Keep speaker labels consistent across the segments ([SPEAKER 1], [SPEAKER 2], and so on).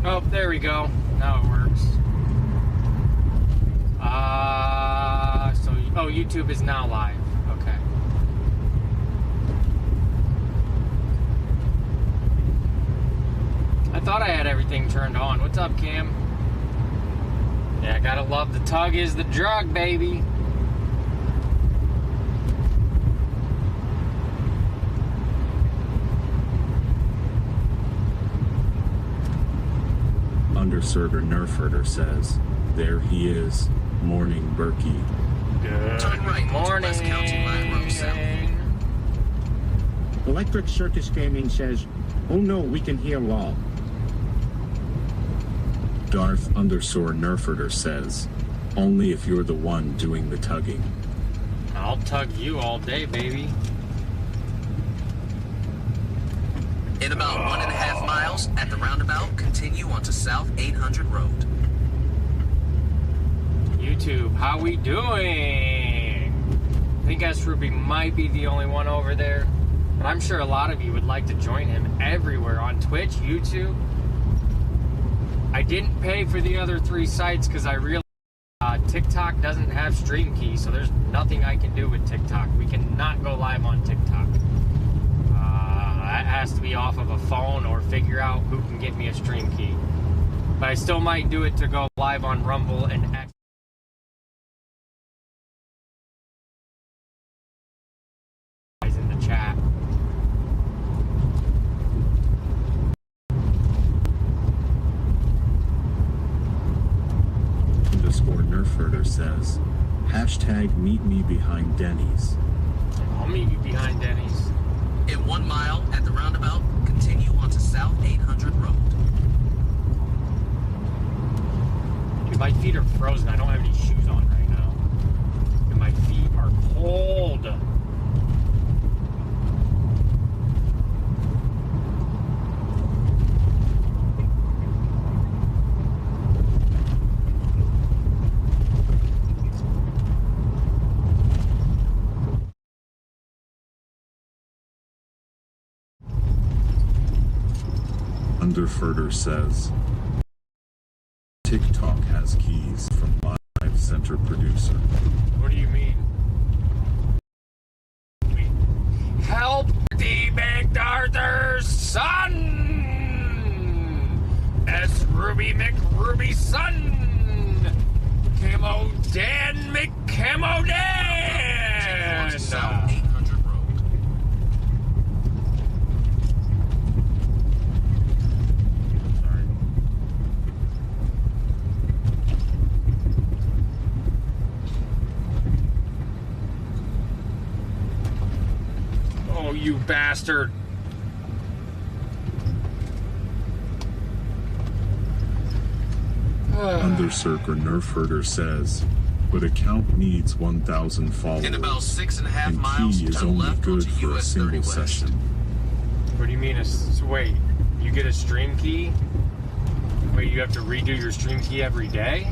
[SPEAKER 1] Oh, there we go. Now it works. Oh, YouTube is now live. Okay. I thought I had everything turned on. What's up, Cam? Yeah, gotta love the tug is the drug, baby.
[SPEAKER 2] Underserver Nerfherder says, there he is. Morning, Berkey.
[SPEAKER 1] Good
[SPEAKER 3] Turn right
[SPEAKER 1] morning.
[SPEAKER 3] West County Line Road South.
[SPEAKER 4] Electric Circus Gaming says, oh no, we can hear all.
[SPEAKER 2] Darth Nerfherder says, only if you're the one doing the tugging.
[SPEAKER 1] I'll tug you all day, baby.
[SPEAKER 3] In about 1.5 miles at the roundabout, continue onto South 800 Road.
[SPEAKER 1] YouTube, how we doing? I think S. Ruby might be the only one over there, but I'm sure a lot of you would like to join him everywhere on Twitch, YouTube. I didn't pay for the other 3 sites because I realized TikTok doesn't have stream key, so there's nothing I can do with TikTok. We cannot go live on TikTok. That has to be off of a phone or figure out who can get me a stream key. But I still might do it to go live on Rumble and X. In the chat.
[SPEAKER 2] Nerfherder says, hashtag meet me behind Denny's.
[SPEAKER 1] I'll meet you behind Denny's.
[SPEAKER 3] In 1 mile at the roundabout, continue onto South 800 Road.
[SPEAKER 1] Dude, my feet are frozen. I don't have any shoes on right now. And my feet are cold.
[SPEAKER 2] Underfurter says, TikTok has keys from Live Center producer.
[SPEAKER 1] What do you mean? Help the MacArthur's son! S. Ruby McRuby's son! Camo Dan McCamo Dan!
[SPEAKER 3] Onto South 800 Road.
[SPEAKER 1] Oh, you bastard.
[SPEAKER 2] Undercircle Nerfherder says, but account needs 1,000 followers.
[SPEAKER 3] In about 6.5
[SPEAKER 2] and
[SPEAKER 3] miles,
[SPEAKER 2] key is
[SPEAKER 3] turn
[SPEAKER 2] only
[SPEAKER 3] left
[SPEAKER 2] good
[SPEAKER 3] onto
[SPEAKER 2] for a
[SPEAKER 3] US
[SPEAKER 2] single
[SPEAKER 3] 30 West.
[SPEAKER 2] session.
[SPEAKER 1] What do you mean? Wait, you get a stream key? Wait, you have to redo your stream key every day?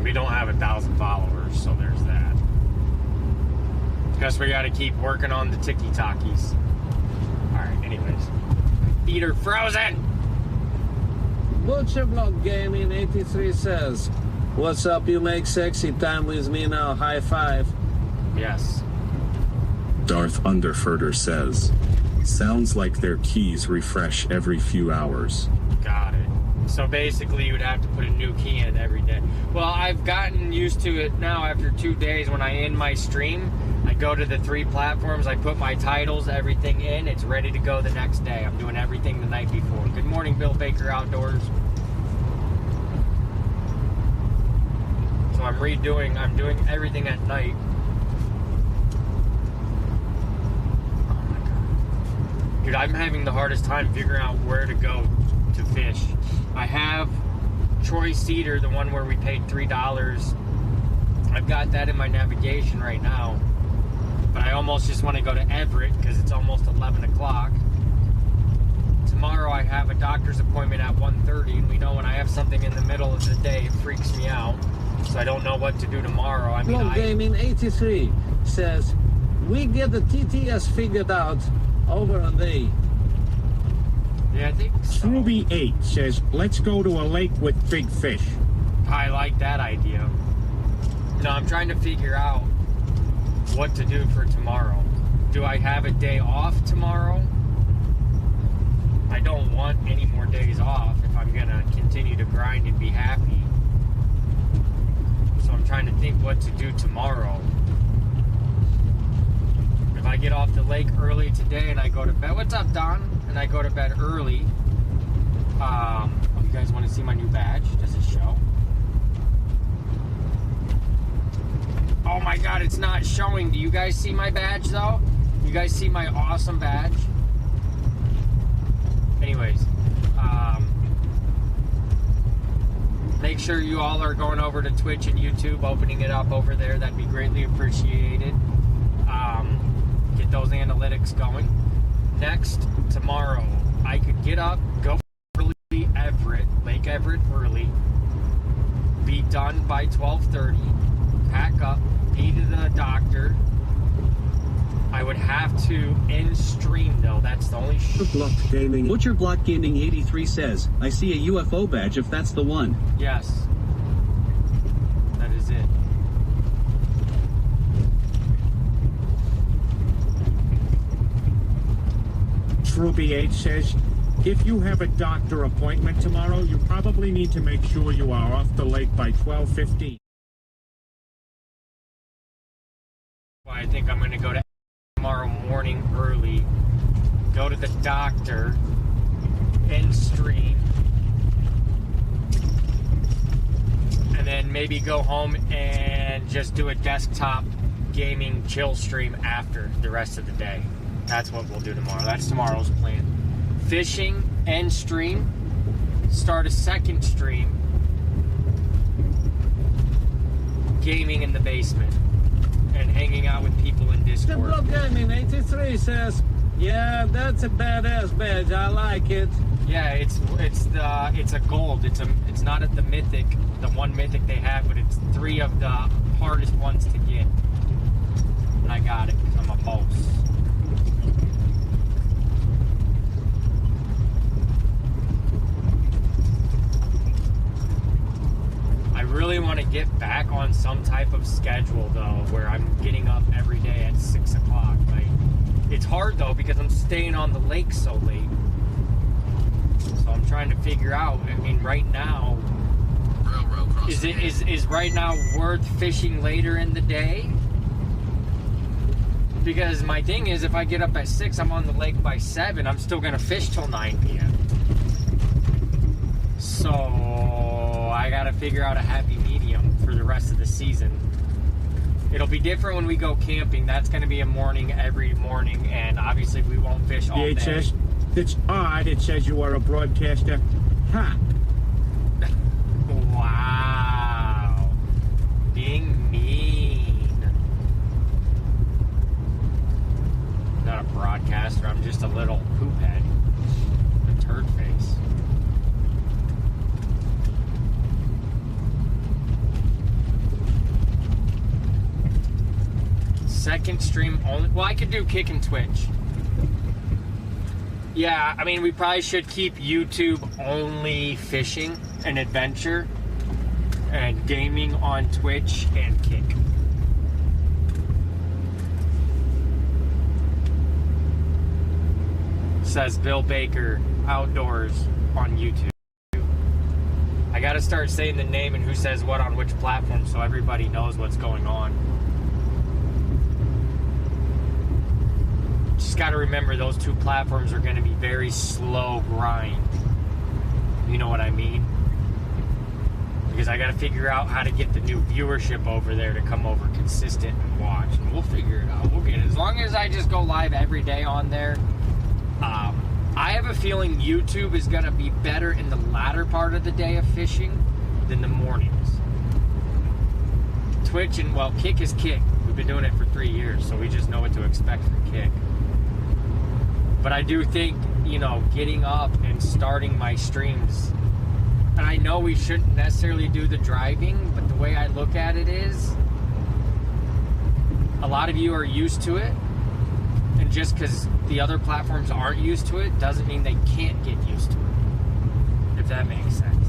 [SPEAKER 1] We don't have 1,000 followers, so there's that. Guess we gotta keep working on the tiki-takis. Alright, anyways. My feet are frozen!
[SPEAKER 5] Butcher Block Gaming 83 says, what's up, you make sexy time with me now, high five.
[SPEAKER 1] Yes.
[SPEAKER 2] Darth Underfurter says, sounds like their keys refresh every few hours.
[SPEAKER 1] Got it. So basically you would have to put a new key in every day. Well, I've gotten used to it now after 2 days. When I end my stream, I go to the 3 platforms, I put my titles, everything in, it's ready to go the next day. I'm doing everything the night before. Good morning, Bill Baker Outdoors. So I'm doing everything at night. Oh my God. Dude, I'm having the hardest time figuring out where to go to fish. I have Troy Cedar, the one where we paid $3. I've got that in my navigation right now. But I almost just want to go to Everett because it's almost 11 o'clock. Tomorrow I have a doctor's appointment at 1:30, and we know when I have something in the middle of the day, it freaks me out. So I don't know what to do tomorrow. I mean,
[SPEAKER 5] Blog Gaming 83 says, we get the TTS figured out over a day.
[SPEAKER 1] yeah, I think so.
[SPEAKER 4] Ruby 8 says, let's go to a lake with big fish.
[SPEAKER 1] I like that idea. No, I'm trying to figure out what to do for tomorrow. Do I have a day off tomorrow? I don't want any more days off if I'm gonna continue to grind and be happy. So I'm trying to think what to do tomorrow. If I get off the lake early today and I go to bed, what's up, Don? And I go to bed early. You guys want to see my new badge? Does it show? Oh my God, it's not showing. Do you guys see my badge though? You guys see my awesome badge? Anyways, make sure you all are going over to Twitch and YouTube, opening it up over there. That'd be greatly appreciated. Get those analytics going. Next, tomorrow, I could get up, go early Everett, Lake Everett early, be done by 12:30, pack up, be to the doctor. I would have to end stream though. That's the only
[SPEAKER 4] Blocked Gaming.
[SPEAKER 6] Butcher Block Gaming 83 says, I see a UFO badge if that's the one.
[SPEAKER 1] Yes. That is it.
[SPEAKER 4] Ruby 8 says, if you have a doctor appointment tomorrow, you probably need to make sure you are off the lake by 12:15.
[SPEAKER 1] I think I'm going to go to tomorrow morning early, go to the doctor, end stream, and then maybe go home and just do a desktop gaming chill stream after the rest of the day. That's what we'll do tomorrow. That's tomorrow's plan. Fishing, end stream, start a second stream, gaming in the basement, and hanging out with people in Discord.
[SPEAKER 5] Blog Gaming 83 says, yeah, that's a badass badge. I like it.
[SPEAKER 1] Yeah, it's a gold. It's not at the mythic, the one mythic they have, but it's 3 of the hardest ones to get. And I got it because I'm a boss. I really want to get back on some type of schedule though, where I'm getting up every day at 6 o'clock. Like, it's hard though because I'm staying on the lake so late. So I'm trying to figure out. I mean, right now, is right now worth fishing later in the day? Because my thing is, if I get up at 6, I'm on the lake by 7. I'm still gonna fish till 9 p.m. So I gotta figure out a happy medium for the rest of the season. It'll be different when we go camping. That's gonna be a morning every morning, and obviously we won't fish all day.
[SPEAKER 4] It says, it's odd. It says you are a broadcaster. Ha!
[SPEAKER 1] Wow. Being mean. Not a broadcaster, I'm just a little poop head. A turd face. Second stream only. Well, I could do Kick and Twitch. Yeah, I mean, we probably should keep YouTube only fishing and adventure, and gaming on Twitch and Kick. Says Bill Baker, Outdoors on YouTube. I gotta start saying the name and who says what on which platform so everybody knows what's going on. Just got to remember those 2 platforms are going to be very slow grind. You know what I mean? Because I got to figure out how to get the new viewership over there to come over consistent and watch. And we'll figure it out. We'll get it. As long as I just go live every day on there. I have a feeling YouTube is going to be better in the latter part of the day of fishing than the mornings. Twitch and, well, Kick is Kick. We've been doing it for 3 years, so we just know what to expect from Kick. But I do think, you know, getting up and starting my streams And I know we shouldn't necessarily do the driving, but the way I look at it is, a lot of you are used to it, and just because the other platforms aren't used to it doesn't mean they can't get used to it, if that makes sense.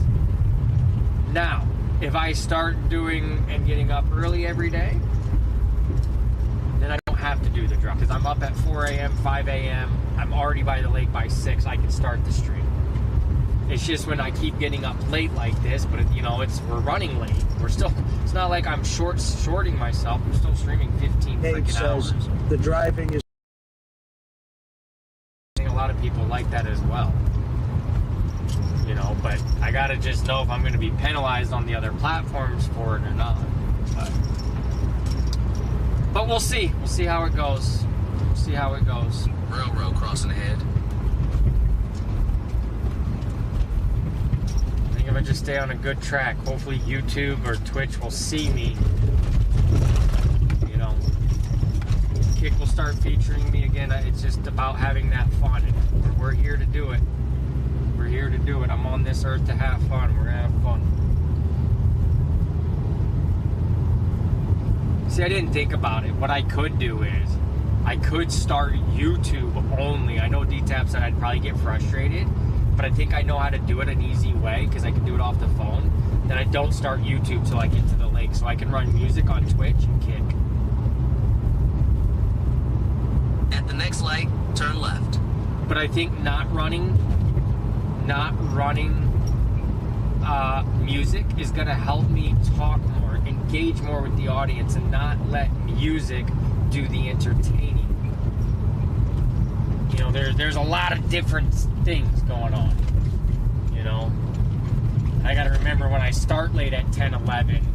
[SPEAKER 1] Now, if I start doing and getting up early every day, then I don't have to do the drug, because I'm up at 4 a.m., 5 a.m., I'm already by the lake by 6, I can start the stream. It's just when I keep getting up late like this, but you know, we're running late. It's not like I'm shorting myself. I'm still streaming 15 freaking hours.
[SPEAKER 7] The driving is.
[SPEAKER 1] I think a lot of people like that as well. You know, but I gotta just know if I'm gonna be penalized on the other platforms for it or not. But we'll see. We'll see how it goes. We'll see how it goes.
[SPEAKER 3] Railroad crossing ahead.
[SPEAKER 1] I think if I just stay on a good track, hopefully YouTube or Twitch will see me. You know, Kick will start featuring me again. It's just about having that fun. And we're here to do it. We're here to do it. I'm on this earth to have fun. We're gonna have fun. See, I didn't think about it. What I could do is, I could start YouTube only. I know D-Tap said I'd probably get frustrated, but I think I know how to do it an easy way, because I can do it off the phone. Then I don't start YouTube till I get to the lake, so I can run music on Twitch and Kick.
[SPEAKER 3] At the next light, turn left.
[SPEAKER 1] But I think not running music is going to help me talk more, engage more with the audience, and not let music do the entertaining. You know, there's a lot of different things going on. You know, I got to remember when I start late at 10, 11,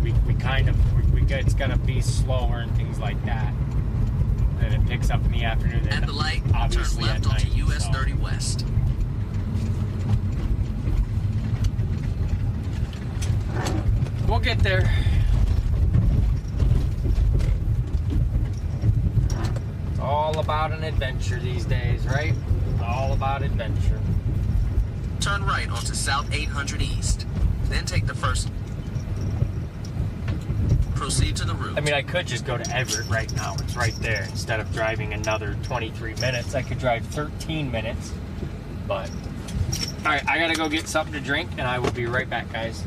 [SPEAKER 1] it's going to be slower and things like that. And it picks up in the afternoon.
[SPEAKER 3] At the light, turn
[SPEAKER 1] obviously
[SPEAKER 3] left
[SPEAKER 1] at
[SPEAKER 3] onto
[SPEAKER 1] night,
[SPEAKER 3] US 30 West.
[SPEAKER 1] We'll get there. It's all about an adventure these days, right? It's all about adventure.
[SPEAKER 3] Turn right onto South 800 East. Then take the first. Proceed to the route.
[SPEAKER 1] I mean, I could just go to Everett right now. It's right there. Instead of driving another 23 minutes, I could drive 13 minutes. But, all right, I got to go get something to drink, and I will be right back, guys.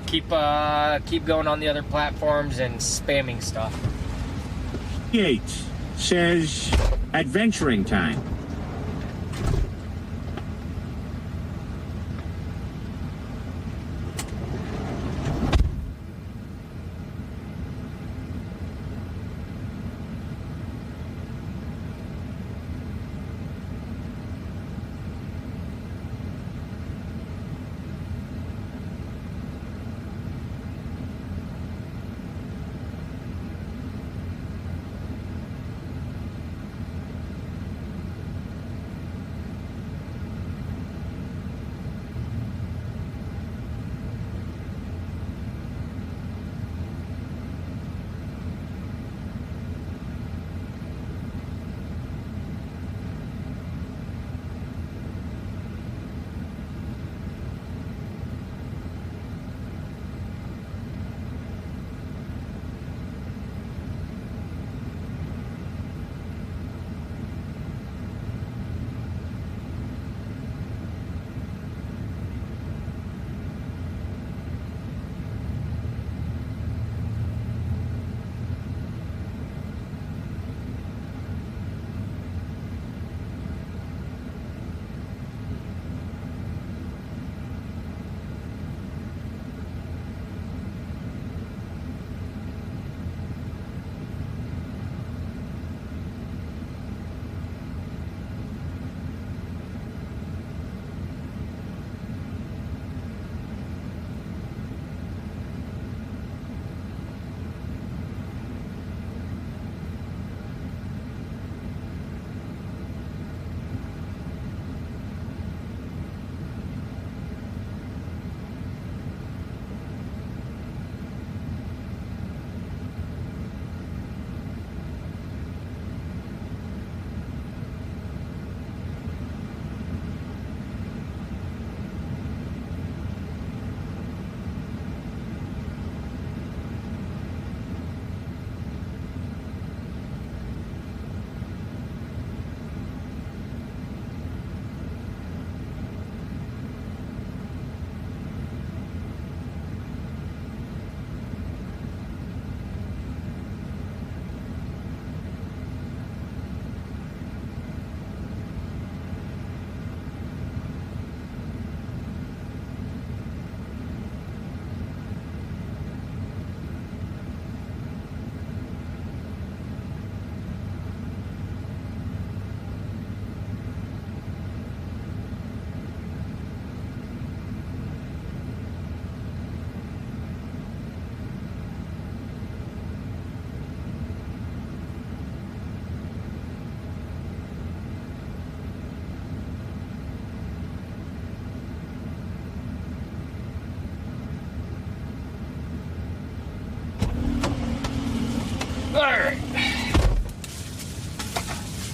[SPEAKER 1] Keep going on the other platforms and spamming stuff.
[SPEAKER 4] PH says adventuring time.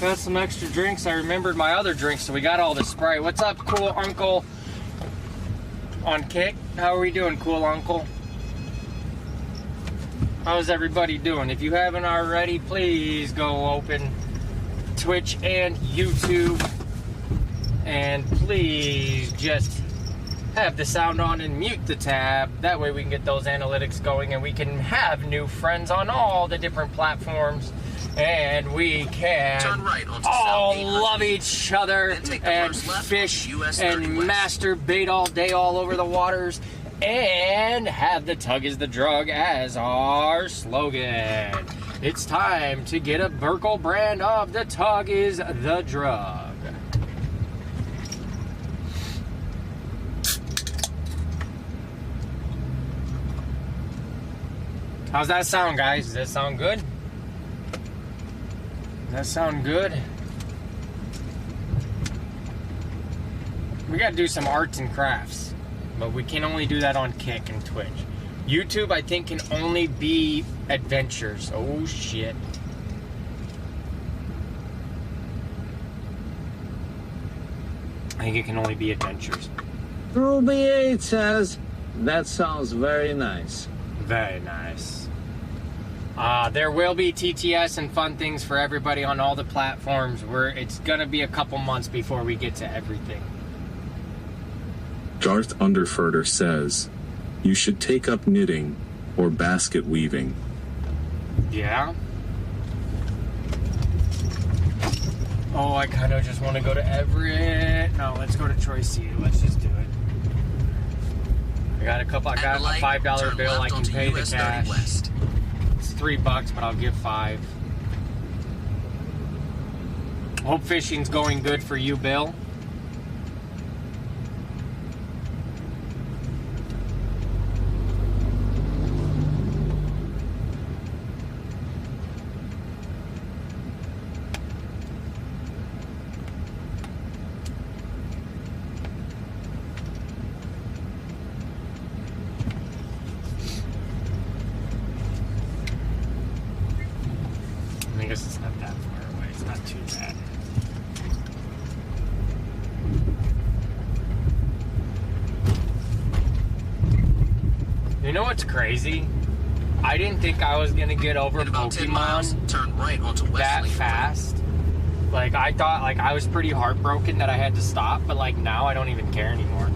[SPEAKER 1] Got some extra drinks. I remembered my other drinks, so we got all the Sprite. What's up, cool uncle? On Kick? How are we doing, cool uncle? How's everybody doing? If you haven't already, please go open Twitch and YouTube. And please just have the sound on and mute the tab. That way we can get those analytics going and we can have new friends on all the different platforms. And we can
[SPEAKER 3] Turn right onto
[SPEAKER 1] all
[SPEAKER 3] South 800.
[SPEAKER 1] love each other
[SPEAKER 3] Then take the
[SPEAKER 1] and
[SPEAKER 3] first left
[SPEAKER 1] fish
[SPEAKER 3] onto US
[SPEAKER 1] and
[SPEAKER 3] 30 West.
[SPEAKER 1] masturbate all day all over the waters and have the Tug is the Drug as our slogan. It's time to get a Burkle brand of the Tug is the Drug. How's that sound, guys? Does that sound good? Does that sound good? We gotta do some arts and crafts, but we can only do that on Kick and Twitch. YouTube, I think, can only be adventures. Oh, shit. I think it can only be adventures.
[SPEAKER 5] Ruby 8 says, that sounds very nice.
[SPEAKER 1] Very nice. There will be TTS and fun things for everybody on all the platforms. It's gonna be a couple months before we get to everything.
[SPEAKER 2] Darth Underfurter says, you should take up knitting or basket weaving.
[SPEAKER 1] Yeah? Oh, I kind of just want to go to Everett. No, let's go to Troy City. Let's just do it. I got a $5 bill. I can pay the
[SPEAKER 3] US 30
[SPEAKER 1] cash.
[SPEAKER 3] West.
[SPEAKER 1] It's $3, but I'll give $5. Hope fishing's going good for you, Bill. I guess it's not that far away. It's not too bad. You know what's crazy? I didn't think I was gonna get over
[SPEAKER 3] In about 10 miles,
[SPEAKER 1] Pokemon
[SPEAKER 3] turn right onto West
[SPEAKER 1] that
[SPEAKER 3] Lake Road.
[SPEAKER 1] fast. Like, I thought, like, I was pretty heartbroken that I had to stop, but like now I don't even care anymore.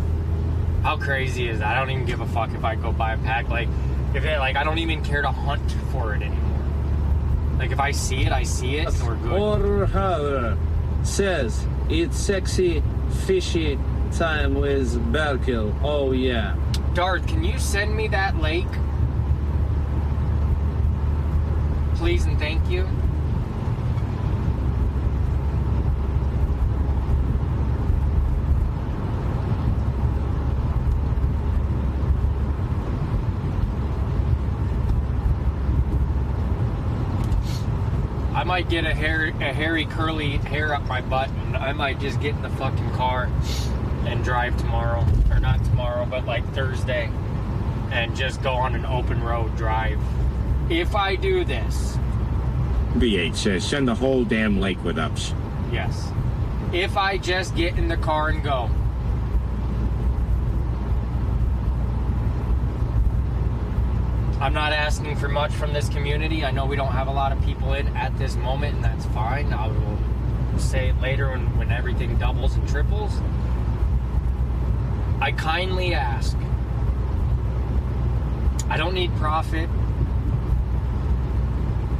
[SPEAKER 1] How crazy is that? I don't even give a fuck if I go buy a pack. Like, if it, like, I don't even care to hunt for it anymore. Like, if I see it, I see it, and we're good.
[SPEAKER 5] Orhauer says, it's sexy, fishy time with Berkel. Oh, yeah.
[SPEAKER 1] Darth, can you send me that lake? Please and thank you. I might get a hairy curly hair up my butt, and I might just get in the fucking car and drive tomorrow, or not tomorrow, but like Thursday, and just go on an open road drive. If I do this,
[SPEAKER 4] BH says, send the whole damn lake with us.
[SPEAKER 1] yes. If I just get in the car and go. I'm not asking for much from this community. I know we don't have a lot of people in at this moment, and that's fine. I will say it later when everything doubles and triples. I kindly ask. I don't need profit.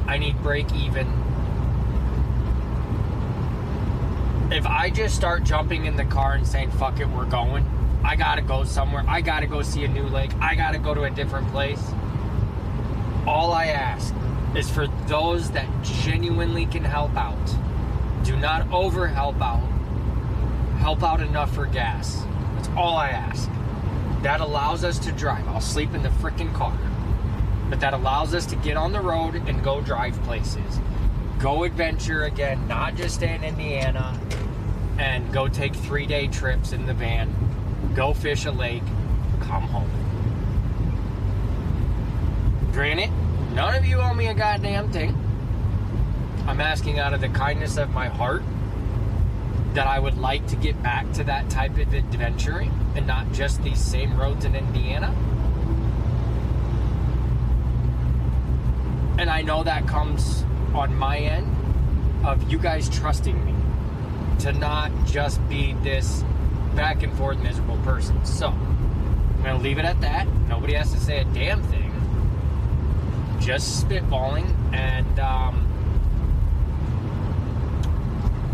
[SPEAKER 1] I need break even. If I just start jumping in the car and saying, fuck it, we're going. I gotta go somewhere. I gotta go see a new lake. I gotta go to a different place. All I ask is for those that genuinely can help out. Do not over help out. Help out enough for gas. That's all I ask. That allows us to drive. I'll sleep in the frickin' car. But that allows us to get on the road and go drive places. Go adventure again, not just stay in Indiana and go take 3-day trips in the van. Go fish a lake, come home. Granted, none of you owe me a goddamn thing. I'm asking out of the kindness of my heart that I would like to get back to that type of adventuring and not just these same roads in Indiana. And I know that comes on my end of you guys trusting me to not just be this back and forth miserable person. So I'm going to leave it at that. Nobody has to say a damn thing. Just spitballing. And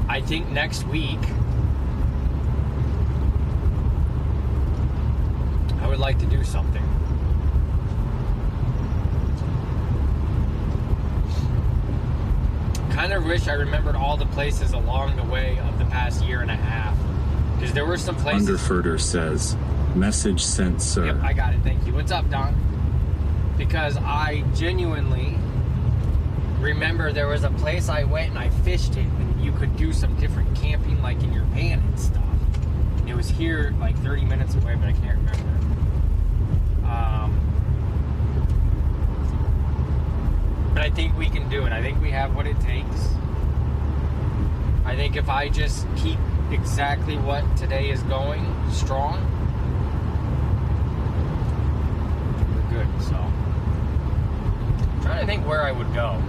[SPEAKER 1] I think next week I would like to do something. Kind of wish I remembered all the places along the way of the past year and a half. Because there were some places...
[SPEAKER 2] Underfurter says, message sent, sir.
[SPEAKER 1] Yep, I got it. Thank you. What's up, Don? Because I genuinely remember there was a place I went and I fished it, and you could do some different camping, like in your van and stuff. It was here like 30 minutes away, but I can't remember. But I think we can do it. I think we have what it takes. I think if I just keep exactly what today is going strong, we're good. So I'm trying to think where I would go.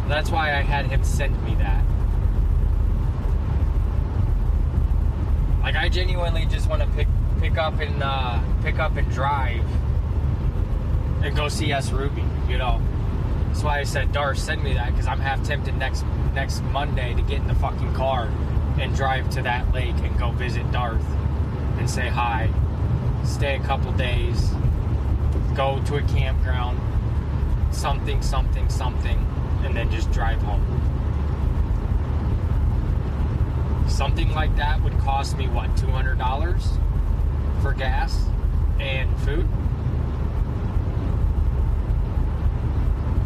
[SPEAKER 1] That's why I had him send me that. Like, I genuinely just want to pick up and drive and go see S. Ruby, you know. That's why I said, Darth, send me that, because I'm half tempted next Monday to get in the fucking car and drive to that lake and go visit Darth and say hi, stay a couple days, go to a campground, something, and then just drive home. Something like that would cost me, what, $200 for gas and food?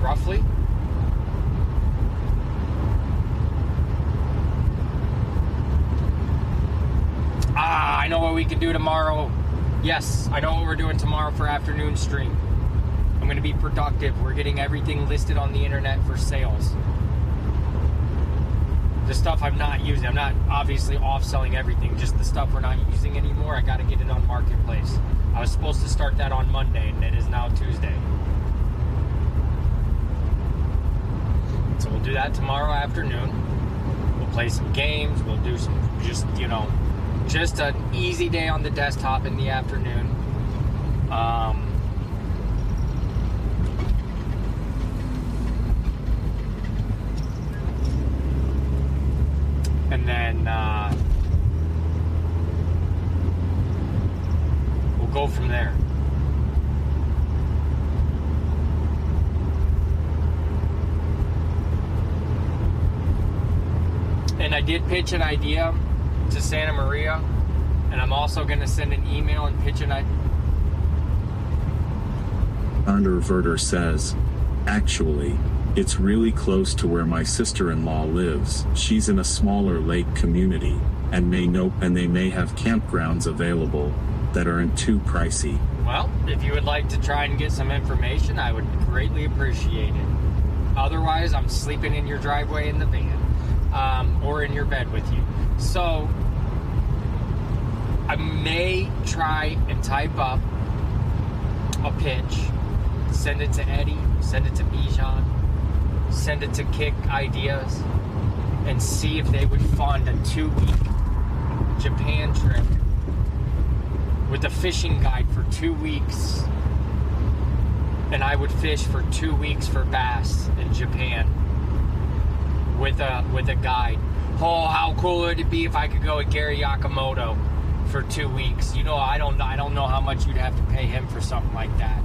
[SPEAKER 1] Roughly. I know what we can do tomorrow. Yes, I know what we're doing tomorrow for afternoon stream. I'm going to be productive. We're getting everything listed on the internet for sales. The stuff I'm not using, I'm not obviously off-selling everything, just the stuff we're not using anymore, I got to get it on Marketplace. I was supposed to start that on Monday, and it is now Tuesday. So we'll do that tomorrow afternoon. We'll play some games. We'll do some, just an easy day on the desktop in the afternoon. And then we'll go from there. And I did pitch an idea to Santa Maria, and I'm also going to send an email and pitch an idea.
[SPEAKER 2] Underverter says, actually, it's really close to where my sister-in-law lives. She's in a smaller lake community, and they may have campgrounds available that aren't too pricey.
[SPEAKER 1] Well, if you would like to try and get some information, I would greatly appreciate it. Otherwise, I'm sleeping in your driveway in the van. Or in your bed with you. So I may try and type up a pitch, send it to Eddie, send it to Bijan, send it to Kick Ideas, and see if they would fund a 2-week Japan trip with a fishing guide for 2 weeks. And I would fish for 2 weeks for bass in Japan with a guide. Oh, how cool would it be if I could go with Gary Yakamoto for 2 weeks? You know, I don't know how much you'd have to pay him for something like that,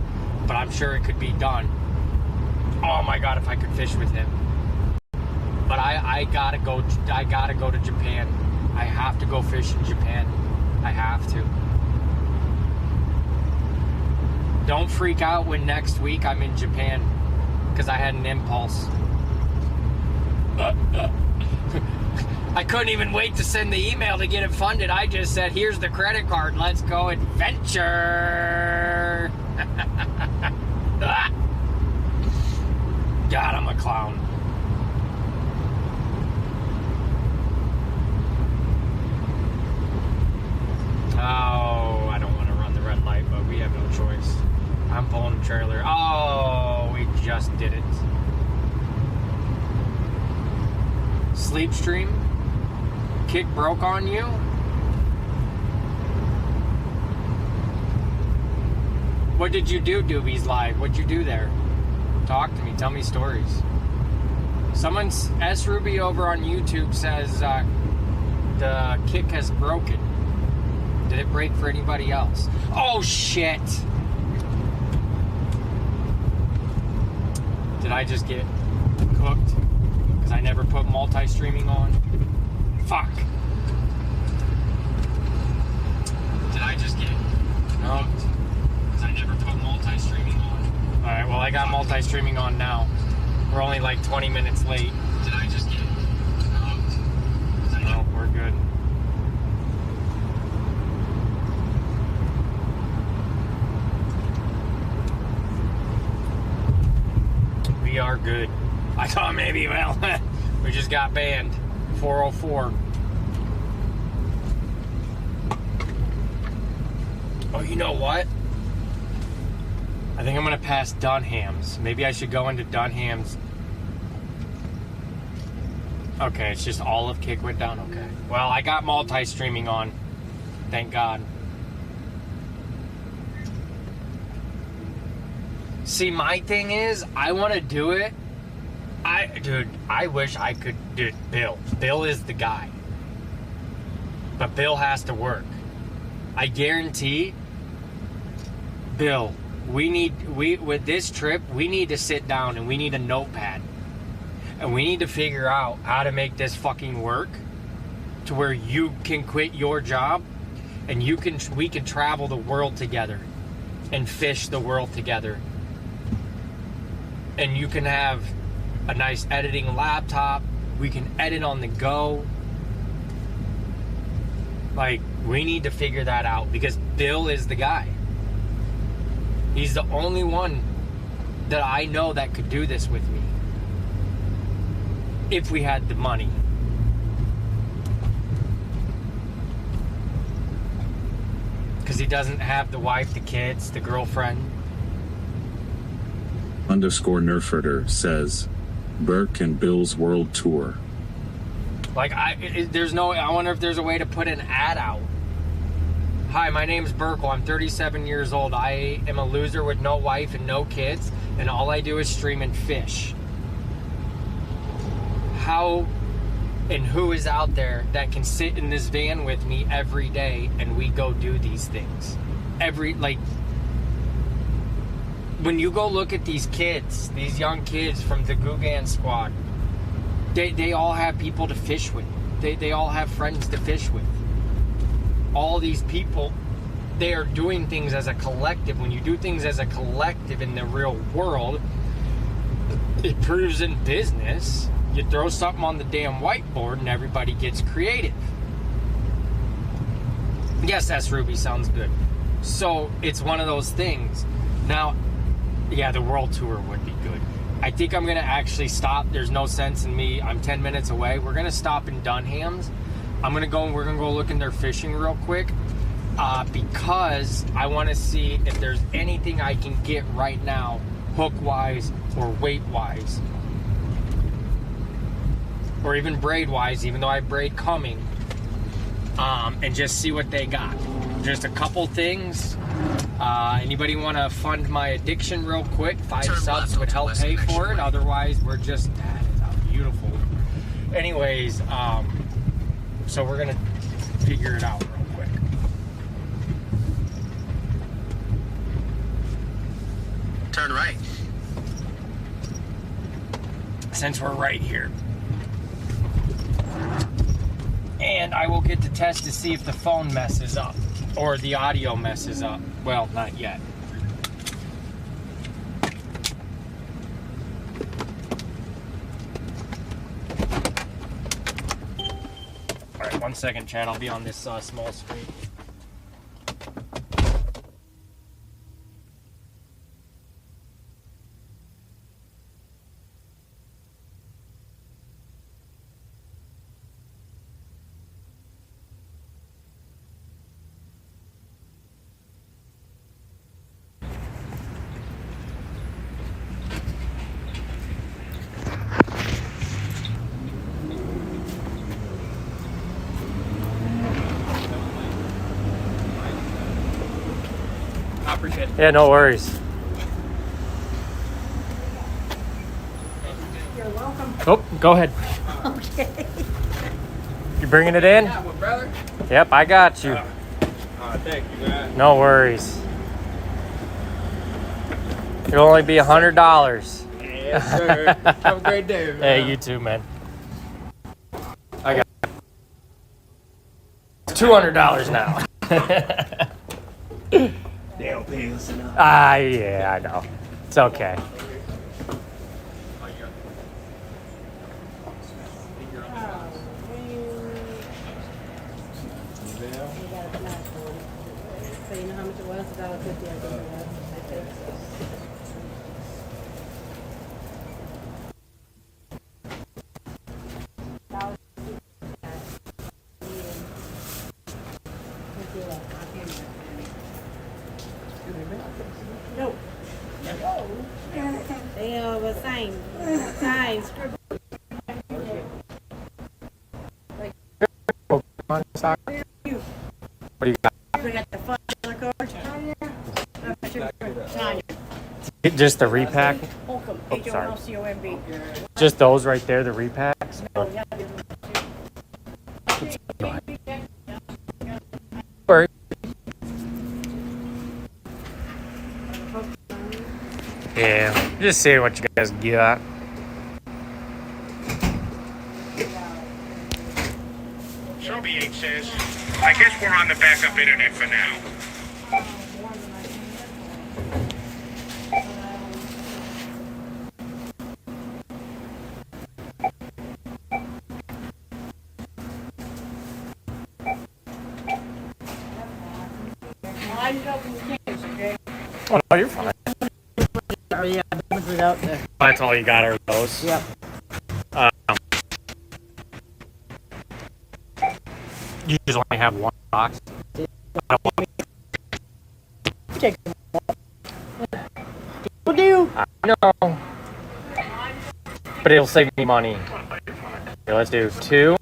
[SPEAKER 1] but I'm sure it could be done. Oh my God, if I could fish with him. But I gotta go to Japan. I have to go fish in Japan. I have to. Don't freak out when next week I'm in Japan, because I had an impulse. I couldn't even wait to send the email to get it funded. I just said, here's the credit card. Let's go adventure. God, I'm a clown. just did it. Sleep stream? Kick broke on you? What did you do, Doobies Live? What'd you do there? Talk to me. Tell me stories. Someone's S Ruby over on YouTube says the kick has broken. Did it break for anybody else? Oh shit! Did I just get cooked? Because I never put multi-streaming on? Fuck. Did I just get cooked? Because I never put multi-streaming on? Alright, well I got multi-streaming on now. We're only like 20 minutes late. Did I just get cooked? No, we're good. We are good. I thought maybe, well, we just got banned. 404. Oh, you know what? I think I'm gonna pass Dunham's. Maybe I should go into Dunham's. Okay, it's just all of Kick went down. Okay. Well, I got multi-streaming on. Thank God. See, my thing is, I want to do it. Dude, I wish I could do it. Bill is the guy. But Bill has to work. I guarantee, Bill, with this trip, we need to sit down and we need a notepad. And we need to figure out how to make this fucking work to where you can quit your job and we can travel the world together and fish the world together. And you can have a nice editing laptop. We can edit on the go. Like, we need to figure that out because Bill is the guy. He's the only one that I know that could do this with me. If we had the money. Because he doesn't have the wife, the kids, the girlfriend.
[SPEAKER 2] _Nerferter says, Burke and Bill's world tour.
[SPEAKER 1] Like, I wonder if there's a way to put an ad out. Hi, my name's Burkle. I'm 37 years old. I am a loser with no wife and no kids, and all I do is stream and fish. How and who is out there that can sit in this van with me every day and we go do these things? When you go look at these kids, these young kids from the Gugan squad, they all have people to fish with. They all have friends to fish with. All these people, they are doing things as a collective. When you do things as a collective in the real world, it proves in business. You throw something on the damn whiteboard and everybody gets creative. Yes, S Ruby sounds good. So it's one of those things. Now, yeah, the world tour would be good. I think I'm gonna actually stop. There's no sense in me. I'm 10 minutes away. We're gonna stop in Dunham's. We're gonna go look in their fishing real quick. Because I wanna see if there's anything I can get right now, hook-wise or weight-wise. Or even braid-wise, even though I have braid coming. And just see what they got. Just a couple things. Anybody want to fund my addiction real quick? 5 subs would help pay for it. Otherwise, we're just... That is beautiful. Anyways, so we're going to figure it out real quick.
[SPEAKER 3] Turn right.
[SPEAKER 1] Since we're right here. And I will get to test to see if the phone messes up. Or the audio messes up. Well, not yet. Alright, 1 second, Chad. I'll be on this small screen. Yeah, no worries.
[SPEAKER 7] You're welcome.
[SPEAKER 1] Oh, go ahead.
[SPEAKER 7] Okay.
[SPEAKER 1] You bringing it in?
[SPEAKER 5] Yeah, well, brother.
[SPEAKER 1] Yep, I got you.
[SPEAKER 5] Thank you, man.
[SPEAKER 1] No worries. It'll only be $100.
[SPEAKER 5] Yes, sir. Have a great day, man.
[SPEAKER 1] Hey, you too, man. I got $200 now.
[SPEAKER 5] They don't pay us enough.
[SPEAKER 1] Yeah, I know. It's okay.
[SPEAKER 7] So you know how much it was? $1.50, I think it was. I think so. No. They were sign, scribble.
[SPEAKER 1] What do you got?
[SPEAKER 7] We got the $5 card. Tanya.
[SPEAKER 1] Just the repack?
[SPEAKER 7] Holcomb,
[SPEAKER 1] Oh, sorry.
[SPEAKER 7] H-O-L-C-O-M-B.
[SPEAKER 1] Just those right there, the repacks?
[SPEAKER 7] Oh, yeah.
[SPEAKER 1] Or- Yeah, just seeing what you guys got.
[SPEAKER 4] Shelby H says, I guess we're on the backup internet for now.
[SPEAKER 1] Oh, no, you're fine.
[SPEAKER 7] Oh, yeah, that was out there.
[SPEAKER 1] That's all you got are those?
[SPEAKER 7] Yep.
[SPEAKER 1] You just only have one box?
[SPEAKER 7] Take Will do.
[SPEAKER 1] I know. But it'll save me money. Okay, let's do two.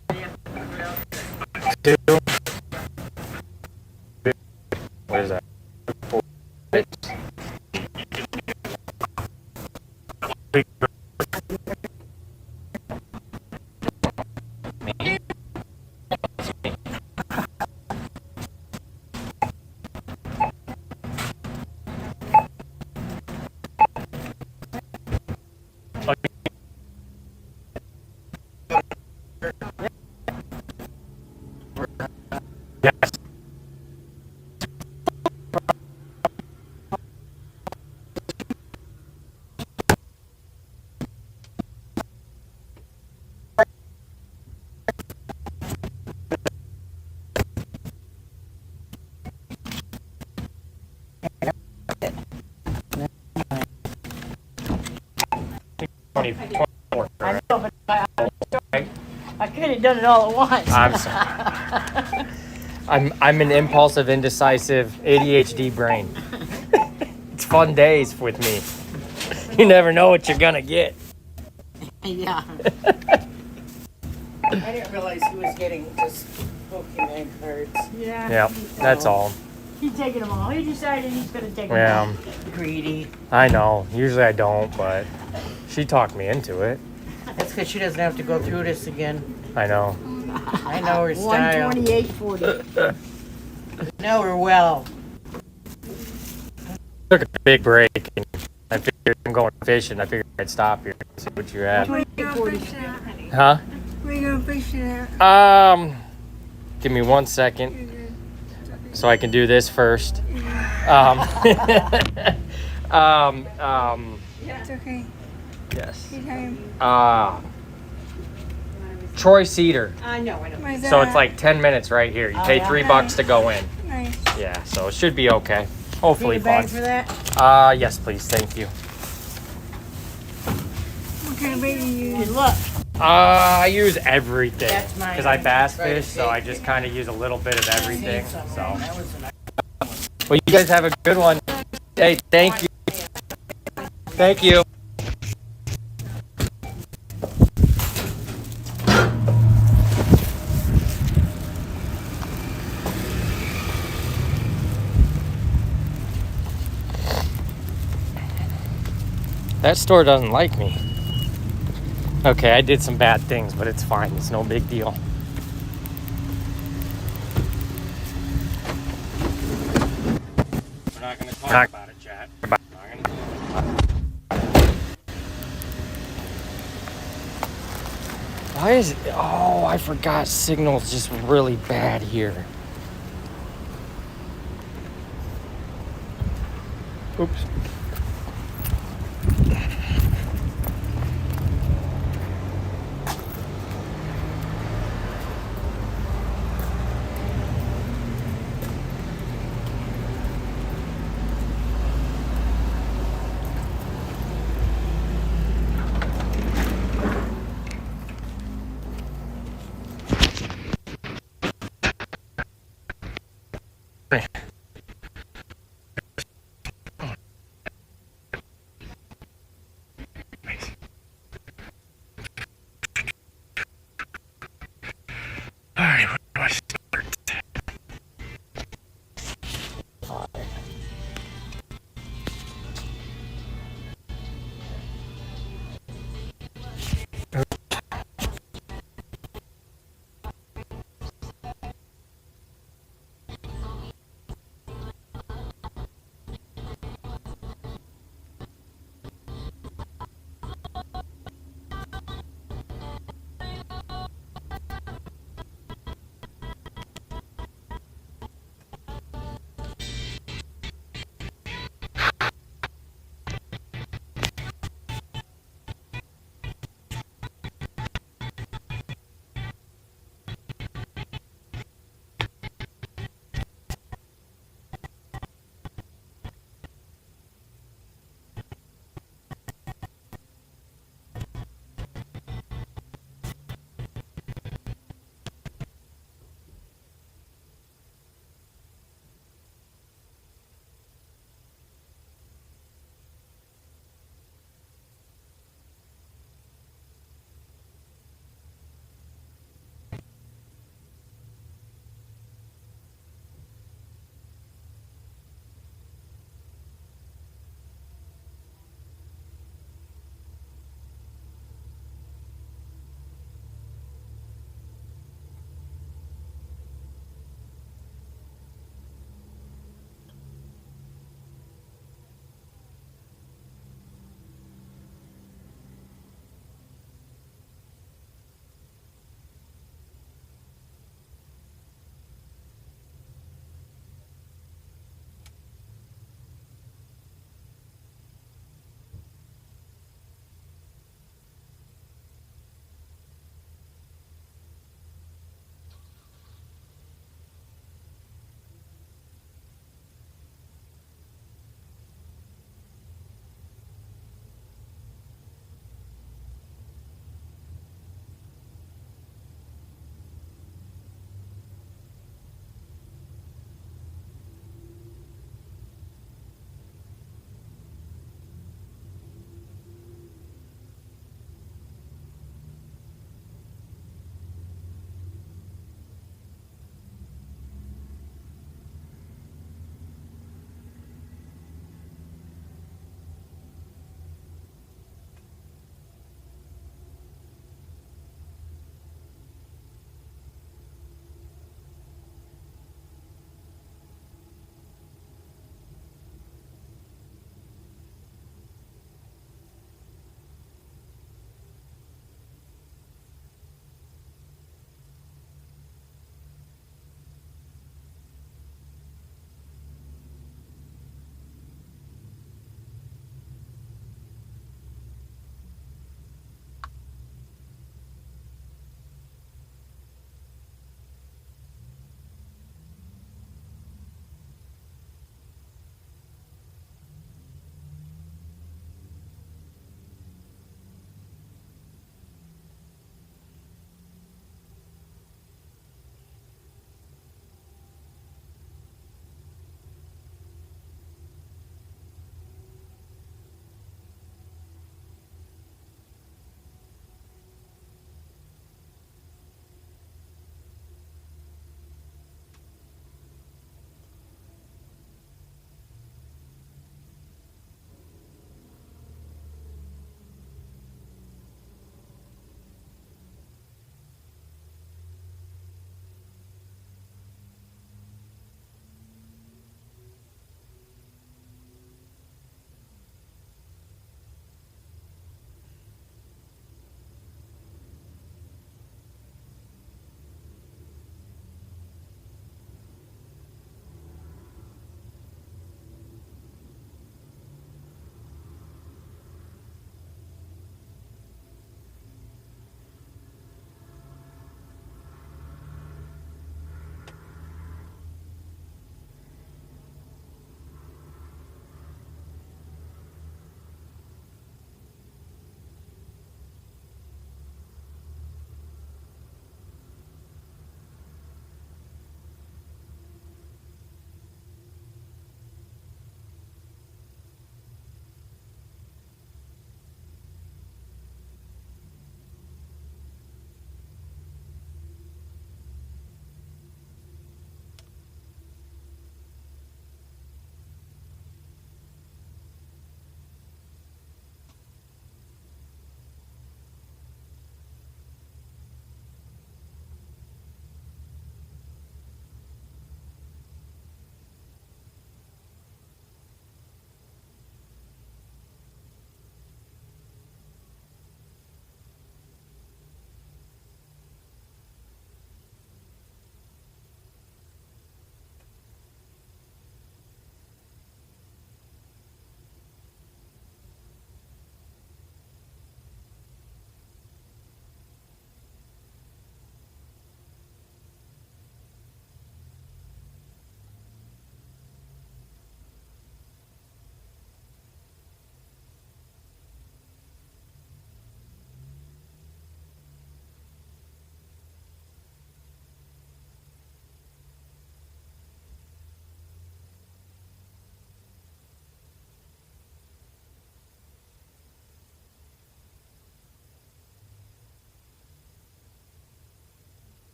[SPEAKER 1] What is that? 4. Yes. I
[SPEAKER 7] know, but I could have done it all at once.
[SPEAKER 1] I'm sorry. I'm an impulsive, indecisive, ADHD brain. It's fun days with me. You never know what you're gonna get.
[SPEAKER 7] Yeah.
[SPEAKER 8] I didn't realize he was getting just Pokemon cards.
[SPEAKER 7] Yeah.
[SPEAKER 1] Yep, that's all.
[SPEAKER 7] He's taking them all. He decided he's going to take them
[SPEAKER 1] Yeah,
[SPEAKER 7] all.
[SPEAKER 8] Greedy.
[SPEAKER 1] I know. Usually I don't, but she talked me into it.
[SPEAKER 8] That's because she doesn't have to go through this again.
[SPEAKER 1] I know.
[SPEAKER 8] I know her style.
[SPEAKER 7] 128.40.
[SPEAKER 8] Know her well.
[SPEAKER 1] Took a big break, and I figured I'm going fishing. I figured I'd stop here and see what you had.
[SPEAKER 7] 28.40.
[SPEAKER 1] Huh?
[SPEAKER 9] Where you gonna fish it at?
[SPEAKER 1] Give me 1 second so I can do this first.
[SPEAKER 9] It's okay.
[SPEAKER 1] Yes.
[SPEAKER 9] Good time.
[SPEAKER 1] Troy Cedar.
[SPEAKER 7] I know.
[SPEAKER 9] Where's
[SPEAKER 1] So
[SPEAKER 9] that
[SPEAKER 1] it's like 10 minutes right here. You pay
[SPEAKER 7] yeah.
[SPEAKER 1] $3 to go in.
[SPEAKER 9] at? Nice.
[SPEAKER 1] Yeah, so it should be okay. Hopefully
[SPEAKER 7] Need a bag
[SPEAKER 1] fun.
[SPEAKER 7] for that?
[SPEAKER 1] Yes, please. Thank you.
[SPEAKER 9] What kind of bait do you
[SPEAKER 7] Good
[SPEAKER 9] use?
[SPEAKER 7] luck.
[SPEAKER 1] I use everything
[SPEAKER 8] That's mine.
[SPEAKER 1] because I bass
[SPEAKER 8] Right.
[SPEAKER 1] fish, so I just kind of use a little bit of everything. So,
[SPEAKER 8] That was a nice.
[SPEAKER 1] well, you guys have a good one. Hey, thank you. Thank you. That store doesn't like me. Okay, I did some bad things, but it's fine. It's no big deal. We're not going to talk about it, chat. We're not gonna talk about it. Why is it? Oh, I forgot signal's just really bad here. Oops.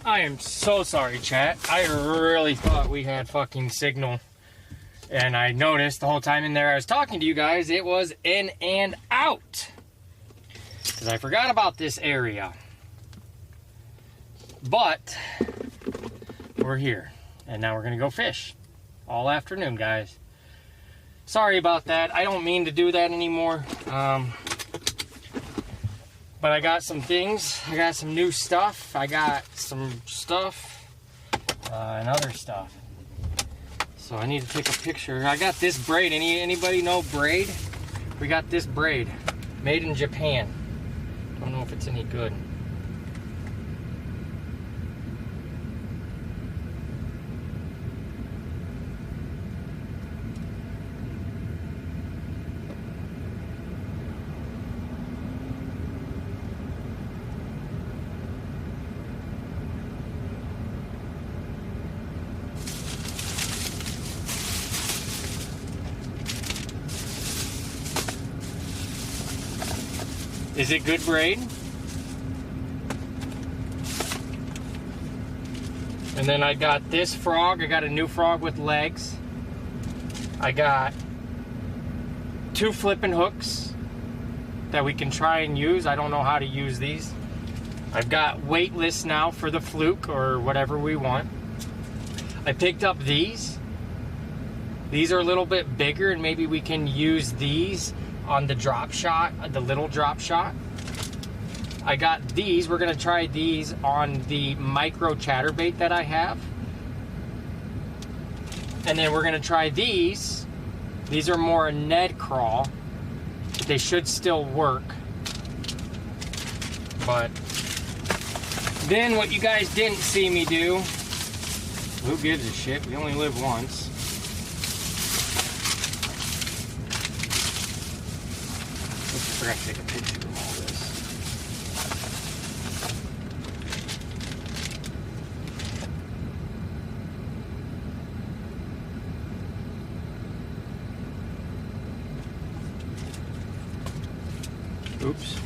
[SPEAKER 1] I am so sorry, chat. I really thought we had fucking signal. And I noticed the whole time in there I was talking to you guys, it was in and out. Because I forgot about this area. But we're here. And now we're going to go fish. All afternoon, guys. Sorry about that. I don't mean to do that anymore. But I got some things. I got some new stuff. I got some stuff and other stuff. So I need to take a picture. I got this braid. Anybody know braid? We got this braid. Made in Japan. Don't know if it's any good. Is it good braid? And then I got this frog. I got a new frog with legs. I got 2 flipping hooks that we can try and use. I don't know how to use these. I've got weightless now for the fluke or whatever we want. I picked up these. These are a little bit bigger and maybe we can use these on the drop shot, the little drop shot. I got these. We're gonna try these on the micro chatterbait that I have. And then we're gonna try these. These are more a Ned crawl. They should still work. But then what you guys didn't see me do, who gives a shit? We only live once. I forgot to take a picture of all this. Oops.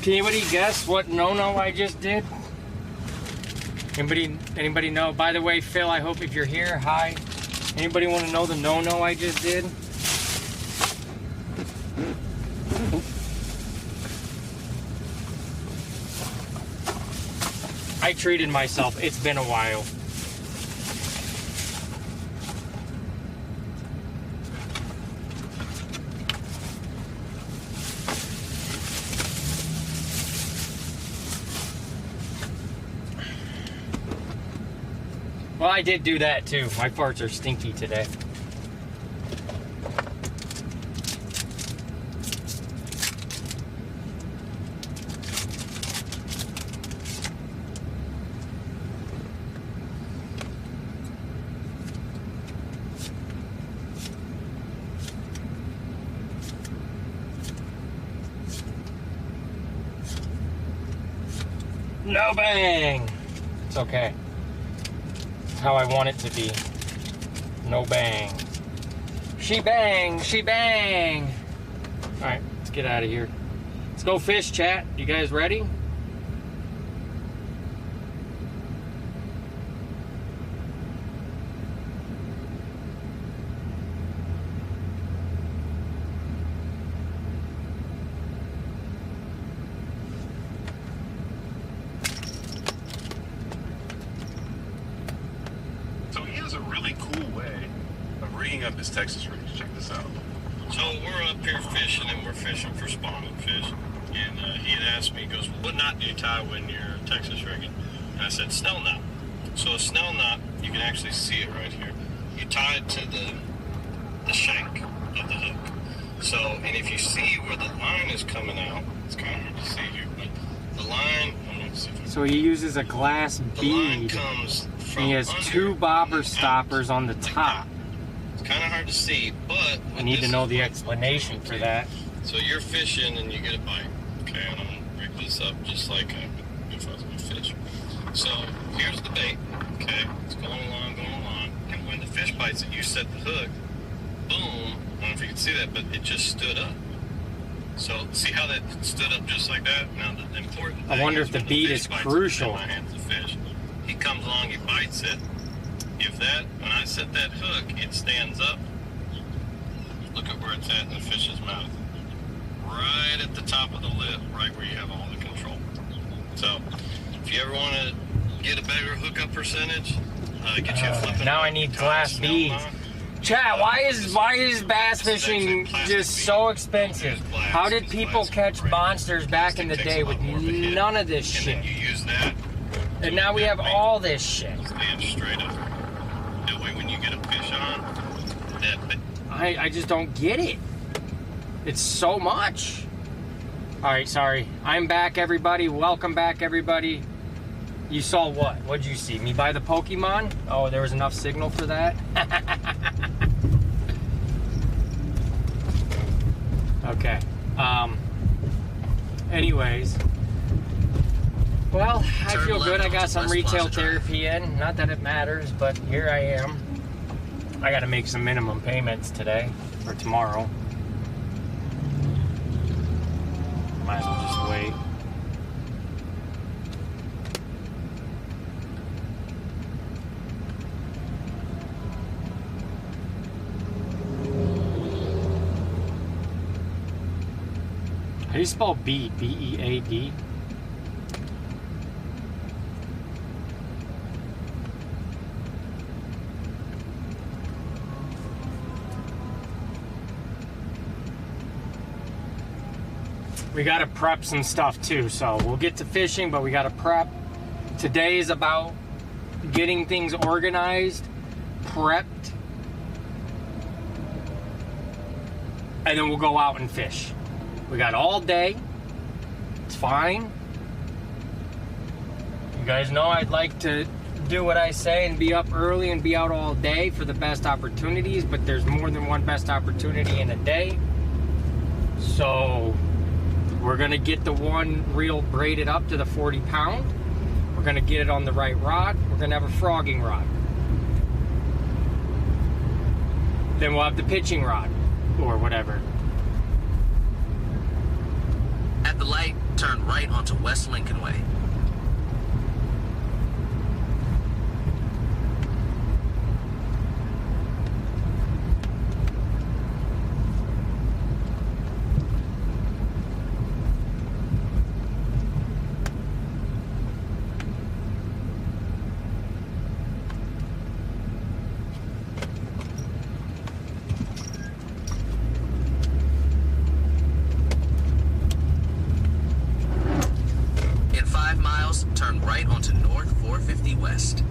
[SPEAKER 1] Can anybody guess what no-no I just did? Anybody know? By the way, Phil, I hope if you're here, hi. Anybody want to know the no-no I just did? I treated myself. It's been a while. Well, I did do that too. My farts are stinky today. No bang! It's okay. How I want it to be. No bang. She bang, she bang. All right, let's get out of here. Let's go fish, chat. You guys ready?
[SPEAKER 2] This Texas rig. Check this out.
[SPEAKER 10] So we're up here fishing and we're fishing for spawning fish. And he had asked me, he goes, what knot do you tie when you're Texas rigging? And I said, snell knot. So a snell knot, you can actually see it right here. You tie it to the shank of the hook. So, and if you see where the line is coming out, it's kind of hard to see here, but the line,
[SPEAKER 1] so he uses a glass bead.
[SPEAKER 10] Comes from
[SPEAKER 1] and he has 2 bobber stoppers on the top.
[SPEAKER 10] kind of hard to see, but
[SPEAKER 1] I need to know the explanation for that.
[SPEAKER 10] So you're fishing and you get a bite. Okay, and I'm gonna rig this up just like if I was gonna fish. So here's the bait. Okay, it's going along, and when the fish bites it, you set the hook. Boom! I don't know if you can see that, but it just stood up. So see how that stood up just like that? Now the important thing
[SPEAKER 1] I wonder if the
[SPEAKER 10] when
[SPEAKER 1] beat
[SPEAKER 10] fish
[SPEAKER 1] is
[SPEAKER 10] bites it,
[SPEAKER 1] crucial.
[SPEAKER 10] in my hands the fish. He comes along, he bites it. When I set that hook, it stands up. Look at where it's at in the fish's mouth. Right at the top of the lip, right where you have all the control. So, if you ever want to get a better hookup percentage, get you a flipping.
[SPEAKER 1] Now I need glass beads. Chat, why is bass fishing just so expensive? How did people catch monsters back in the day with none of this shit?
[SPEAKER 10] You use that.
[SPEAKER 1] And now we have all this shit.
[SPEAKER 10] Stand straight up. That way when you get a fish on,
[SPEAKER 1] I just don't get it. It's so much. Alright, sorry. I'm back, everybody. Welcome back, everybody. You saw what? What'd you see? Me buy the Pokemon? Oh, there was enough signal for that? Okay. Anyways. Well, I feel good. I got some retail therapy in. Not that it matters, but here I am. I gotta make some minimum payments today, or tomorrow. Might as well just wait. How do you spell bead? B-E-A-D? We gotta prep some stuff too, so we'll get to fishing, but we gotta prep. Today is about getting things organized, prepped, and then we'll go out and fish. We got all day. It's fine. You guys know I'd like to do what I say and be up early and be out all day for the best opportunities, but there's more than one best opportunity in a day. So we're gonna get the one reel braided up to the 40 pound. We're gonna get it on the right rod. We're gonna have a frogging rod. Then we'll have the pitching rod or whatever.
[SPEAKER 3] At the light, turn right onto West Lincoln Way. In 5 miles, turn right onto North 450 West.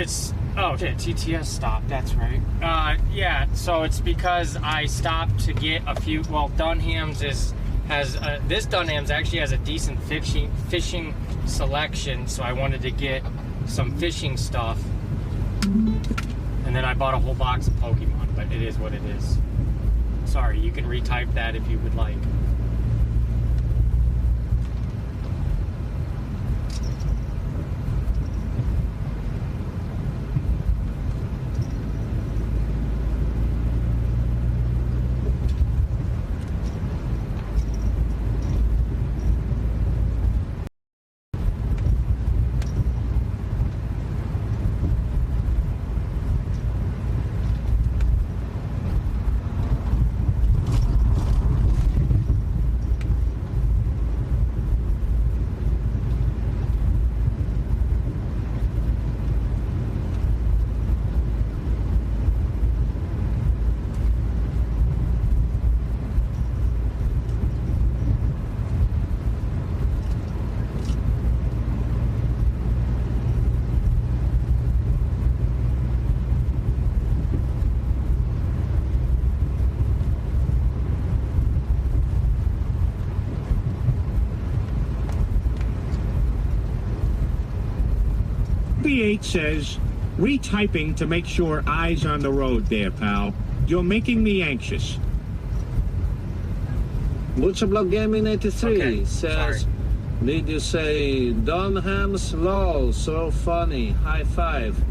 [SPEAKER 1] it's okay. TTS stop. That's right. Yeah. So it's because I stopped to get a few. Well, Dunham's has this Dunham's actually has a decent fishing selection. So I wanted to get some fishing stuff, and then I bought a whole box of Pokemon. But it is what it is. Sorry, you can retype that if you would like.
[SPEAKER 4] BH says, retyping to make sure eyes on the road there, pal. You're making me anxious.
[SPEAKER 5] Butcherblock Gaming 83
[SPEAKER 1] Okay,
[SPEAKER 5] says,
[SPEAKER 1] sorry.
[SPEAKER 5] did you say Dunham's lol? So funny. High five.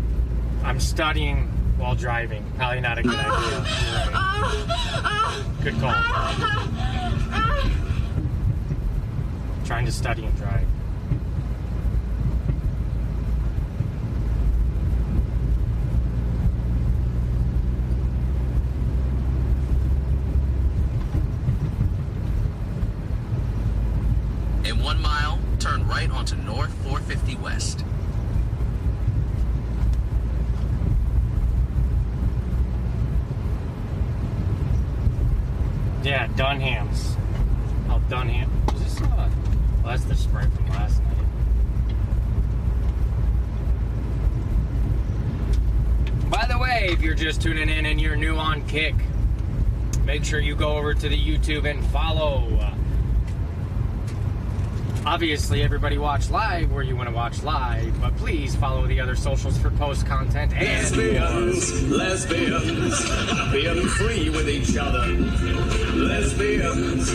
[SPEAKER 1] I'm studying while driving. Probably not a good idea. You're right. Good call. Trying to study and drive.
[SPEAKER 3] In 1 mile, turn right onto North 450 West.
[SPEAKER 1] Yeah, Dunham's. Oh, Dunham. Is this well, that's the Sprint from last night. By the way, if you're just tuning in and you're new on Kick, make sure you go over to the YouTube and follow. Obviously, everybody watch live where you want to watch live, but please follow the other socials for post content and
[SPEAKER 11] Lesbians, being free with each other. Lesbians,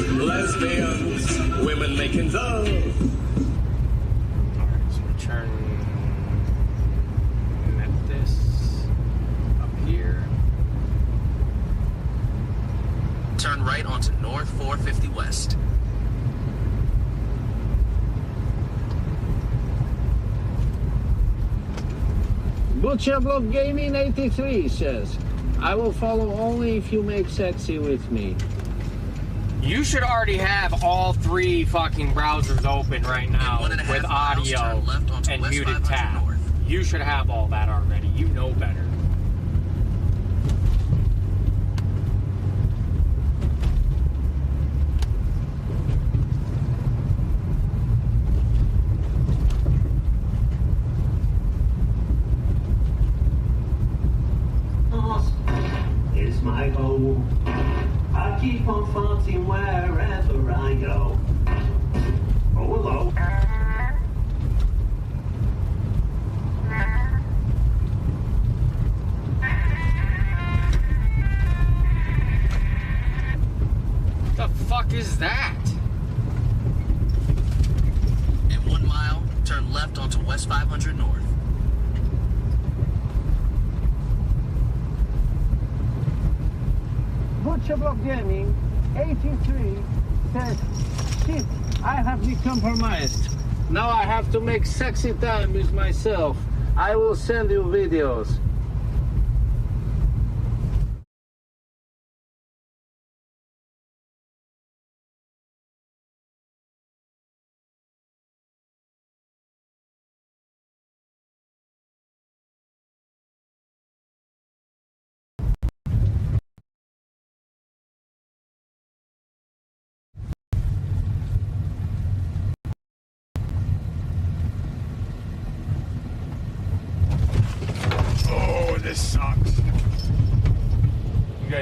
[SPEAKER 11] women making love.
[SPEAKER 1] Alright, so return at this up here.
[SPEAKER 3] Turn right onto North 450 West.
[SPEAKER 5] Butcherblock Gaming 83 says, I will follow only if you make sexy with me.
[SPEAKER 1] You should already have all 3 fucking browsers open right now
[SPEAKER 3] In 1.5
[SPEAKER 1] with
[SPEAKER 3] miles,
[SPEAKER 1] audio
[SPEAKER 3] turn left onto
[SPEAKER 1] and
[SPEAKER 3] West
[SPEAKER 1] muted
[SPEAKER 3] 500
[SPEAKER 1] tab.
[SPEAKER 3] North.
[SPEAKER 1] You should have all that already. You know better.
[SPEAKER 11] Is my home. I keep on farting wherever I go. Oh, hello.
[SPEAKER 1] The fuck is that?
[SPEAKER 3] In 1 mile, turn left onto West 500 North.
[SPEAKER 5] Butcherblock Gaming 83 says, shit, I have been compromised. Now I have to make sexy time with myself. I will send you videos.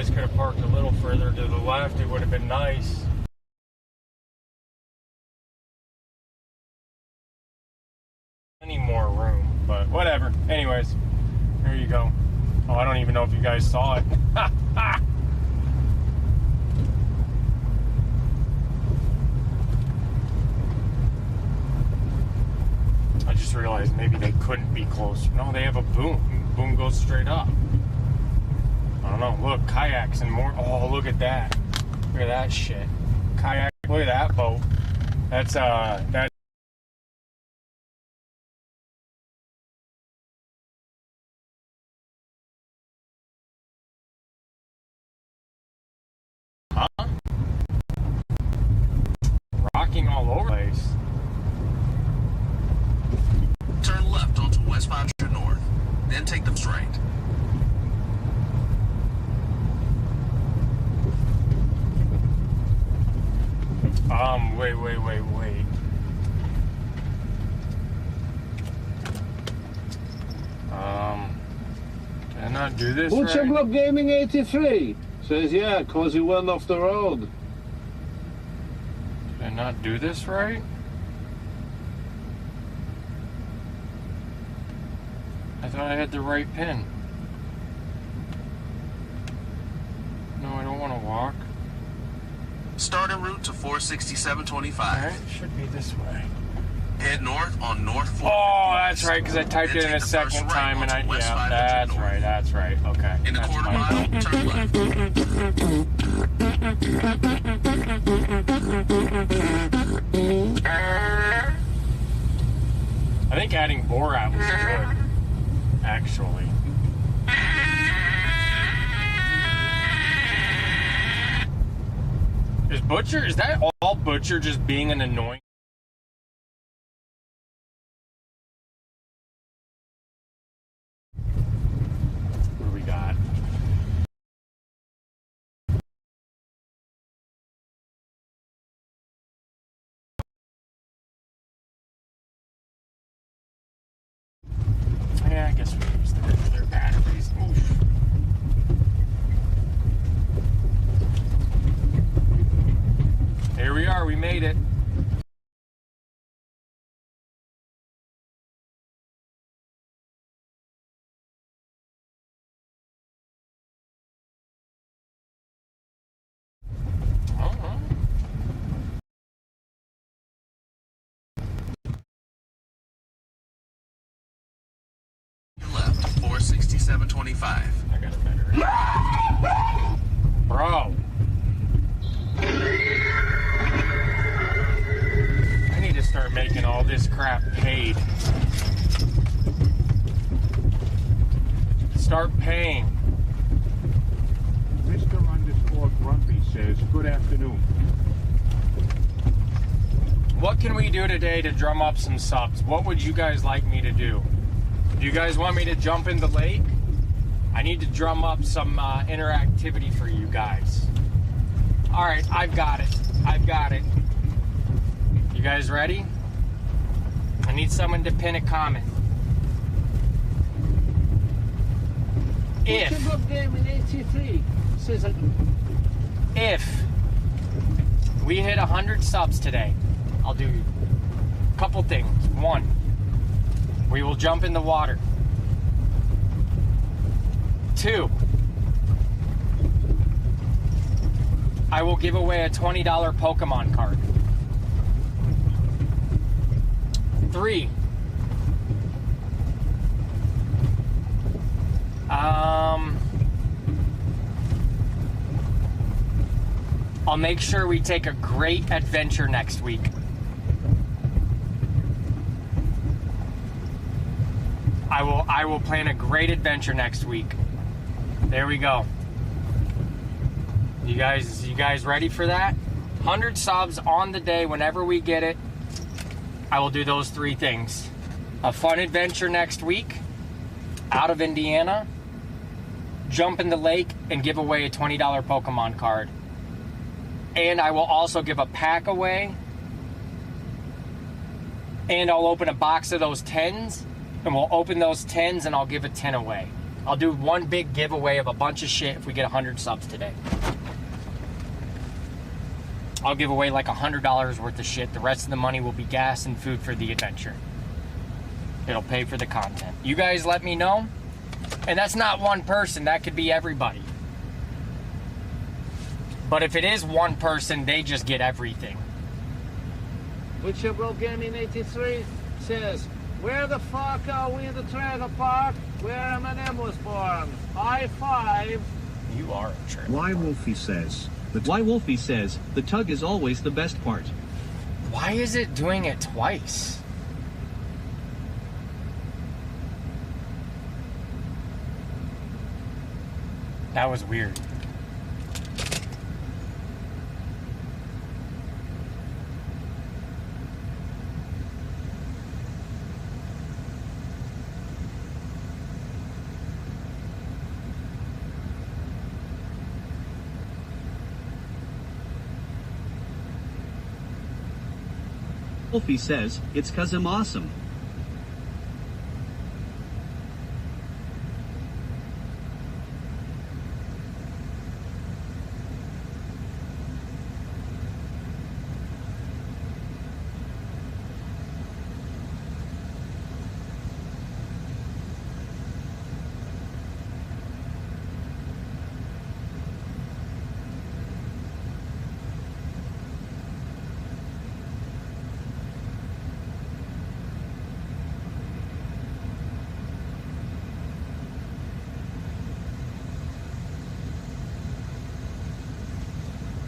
[SPEAKER 1] guys could have parked a little further to the left, it would have been nice. Any more room, but whatever. Anyways, there you go. Oh, I don't even know if you guys saw it. I just realized maybe they couldn't be closer. No, they have a boom. Boom goes straight up. I don't know. Look, kayaks and more. Oh, look at that. Look at that shit. Kayak. Look at that boat. That's that. Huh? Rocking all over the place.
[SPEAKER 3] Turn left onto West Boundary North, then take them straight.
[SPEAKER 1] Wait. Can I not do this
[SPEAKER 5] Butcher
[SPEAKER 1] right?
[SPEAKER 5] Club Gaming 83 says, yeah, cause he went off the road.
[SPEAKER 1] Did I not do this right? I thought I had the right pin. No, I don't want to walk.
[SPEAKER 3] Start en route to 46725.
[SPEAKER 1] Alright, it should be this way.
[SPEAKER 3] Head north on North 4.
[SPEAKER 1] Oh, that's right, because I typed it in a second time and I, yeah, that's right, okay.
[SPEAKER 3] In a
[SPEAKER 1] That's
[SPEAKER 3] quarter
[SPEAKER 1] my
[SPEAKER 3] mile, turn left.
[SPEAKER 1] I think adding Borat was good, actually. Is that all Butcher just being an annoying? What do we got? Yeah, I guess we use the regular batteries. Oof. Here we are, we made it.
[SPEAKER 3] Left, 46725.
[SPEAKER 1] I got a better. Bro. I need to start making all this crap paid. Start paying.
[SPEAKER 4] Mr._Grumpy says, good afternoon.
[SPEAKER 1] What can we do today to drum up some subs? What would you guys like me to do? Do you guys want me to jump in the lake? I need to drum up some interactivity for you guys. All right, I've got it. You guys ready? I need someone to pin a comment.
[SPEAKER 5] Butcher Club Gaming 83 says,
[SPEAKER 1] If we hit 100 subs today, I'll do a couple things. One, we will jump in the water. 2, I will give away a $20 Pokemon card. 3, I'll make sure we take a great adventure next week. I will plan a great adventure next week. There we go. You guys ready for that? 100 subs on the day whenever we get it. I will do those 3 things. A fun adventure next week out of Indiana, jump in the lake and give away a $20 Pokemon card. And I will also give a pack away. And I'll open a box of those 10s. And we'll open those 10s and I'll give a 10 away. I'll do one big giveaway of a bunch of shit if we get 100 subs today. I'll give away like $100 worth of shit. The rest of the money will be gas and food for the adventure. It'll pay for the content. You guys let me know. And that's not one person. That could be everybody. But if it is one person, they just get everything.
[SPEAKER 5] Witcher Bro Gaming 83 says, where the fuck are we in the trailer park where Eminem was born? High five.
[SPEAKER 1] You are a trailer
[SPEAKER 6] Why Wolfie says, the tug is always the best part.
[SPEAKER 1] Why is it doing it twice? That was weird.
[SPEAKER 6] Wolfie says, it's 'cause I'm awesome.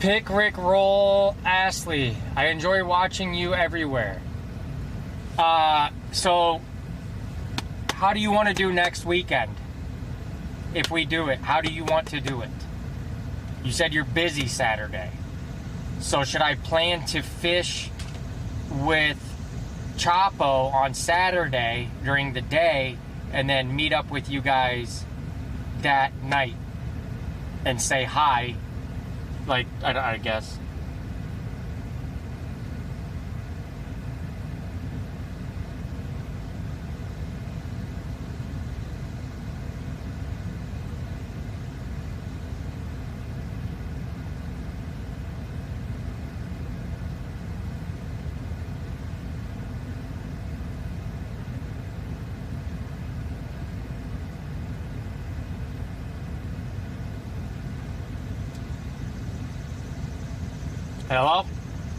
[SPEAKER 1] Pick Rick Roll Astley. I enjoy watching you everywhere. So how do you want to do next weekend? If we do it, how do you want to do it? You said you're busy Saturday. So should I plan to fish with Chapo on Saturday during the day and then meet up with you guys that night and say hi? Like, I guess. Hello?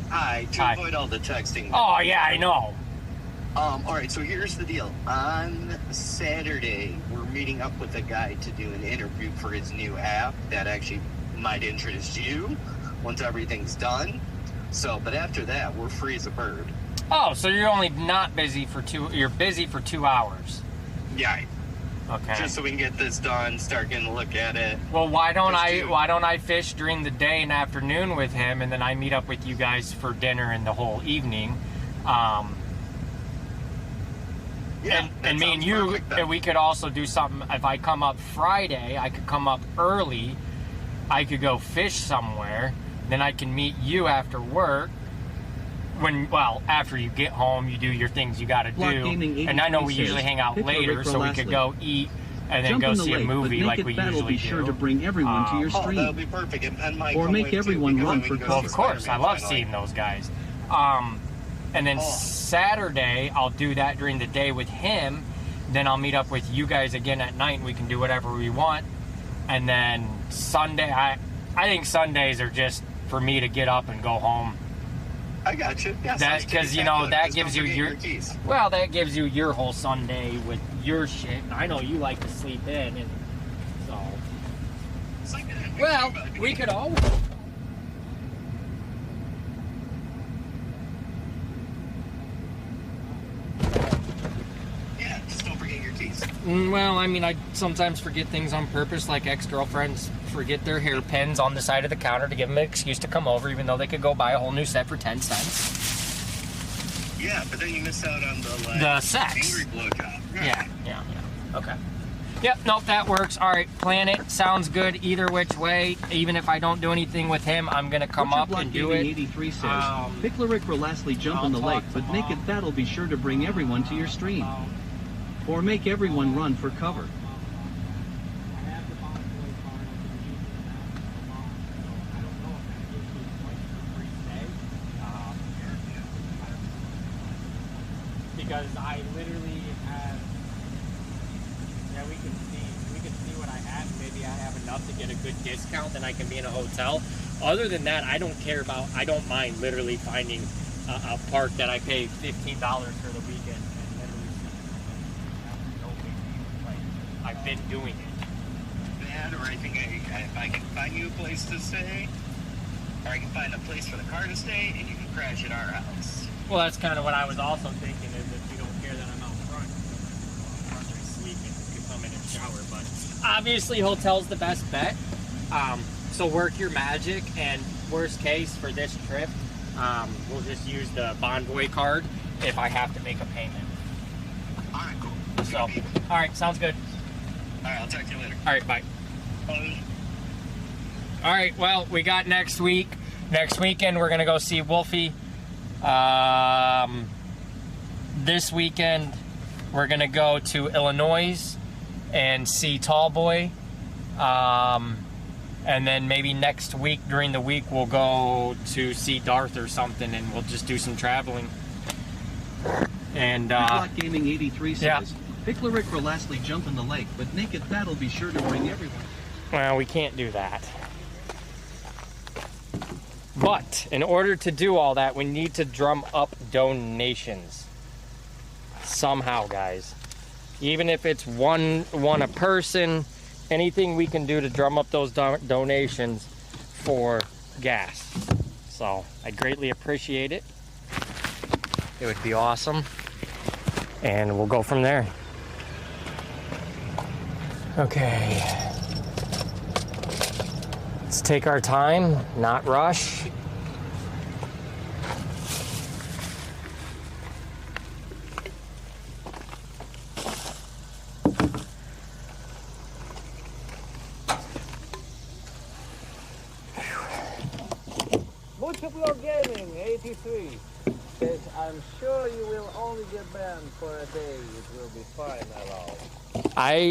[SPEAKER 12] Hi, to avoid all the texting.
[SPEAKER 1] Oh, yeah, I know.
[SPEAKER 12] Alright, so here's the deal. On Saturday, we're meeting up with a guy to do an interview for his new app that actually might interest you once everything's done. So, but after that, we're free as a bird.
[SPEAKER 1] Oh, so you're only not busy for you're busy for 2 hours.
[SPEAKER 12] Yeah.
[SPEAKER 1] Okay.
[SPEAKER 12] Just so we can get this done, start getting a look at it.
[SPEAKER 1] Well, why don't I fish during the day and afternoon with him, and then I meet up with you guys for dinner and the whole evening.
[SPEAKER 12] Yeah,
[SPEAKER 1] and me and you, we could also do something. If I come up Friday, I could come up early. I could go fish somewhere. Then I can meet you after work. After you get home, you do your things you got to do. And I know we usually hang out later, so we could go eat and then go see a movie like we usually
[SPEAKER 6] be sure to bring everyone to your stream.
[SPEAKER 12] That'll be perfect. And Mike,
[SPEAKER 6] or make everyone run for cover.
[SPEAKER 1] Well, of course, I love seeing those guys. And then Saturday, I'll do that during the day with him. Then I'll meet up with you guys again at night, and we can do whatever we want. And then Sunday, I think Sundays are just for me to get up and go home.
[SPEAKER 12] I got you. Yeah,
[SPEAKER 1] because that gives you that gives you your whole Sunday with your shit. I know you like to sleep in, and so. Well, we could always.
[SPEAKER 12] Yeah, just don't forget your keys.
[SPEAKER 1] Well, I mean, I sometimes forget things on purpose, like ex-girlfriends forget their hairpins on the side of the counter to give them an excuse to come over, even though they could go buy a whole new set for 10 cents.
[SPEAKER 12] Yeah, but then you miss out on the
[SPEAKER 1] sex.
[SPEAKER 12] Angry blowjob.
[SPEAKER 1] Yeah. Okay. Yep, nope, that works. All right, plan it. Sounds good either which way. Even if I don't do anything with him, I'm going to come up and do it.
[SPEAKER 6] 83 says, Picklerick for lastly jump on the lake, but Naked Fat'll be sure to bring everyone to your stream. Or make everyone run for cover.
[SPEAKER 1] because I literally have. Yeah, we can see what I have. Maybe I have enough to get a good discount, then I can be in a hotel. Other than that, I don't care about. I don't mind literally finding a park that I pay $15 for the weekend and literally see. No big deal. Like, I've been doing it.
[SPEAKER 12] That, or I think if I can find you a place to stay, or I can find a place for the car to stay, and you can crash at our house.
[SPEAKER 1] Well, that's kind of what I was also thinking, is if you don't care that I'm out front, sleeping, you can come in and shower. But obviously, hotel's the best bet. So work your magic, and worst case for this trip, we'll just use the Bonvoy card if I have to make a payment.
[SPEAKER 12] All right, cool.
[SPEAKER 1] So, all right, sounds good.
[SPEAKER 12] All right, I'll talk to you later.
[SPEAKER 1] All right, bye. All right, well, we got next week. Next weekend, we're going to go see Wolfie. This weekend, we're going to go to Illinois and see Tallboy. And then maybe next week, during the week, we'll go to see Darth or something, and we'll just do some traveling. And
[SPEAKER 6] Gaming 83 says,
[SPEAKER 1] yeah.
[SPEAKER 6] Pickler Rick will lastly jump in the lake, but Naked Fat will be sure to bring everyone.
[SPEAKER 1] Well, we can't do that. But in order to do all that, we need to drum up donations. Somehow, guys. Even if it's one a person, anything we can do to drum up those donations for gas. So I'd greatly appreciate it. It would be awesome. And we'll go from there. Okay. Let's take our time, not rush.
[SPEAKER 5] Multiple Gaming 83 says, I'm sure you will only get banned for a day. It will be fine, allowed.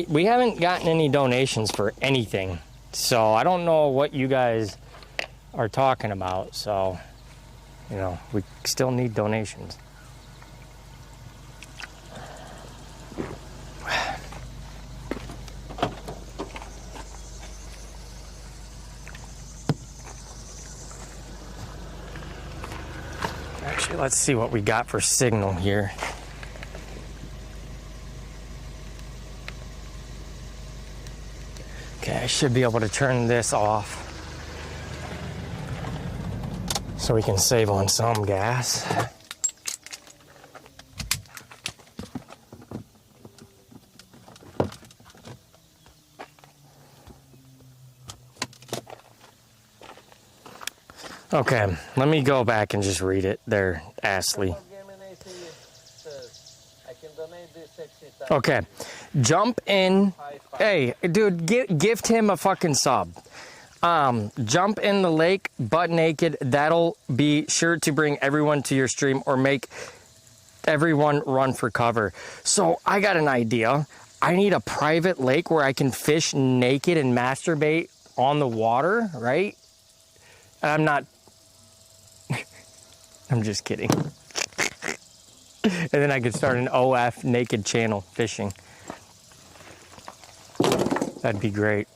[SPEAKER 1] We haven't gotten any donations for anything, so I don't know what you guys are talking about. So, you know, we still need donations. Actually, let's see what we got for signal here. Okay, I should be able to turn this off so we can save on some gas. Okay, let me go back and just read it there, Astley. Okay, jump in. Hey, dude, gift him a fucking sub. Jump in the lake butt naked. That'll be sure to bring everyone to your stream or make everyone run for cover. So I got an idea. I need a private lake where I can fish naked and masturbate on the water, right? I'm not. I'm just kidding. And then I could start an OF naked channel fishing. That'd be great.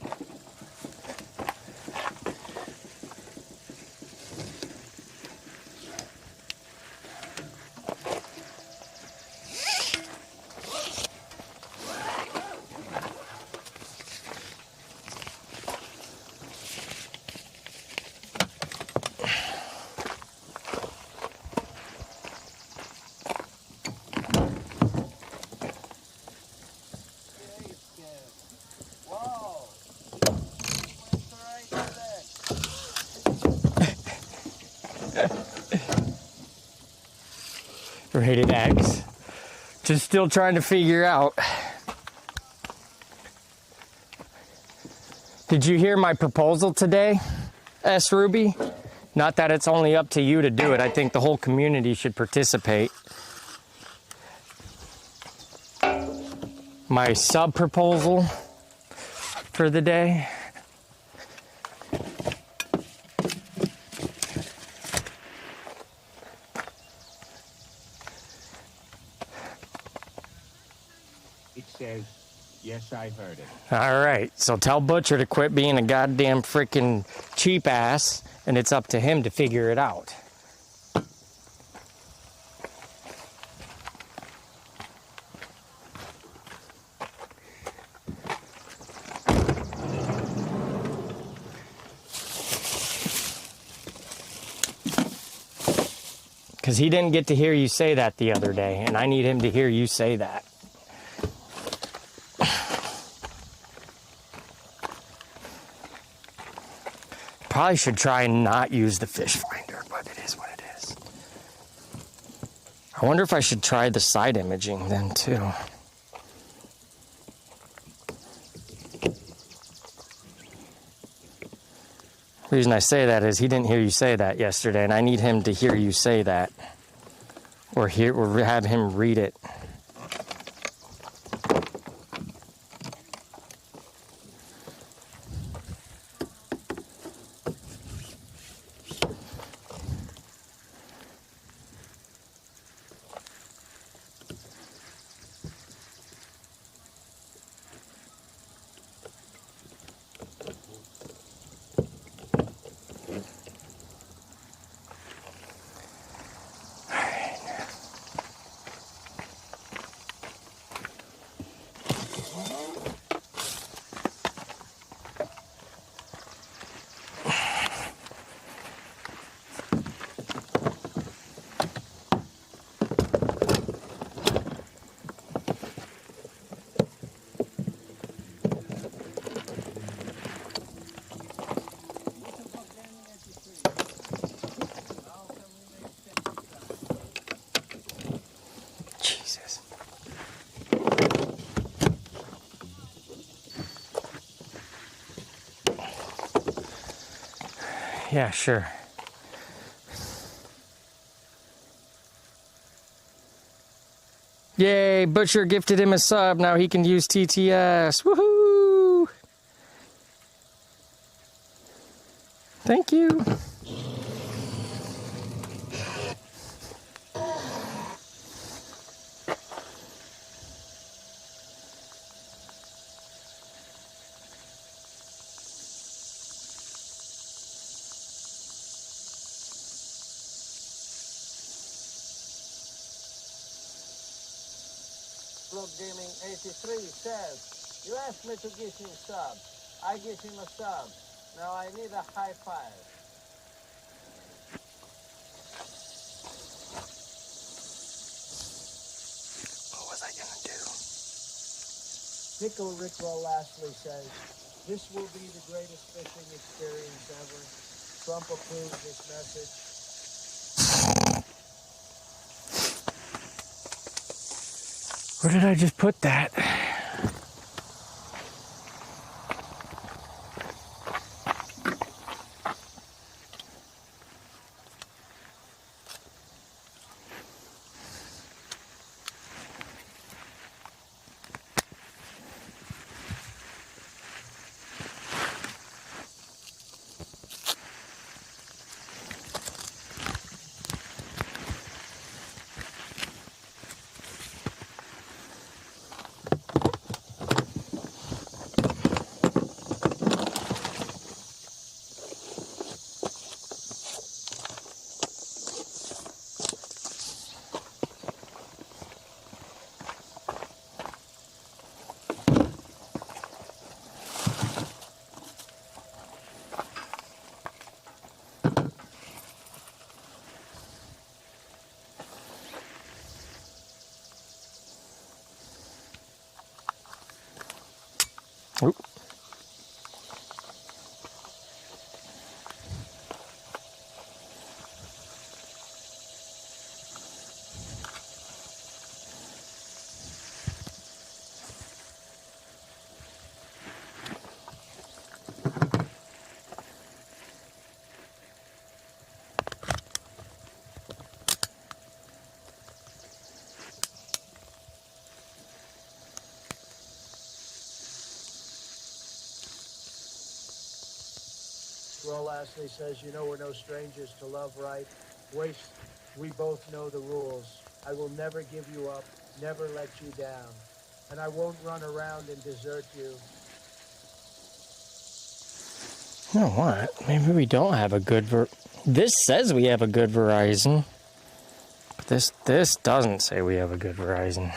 [SPEAKER 1] Rated X. Just still trying to figure out. Did you hear my proposal today, S. Ruby? Not that it's only up to you to do it. I think the whole community should participate. My sub proposal for the day.
[SPEAKER 4] Yes, I heard it.
[SPEAKER 1] All right, so tell Butcher to quit being a goddamn freaking cheap ass, and it's up to him to figure it out. Because he didn't get to hear you say that the other day, and I need him to hear you say that. Probably should try and not use the fish finder, but it is what it is. I wonder if I should try the side imaging then too. The reason I say that is he didn't hear you say that yesterday, and I need him to hear you say that, or have him read it. Jesus. Yeah, sure. Yay, Butcher gifted him a sub. Now he can use TTS. Woohoo! Thank you.
[SPEAKER 5] Block Gaming 83 says, you asked me to give him sub. I give him a sub. Now I need a high five.
[SPEAKER 1] What was I gonna do?
[SPEAKER 5] Pickle Rickroll lastly says, this will be the greatest fishing experience ever. Trump approved this message.
[SPEAKER 1] Where did I just put that? Oop.
[SPEAKER 5] Roll lastly says, you know we're no strangers to love, right? We both know the rules. I will never give you up, never let you down.
[SPEAKER 13] and I won't run around and desert you.
[SPEAKER 1] You know what? Maybe we don't have a good This says we have a good Verizon. But this doesn't say we have a good Verizon.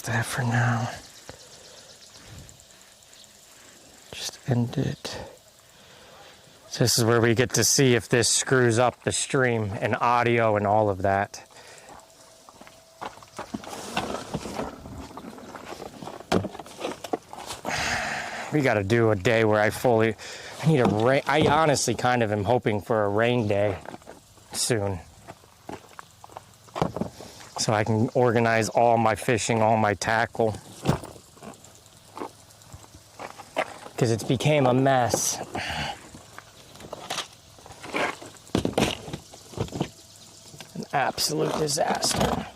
[SPEAKER 1] That for now. Just end it. So this is where we get to see if this screws up the stream and audio and all of that. We got to do a day where I need a rain. I honestly kind of am hoping for a rain day soon, so I can organize all my fishing, all my tackle. Because it's became a mess. An absolute disaster.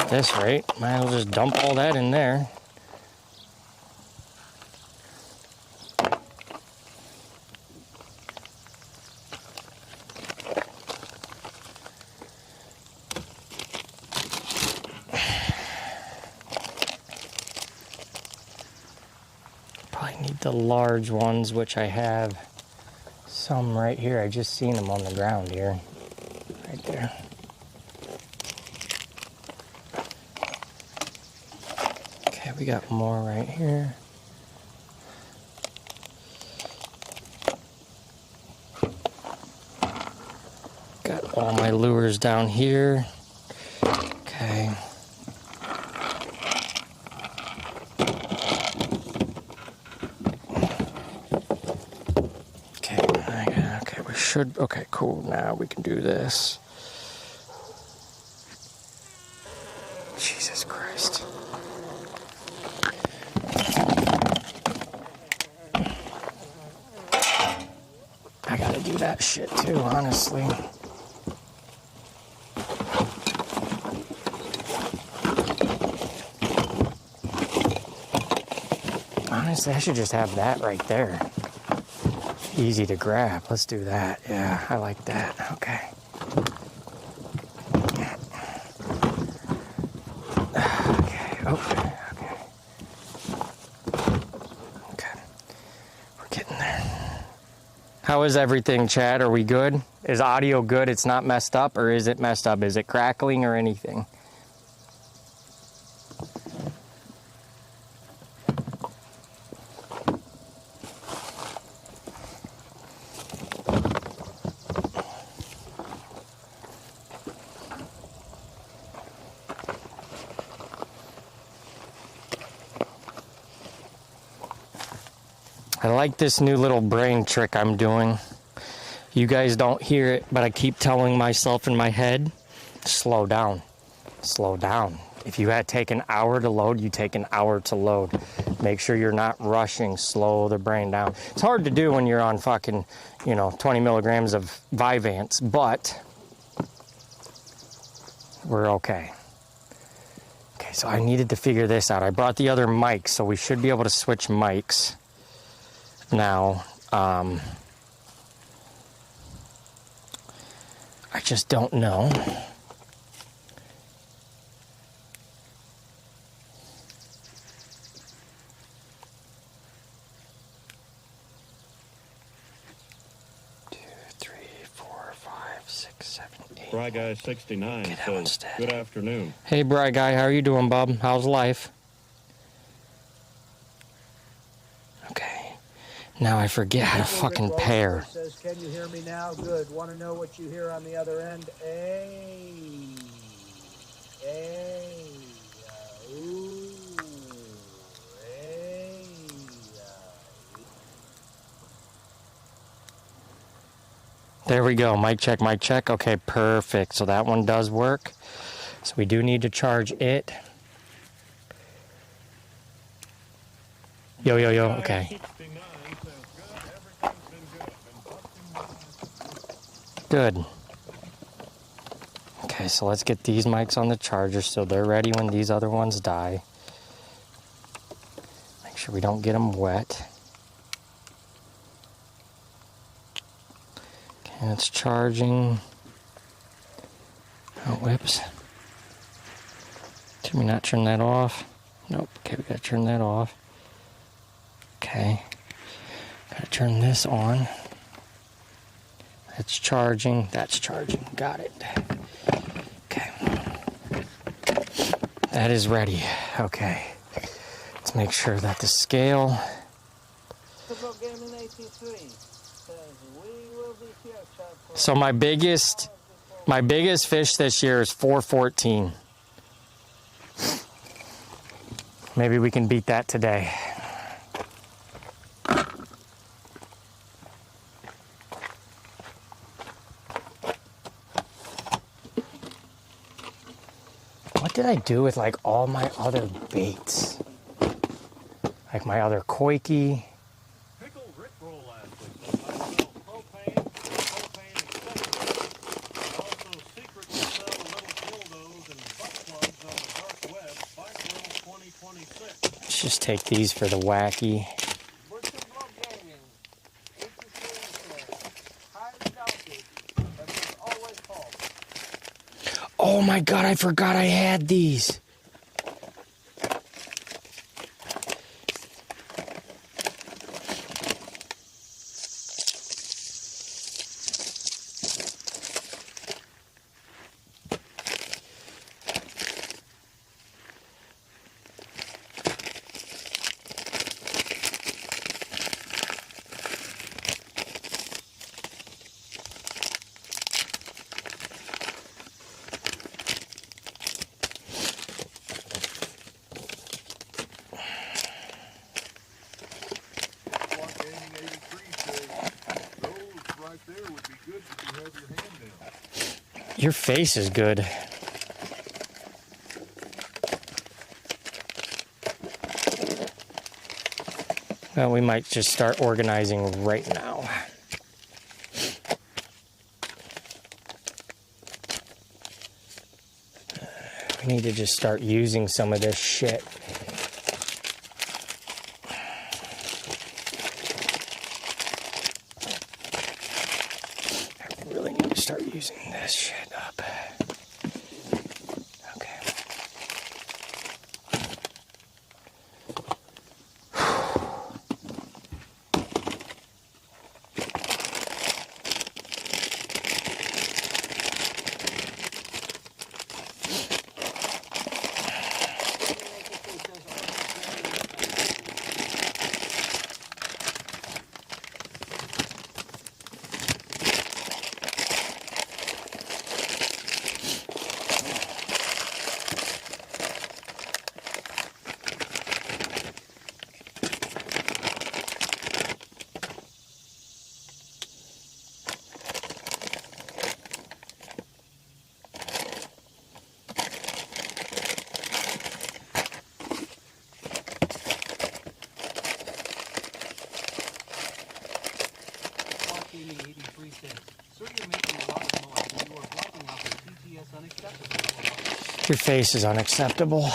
[SPEAKER 1] At this rate, might as well just dump all that in there. Probably need the large ones, which I have some right here. I just seen them on the ground here, right there. We got more right here. Got all my lures down here. Okay. Okay, we should, okay, cool. Now we can do this. Jesus Christ. I gotta do that shit too, honestly. Honestly, I should just have that right there. Easy to grab. Let's do that. Yeah, I like that. Okay. Okay. We're getting there. How is everything, Chad? Are we good? Is audio good? It's not messed up, or is it messed up? Is it crackling or anything? I like this new little brain trick I'm doing. You guys don't hear it, but I keep telling myself in my head, slow down, slow down. If you had to take an hour to load, you take an hour to load. Make sure you're not rushing, slow the brain down. It's hard to do when you're on fucking, 20 milligrams of Vyvanse, but we're okay. Okay, so I needed to figure this out. I brought the other mics, so we should be able to switch mics. Now, I just don't know.
[SPEAKER 10] Bry Guy 69 says, good afternoon.
[SPEAKER 1] Hey, Bry Guy, how are you doing, bub? How's life? Okay. Now I forget how to fucking pair.
[SPEAKER 13] Says, can you hear me now? Good. Want to know what you hear on the other end? Hey. Hey. Ooh. Hey.
[SPEAKER 1] There we go. Mic check, mic check. Okay, perfect. So that one does work. So we do need to charge it. Yo, yo, yo. Okay. Good. Okay, so let's get these mics on the charger so they're ready when these other ones die. Make sure we don't get them wet. Okay, it's charging. Oh, whoops. Did we not turn that off? Nope. Okay, we gotta turn that off. Okay. Gotta turn this on. That's charging. That's charging. Got it. Okay. That is ready. Okay. Let's make sure that the scale. So my biggest fish this year is 414. Maybe we can beat that today. What did I do with like all my other baits? Like my other koiki. Let's just take these for the wacky. Oh my God, I forgot I had these. Your face is good. Well, we might just start organizing right now. We need to just start using some of this shit. I really need to start using this shit up. Okay. Your face is unacceptable.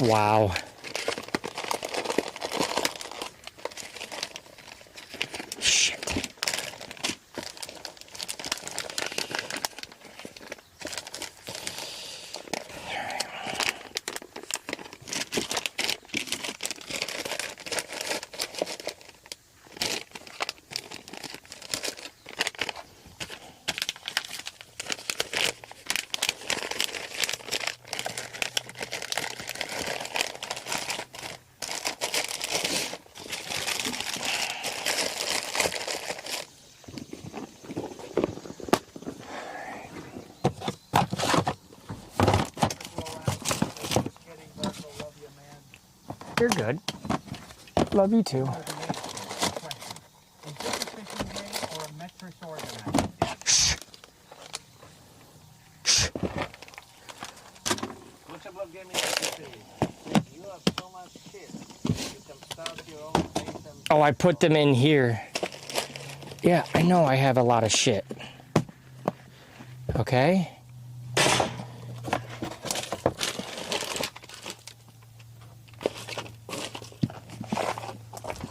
[SPEAKER 1] Wow. Shit. you're good. Love you too.
[SPEAKER 4] Is this a fishing day or a mattress organizer?
[SPEAKER 1] Shh. Shh.
[SPEAKER 5] Much about gave me that you have so much shit. You can start your own place and...
[SPEAKER 1] Oh, I put them in here. Yeah, I know I have a lot of shit. Okay?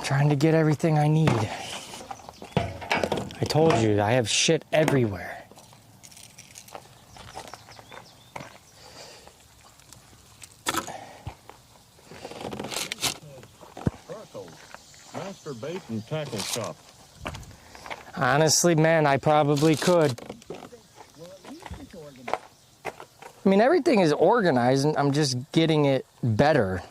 [SPEAKER 1] Trying to get everything I need. I told you, I have shit everywhere.
[SPEAKER 4] Master bait and tackle shop.
[SPEAKER 1] Honestly, man, I probably could. I mean, everything is organized, and I'm just getting it better.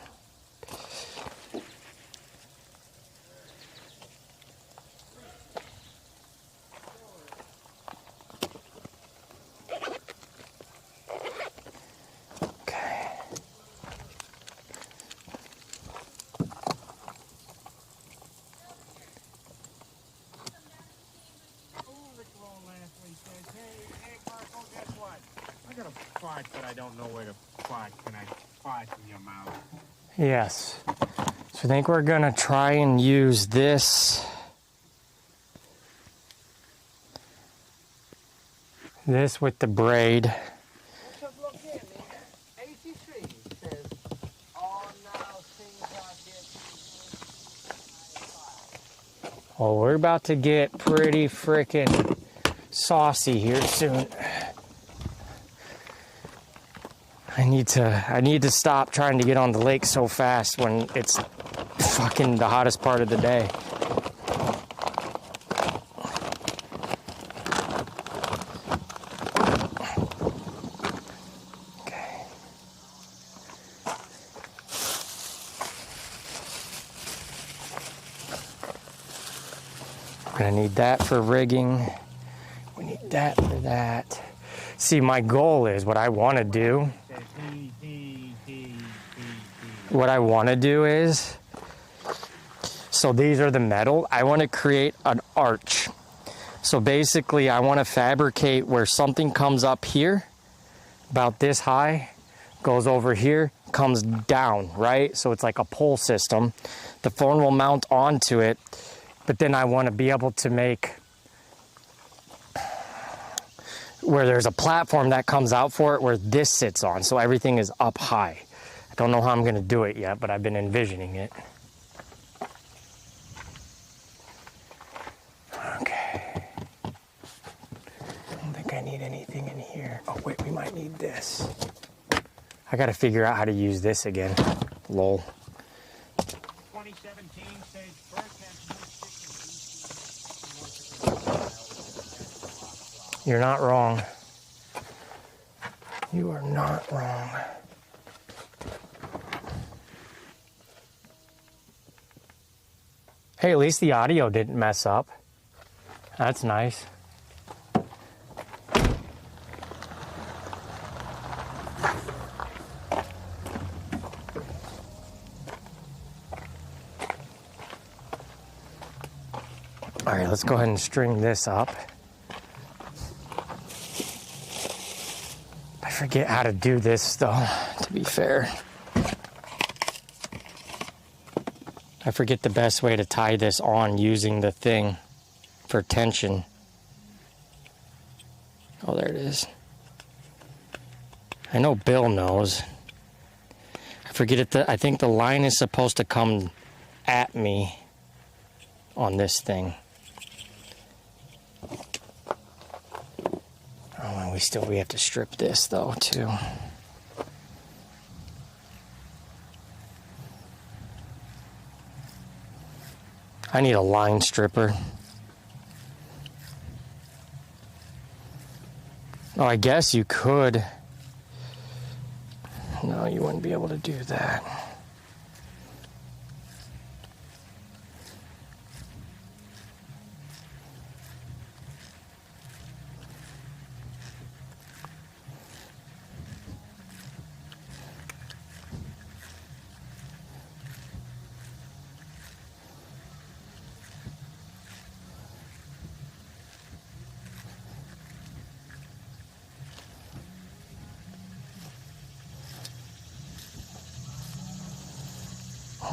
[SPEAKER 4] I got a fart, but I don't know where to fart. Can I fart in your mouth?
[SPEAKER 1] Yes. So I think we're gonna try and use this. This with the braid. Oh, we're about to get pretty frickin' saucy here soon. I need to stop trying to get on the lake so fast when it's fucking the hottest part of the day. Okay. We're gonna need that for rigging. We need that for that. See, my goal is what I want to do. What I want to do is, so these are the metal. I want to create an arch. So basically, I want to fabricate where something comes up here, about this high, goes over here, comes down, right? So it's like a pole system. The phone will mount onto it, but then I want to be able to make where there's a platform that comes out for it where this sits on, so everything is up high. I don't know how I'm going to do it yet, but I've been envisioning it. Okay. I don't think I need anything in here. Oh wait, we might need this. I got to figure out how to use this again. Lol.
[SPEAKER 4] 2017 says
[SPEAKER 1] You're not wrong. You are not wrong. Hey, at least the audio didn't mess up. That's nice. All right, let's go ahead and string this up. I forget how to do this, though, to be fair. I forget the best way to tie this on using the thing for tension. Oh, there it is. I know Bill knows. I forget it. I think the line is supposed to come at me on this thing. Oh, and we have to strip this though too. I need a line stripper. Oh, I guess you could. No, you wouldn't be able to do that.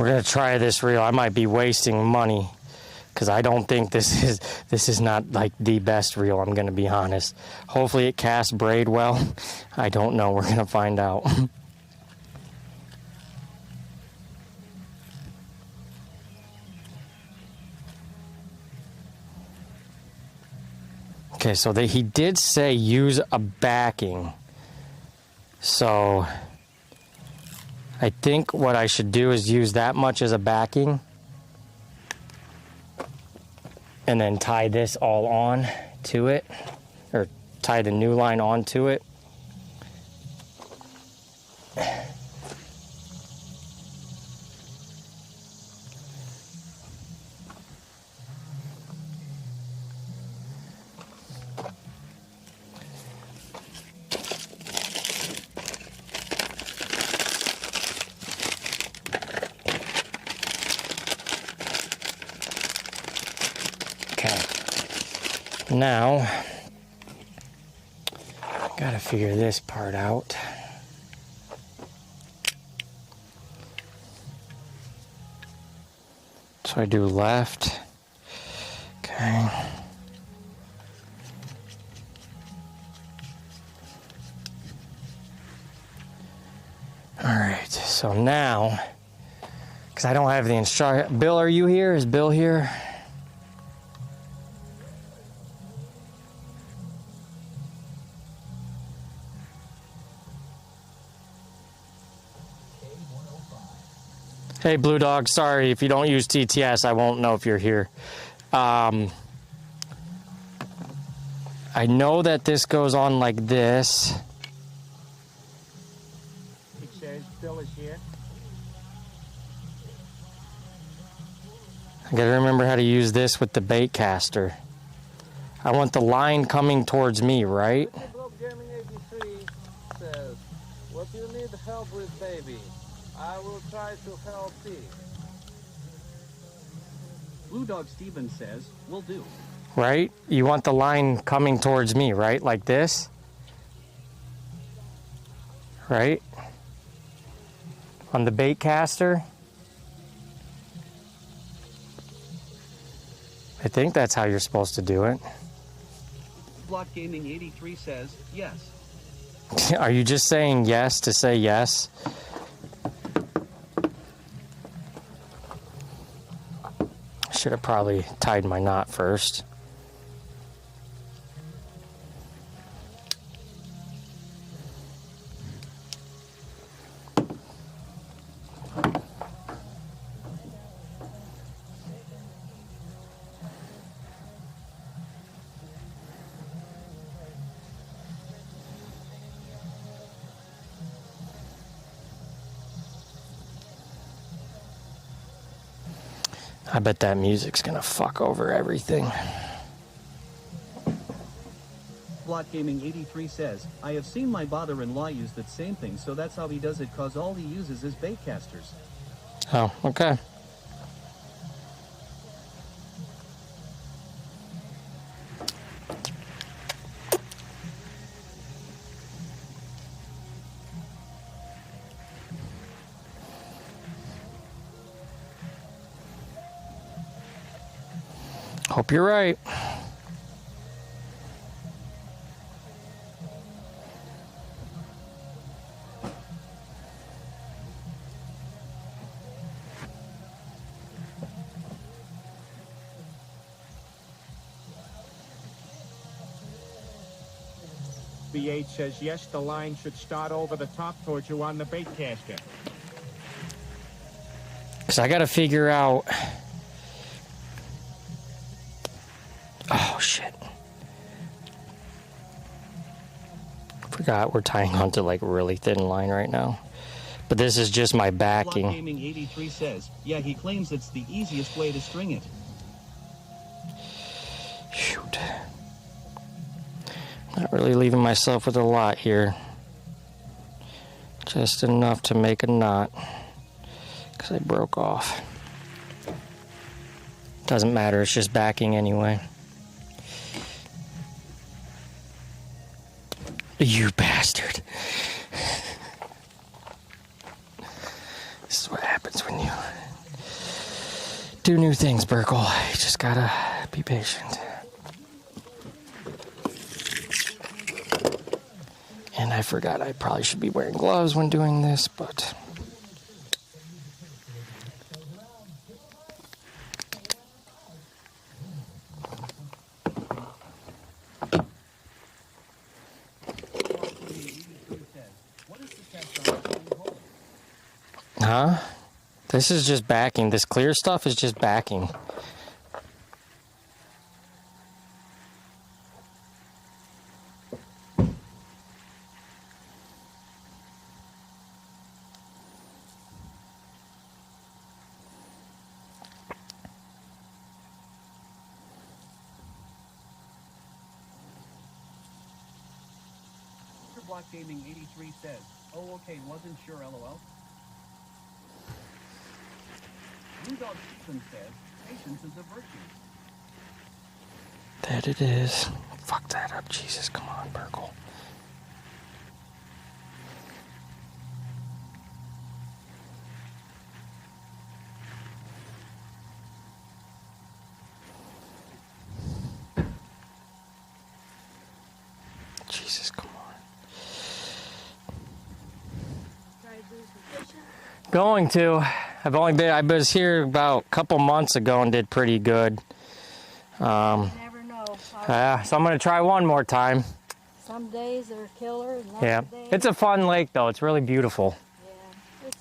[SPEAKER 1] We're gonna try this reel. I might be wasting money because I don't think this is not like the best reel. I'm gonna be honest. Hopefully it casts braid well. I don't know. We're gonna find out. Okay, so he did say use a backing. So I think what I should do is use that much as a backing and then tie this all on to it, or tie the new line onto it. Now, gotta figure this part out. So I do left. Okay. All right, so now, because I don't have the instruction. Bill, are you here? Is Bill here? Hey, Blue Dog, sorry, if you don't use TTS, I won't know if you're here. I know that this goes on like this.
[SPEAKER 4] It says Bill is here.
[SPEAKER 1] I gotta remember how to use this with the bait caster. I want the line coming towards me, right?
[SPEAKER 5] Gaming 83 says, what you need help with, baby? I will try to help thee.
[SPEAKER 6] Blue Dog Steven says, will do.
[SPEAKER 1] Right? You want the line coming towards me, right? Like this? Right? On the bait caster? I think that's how you're supposed to do it.
[SPEAKER 6] Block Gaming 83 says, yes.
[SPEAKER 1] Are you just saying yes to say yes? Should have probably tied my knot first. I bet that music's gonna fuck over everything.
[SPEAKER 6] Block Gaming 83 says, I have seen my father-in-law use that same thing, so that's how he does it, cause all he uses is bait casters.
[SPEAKER 1] Oh, okay. Hope you're right.
[SPEAKER 4] BH says yes, the line should start over the top towards you on the bait caster.
[SPEAKER 1] So I gotta figure out. Oh shit. Forgot we're tying onto like really thin line right now. But this is just my backing.
[SPEAKER 6] Block Gaming 83 says, yeah, he claims it's the easiest way to string it.
[SPEAKER 1] Shoot. Not really leaving myself with a lot here. Just enough to make a knot. Because I broke off. Doesn't matter, it's just backing anyway. You bastard. This is what happens when you do new things, Burkle. You just gotta be patient. And I forgot I probably should be wearing gloves when doing this, but... Huh? This is just backing. This clear stuff is just backing.
[SPEAKER 6] Block Gaming 83 says, oh, okay, wasn't sure, lol. Blue Dog Stephen says, patience is a virtue.
[SPEAKER 1] That it is. Fuck that up, Jesus. Come on, Burkle. Jesus, come on. Going to. I was here about a couple months ago and did pretty good.
[SPEAKER 7] You never know.
[SPEAKER 1] So I'm going to try one more time.
[SPEAKER 7] Some days are killer. And
[SPEAKER 1] Yeah.
[SPEAKER 7] days,
[SPEAKER 1] It's a fun lake, though. It's really beautiful.
[SPEAKER 7] yeah, it's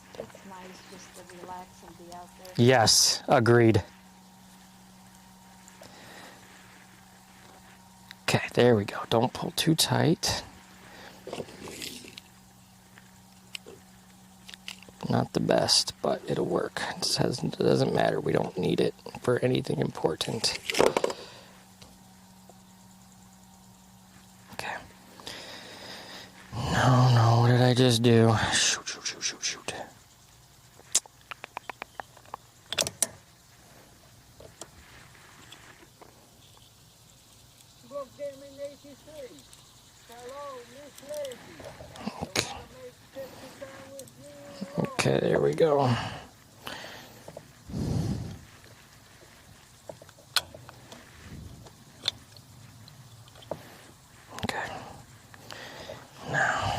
[SPEAKER 7] nice just to relax and be out there.
[SPEAKER 1] Yes, agreed. Okay, there we go. Don't pull too tight. Not the best, but it'll work. It doesn't matter. We don't need it for anything important. Okay. No, what did I just do? Shoot. Okay, there we go. Okay. Now.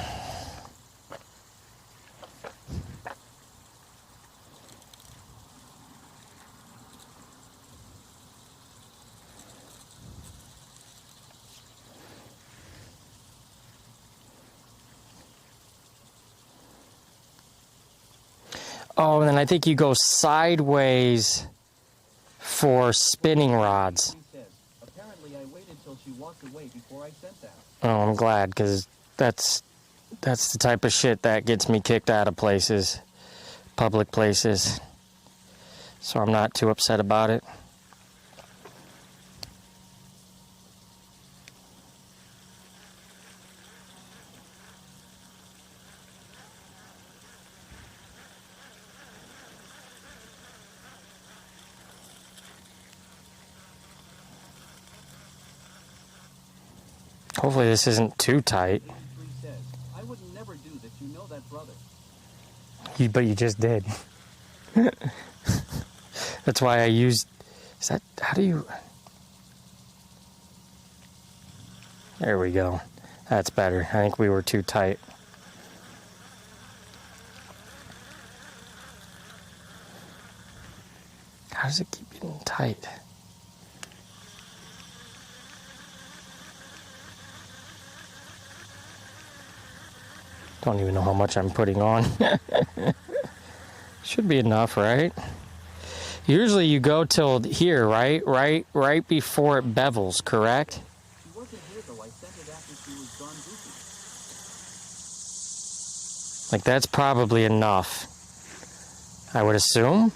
[SPEAKER 1] Oh, and then I think you go sideways for spinning rods.
[SPEAKER 6] Apparently, I waited till she walked away before I sent that.
[SPEAKER 1] Oh, I'm glad, because that's the type of shit that gets me kicked out of places, public places. So I'm not too upset about it. Hopefully this isn't too tight.
[SPEAKER 6] I would never do that. You know that, brother.
[SPEAKER 1] But you just did. That's why I used... Is that... How do you... There we go. That's better. I think we were too tight. How does it keep getting tight? Don't even know how much I'm putting on. Should be enough, right? Usually you go till here, right? Right before it bevels, correct?
[SPEAKER 6] She wasn't here though. I sent it after she was gone goofy.
[SPEAKER 1] Like that's probably enough. I would assume.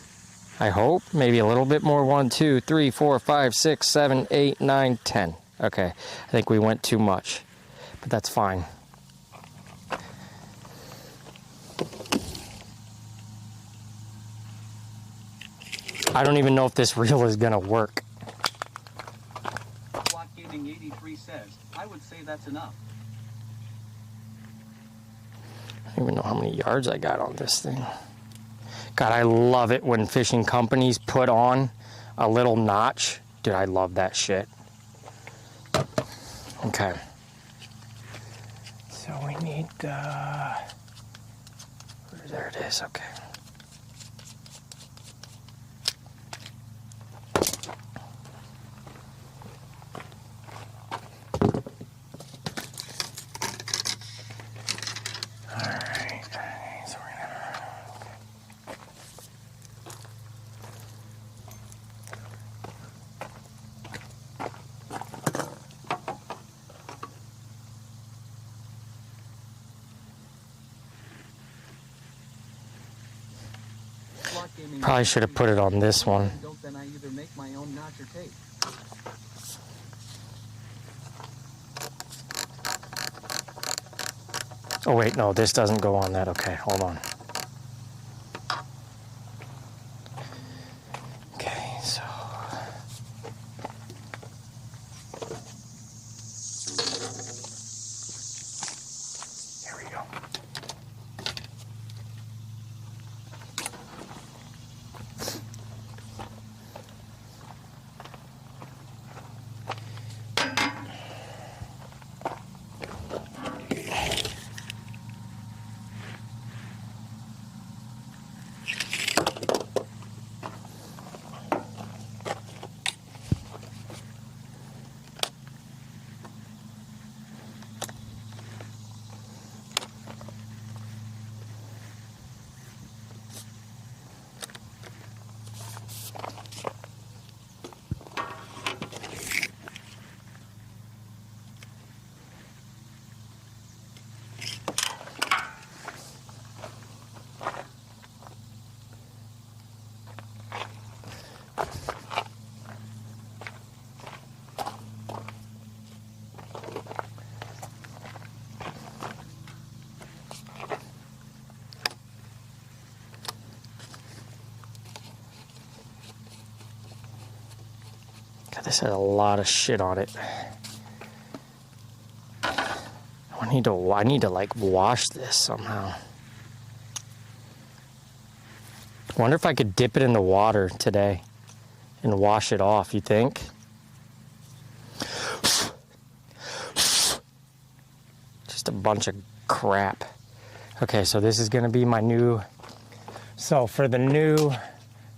[SPEAKER 1] I hope. Maybe a little bit more. 1, 2, 3, 4, 5, 6, 7, 8, 9, 10. Okay. I think we went too much. But that's fine. I don't even know if this reel is gonna work.
[SPEAKER 6] Block Gaming 83 says, I would say that's enough.
[SPEAKER 1] I don't even know how many yards I got on this thing. God, I love it when fishing companies put on a little notch. Dude, I love that shit. Okay. So we need, there it is, okay. Probably should have put it on this one.
[SPEAKER 6] Then I either make my own notch or tape.
[SPEAKER 1] Oh wait, no, this doesn't go on that. Okay, hold on. Okay, so here we go. God, this has a lot of shit on it. I need to like wash this somehow. Wonder if I could dip it in the water today and wash it off, you think? Just a bunch of crap. Okay, so this is gonna be my new, so for the new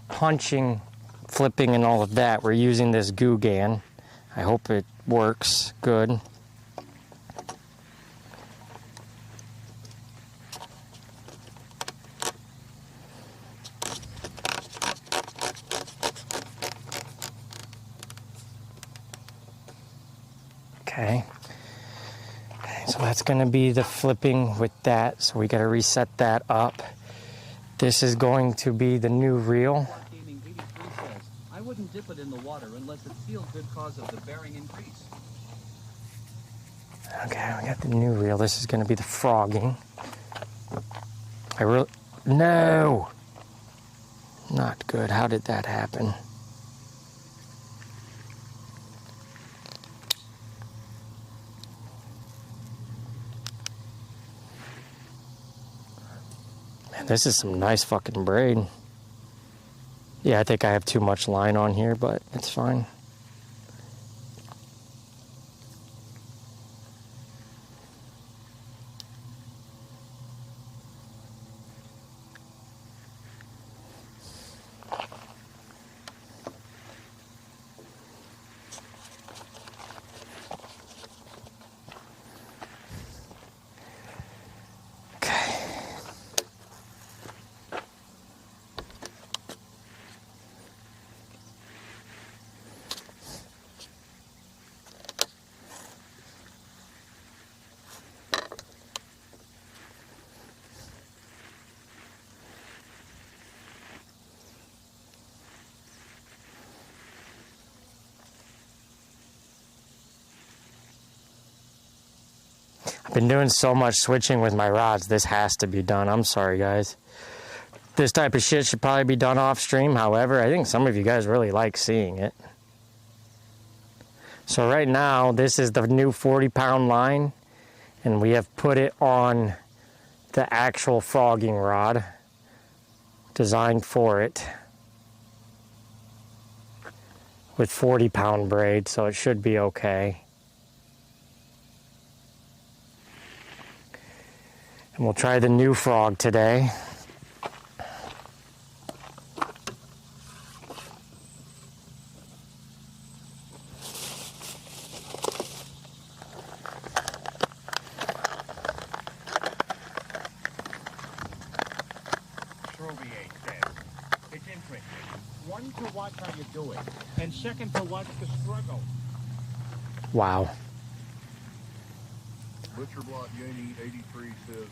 [SPEAKER 1] punching, flipping and all of that, we're using this goo gun. I hope it works good. Okay. So that's going to be the flipping with that. So we got to reset that up. This is going to be the new reel.
[SPEAKER 6] I wouldn't dip it in the water unless it feels good cause of the bearing increase.
[SPEAKER 1] Okay, we got the new reel. This is going to be the frogging. No! Not good. How did that happen? Man, this is some nice fucking braid. Yeah, I think I have too much line on here, but it's fine. Been doing so much switching with my rods, this has to be done. I'm sorry, guys. This type of shit should probably be done off stream. However, I think some of you guys really like seeing it. So right now, this is the new 40-pound line, and we have put it on the actual frogging rod designed for it with 40-pound braid, so it should be okay. And we'll try the new frog today.
[SPEAKER 4] It's interesting. One, to watch how you do it, and second, to watch the struggle.
[SPEAKER 1] Wow.
[SPEAKER 14] Butcher Block Yaney 83 says,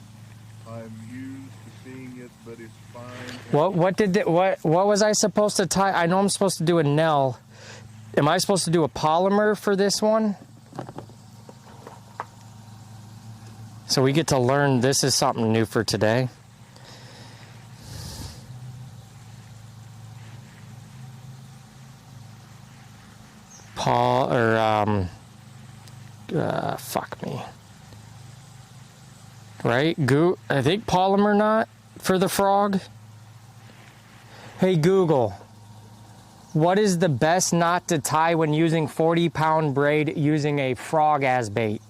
[SPEAKER 14] I'm used to seeing it, but it's fine.
[SPEAKER 1] What was I supposed to tie? I know I'm supposed to do a Nell. Am I supposed to do a polymer for this one? So we get to learn. This is something new for today. Fuck me. Right? I think polymer knot for the frog. Hey Google, what is the best knot to tie when using 40-pound braid using a frog as bait?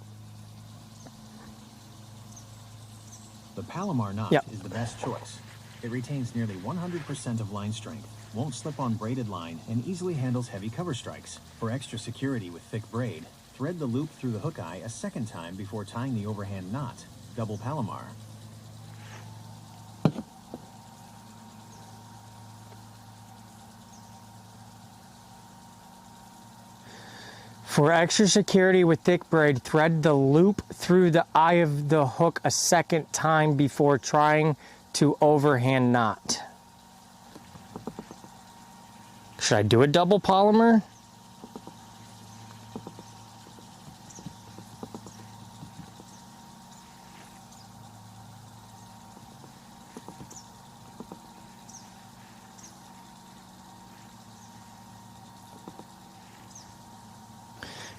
[SPEAKER 15] The Palomar knot is the best choice. It retains nearly 100% of line strength, won't slip on braided line, and easily handles heavy cover strikes. For extra security with thick braid, thread the loop through the hook eye a second time before tying the overhand knot. Double Palomar.
[SPEAKER 1] For extra security with thick braid, thread the loop through the eye of the hook a second time before trying to overhand knot. Should I do a double polymer?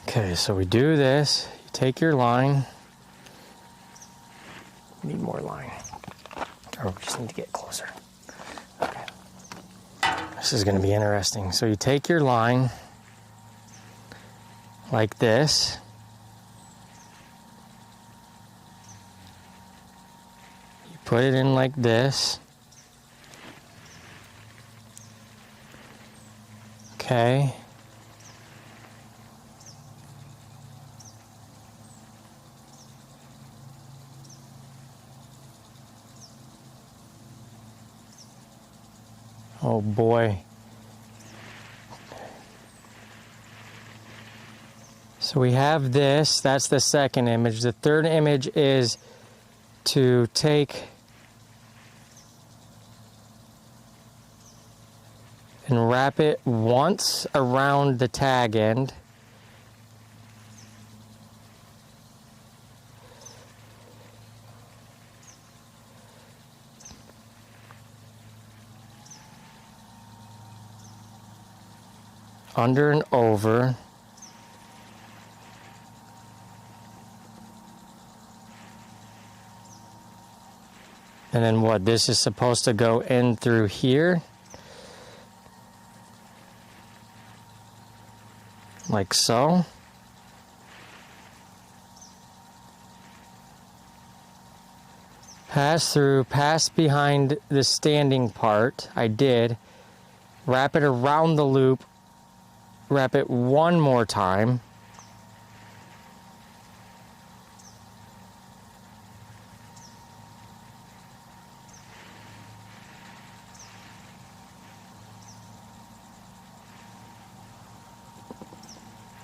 [SPEAKER 1] Okay, so we do this. You take your line. Need more line. Or we just need to get closer. Okay. This is going to be interesting. So you take your line like this. You put it in like this. Okay. Oh boy. So we have this, that's the second image. The third image is to take and wrap it once around the tag end. Under and over. And then what? This is supposed to go in through here. Like so. Pass through, pass behind the standing part. I did. Wrap it around the loop. Wrap it one more time.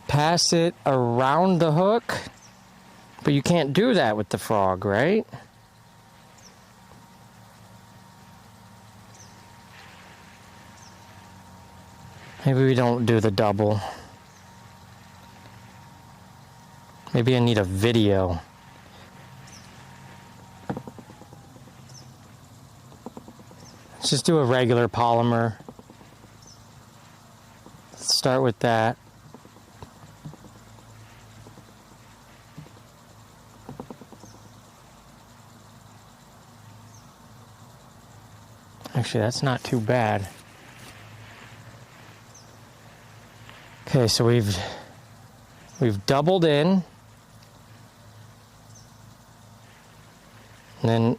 [SPEAKER 1] Pass it around the hook. But you can't do that with the frog, right? Maybe we don't do the double. Maybe I need a video. Let's just do a regular polymer. Let's start with that. Actually, that's not too bad. Okay, so we've doubled in. And then,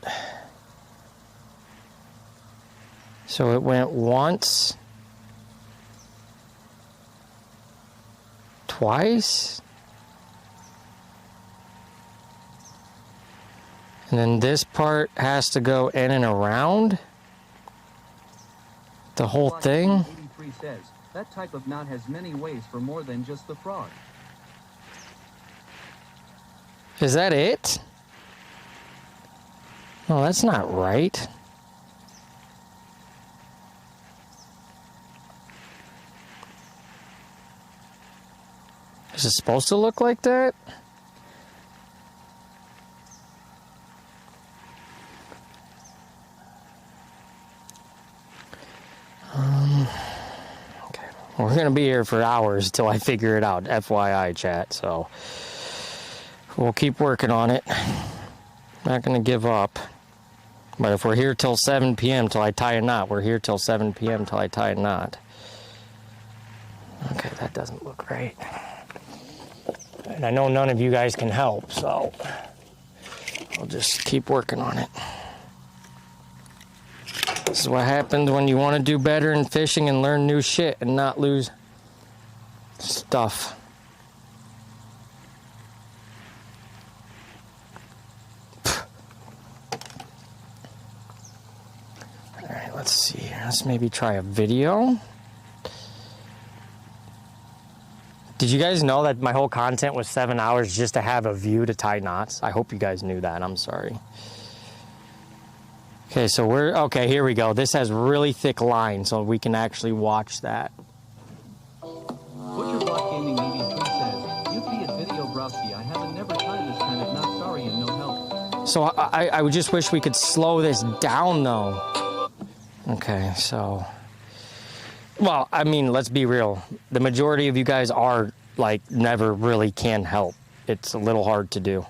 [SPEAKER 1] so it went once, twice, and then this part has to go in and around the whole thing.
[SPEAKER 6] 83 says, that type of knot has many ways for more than just the frog.
[SPEAKER 1] Is that it? No, that's not right. Is it supposed to look like that? Okay. We're gonna be here for hours till I figure it out, FYI chat, so we'll keep working on it. Not gonna give up. But if we're here till 7 p.m. till I tie a knot, we're here till 7 p.m. till I tie a knot. Okay, that doesn't look right. And I know none of you guys can help, so I'll just keep working on it. This is what happens when you want to do better in fishing and learn new shit and not lose stuff. Alright, let's see. Let's maybe try a video. Did you guys know that my whole content was 7 hours just to have a view to tie knots? I hope you guys knew that. I'm sorry. Okay, so okay, here we go. This has really thick line, so we can actually watch that.
[SPEAKER 6] Butcher Block Gaming 83 says, you'd be a video browski. I haven't never tried this kind of knot. Sorry and no help.
[SPEAKER 1] So I would just wish we could slow this down, though. Okay, so... Well, I mean, let's be real. The majority of you guys are, like, never really can help. It's a little hard to do.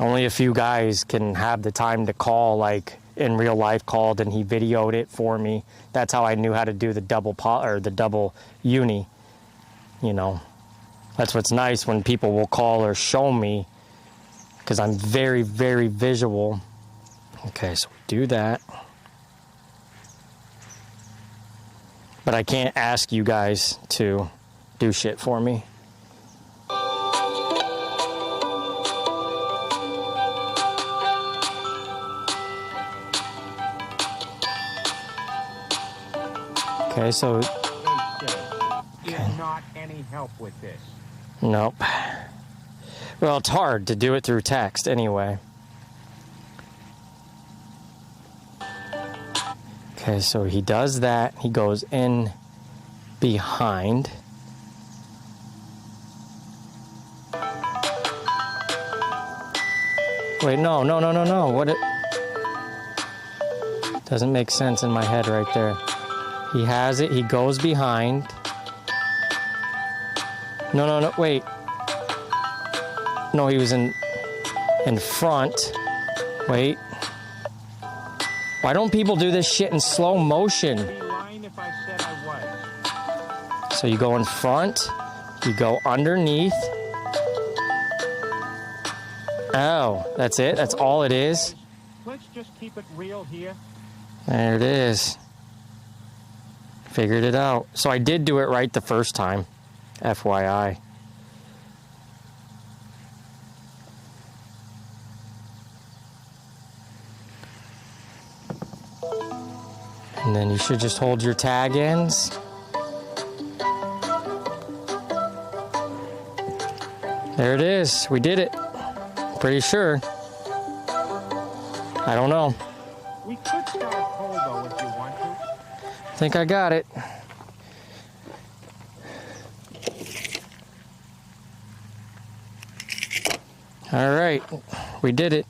[SPEAKER 1] Only a few guys can have the time to call, like, in real life called, and he videoed it for me. That's how I knew how to do the double uni, you know. That's what's nice when people will call or show me, because I'm very, very visual. Okay, so do that. But I can't ask you guys to do shit for me. Okay, so...
[SPEAKER 4] Is not any help with this.
[SPEAKER 1] Nope. Well, it's hard to do it through text anyway. Okay, so he does that. He goes in behind. Wait, no. What it... Doesn't make sense in my head right there. He has it. He goes behind. No, wait. No, he was in front. Wait. Why don't people do this shit in slow motion? So you go in front, you go underneath. Oh, that's it? That's all it is?
[SPEAKER 4] Let's just keep it real here.
[SPEAKER 1] There it is. Figured it out. So I did do it right the first time. FYI. And then you should just hold your tag ends. There it is. We did it. Pretty sure. I don't know.
[SPEAKER 4] We could start cold though if you want to.
[SPEAKER 1] I think I got it. All right. We did it.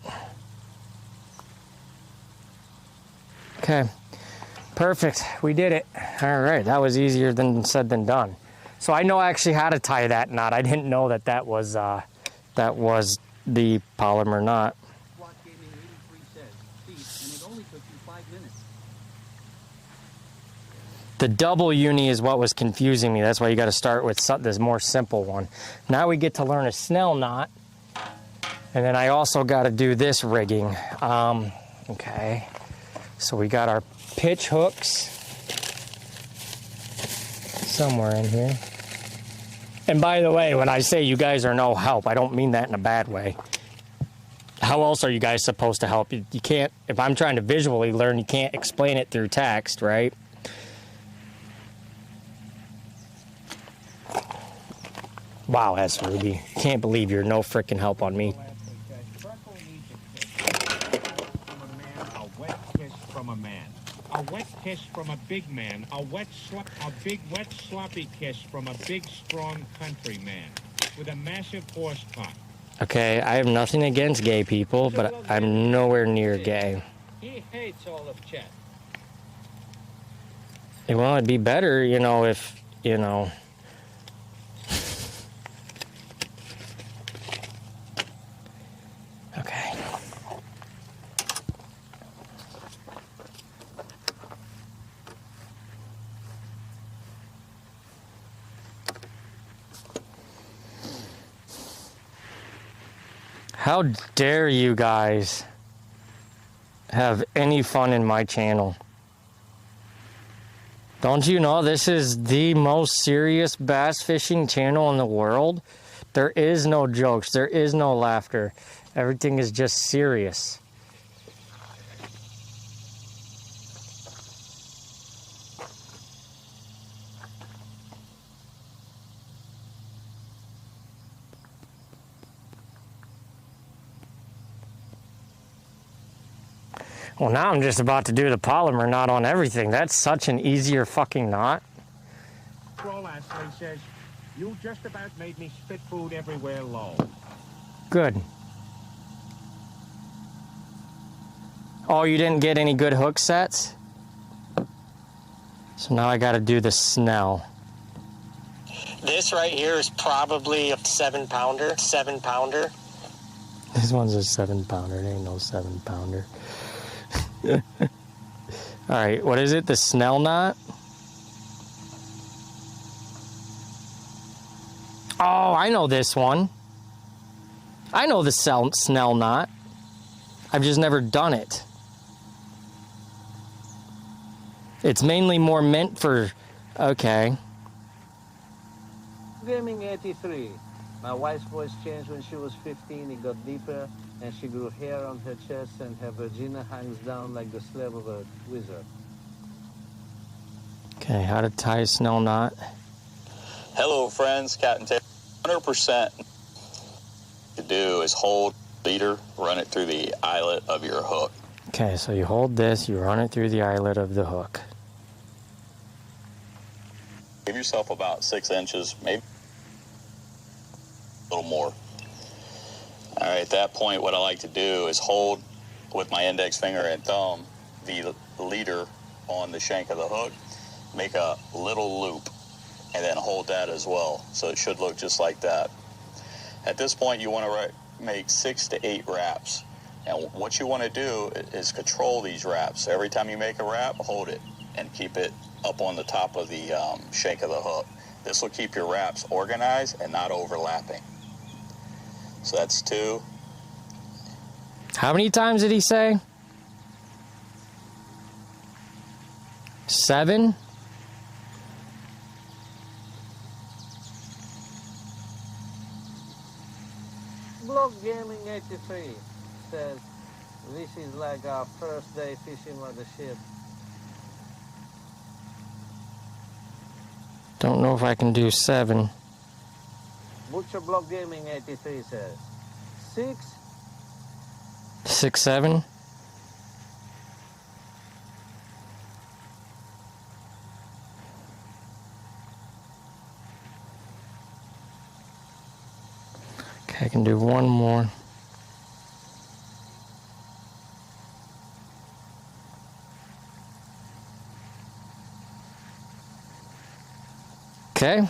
[SPEAKER 1] Okay. Perfect. We did it. All right. That was easier than said than done. So I know actually how to tie that knot. I didn't know that was the polymer knot.
[SPEAKER 6] Block Gaming 83 says, cheap, and it only took you 5 minutes.
[SPEAKER 1] The double uni is what was confusing me. That's why you got to start with this more simple one. Now we get to learn a snell knot. And then I also got to do this rigging. Okay. So we got our pitch hooks somewhere in here. And by the way, when I say you guys are no help, I don't mean that in a bad way. How else are you guys supposed to help? You can't, if I'm trying to visually learn, you can't explain it through text, right? Wow, S. Ruby. Can't believe you're no freaking help on me.
[SPEAKER 4] A wet kiss from a man. A wet kiss from a big man. A big, wet, sloppy kiss from a big, strong country man with a massive horse cock.
[SPEAKER 1] Okay, I have nothing against gay people, but I'm nowhere near gay.
[SPEAKER 4] He hates all of Chet.
[SPEAKER 1] Well, it'd be better, you know, if, you know... Okay. How dare you guys have any fun in my channel? Don't you know this is the most serious bass fishing channel in the world? There is no jokes, there is no laughter. Everything is just serious. Well, now I'm just about to do the polymer knot on everything. That's such an easier fucking knot.
[SPEAKER 4] Troll Ashley says, you just about made me spit food everywhere low.
[SPEAKER 1] Good. Oh, you didn't get any good hook sets? So now I gotta do the snell. This right here is probably a 7-pounder. 7-pounder. This one's a 7-pounder. It ain't no 7-pounder. Alright, what is it? The snell knot? Oh, I know this one. I know the snell knot. I've just never done it. It's mainly more meant for... Okay.
[SPEAKER 5] Gaming 83. My wife's voice changed when she was 15. It got deeper, and she grew hair on her chest, and her vagina hangs down like the slave of a wizard.
[SPEAKER 1] Okay, how to tie a snell knot.
[SPEAKER 16] Hello, friends. Captain Taylor. 100% to do is hold the leader, run it through the eyelet of your hook.
[SPEAKER 1] Okay, so you hold this, you run it through the eyelet of the hook.
[SPEAKER 16] Give yourself about 6 inches, maybe a little more. All right, at that point, what I like to do is hold with my index finger and thumb the leader on the shank of the hook, make a little loop, and then hold that as well. So it should look just like that. At this point, you want to make 6 to 8 wraps. And what you want to do is control these wraps. Every time you make a wrap, hold it and keep it up on the top of the shank of the hook. This will keep your wraps organized and not overlapping. So that's 2.
[SPEAKER 1] How many times did he say? 7?
[SPEAKER 5] Block Gaming 83 says, this is like our first day fishing on the ship.
[SPEAKER 1] Don't know if I can do 7.
[SPEAKER 5] Butcher Block Gaming 83 says, 6.
[SPEAKER 1] 6, 7? Okay, I can do 1 more. Okay.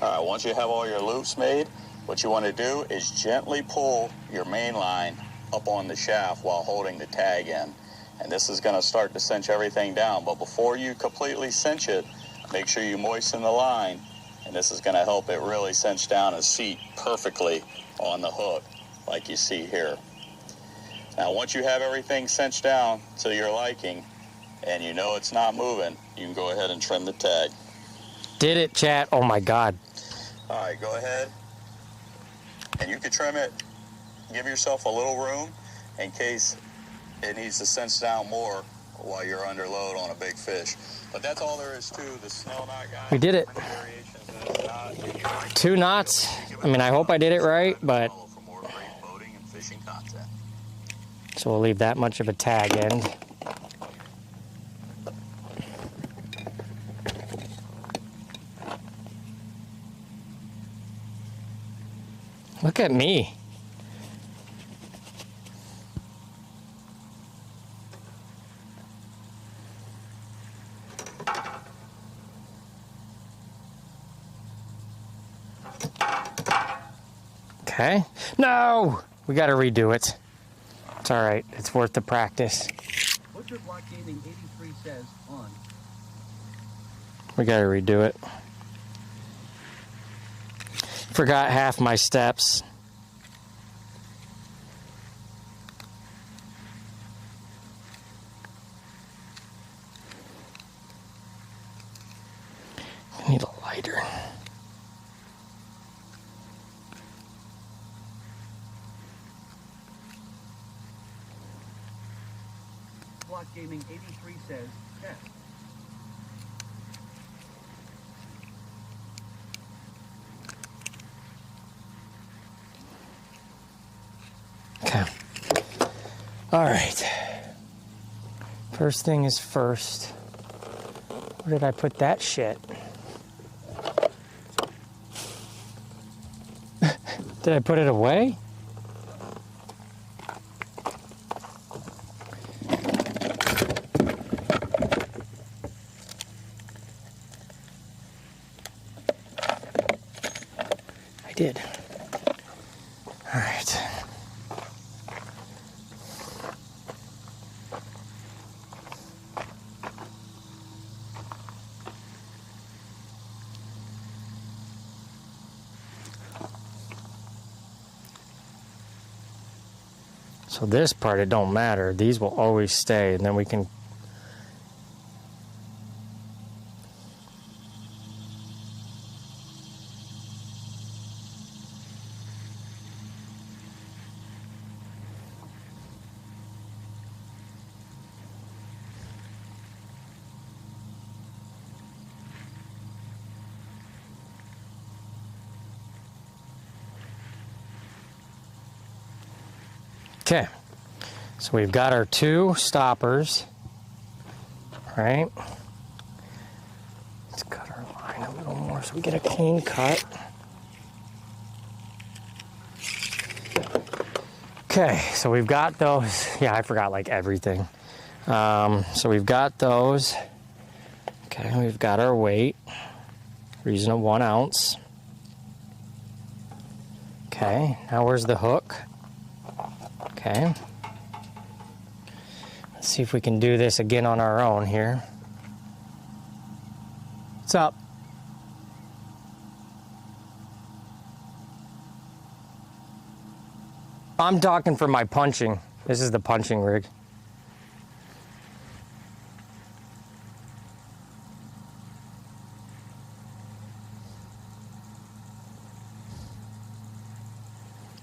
[SPEAKER 16] Alright, once you have all your loops made, what you want to do is gently pull your main line up on the shaft while holding the tag in. And this is going to start to cinch everything down. But before you completely cinch it, make sure you moisten the line. And this is going to help it really cinch down and seat perfectly on the hook, like you see here. Now, once you have everything cinched down to your liking, and you know it's not moving, you can go ahead and trim the tag.
[SPEAKER 1] Did it, chat? Oh my God.
[SPEAKER 16] All right, go ahead. And you can trim it. Give yourself a little room in case it needs to cinch down more while you're under load on a big fish. But that's all there is to the snell knot, guys.
[SPEAKER 1] We did it. 2 knots. I mean, I hope I did it right, but... So we'll leave that much of a tag end. Look at me. Okay. No! We gotta redo it. It's alright. It's worth the practice.
[SPEAKER 6] Butcher Block Gaming 83 says on.
[SPEAKER 1] We gotta redo it. Forgot half my steps. I need a lighter.
[SPEAKER 6] Block Gaming 83 says test.
[SPEAKER 1] Okay. All right. First thing is first. Where did I put that shit? Did I put it away? I did. All right. So this part, it don't matter. These will always stay, and then we can... Okay, so we've got our 2 stoppers, right? Let's cut our line a little more so we get a clean cut. Okay, so we've got those. Yeah, I forgot like everything. So we've got those. Okay, we've got our weight. Reason of 1 ounce. Okay, now where's the hook? Okay. Let's see if we can do this again on our own here. What's up? I'm talking for my punching. This is the punching rig.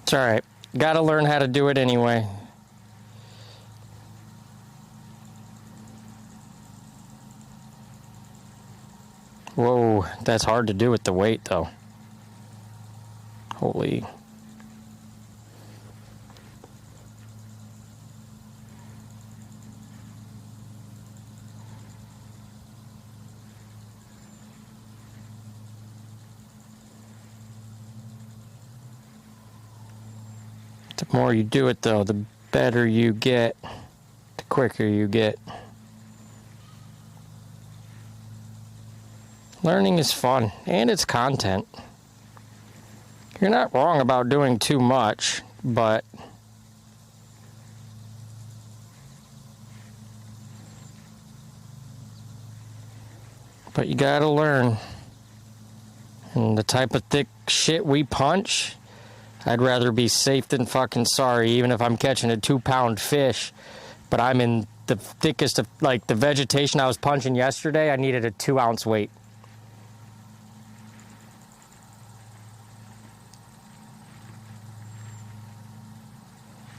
[SPEAKER 1] It's all right. Gotta learn how to do it anyway. Whoa, that's hard to do with the weight though. Holy. The more you do it though, the better you get, the quicker you get. Learning is fun, and it's content. You're not wrong about doing too much, but you gotta learn. And the type of thick shit we punch, I'd rather be safe than fucking sorry, even if I'm catching a 2-pound fish. But I'm in the thickest of, like, the vegetation I was punching yesterday, I needed a 2-ounce weight.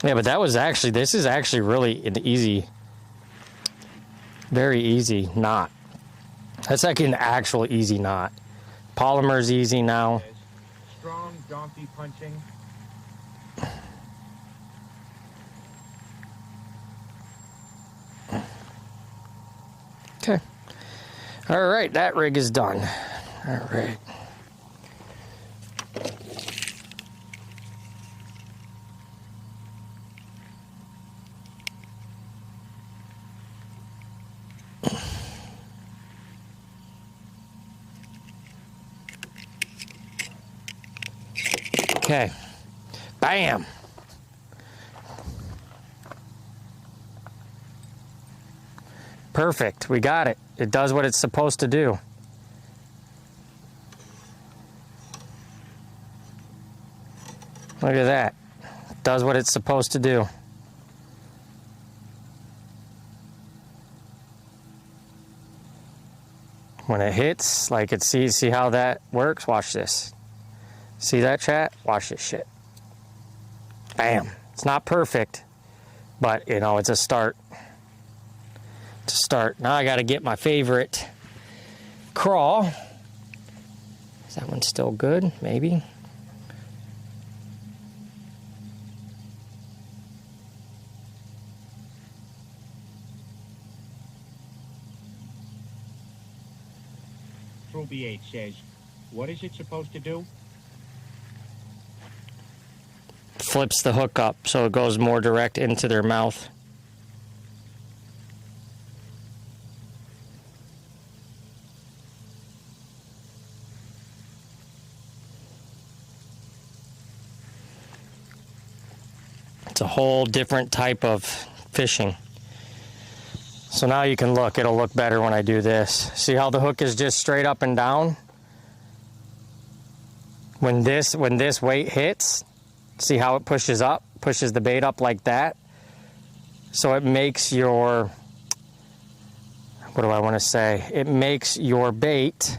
[SPEAKER 1] Yeah, but that was actually, this is actually really an easy, very easy knot. That's like an actual easy knot. Polymer's easy now.
[SPEAKER 4] Strong donkey punching.
[SPEAKER 1] Okay. All right, that rig is done. All right. Okay. Bam. Perfect. We got it. It does what it's supposed to do. Look at that. It does what it's supposed to do. When it hits, like it sees, see how that works? Watch this. See that, chat? Watch this shit. Bam. It's not perfect, but, you know, it's a start. It's a start. Now I got to get my favorite crawl. Is that one still good? Maybe.
[SPEAKER 4] True BH says, what is it supposed to do?
[SPEAKER 1] Flips the hook up so it goes more direct into their mouth. It's a whole different type of fishing. So now you can look, it'll look better when I do this. See how the hook is just straight up and down? When this weight hits, see how it pushes up, pushes the bait up like that? So it makes your, what do I want to say? It makes your bait,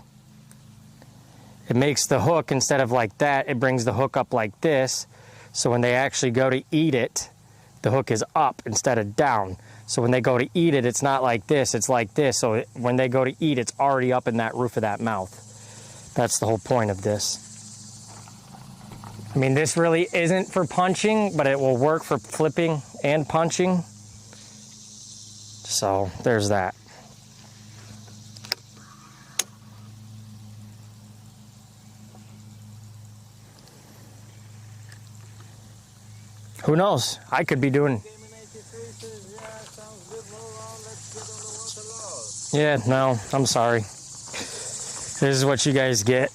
[SPEAKER 1] it makes the hook, instead of like that, it brings the hook up like this. So when they actually go to eat it, the hook is up instead of down. So when they go to eat it, it's not like this, it's like this. So when they go to eat, it's already up in that roof of that mouth. That's the whole point of this. I mean, this really isn't for punching, but it will work for flipping and punching. So there's that. Who knows? I could be doing... Yeah, no, I'm sorry. This is what you guys get.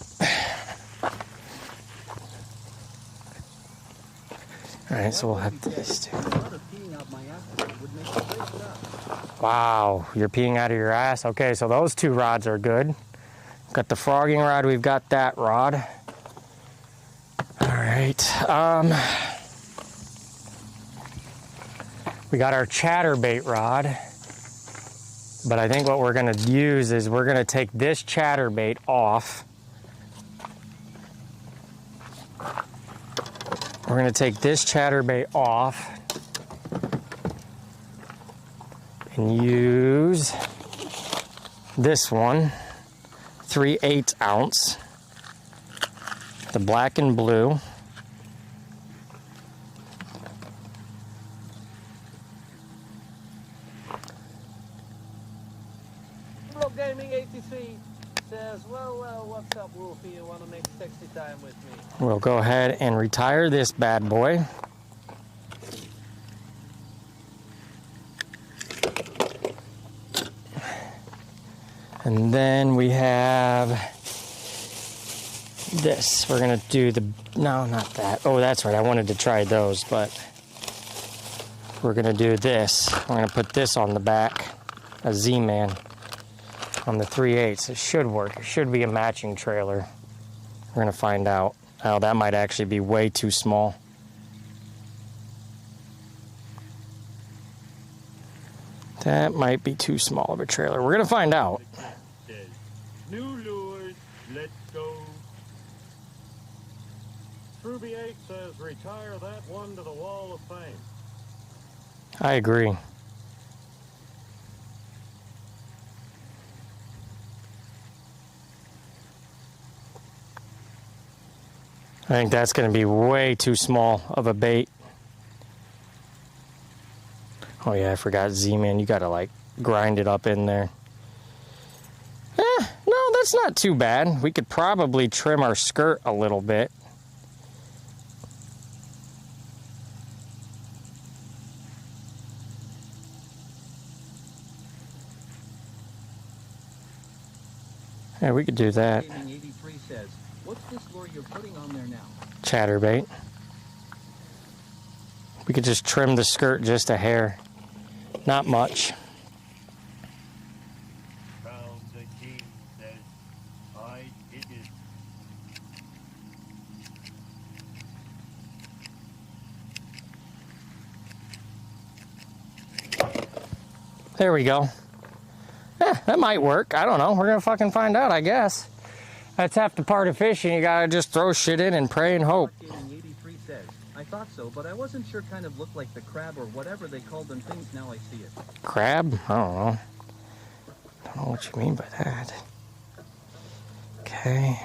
[SPEAKER 1] Alright, so we'll have these two. Wow, you're peeing out of your ass? Okay, so those two rods are good. Got the frogging rod, we've got that rod. Alright, we got our chatterbait rod. But I think what we're gonna use is we're gonna take this chatterbait off. We're going to take this chatterbait off and use this one, 3/8 ounce, the black and blue.
[SPEAKER 5] Block Gaming 83 says, well, what's up, Wolfie? You want to make sexy time with me?
[SPEAKER 1] We'll go ahead and retire this bad boy. And then we have this. We're gonna do the, no, not that. Oh, that's right, I wanted to try those, but we're gonna do this. We're gonna put this on the back, a Z-Man on the 3/8. It should work. It should be a matching trailer. We're gonna find out. Oh, that might actually be way too small. That might be too small of a trailer. We're gonna find out.
[SPEAKER 14] New lures, let's go. Ruby 8 says retire that one to the wall of fame.
[SPEAKER 1] I agree. I think that's going to be way too small of a bait. Oh yeah, I forgot Z-Man. You got to like grind it up in there. No, that's not too bad. We could probably trim our skirt a little bit. Yeah, we could do that.
[SPEAKER 6] Gaming 83 says, what's this lure you're putting on there now?
[SPEAKER 1] Chatterbait. We could just trim the skirt just a hair. Not much. There we go. Yeah, that might work. I don't know. We're gonna fucking find out, I guess. That's half the part of fishing. You gotta just throw shit in and pray and hope.
[SPEAKER 6] Gaming 83 says, I thought so, but I wasn't sure. Kind of looked like the crab or whatever they called them things. Now I see it.
[SPEAKER 1] Crab? I don't know. Don't know what you mean by that. Okay.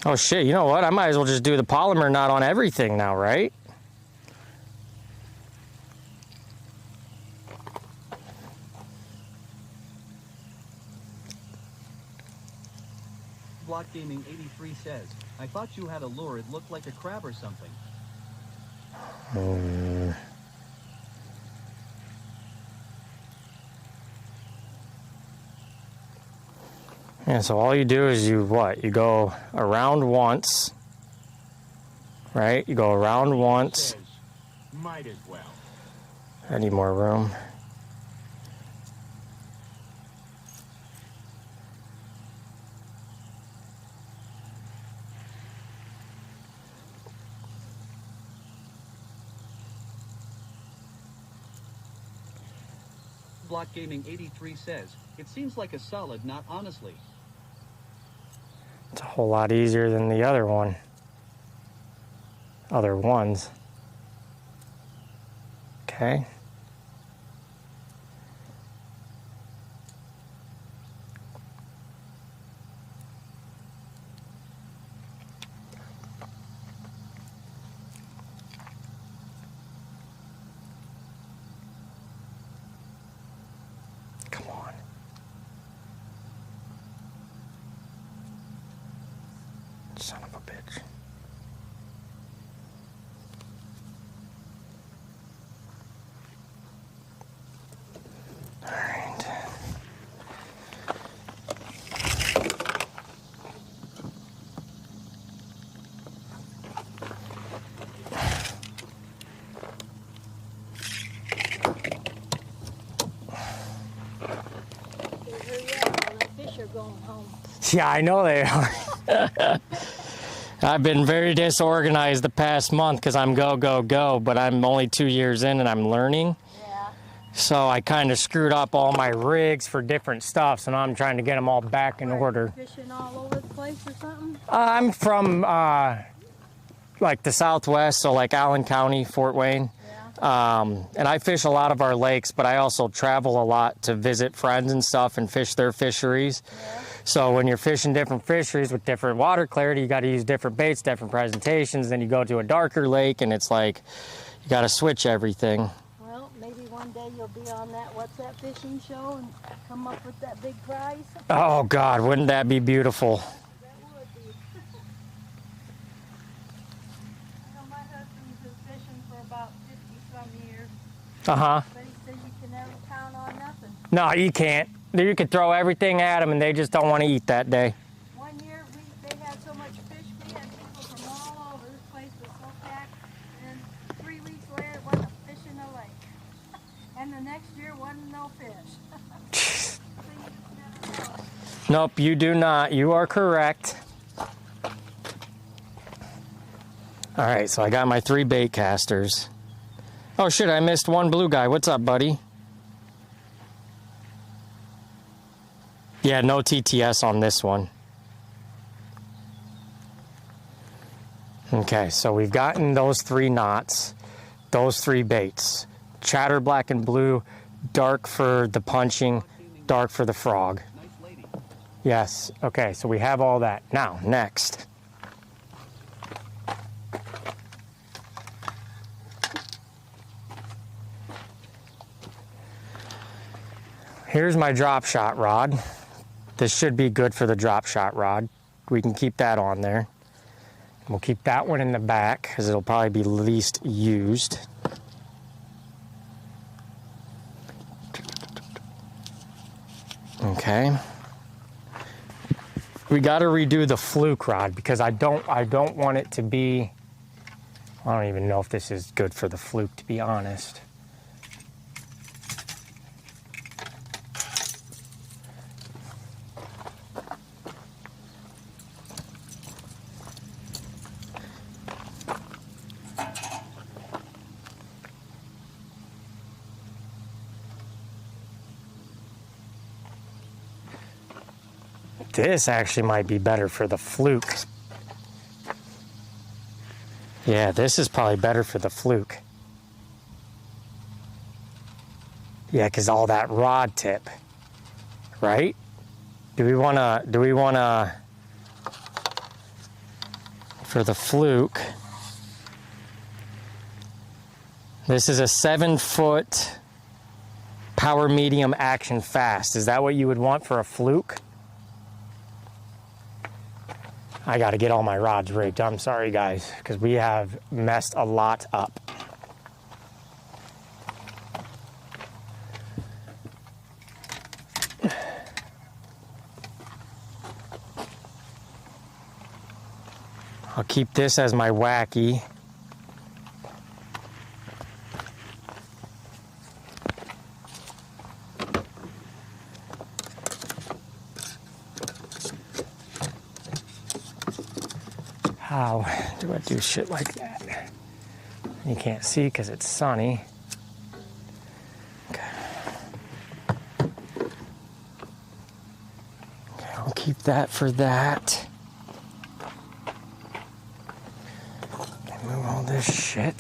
[SPEAKER 1] Oh shit, you know what? I might as well just do the polymer knot on everything now, right?
[SPEAKER 6] Block Gaming 83 says, I thought you had a lure. It looked like a crab or something.
[SPEAKER 1] Yeah, so all you do is you what? You go around once, right? You go around once.
[SPEAKER 4] Might as well.
[SPEAKER 1] I need more room.
[SPEAKER 6] Block Gaming 83 says, it seems like a solid knot, honestly.
[SPEAKER 1] It's a whole lot easier than the other one. Other ones. Okay. Come on. Son of a bitch. All right. Yeah, I know they are. I've been very disorganized the past month because I'm go, go, go, but I'm only 2 years in and I'm learning. Yeah. So I kind of screwed up all my rigs for different stuff, so now I'm trying to get them all back in order.
[SPEAKER 7] Fishing all over the place or something?
[SPEAKER 1] I'm from like the Southwest, so like Allen County, Fort Wayne. Yeah. And I fish a lot of our lakes, but I also travel a lot to visit friends and stuff and fish their fisheries. Yeah. So when you're fishing different fisheries with different water clarity, you got to use different baits, different presentations. Then you go to a darker lake, and it's like you got to switch everything.
[SPEAKER 7] Well, maybe one day you'll be on that What's That Fishing show and come up with that big prize.
[SPEAKER 1] Oh God, wouldn't that be beautiful?
[SPEAKER 7] That would be. I know my husband's been fishing for about 50-some years.
[SPEAKER 1] Uh-huh.
[SPEAKER 7] But he said you can never count on nothing.
[SPEAKER 1] No, you can't. You could throw everything at them and they just don't want to eat that day.
[SPEAKER 7] One year they had so much fish, we had people from all over. This place was so packed. And 3 weeks later, it wasn't a fish in the lake. And the next year, wasn't no fish.
[SPEAKER 1] Nope, you do not. You are correct. All right, so I got my 3 bait casters. Oh shit, I missed one blue guy. What's up, buddy? Yeah, no TTS on this one. Okay, so we've gotten those 3 knots, those 3 baits. Chatter, black and blue, dark for the punching, dark for the frog. Yes, okay, so we have all that. Now, next. Here's my drop shot rod. This should be good for the drop shot rod. We can keep that on there. We'll keep that one in the back because it'll probably be least used. Okay. We got to redo the fluke rod because I don't want it to be, I don't even know if this is good for the fluke, to be honest. This actually might be better for the fluke. Yeah, this is probably better for the fluke. Yeah, because all that rod tip, right? Do we want to, for the fluke, this is a 7-foot power medium action fast. Is that what you would want for a fluke? I got to get all my rods rigged. I'm sorry, guys, because we have messed a lot up. I'll keep this as my wacky. How do I do shit like that? You can't see because it's sunny. Okay. Okay, I'll keep that for that. Move all this shit.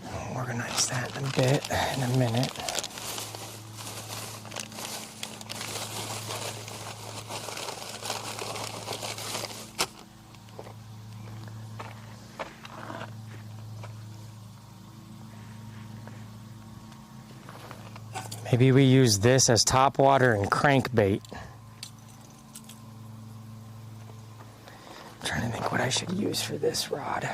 [SPEAKER 1] I'll organize that in a bit, in a minute. Maybe we use this as topwater and crankbait. I'm trying to think what I should use for this rod.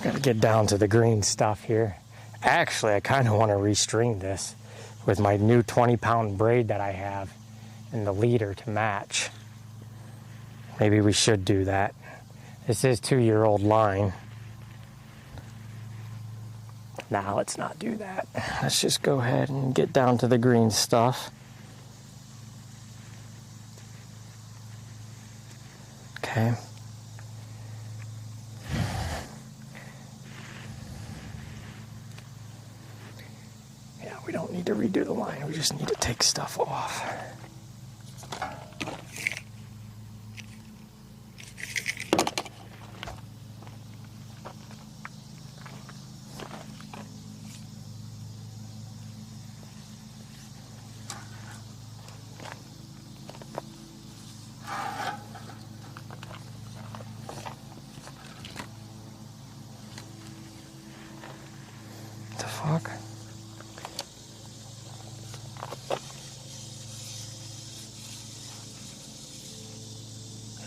[SPEAKER 1] Got to get down to the green stuff here. Actually, I kind of want to restring this with my new 20-pound braid that I have and the leader to match. Maybe we should do that. This is 2-year-old line. Nah, let's not do that. Let's just go ahead and get down to the green stuff. Okay. We don't need to redo the line, we just need to take stuff off.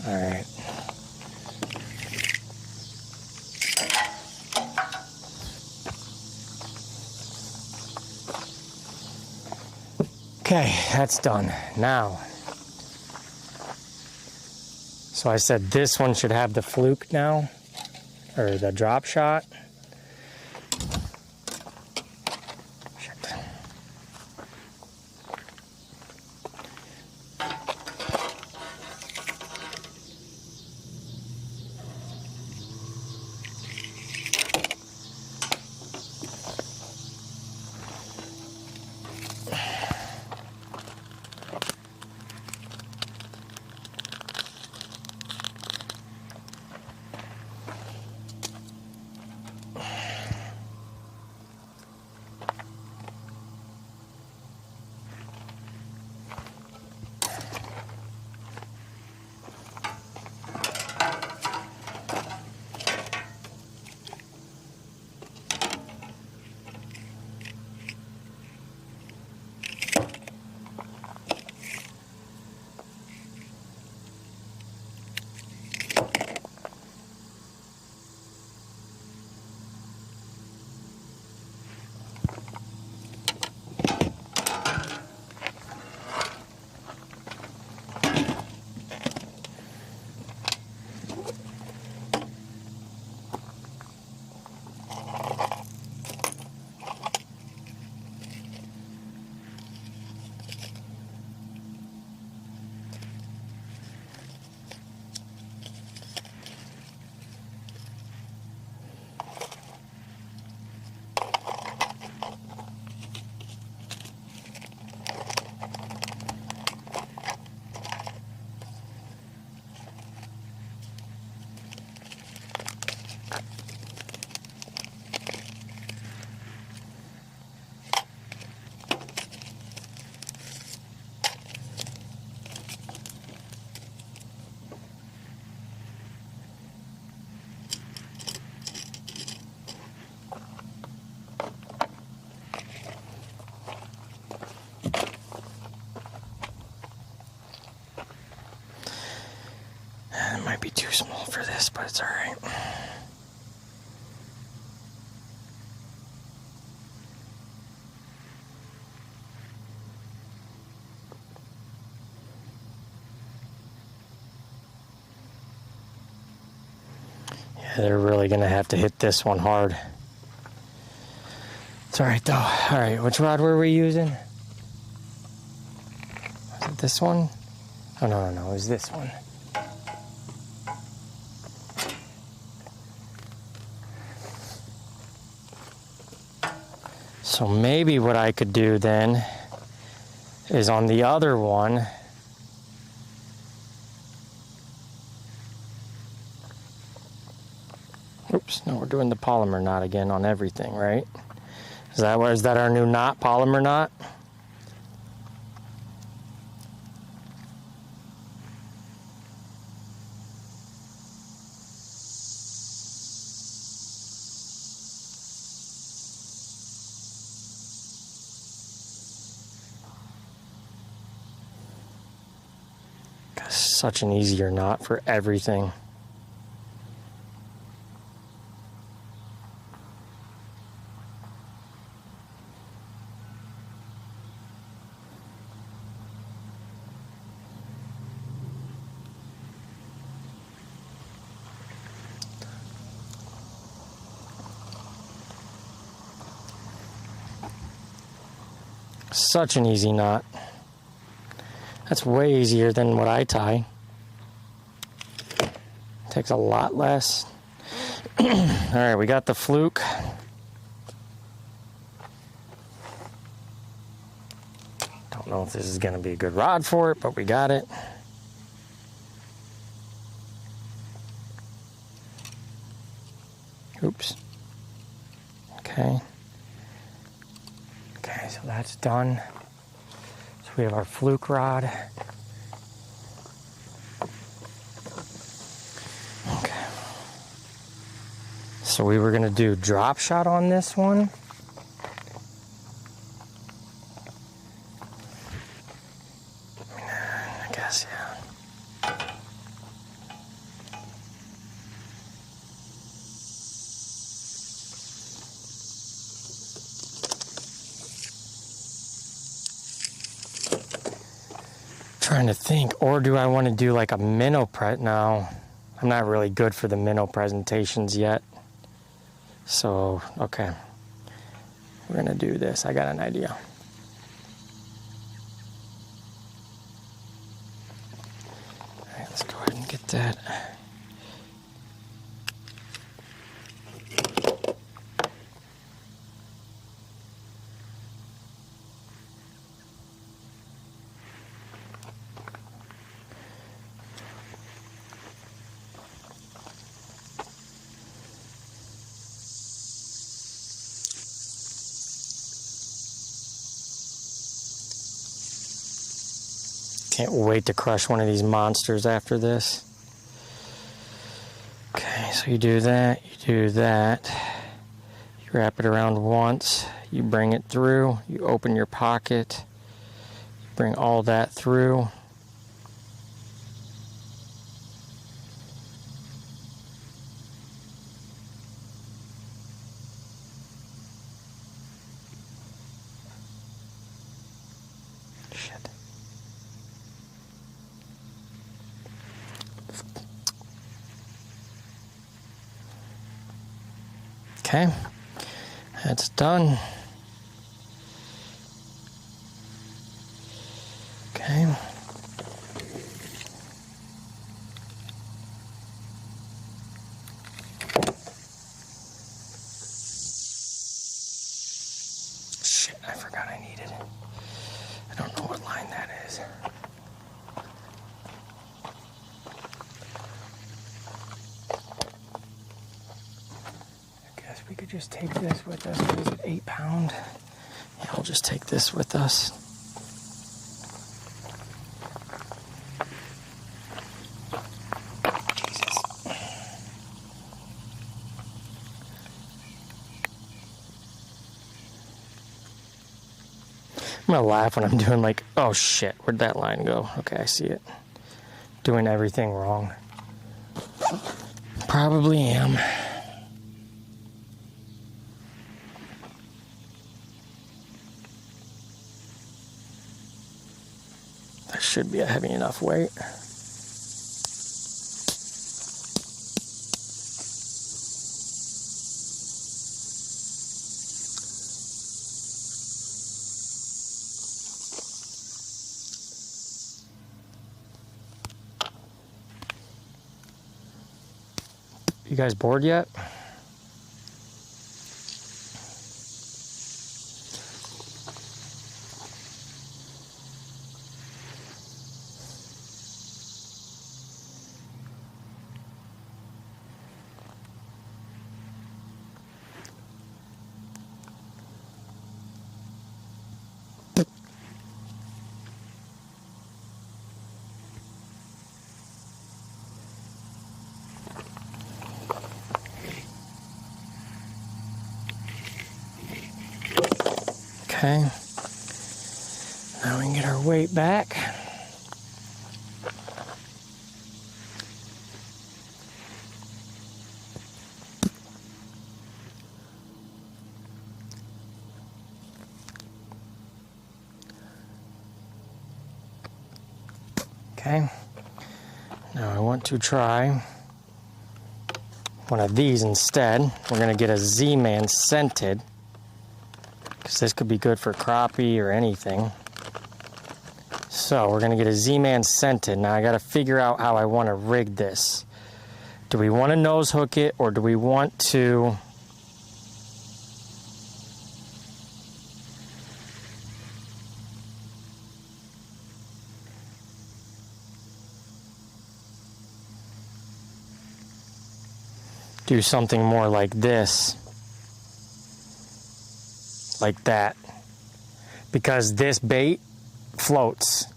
[SPEAKER 1] All right. Okay, that's done. Now, so I said this one should have the fluke now, or the drop shot. Shit. Might be too small for this, but it's all right. Yeah, they're really gonna have to hit this one hard. It's all right though. All right, which rod were we using? Was it this one? Oh no, it was this one. So maybe what I could do then is on the other one, oops, no, we're doing the polymer knot again on everything, right? Is that our new knot, polymer knot? Such an easier knot for everything. Such an easy knot. That's way easier than what I tie. Takes a lot less. All right, we got the fluke. Don't know if this is going to be a good rod for it, but we got it. Oops. Okay. Okay, so that's done. So we have our fluke rod. Okay. So we were going to do drop shot on this one. I guess, yeah. trying to think, or do I want to do like a minnow No, I'm not really good for the minnow presentations yet. So, okay. We're going to do this. I got an idea. All right, let's go ahead and get that. Can't wait to crush one of these monsters after this. Okay, so you do that, you wrap it around once, you bring it through, you open your pocket, you bring all that through. Okay, that's done. Okay. Shit, I forgot I needed it. I don't know what line that is. We could just take this with us. What is it, 8 pound? Yeah, I'll just take this with us. Jesus. I'm gonna laugh when I'm doing like, oh shit, where'd that line go? Okay, I see it. Doing everything wrong. Probably am. Should be a heavy enough weight. You guys bored yet? Okay, now we can get our weight back. Okay, now I want to try one of these instead. We're going to get a Z-Man scented, because this could be good for crappie or anything. So we're going to get a Z-Man scented. Now I got to figure out how I want to rig this. Do we want to nose hook it, or do we want to do something more like this? Like that. Because this bait floats.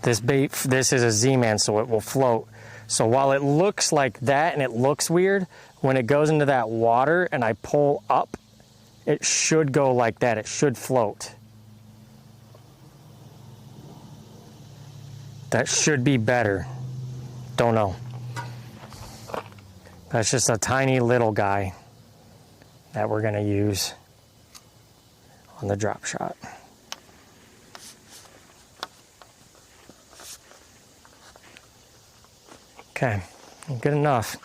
[SPEAKER 1] This is a Z-Man, so it will float. So while it looks like that and it looks weird, when it goes into that water and I pull up, it should go like that. It should float. That should be better. Don't know. That's just a tiny little guy that we're going to use on the drop shot. Okay, good enough.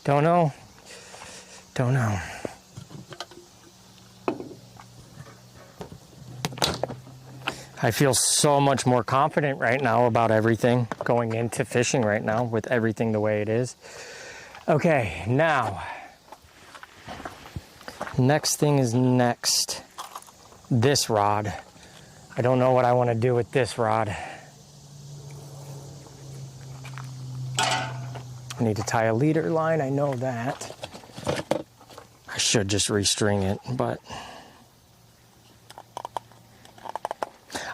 [SPEAKER 1] Don't know. Don't know. I feel so much more confident right now about everything going into fishing right now with everything the way it is. Okay, now, next thing is next. This rod. I don't know what I want to do with this rod. I need to tie a leader line, I know that. I should just restring it, but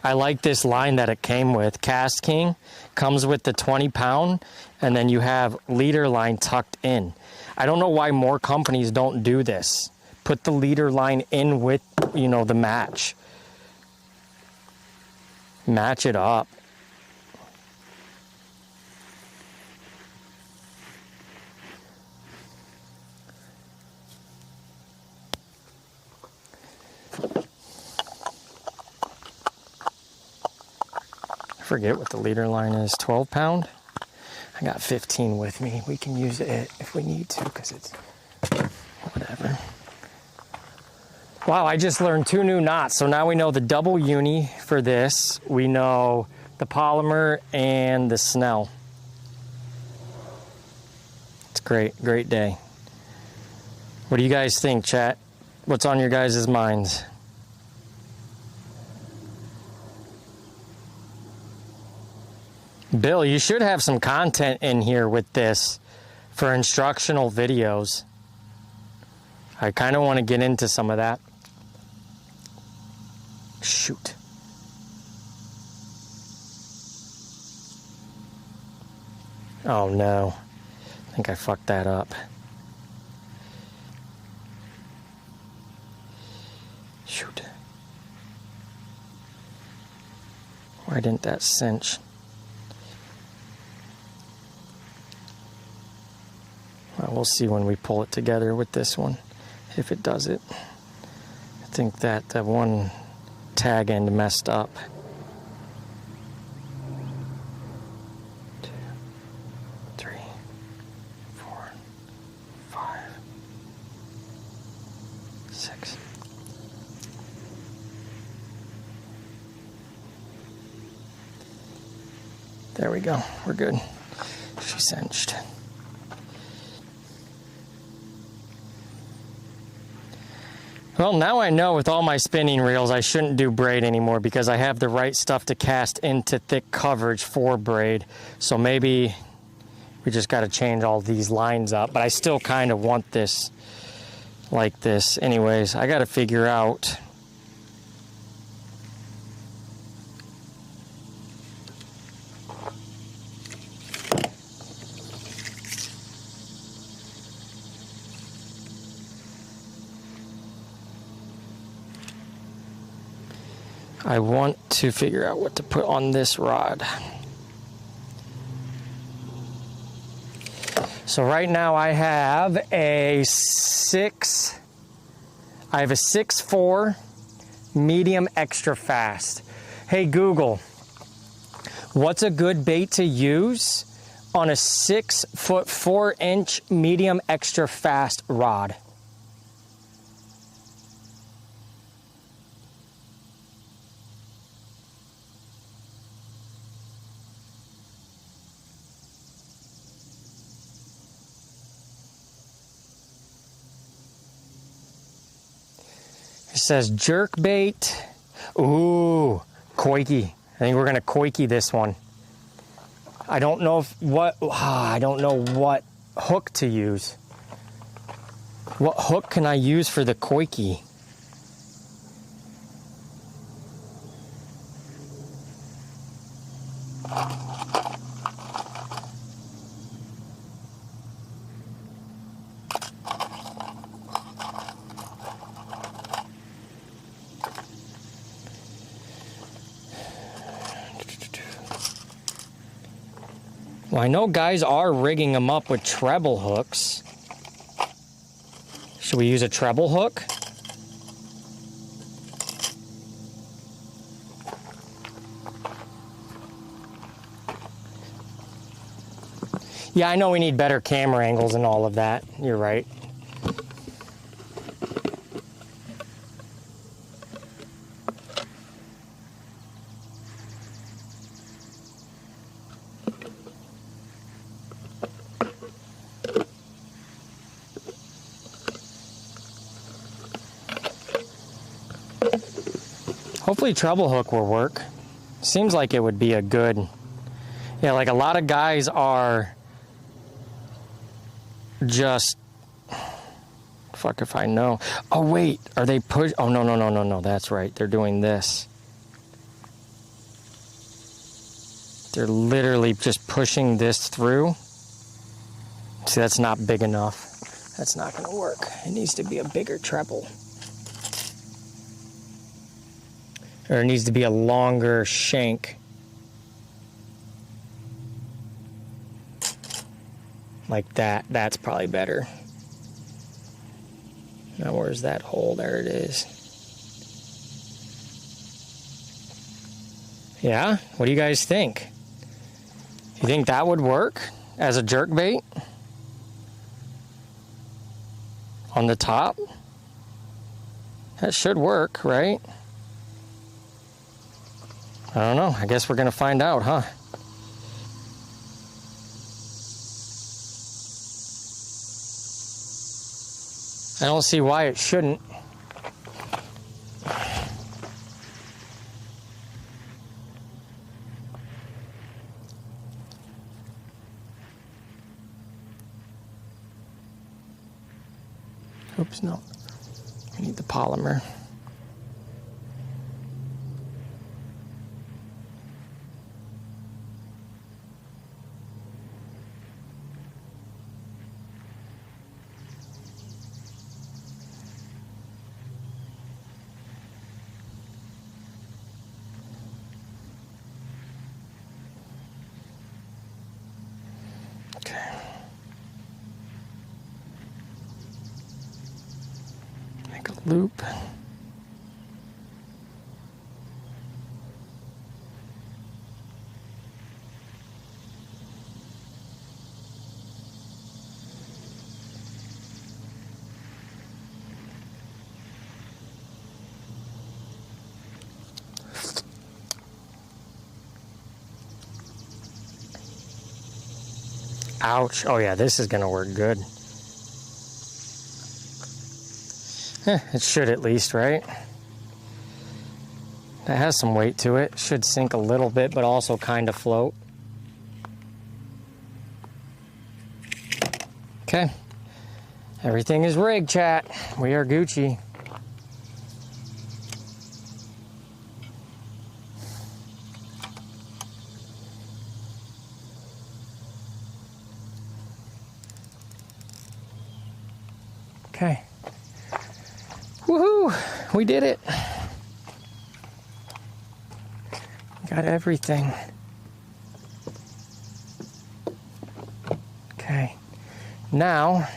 [SPEAKER 1] I like this line that it came with. Cast King comes with the 20-pound, and then you have leader line tucked in. I don't know why more companies don't do this. Put the leader line in with, you know, the match. Match it up. I forget what the leader line is, 12-pound? I got 15 with me. We can use it if we need to, because it's whatever. Wow, I just learned 2 new knots. So now we know the double uni for this. We know the polymer and the Snell. It's great, great day. What do you guys think, chat? What's on your guys' minds? Bill, you should have some content in here with this for instructional videos. I kind of want to get into some of that. Shoot. Oh no. I think I fucked that up. Shoot. Why didn't that cinch? Well, we'll see when we pull it together with this one, if it does it. I think that one tag end messed up. 2, 3, 4, 5, 6. There we go. We're good. She cinched. Well, now I know with all my spinning reels I shouldn't do braid anymore because I have the right stuff to cast into thick coverage for braid. So maybe we just got to change all these lines up. But I still kind of want this like this. Anyways, I got to figure out. I want to figure out what to put on this rod. So right now I have a 6'4" medium extra fast. Hey Google, what's a good bait to use on a 6'4" medium extra fast rod? It says jerk bait. Ooh, koiki. I think we're gonna koiki this one. I don't know I don't know what hook to use. What hook can I use for the koiki? Well, I know guys are rigging them up with treble hooks. Should we use a treble hook? Yeah, I know we need better camera angles and all of that. You're right. Hopefully treble hook will work. Seems like it would be a good, yeah, like a lot of guys are just, fuck if I know. Oh wait, are they push? Oh no, that's right. They're doing this. They're literally just pushing this through. See, that's not big enough. That's not gonna work. It needs to be a bigger treble. Or it needs to be a longer shank. Like that. That's probably better. Now where's that hole? There it is. Yeah? What do you guys think? You think that would work as a jerk bait? On the top? That should work, right? I don't know. I guess we're going to find out, huh? I don't see why it shouldn't. Oops, no. I need the polymer. Loop. Ouch. Oh yeah, this is gonna work good. It should at least, right? That has some weight to it. Should sink a little bit, but also kind of float. Okay. Everything is rigged, chat. We are Gucci. Okay. Woohoo! We did it. Got everything. Okay. Now,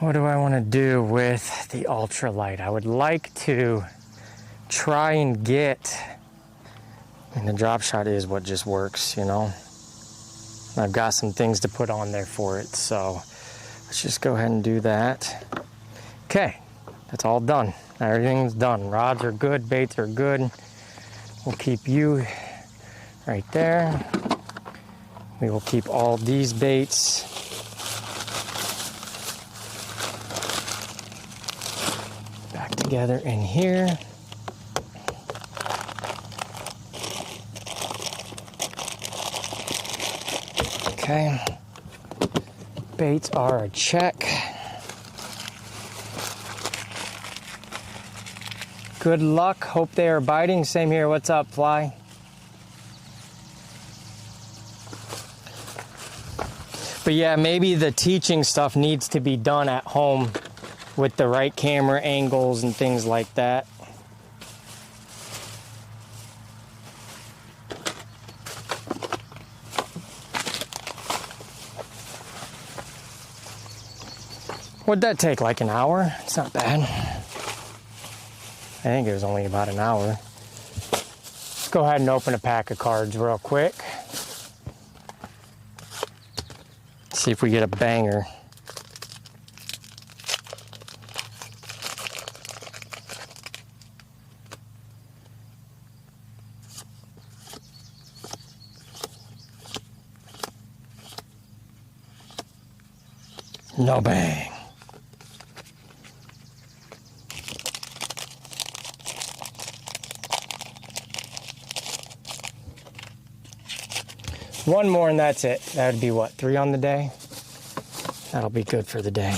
[SPEAKER 1] what do I want to do with the ultralight? I would like to try and get, and the drop shot is what just works, you know. I've got some things to put on there for it, so let's just go ahead and do that. Okay, that's all done. Everything's done. Rods are good, baits are good. We'll keep you right there. We will keep all these baits. Back together in here. Okay. Baits are a check. Good luck. Hope they are biting. Same here. What's up, Fly? But yeah, maybe the teaching stuff needs to be done at home with the right camera angles and things like that. What'd that take, like an hour? It's not bad. I think it was only about an hour. Let's go ahead and open a pack of cards real quick. See if we get a banger. No bang. One more and that's it. That would be what, 3 on the day? That'll be good for the day.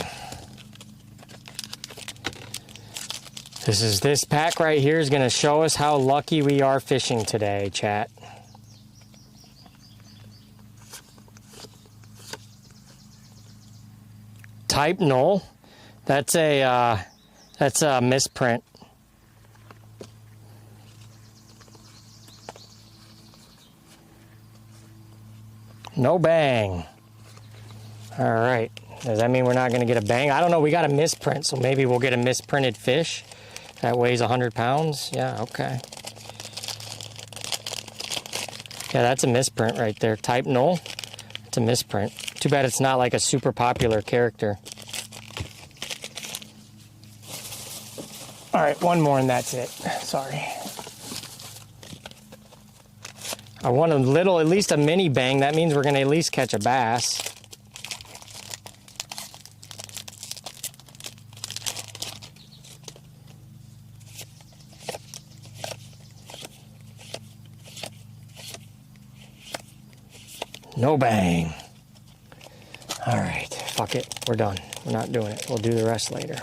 [SPEAKER 1] This pack right here is going to show us how lucky we are fishing today, chat. Type null. That's a misprint. No bang. All right. Does that mean we're not going to get a bang? I don't know. We got a misprint, so maybe we'll get a misprinted fish that weighs 100 pounds. Yeah, okay. Yeah, that's a misprint right there. Type null. It's a misprint. Too bad it's not like a super popular character. All right, one more and that's it. Sorry. I want a little, at least a mini bang. That means we're going to at least catch a bass. No bang. All right, fuck it. We're done. We're not doing it. We'll do the rest later.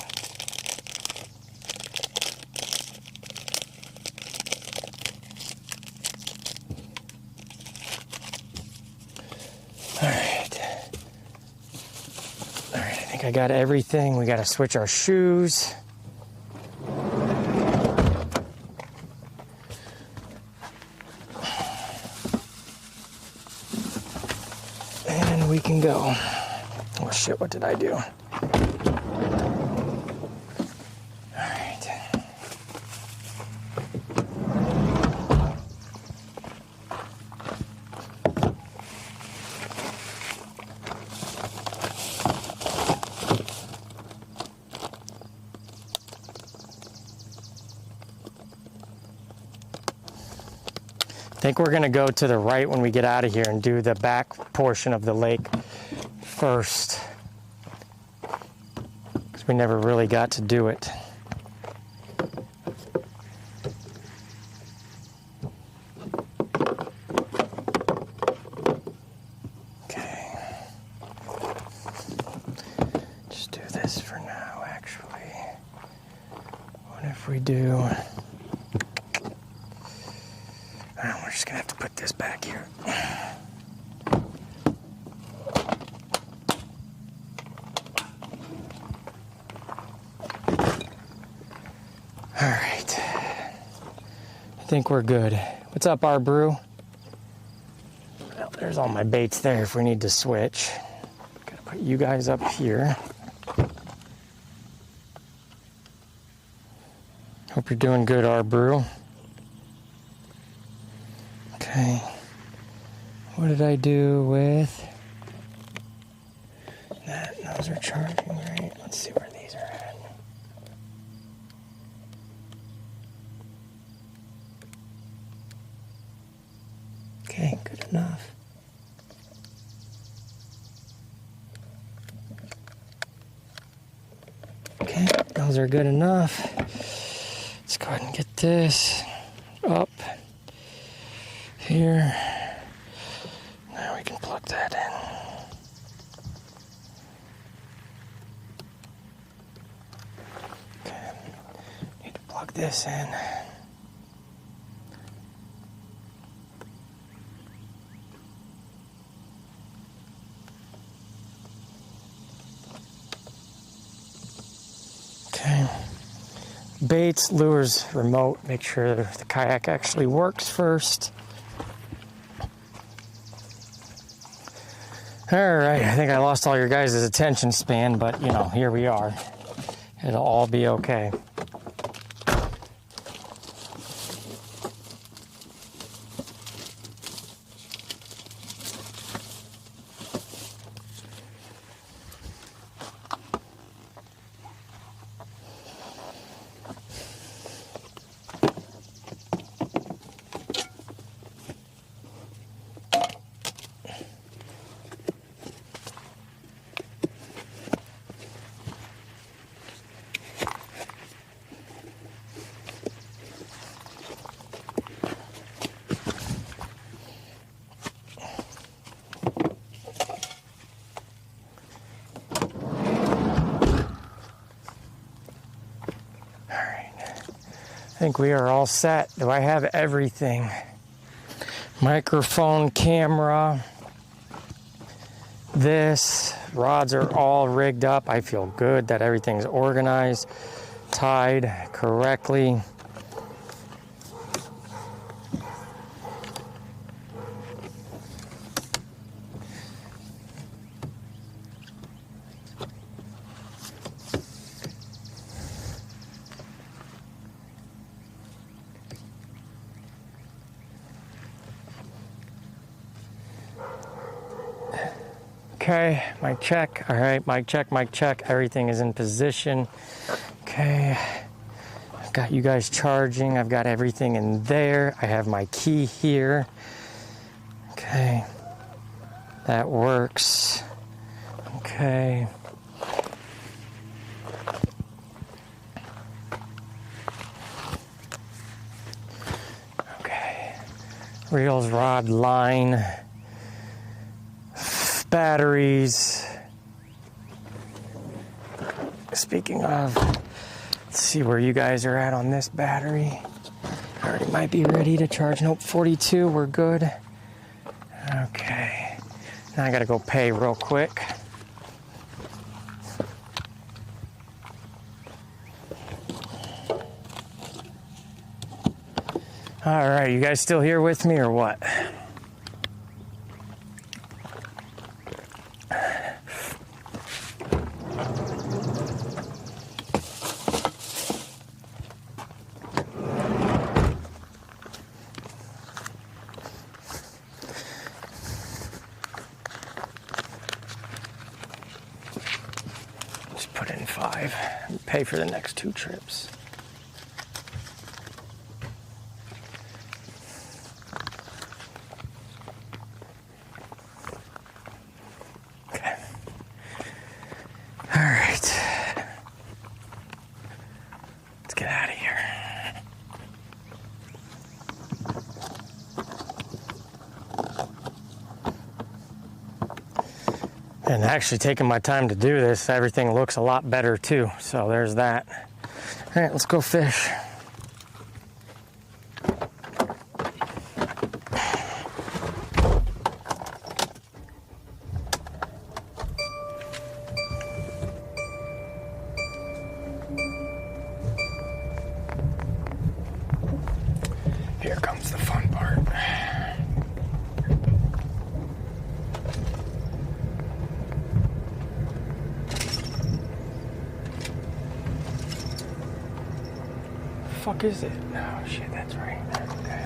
[SPEAKER 1] I got everything. We got to switch our shoes. And we can go. Oh shit, what did I do? I think we're gonna go to the right when we get out of here and do the back portion of the lake first, because we never really got to do it. Okay. Just do this for now, actually. What if we do... we're just gonna have to put this back here. All right. I think we're good. What's up, our brew? Well, there's all my baits there if we need to switch. Gotta put you guys up here. Hope you're doing good, our brew. Okay, what did I do with that? Those are charging, right? Let's see where these are at. Okay, good enough. Okay, those are good enough. Let's go ahead and get this up here. Now we can plug that in. Okay, need to plug this in. baits, lures, remote. Make sure the kayak actually works first. All right, I think I lost all your guys' attention span, but you know, here we are. It'll all be okay. I think we are all set. Do I have everything? Microphone, camera, this, rods are all rigged up. I feel good that everything's organized, tied correctly. Okay, mic check. All right, mic check, mic check. Everything is in position. Okay, I've got you guys charging. I've got everything in there. I have my key here. Okay, that works. Okay. Okay, reels, rod, line. Batteries. Speaking of, let's see where you guys are at on this battery. Already might be ready to charge. Nope, 42, we're good. Okay, now I gotta go pay real quick. All right, you guys still here with me or what? Put in 5 and pay for the next 2 trips. Okay. All right. Let's get out of here. And actually taking my time to do this, everything looks a lot better too. So there's that. All right, let's go fish. Here comes the fun part. Fuck is it? Oh shit, that's right. Okay.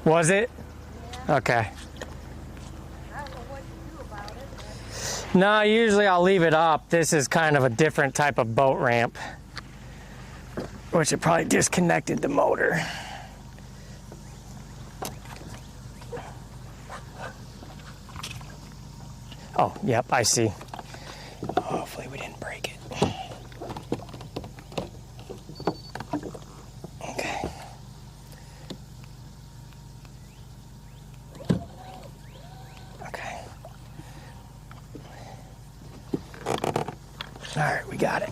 [SPEAKER 1] Was it? Okay. No, usually I'll leave it up. This is kind of a different type of boat ramp, which it probably disconnected the motor. Oh, yep, I see. Hopefully we didn't break it. Okay. Okay. All right, we got it.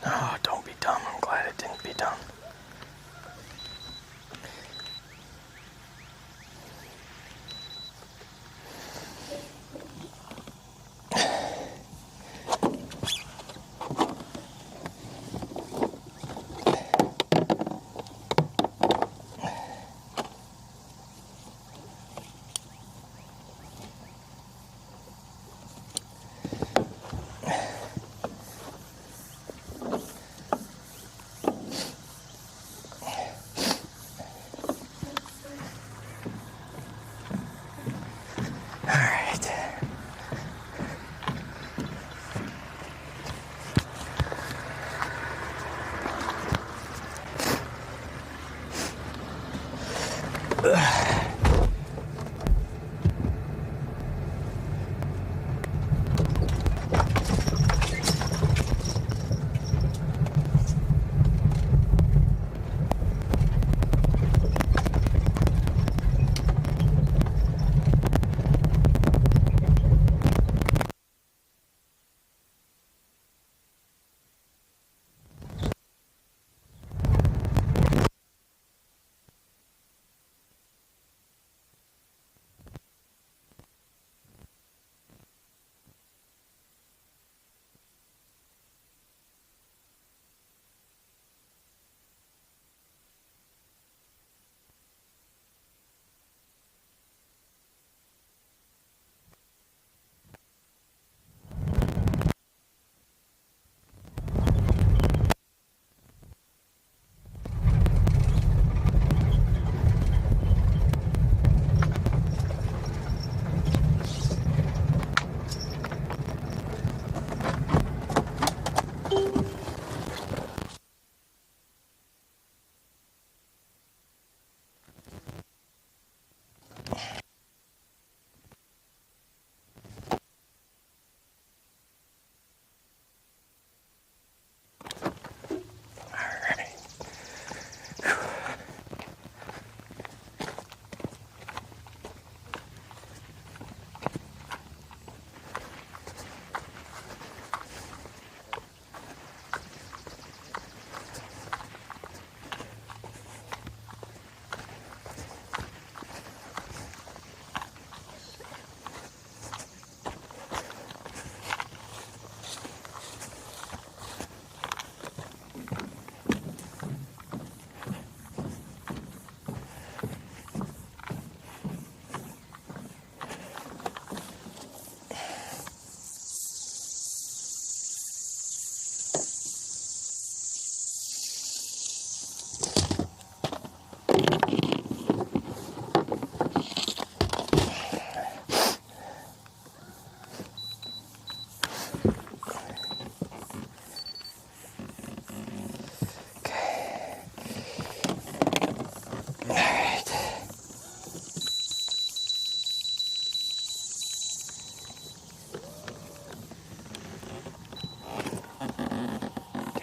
[SPEAKER 1] Oh, don't be dumb. I'm glad it didn't be dumb.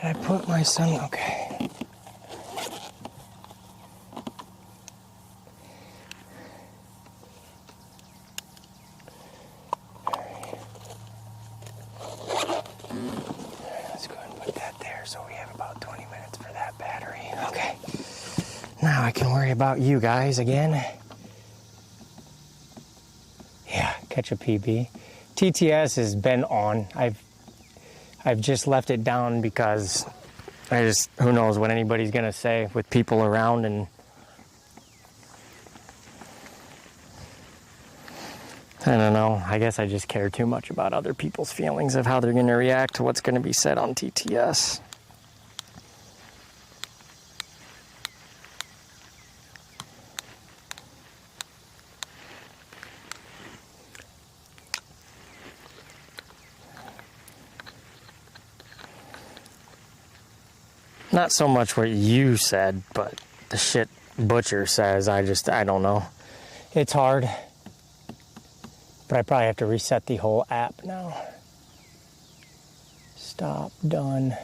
[SPEAKER 1] Can I put my son? Okay. Now I can worry about you guys again. Yeah, catch a PB. TTS has been on. I've just left it down because who knows what anybody's gonna say with people around, and I don't know. I guess I just care too much about other people's feelings of how they're gonna react to what's gonna be said on TTS. Not so much what you said, but the shit Butcher says, I don't know. It's hard. But I probably have to reset the whole app now. Stop, done.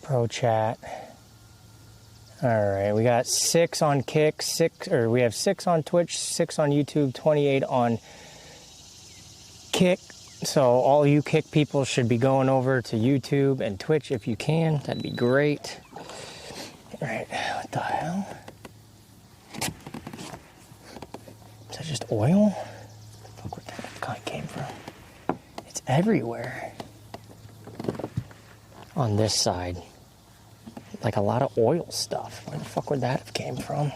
[SPEAKER 1] Pro chat. Alright, we got 6 on Kick, we have 6 on Twitch, 6 on YouTube, 28 on Kick. So all you Kick people should be going over to YouTube and Twitch if you can. That'd be great. All right, what the hell? Is that just oil? Fuck, where that kind came from? It's everywhere. On this side, like a lot of oil stuff. Where the fuck would that have came from?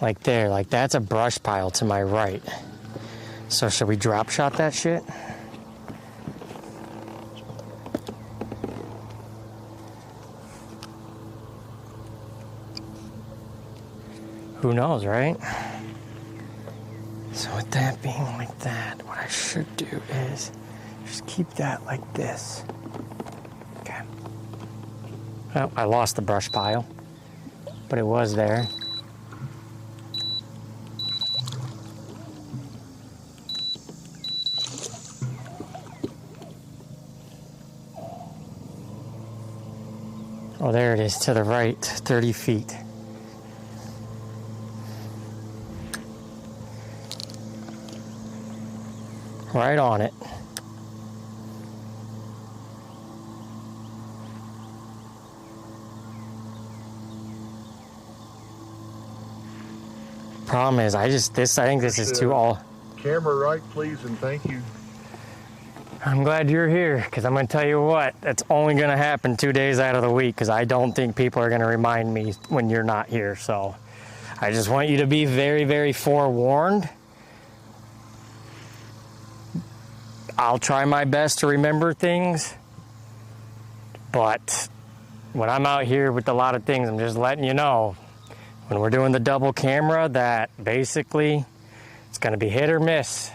[SPEAKER 1] Like there, like that's a brush pile to my right. So should we drop shot that shit? Who knows, right? So with that being like that, what I should do is just keep that like this. Okay. Well, I lost the brush pile, but it was there. Oh, there it is, to the right, 30 feet. Right on it. Problem is, I think this is too all.
[SPEAKER 14] Camera right, please, and thank you.
[SPEAKER 1] I'm glad you're here, because I'm going to tell you what, that's only going to happen 2 days out of the week, because I don't think people are going to remind me when you're not here. So I just want you to be very, very forewarned. I'll try my best to remember things, but when I'm out here with a lot of things, I'm just letting you know, when we're doing the double camera, that basically it's going to be hit or miss.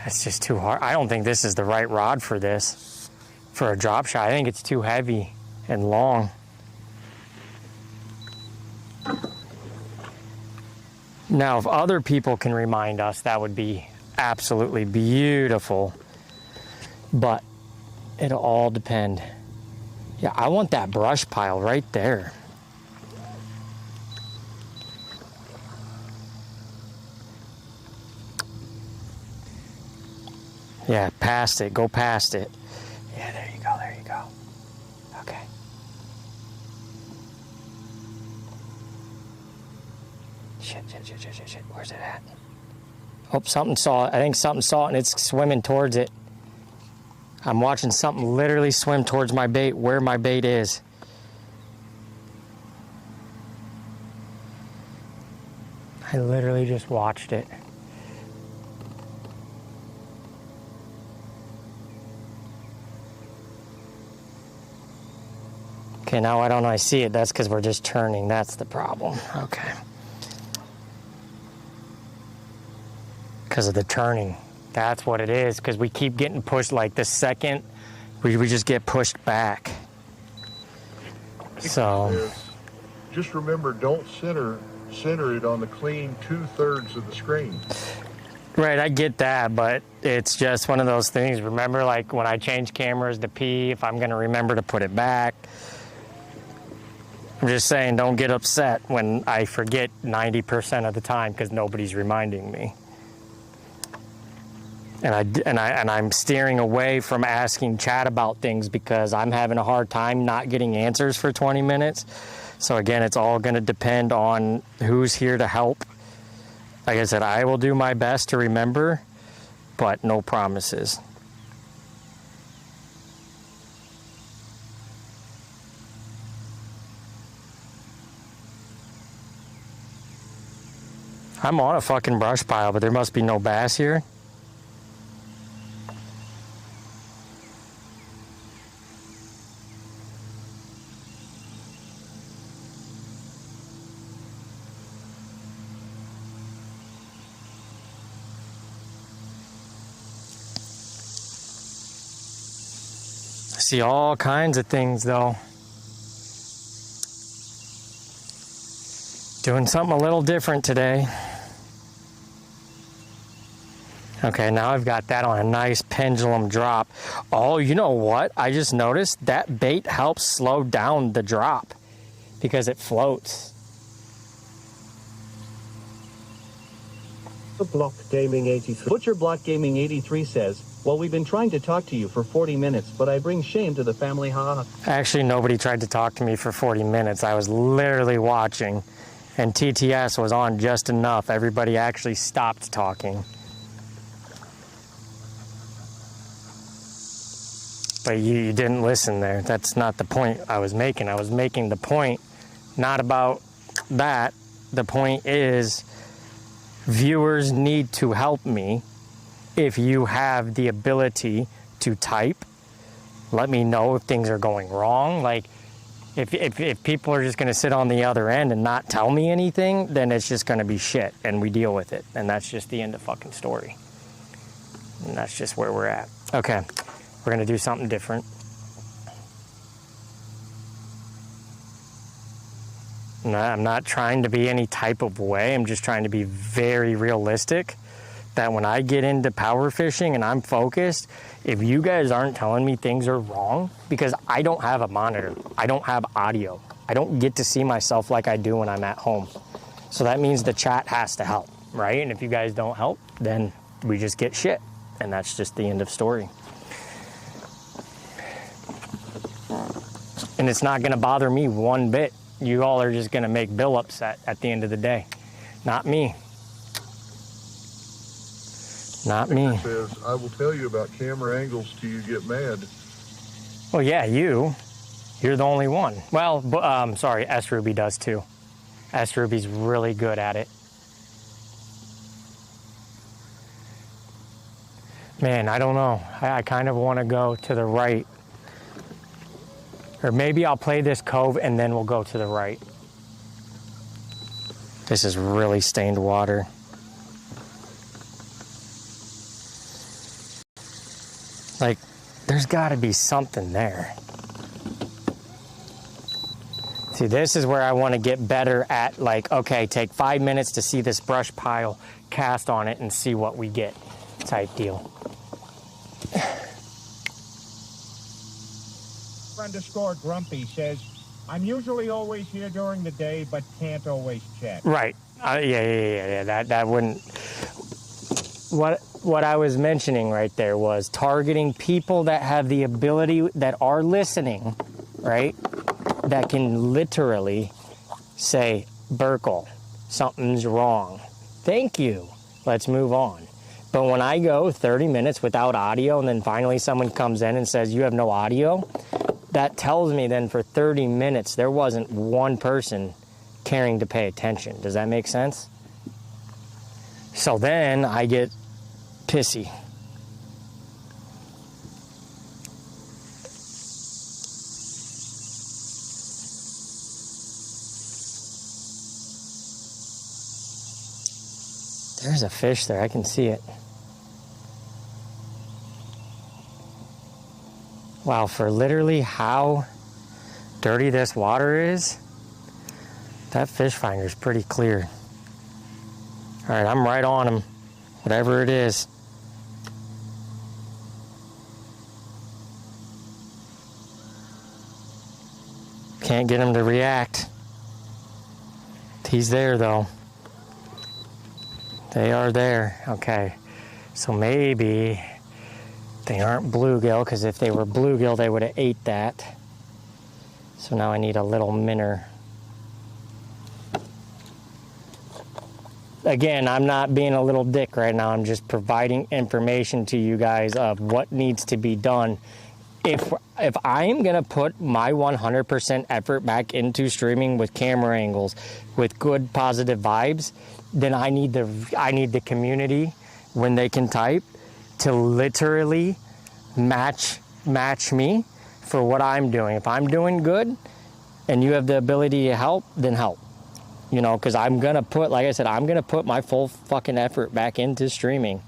[SPEAKER 1] It's just too hard. I don't think this is the right rod for this, for a drop shot. I think it's too heavy and long. Now, if other people can remind us, that would be absolutely beautiful. But it'll all depend. Yeah, I want that brush pile right there. Yeah, past it. Go past it. Yeah, there you go. There you go. Okay. Shit. Where's it at? Oh, something saw it. I think something saw it and it's swimming towards it. I'm watching something literally swim towards my bait, where my bait is. I literally just watched it. Okay, now why don't I see it? That's because we're just turning. That's the problem. Okay. Because of the turning. That's what it is, because we keep getting pushed. Like the second, we just get pushed back. So.
[SPEAKER 14] Just remember, don't center it on the clean 2/3 of the screen.
[SPEAKER 1] Right, I get that, but it's just one of those things. Remember, like when I change cameras to P, if I'm going to remember to put it back. I'm just saying, don't get upset when I forget 90% of the time because nobody's reminding me. And I'm steering away from asking chat about things because I'm having a hard time not getting answers for 20 minutes. So again, it's all going to depend on who's here to help. Like I said, I will do my best to remember, but no promises. I'm on a fucking brush pile, but there must be no bass here. I see all kinds of things though. Doing something a little different today. Okay, now I've got that on a nice pendulum drop. Oh, you know what? I just noticed that bait helps slow down the drop because it floats.
[SPEAKER 6] Block Gaming 83. Butcher Block Gaming 83 says, well, we've been trying to talk to you for 40 minutes, but I bring shame to the family, ha.
[SPEAKER 1] Actually, nobody tried to talk to me for 40 minutes. I was literally watching, and TTS was on just enough. Everybody actually stopped talking. But you didn't listen there. That's not the point I was making. I was making the point not about that. The point is viewers need to help me. If you have the ability to type, let me know if things are going wrong. Like if people are just going to sit on the other end and not tell me anything, then it's just going to be shit and we deal with it. And that's just the end of fucking story. And that's just where we're at. Okay. We're going to do something different. I'm not trying to be any type of way. I'm just trying to be very realistic that when I get into power fishing and I'm focused, if you guys aren't telling me things are wrong, because I don't have a monitor, I don't have audio, I don't get to see myself like I do when I'm at home. So that means the chat has to help, right? And if you guys don't help, then we just get shit. And that's just the end of story. And it's not going to bother me one bit. You all are just going to make Bill upset at the end of the day. Not me. Not me.
[SPEAKER 14] Says, I will tell you about camera angles till you get mad.
[SPEAKER 1] Well, yeah, you're the only one. Well, sorry, S. Ruby does too. S. Ruby's really good at it. Man, I don't know. I kind of want to go to the right. Or maybe I'll play this cove and then we'll go to the right. This is really stained water. Like, there's got to be something there. See, this is where I want to get better at, like, okay, take 5 minutes to see this brush pile, cast on it, and see what we get type deal.
[SPEAKER 4] _Grumpy says, I'm usually always here during the day, but can't always chat.
[SPEAKER 1] Right. Yeah. That wouldn't... What I was mentioning right there was targeting people that have the ability, that are listening, right? That can literally say, Burkle, something's wrong. Thank you. Let's move on. But when I go 30 minutes without audio and then finally someone comes in and says, you have no audio, that tells me then for 30 minutes there wasn't one person caring to pay attention. Does that make sense? So then I get pissy. There's a fish there. I can see it. Wow, for literally how dirty this water is, that fish finder's pretty clear. All right, I'm right on him, whatever it is. Can't get him to react. He's there though. They are there. Okay, so maybe they aren't bluegill, because if they were bluegill, they would have ate that. So now I need a little minnow. Again, I'm not being a little dick right now. I'm just providing information to you guys of what needs to be done. If I am going to put my 100% effort back into streaming with camera angles, with good positive vibes, then I need the community, when they can type, to literally match me for what I'm doing. If I'm doing good and you have the ability to help, then help. You know, because I'm going to put, like I said, I'm going to put my full fucking effort back into streaming.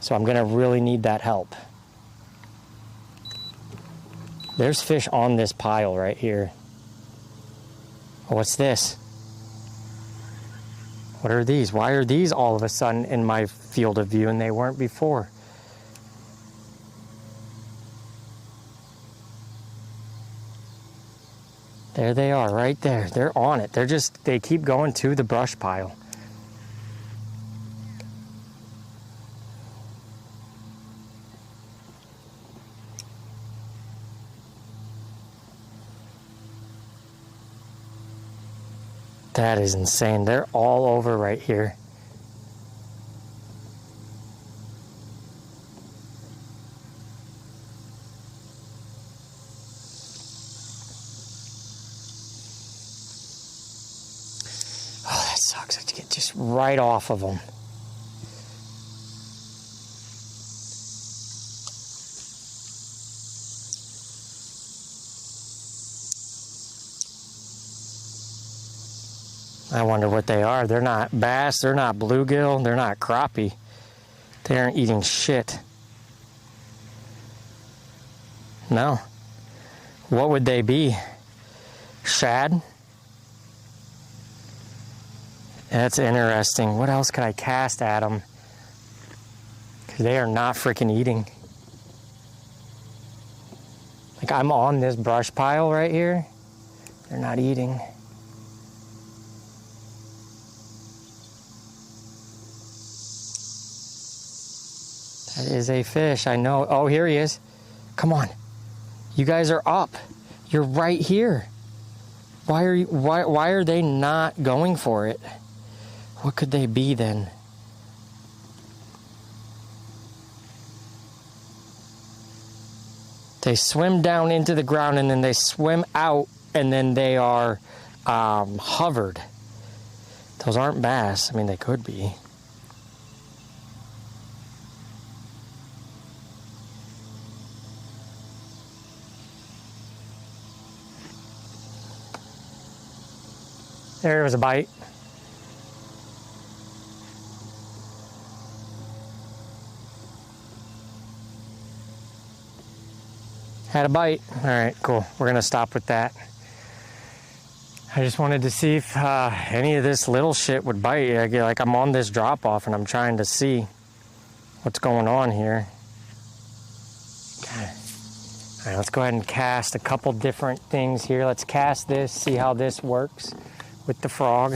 [SPEAKER 1] So I'm going to really need that help. There's fish on this pile right here. Oh, what's this? What are these? Why are these all of a sudden in my field of view and they weren't before? There they are, right there. They're on it. They keep going to the brush pile. That is insane. They're all over right here. Oh, that sucks. I have to get just right off of them. I wonder what they are. They're not bass, they're not bluegill, they're not crappie. They aren't eating shit. No. What would they be? Shad? That's interesting. What else could I cast at them? Because they are not freaking eating. Like, I'm on this brush pile right here. They're not eating. That is a fish, I know. Oh, here he is. Come on. You guys are up. You're right here. Why are they not going for it? What could they be then? They swim down into the ground and then they swim out and then they are hovered. Those aren't bass. I mean, they could be. There was a bite. Had a bite. All right, cool. We're going to stop with that. I just wanted to see if any of this little shit would bite. Like, I'm on this drop-off and I'm trying to see what's going on here. Okay. All right, let's go ahead and cast a couple different things here. Let's cast this, see how this works with the frog.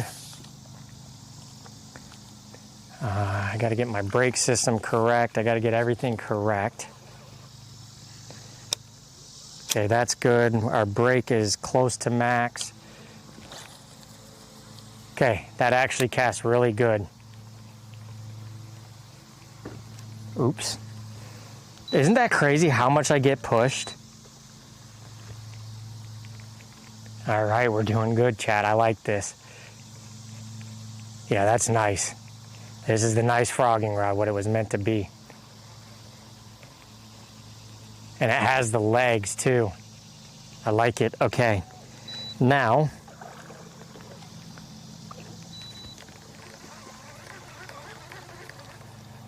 [SPEAKER 1] I got to get my brake system correct. I got to get everything correct. Okay, that's good. Our brake is close to max. Okay, that actually casts really good. Oops. Isn't that crazy how much I get pushed? All right, we're doing good, chat. I like this. Yeah, that's nice. This is the nice frogging rod, what it was meant to be. And it has the legs, too. I like it. Okay. Now,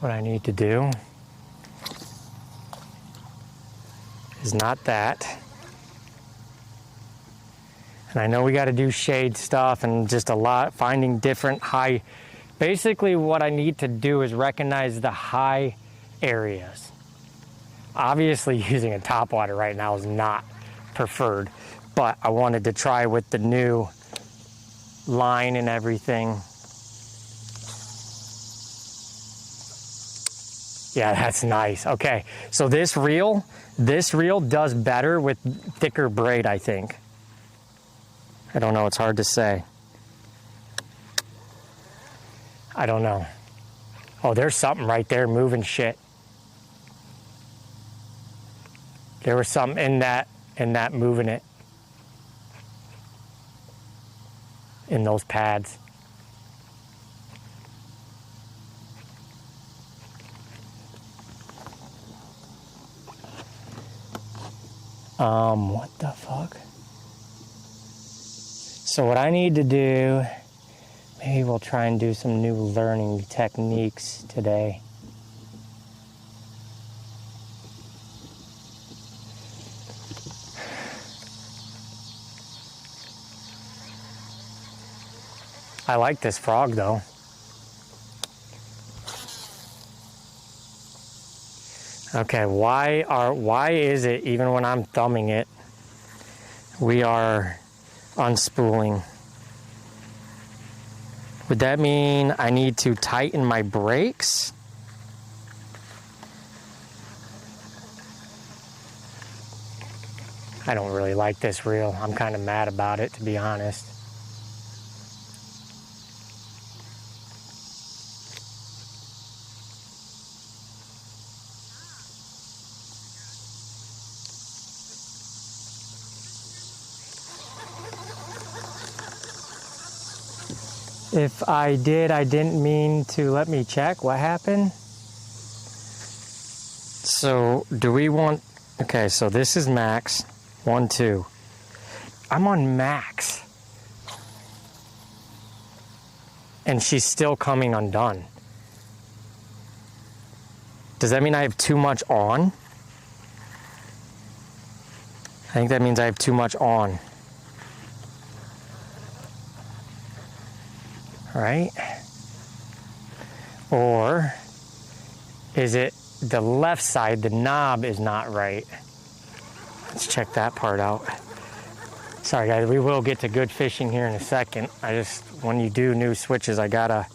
[SPEAKER 1] what I need to do is not that. And I know we got to do shade stuff and just a lot, finding different high. Basically what I need to do is recognize the high areas. Obviously using a topwater right now is not preferred, but I wanted to try with the new line and everything. Yeah, that's nice. Okay, so this reel does better with thicker braid, I think. I don't know, it's hard to say. I don't know. Oh, there's something right there moving shit. There was something in that moving it. In those pads. What the fuck? So what I need to do, maybe we'll try and do some new learning techniques today. I like this frog though. Okay, why is it even when I'm thumbing it, we are unspooling? Would that mean I need to tighten my brakes? I don't really like this reel. I'm kind of mad about it, to be honest. If I did, I didn't mean to. Let me check. What happened? So, do we want... Okay, so this is max. 1, 2. I'm on max. And she's still coming undone. Does that mean I have too much on? I think that means I have too much on. Right? Or is it the left side, the knob is not right? Let's check that part out. Sorry guys, we will get to good fishing here in a second. When you do new switches, I gotta...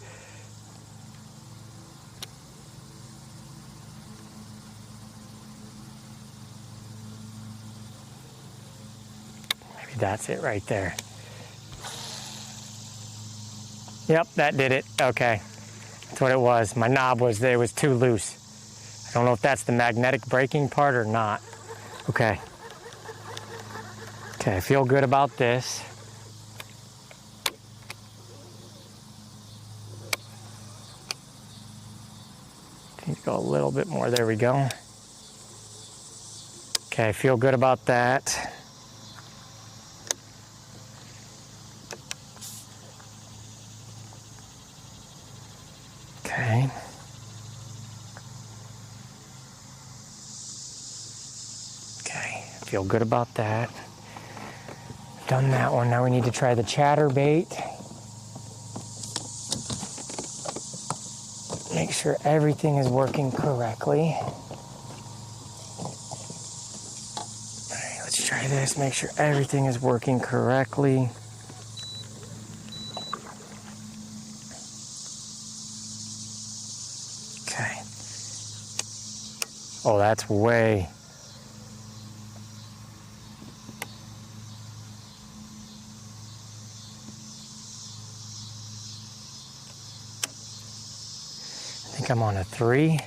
[SPEAKER 1] Maybe that's it right there. Yep, that did it. Okay. That's what it was. My knob was too loose. I don't know if that's the magnetic braking part or not. Okay. Okay, I feel good about this. Need to go a little bit more. There we go. Okay, I feel good about that. Okay. Okay, feel good about that. Done that one. Now we need to try the chatterbait. Make sure everything is working correctly. All right, let's try this. Make sure everything is working correctly. Okay. Oh, that's way... I think I'm on a 3.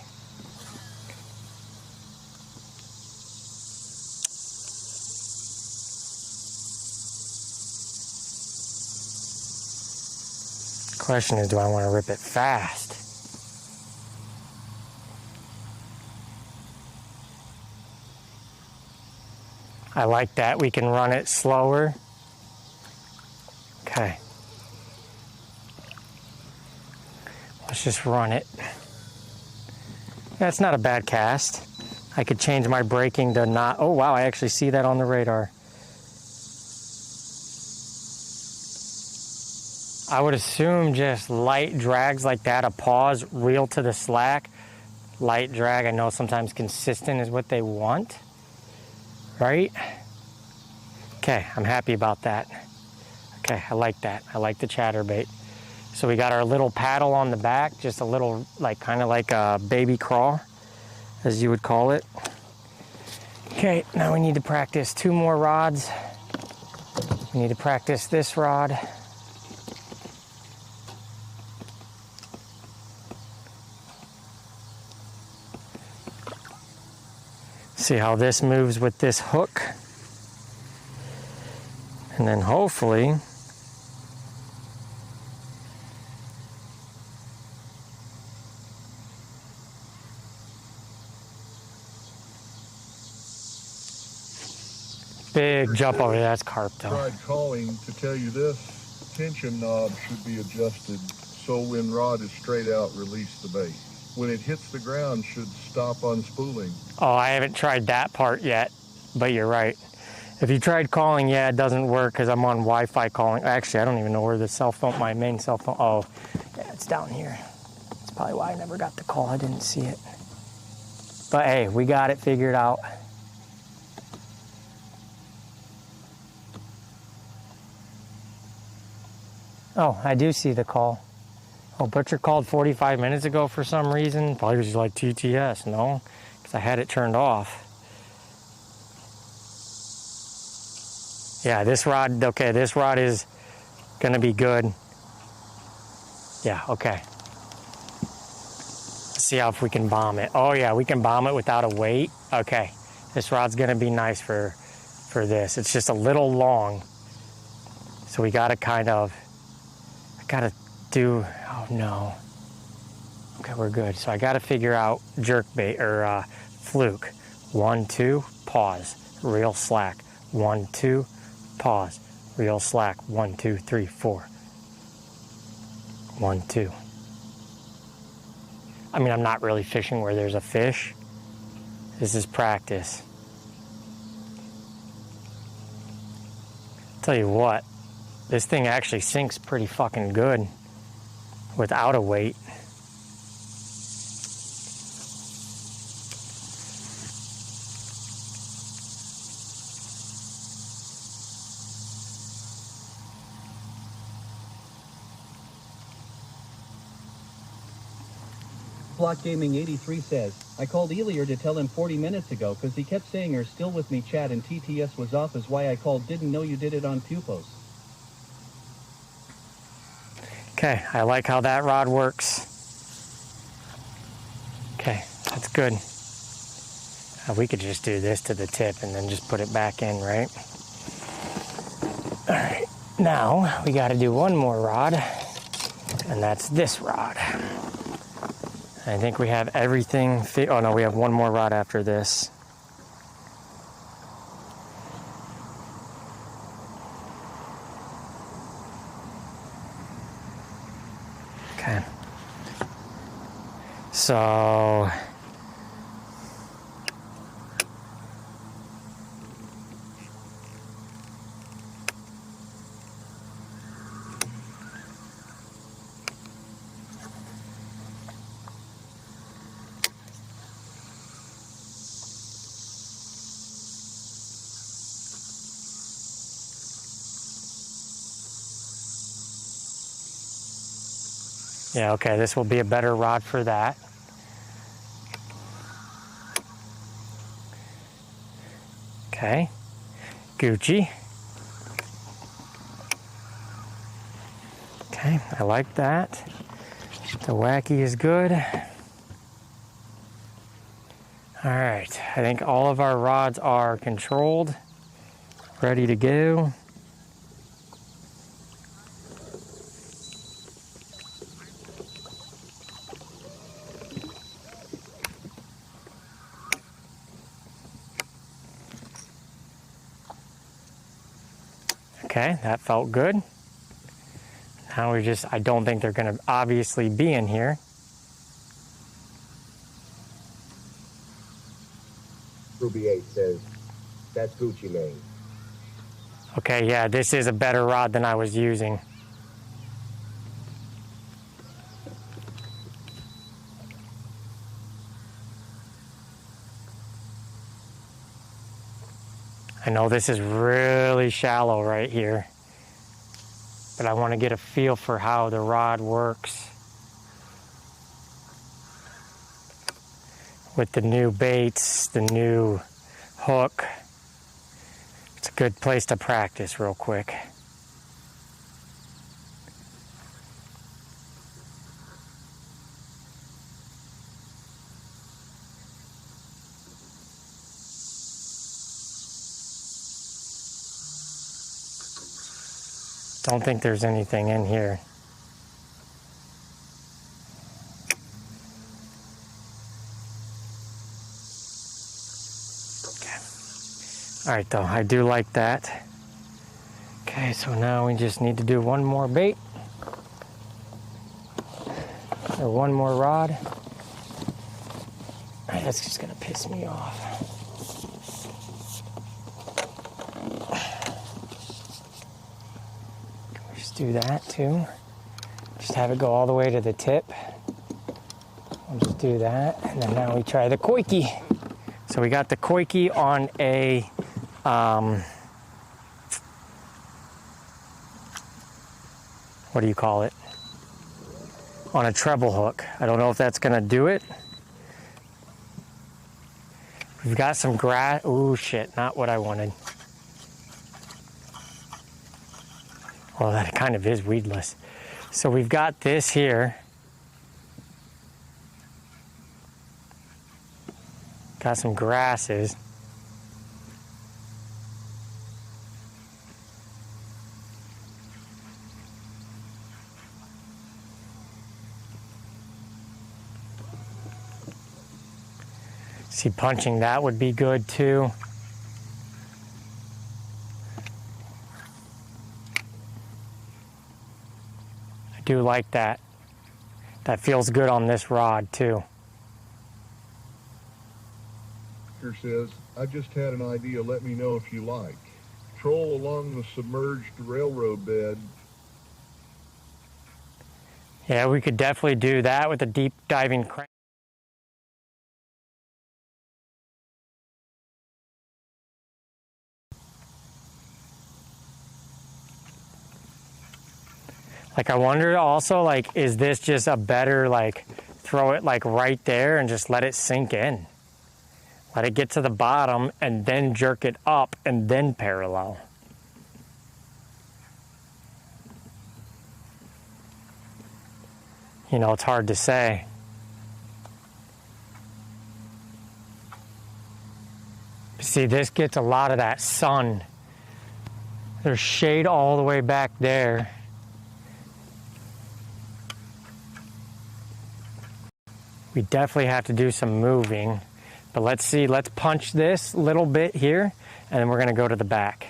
[SPEAKER 1] Question is, do I want to rip it fast? I like that. We can run it slower. Okay. Let's just run it. That's not a bad cast. I could change my braking to not, oh wow, I actually see that on the radar. I would assume just light drags like that, a pause, reel to the slack, light drag. I know sometimes consistent is what they want, right? Okay, I'm happy about that. Okay, I like that. I like the chatterbait. So we got our little paddle on the back, just a little, like kind of like a baby crawl, as you would call it. Okay, now we need to practice 2 more rods. We need to practice this rod. See how this moves with this hook. And then hopefully, big jump over there, that's carp though.
[SPEAKER 14] Tried calling to tell you this tension knob should be adjusted so when rod is straight out, release the bait. When it hits the ground, should stop unspooling.
[SPEAKER 1] Oh, I haven't tried that part yet, but you're right. If you tried calling, yeah, it doesn't work because I'm on Wi-Fi calling. Actually, I don't even know where the cell phone, my main cell phone, oh, yeah, it's down here. That's probably why I never got the call, I didn't see it. But hey, we got it figured out. Oh, I do see the call. Oh, Butcher called 45 minutes ago for some reason. Probably was like TTS, no? Because I had it turned off. Yeah, this rod, okay, this rod is gonna be good. Yeah, okay. Let's see how if we can bomb it. Oh yeah, we can bomb it without a weight. Okay, this rod's gonna be nice for this. It's just a little long. So we gotta kind of, I gotta do, oh no. Okay, we're good. So I gotta figure out jerk bait or fluke. 1, 2, pause, reel slack. 1, 2, pause, reel slack. 1, 2, 3, 4. 1, 2. I mean, I'm not really fishing where there's a fish. This is practice. Tell you what, this thing actually sinks pretty fucking good without a weight.
[SPEAKER 6] Block Gaming 83 says, I called Elier to tell him 40 minutes ago because he kept saying you're still with me chat and TTS was off is why I called, didn't know you did it on Pupos.
[SPEAKER 1] Okay, I like how that rod works. Okay, that's good. We could just do this to the tip and then just put it back in, right? All right, now we got to do one more rod, and that's this rod. I think we have everything, oh no, we have one more rod after this. Okay. So, yeah, okay, this will be a better rod for that. Okay, Gucci. Okay, I like that. The wacky is good. All right, I think all of our rods are controlled, ready to go. Okay, that felt good. Now we just, I don't think they're gonna obviously be in here.
[SPEAKER 17] Ruby 8 says, that's Gucci Mane.
[SPEAKER 1] Okay, yeah, this is a better rod than I was using. I know this is really shallow right here, but I want to get a feel for how the rod works with the new baits, the new hook. It's a good place to practice real quick. Don't think there's anything in here. Okay. All right, though, I do like that. Okay, so now we just need to do one more bait. Or one more rod. All right, that's just gonna piss me off. Do that too. Just have it go all the way to the tip. We'll just do that, and then now we try the koiki. So we got the koiki on a what do you call it? On a treble hook. I don't know if that's gonna do it. We've got some grass. Oh shit, not what I wanted. Well, that kind of is weedless. So we've got this here. Got some grasses. See, punching that would be good too. Do like that. That feels good on this rod too.
[SPEAKER 14] Says, I just had an idea, let me know if you like. Troll along the submerged railroad bed.
[SPEAKER 1] Yeah, we could definitely do that with a deep diving crank. Like, I wonder also, like, is this just a better, like, throw it, like, right there and just let it sink in? Let it get to the bottom and then jerk it up and then parallel. You know, it's hard to say. See, this gets a lot of that sun. There's shade all the way back there. We definitely have to do some moving, but let's see, let's punch this little bit here, and then we're gonna go to the back.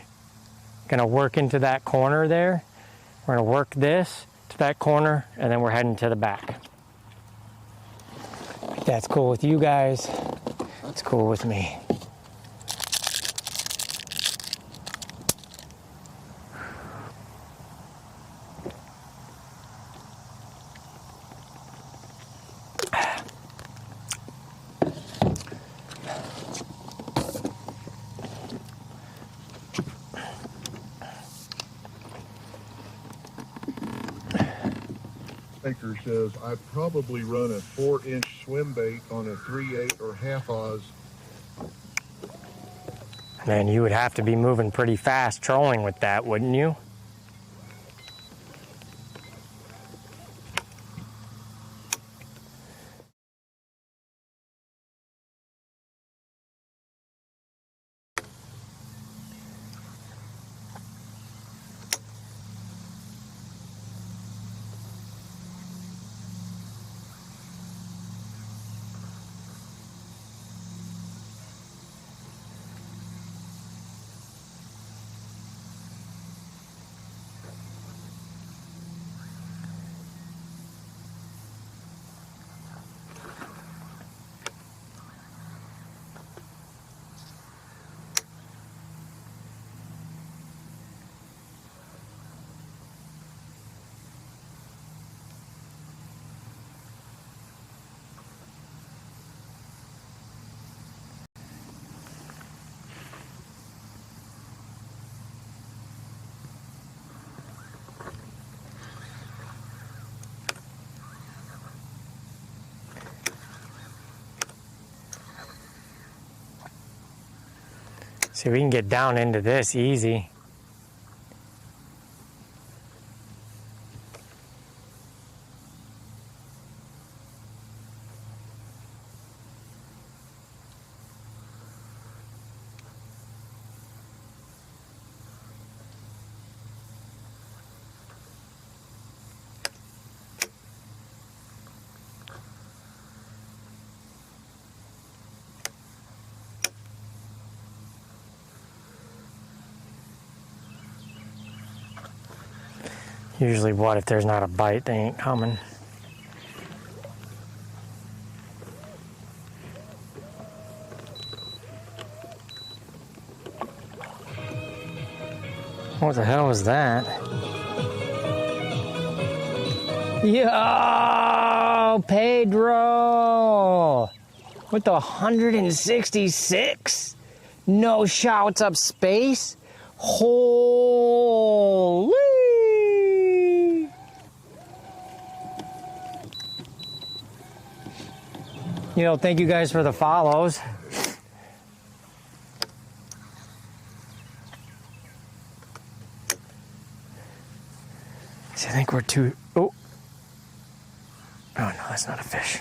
[SPEAKER 1] Gonna work into that corner there. We're gonna work this to that corner, and then we're heading to the back. If that's cool with you guys, it's cool with me.
[SPEAKER 14] Baker says, I probably run a 4-inch swim bait on a 3/8 or half Oz.
[SPEAKER 1] Man, you would have to be moving pretty fast trolling with that, wouldn't you? See, we can get down into this easy. Usually what, if there's not a bite, they ain't coming. What the hell was that? Yo, Pedro! With the 166? No shouts up space? Holy! You know, thank you guys for the follows. See, I think we're too... Oh. Oh, no, that's not a fish.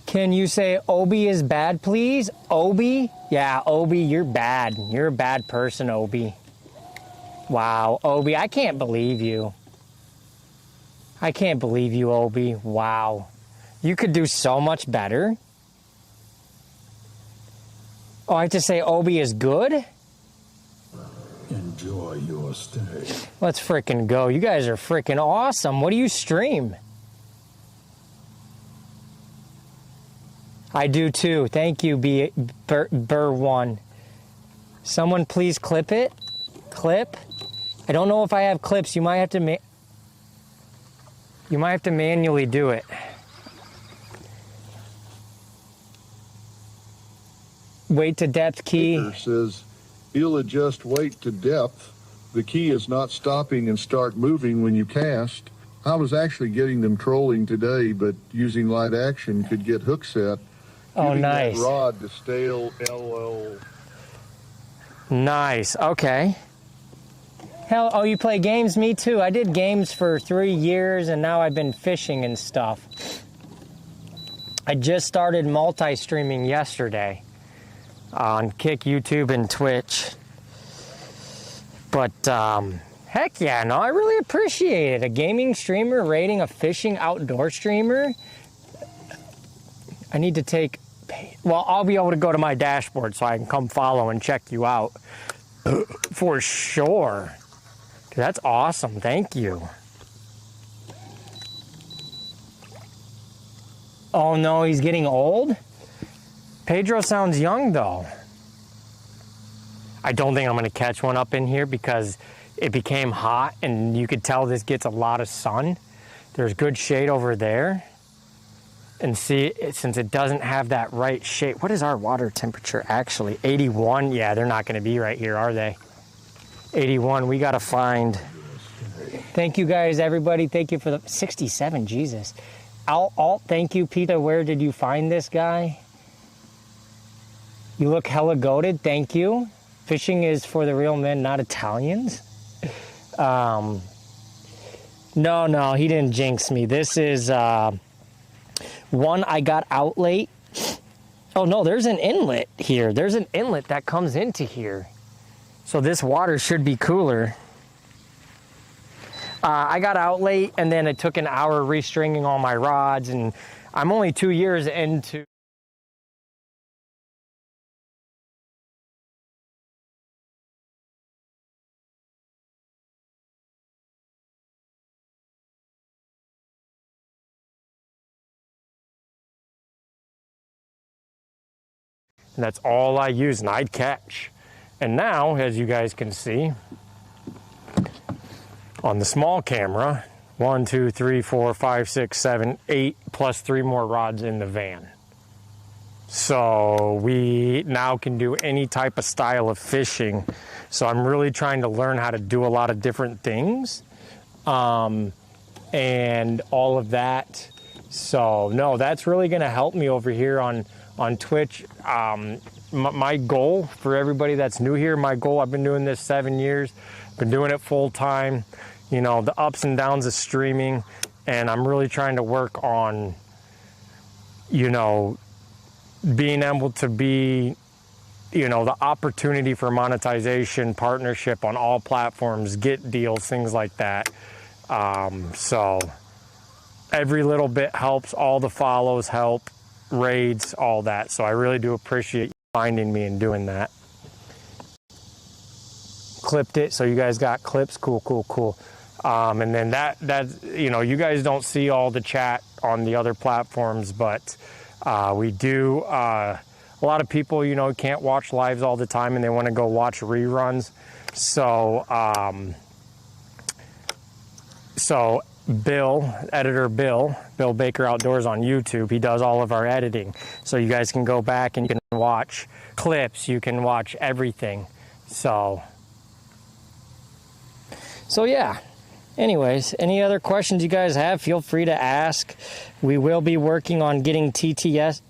[SPEAKER 1] Can you say Obi is bad, please? Obi? Yeah, Obi, you're bad. You're a bad person, Obi. Wow, Obi, I can't believe you. I can't believe you, Obi. Wow. You could do so much better. Oh, I have to say Obi is good?
[SPEAKER 18] Enjoy your stay.
[SPEAKER 1] Let's frickin' go. You guys are frickin' awesome. What do you stream? I do too. Thank you, Burr1. Someone please clip it. Clip. I don't know if I have clips. You might have to manually do it. Wait to depth key.
[SPEAKER 14] It says he'll adjust weight to depth. The key is not stopping and start moving when you cast. I was actually getting them trolling today, but using light action could get hook set.
[SPEAKER 1] Oh, nice.
[SPEAKER 14] That rod to stale LL.
[SPEAKER 1] Nice. Okay. Hell, oh, you play games? Me too. I did games for 3 years, and now I've been fishing and stuff. I just started multi-streaming yesterday on Kick, YouTube, and Twitch. But, heck yeah, no, I really appreciate it. A gaming streamer rating a fishing outdoor streamer. I need to take... Well, I'll be able to go to my dashboard so I can come follow and check you out. For sure. Dude, that's awesome. Thank you. Oh, no, he's getting old? Pedro sounds young, though. I don't think I'm going to catch one up in here because it became hot, and you could tell this gets a lot of sun. There's good shade over there. And see, since it doesn't have that right shape, what is our water temperature actually? 81? Yeah, they're not going to be right here, are they? 81, we got to find... Thank you guys, everybody. Thank you for the... 67, Jesus. Alt, thank you, Peter. Where did you find this guy? You look hella goated. Thank you. Fishing is for the real men, not Italians. No, he didn't jinx me. This is... one, I got out late. Oh, no, there's an inlet here. There's an inlet that comes into here. So this water should be cooler. I got out late, and then it took an hour restringing all my rods, and I'm only 2 years into... And that's all I use, and I'd catch. And now, as you guys can see, on the small camera, 1, 2, 3, 4, 5, 6, 7, 8, plus 3 more rods in the van. So we now can do any type of style of fishing. So I'm really trying to learn how to do a lot of different things. And all of that. So no, that's really gonna help me over here on Twitch. my goal for everybody that's new here, my goal, I've been doing this 7 years, been doing it full time, you know, the ups and downs of streaming, and I'm really trying to work on, you know, being able to be, you know, the opportunity for monetization, partnership on all platforms, get deals, things like that. So every little bit helps, all the follows help, raids, all that. So I really do appreciate you finding me and doing that. Clipped it, so you guys got clips, cool. And then that, you know, you guys don't see all the chat on the other platforms, but we do, a lot of people, you know, can't watch lives all the time and they want to go watch reruns. So, editor Bill Baker Outdoors on YouTube, he does all of our editing. So you guys can go back and you can watch clips, you can watch everything. So yeah. Anyways, any other questions you guys have, feel free to ask. We will be working on getting TTS.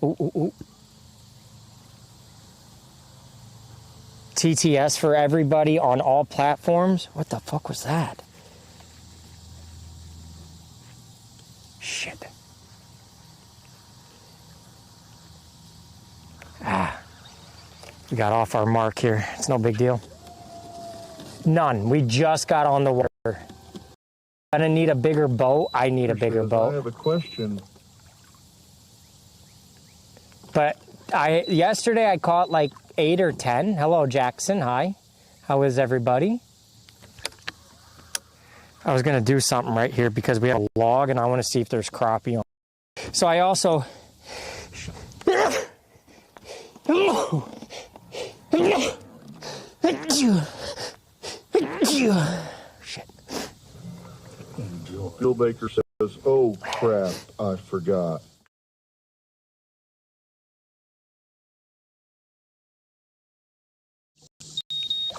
[SPEAKER 1] TTS for everybody on all platforms. What the fuck was that? Shit. We got off our mark here. It's no big deal. None. We just got on the water. Gonna need a bigger boat. I need a bigger boat.
[SPEAKER 14] I have a question.
[SPEAKER 1] But yesterday I caught like 8 or 10. Hello, Jackson. Hi. How is everybody? I was gonna do something right here because we have a log and I want to see if there's crappie on. So I also. Shit.
[SPEAKER 14] Bill Baker says, "Oh crap, I forgot."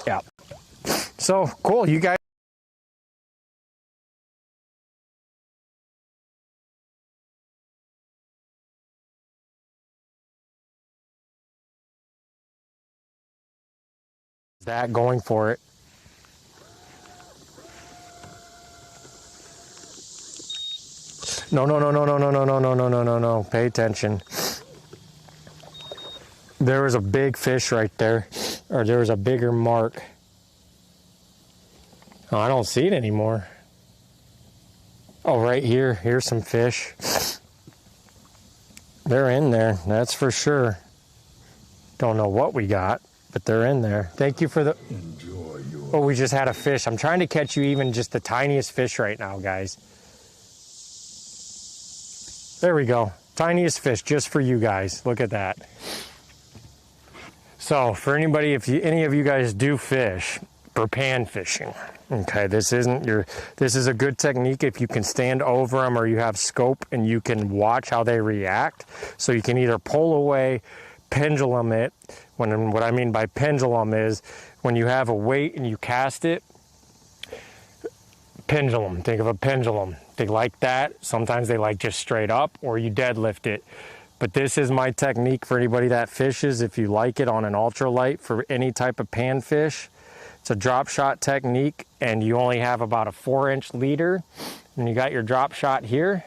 [SPEAKER 1] Yeah. So cool, you guys. That going for it. No. Pay attention. There was a big fish right there, or there was a bigger mark. Oh, I don't see it anymore. Oh, right here. Here's some fish. They're in there, that's for sure. Don't know what we got, but they're in there. Thank you for the...
[SPEAKER 14] Enjoy your...
[SPEAKER 1] Oh, we just had a fish. I'm trying to catch you even just the tiniest fish right now, guys. There we go. Tiniest fish just for you guys. Look at that. So for anybody, if any of you guys do fish for pan fishing, okay, this is a good technique if you can stand over them or you have scope and you can watch how they react. So you can either pull away, pendulum it. What I mean by pendulum is when you have a weight and you cast it, pendulum. Think of a pendulum. They like that. Sometimes they like just straight up, or you deadlift it. But this is my technique for anybody that fishes. If you like it on an ultralight for any type of panfish, it's a drop shot technique, and you only have about a 4-inch leader, and you got your drop shot here.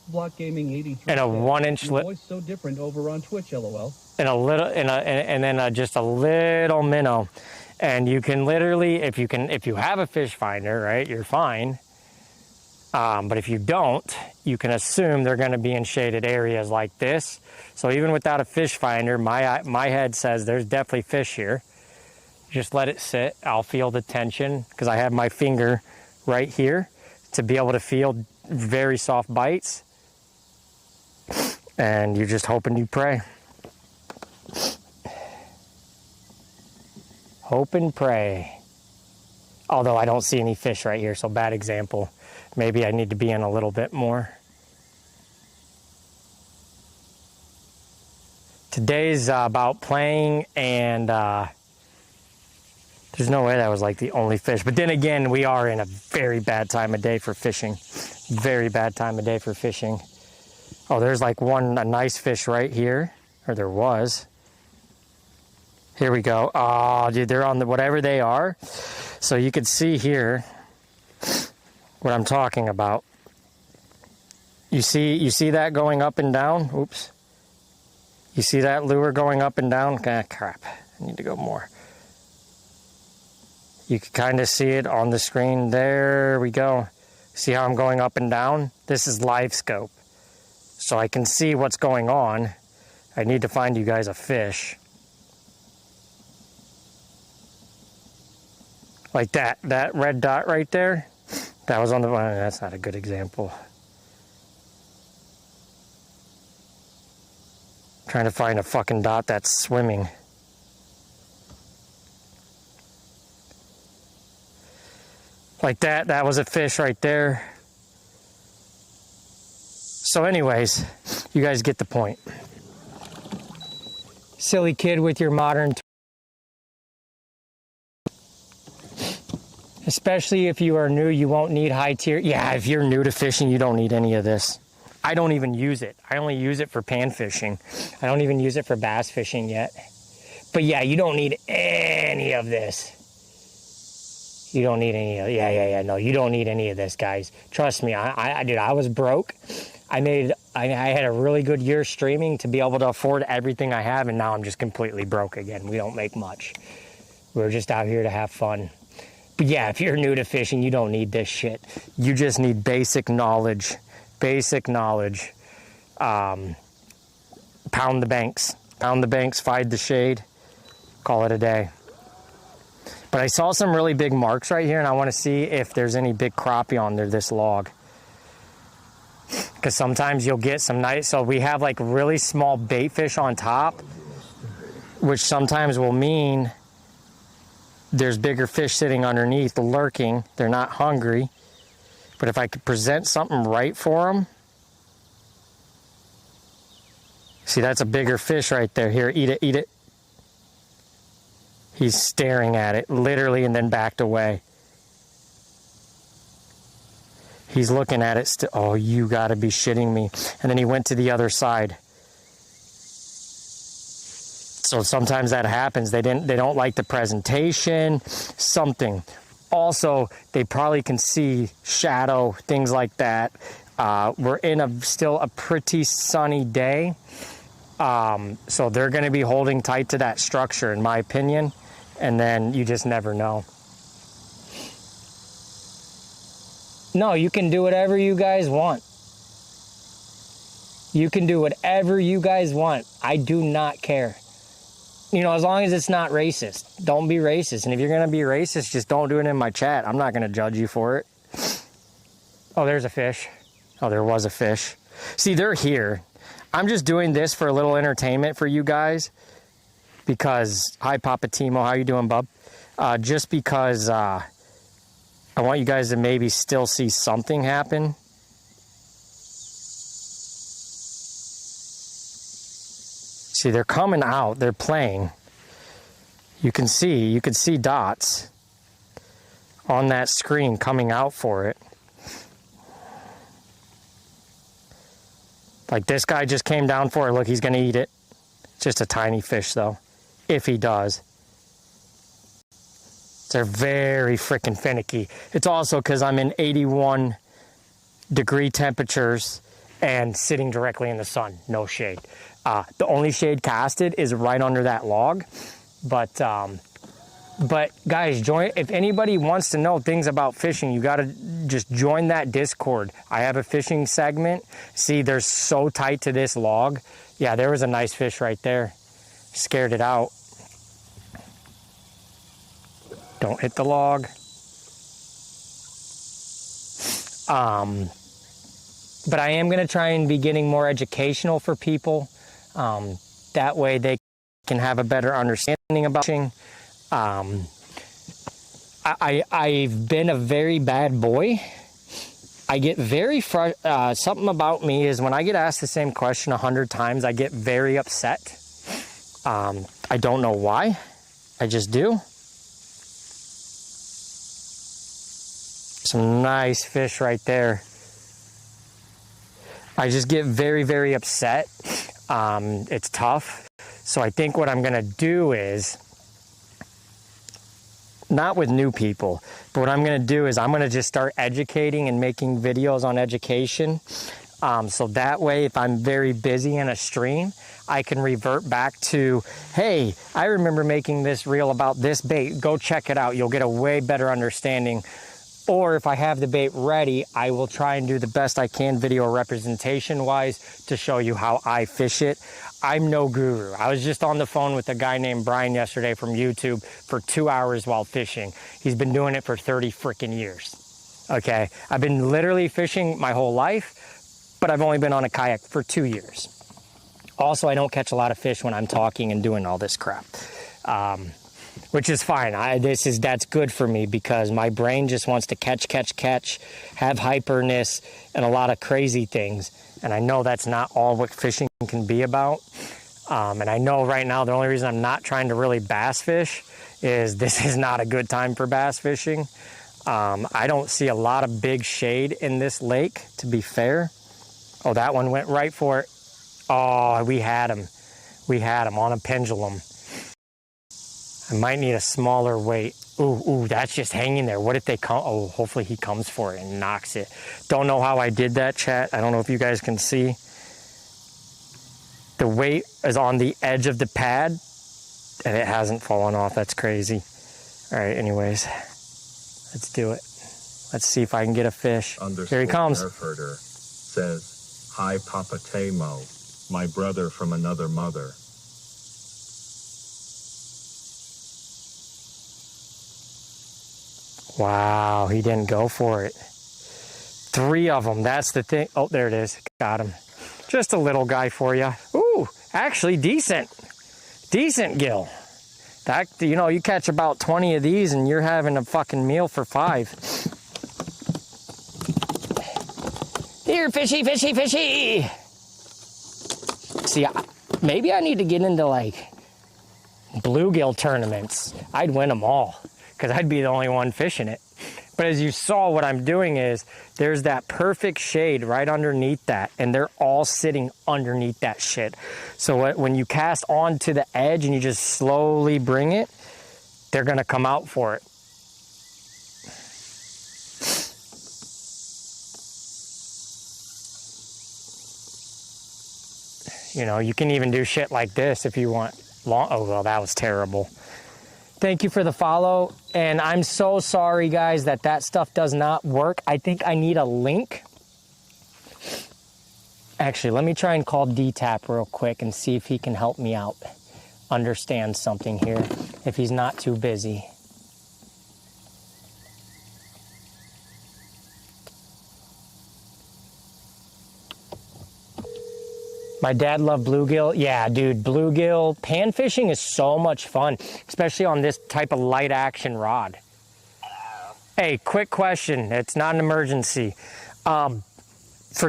[SPEAKER 6] Block Gaming 83.
[SPEAKER 1] And a 1-inch.
[SPEAKER 6] Your voice so different over on Twitch, LOL.
[SPEAKER 1] And a little, and then just a little minnow. And you can literally, if you have a fish finder, right, you're fine. But if you don't, you can assume they're going to be in shaded areas like this. So even without a fish finder, my head says there's definitely fish here. Just let it sit. I'll feel the tension because I have my finger right here to be able to feel very soft bites. And you're just hoping you pray. Hope and pray. Although I don't see any fish right here, so bad example. Maybe I need to be in a little bit more. Today's about playing, and there's no way that was like the only fish. But then again, we are in a very bad time of day for fishing. Very bad time of day for fishing. Oh, there's like a nice fish right here, or there was. Here we go. Oh, dude, they're on the whatever they are. So you can see here what I'm talking about. You see that going up and down? Oops. You see that lure going up and down? Ah, crap. I need to go more. You can kind of see it on the screen. There we go. See how I'm going up and down? This is live scope. So I can see what's going on. I need to find you guys a fish. Like that red dot right there. That was on the, that's not a good example. Trying to find a fucking dot that's swimming. Like that was a fish right there. So anyways, you guys get the point. Silly kid with your modern especially if you are new, you won't need high tier. Yeah, if you're new to fishing, you don't need any of this. I don't even use it. I only use it for pan fishing. I don't even use it for bass fishing yet. But yeah, you don't need any of this. You don't need any of it. Yeah. No, you don't need any of this, guys. Trust me, dude, I was broke. I had a really good year streaming to be able to afford everything I have, and now I'm just completely broke again. We don't make much. We're just out here to have fun. But yeah, if you're new to fishing, you don't need this shit. You just need basic knowledge. Basic knowledge. Pound the banks. Pound the banks, find the shade. Call it a day. But I saw some really big marks right here, and I want to see if there's any big crappie on there, this log. Because sometimes you'll get some nice, so we have like really small bait fish on top, which sometimes will mean there's bigger fish sitting underneath, lurking. They're not hungry. But if I could present something right for them. See, that's a bigger fish right there. Here, eat it, eat it. He's staring at it, literally, and then backed away. He's looking at it still. Oh, you gotta be shitting me. And then he went to the other side. So sometimes that happens. They don't like the presentation, something. Also, they probably can see shadow, things like that. We're in still a pretty sunny day. So they're gonna be holding tight to that structure, in my opinion. And then you just never know. No, you can do whatever you guys want. You can do whatever you guys want. I do not care. You know, as long as it's not racist. Don't be racist. And if you're going to be racist, just don't do it in my chat. I'm not going to judge you for it. Oh, there's a fish. Oh, there was a fish. See, they're here. I'm just doing this for a little entertainment for you guys. Because, hi, Papa Timo. How you doing, bub? Just because I want you guys to maybe still see something happen. See, they're coming out. They're playing. You can see dots on that screen coming out for it. Like this guy just came down for it. Look, he's going to eat it. Just a tiny fish, though. If he does. They're very freaking finicky. It's also because I'm in 81 degree temperatures and sitting directly in the sun. No shade. The only shade casted is right under that log. But guys, join. If anybody wants to know things about fishing, you got to just join that Discord. I have a fishing segment. See, they're so tight to this log. Yeah, there was a nice fish right there. Scared it out. Don't hit the log. But I am going to try and be getting more educational for people. That way they can have a better understanding about fishing. I've been a very bad boy. I get very something about me is when I get asked the same question 100 times, I get very upset. I don't know why. I just do. Some nice fish right there. I just get very, very upset. It's tough. So I think what I'm gonna do is, not with new people, but what I'm gonna do is I'm gonna just start educating and making videos on education. So that way, if I'm very busy in a stream, I can revert back to, hey, I remember making this reel about this bait. Go check it out. You'll get a way better understanding. Or if I have the bait ready, I will try and do the best I can video representation wise to show you how I fish it. I'm no guru. I was just on the phone with a guy named Brian yesterday from YouTube for 2 hours while fishing. He's been doing it for 30 freaking years. Okay, I've been literally fishing my whole life, but I've only been on a kayak for 2 years. Also, I don't catch a lot of fish when I'm talking and doing all this crap. Which is fine. That's good for me because my brain just wants to catch, have hyperness and a lot of crazy things. And I know that's not all what fishing can be about. And I know right now the only reason I'm not trying to really bass fish is this is not a good time for bass fishing. I don't see a lot of big shade in this lake, to be fair. Oh, that one went right for it. Oh, we had him. We had him on a pendulum. I might need a smaller weight. Ooh, that's just hanging there. What if they come? Oh, hopefully he comes for it and knocks it. Don't know how I did that, chat. I don't know if you guys can see. The weight is on the edge of the pad, and it hasn't fallen off. That's crazy. All right, anyways, let's do it. Let's see if I can get a fish. Here he comes.
[SPEAKER 2] Herder says, "Hi, Papa Tamo, my brother from another mother."
[SPEAKER 1] Wow, he didn't go for it. 3 of them, that's the thing. Oh, there it is. Got him. Just a little guy for you. Ooh, actually decent. Decent gill. That, you know, you catch about 20 of these and you're having a fucking meal for 5. Here, fishy, fishy, fishy. See, maybe I need to get into like bluegill tournaments. I'd win them all because I'd be the only one fishing it. But as you saw, what I'm doing is there's that perfect shade right underneath that, and they're all sitting underneath that shit. So when you cast onto the edge and you just slowly bring it, they're gonna come out for it. You know, you can even do shit like this if you want long. Oh, well, that was terrible. Thank you for the follow, and I'm so sorry, guys, that stuff does not work. I think I need a link. Actually, let me try and call DTAP real quick and see if he can help me out, understand something here, if he's not too busy. My dad loved bluegill. Yeah, dude, bluegill, pan fishing is so much fun, especially on this type of light action rod. Hey, quick question. It's not an emergency. For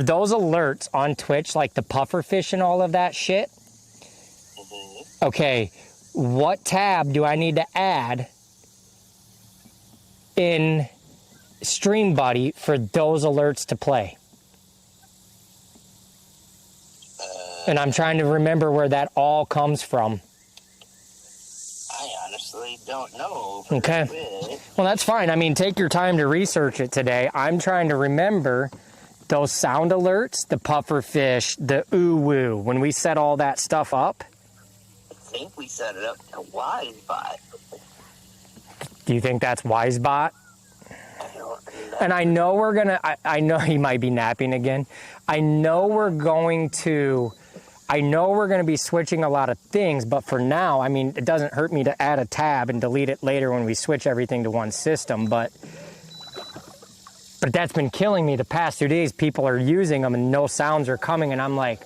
[SPEAKER 1] those alerts on Twitch, like the puffer fish and all of that shit, okay, what tab do I need to add in Stream Buddy for those alerts to play? And I'm trying to remember where that all comes from.
[SPEAKER 12] I honestly don't know.
[SPEAKER 1] Okay. Well, that's fine. I mean, take your time to research it today. I'm trying to remember those sound alerts, the puffer fish, the ooh-woo, when we set all that stuff up.
[SPEAKER 12] I think we set it up to WiseBot.
[SPEAKER 1] Do you think that's WiseBot? And I know we're going to, I know he might be napping again. I know we're going to be switching a lot of things, but for now, I mean, it doesn't hurt me to add a tab and delete it later when we switch everything to one system, but that's been killing me the past 2 days. People are using them and no sounds are coming, and I'm like,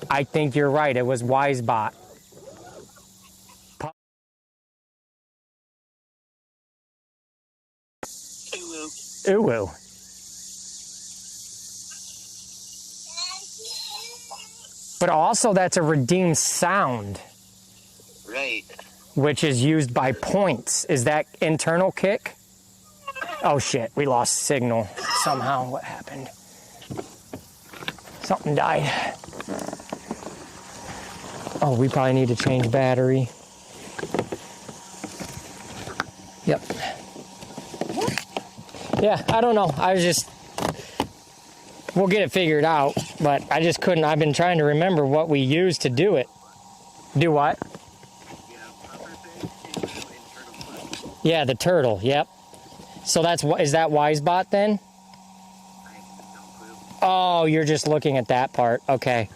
[SPEAKER 1] I think you're right. It was WiseBot. Ooh-woo. But also that's a redeemed sound.
[SPEAKER 12] Right.
[SPEAKER 1] Which is used by points. Is that internal kick? Oh shit, we lost signal somehow. What happened? Something died. Oh, we probably need to change battery. Yep. Yeah, I don't know. I was just... We'll get it figured out, but I just couldn't. I've been trying to remember what we used to do it. Do what? Yeah, the turtle, yep. So that's, is that WiseBot then? Oh, you're just looking at that part. Okay.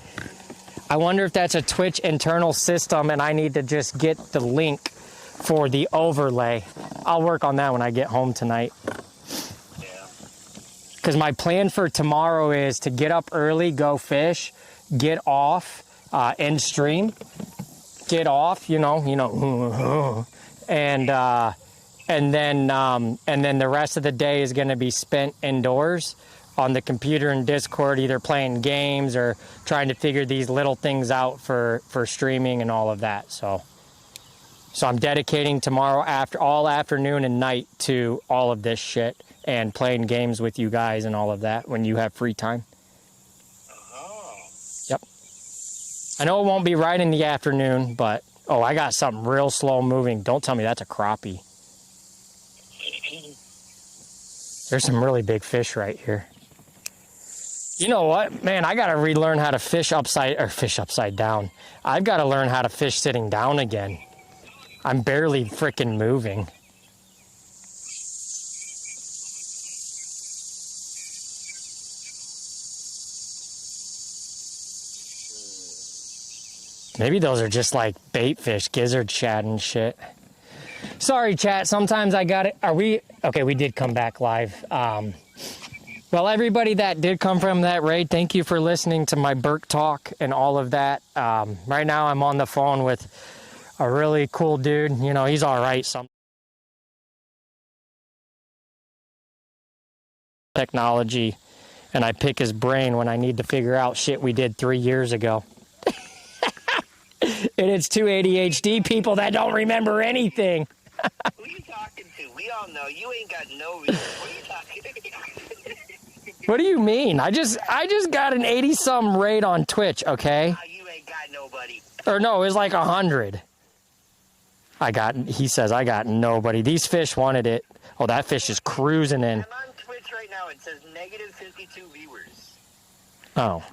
[SPEAKER 1] I wonder if that's a Twitch internal system and I need to just get the link for the overlay. I'll work on that when I get home tonight. Because my plan for tomorrow is to get up early, go fish, get off, end stream, get off, you know, and then the rest of the day is going to be spent indoors on the computer and Discord, either playing games or trying to figure these little things out for streaming and all of that. So I'm dedicating tomorrow all afternoon and night to all of this shit and playing games with you guys and all of that when you have free time. Yep. I know it won't be right in the afternoon, but oh, I got something real slow moving. Don't tell me that's a crappie. There's some really big fish right here. You know what, man, I gotta relearn how to fish upside down. I've gotta learn how to fish sitting down again. I'm barely freaking moving. Maybe those are just like bait fish, gizzard shad and shit. Sorry, chat. Sometimes I got it. Are we? Okay, we did come back live. Well, everybody that did come from that raid, thank you for listening to my Burke talk and all of that. Right now, I'm on the phone with a really cool dude. You know, he's all right. Some technology, and I pick his brain when I need to figure out shit we did 3 years ago. And it's two ADHD people that don't remember anything.
[SPEAKER 12] Who are you talking to? We all know you ain't got no reason. What are you talking to?
[SPEAKER 1] What do you mean? I just got an 80-some raid on Twitch, okay?
[SPEAKER 12] You ain't got nobody.
[SPEAKER 1] Or no, it was like 100. He says I got nobody. These fish wanted it. Oh, that fish is cruising in.
[SPEAKER 12] I'm on Twitch right now. It says negative 52 viewers.
[SPEAKER 1] Oh.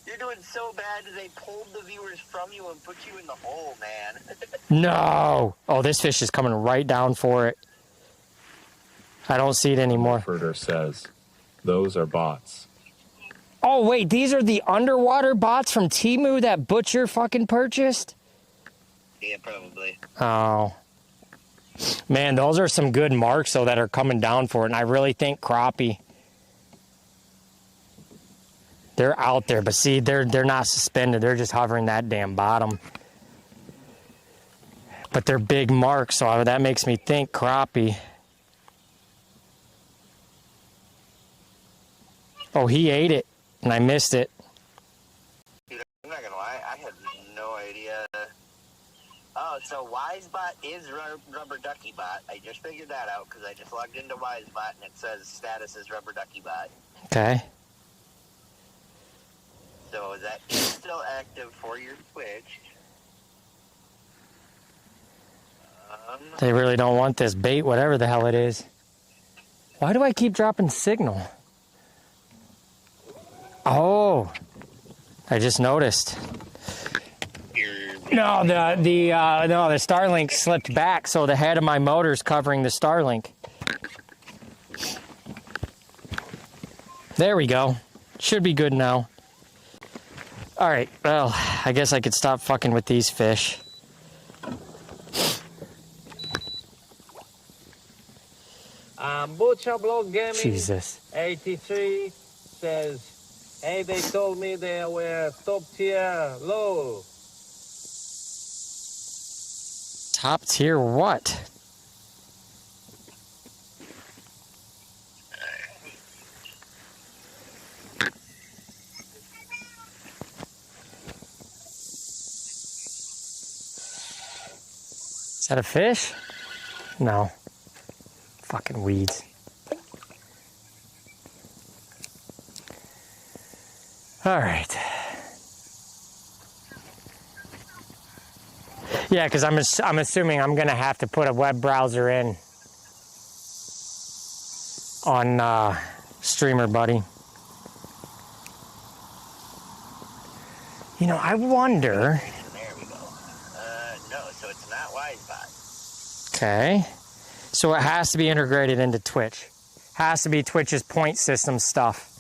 [SPEAKER 12] You're doing so bad that they pulled the viewers from you and put you in the hole, man.
[SPEAKER 1] No. Oh, this fish is coming right down for it. I don't see it anymore.
[SPEAKER 2] Herder says, those are bots.
[SPEAKER 1] Oh, wait, these are the underwater bots from Temu that Butcher fucking purchased?
[SPEAKER 12] Yeah, probably.
[SPEAKER 1] Oh. Man, those are some good marks, though, that are coming down for it, and I really think crappie. They're out there, but see, they're not suspended. They're just hovering that damn bottom. But they're big marks, so that makes me think crappie. Oh, he ate it, and I missed it.
[SPEAKER 12] Dude, I'm not gonna lie, I had no idea. Oh, so WiseBot is Rubber Ducky Bot. I just figured that out because I just logged into WiseBot and it says status is Rubber Ducky Bot.
[SPEAKER 1] Okay.
[SPEAKER 12] So that is still active for your Twitch.
[SPEAKER 1] They really don't want this bait, whatever the hell it is. Why do I keep dropping signal? Oh, I just noticed. No, the Starlink slipped back, so the head of my motor's covering the Starlink. There we go. Should be good now. All right, well, I guess I could stop fucking with these fish.
[SPEAKER 5] Butcher Block Gaming
[SPEAKER 1] Jesus.
[SPEAKER 5] 83 says, hey, they told me they were top tier low.
[SPEAKER 1] Top tier what? Is that a fish? No. Fucking weeds. All right. Yeah, because I'm assuming I'm going to have to put a web browser in on Streamer Buddy. You know, I wonder.
[SPEAKER 12] There we go. No, so it's not WiseBot.
[SPEAKER 1] Okay. So it has to be integrated into Twitch. Has to be Twitch's point system stuff.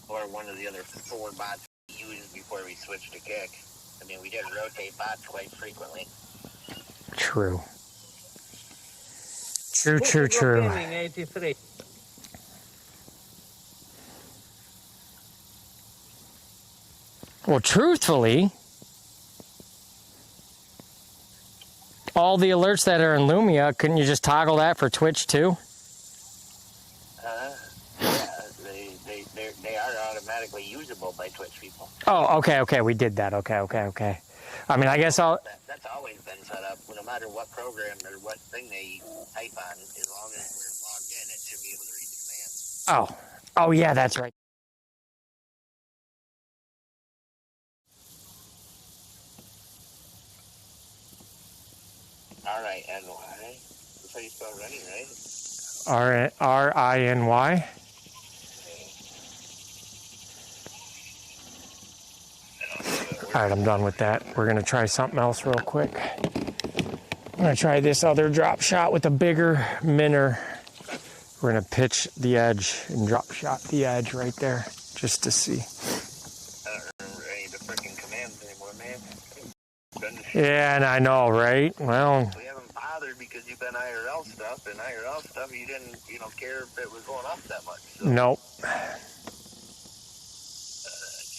[SPEAKER 12] Or one of the other 4 bots we used before we switched to Kick. I mean, we did rotate bots quite frequently.
[SPEAKER 1] True. True.
[SPEAKER 5] Gaming 83.
[SPEAKER 1] Well, truthfully, all the alerts that are in Lumia, couldn't you just toggle that for Twitch too?
[SPEAKER 12] Yeah, they are automatically usable by Twitch people.
[SPEAKER 1] Oh, okay, we did that. Okay. I mean, I guess
[SPEAKER 12] That's always been set up. No matter what program or what thing they type on, as long as we're logged in, it should be able to read the commands.
[SPEAKER 1] Oh yeah, that's right.
[SPEAKER 12] R-I-N-Y. That's how you spell running, right?
[SPEAKER 1] R-I-N-Y. All right, I'm done with that. We're going to try something else real quick. I'm going to try this other drop shot with a bigger minnow. We're going to pitch the edge and drop shot the edge right there just to see.
[SPEAKER 12] I don't remember any of the freaking commands anymore, man.
[SPEAKER 1] Yeah, and I know, right? Well,
[SPEAKER 12] We haven't bothered because you've been IRL stuff, and IRL stuff you didn't, care if it was going up that much. So.
[SPEAKER 1] nope.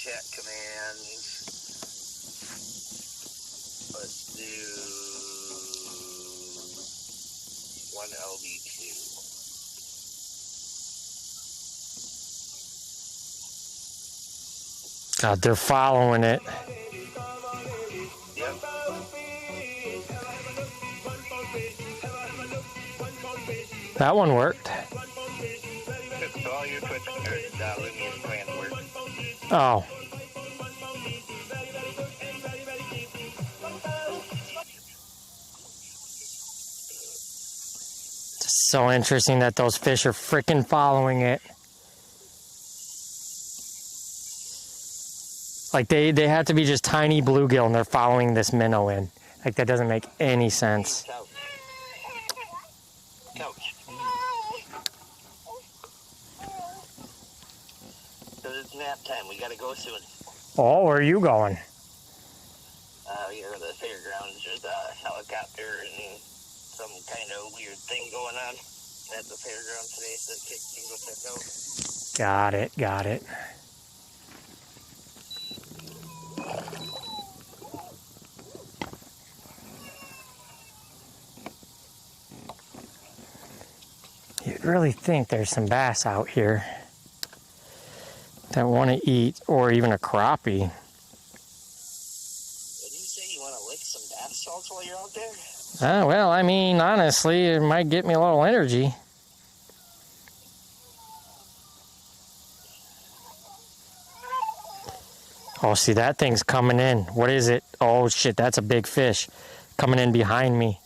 [SPEAKER 12] Chat commands. Let's do 1LB2.
[SPEAKER 1] God, they're following it.
[SPEAKER 12] Yep.
[SPEAKER 1] That one worked.
[SPEAKER 12] So all your Twitch Lumia's plans work.
[SPEAKER 1] Oh. It's so interesting that those fish are freaking following it. Like they have to be just tiny bluegill and they're following this minnow in. Like that doesn't make any sense.
[SPEAKER 12] Couch. So it's nap time. We gotta go soon.
[SPEAKER 1] Oh, where are you going?
[SPEAKER 12] Here at the fairgrounds, there's a helicopter and some kind of weird thing going on at the fairgrounds today, so the kids can go check out.
[SPEAKER 1] Got it. You'd really think there's some bass out here that want to eat, or even a crappie.
[SPEAKER 12] Didn't you say you want to lick some bath salts while you're out there?
[SPEAKER 1] Well, I mean, honestly, it might get me a little energy. Oh, see, that thing's coming in. What is it? Oh, shit, that's a big fish coming in behind me.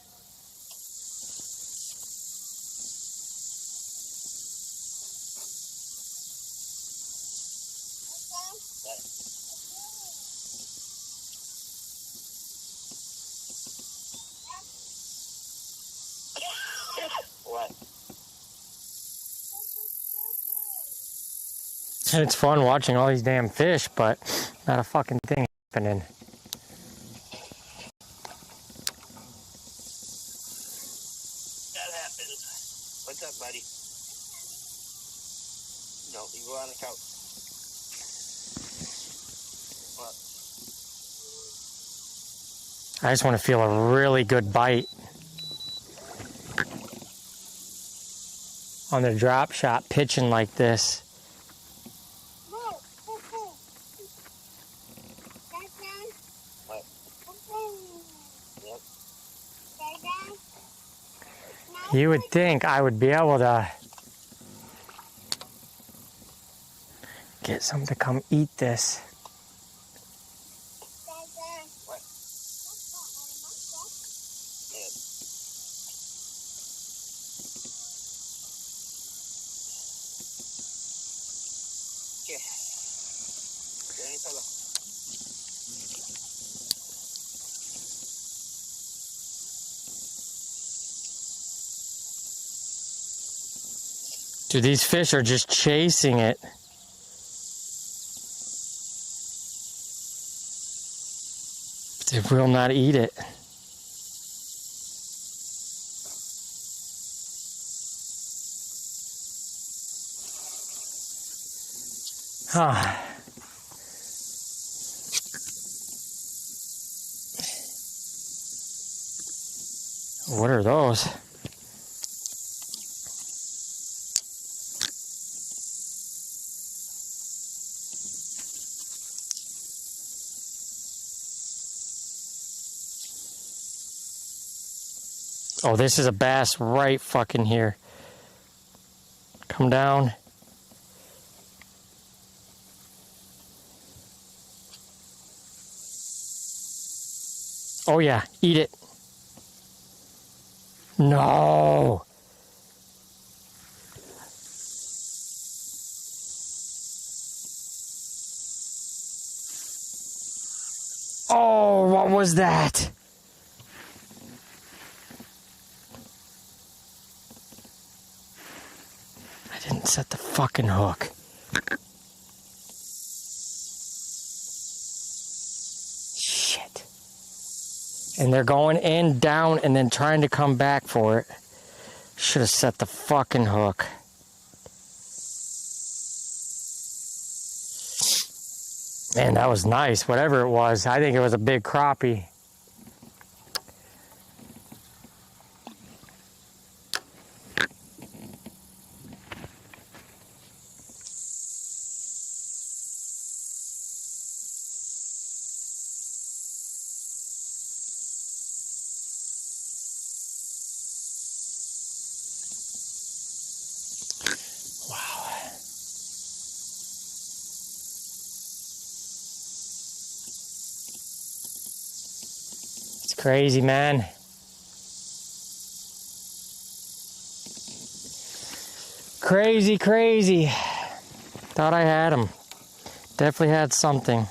[SPEAKER 12] What?
[SPEAKER 1] It's fun watching all these damn fish, but not a fucking thing happening.
[SPEAKER 12] That happens. What's up, buddy? No, you go on the couch. What?
[SPEAKER 1] I just want to feel a really good bite on the drop shot pitching like this. You would think I would be able to Get some to come eat this. Dude, these fish are just chasing it. They will not eat it. Huh. What are those? Oh, this is a bass right fucking here. Come down. Oh yeah, eat it. No. Oh, what was that? I didn't set the fucking hook. Shit. And they're going in, down, and then trying to come back for it. Should have set the fucking hook. Man, that was nice. Whatever it was, I think it was a big crappie. Crazy, man. Crazy, crazy. Thought I had him. Definitely had something.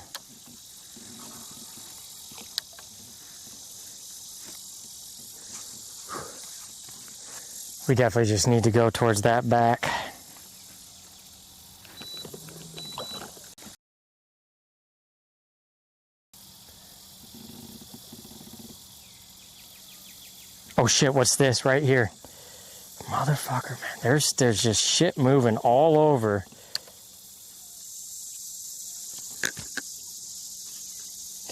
[SPEAKER 1] We definitely just need to go towards that back. Oh shit, what's this right here? Motherfucker, man. There's just shit moving all over.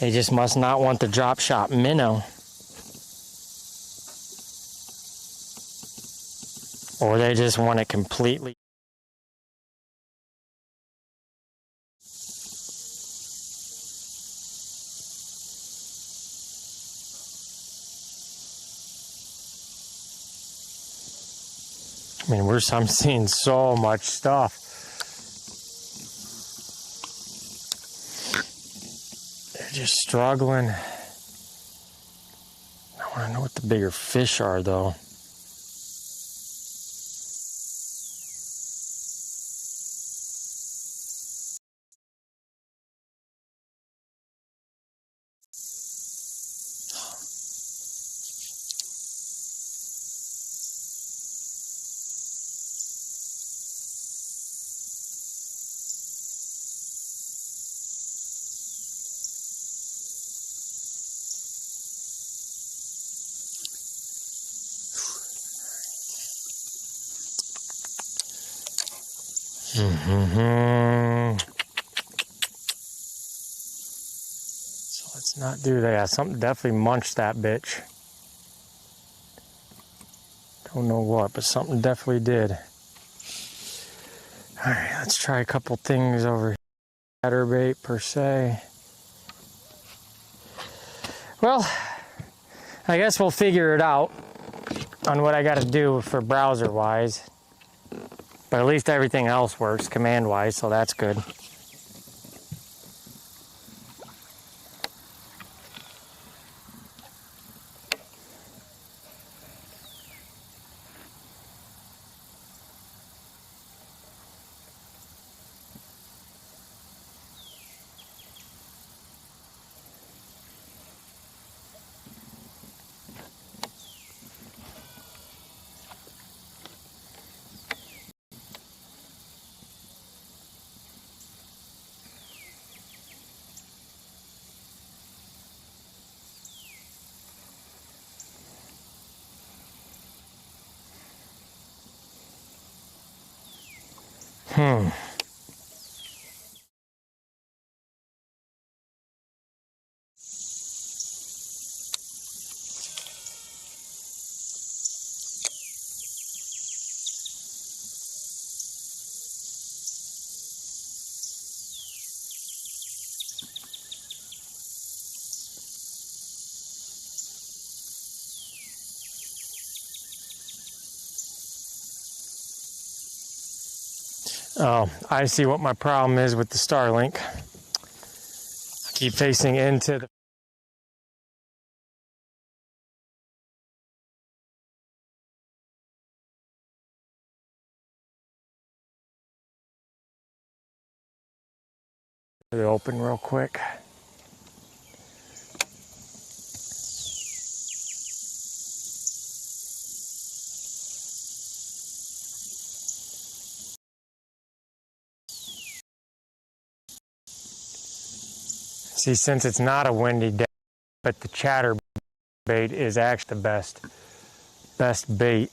[SPEAKER 1] They just must not want the drop shot minnow. Or they just want it completely. I mean, I'm seeing so much stuff. They're just struggling. I want to know what the bigger fish are, though. So let's not do that. Something definitely munched that bitch. Don't know what, but something definitely did. Alright, let's try a couple things over here. Chatterbait per se. Well, I guess we'll figure it out on what I gotta do for browser wise. But at least everything else works command wise, so that's good. Oh, I see what my problem is with the Starlink. I keep facing into the open real quick. See, since it's not a windy day, but the chatter bait is actually the best bait.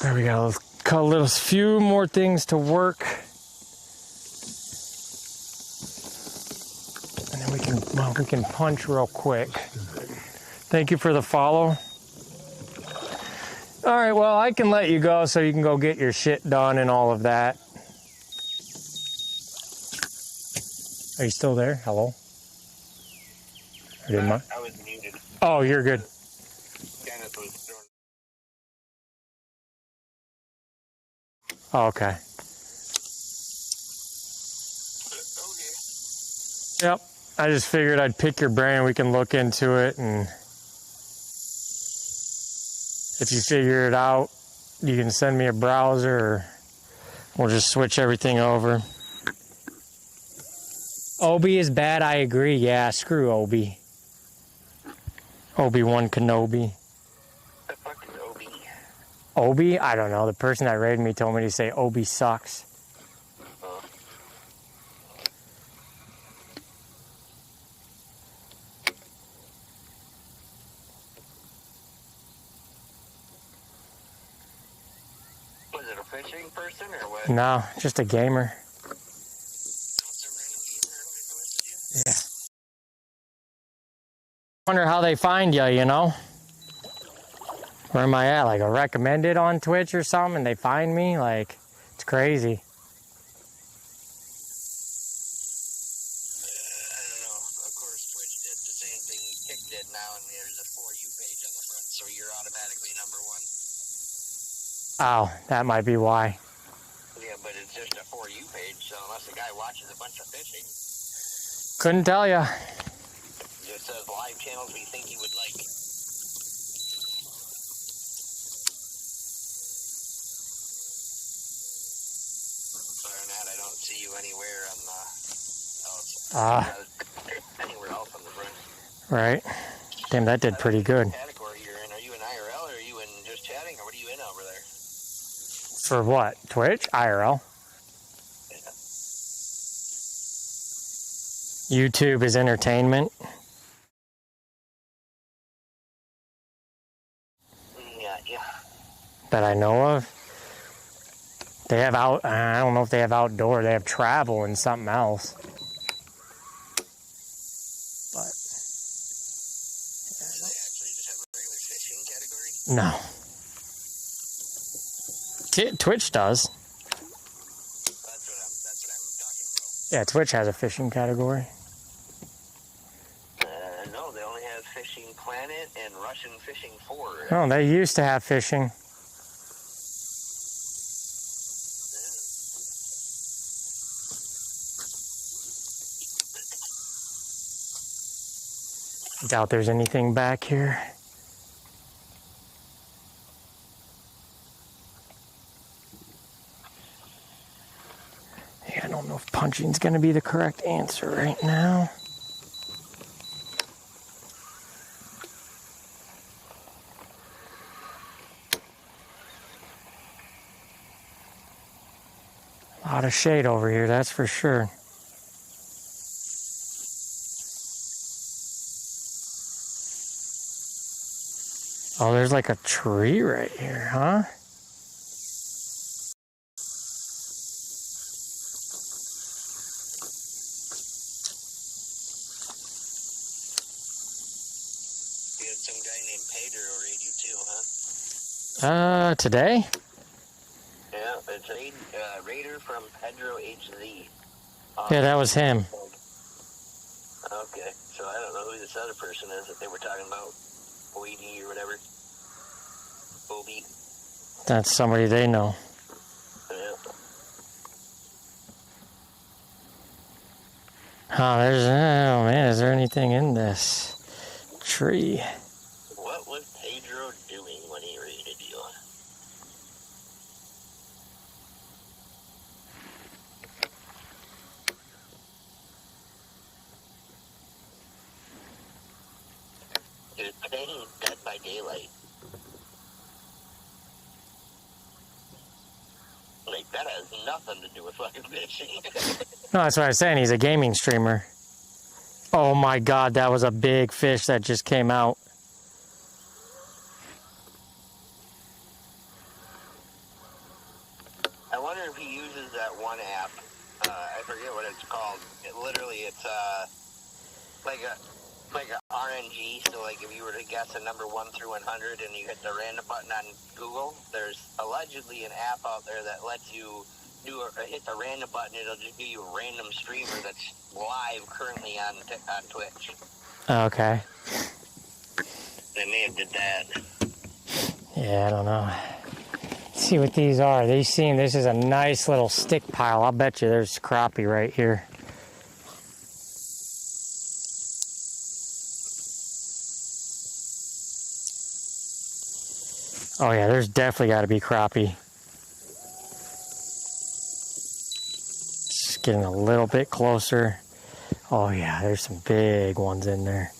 [SPEAKER 1] There we go. Let's cut a little few more things to work. And then we can punch real quick. Thank you for the follow. All right, well, I can let you go so you can go get your shit done and all of that. Are you still there? Hello?
[SPEAKER 12] I was muted.
[SPEAKER 1] Oh, you're good.
[SPEAKER 12] Dennis was throwing.
[SPEAKER 1] Oh, okay. Yep. I just figured I'd pick your brain. We can look into it, and if you figure it out, you can send me a browser, or we'll just switch everything over. Obi is bad, I agree. Yeah, screw Obi. Obi-Wan Kenobi.
[SPEAKER 12] The fuck is Obi?
[SPEAKER 1] Obi? I don't know. The person that raided me told me to say Obi sucks.
[SPEAKER 12] Was it a fishing person or what?
[SPEAKER 1] No, just a gamer. Yeah. Wonder how they find you, you know? Where am I at? Like a recommended on Twitch or something and they find me? Like, it's crazy.
[SPEAKER 12] I don't know. Of course, Twitch did the same thing Kick did now, and there's a For You page on the front, so you're automatically number one.
[SPEAKER 1] Oh, that might be why.
[SPEAKER 12] Yeah, but it's just a For You page, so unless the guy watches a bunch of fishing,
[SPEAKER 1] Couldn't tell ya.
[SPEAKER 12] it just says live channels we think you would like. Other than that, I don't see you anywhere on the anywhere else on the front.
[SPEAKER 1] Right. Damn, that did pretty good.
[SPEAKER 12] Category you're in? Are you in IRL or are you in just chatting, or what are you in over there?
[SPEAKER 1] For what? Twitch? IRL? YouTube is entertainment.
[SPEAKER 12] Yeah.
[SPEAKER 1] That I know of. They have I don't know if they have outdoor. They have travel and something else. But
[SPEAKER 12] Do they actually just have a regular fishing category?
[SPEAKER 1] no. Twitch does.
[SPEAKER 12] That's what I'm talking about.
[SPEAKER 1] Yeah, Twitch has a fishing category.
[SPEAKER 12] No, they only have Fishing Planet and Russian Fishing 4.
[SPEAKER 1] Oh, they used to have fishing. Doubt there's anything back here. Yeah, I don't know if punching's gonna be the correct answer right now. A lot of shade over here, that's for sure. Oh, there's like a tree right here, huh?
[SPEAKER 12] You had some guy named Pedro raid you too, huh?
[SPEAKER 1] Today?
[SPEAKER 12] Yeah, it's a raider from Pedro HZ.
[SPEAKER 1] Yeah, that was him.
[SPEAKER 12] Okay, so I don't know who this other person is that they were talking about. Boydie or whatever. Bobby.
[SPEAKER 1] That's somebody they know.
[SPEAKER 12] Yeah.
[SPEAKER 1] Oh, oh man, is there anything in this tree?
[SPEAKER 12] What was Pedro doing when he raided you? Dude, today he's dead by daylight. Like, that has nothing to do with fucking fishing.
[SPEAKER 1] No, that's what I was saying. He's a gaming streamer. Oh my god, that was a big fish that just came out.
[SPEAKER 12] I wonder if he uses that one app. I forget what it's called. It's like a RNG. So like if you were to guess a number 1 through 100 and you hit the random button on Google, there's allegedly an app out there that lets you hit the random button. It'll just give you a random streamer that's live currently on Twitch.
[SPEAKER 1] Okay.
[SPEAKER 12] They may have did that.
[SPEAKER 1] Yeah, I don't know. Let's see what these are. This is a nice little stick pile. I'll bet you there's crappie right here. Oh yeah, there's definitely got to be crappie. Just getting a little bit closer. Oh yeah, there's some big ones in there.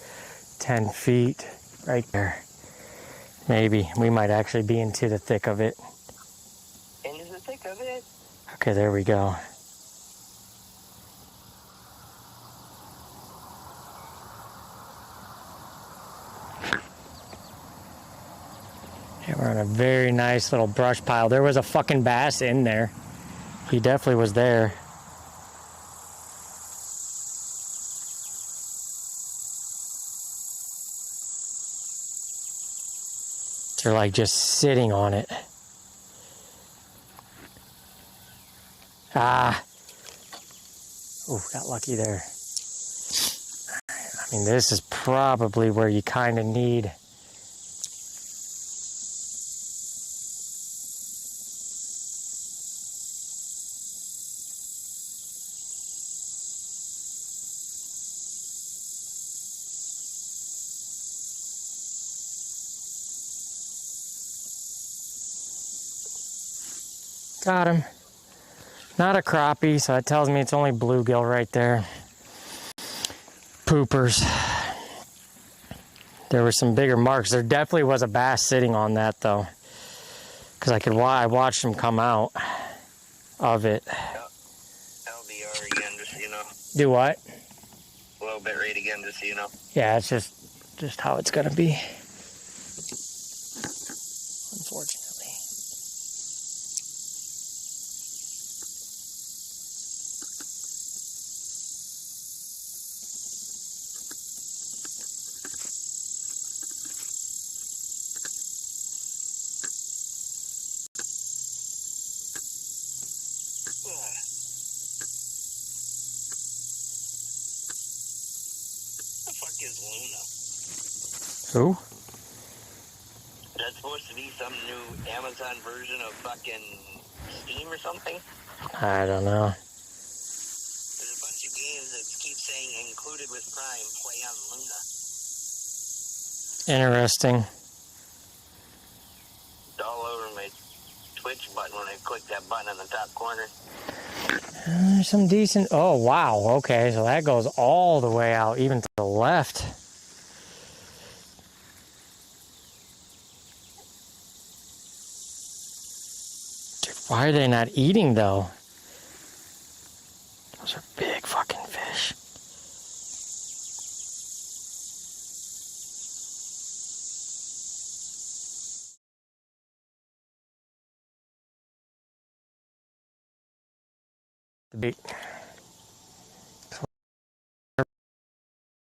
[SPEAKER 1] 10 feet right there. Maybe. We might actually be into the thick of it.
[SPEAKER 12] Into the thick of it?
[SPEAKER 1] Okay, there we go. Yeah, we're on a very nice little brush pile. There was a fucking bass in there. He definitely was there. They're like just sitting on it. Ah. Ooh, got lucky there. I mean, this is probably where you kind of need. Got him. Not a crappie, so that tells me it's only bluegill right there. Poopers. There were some bigger marks. There definitely was a bass sitting on that though, because I watched him come out of it.
[SPEAKER 12] LBR again, just so you know.
[SPEAKER 1] Do what?
[SPEAKER 12] Low bit rate again, just so you know.
[SPEAKER 1] Yeah, it's just how it's gonna be. Unfortunately. Who?
[SPEAKER 12] That's supposed to be some new Amazon version of fucking Steam or something?
[SPEAKER 1] I don't know.
[SPEAKER 12] There's a bunch of games that keep saying included with Prime, play on Luna.
[SPEAKER 1] Interesting.
[SPEAKER 12] It's all over my Twitch button when I click that button in the top corner.
[SPEAKER 1] There's some decent... Oh, wow. Okay, so that goes all the way out, even to the left. Dude, why are they not eating, though? Those are big fucking fish.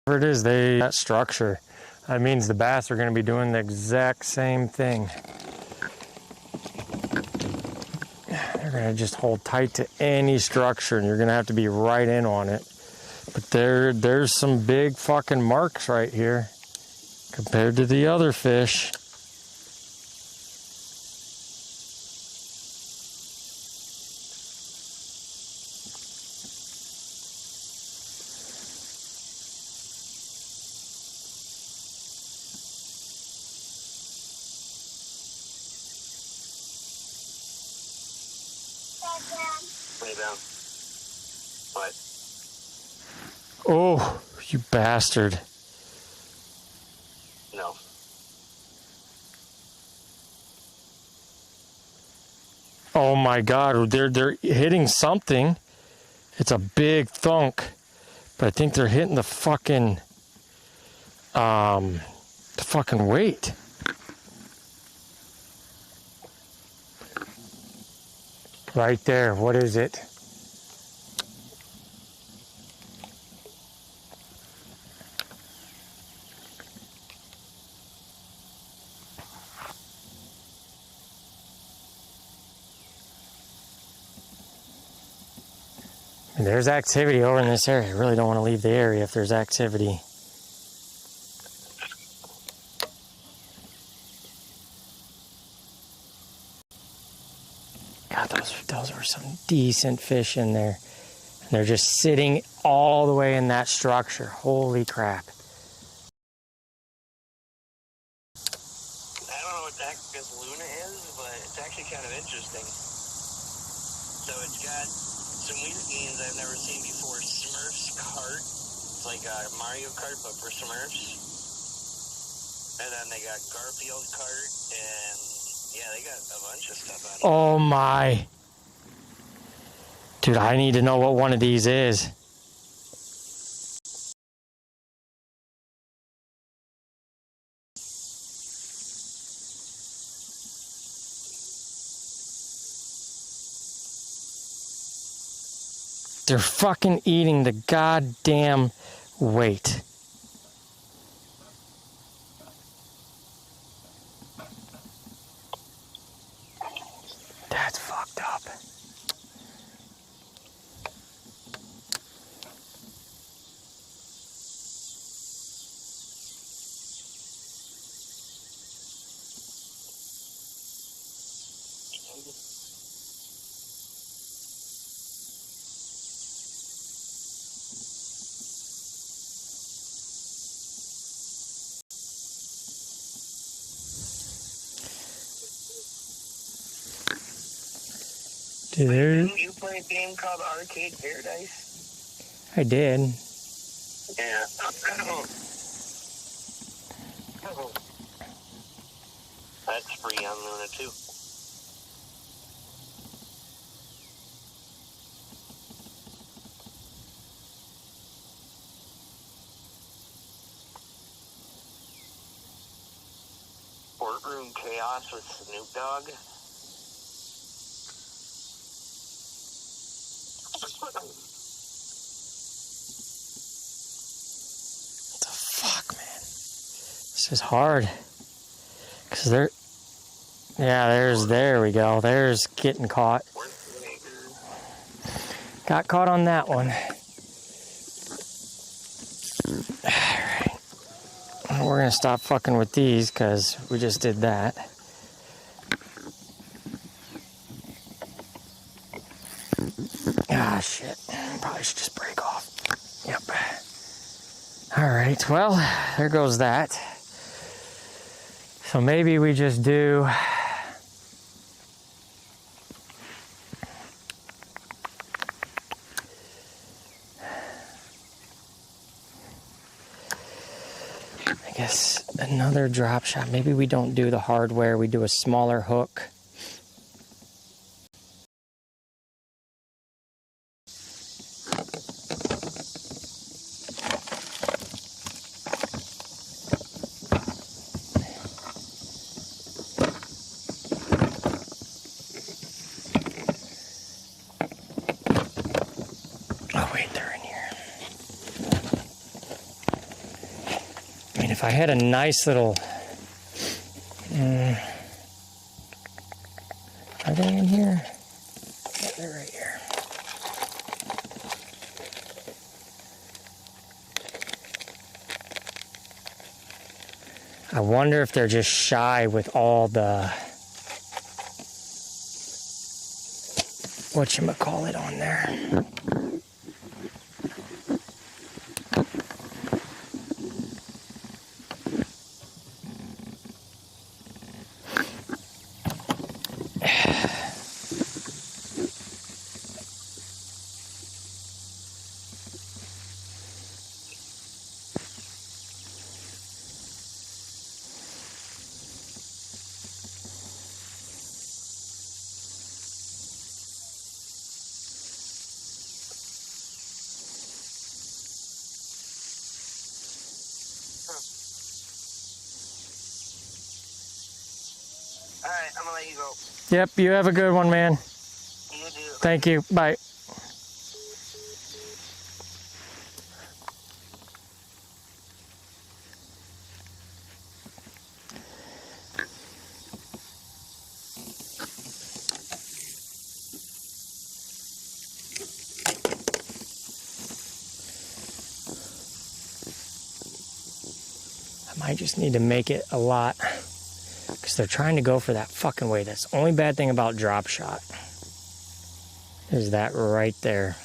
[SPEAKER 1] Whatever it is, that structure. That means the bass are going to be doing the exact same thing. They're going to just hold tight to any structure, and you're going to have to be right in on it. But there's some big fucking marks right here compared to the other fish.
[SPEAKER 12] Lay down. What?
[SPEAKER 1] Oh, you bastard.
[SPEAKER 12] No.
[SPEAKER 1] Oh my God, they're hitting something. It's a big thunk, but I think they're hitting the fucking weight. Right there. What is it? And there's activity over in this area. I really don't want to leave the area if there's activity. God, those were some decent fish in there. And they're just sitting all the way in that structure. Holy crap.
[SPEAKER 12] I don't know what the heck this Luna is, but it's actually kind of interesting. So it's got some weird games I've never seen before. Smurfs Kart. It's like a Mario Kart, but for Smurfs. And then they got Garfield Kart, and yeah, they got a bunch of stuff on it.
[SPEAKER 1] Oh my. Dude, I need to know what one of these is. They're fucking eating the goddamn weight. That's fucked up. Dude,
[SPEAKER 12] Didn't you play a game called Arcade Paradise?
[SPEAKER 1] I did.
[SPEAKER 12] Yeah. That's free on Luna too. Courtroom Chaos with Snoop Dogg.
[SPEAKER 1] This is hard. Because there we go. There's getting caught. Got caught on that one. Alright. We're going to stop fucking with these because we just did that. Ah, shit. Probably should just break off. Yep. Alright, well, there goes that. So maybe we just do... I guess another drop shot. Maybe we don't do the hardware. We do a smaller hook. If I had a nice little... are they in here? Yeah, they're right here. I wonder if they're just shy with all the... whatchamacallit on there.
[SPEAKER 12] Alright, I'm gonna let you go.
[SPEAKER 1] Yep, you have a good one, man.
[SPEAKER 12] You do.
[SPEAKER 1] Thank you. Bye. I might just need to make it a lot because they're trying to go for that fucking weight. That's the only bad thing about drop shot is that right there.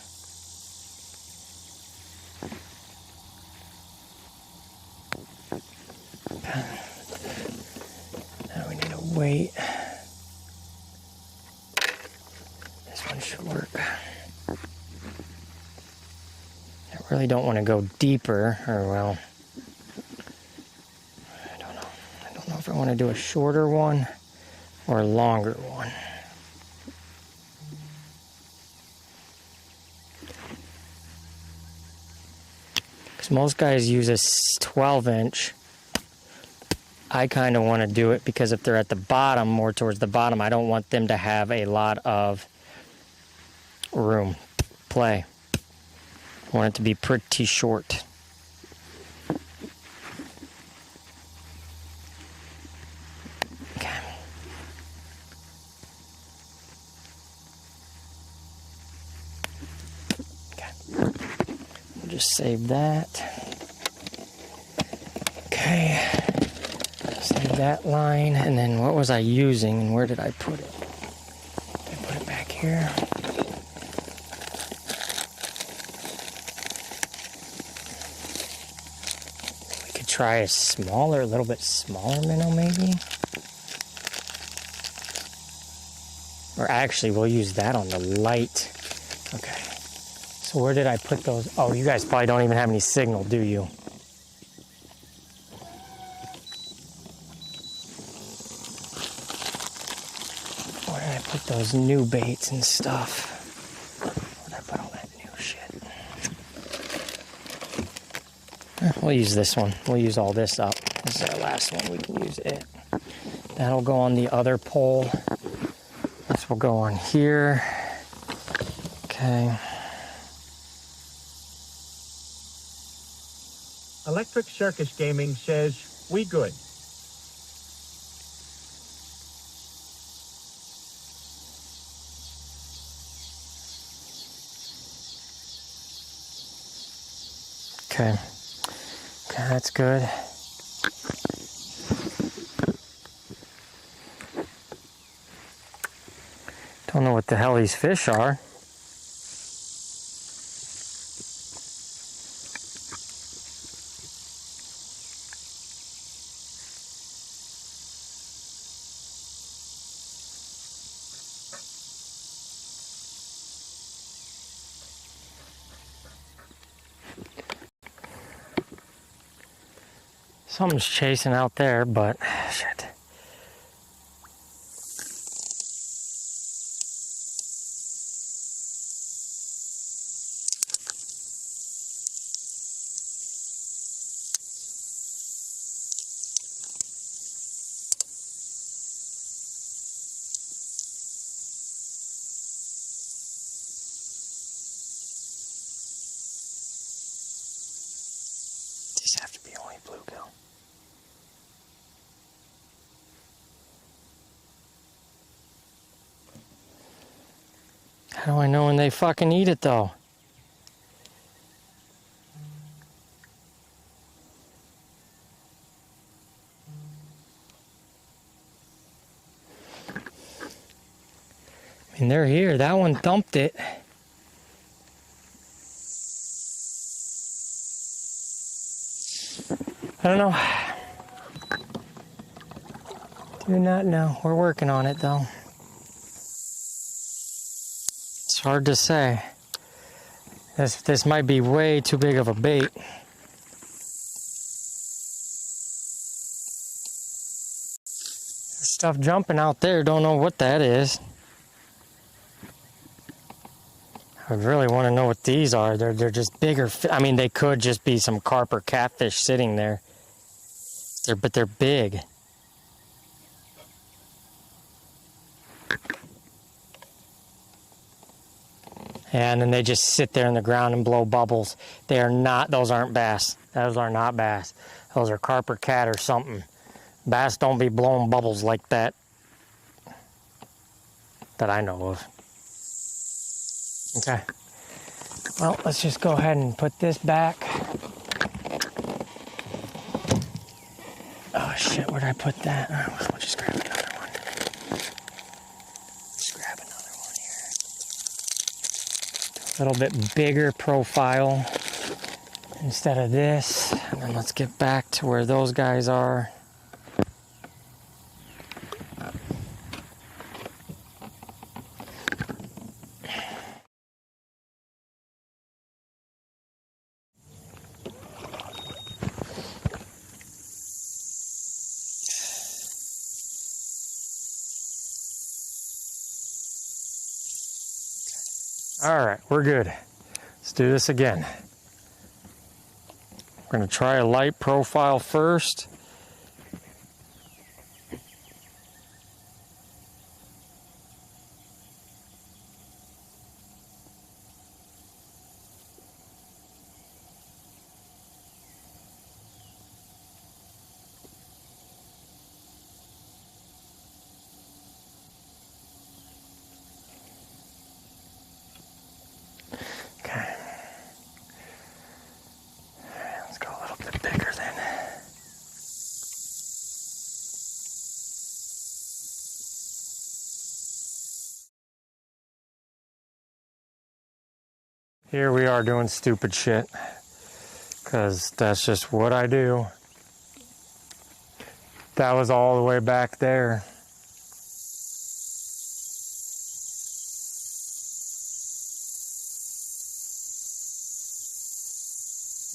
[SPEAKER 1] Now we need to wait. This one should work. I really don't want to go deeper, or well, I don't know if I want to do a shorter one or a longer one. Because most guys use a 12-inch. I kind of want to do it because if they're at the bottom, more towards the bottom, I don't want them to have a lot of room. Play. I want it to be pretty short. Okay. Okay. We'll just save that. Okay. Save that line. And then what was I using and where did I put it? Did I put it back here? Try a smaller, a little bit smaller minnow maybe. Or actually, we'll use that on the light. Okay. So where did I put those? Oh, you guys probably don't even have any signal, do you? Where did I put those new baits and stuff? Where did I put all that new shit? We'll use this one. We'll use all this up. This is our last one. We can use it. That'll go on the other pole. This will go on here. Okay.
[SPEAKER 13] Electric Circus Gaming says, we good.
[SPEAKER 1] Okay. Okay, that's good. Don't know what the hell these fish are. Something's chasing out there, but shit. These have to be only bluegill. How do I know when they fucking eat it though? I mean, they're here. That one thumped it. I don't know. Do not know. We're working on it though. It's hard to say. This might be way too big of a bait. There's stuff jumping out there. Don't know what that is. I really want to know what these are. They're just bigger. I mean, they could just be some carp or catfish sitting there. But they're big. And then they just sit there in the ground and blow bubbles. They are not. Those aren't bass. Those are not bass. Those are carp or cat or something. Bass don't be blowing bubbles like that. That I know of. Okay. Well, let's just go ahead and put this back. Oh shit, where'd I put that? Oh, we'll just grab another one. Just grab another one here. A little bit bigger profile instead of this. And then let's get back to where those guys are. All right, we're good. Let's do this again. We're going to try a light profile first. Okay. Let's go a little bit bigger then. Here we are doing stupid shit. Because that's just what I do. That was all the way back there.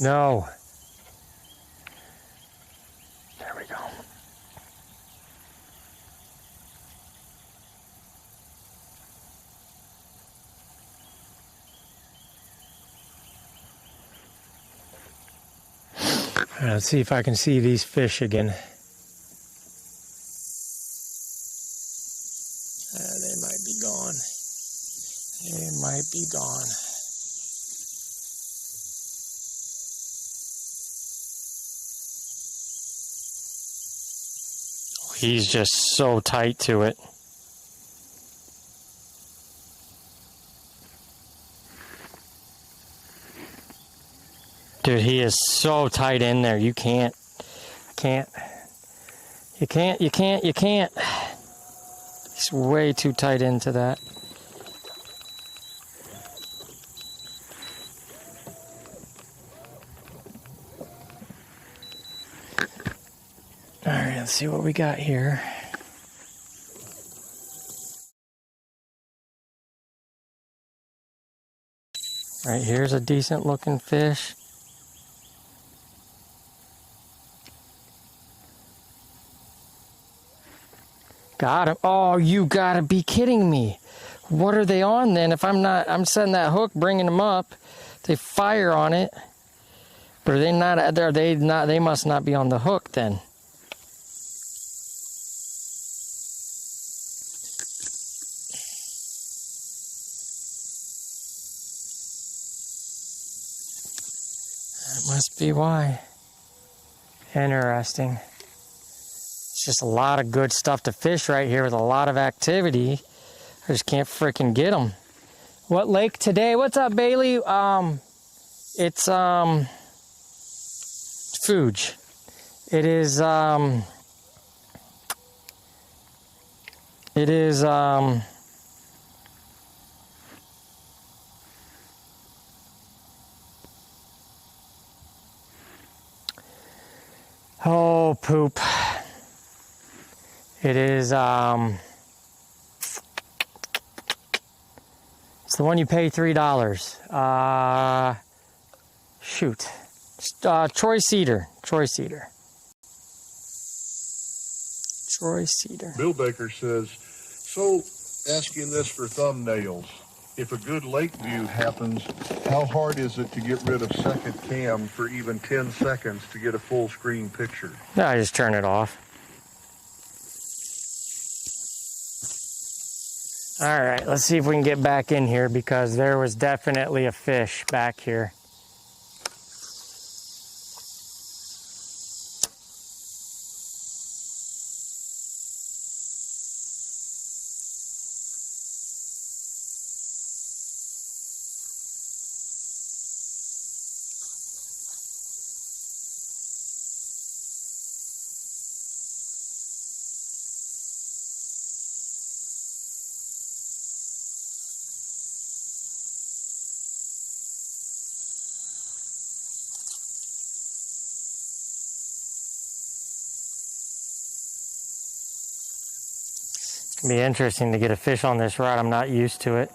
[SPEAKER 1] No. There we go. All right, let's see if I can see these fish again. They might be gone. They might be gone. He's just so tight to it. Dude, he is so tight in there. You can't. You can't. He's way too tight into that. All right, let's see what we got here. All right, here's a decent looking fish. Got him. Oh, you gotta be kidding me. What are they on then? If I'm setting that hook, bringing them up. They fire on it. But are they not, they must not be on the hook then. That must be why. Interesting. It's just a lot of good stuff to fish right here with a lot of activity. I just can't freaking get them. What lake today? What's up, Bailey? It's Fuge. It is oh poop. It is it's the one you pay $3. Shoot. Troy Cedar. Troy Cedar. Troy Cedar.
[SPEAKER 14] Bill Baker says, so asking this for thumbnails. If a good lake view happens, how hard is it to get rid of second cam for even 10 seconds to get a full screen picture?
[SPEAKER 1] No, I just turn it off. All right, let's see if we can get back in here because there was definitely a fish back here. It'll be interesting to get a fish on this rod. I'm not used to it.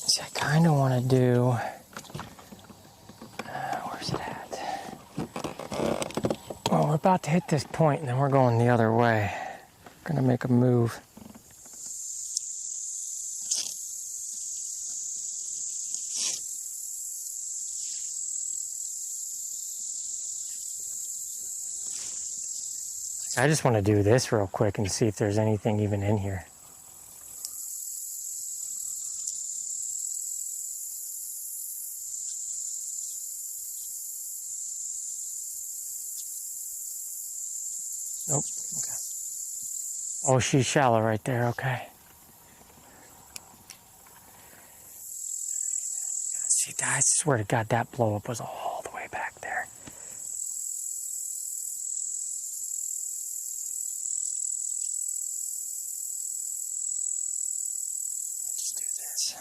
[SPEAKER 1] See, I kind of want to do, where's it at? Well, we're about to hit this point and then we're going the other way. Gonna make a move. I just want to do this real quick and see if there's anything even in here. Nope. Okay. Oh, she's shallow right there. Okay. See, I swear to God, that blow up was all the way back there. Let's do this.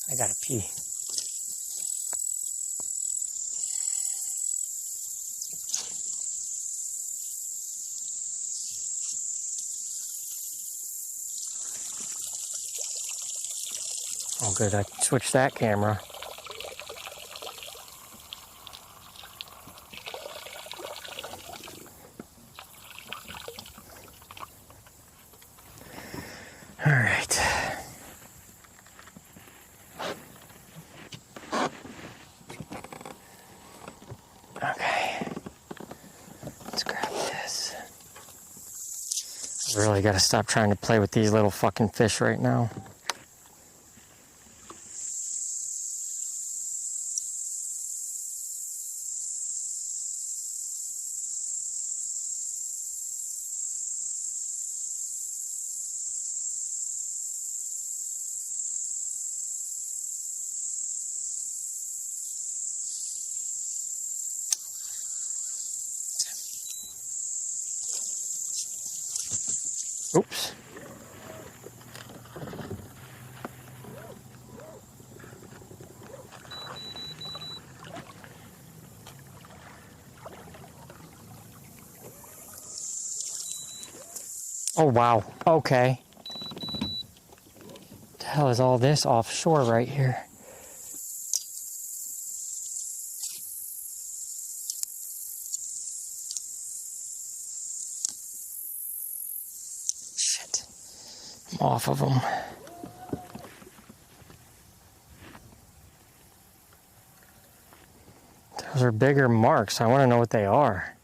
[SPEAKER 1] I gotta pee. Oh, good. I switched that camera. All right. Okay. Let's grab this. I really got to stop trying to play with these little fucking fish right now. Oh, wow. Okay. The hell is all this offshore right here? Shit. I'm off of them. Those are bigger marks. I want to know what they are.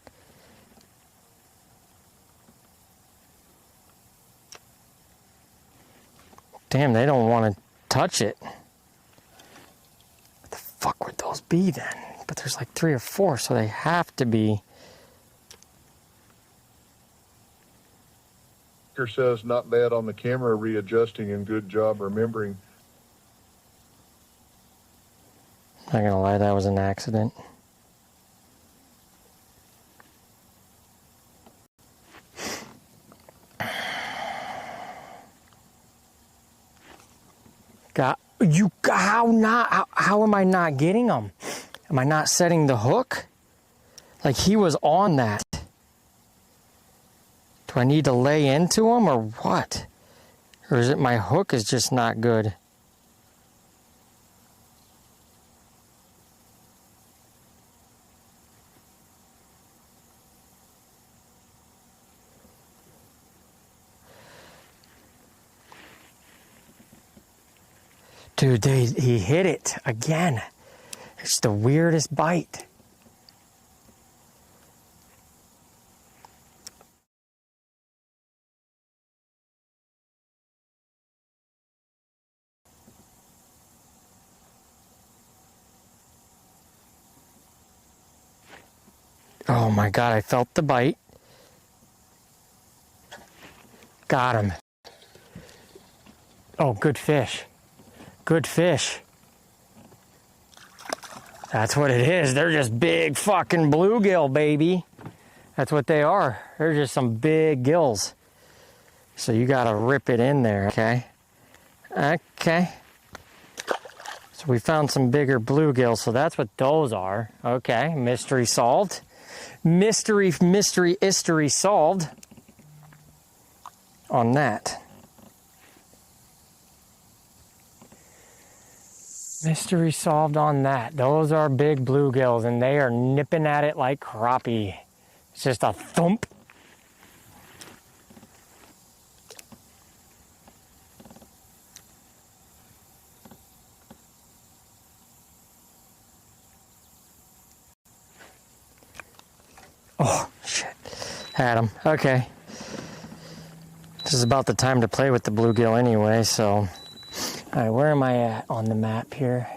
[SPEAKER 1] Damn, they don't want to touch it. What the fuck would those be then? But there's like 3 or 4, so they have to be.
[SPEAKER 14] Says not bad on the camera readjusting and good job remembering.
[SPEAKER 1] Not gonna lie, that was an accident. How am I not getting them? Am I not setting the hook? Like he was on that. Do I need to lay into him or what? Or is it my hook is just not good? Dude, he hit it again. It's the weirdest bite. Oh my God, I felt the bite. Got him. Oh, good fish. Good fish. That's what it is. They're just big fucking bluegill, baby. That's what they are. They're just some big gills. So you gotta rip it in there, okay? Okay. So we found some bigger bluegills, so that's what those are. Okay, mystery solved. Mystery solved on that. Mystery solved on that. Those are big bluegills, and they are nipping at it like crappie. It's just a thump. Oh, shit. Had him. Okay. This is about the time to play with the bluegill anyway, so... All right, where am I at on the map here?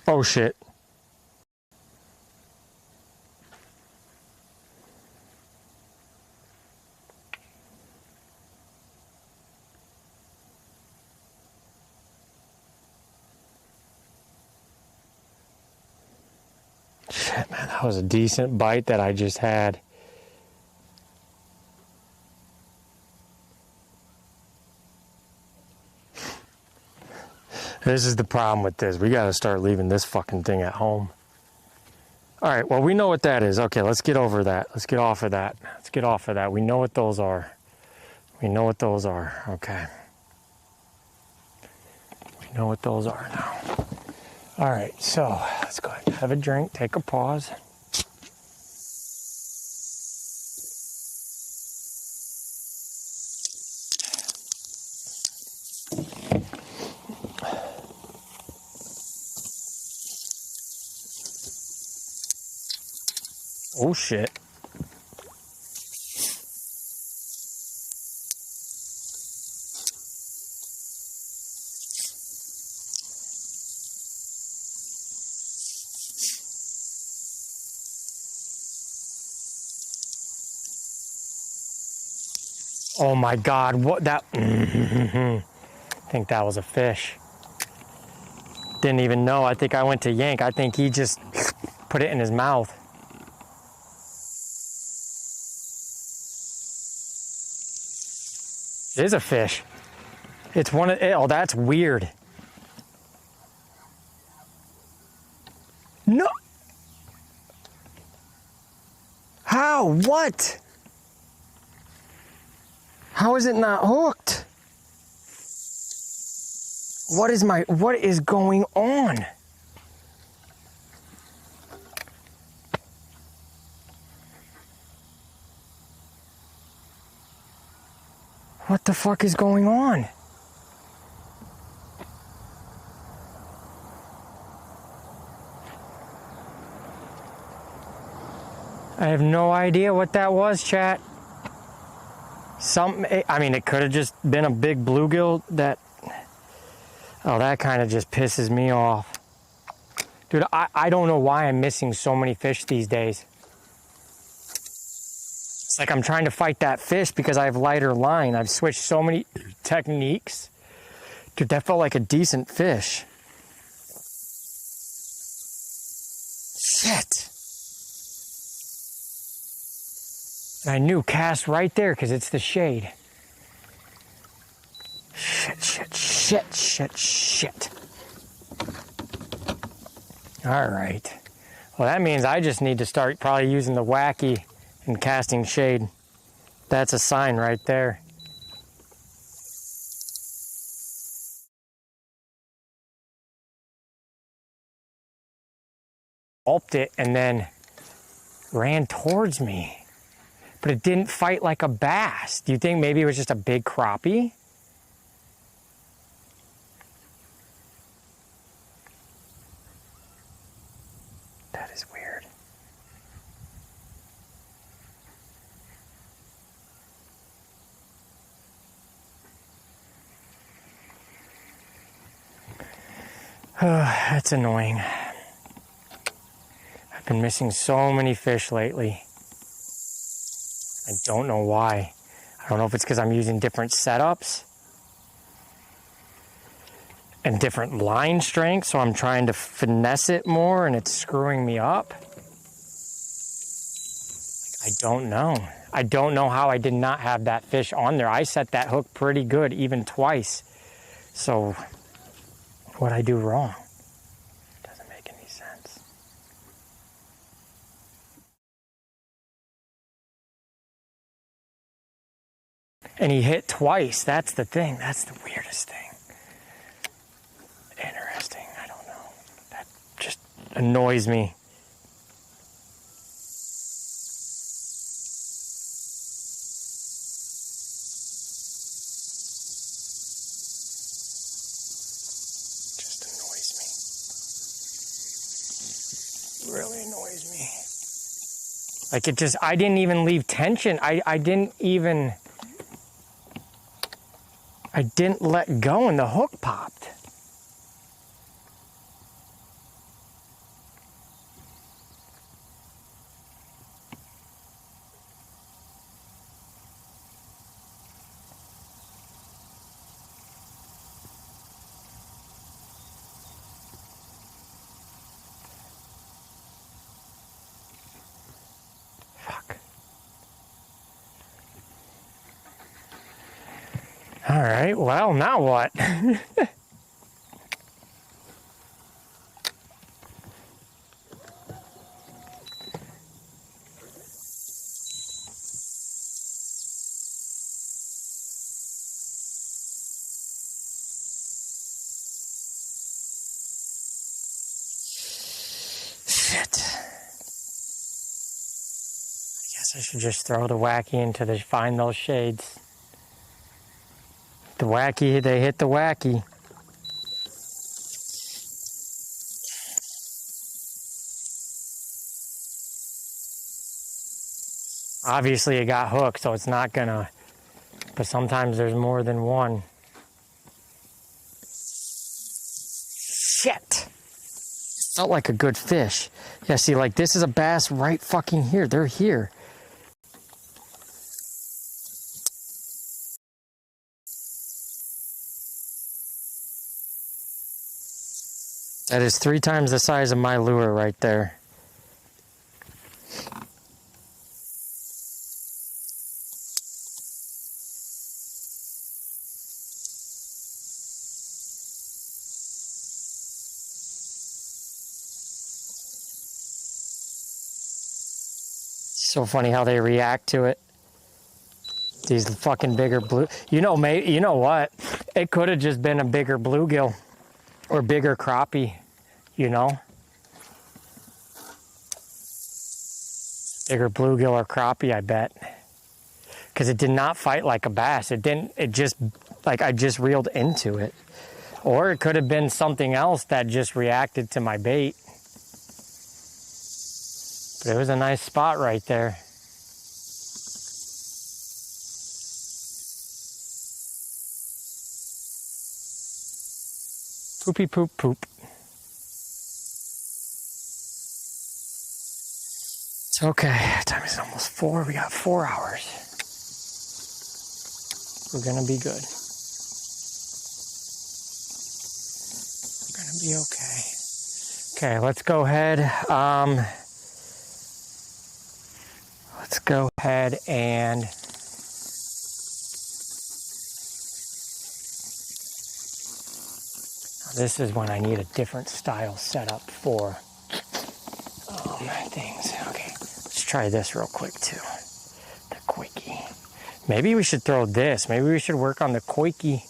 [SPEAKER 1] Oh, shit. Shit, man, that was a decent bite that I just had. This is the problem with this. We gotta start leaving this fucking thing at home. All right, well, we know what that is. Okay, let's get over that. Let's get off of that. Let's get off of that. We know what those are. We know what those are. Okay. We know what those are now. All right, so let's go ahead and have a drink, take a pause. Oh, shit. Oh my God, what that, I think that was a fish. Didn't even know, I think I went to yank. I think he just put it in his mouth. It is a fish. It's one of, oh, that's weird. No. How? What? How is it not hooked? What is going on? What the fuck is going on? I have no idea what that was, chat. I mean, it could have just been a big bluegill that... Oh, that kind of just pisses me off. Dude, I don't know why I'm missing so many fish these days. It's like I'm trying to fight that fish because I have lighter line. I've switched so many techniques. Dude, that felt like a decent fish. Shit. And I knew cast right there because it's the shade. Shit. All right. Well, that means I just need to start probably using the wacky and casting shade. That's a sign right there. Gulped it and then ran towards me. But it didn't fight like a bass. Do you think maybe it was just a big crappie? That is weird. That's annoying. I've been missing so many fish lately. I don't know why. I don't know if it's because I'm using different setups and different line strengths, so I'm trying to finesse it more and it's screwing me up. I don't know. I don't know how I did not have that fish on there. I set that hook pretty good, even twice. So what'd I do wrong? Doesn't make any sense. And he hit twice. That's the thing. That's the weirdest thing. Interesting. I don't know. That just annoys me. Just annoys me. Really annoys me. Like it just, I didn't even leave tension. I didn't let go and the hook popped. Fuck. All right, well, now what? Shit. I guess I should just throw the wacky into the, find those shades. The wacky, they hit the wacky. Obviously it got hooked, so it's not gonna, but sometimes there's more than one. Shit. Felt like a good fish. Yeah, see, like this is a bass right fucking here. They're here. That is 3 times the size of my lure right there. So funny how they react to it. These fucking bigger blue. You know, maybe, you know what? It could have just been a bigger bluegill or bigger crappie, you know? Bigger bluegill or crappie, I bet. Because it did not fight like a bass. It didn't, it just, like I just reeled into it. Or it could have been something else that just reacted to my bait. But it was a nice spot right there. Poopy poop poop. It's okay. Time is almost 4. We got 4 hours. We're gonna be good. We're gonna be okay. Okay, let's go ahead. Let's go ahead and this is when I need a different style setup for things. Okay, let's try this real quick too. The quickie. Maybe we should throw this. Maybe we should work on the quickie.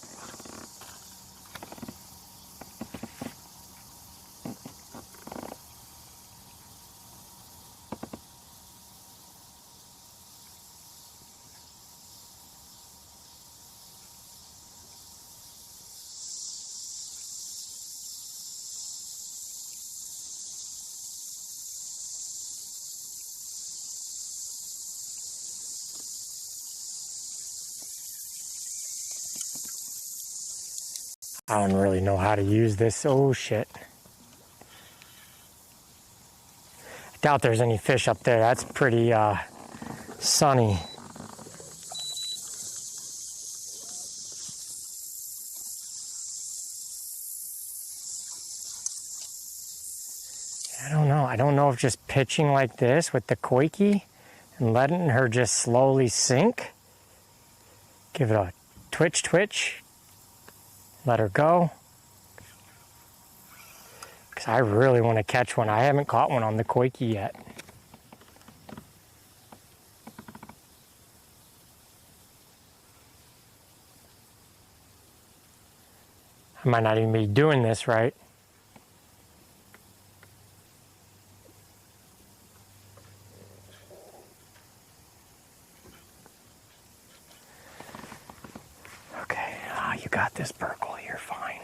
[SPEAKER 1] I don't really know how to use this. Oh shit. I doubt there's any fish up there. That's pretty sunny. I don't know. I don't know if just pitching like this with the quickie and letting her just slowly sink. Give it a twitch, twitch. Let her go. Because I really want to catch one. I haven't caught one on the quickie yet. I might not even be doing this right. Okay, you got this, Burkle. You're fine.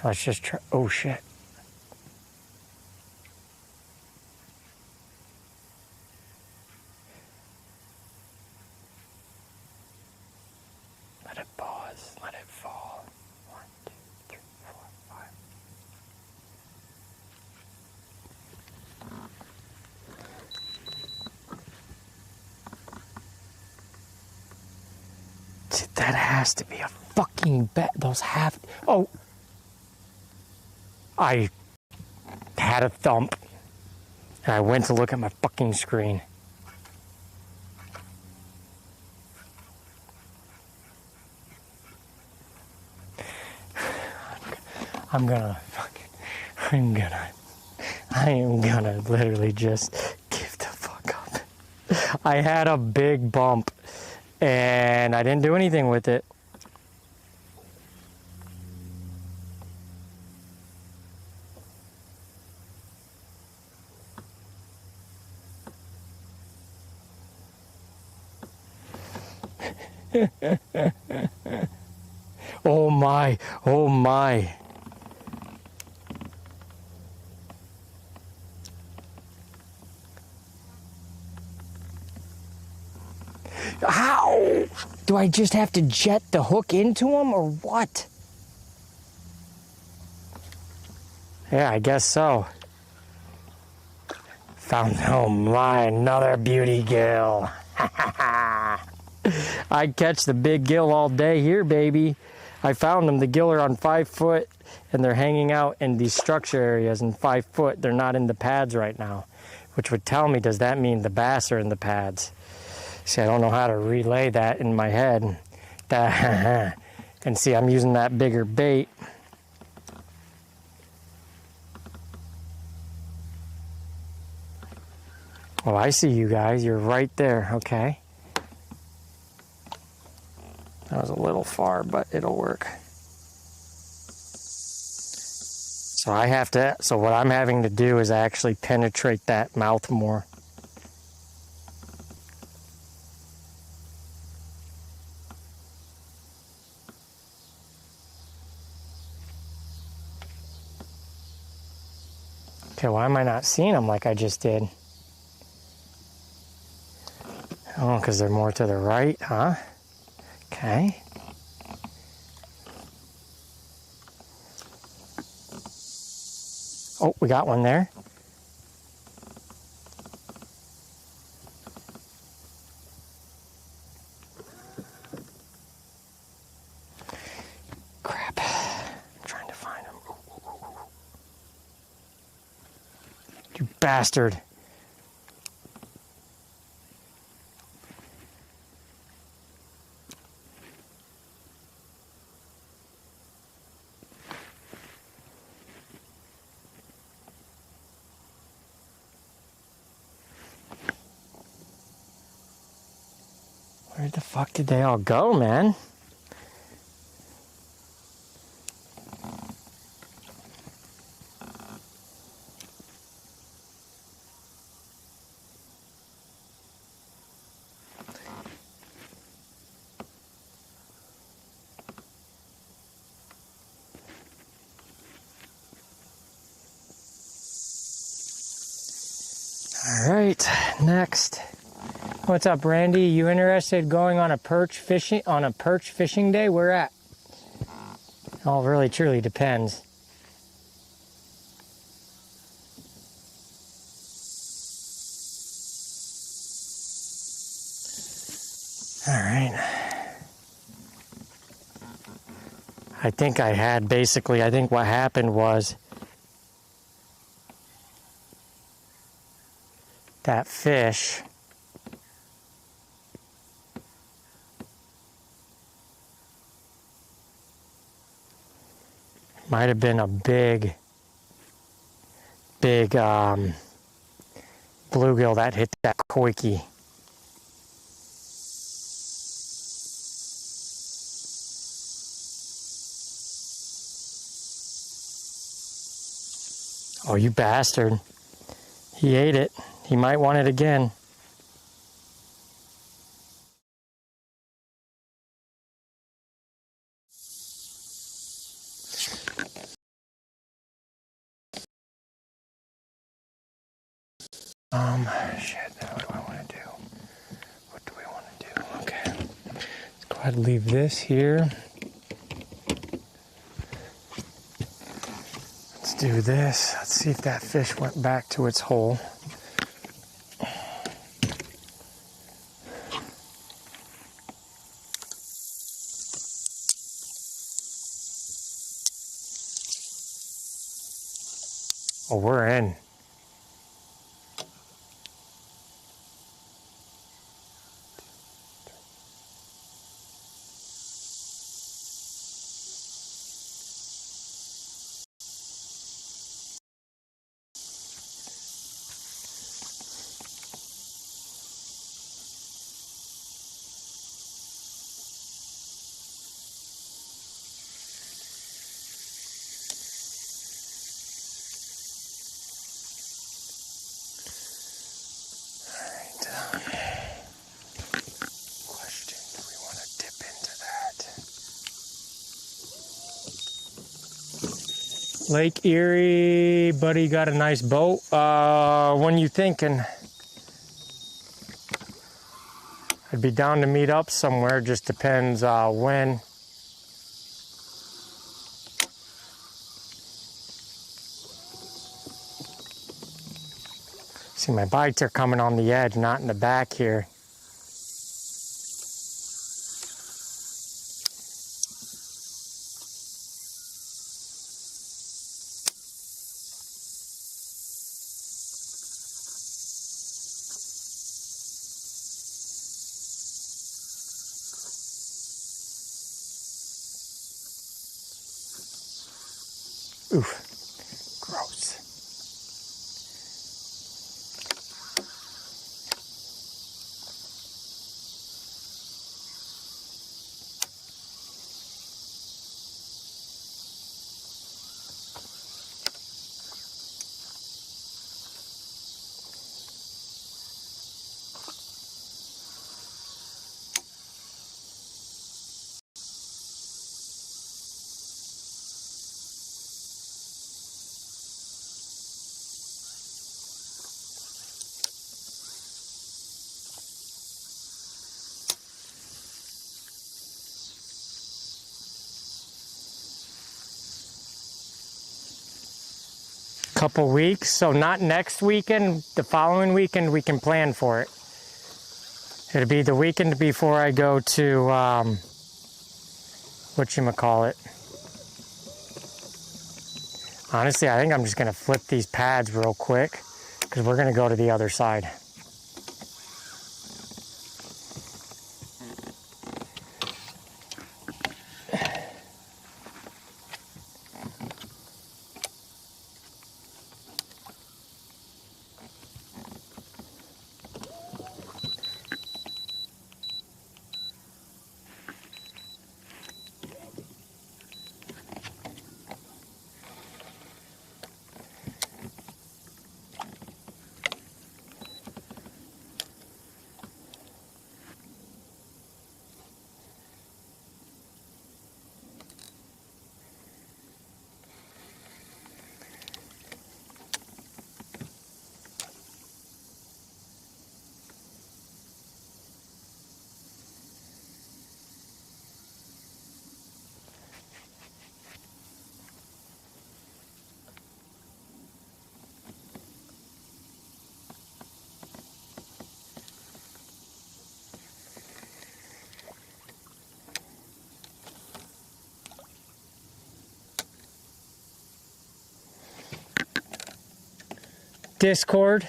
[SPEAKER 1] Let's just try. Oh shit. Let it pause. Let it fall. 1, 2, 3, 4, 5. That has to be a fucking bet. Those have. Oh. I had a thump. And I went to look at my fucking screen. I am gonna literally just give the fuck up. I had a big bump and I didn't do anything with it. Oh my, oh my. How? Do I just have to jet the hook into him or what? Yeah, I guess so. Found, oh my, another beauty gill. I'd catch the big gill all day here, baby. I found them. The gill are on 5 foot and they're hanging out in these structure areas in 5 foot. They're not in the pads right now, which would tell me, does that mean the bass are in the pads? See, I don't know how to relay that in my head. And see, I'm using that bigger bait. Oh, I see you guys. You're right there. Okay. That was a little far, but it'll work. So what I'm having to do is actually penetrate that mouth more. Okay, why am I not seeing them like I just did? Oh, because they're more to the right, huh? Okay. Oh, we got one there. Crap. I'm trying to find him. You bastard. Where the fuck did they all go, man? All right, next. What's up, Randy? You interested going on a perch fishing day? Where at? All really truly depends. All right. I think what happened was that fish might have been a big bluegill that hit that koiki. Oh, you bastard. He ate it. He might want it again. Shit, what do I want to do? What do we want to do? Okay. Let's go ahead and leave this here. Let's do this. Let's see if that fish went back to its hole. Oh, we're in. Lake Erie, buddy, got a nice boat. When you thinking? I'd be down to meet up somewhere, just depends when. See, my bites are coming on the edge, not in the back here. Oof, gross. couple weeks. So not next weekend, the following weekend we can plan for it. It'll be the weekend before I go to, whatchamacallit. Honestly, I think I'm just gonna flip these pads real quick because we're gonna go to the other side. Discord.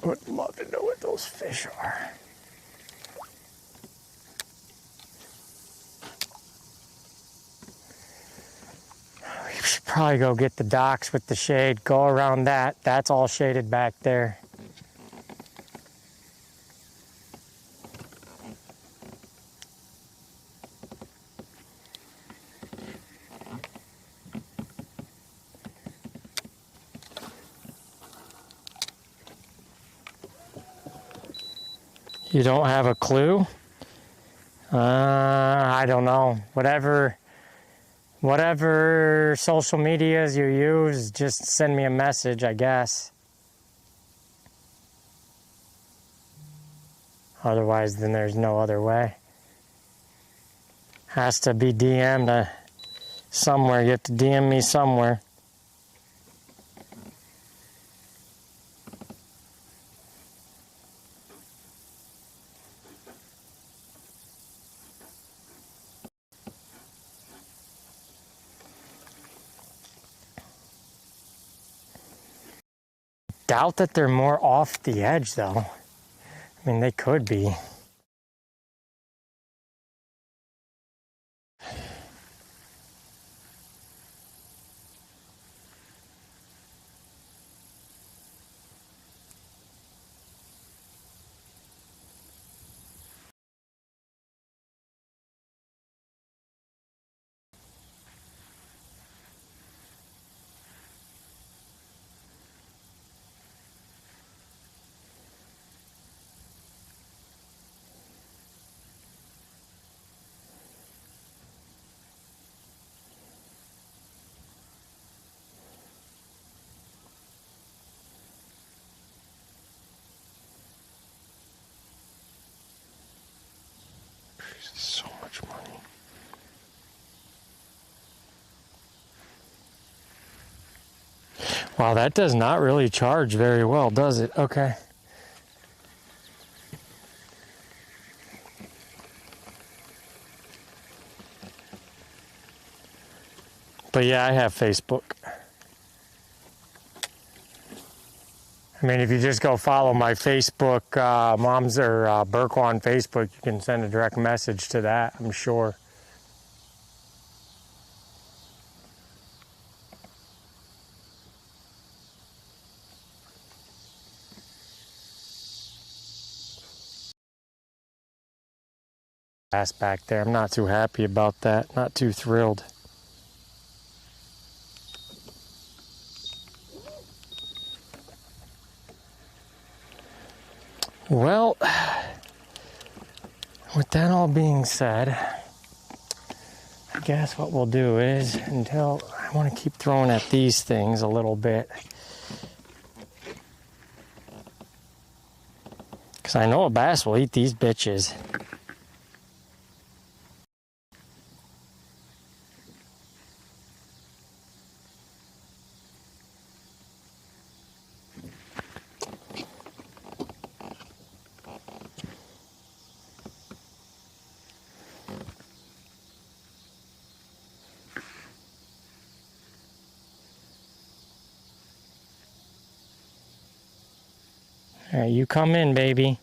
[SPEAKER 1] Would love to know what those fish are. We should probably go get the docks with the shade, go around that. That's all shaded back there. You don't have a clue? I don't know. Whatever social medias you use, just send me a message, I guess. Otherwise, then there's no other way. Has to be DM'd somewhere. You have to DM me somewhere. Doubt that they're more off the edge, though. I mean, they could be. So much money. Wow, that does not really charge very well, does it? Okay. But yeah, I have Facebook. I mean, if you just go follow my Facebook, Moms or Burkwan Facebook, you can send a direct message to that, I'm sure. Back there, I'm not too happy about that, not too thrilled. Well, with that all being said, I guess what we'll do is, until I want to keep throwing at these things a little bit. Because I know a bass will eat these bitches. All right, you come in, baby.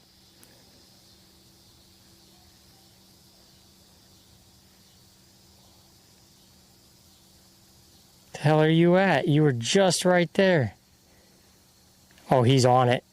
[SPEAKER 1] The hell are you at? You were just right there. Oh, he's on it.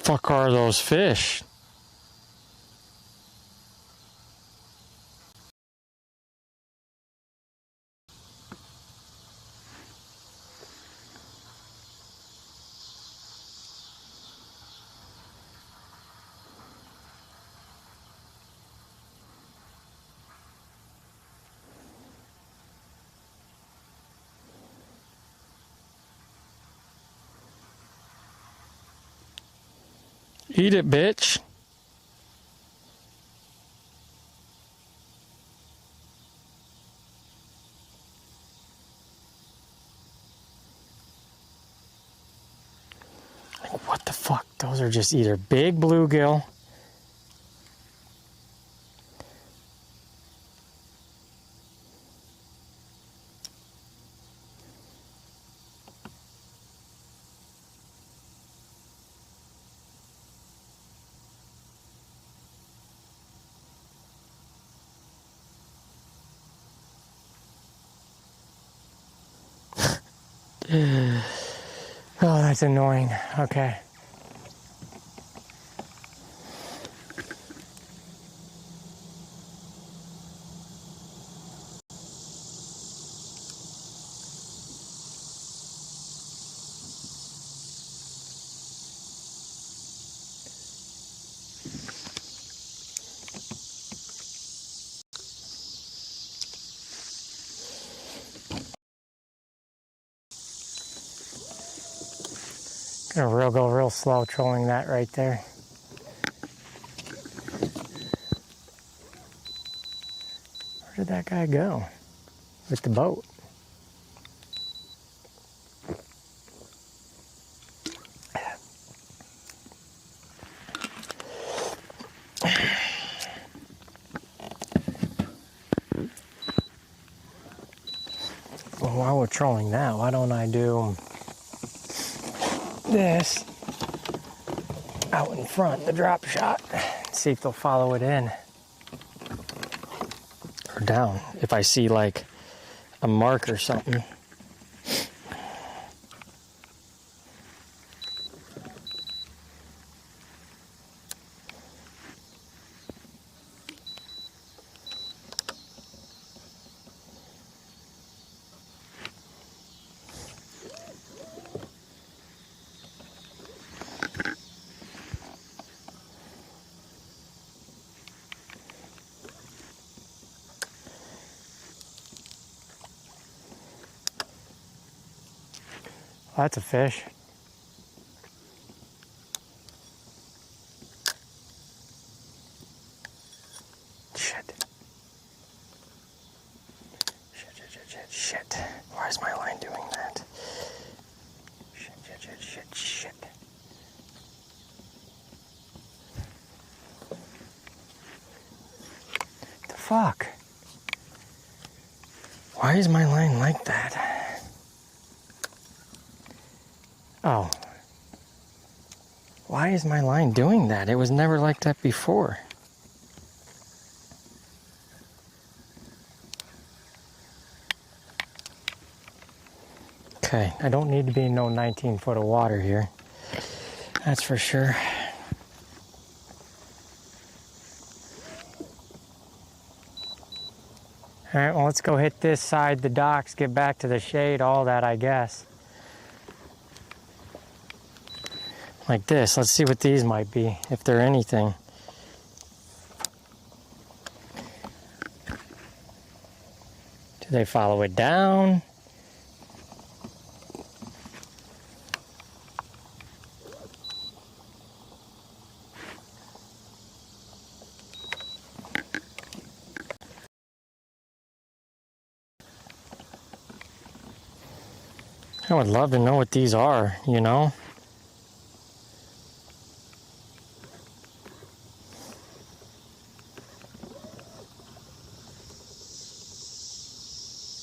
[SPEAKER 1] Fuck are those fish? Eat it, bitch. Like, what the fuck? Those are just either big bluegill. Oh, that's annoying. Okay. Gonna go real slow trolling that right there. Where did that guy go? With the boat. Well, while we're trolling that, why don't I do this out in front, the drop shot, see if they'll follow it in or down. If I see like a mark or something. Oh, that's a fish. Shit. Shit. Why is my line doing that? Shit. The fuck? Why is my line like that? Why is my line doing that? It was never like that before. Okay, I don't need to be in no 19 foot of water here. That's for sure. All right, well, let's go hit this side, the docks, get back to the shade, all that, I guess. Like this. Let's see what these might be, if they're anything. Do they follow it down? I would love to know what these are, you know?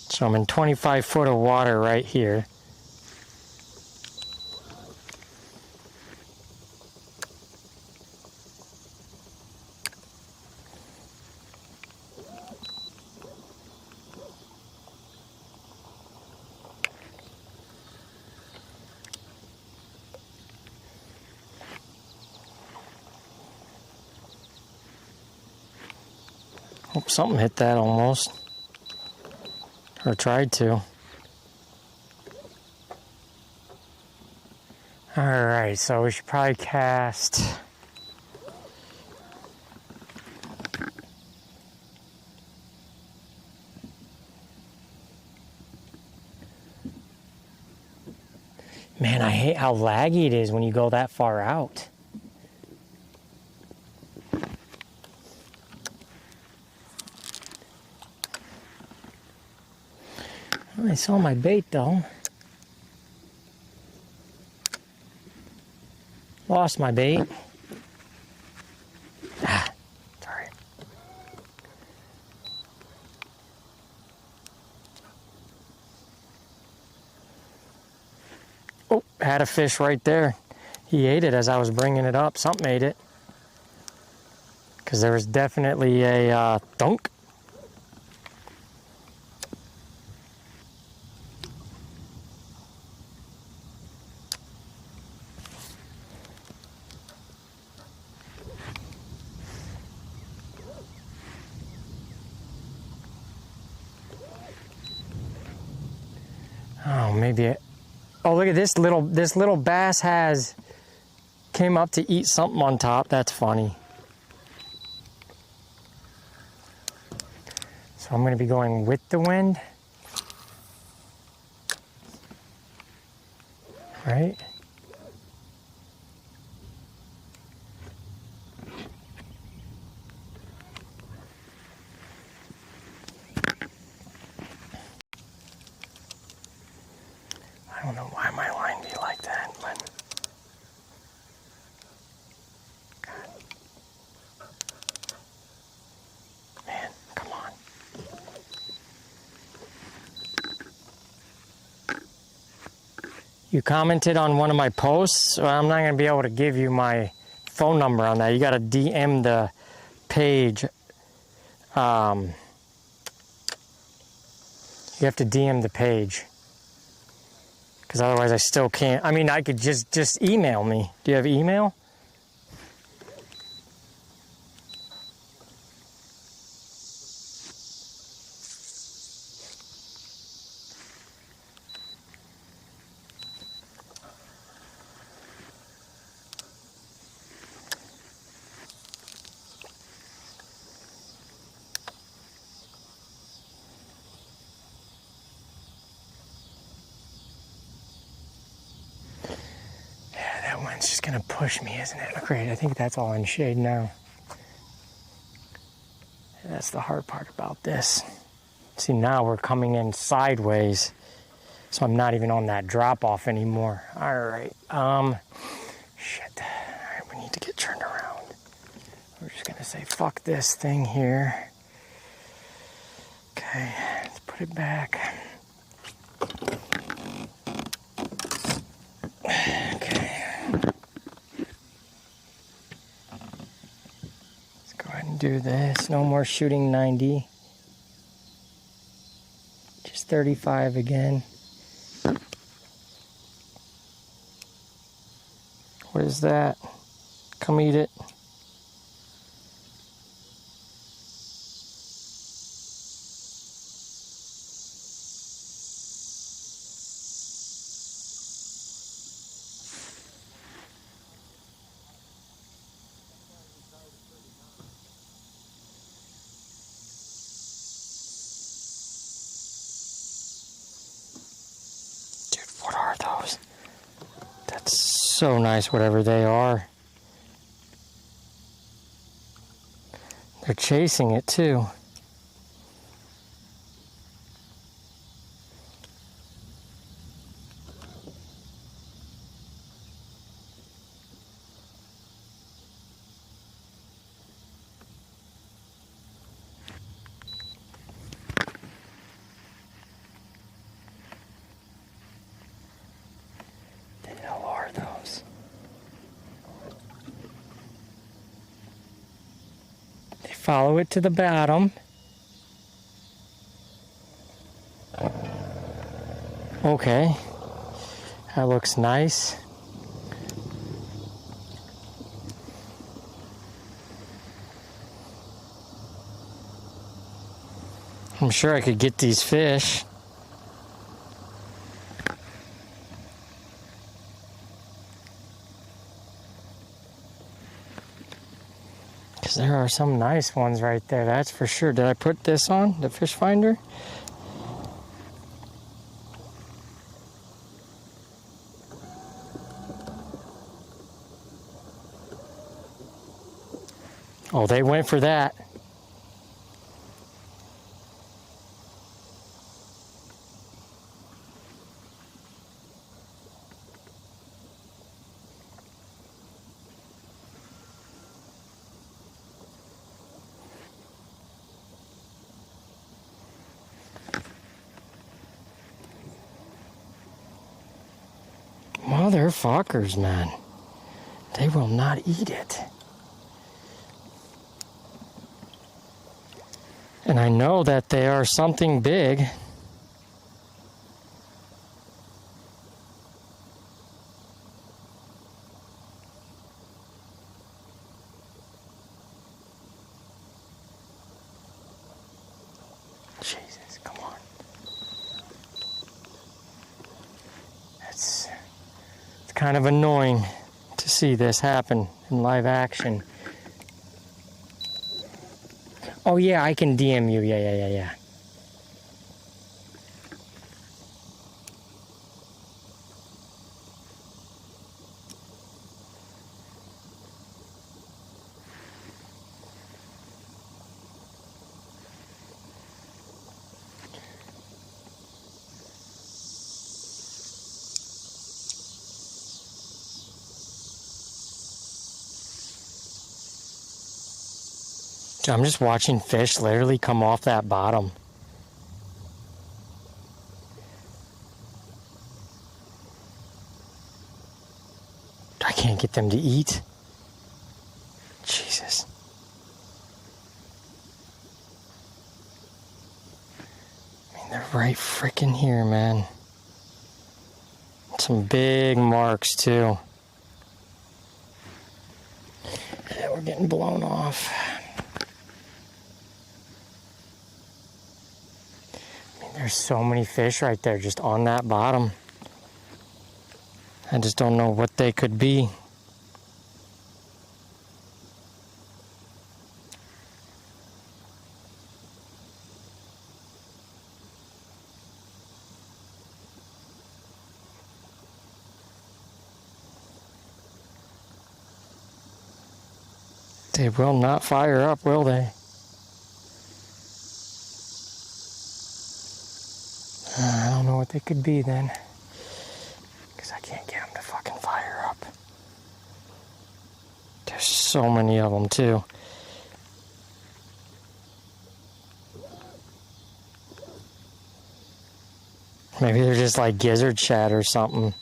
[SPEAKER 1] So I'm in 25 foot of water right here. Oh, something hit that almost. Or tried to. Alright, so we should probably cast. Man, I hate how laggy it is when you go that far out. I saw my bait though. Lost my bait. Ah, sorry. Oh, had a fish right there. He ate it as I was bringing it up. Something ate it. Because there was definitely a thunk. Oh, maybe it. Oh, look at this little bass came up to eat something on top. That's funny. So I'm going to be going with the wind. Right? I don't know why my line be like that, but God. Man, come on. You commented on one of my posts. Well, I'm not going to be able to give you my phone number on that. You got to DM the page. You have to DM the page. Because otherwise I still can't. I mean, I could just email me. Do you have email? It's just gonna push me, isn't it? Great, I think that's all in shade now. That's the hard part about this. See, now we're coming in sideways, so I'm not even on that drop off anymore. All right, shit. All right, we need to get turned around. We're just gonna say, fuck this thing here. Okay, let's put it back. Okay. do this. No more shooting 90. Just 35 again. What is that? Come eat it. Dude, what are those? That's so nice, whatever they are. They're chasing it too. The hell are those? They follow it to the bottom. Okay, that looks nice. I'm sure I could get these fish. Because there are some nice ones right there, that's for sure. Did I put this on, the fish finder? Oh, they went for that. Motherfuckers, man. They will not eat it. And I know that they are something big. Jesus, come on. It's kind of annoying to see this happen in live action. Oh yeah, I can DM you. Yeah. I'm just watching fish literally come off that bottom. I can't get them to eat. Jesus. I mean, they're right freaking here, man. Some big marks, too. Yeah, we're getting blown off. There's so many fish right there just on that bottom. I just don't know what they could be. They will not fire up, will they? I don't know what they could be then. Because I can't get them to fucking fire up. There's so many of them too. Maybe they're just like gizzard shad or something.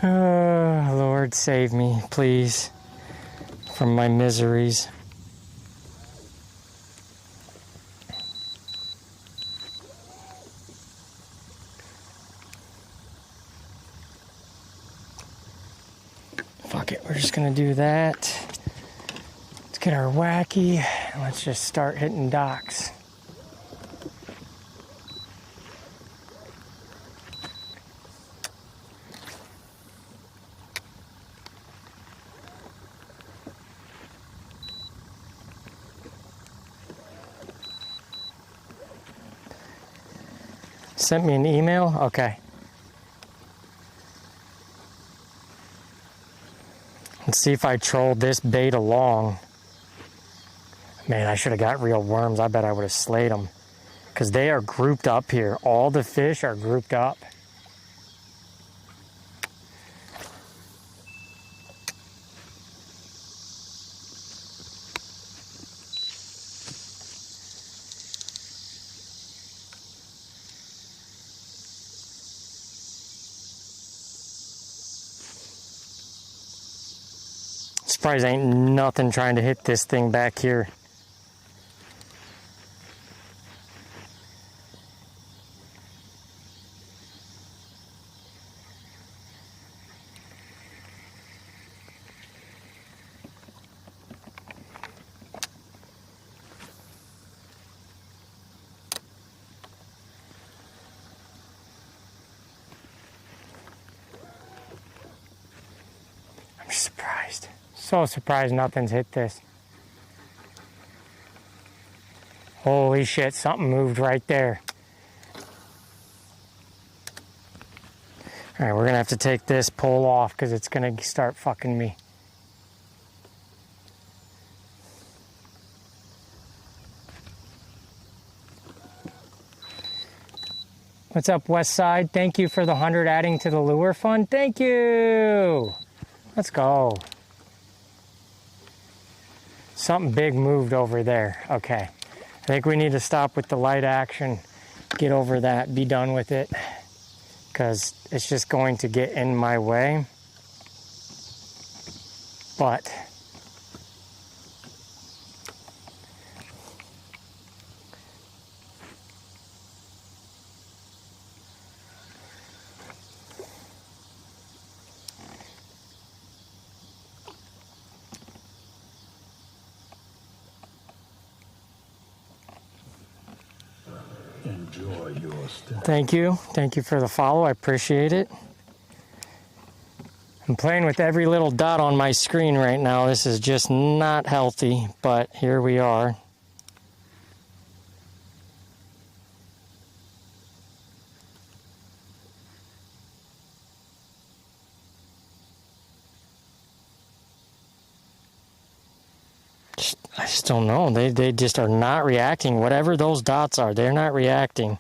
[SPEAKER 1] Lord, save me, please, from my miseries. Fuck it, we're just gonna do that. Let's get our wacky, and let's just start hitting docks. Sent me an email? Okay. Let's see if I trolled this bait along. Man, I should have got real worms. I bet I would have slayed them. Because they are grouped up here. All the fish are grouped up. Surprised ain't nothing trying to hit this thing back here. I'm surprised. So surprised nothing's hit this. Holy shit, something moved right there. Alright, we're gonna have to take this pole off because it's gonna start fucking me. What's up, West Side? Thank you for the 100 adding to the lure fund. Thank you! Let's go. Something big moved over there. Okay. I think we need to stop with the light action, get over that, be done with it, because it's just going to get in my way. But
[SPEAKER 2] Enjoy your stay.
[SPEAKER 1] thank you. Thank you for the follow. I appreciate it. I'm playing with every little dot on my screen right now. This is just not healthy, but here we are. I just don't know. They just are not reacting. Whatever those dots are, they're not reacting.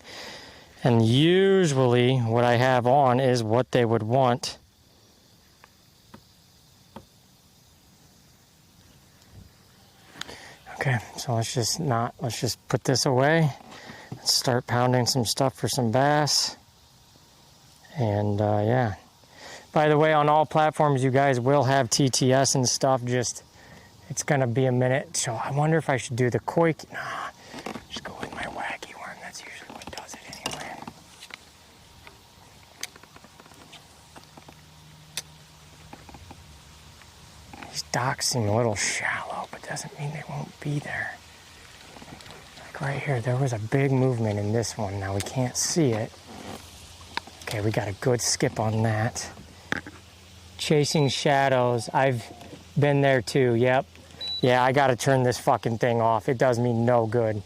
[SPEAKER 1] And usually what I have on is what they would want. Okay, so let's just put this away. Let's start pounding some stuff for some bass. And yeah. By the way, on all platforms, you guys will have TTS and stuff. Just, it's gonna be a minute. So I wonder if I should do the koi. Nah, just go with my wacky worm. That's usually what does it anyway. These docks seem a little shallow, but doesn't mean they won't be there. Like right here, there was a big movement in this one. Now we can't see it. Okay, we got a good skip on that. Chasing shadows. I've been there too, yep. Yeah, I gotta turn this fucking thing off. It does me no good.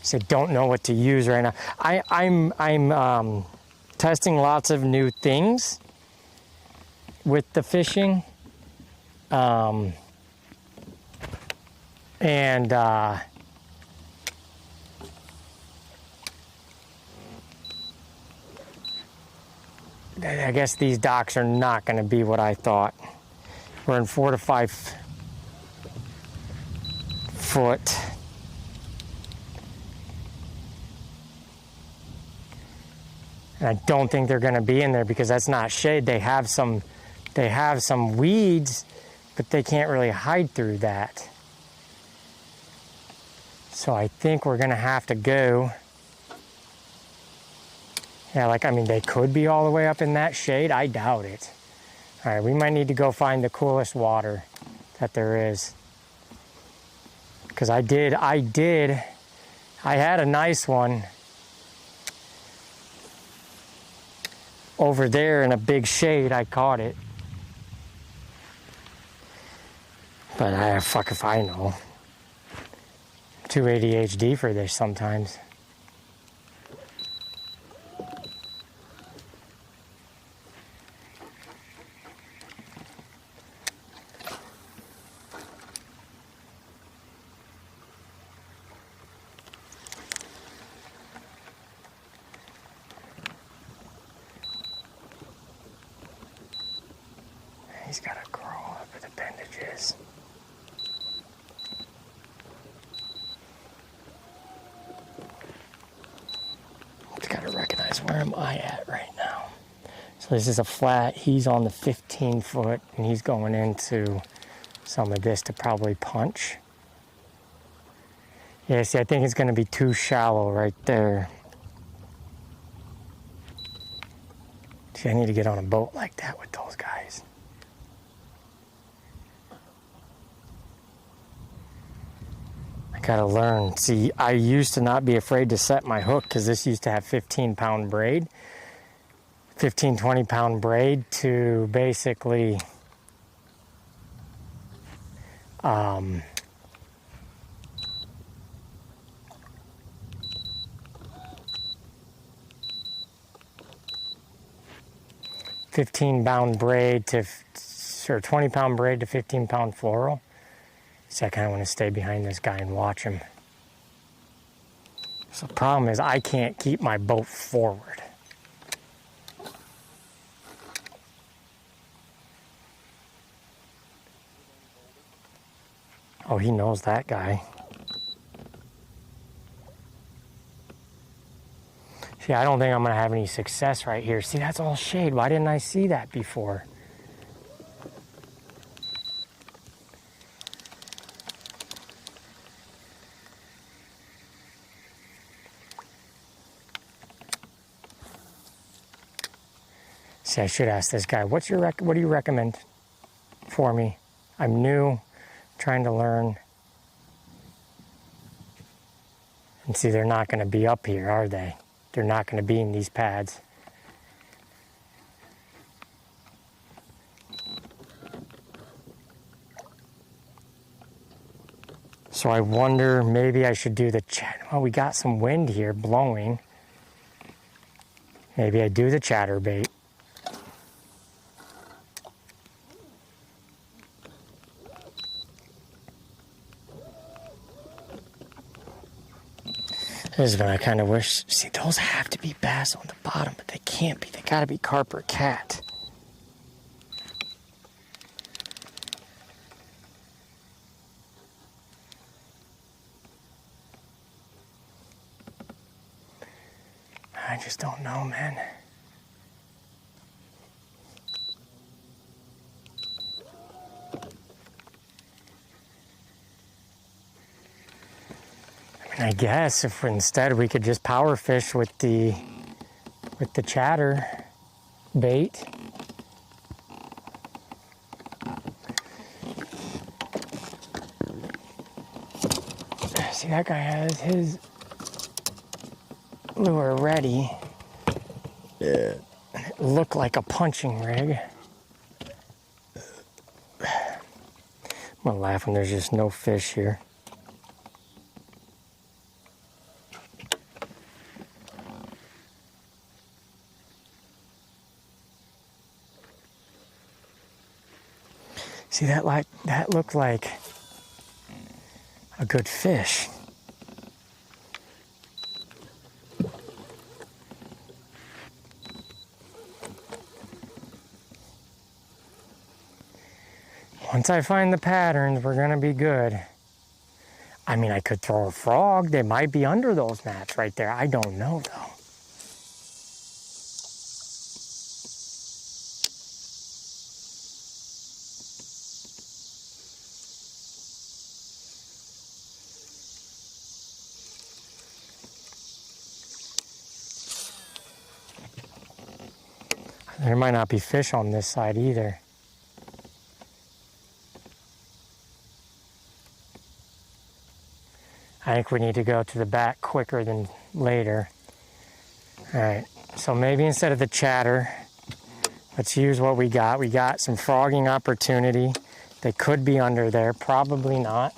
[SPEAKER 1] So don't know what to use right now. I'm testing lots of new things with the fishing. I guess these docks are not going to be what I thought. We're in 4 to 5 foot. And I don't think they're going to be in there because that's not shade. They have some weeds, but they can't really hide through that. So I think we're going to have to go. Yeah, like, I mean, they could be all the way up in that shade. I doubt it. All right, we might need to go find the coolest water that there is. Because I had a nice one over there in a big shade. I caught it. But fuck if I know. Too ADHD for this sometimes. He's got to grow up with appendages. Just got to recognize where am I at right now. So this is a flat. He's on the 15 foot and he's going into some of this to probably punch. Yeah, see, I think it's going to be too shallow right there. See, I need to get on a boat like that with those guys. Gotta learn. See, I used to not be afraid to set my hook because this used to have 15-pound braid. 15, 20-pound braid to basically 15-pound braid to, or 20-pound braid to 15-pound floral. So I kind of want to stay behind this guy and watch him. So the problem is I can't keep my boat forward. Oh, he knows that guy. See, I don't think I'm going to have any success right here. See, that's all shade. Why didn't I see that before? See, I should ask this guy, what do you recommend for me? I'm new, trying to learn. And see, they're not going to be up here, are they? They're not going to be in these pads. So I wonder, maybe I should do the well, we got some wind here blowing. Maybe I do the chatterbait. This is what I kind of wish. See, those have to be bass on the bottom, but they can't be. They got to be carp or cat. I just don't know, man. I guess if instead we could just power fish with the chatter bait. See, that guy has his lure ready. Yeah. And it looked like a punching rig. I'm gonna laugh when there's just no fish here. See, that looked like a good fish. Once I find the patterns, we're gonna be good. I mean, I could throw a frog. They might be under those mats right there. I don't know, though. There might not be fish on this side either. I think we need to go to the back quicker than later. All right, so maybe instead of the chatter, let's use what we got. We got some frogging opportunity. They could be under there, probably not.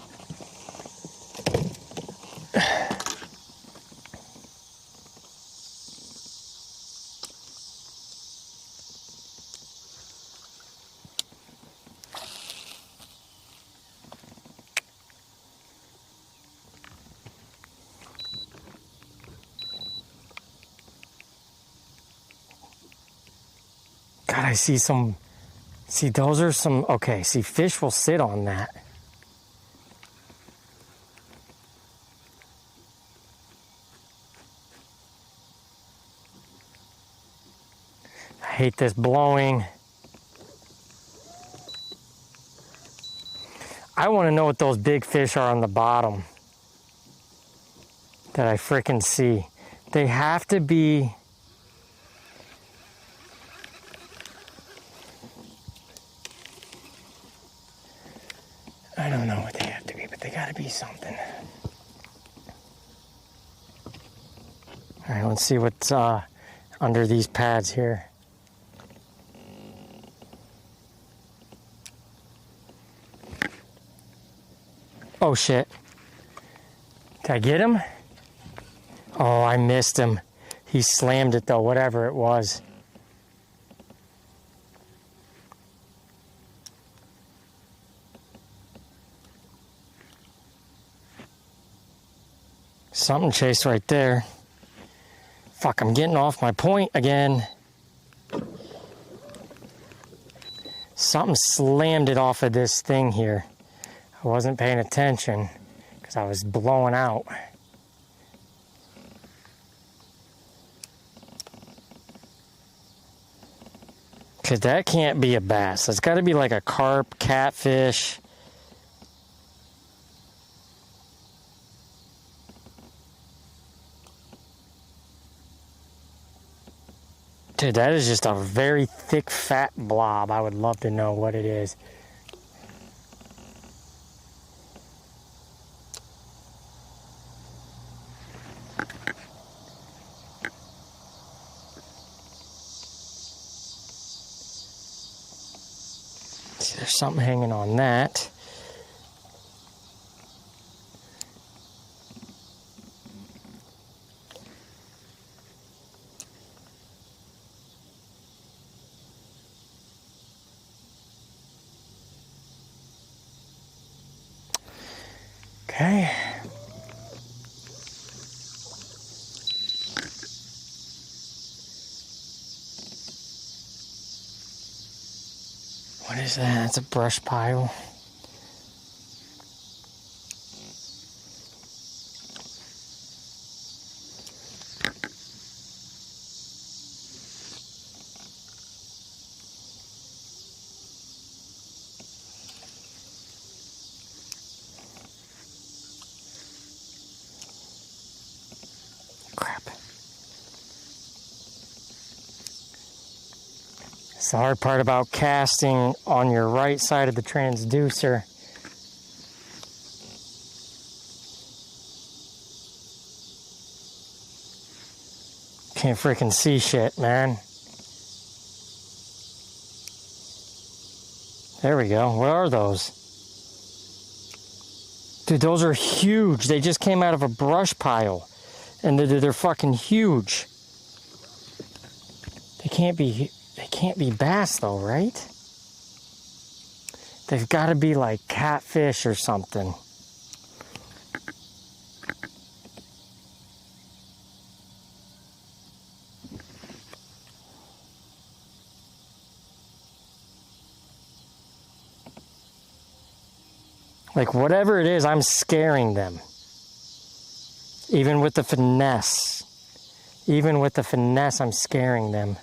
[SPEAKER 1] God, I see some, see those are some, okay, see fish will sit on that. I hate this blowing. I want to know what those big fish are on the bottom that I frickin' see. They have to be... I don't know what they have to be, but they gotta be something. All right, let's see what's under these pads here. Oh shit. Did I get him? Oh, I missed him. He slammed it though, whatever it was. Something chased right there. Fuck, I'm getting off my point again. Something slammed it off of this thing here. I wasn't paying attention because I was blowing out. Because that can't be a bass. It's got to be like a carp, catfish. Dude, that is just a very thick, fat blob. I would love to know what it is. See, there's something hanging on that. Okay. What is that? It's a brush pile. It's the hard part about casting on your right side of the transducer. Can't freaking see shit, man. There we go. What are those? Dude, those are huge. They just came out of a brush pile. And they're fucking huge. They can't be bass though, right? They've got to be like catfish or something. Like whatever it is, I'm scaring them. Even with the finesse. Even with the finesse, I'm scaring them.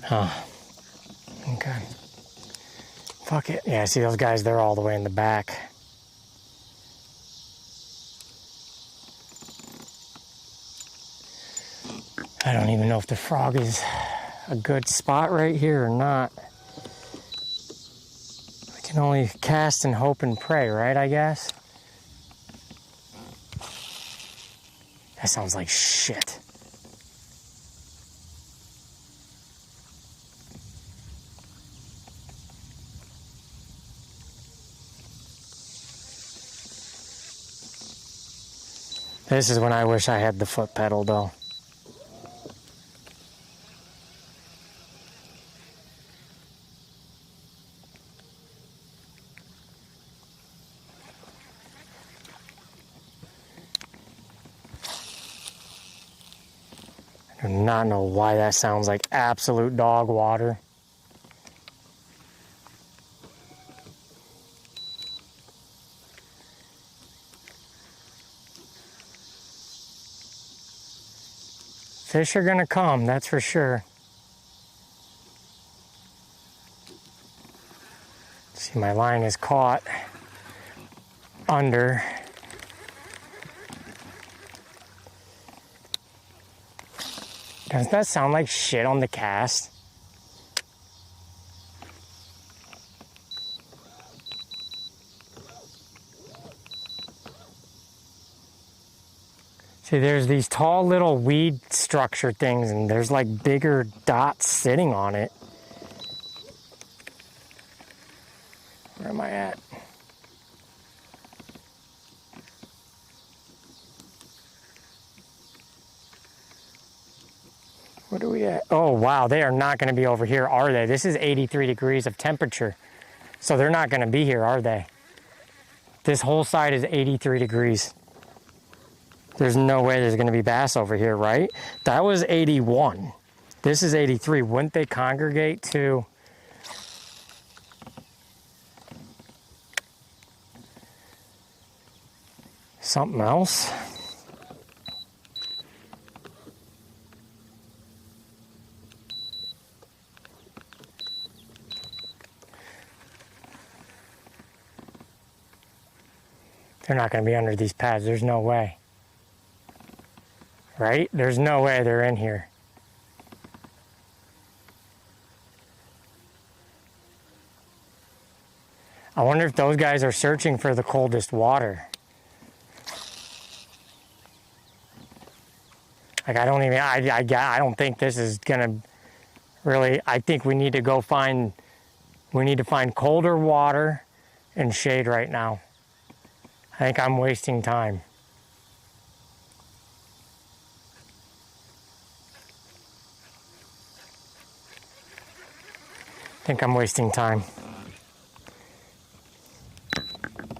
[SPEAKER 1] Oh, okay. Fuck it. Yeah, I see those guys, they're all the way in the back. I don't even know if the frog is a good spot right here or not. We can only cast and hope and pray, right, I guess? That sounds like shit. This is when I wish I had the foot pedal, though. I do not know why that sounds like absolute dog water. Fish are gonna come, that's for sure. See, my line is caught under. Doesn't that sound like shit on the cast? See, there's these tall little weed structure things, and there's like bigger dots sitting on it. Where am I at? What are we at? Oh, wow, they are not going to be over here, are they? This is 83 degrees of temperature, so they're not going to be here, are they? This whole side is 83 degrees. There's no way there's going to be bass over here, right? That was 81. This is 83. Wouldn't they congregate to something else? They're not going to be under these pads. There's no way. Right? There's no way they're in here. I wonder if those guys are searching for the coldest water. Like, I don't think this is gonna really, I think we need to go find, we need to find colder water and shade right now. I think I'm wasting time. I think I'm wasting time.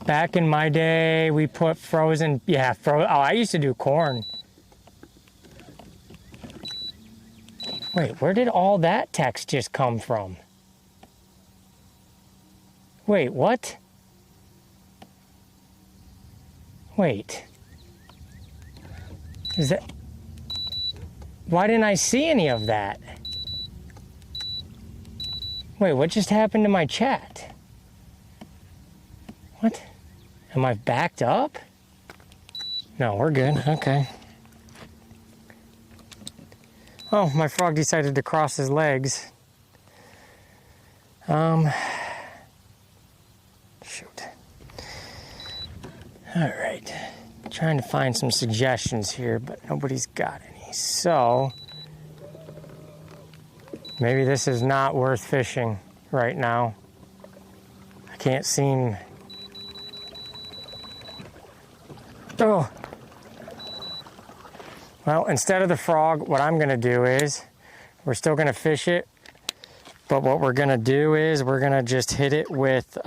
[SPEAKER 1] Back in my day, we put frozen, oh, I used to do corn. Wait, where did all that text just come from? Wait, what? Wait. Is that... Why didn't I see any of that? Wait, what just happened to my chat? What? Am I backed up? No, we're good. Okay. Oh, my frog decided to cross his legs. Shoot. All right. Trying to find some suggestions here, but nobody's got any. So... maybe this is not worth fishing right now. I can't seem... Oh! Well, instead of the frog, what I'm going to do is, we're still going to fish it, but what we're going to do is we're going to just hit it with...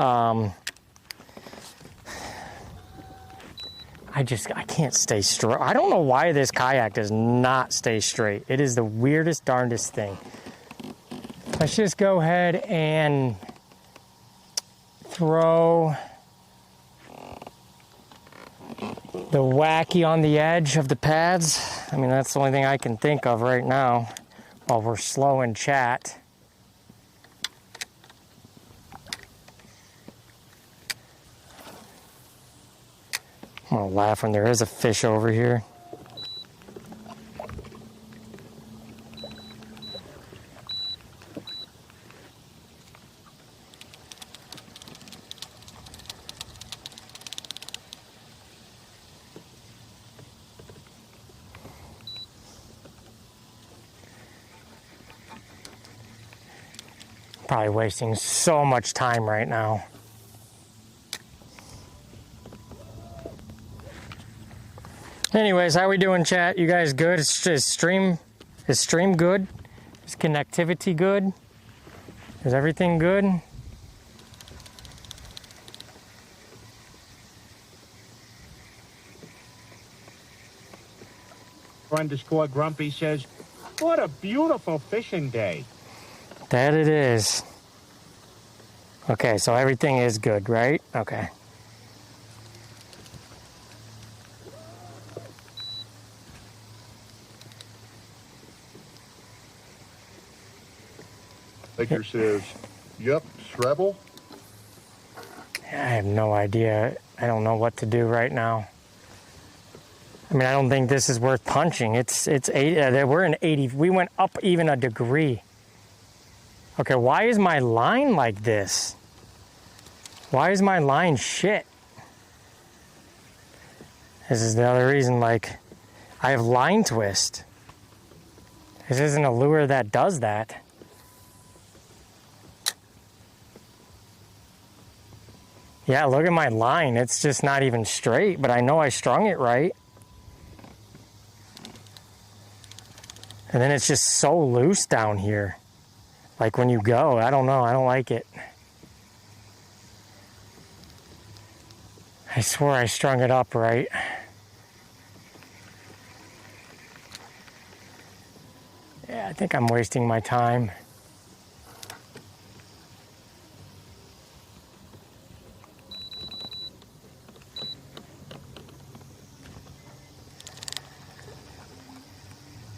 [SPEAKER 1] I can't stay straight. I don't know why this kayak does not stay straight. It is the weirdest, darndest thing. Let's just go ahead and throw the wacky on the edge of the pads. I mean, that's the only thing I can think of right now while we're slow in chat. I'm gonna laugh when there is a fish over here. Probably wasting so much time right now. Anyways, how we doing, chat? You guys good? Is stream good? Is connectivity good? Is everything good?
[SPEAKER 4] Underscore Grumpy says, what a beautiful fishing day.
[SPEAKER 1] That it is. Okay, so everything is good, right? Okay.
[SPEAKER 14] Baker says, yep, Shrevel.
[SPEAKER 1] I have no idea. I don't know what to do right now. I mean, I don't think this is worth punching. It's 8. We're in 80. We went up even a degree. Okay, why is my line like this? Why is my line shit? This is the other reason, like, I have line twist. This isn't a lure that does that. Yeah, look at my line. It's just not even straight, but I know I strung it right. And then it's just so loose down here. Like when you go, I don't know, I don't like it. I swore I strung it up right. Yeah, I think I'm wasting my time.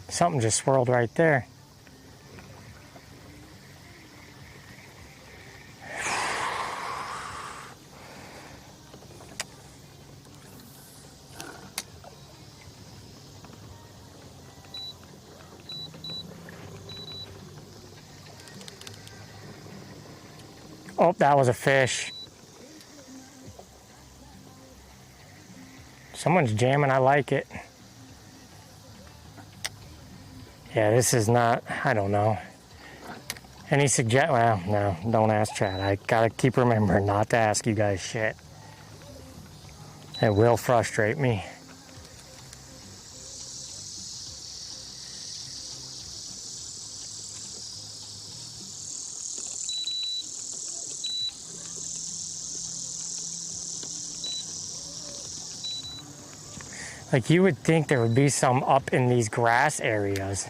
[SPEAKER 1] Something just swirled right there. Oh, that was a fish. Someone's jamming, I like it. Yeah, this is not, I don't know. Any well, no, don't ask chat. I gotta keep remembering not to ask you guys shit. It will frustrate me. Like, you would think there would be some up in these grass areas.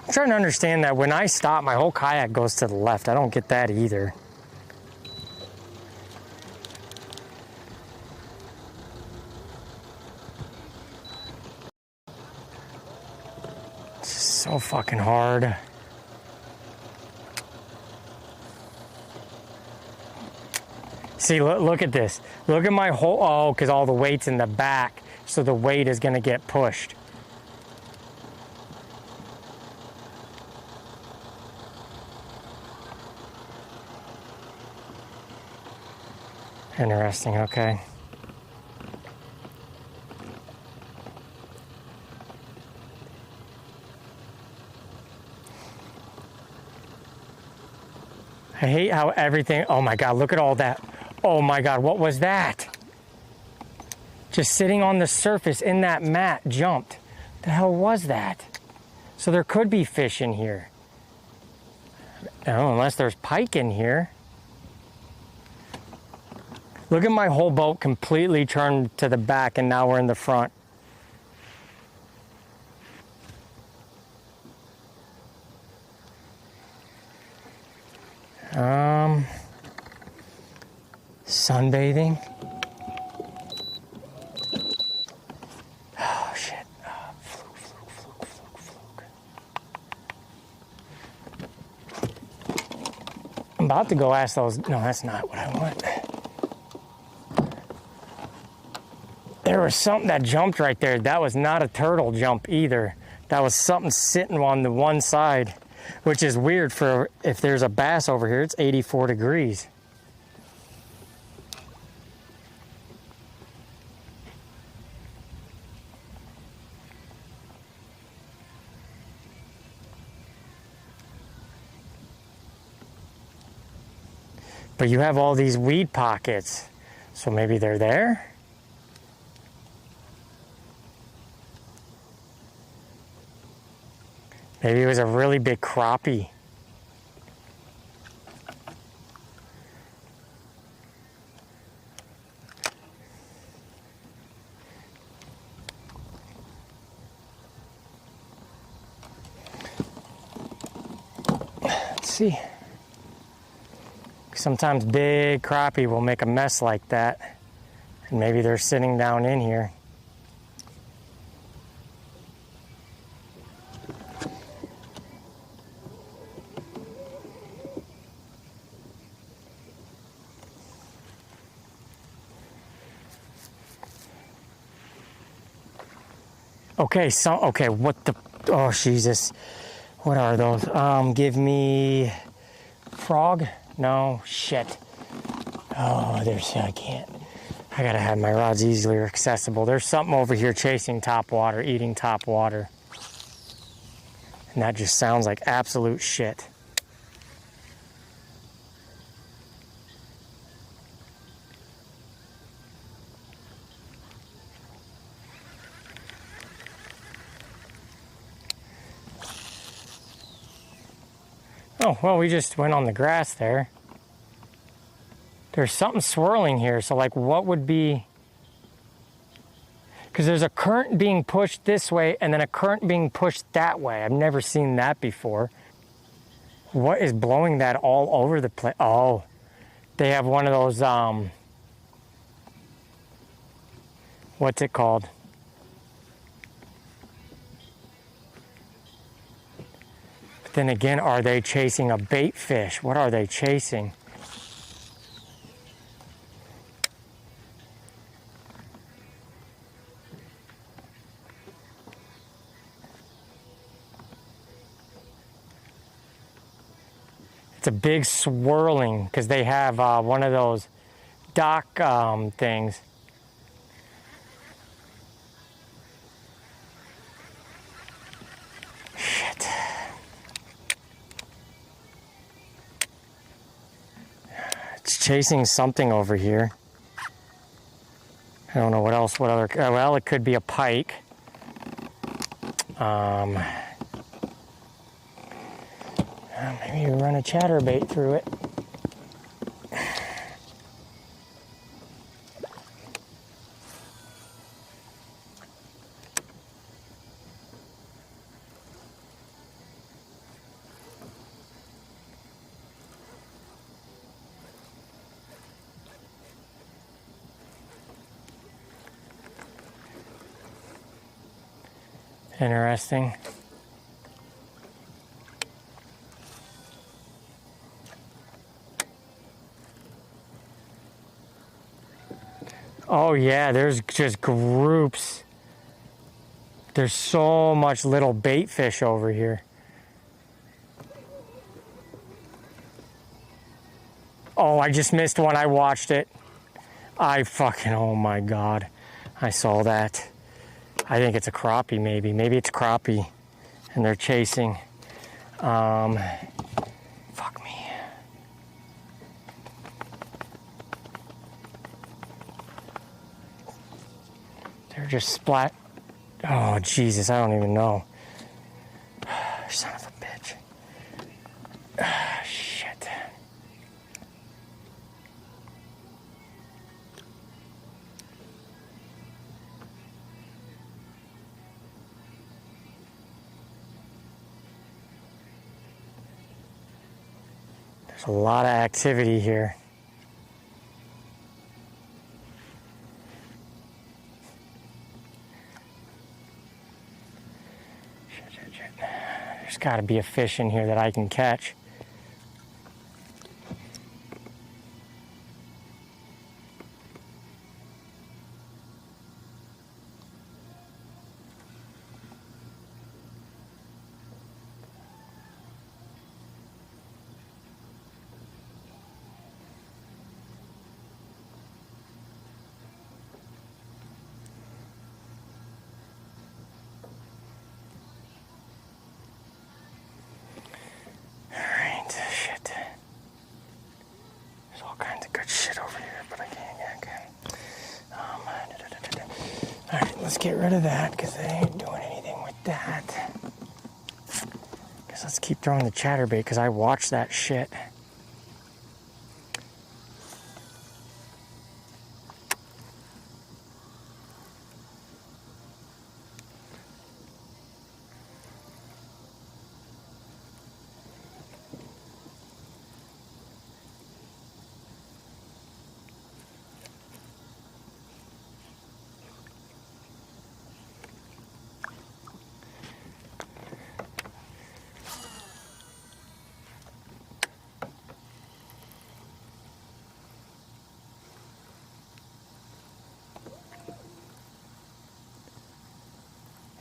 [SPEAKER 1] I'm trying to understand that when I stop, my whole kayak goes to the left. I don't get that either. It's just so fucking hard. See, look at this. Look at my whole, oh, because all the weight's in the back, so the weight is going to get pushed. Interesting, okay. I hate how everything, oh my God, look at all that. Oh my God, what was that? Just sitting on the surface in that mat jumped. The hell was that? So there could be fish in here. No, unless there's pike in here. Look at my whole boat completely turned to the back and now we're in the front. Sunbathing. Oh shit. Fluke. I'm about to go ask those. No, that's not what I want. There was something that jumped right there. That was not a turtle jump either. That was something sitting on the one side, which is weird for if there's a bass over here. It's 84 degrees. But you have all these weed pockets. So maybe they're there? Maybe it was a really big crappie. Let's see. Sometimes big crappie will make a mess like that. And maybe they're sitting down in here. Okay, okay, what the, oh Jesus. What are those? Give me frog? No, shit. Oh, I can't. I gotta have my rods easily accessible. There's something over here chasing top water, eating top water. And that just sounds like absolute shit. Oh, well, we just went on the grass there. There's something swirling here, so like what would be... Because there's a current being pushed this way and then a current being pushed that way. I've never seen that before. What is blowing that all over the place? Oh, they have one of those, what's it called? But then again, are they chasing a bait fish? What are they chasing? It's a big swirling because they have one of those dock things. Shit. It's chasing something over here. I don't know what else, what other, well, it could be a pike. Maybe you run a chatterbait through it. Interesting. Oh yeah, there's just groups. There's so much little bait fish over here. Oh, I just missed one. I watched it. Oh my God. I saw that. I think it's a crappie maybe. Maybe it's crappie and they're chasing. Fuck me. They're just splat. Oh, Jesus, I don't even know. Son of a bitch. Shit. There's a lot of activity here. There's got to be a fish in here that I can catch. the good shit over here, but I can't. All right, let's get rid of that because they ain't doing anything with that. Guess let's keep throwing the chatterbait because I watch that shit.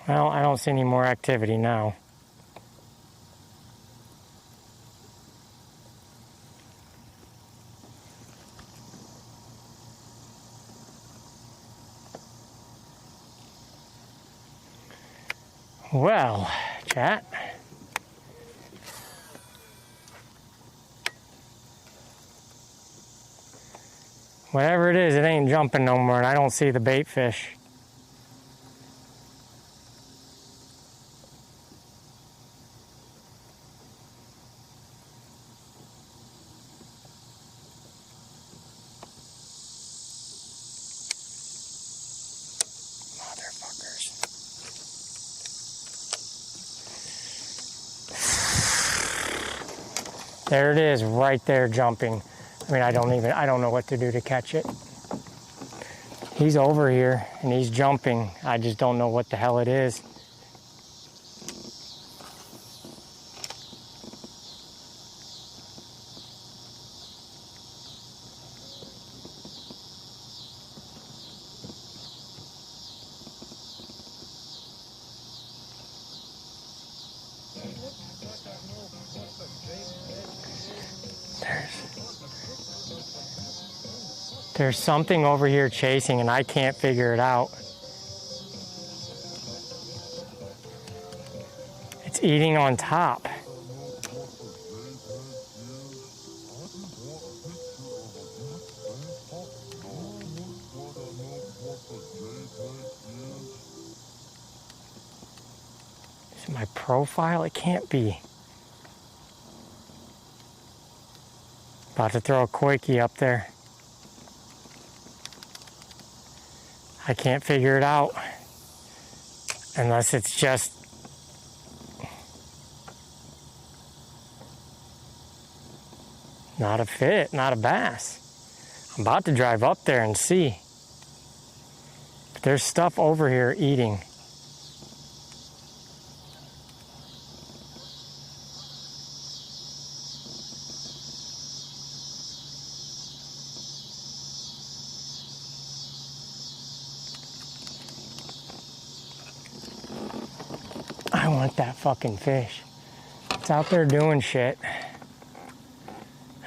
[SPEAKER 1] Well, I don't see any more activity now. Well, chat. Whatever it is, it ain't jumping no more, and I don't see the bait fish. There it is, right there jumping. I mean, I don't know what to do to catch it. He's over here and he's jumping. I just don't know what the hell it is. There's something over here chasing and I can't figure it out. It's eating on top. Is it my profile? It can't be. About to throw a quakey up there. I can't figure it out unless it's just not a fit, not a bass. I'm about to drive up there and see. But there's stuff over here eating. I want that fucking fish. It's out there doing shit.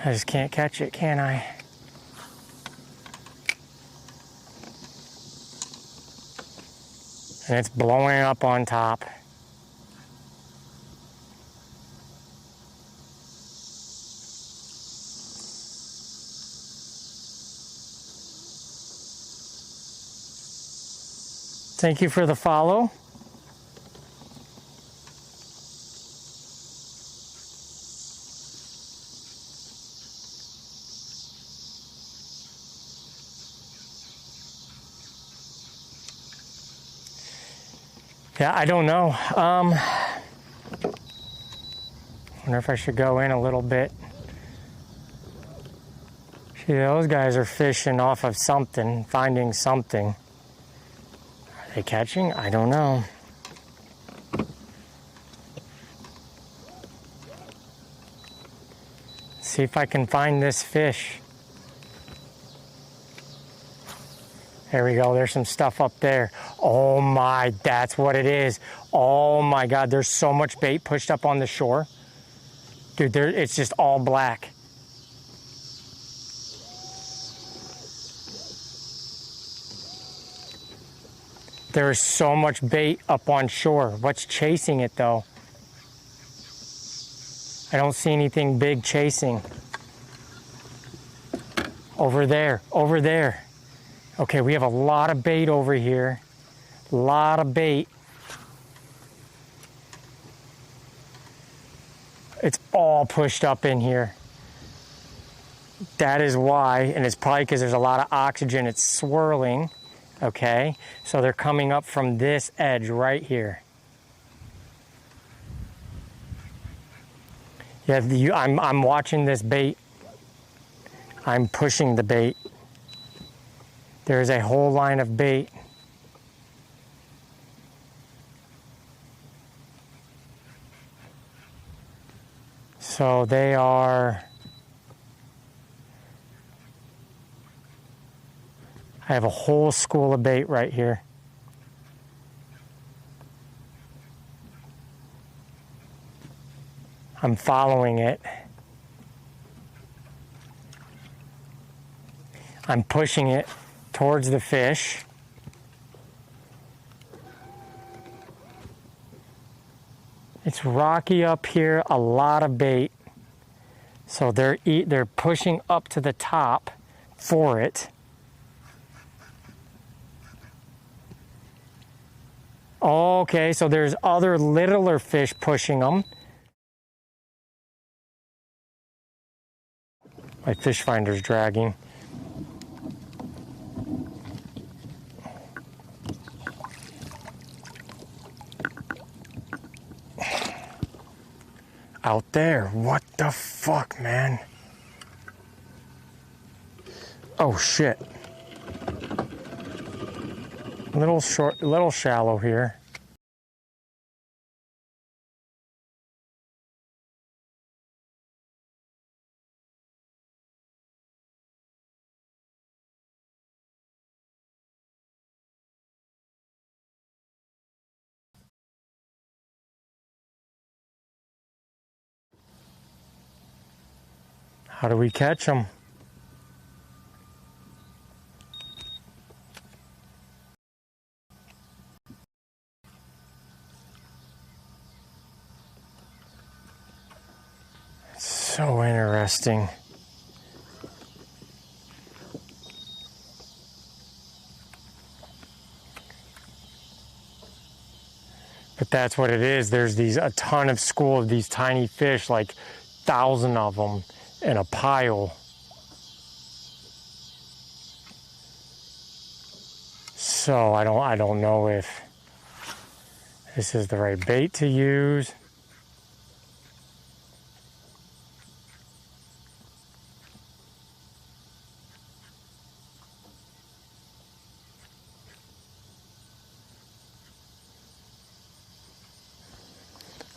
[SPEAKER 1] I just can't catch it, can I? And it's blowing up on top. Thank you for the follow. Yeah, I don't know. Wonder if I should go in a little bit. See, those guys are fishing off of something, finding something. Are they catching? I don't know. See if I can find this fish. There we go, there's some stuff up there. Oh my, that's what it is. Oh my God, there's so much bait pushed up on the shore. Dude, it's just all black. There is so much bait up on shore. What's chasing it though? I don't see anything big chasing. Over there, over there. Okay, we have a lot of bait over here. A lot of bait. It's all pushed up in here. That is why, and it's probably because there's a lot of oxygen. It's swirling, okay? So they're coming up from this edge right here. Yeah, I'm watching this bait. I'm pushing the bait. There's a whole line of bait. So they are... I have a whole school of bait right here. I'm following it. I'm pushing it towards the fish. It's rocky up here, a lot of bait. So they're pushing up to the top for it. Okay, so there's other littler fish pushing them. My fish finder's dragging. Out there, what the fuck, man? Oh shit. Little short, little shallow here. How do we catch them? It's so interesting. But that's what it is. There's a ton of school of these tiny fish, like 1,000 of them in a pile. So I don't know if this is the right bait to use.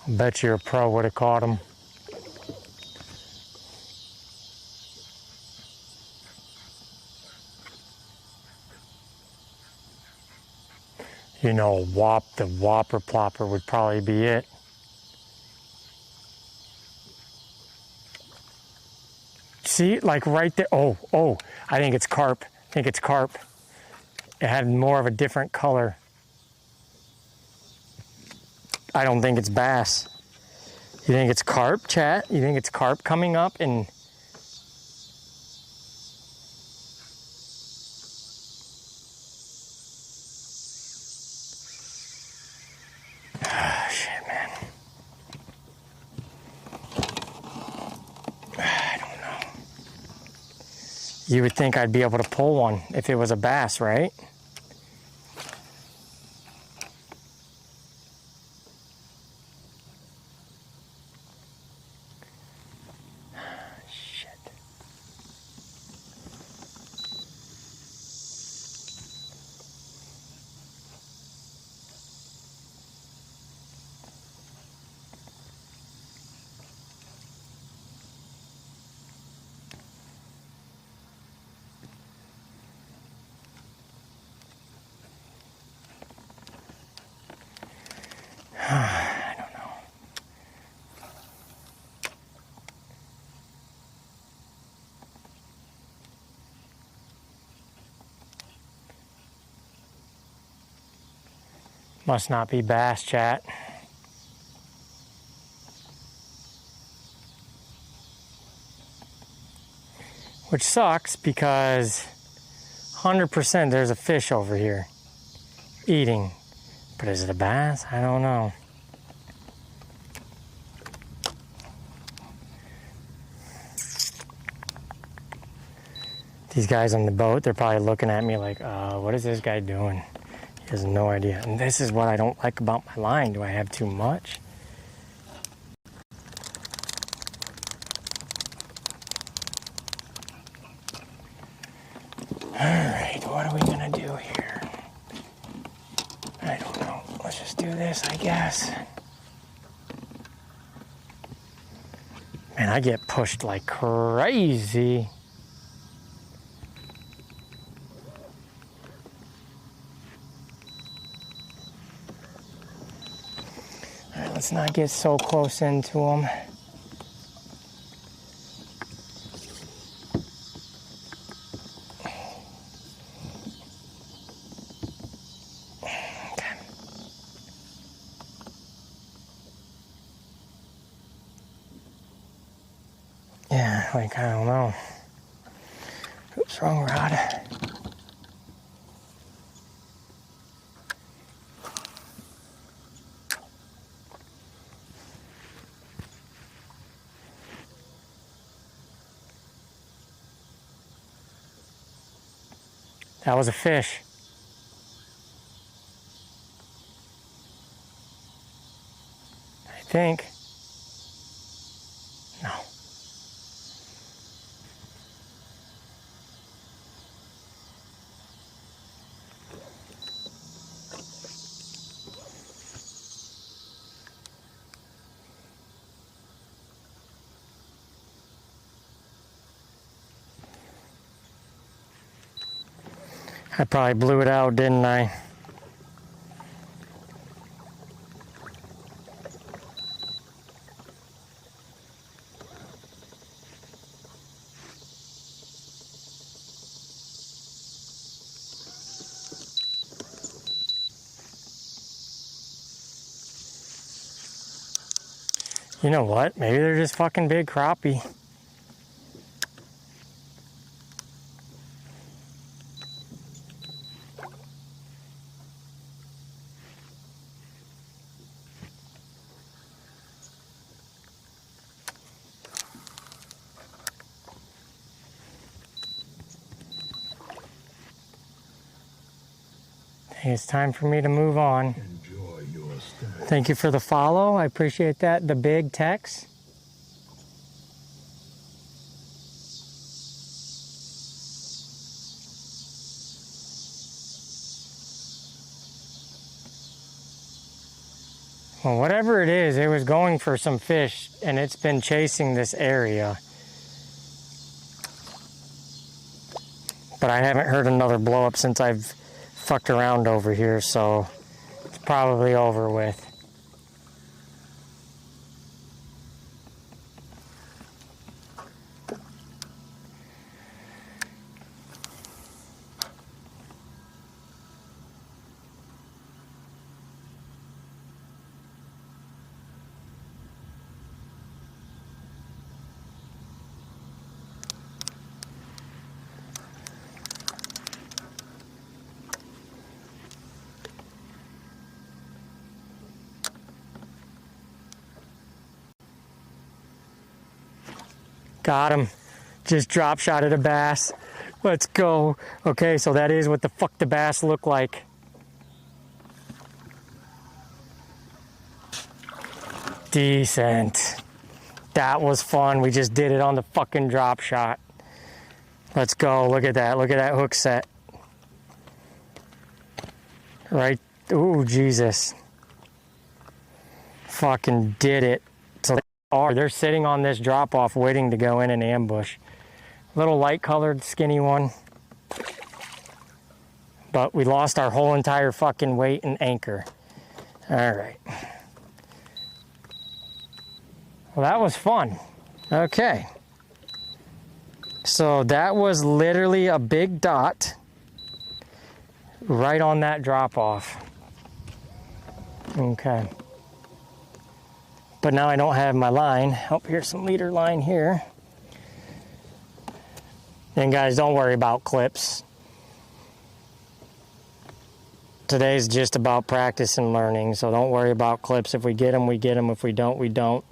[SPEAKER 1] I bet you a pro would have caught him. You know, the whopper plopper would probably be it. See, like right there. Oh, I think it's carp. I think it's carp. It had more of a different color. I don't think it's bass. You think it's carp, chat? You think it's carp coming up and... Shit, man. I don't know. You would think I'd be able to pull one if it was a bass, right? I don't know. Must not be bass, chat. which sucks because 100% there's a fish over here eating. But is it a bass? I don't know. These guys on the boat, they're probably looking at me like, what is this guy doing? He has no idea. And this is what I don't like about my line. Do I have too much? Alright, what are we gonna do here? I don't know. Let's just do this, I guess. Man, I get pushed like crazy. Alright, let's not get so close into them. Yeah, like, I don't know. Oops, wrong rod. That was a fish. I think. No. I probably blew it out, didn't I? You know what? Maybe they're just fucking big crappie. Hey, it's time for me to move on. Thank you for the follow. I appreciate that. The big Tex. Well, whatever it is, it was going for some fish, and it's been chasing this area. But I haven't heard another blow up since I've fucked around over here, so it's probably over with. Got him. Just drop shotted a bass. Let's go. Okay, so that is what the fuck the bass look like. Decent. That was fun. We just did it on the fucking drop shot. Let's go. Look at that. Look at that hook set. Right. Ooh, Jesus. Fucking did it. So they're sitting on this drop off waiting to go in and ambush. Little light colored skinny one. But we lost our whole entire fucking weight and anchor. Alright. Well, that was fun. Okay. So that was literally a big dot right on that drop off. Okay. But now I don't have my line. Oh, here's some leader line here. And guys, don't worry about clips. Today's just about practice and learning, so don't worry about clips. If we get them, we get them. If we don't, we don't.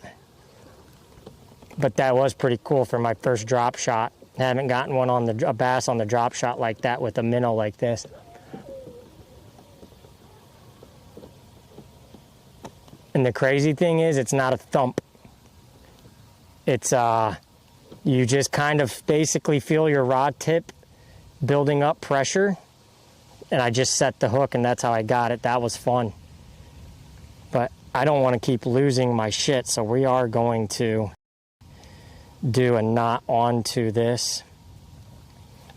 [SPEAKER 1] But that was pretty cool for my first drop shot. I haven't gotten one on a bass on the drop shot like that with a minnow like this. And the crazy thing is, it's not a thump. It's, you just kind of basically feel your rod tip building up pressure. And I just set the hook, and that's how I got it. That was fun. But I don't want to keep losing my shit, so we are going to do a knot onto this.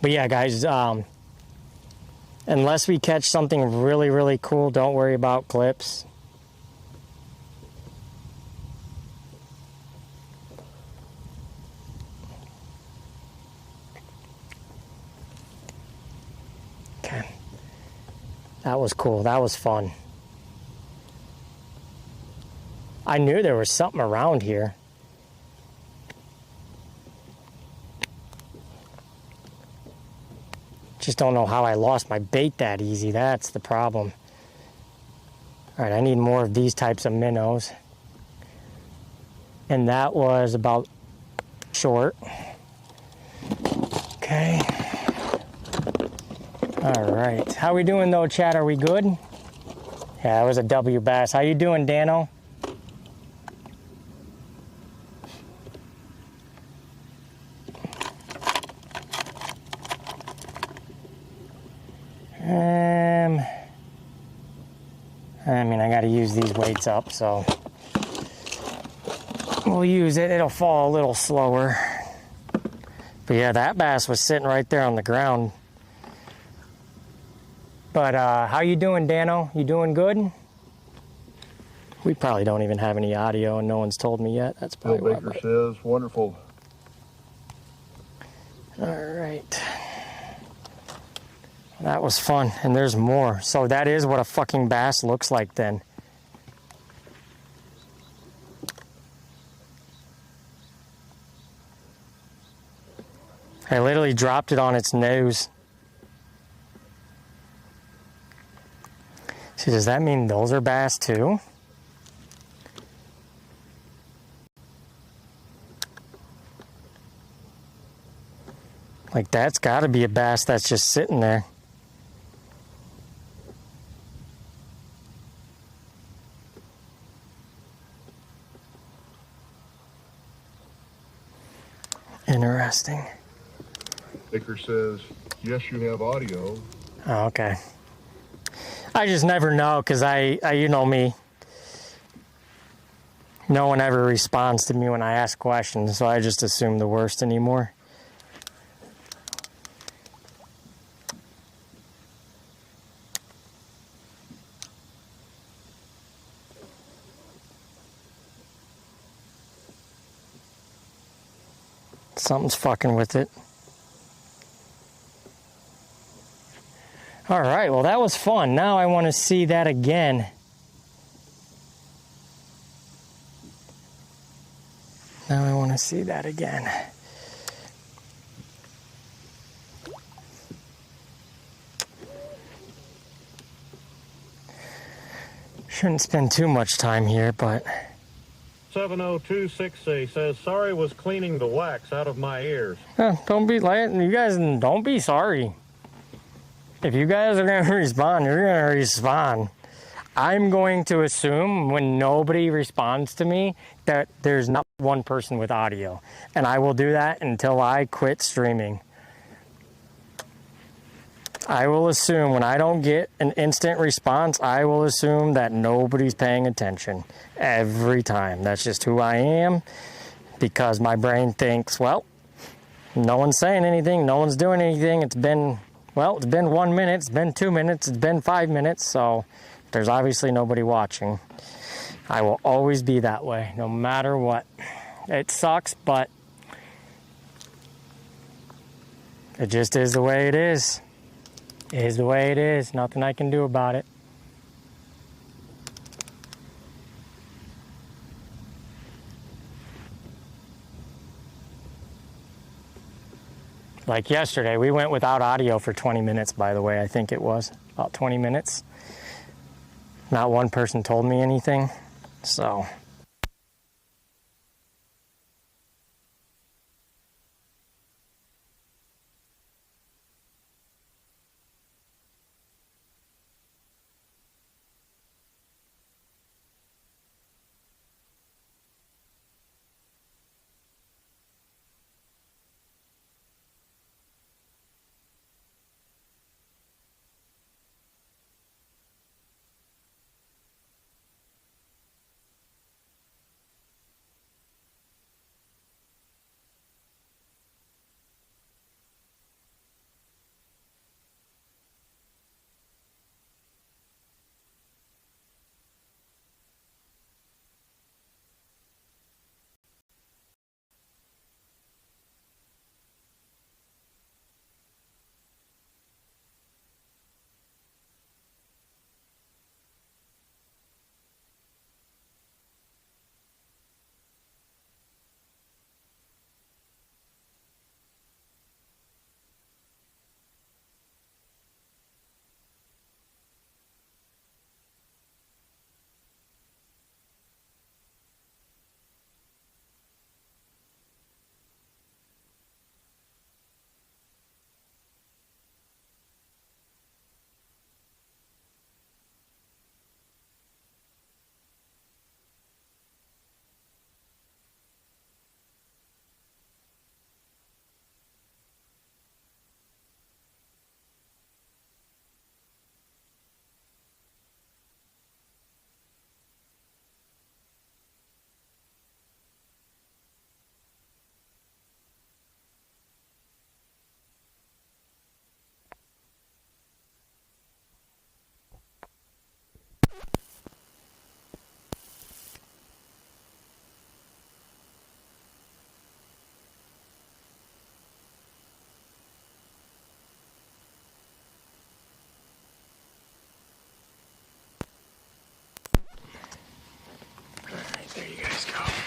[SPEAKER 1] But yeah, guys, unless we catch something really, really cool, don't worry about clips. Okay. That was cool. That was fun. I knew there was something around here. Just don't know how I lost my bait that easy. That's the problem. All right, I need more of these types of minnows. And that was about short. Okay. All right. How we doing though, Chad? Are we good? Yeah, that was a W bass. How you doing, Dano? I mean, I got to use these weights up, so we'll use it. It'll fall a little slower. But yeah, that bass was sitting right there on the ground. But how you doing, Dano? You doing good? We probably don't even have any audio, and no one's told me yet. That's probably
[SPEAKER 14] Bill Baker says, wonderful.
[SPEAKER 1] All right. That was fun, and there's more. So that is what a fucking bass looks like then. I literally dropped it on its nose. See, does that mean those are bass too? Like, that's got to be a bass that's just sitting there. Interesting.
[SPEAKER 14] Baker says, yes, you have audio.
[SPEAKER 1] Oh, okay. I just never know, because I, you know me. No one ever responds to me when I ask questions, so I just assume the worst anymore. Something's fucking with it. All right, well, that was fun. Now I want to see that again. Now I want to see that again. Shouldn't spend too much time here, but...
[SPEAKER 4] 70260 says, sorry was cleaning the wax out of my ears.
[SPEAKER 1] Don't be like, you guys don't be sorry. If you guys are going to respond, you're going to respond. I'm going to assume when nobody responds to me that there's not one person with audio. And I will do that until I quit streaming. I will assume when I don't get an instant response, I will assume that nobody's paying attention every time. That's just who I am, because my brain thinks, well, no one's saying anything, no one's doing anything. It's been 1 minute, it's been 2 minutes, it's been 5 minutes, so there's obviously nobody watching. I will always be that way, no matter what. It sucks, but it just is the way it is. It is the way it is. Nothing I can do about it. Like yesterday, we went without audio for 20 minutes, by the way. I think it was about 20 minutes. Not one person told me anything, so... There you guys go.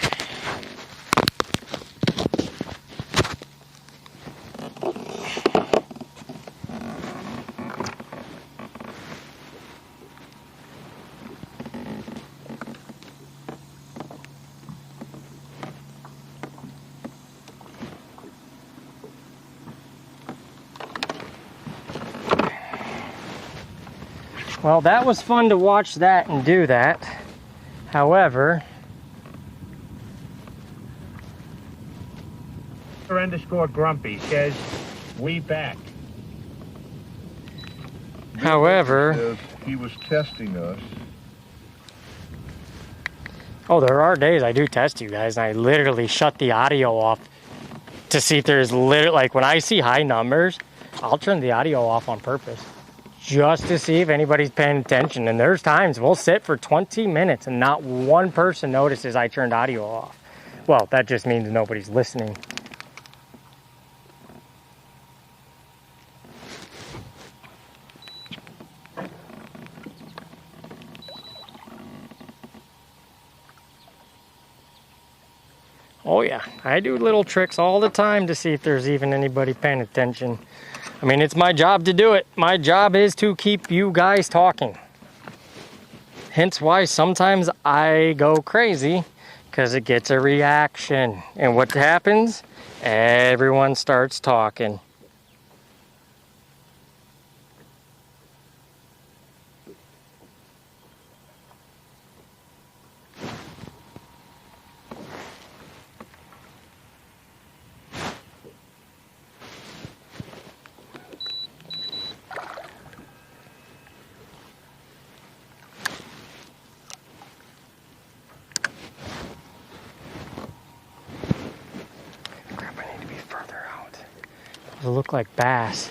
[SPEAKER 1] Well, that was fun to watch that and do that. However,
[SPEAKER 4] _ Grumpy says, we back.
[SPEAKER 1] However,
[SPEAKER 14] he was testing us.
[SPEAKER 1] Oh, there are days I do test you guys, and I literally shut the audio off to see if there's like when I see high numbers, I'll turn the audio off on purpose just to see if anybody's paying attention. And there's times we'll sit for 20 minutes and not one person notices I turned audio off. Well, that just means nobody's listening. Oh yeah, I do little tricks all the time to see if there's even anybody paying attention. I mean, it's my job to do it. My job is to keep you guys talking. Hence why sometimes I go crazy, because it gets a reaction. And what happens? Everyone starts talking. Look like bass.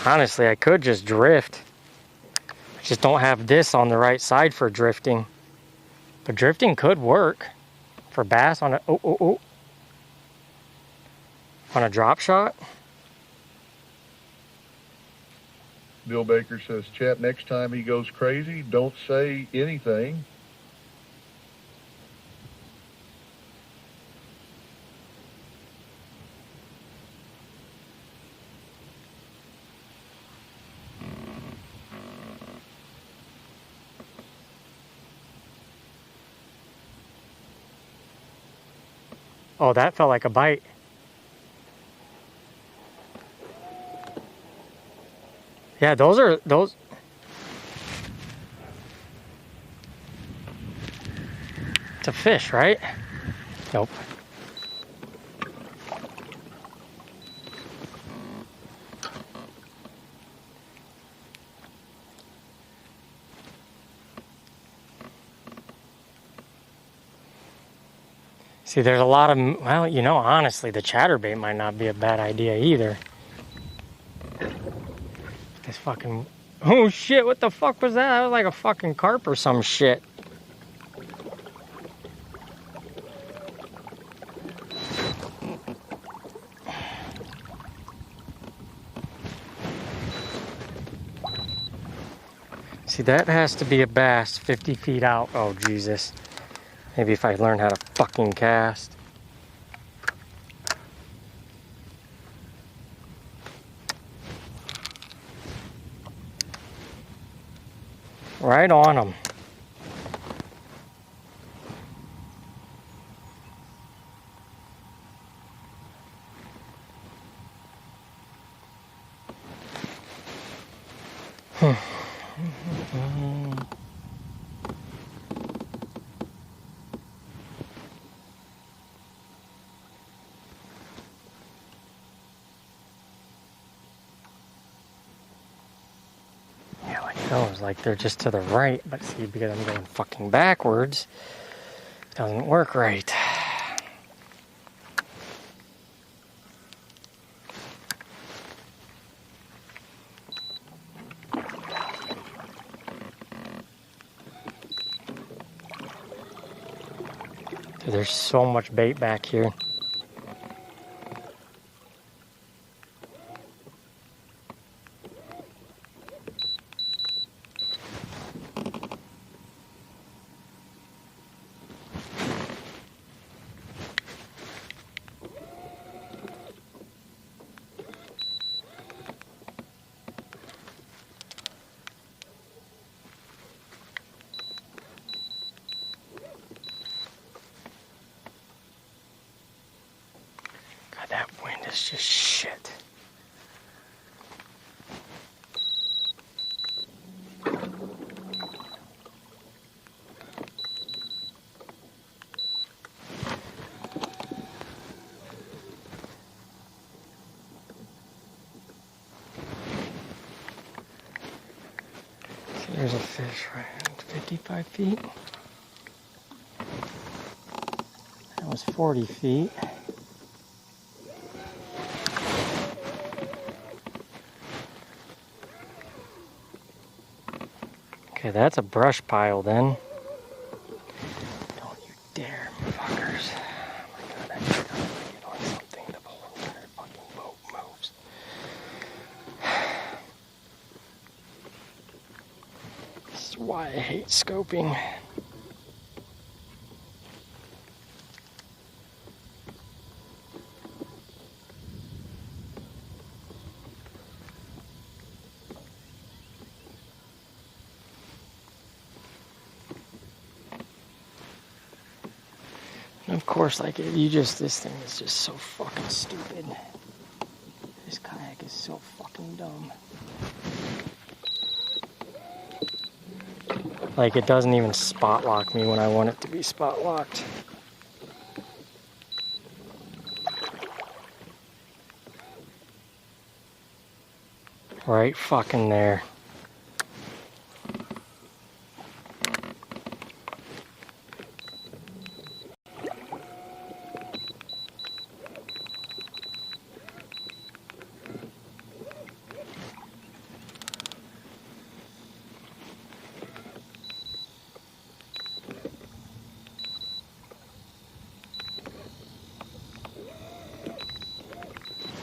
[SPEAKER 1] Honestly, I could just drift. I just don't have this on the right side for drifting. But drifting could work for bass on a on a drop shot.
[SPEAKER 14] Bill Baker says, Chat, next time he goes crazy, don't say anything.
[SPEAKER 1] Oh, that felt like a bite. Yeah, those. It's a fish, right? Nope. See, there's a lot of, well, you know, honestly, the chatterbait might not be a bad idea either. This fucking, oh shit, what the fuck was that? That was like a fucking carp or some shit. See, that has to be a bass 50 feet out. Oh, Jesus. Maybe if I learn how to fucking cast. Right on them. Yeah, like those, like they're just to the right, but see, because I'm going fucking backwards, it doesn't work right. There's so much bait back here. That wind is just shit. There's a fish right at 55 feet. That was 40 feet. Okay, that's a brush pile then. Don't you dare, fuckers. Oh my god, I just gotta get on something. The whole entire fucking boat moves. This is why I hate scoping. Of course, like, this thing is just so fucking stupid. This kayak is so fucking dumb. Like, it doesn't even spot lock me when I want it to be spot locked. Right fucking there.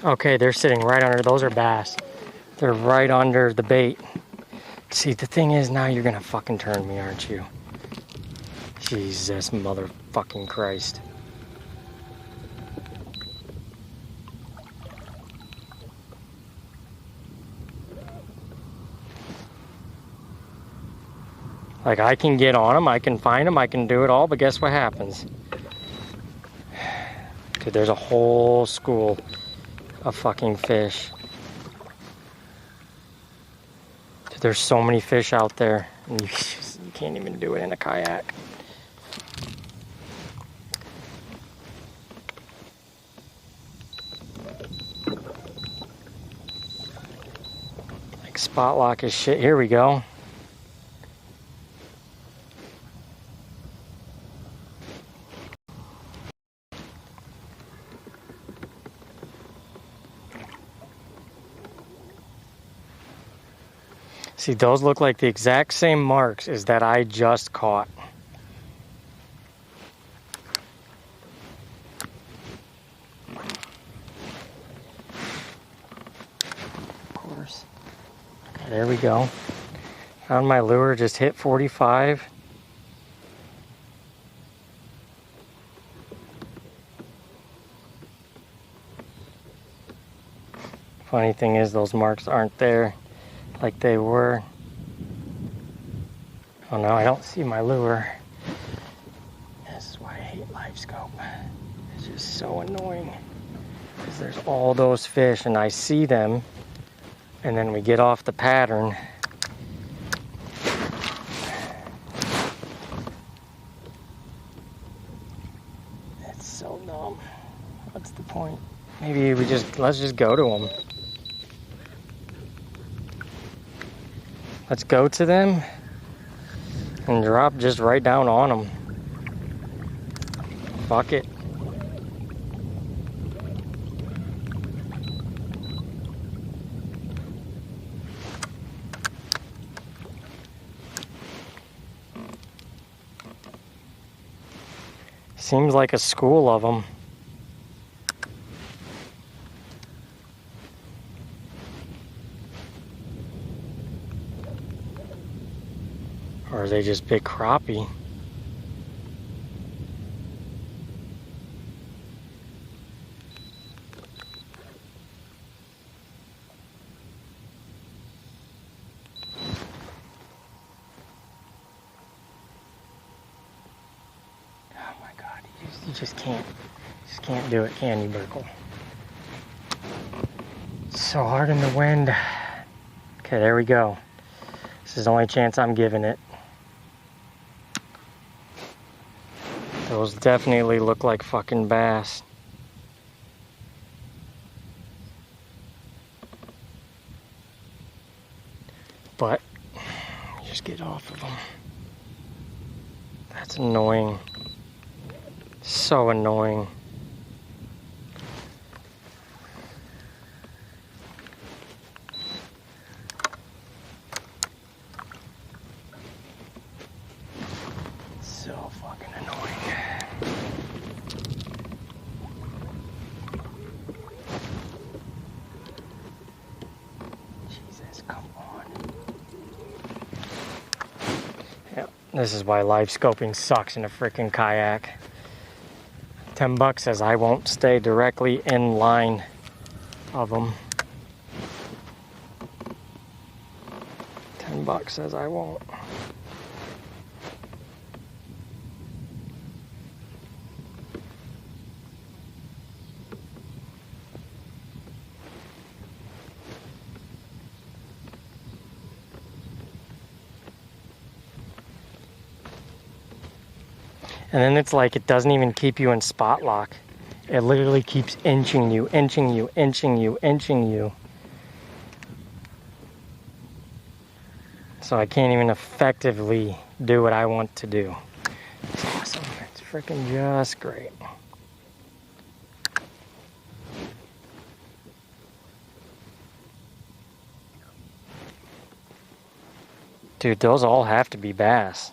[SPEAKER 1] Okay, they're sitting right under, those are bass. They're right under the bait. See, the thing is, now you're gonna fucking turn me, aren't you? Jesus motherfucking Christ. Like, I can get on them, I can find them, I can do it all, but guess what happens? Dude, there's a whole school of fucking fish. Dude, there's so many fish out there. And you can't even do it in a kayak. Like spot lock is shit. Here we go. See, those look like the exact same marks as that I just caught. Of course. Okay, there we go. Found my lure, just hit 45. Funny thing is, those marks aren't there like they were. Oh no, I don't see my lure. This is why I hate live scope. It's just so annoying. Because there's all those fish and I see them and then we get off the pattern. It's so dumb. What's the point? Maybe let's just go to them. Let's go to them and drop just right down on them. Fuck it. Seems like a school of them. Or are they just big crappie? Oh my God, you just can't do it, can you, Burkle? It's so hard in the wind. Okay, there we go. This is the only chance I'm giving it. Those definitely look like fucking bass. But, just get off of them. That's annoying. So annoying. So fucking annoying. Jesus, come on. Yep, this is why live scoping sucks in a freaking kayak. $10 says I won't stay directly in line of them. $10 says I won't. And then it's like it doesn't even keep you in spot lock. It literally keeps inching you, inching you, inching you, inching you. So I can't even effectively do what I want to do. It's awesome. It's freaking just great. Dude, those all have to be bass.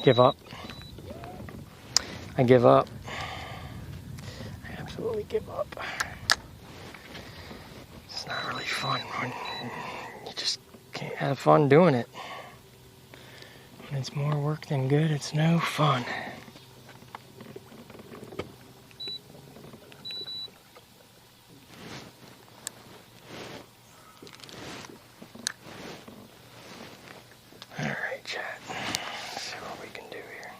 [SPEAKER 1] Give up. I give up. I absolutely give up. It's not really fun when you just can't have fun doing it. When it's more work than good, it's no fun. Alright, chat. Let's see what we can do here.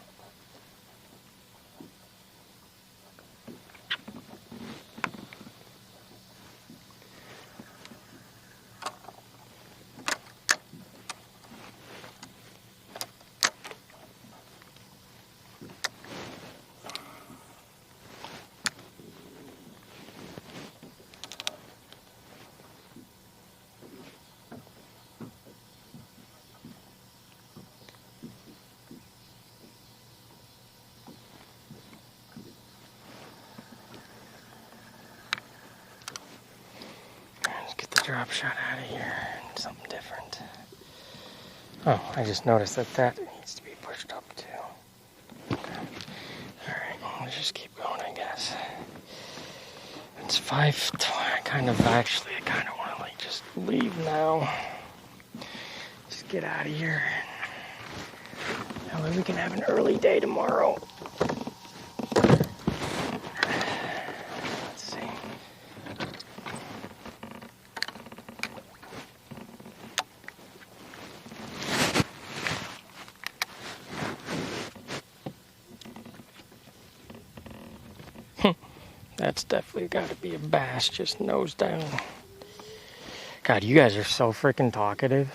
[SPEAKER 1] Drop shot out of here. Something different. Oh, I just noticed that needs to be pushed up too. Okay. Alright, let's just keep going, I guess. It's 5:20. I kind of want to like just leave now. Just get out of here. That way we can have an early day tomorrow. That's definitely got to be a bass, just nose down. God, you guys are so freaking talkative.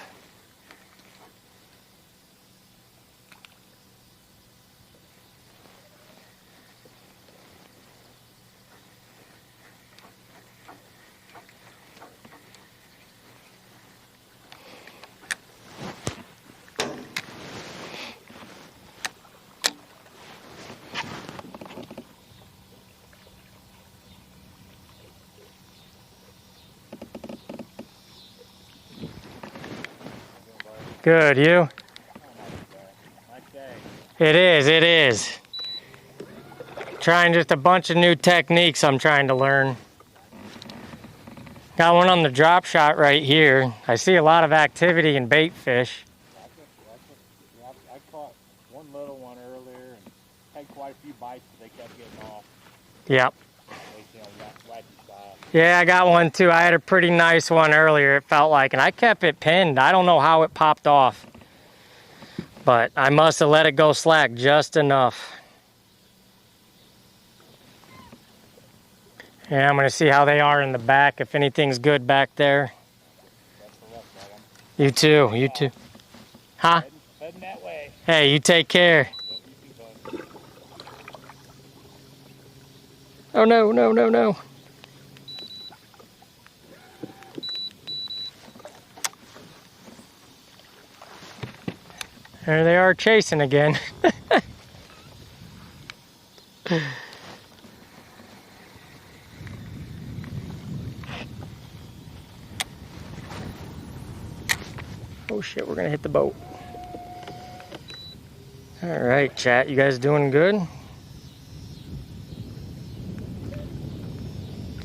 [SPEAKER 1] Good, you? It is. Trying just a bunch of new techniques I'm trying to learn. Got one on the drop shot right here. I see a lot of activity in bait fish.
[SPEAKER 4] I caught one little one earlier and had quite a few bites, but they kept getting off.
[SPEAKER 1] Yep. Yeah, I got one too. I had a pretty nice one earlier, it felt like, and I kept it pinned. I don't know how it popped off, but I must have let it go slack just enough. Yeah, I'm going to see how they are in the back, if anything's good back there. You too, you too. Huh?
[SPEAKER 4] Heading that way.
[SPEAKER 1] Hey, you take care. Oh, no, no, no, no. There they are chasing again. Oh shit, we're gonna hit the boat. All right, chat, you guys doing good?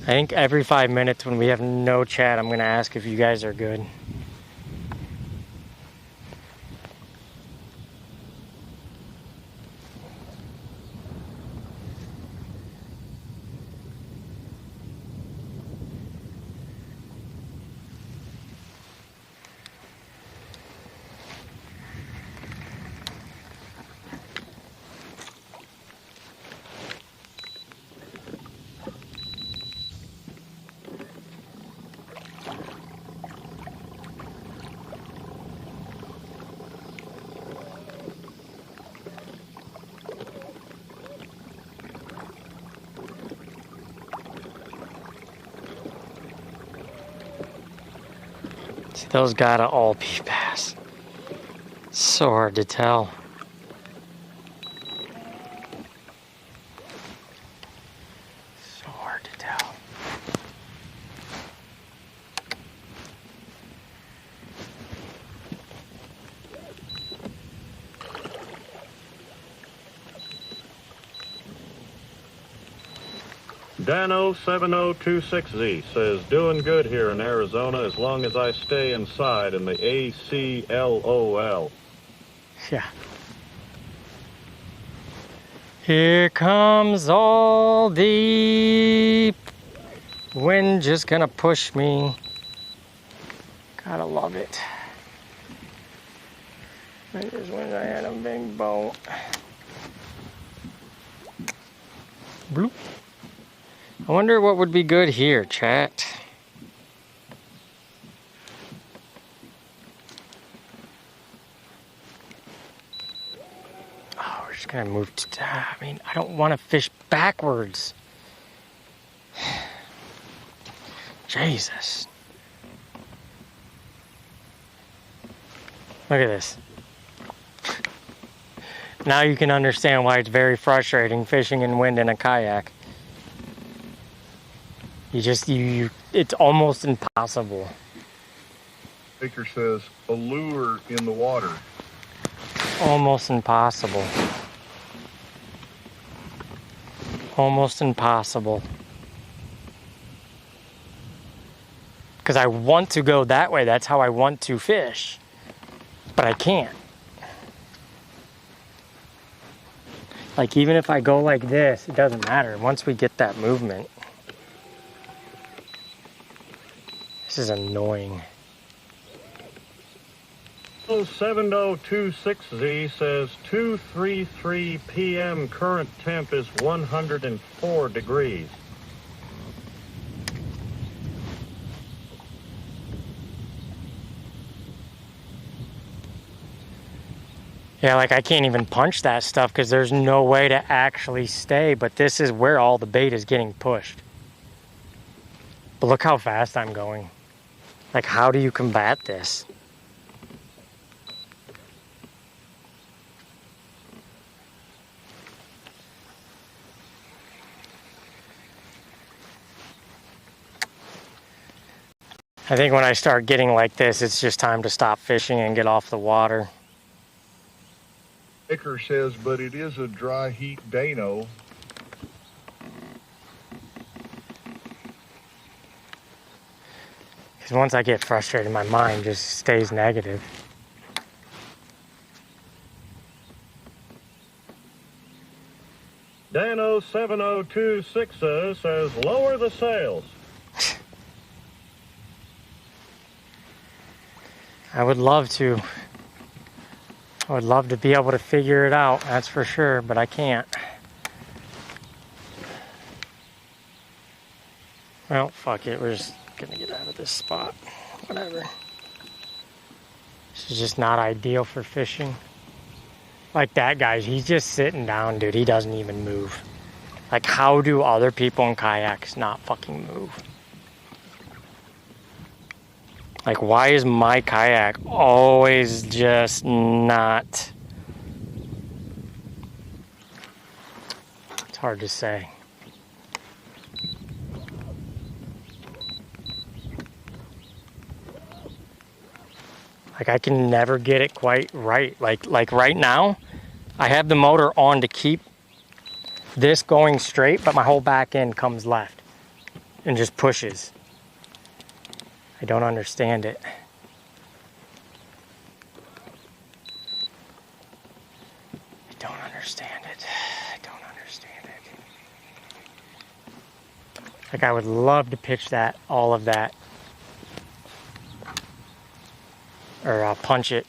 [SPEAKER 1] I think every 5 minutes when we have no chat, I'm gonna ask if you guys are good. Those gotta all be bass. So hard to tell. So hard to tell.
[SPEAKER 10] Dano7026Z says, doing good here in Arizona as long as I stay inside in the ACLOL.
[SPEAKER 1] Yeah. Here comes all the wind just gonna push me. Gotta love it. I just wish I had a big boat. Bloop. I wonder what would be good here, chat. Oh, we're just gonna move to, I mean, I don't want to fish backwards. Jesus. Look at this. Now you can understand why it's very frustrating fishing in wind in a kayak. It's almost impossible.
[SPEAKER 14] Baker says, a lure in the water.
[SPEAKER 1] Almost impossible. Almost impossible. Because I want to go that way. That's how I want to fish. But I can't. Like, even if I go like this, it doesn't matter. Once we get that movement. This is annoying.
[SPEAKER 10] 7026Z says 2:33 p.m. current temp is 104 degrees.
[SPEAKER 1] Yeah, like I can't even punch that stuff because there's no way to actually stay, but this is where all the bait is getting pushed. But look how fast I'm going. Like, how do you combat this? I think when I start getting like this, it's just time to stop fishing and get off the water.
[SPEAKER 14] Baker says, but it is a dry heat Dano.
[SPEAKER 1] Because once I get frustrated, my mind just stays negative.
[SPEAKER 10] Dano7026 says, lower the sails.
[SPEAKER 1] I would love to. I would love to be able to figure it out, that's for sure, but I can't. Well, fuck it, we're just gonna get out of this spot. Whatever. This is just not ideal for fishing. Like that guy, he's just sitting down, dude. He doesn't even move. Like, how do other people in kayaks not fucking move? Like, why is my kayak always just not? It's hard to say. Like, I can never get it quite right. Like right now, I have the motor on to keep this going straight, but my whole back end comes left and just pushes. I don't understand it. I don't understand it. I don't understand it. Like, I would love to pitch that, all of that. Or punch it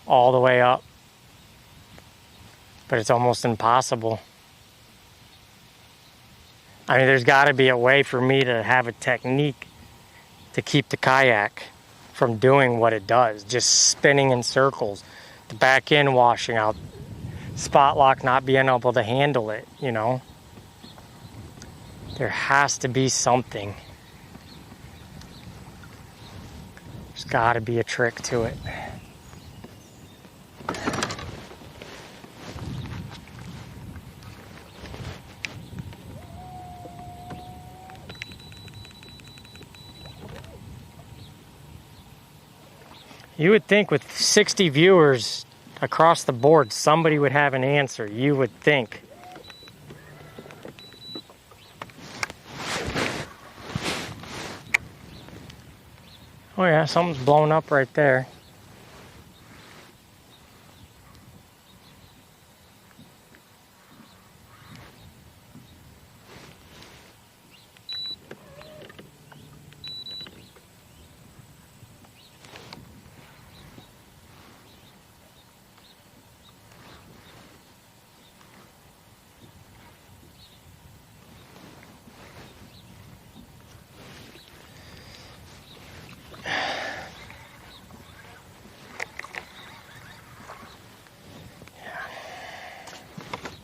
[SPEAKER 1] all the way up. But it's almost impossible. I mean, there's got to be a way for me to have a technique to keep the kayak from doing what it does, just spinning in circles, the back end washing out, spot lock not being able to handle it, you know? There has to be something. There's got to be a trick to it. You would think with 60 viewers across the board, somebody would have an answer. You would think. Oh yeah, something's blown up right there.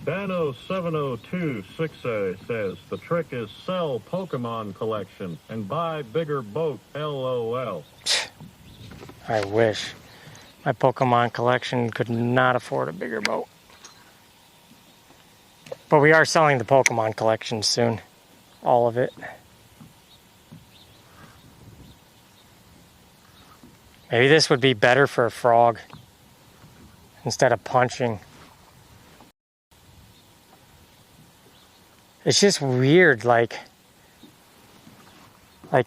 [SPEAKER 4] Dano70260 says the trick is sell Pokemon collection and buy bigger boat, LOL.
[SPEAKER 1] I wish. My Pokemon collection could not afford a bigger boat. But we are selling the Pokemon collection soon. All of it. Maybe this would be better for a frog instead of punching. It's just weird, like I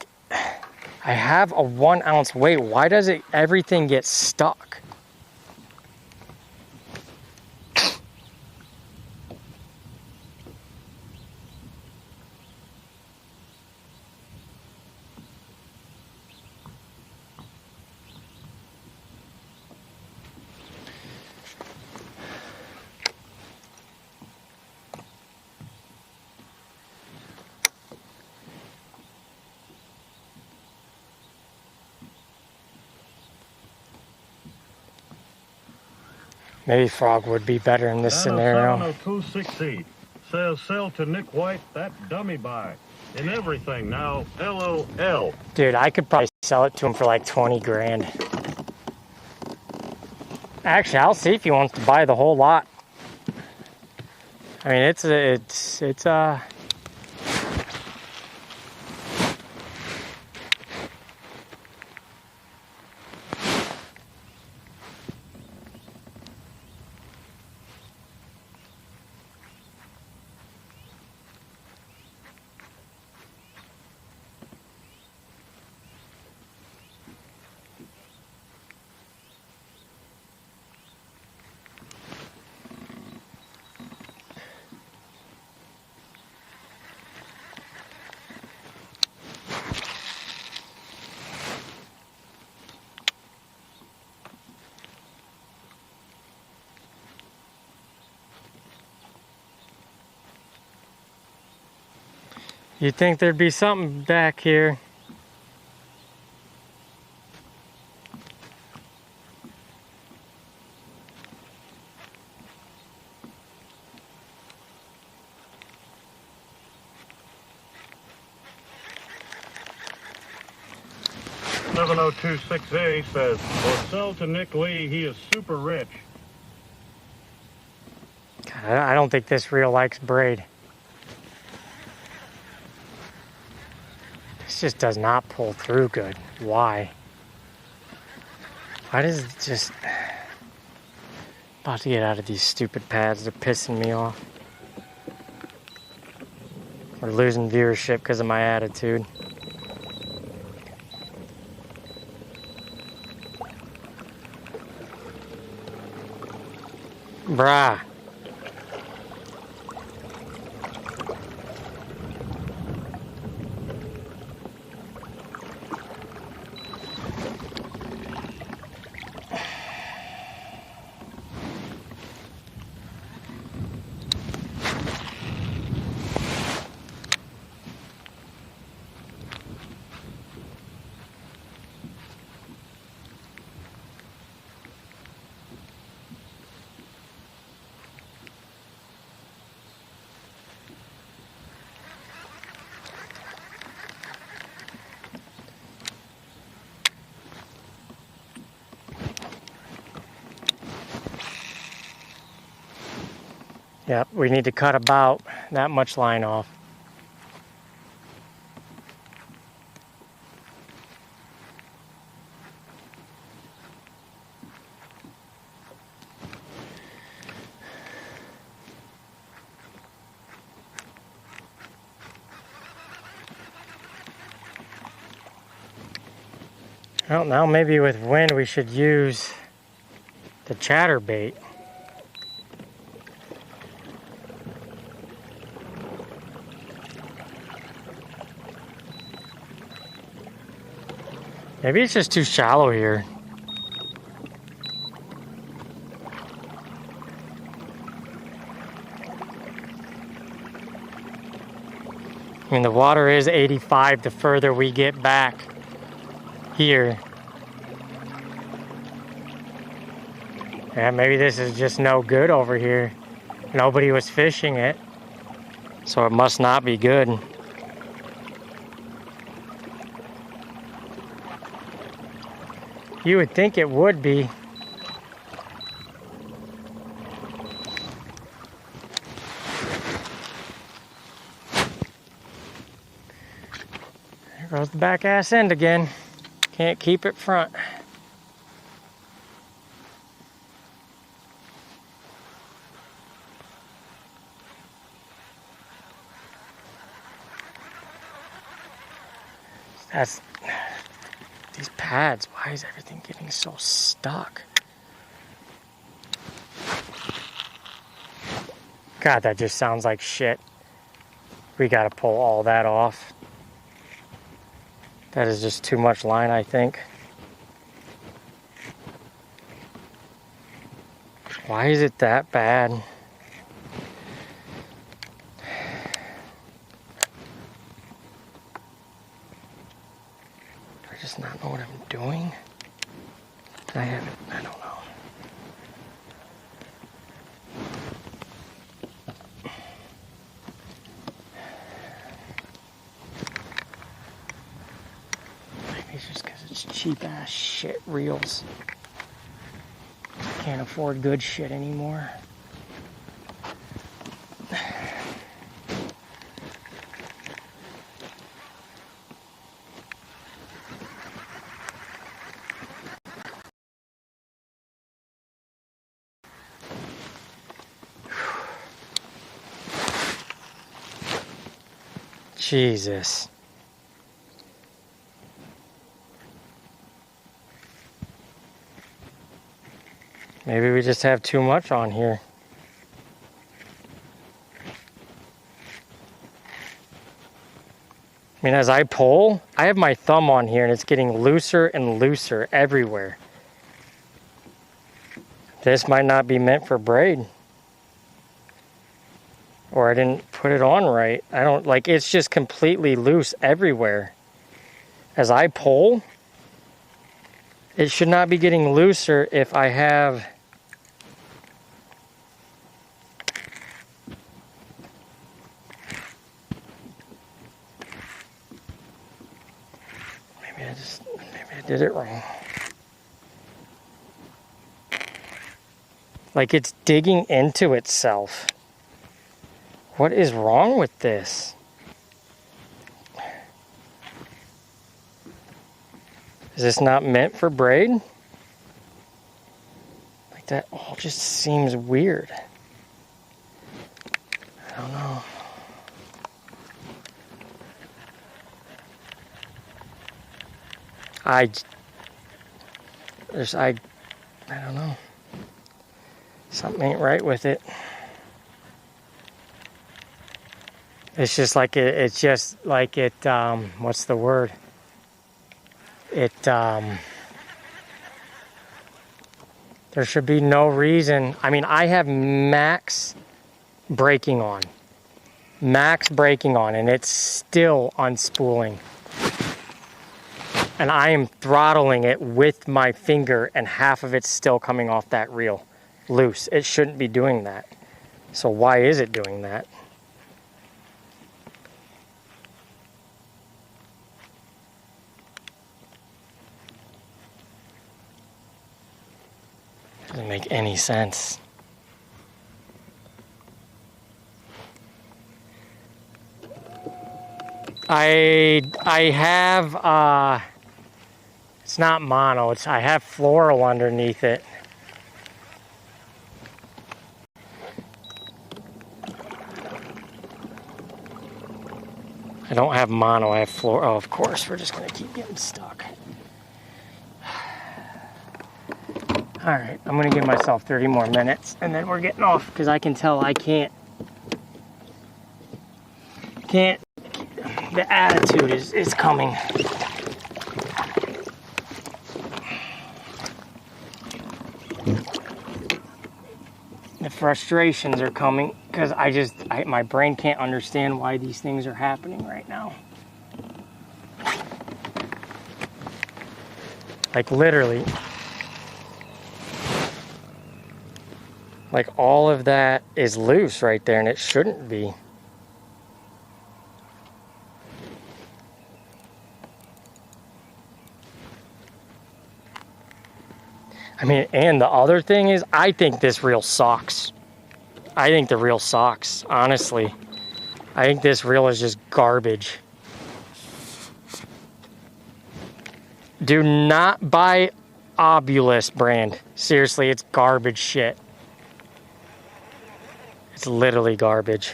[SPEAKER 1] have a 1 ounce weight. Why does everything get stuck? Maybe frog would be better in this scenario.
[SPEAKER 4] Dano70260 says sell to Nick White that dummy buy and everything now, LOL.
[SPEAKER 1] Dude, I could probably sell it to him for like 20 grand. Actually, I'll see if he wants to buy the whole lot. I mean, it's You'd think there'd be something back here.
[SPEAKER 4] Dano70260 says, or sell to Nick Lee, he is super rich.
[SPEAKER 1] God, I don't think this reel likes braid. This just does not pull through good. Why? Why does it just... About to get out of these stupid pads. They're pissing me off. We're losing viewership because of my attitude. Brah. Yep, we need to cut about that much line off. Well, now maybe with wind we should use the chatterbait. Maybe it's just too shallow here. I mean, the water is 85 the further we get back here. Yeah, maybe this is just no good over here. Nobody was fishing it, so it must not be good. You would think it would be. There goes the back ass end again. Can't keep it front. That's these pads. Why is everything getting so stuck? God, that just sounds like shit. We gotta pull all that off. That is just too much line, I think. Why is it that bad? Do I just not know what I'm doing? I don't know. Maybe it's just because it's cheap ass shit reels. I can't afford good shit anymore. Jesus. Maybe we just have too much on here. I mean, as I pull, I have my thumb on here and it's getting looser and looser everywhere. This might not be meant for braid. Or I didn't put it on right. I don't, like, it's just completely loose everywhere. As I pull, it should not be getting looser if I have maybe I did it wrong. Like it's digging into itself. What is wrong with this? Is this not meant for braid? Like that all just seems weird. I don't know. I don't know. Something ain't right with it. It's just like it's just like it, what's the word? There should be no reason. I mean, I have max braking on, and it's still unspooling. And I am throttling it with my finger, and half of it's still coming off that reel loose. It shouldn't be doing that. So why is it doing that? Doesn't make any sense. I have it's not mono, I have floral underneath it. I don't have mono, I have floral. Oh, of course, we're just gonna keep getting stuck. All right, I'm gonna give myself 30 more minutes and then we're getting off because I can tell I can't, the attitude is coming. The frustrations are coming because my brain can't understand why these things are happening right now. Like literally. Like all of that is loose right there and it shouldn't be. I mean, and the other thing is, I think this reel sucks. I think the reel sucks, honestly. I think this reel is just garbage. Do not buy Obulus brand. Seriously, it's garbage shit. It's literally garbage.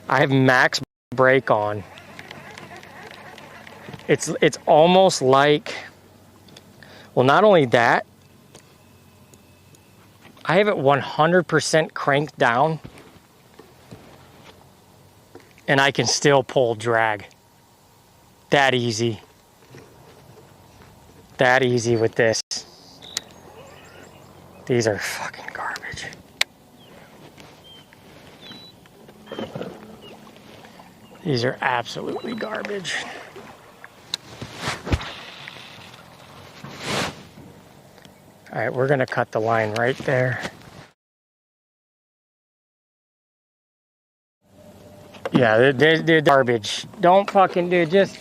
[SPEAKER 1] I have max brake on. It's almost like, well, not only that, I have it 100% cranked down and I can still pull drag. That easy. That easy with this. These are fucking garbage. These are absolutely garbage. All right, we're gonna cut the line right there. Yeah, they're garbage. Don't fucking do just.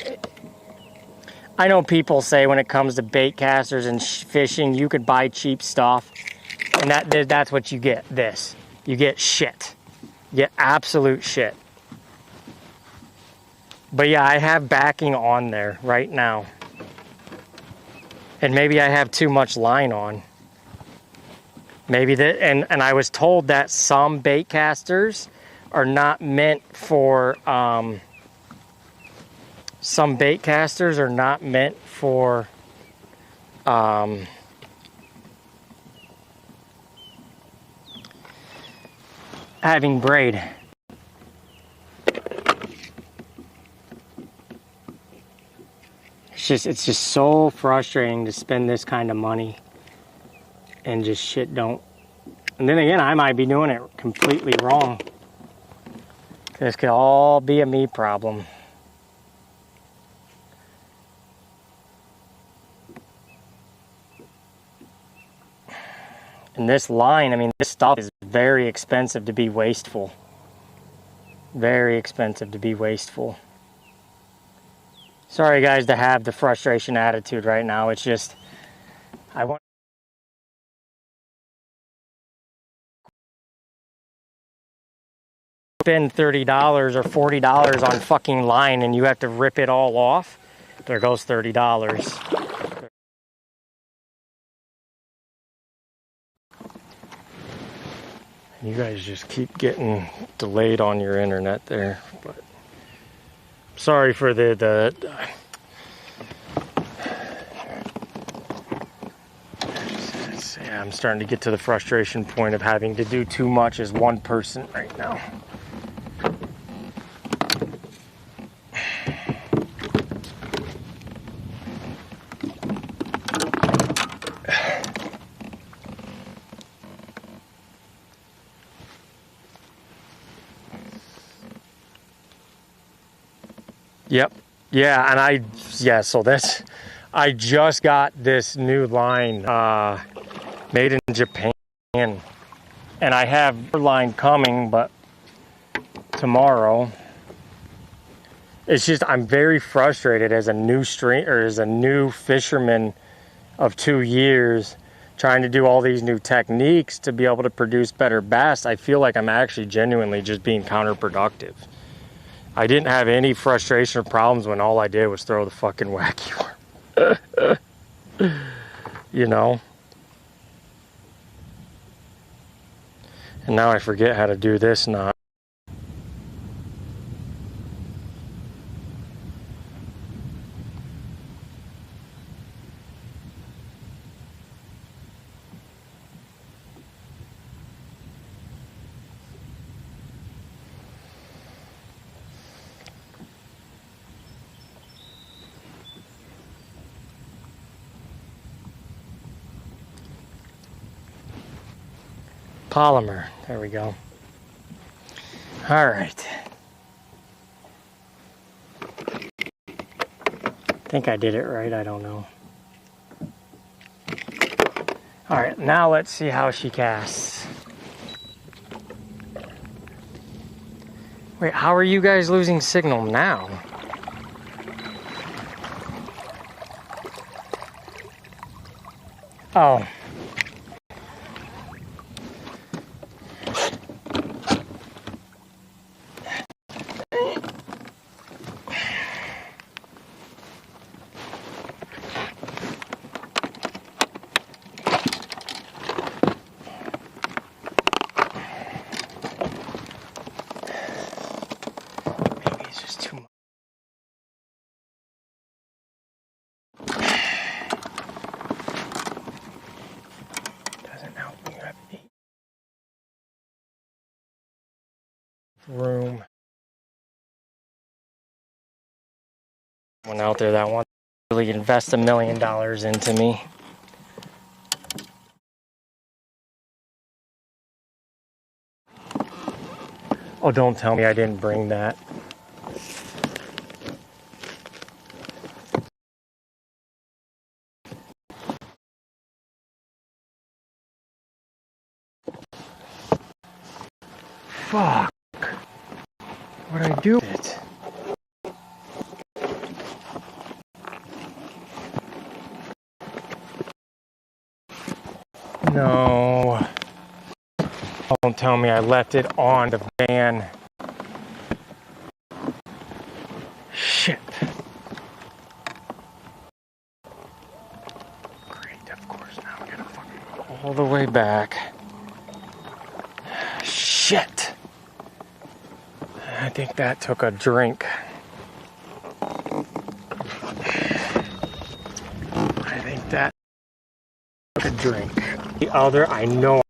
[SPEAKER 1] I know people say when it comes to bait casters and fishing, you could buy cheap stuff, and that's what you get. This, you get shit. You get absolute shit. But yeah, I have backing on there right now. And maybe I have too much line on. Maybe that, and I was told that some bait casters are not meant for, some bait casters are not meant for, having braid. It's just so frustrating to spend this kind of money and just shit don't. And then again, I might be doing it completely wrong. This could all be a me problem. And this line, I mean, this stuff is very expensive to be wasteful. Very expensive to be wasteful. Sorry guys to have the frustration attitude right now. It's just, I want to spend $30 or $40 on fucking line and you have to rip it all off. There goes $30. You guys just keep getting delayed on your internet there, but sorry for the yeah, I'm starting to get to the frustration point of having to do too much as one person right now. Yep. Yeah, and so I just got this new line made in Japan, and I have a line coming, but tomorrow. It's just I'm very frustrated as a new as a new fisherman of 2 years, trying to do all these new techniques to be able to produce better bass. I feel like I'm actually genuinely just being counterproductive. I didn't have any frustration or problems when all I did was throw the fucking wacky worm. You know? And now I forget how to do this now. Polymer. There we go. All right. I think I did it right. I don't know. All right, now let's see how she casts. Wait, how are you guys losing signal now? Oh. Maybe it's just too much. Doesn't help when you have room. One out there that wants to really invest $1 million into me. Oh, don't tell me I didn't bring that. Fuck. What'd I do with it? No. Don't tell me I left it on the van. Shit. Great, of course, now I gotta fucking go all the way back. Shit. I think that took a drink. I think that took a drink. The other, I know.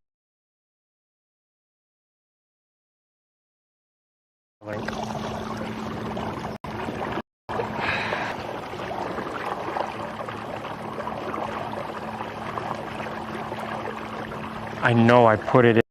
[SPEAKER 1] I know I put it in.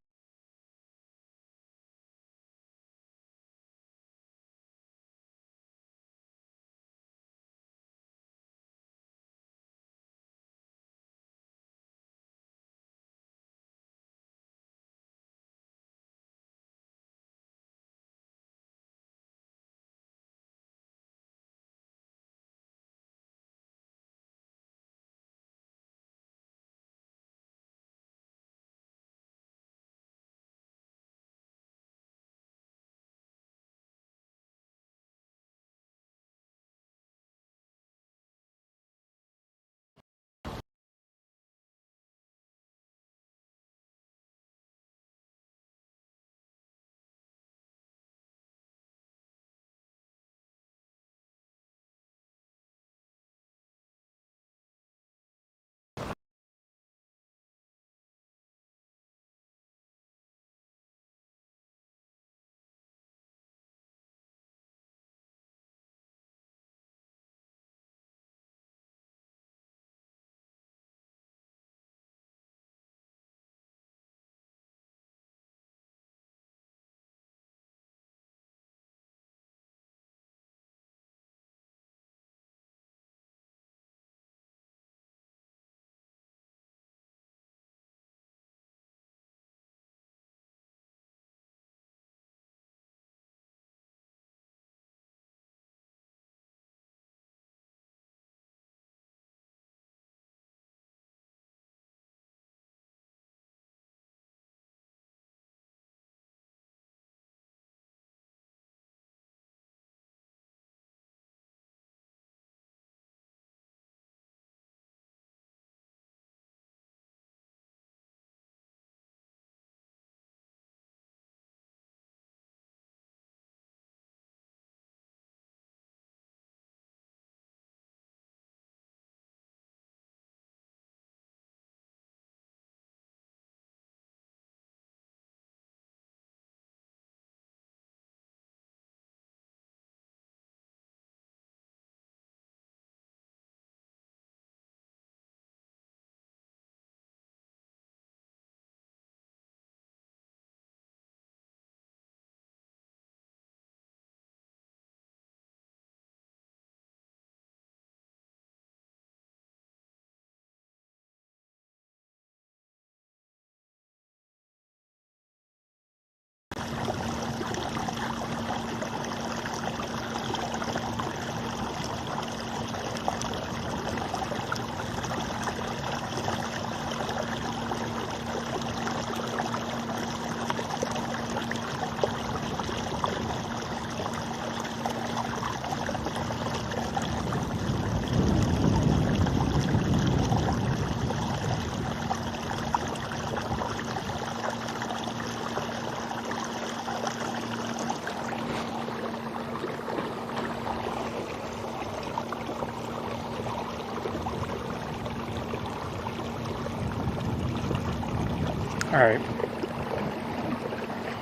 [SPEAKER 1] Alright.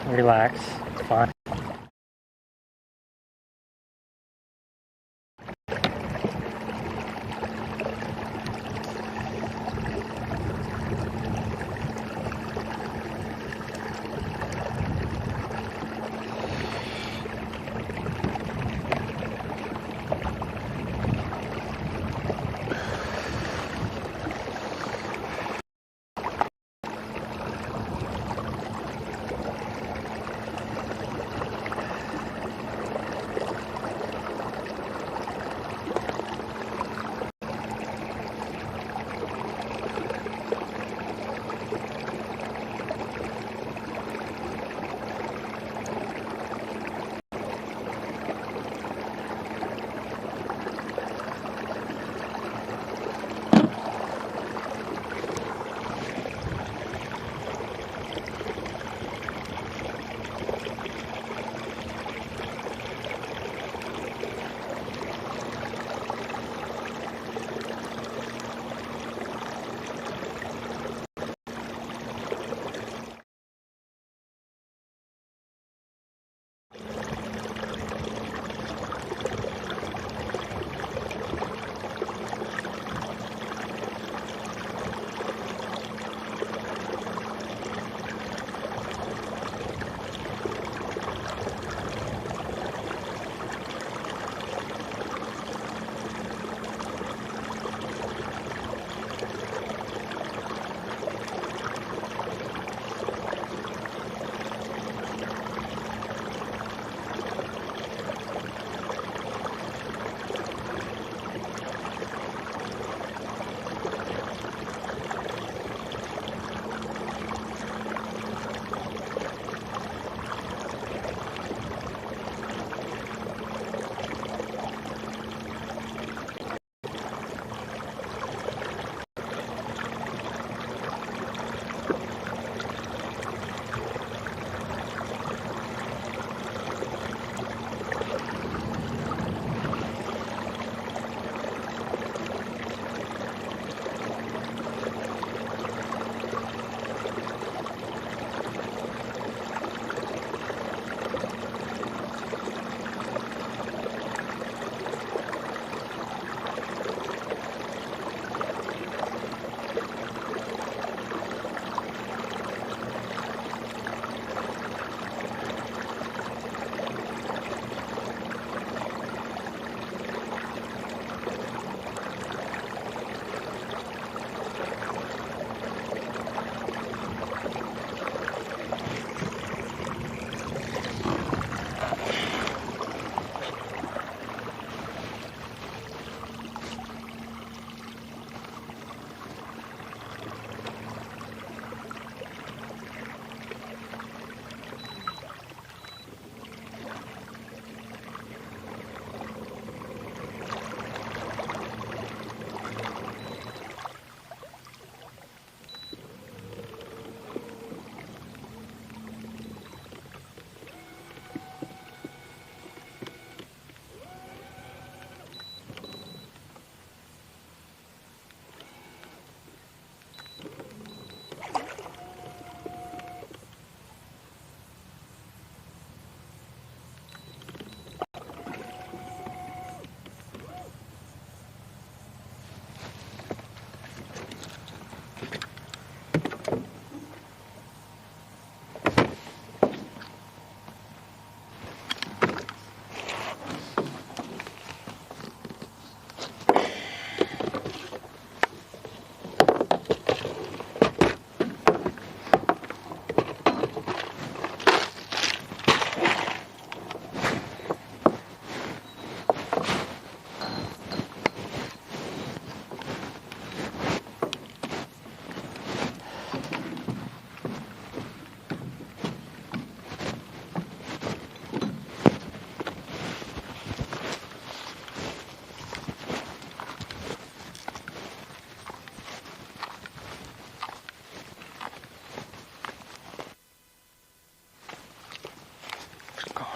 [SPEAKER 1] Relax. Fine.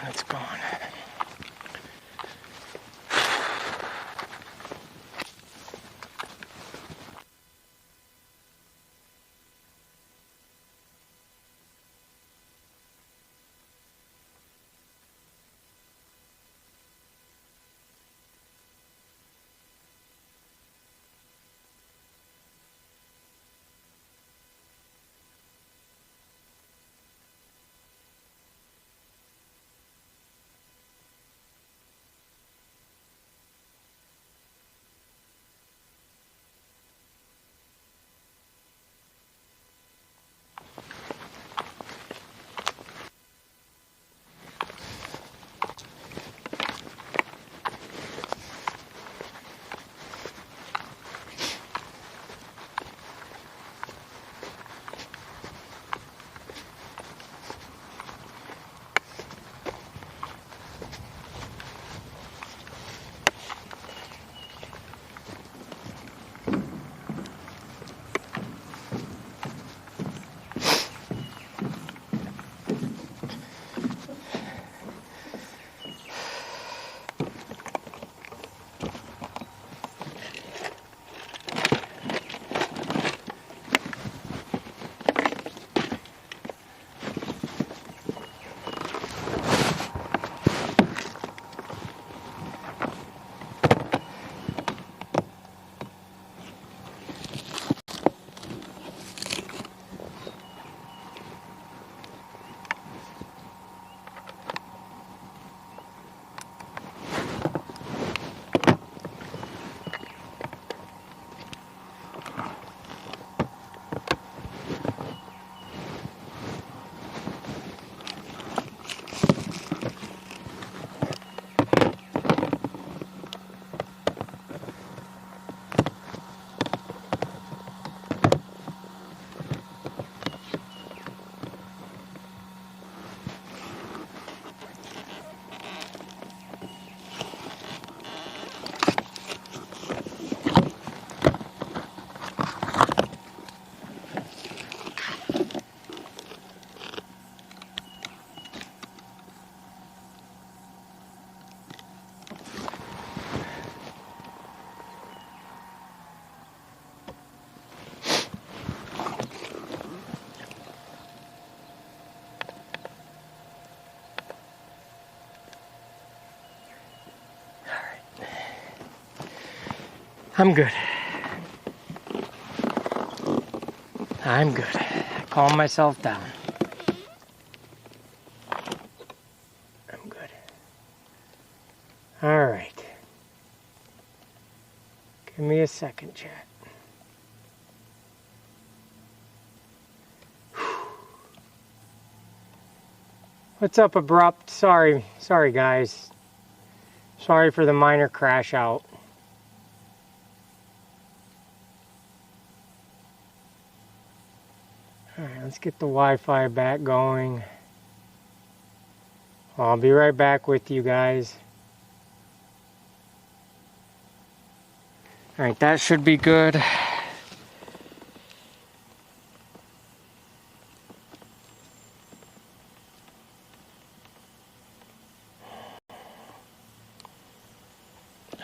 [SPEAKER 1] It's gone. I'm good. I'm good. Calm myself down. I'm good. All right. Give me a second, chat. What's up, Abrupt? Sorry guys. Sorry for the minor crash out. Alright, let's get the Wi-Fi back going. I'll be right back with you guys. Alright, that should be good. I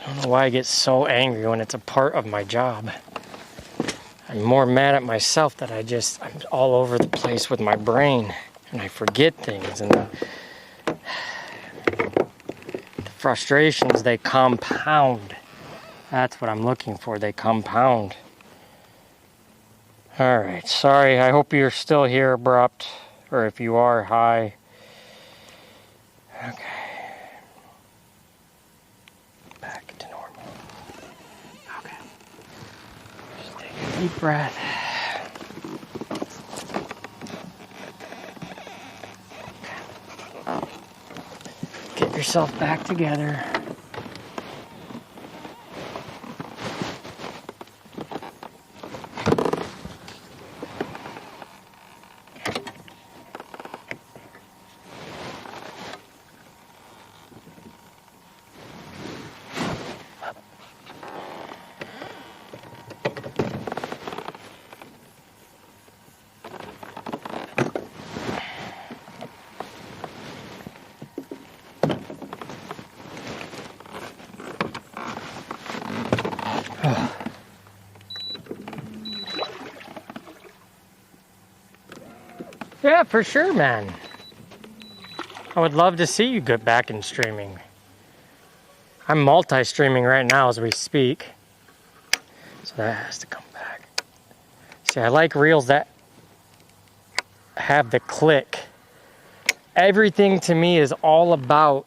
[SPEAKER 1] don't know why I get so angry when it's a part of my job. I'm more mad at myself that I'm all over the place with my brain and I forget things, and the frustrations, they compound. That's what I'm looking for, they compound. Alright, sorry, I hope you're still here, Abrupt, or if you are, hi. Okay. Back to normal. Okay. Just take a deep breath. Get yourself back together. Yeah, for sure, man. I would love to see you get back in streaming. I'm multi-streaming right now as we speak. So that has to come back. See, I like reels that have the click. Everything to me is all about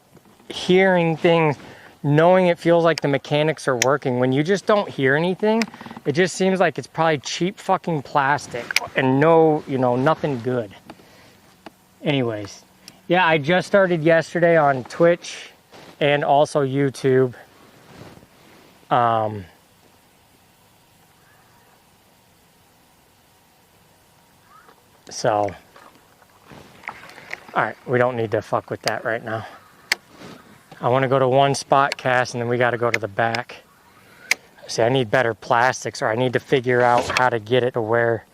[SPEAKER 1] hearing things, knowing it feels like the mechanics are working. When you just don't hear anything, it just seems like it's probably cheap fucking plastic and nothing good. Anyways, yeah, I just started yesterday on Twitch and also YouTube. So, alright, we don't need to fuck with that right now. I want to go to one spot cast and then we got to go to the back. See, I need better plastics, or I need to figure out how to get it to where...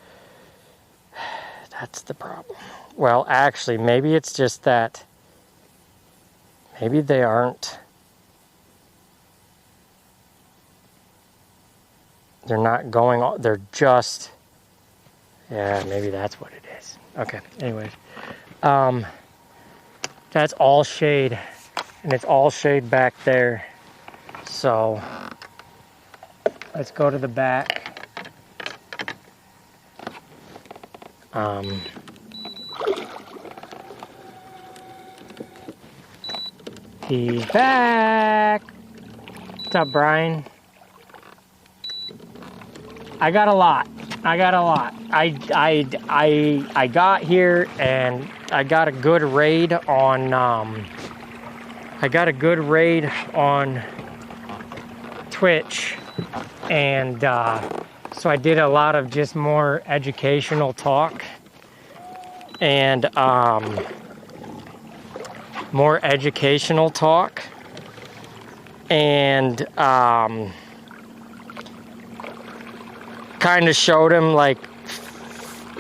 [SPEAKER 1] That's the problem. Well, actually, maybe it's just that... Maybe they aren't... They're not going... They're just... Yeah, maybe that's what it is. Okay, anyways. That's all shade. And it's all shade back there. So... Let's go to the back. He's back. What's up, Brian? I got a lot. I got here and I got a good raid on Twitch. And so I did a lot of just more educational talk and kind of showed him like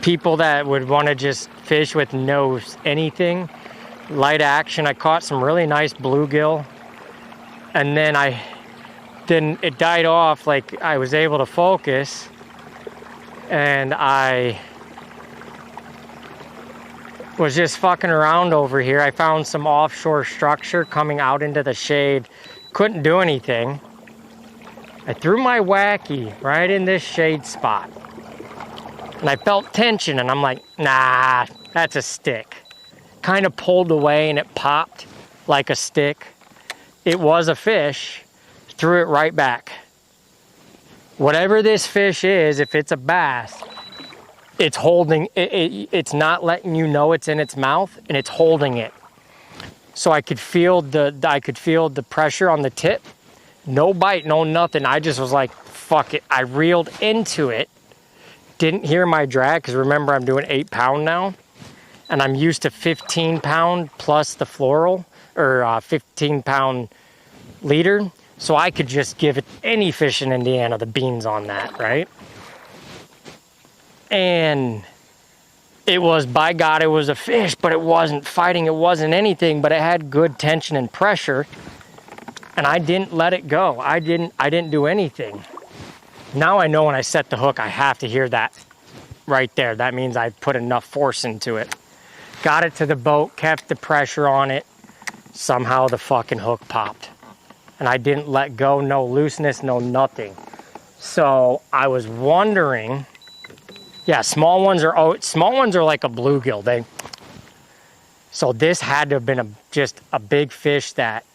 [SPEAKER 1] people that would want to just fish with no anything, light action. I caught some really nice bluegill, and then it died off. Like, I was able to focus, and I was just fucking around over here. I found some offshore structure coming out into the shade. Couldn't do anything. I threw my wacky right in this shade spot. And I felt tension, and I'm like, nah, that's a stick. Kind of pulled away, and it popped like a stick. It was a fish. Threw it right back. Whatever this fish is, if it's a bass, it's holding, it's not letting you know it's in its mouth, and it's holding it. So I could feel the pressure on the tip. No bite, no nothing. I just was like, fuck it. I reeled into it. Didn't hear my drag, because remember, I'm doing 8 pound now. And I'm used to 15 pound plus the floral, or 15 pound leader. So I could just give it any fish in Indiana the beans on that, right? And it was, by God, it was a fish, but it wasn't fighting, it wasn't anything, but it had good tension and pressure. And I didn't let it go. I didn't do anything. Now I know when I set the hook, I have to hear that right there. That means I put enough force into it. Got it to the boat, kept the pressure on it. Somehow the fucking hook popped. And I didn't let go, no looseness, no nothing. So I was wondering, yeah, small ones are like a bluegill. So this had to have been just a big fish that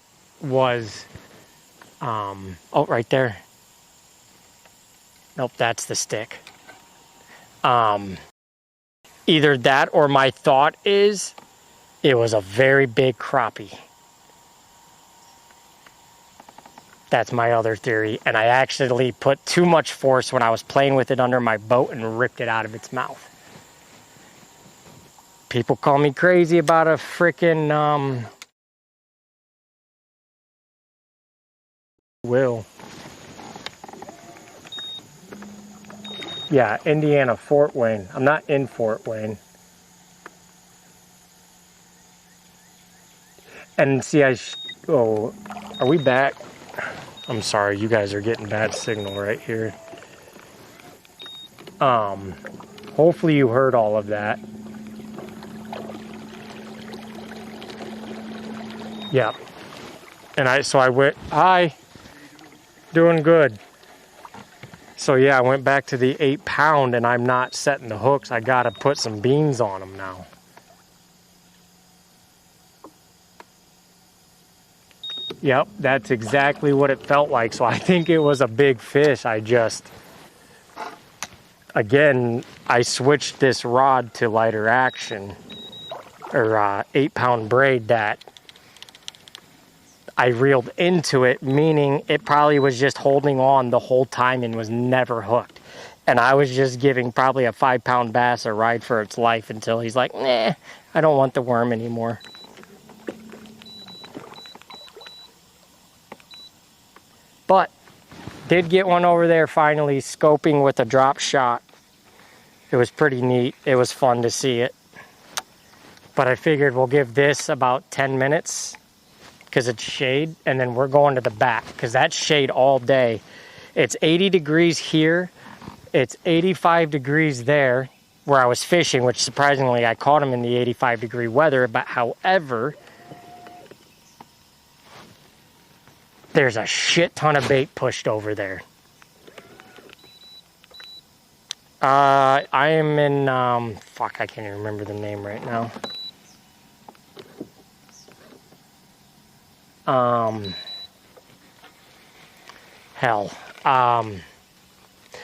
[SPEAKER 1] was, oh, right there. Nope, that's the stick. Either that, or my thought is it was a very big crappie. That's my other theory. And I actually put too much force when I was playing with it under my boat and ripped it out of its mouth. People call me crazy about a frickin' will. Yeah, Indiana, Fort Wayne. I'm not in Fort Wayne. And see, oh, are we back? I'm sorry, you guys are getting bad signal right here. Hopefully you heard all of that. Yeah. And so I went, hi, doing good. So yeah, I went back to the 8 pound, and I'm not setting the hooks. I gotta put some beans on them now. Yep, that's exactly what it felt like. So I think it was a big fish. Again, I switched this rod to lighter action, or 8 pound braid that I reeled into it, meaning it probably was just holding on the whole time and was never hooked. And I was just giving probably a 5 pound bass a ride for its life until he's like, nah, I don't want the worm anymore. But did get one over there finally scoping with a drop shot. It was pretty neat. It was fun to see it. But I figured we'll give this about 10 minutes because it's shade, and then we're going to the back because that's shade all day. It's 80 degrees here. It's 85 degrees there where I was fishing, which surprisingly I caught him in the 85 degree weather. But however, there's a shit ton of bait pushed over there. I am in, fuck, I can't even remember the name right now.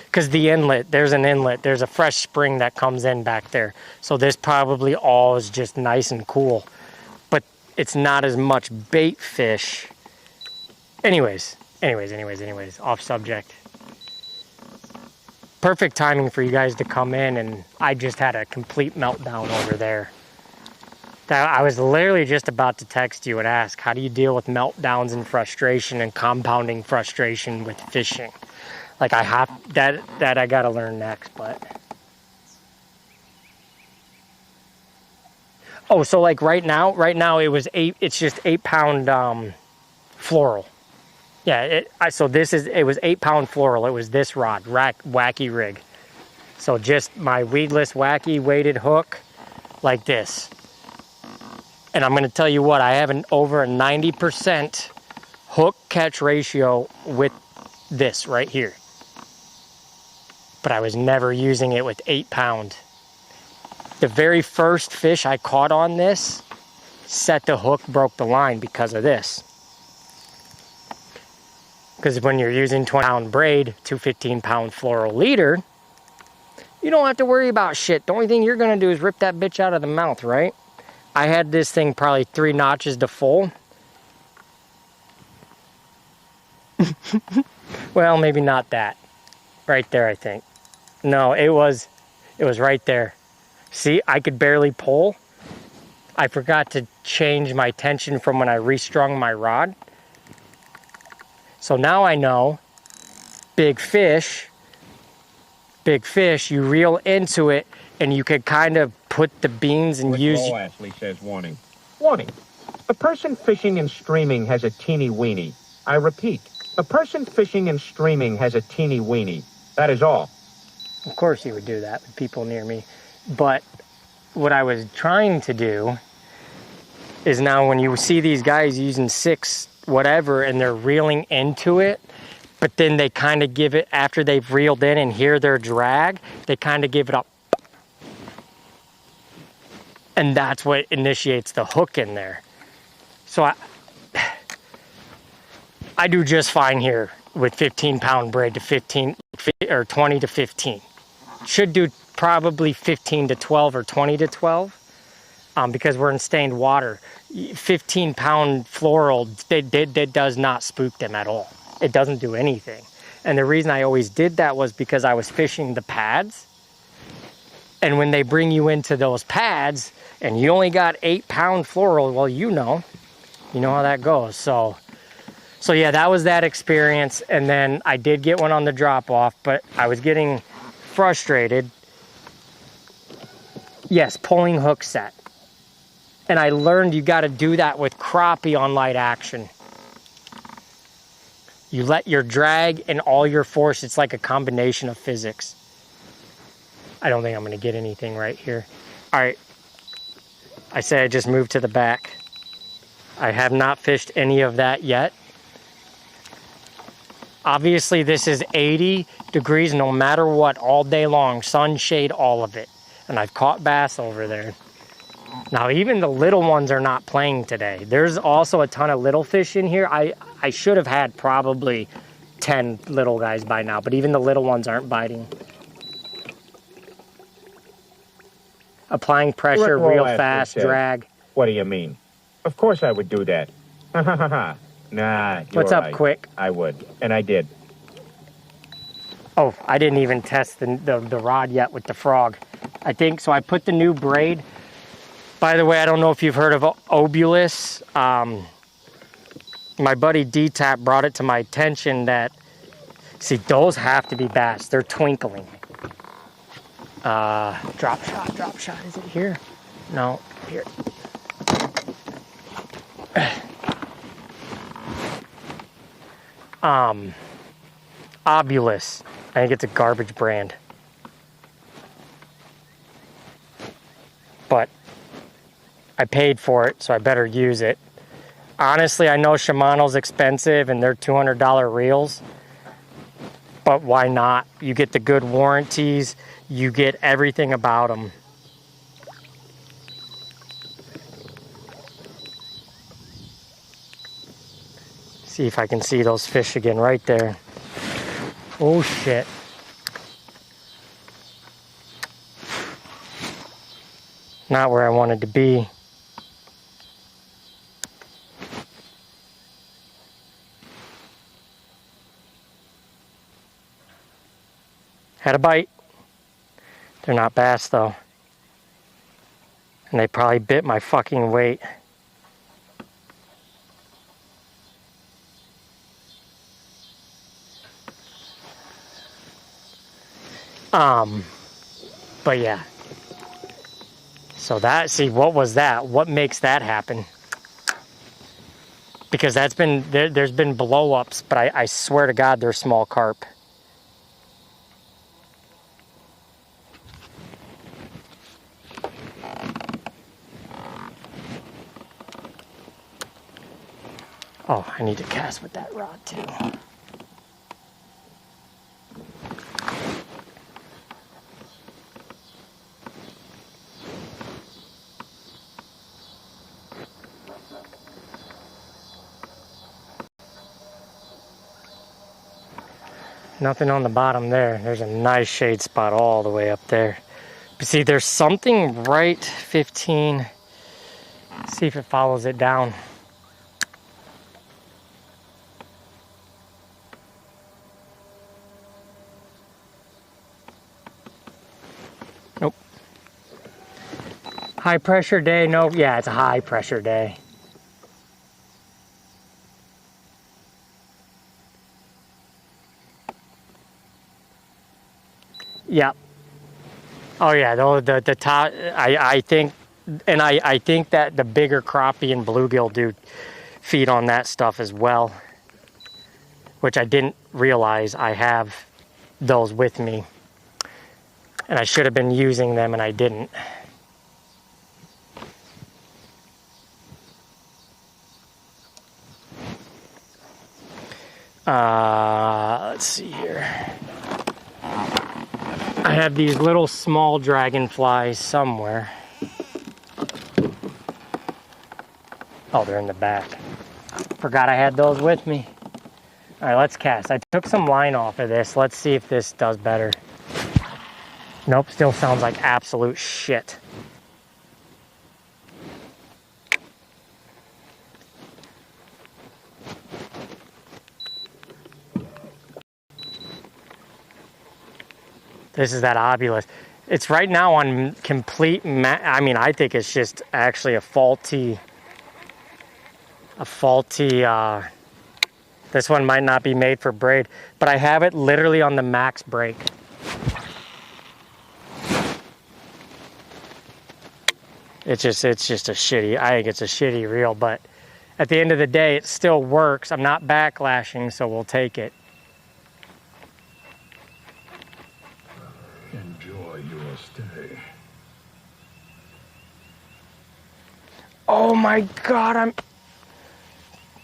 [SPEAKER 1] Because the inlet, there's an inlet, there's a fresh spring that comes in back there. So this probably all is just nice and cool. But it's not as much bait fish. Anyways, off subject. Perfect timing for you guys to come in, and I just had a complete meltdown over there. I was literally just about to text you and ask, how do you deal with meltdowns and frustration and compounding frustration with fishing? Like I have, that I gotta learn next, but. Oh, so like right now it was it's just 8 pound floral. Yeah, it was 8 pound floral. It was this rod, wacky rig. So just my weedless wacky weighted hook like this. And I'm gonna tell you what, I have over a 90% hook catch ratio with this right here. But I was never using it with 8 pound. The very first fish I caught on this, set the hook, broke the line because of this. Because when you're using 20 pound braid to 15 pound floral leader, you don't have to worry about shit. The only thing you're gonna do is rip that bitch out of the mouth, right? I had this thing probably 3 notches to full. Well, maybe not that. Right there, I think. No, it was right there. See, I could barely pull. I forgot to change my tension from when I restrung my rod. So now I know, big fish, you reel into it and you could kind of put the beans and use...
[SPEAKER 13] Ashley says warning. Warning. A person fishing and streaming has a teeny weenie. I repeat, a person fishing and streaming has a teeny weenie. That is all.
[SPEAKER 1] Of course you would do that with people near me. But what I was trying to do is now when you see these guys using 6 whatever and they're reeling into it, but then they kind of give it, after they've reeled in and hear their drag, they kind of give it up. And that's what initiates the hook in there. So I do just fine here with 15 pound braid to 15 or 20 to 15. Should do probably 15 to 12 or 20 to 12 because we're in stained water. 15 pound floral, it does not spook them at all. It doesn't do anything. And the reason I always did that was because I was fishing the pads. And when they bring you into those pads and you only got 8 pound floral, well, you know how that goes. So yeah, that was that experience. And then I did get one on the drop off, but I was getting frustrated. Yes, pulling hook set. And I learned you got to do that with crappie on light action. You let your drag and all your force, it's like a combination of physics. I don't think I'm going to get anything right here. All right. I said I just moved to the back. I have not fished any of that yet. Obviously, this is 80 degrees no matter what, all day long. Sunshade, all of it. And I've caught bass over there. Now, even the little ones are not playing today. There's also a ton of little fish in here. I should have had probably 10 little guys by now, but even the little ones aren't biting. Applying pressure real fast, drag.
[SPEAKER 13] What do you mean? Of course I would do that. Ha ha ha ha. Nah,
[SPEAKER 1] what's up, Quick?
[SPEAKER 13] I would, and I did.
[SPEAKER 1] Oh, I didn't even test the rod yet with the frog. I think, so I put the new braid. By the way, I don't know if you've heard of Obulus. My buddy D-Tap brought it to my attention that, see, those have to be bass. They're twinkling. Drop shot, is it here? No, here. Obulus. I think it's a garbage brand. But I paid for it, so I better use it. Honestly, I know Shimano's expensive and they're $200 reels. But why not? You get the good warranties. You get everything about them. See if I can see those fish again right there. Oh shit. Not where I wanted to be. Had a bite. They're not bass though. And they probably bit my fucking weight. But yeah. So that, see, what was that? What makes that happen? Because that's been, there's been blow-ups, but I swear to God they're small carp. Oh, I need to cast with that rod too. Nothing on the bottom there. There's a nice shade spot all the way up there. But see, there's something right 15. Let's see if it follows it down. Nope. High pressure day? Nope. Yeah, it's a high pressure day. Yeah. Oh yeah, the top. I think, and I think that the bigger crappie and bluegill do feed on that stuff as well, which I didn't realize I have those with me, and I should have been using them and I didn't. Let's see here. I have these little small dragonflies somewhere. Oh, they're in the back. Forgot I had those with me. All right, let's cast. I took some line off of this. Let's see if this does better. Nope, still sounds like absolute shit. This is that obulus. It's right now on complete, I mean, I think it's just actually a faulty, this one might not be made for braid, but I have it literally on the max break. It's just a shitty, I think it's a shitty reel, but at the end of the day, it still works. I'm not backlashing, so we'll take it. Oh my God,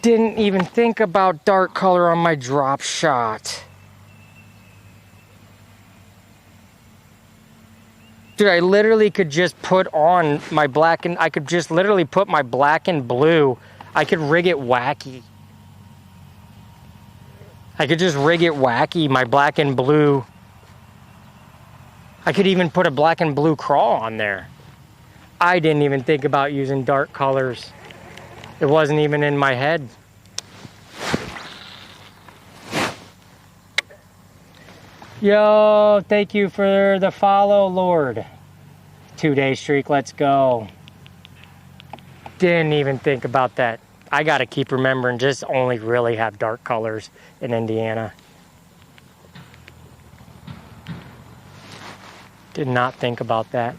[SPEAKER 1] didn't even think about dark color on my drop shot. Dude, I literally could just put on my black and I could just literally put my black and blue. I could rig it wacky. I could just rig it wacky, my black and blue. I could even put a black and blue crawl on there. I didn't even think about using dark colors. It wasn't even in my head. Yo, thank you for the follow, Lord. 2-day streak, let's go. Didn't even think about that. I gotta keep remembering, just only really have dark colors in Indiana. Did not think about that.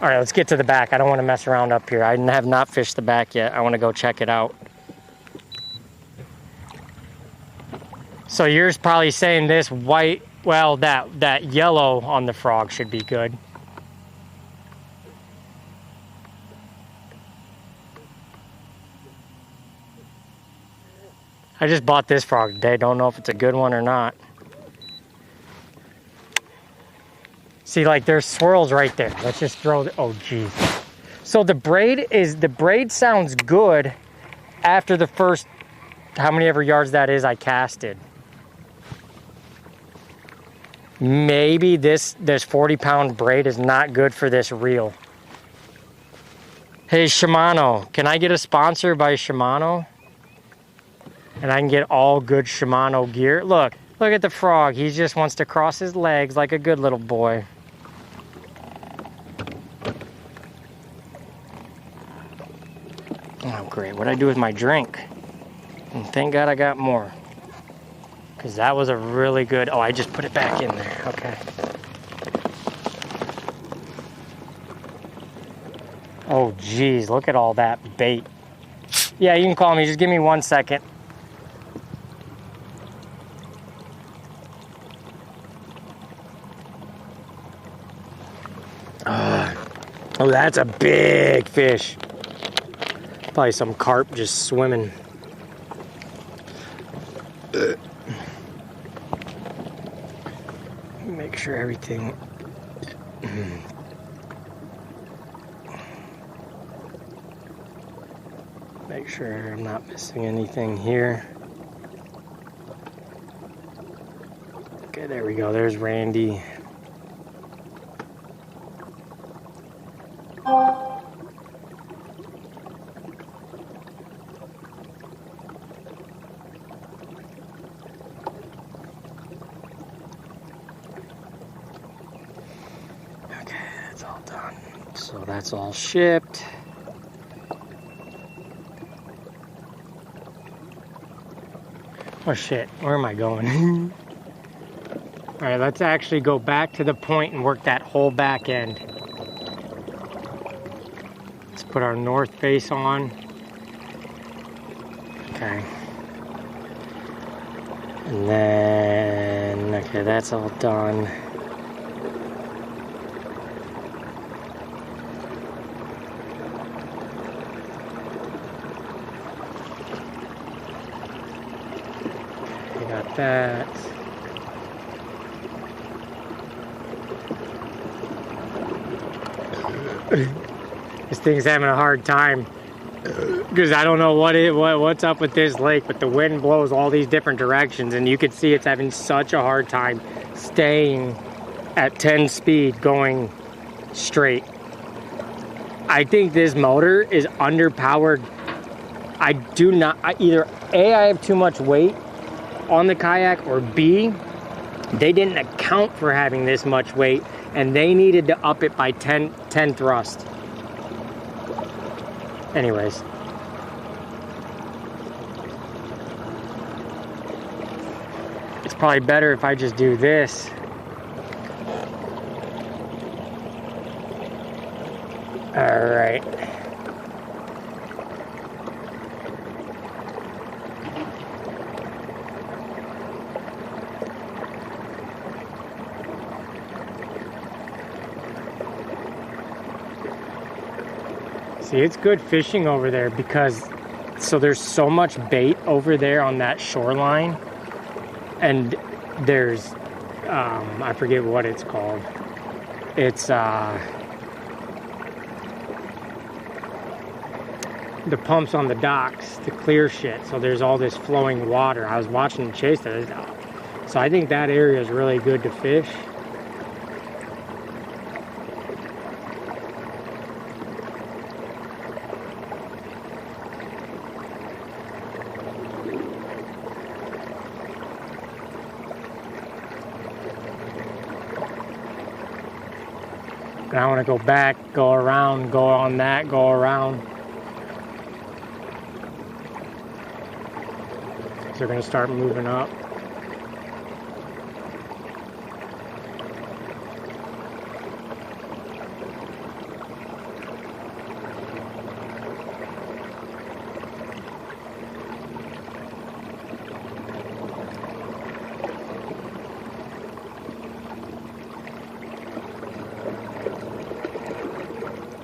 [SPEAKER 1] All right, let's get to the back. I don't want to mess around up here. I have not fished the back yet. I want to go check it out. So yours probably saying this white, well, that yellow on the frog should be good. I just bought this frog today. Don't know if it's a good one or not. See, like there's swirls right there. Let's just throw the, oh geez. So the braid sounds good after the first, how many ever yards that is I casted. Maybe this 40-pound braid is not good for this reel. Hey Shimano, can I get a sponsor by Shimano? And I can get all good Shimano gear. Look at the frog. He just wants to cross his legs like a good little boy. Oh, great. What'd I do with my drink? And thank God I got more. Because that was a really good... Oh, I just put it back in there. Okay. Oh, geez. Look at all that bait. Yeah, you can call me. Just give me 1 second. Oh, that's a big fish. Probably some carp just swimming. Make sure everything... Make sure I'm not missing anything here. Okay, there we go. There's Randy. Okay, that's all done. So that's all shipped. Oh shit, where am I going? Alright, let's actually go back to the point and work that whole back end. Let's put our north face on. Okay. And then, okay, that's all done. We got that. This thing's having a hard time because I don't know what's up with this lake, but the wind blows all these different directions, and you can see it's having such a hard time staying at 10 speed going straight. I think this motor is underpowered. Either A, I have too much weight on the kayak, or B, they didn't account for having this much weight and they needed to up it by 10 thrust. Anyways. It's probably better if I just do this. All right. See, it's good fishing over there because, so there's so much bait over there on that shoreline, and there's, I forget what it's called. It's, the pumps on the docks to clear shit, so there's all this flowing water. I was watching them chase that, so I think that area is really good to fish. And I want to go back, go around, go on that, go around. So they're going to start moving up.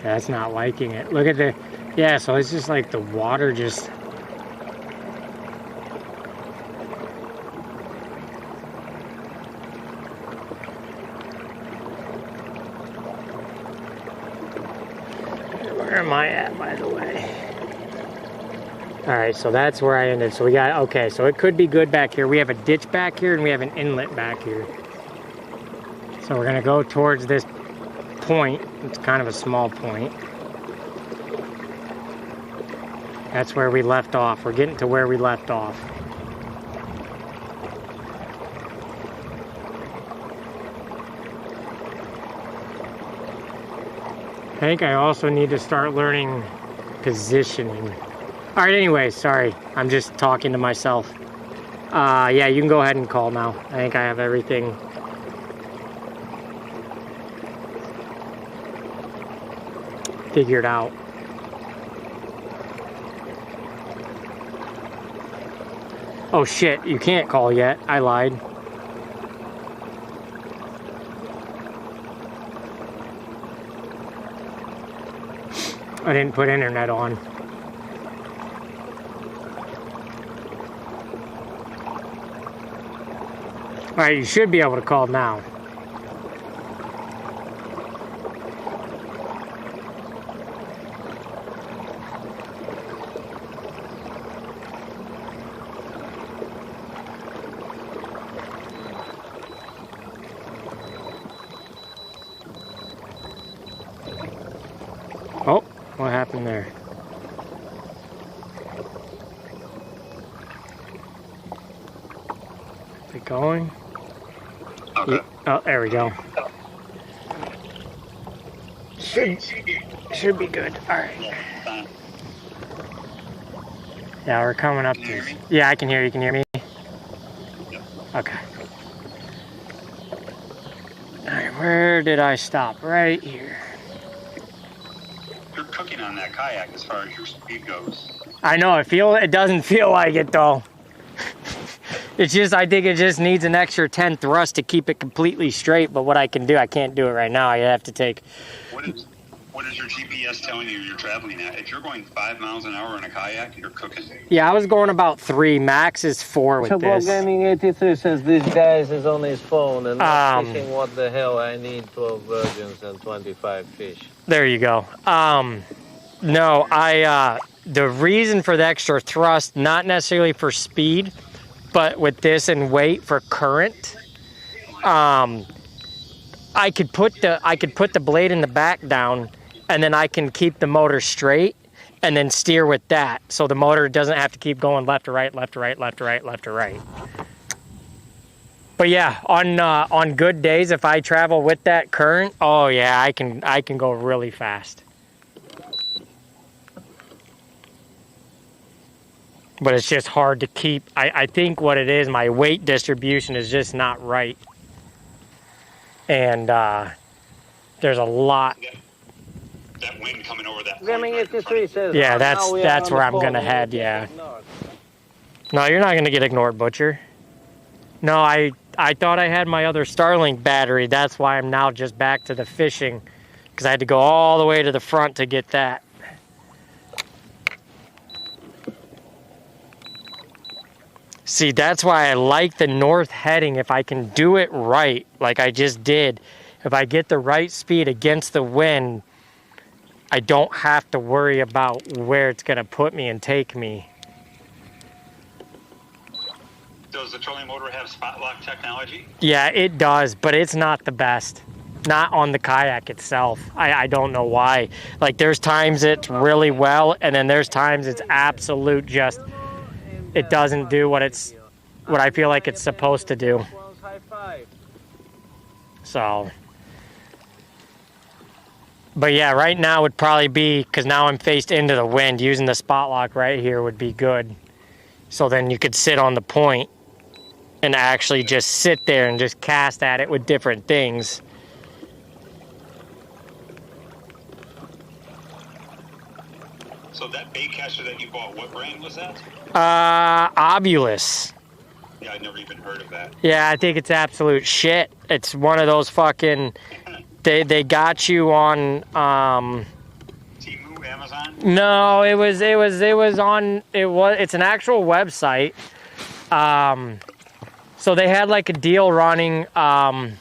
[SPEAKER 1] That's not liking it. Look at the, yeah, so it's just like the water just. Where am I at, by the way? All right, so that's where I ended. So we got, okay, so it could be good back here. We have a ditch back here and we have an inlet back here. So we're gonna go towards this point. It's kind of a small point. That's where we left off. We're getting to where we left off. I think I also need to start learning positioning. All right, anyway, sorry. I'm just talking to myself. Yeah, you can go ahead and call now. I think I have everything figured out. Oh shit, you can't call yet. I lied. I didn't put internet on. Alright, you should be able to call now. Oh, what happened there? Is it going?
[SPEAKER 16] Okay.
[SPEAKER 1] Oh, there we go. Should be good. All right.
[SPEAKER 16] Yeah, fine.
[SPEAKER 1] Yeah, we're coming up to. Yeah, I can hear you. Can you hear me?
[SPEAKER 16] Yep.
[SPEAKER 1] Okay. All right, where did I stop? Right here.
[SPEAKER 16] You're cooking on that kayak as far as your speed goes.
[SPEAKER 1] I know. It doesn't feel like it though. It's just, I think it just needs an extra 10 thrust to keep it completely straight. But what I can do, I can't do it right now. I have to take.
[SPEAKER 16] What is your GPS telling you you're traveling at? If you're going 5 miles an hour in a kayak, you're cooking.
[SPEAKER 1] Yeah, I was going about 3. Max is 4 with
[SPEAKER 5] Football
[SPEAKER 1] this.
[SPEAKER 5] Gaming 83 says this guy is on his phone and not fishing. What the hell? I need 12 virgins and 25 fish.
[SPEAKER 1] There you go. No, the reason for the extra thrust, not necessarily for speed, but with this and weight for current, I could put the blade in the back down, and then I can keep the motor straight and then steer with that, so the motor doesn't have to keep going left to right, left to right, left to right, left to right. But yeah, on good days, if I travel with that current, oh yeah, I can go really fast. But it's just hard to keep. I think what it is, my weight distribution is just not right. And there's a lot.
[SPEAKER 16] That wind coming over that.
[SPEAKER 5] Gaming 83 says.
[SPEAKER 1] Yeah, that's where I'm gonna head. Yeah. No, you're not gonna get ignored, Butcher. No, I thought I had my other Starlink battery. That's why I'm now just back to the fishing, because I had to go all the way to the front to get that. See, that's why I like the north heading. If I can do it right, like I just did, if I get the right speed against the wind, I don't have to worry about where it's going to put me and take me.
[SPEAKER 16] Does the trolling motor have spot lock technology?
[SPEAKER 1] Yeah, it does, but it's not the best. Not on the kayak itself. I don't know why. Like, there's times it's really well, and then there's times it's absolute just... It doesn't do what I feel like it's supposed to do. So, but yeah, right now would probably be, because now I'm faced into the wind, using the spot lock right here would be good. So then you could sit on the point and actually just sit there and just cast at it with different things.
[SPEAKER 16] So that bait caster that you bought, what brand was that?
[SPEAKER 1] Obulus.
[SPEAKER 16] Yeah, I'd never even heard of that.
[SPEAKER 1] Yeah, I think it's absolute shit. It's one of those fucking... They got you on...
[SPEAKER 16] Temu, Amazon?
[SPEAKER 1] No, it's an actual website. So they had like a deal running and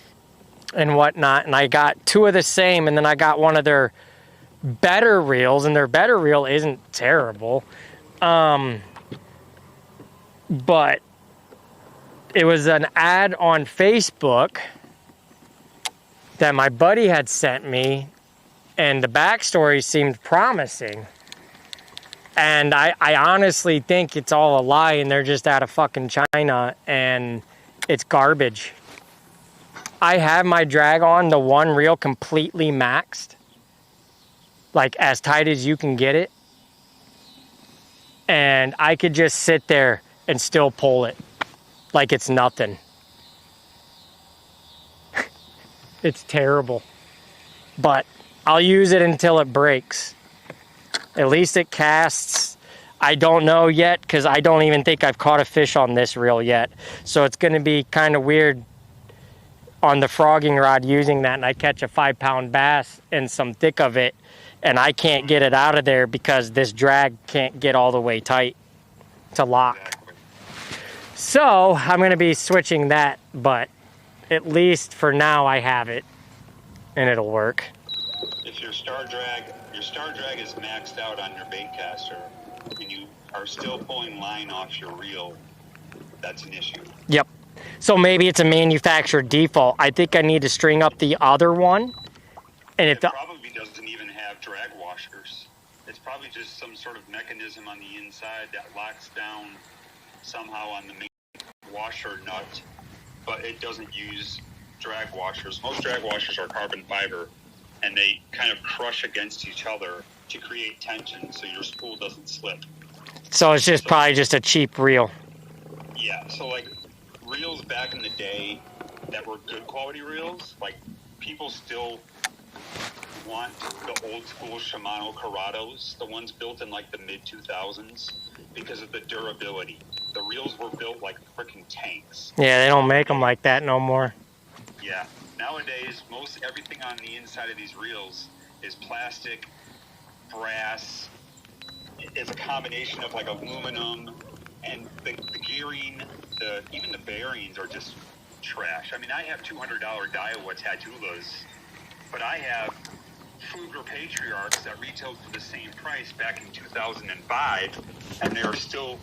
[SPEAKER 1] whatnot, and I got 2 of the same, and then I got one of their better reels, and their better reel isn't terrible. But it was an ad on Facebook that my buddy had sent me, and the backstory seemed promising. And I honestly think it's all a lie, and they're just out of fucking China, and it's garbage. I have my drag on, the one reel, completely maxed. Like, as tight as you can get it. And I could just sit there and still pull it like it's nothing. It's terrible. But I'll use it until it breaks. At least it casts. I don't know yet, because I don't even think I've caught a fish on this reel yet. So it's going to be kind of weird on the frogging rod using that, and I catch a 5-pound bass and some thick of it, and I can't get it out of there because this drag can't get all the way tight to lock. So I'm going to be switching that, but at least for now I have it, and it'll work.
[SPEAKER 16] If your star drag is maxed out on your bait caster, and you are still pulling line off your reel, that's an issue.
[SPEAKER 1] Yep. So maybe it's a manufacturer default. I think I need to string up the other one, and if
[SPEAKER 16] it probably doesn't even have drag wash
[SPEAKER 10] washers. It's probably just some sort of mechanism on the inside that locks down somehow on the main washer nut, but it doesn't use drag washers. Most drag washers are carbon fiber, and they kind of crush against each other to create tension so your spool doesn't slip.
[SPEAKER 1] So it's just probably just a cheap reel.
[SPEAKER 10] Yeah, so like reels back in the day that were good quality reels, like people still want the old school Shimano Corrados, the ones built in like the mid 2000s, because of the durability. The reels were built like freaking tanks.
[SPEAKER 1] Yeah, they don't make them like that no more.
[SPEAKER 10] Yeah, nowadays most everything on the inside of these reels is plastic, brass. It's a combination of like aluminum, and the gearing, even the bearings are just trash. I mean, I have $200 Daiwa Tatulas, but I have Fluger Patriarchs that retailed for the same price back in 2005, and they are still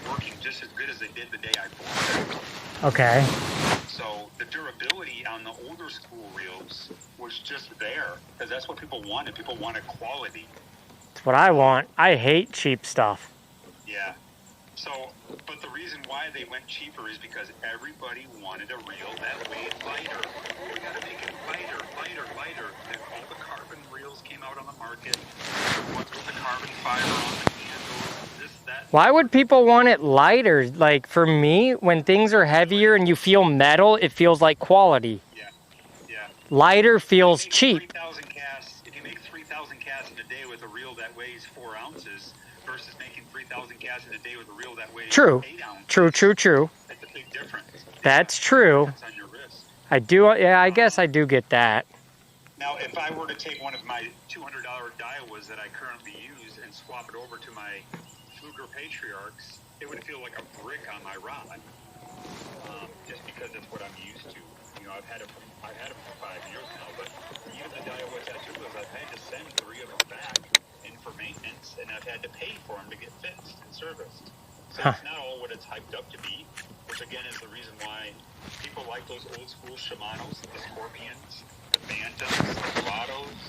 [SPEAKER 10] working just as good as they did the day I bought them.
[SPEAKER 1] Okay.
[SPEAKER 10] So the durability on the older school reels was just there, because that's what people wanted. People wanted quality.
[SPEAKER 1] That's what I want. I hate cheap stuff.
[SPEAKER 10] Yeah. So, but the reason why they went cheaper is because everybody wanted a reel that weighed lighter. We got to make it lighter, lighter, lighter. Then all the carbon reels came out on the market. Ones with the carbon fiber on the handles, this, that.
[SPEAKER 1] Why would people want it lighter? Like for me, when things are heavier and you feel metal, it feels like quality.
[SPEAKER 10] Yeah. Yeah.
[SPEAKER 1] Lighter feels cheap.
[SPEAKER 10] 3,000 casts, if you make 3,000 casts in a day with a reel that weighs 4 ounces versus making 3,000 casts in a day with a reel that weighs 8 ounces.
[SPEAKER 1] True.
[SPEAKER 10] That's a big difference.
[SPEAKER 1] That's true.
[SPEAKER 10] It's on your wrist.
[SPEAKER 1] I do, yeah, I guess I do get that.
[SPEAKER 10] Now, if I were to take one of my $200 Daiwas that I currently use and swap it over to my Fluger Patriarchs, it would feel like a brick on my rod, just because that's what I'm used to. You know, I've had it for 5 years now, but even the Daiwa Tatulas, I've had to send 3 of them back in for maintenance, and I've had to pay for them to get fixed and serviced. So it's not all what it's hyped up to be, which again is the reason why people like those old school Shimanos, the Scorpions, the Bantams, the Corrados.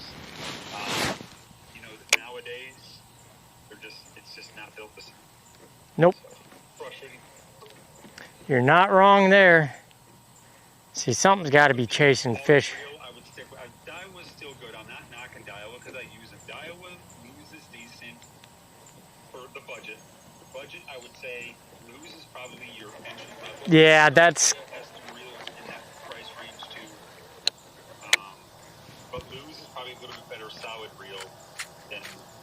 [SPEAKER 10] You know, nowadays it's just not built the same.
[SPEAKER 1] Nope.
[SPEAKER 10] So, frustrating.
[SPEAKER 1] You're not wrong there. See, something's got to be chasing fish.
[SPEAKER 10] I would stick with Daiwa's still good. I'm not knocking Daiwa because I use it. Daiwa loses decent for the budget. The budget, I would say, Lose is probably your entry level.
[SPEAKER 1] Yeah, that's.
[SPEAKER 10] Reels in that price range too. But Lose is probably a little bit better solid reel than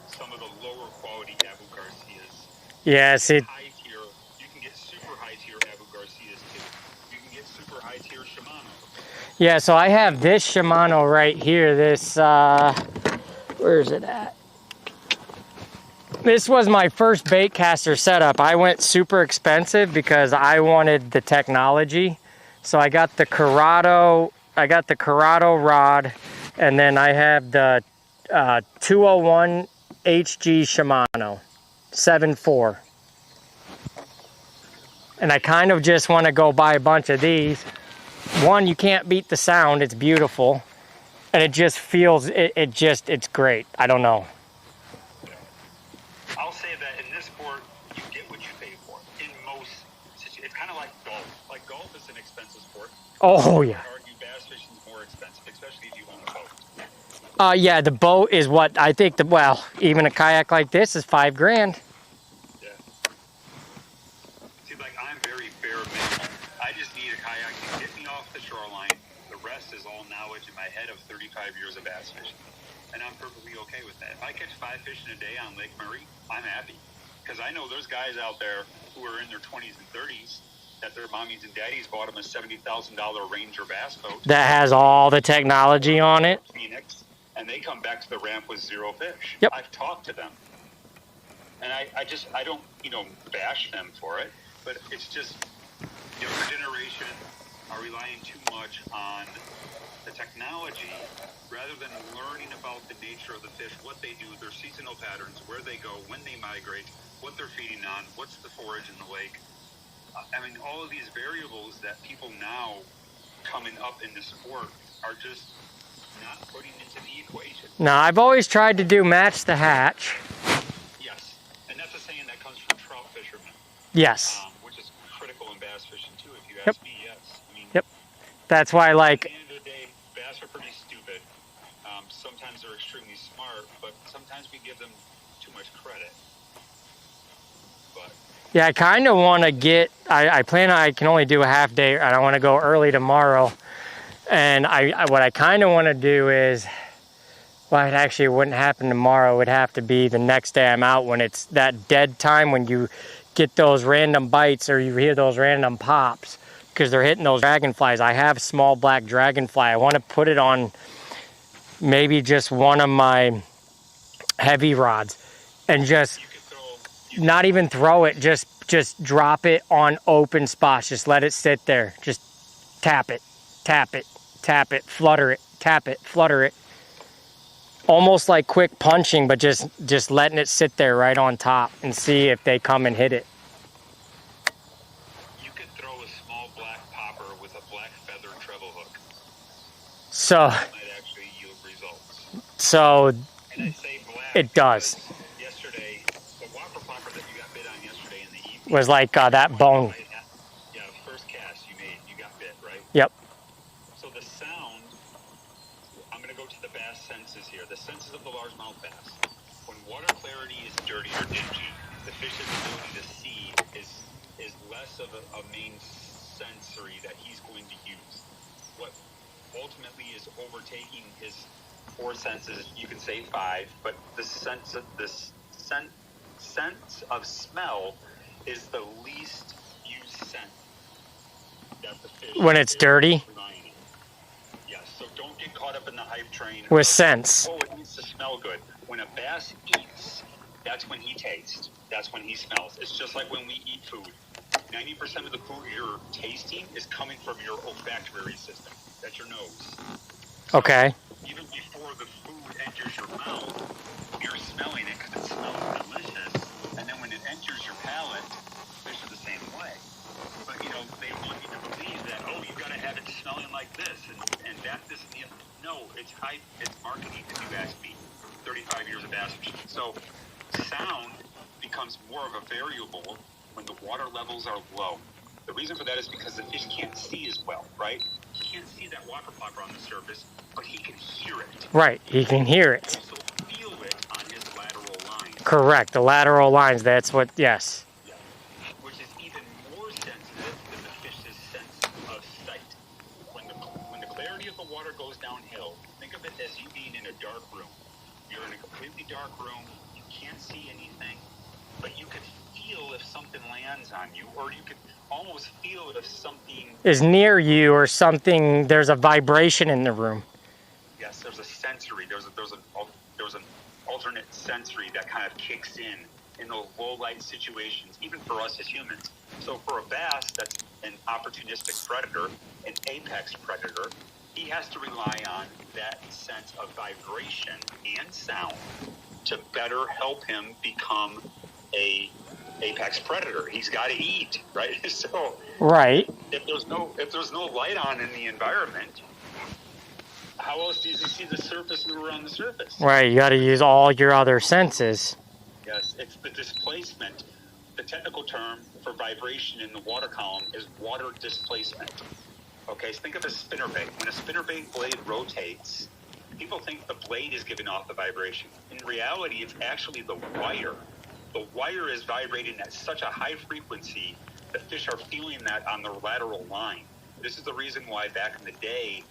[SPEAKER 10] some of the lower quality Abu Garcias.
[SPEAKER 1] Yes, it.
[SPEAKER 10] High tier, you can get super high tier Abu Garcias too. You can get super high tier Shimano.
[SPEAKER 1] Yeah, so I have this Shimano right here. This, where is it at? This was my first bait caster setup. I went super expensive because I wanted the technology. So I got the Corrado rod, and then I have the 201 HG Shimano 7.4. And I kind of just want to go buy a bunch of these. One, you can't beat the sound. It's beautiful. And it just feels, it's great. I don't know.
[SPEAKER 10] I'll say that in this sport, you get what you pay for. In most situations, it's kind of like golf. Like golf is an expensive sport.
[SPEAKER 1] Oh, yeah.
[SPEAKER 10] I would argue bass fishing is more expensive, especially if you own a boat.
[SPEAKER 1] Yeah, the boat is what I think, well, even a kayak like this is $5,000.
[SPEAKER 10] Yeah. See, like I'm very bare minimum. I just need a kayak to get me off the shoreline. The rest is all knowledge in my head of 35 years of bass fishing. And I'm perfectly okay with that. If I catch 5 fish in a day on Lake Murray, I'm happy. Because I know there's guys out there who are in their 20s and 30s that their mommies and daddies bought them a $70,000 Ranger bass boat.
[SPEAKER 1] That has all the technology on it.
[SPEAKER 10] Phoenix, and they come back to the ramp with 0 fish.
[SPEAKER 1] Yep.
[SPEAKER 10] I've talked to them. And I don't, bash them for it. But it's just, younger generation are relying too much on the technology rather than learning about the nature of the fish, what they do, their seasonal patterns, where they go, when they migrate, what they're feeding on, what's the forage in the lake. I mean, all of these variables that people now coming up in the sport are just
[SPEAKER 18] not putting into the equation.
[SPEAKER 1] No, I've always tried to do match the hatch.
[SPEAKER 18] Yes, and that's a saying that comes from trout fishermen.
[SPEAKER 1] Yes.
[SPEAKER 18] Which is critical in bass fishing too, if you
[SPEAKER 1] Yep.
[SPEAKER 18] ask me, yes. I mean,
[SPEAKER 1] Yep. That's why, like,
[SPEAKER 18] at the end of the day, bass are pretty stupid. Sometimes they're extremely smart, but sometimes we give them too much credit. But
[SPEAKER 1] yeah, I kind of want to get, I plan I can only do a half day, and I want to go early tomorrow. And what I kind of want to do is, well, it actually wouldn't happen tomorrow. It would have to be the next day I'm out when it's that dead time when you get those random bites or you hear those random pops because they're hitting those dragonflies. I have small black dragonfly. I want to put it on maybe just one of my heavy rods and just not even throw it, just drop it on open spots. Just let it sit there. Just tap it, tap it, tap it, flutter it, tap it, flutter it. Almost like quick punching, but just letting it sit there right on top and see if they come and hit it.
[SPEAKER 18] you could throw a small black popper with a black feather treble hook.
[SPEAKER 1] So,
[SPEAKER 18] That might actually yield results.
[SPEAKER 1] so
[SPEAKER 18] And I say black
[SPEAKER 1] it does.
[SPEAKER 18] Yesterday, the whopper popper that you got bit on yesterday in the evening
[SPEAKER 1] Was like that bone.
[SPEAKER 18] Yeah, first cast you made, you got bit, right?
[SPEAKER 1] Yep.
[SPEAKER 18] So the sound, I'm going to go to the bass senses here. The senses of the largemouth bass. When water clarity is dirty or dingy, the fish's ability to see is less of a main sensory that he's going to use. What ultimately is overtaking his four senses, you can say five, but the sense of smell is the least used sense that the fish
[SPEAKER 1] When it's
[SPEAKER 18] is
[SPEAKER 1] dirty?
[SPEAKER 18] relying on. Yes, so don't get caught up in the hype train.
[SPEAKER 1] With sense.
[SPEAKER 18] Oh, it needs to smell good. When a bass eats, that's when he tastes. That's when he smells. It's just like when we eat food. 90% of the food you're tasting is coming from your olfactory system. That's your nose.
[SPEAKER 1] Okay.
[SPEAKER 18] Even before the food enters your mouth, you're smelling it because it smells delicious. And then when it enters your palate, fish are the same way. But, you know, they want you to believe that, oh, you got to have it smelling like this and that, this, and the other. No, it's hype. It's marketing if you ask me. 35 years of bass fishing. So sound becomes more of a variable when the water levels are low. The reason for that is because the fish can't see as well, right? He can't see that whopper popper on the surface, but he can hear it.
[SPEAKER 1] Right, he can hear it.
[SPEAKER 18] Also feel it on his lateral line.
[SPEAKER 1] Correct, the lateral lines, that's what, yes.
[SPEAKER 18] Yeah. Which is even more sensitive than the fish's sense of sight. When the clarity of the water goes downhill, think of it as you being in a dark room. You're in a completely dark room, you can't see anything, but you can feel if something lands on you, or you could almost feel it if something
[SPEAKER 1] Is near you or something, there's a vibration in the room.
[SPEAKER 18] Yes, there's a sensory. There's an alternate sensory that kind of kicks in those low light situations, even for us as humans. So for a bass that's an opportunistic predator, an apex predator, he has to rely on that sense of vibration and sound to better help him become a apex predator. He's got to eat, right? So
[SPEAKER 1] right.
[SPEAKER 18] If there's no light on in the environment, how else does he see the surface move around the surface?
[SPEAKER 1] Right, you got to use all your other senses.
[SPEAKER 18] Yes, it's the displacement. The technical term for vibration in the water column is water displacement. Okay, so think of a spinnerbait. When a spinnerbait blade rotates, people think the blade is giving off the vibration. In reality, it's actually the wire. The wire is vibrating at such a high frequency, the fish are feeling that on their lateral line. This is the reason why back in the day,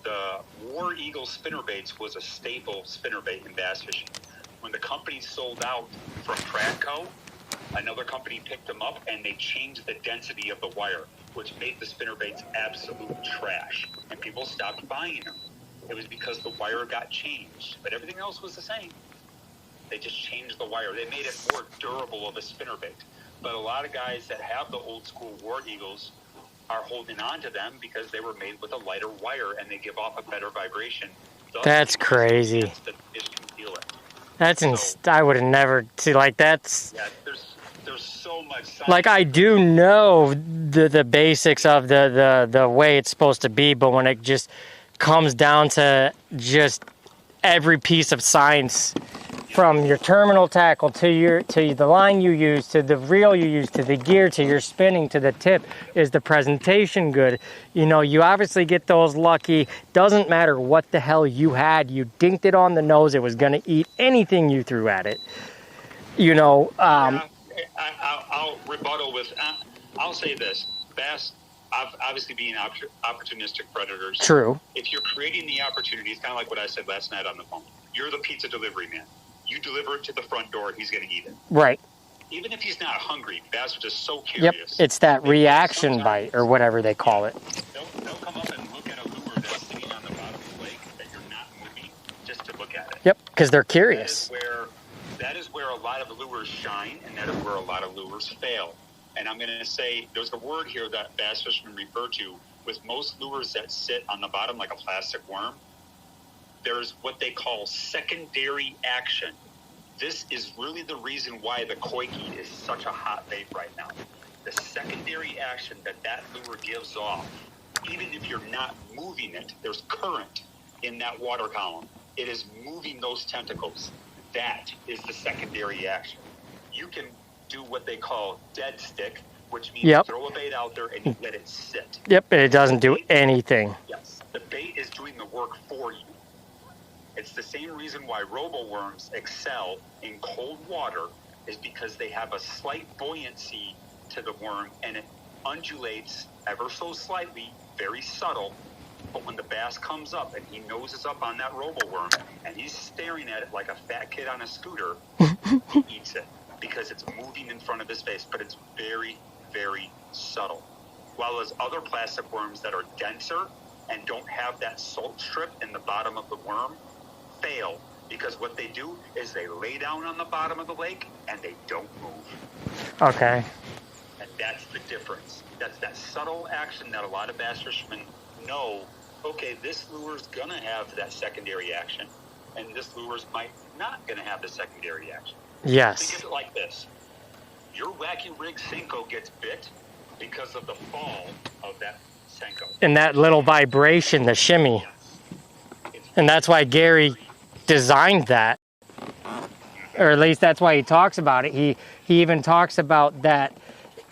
[SPEAKER 18] the War Eagle spinnerbaits was a staple spinnerbait in bass fishing. When the company sold out from Tradco, another company picked them up and they changed the density of the wire, which made the spinnerbaits absolute trash. And people stopped buying them. It was because the wire got changed, but everything else was the same. They just changed the wire. They made it more durable of a spinnerbait. But a lot of guys that have the old school War Eagles are holding on to them because they were made with a lighter wire and they give off a better vibration. Thus,
[SPEAKER 1] That's crazy.
[SPEAKER 18] The fish can feel it.
[SPEAKER 1] That's I would have never see like that's.
[SPEAKER 18] Yeah, there's so much science.
[SPEAKER 1] Like I do know the basics of the way it's supposed to be, but when it just comes down to just every piece of science, from your terminal tackle to the line you use, to the reel you use, to the gear, to your spinning, to the tip. Is the presentation good? You know, you obviously get those lucky. Doesn't matter what the hell you had. You dinked it on the nose. It was going to eat anything you threw at it. You know.
[SPEAKER 18] I'll rebuttal with. I'll say this: bass, obviously being opportunistic predators.
[SPEAKER 1] True.
[SPEAKER 18] If you're creating the opportunity, it's kind of like what I said last night on the phone. You're the pizza delivery man. You deliver it to the front door, he's going to eat it.
[SPEAKER 1] Right.
[SPEAKER 18] Even if he's not hungry, bass are just so curious.
[SPEAKER 1] Yep, it's that reaction bite, or whatever they call it.
[SPEAKER 18] They'll come up and look at a lure that's sitting on the bottom of the lake that you're not moving, just to look at it.
[SPEAKER 1] Yep, because they're curious.
[SPEAKER 18] That is where a lot of lures shine, and that is where a lot of lures fail. And I'm going to say, there's a word here that bass fishermen refer to. With most lures that sit on the bottom like a plastic worm, there's what they call secondary action. This is really the reason why the koiki is such a hot bait right now. The secondary action that lure gives off, even if you're not moving it, there's current in that water column. It is moving those tentacles. That is the secondary action. You can do what they call dead stick, which means you throw a bait out there and you let it sit.
[SPEAKER 1] Yep, and it doesn't do anything.
[SPEAKER 18] Yes, the bait is doing the work for you. It's the same reason why robo-worms excel in cold water, is because they have a slight buoyancy to the worm and it undulates ever so slightly, very subtle. But when the bass comes up and he noses up on that robo-worm and he's staring at it like a fat kid on a scooter, he eats it because it's moving in front of his face, but it's very, very subtle. While there's other plastic worms that are denser and don't have that salt strip in the bottom of the worm, fail, because what they do is they lay down on the bottom of the lake and they don't move.
[SPEAKER 1] Okay.
[SPEAKER 18] And that's the difference. That's that subtle action that a lot of bass fishermen know, okay, this lure's gonna have that secondary action, and this lure's not gonna have the secondary action.
[SPEAKER 1] Yes.
[SPEAKER 18] Think of it like this. Your wacky rig Senko gets bit because of the fall of that Senko.
[SPEAKER 1] And that little vibration, the shimmy. And that's why Gary designed that. Or at least that's why he talks about it. He even talks about that,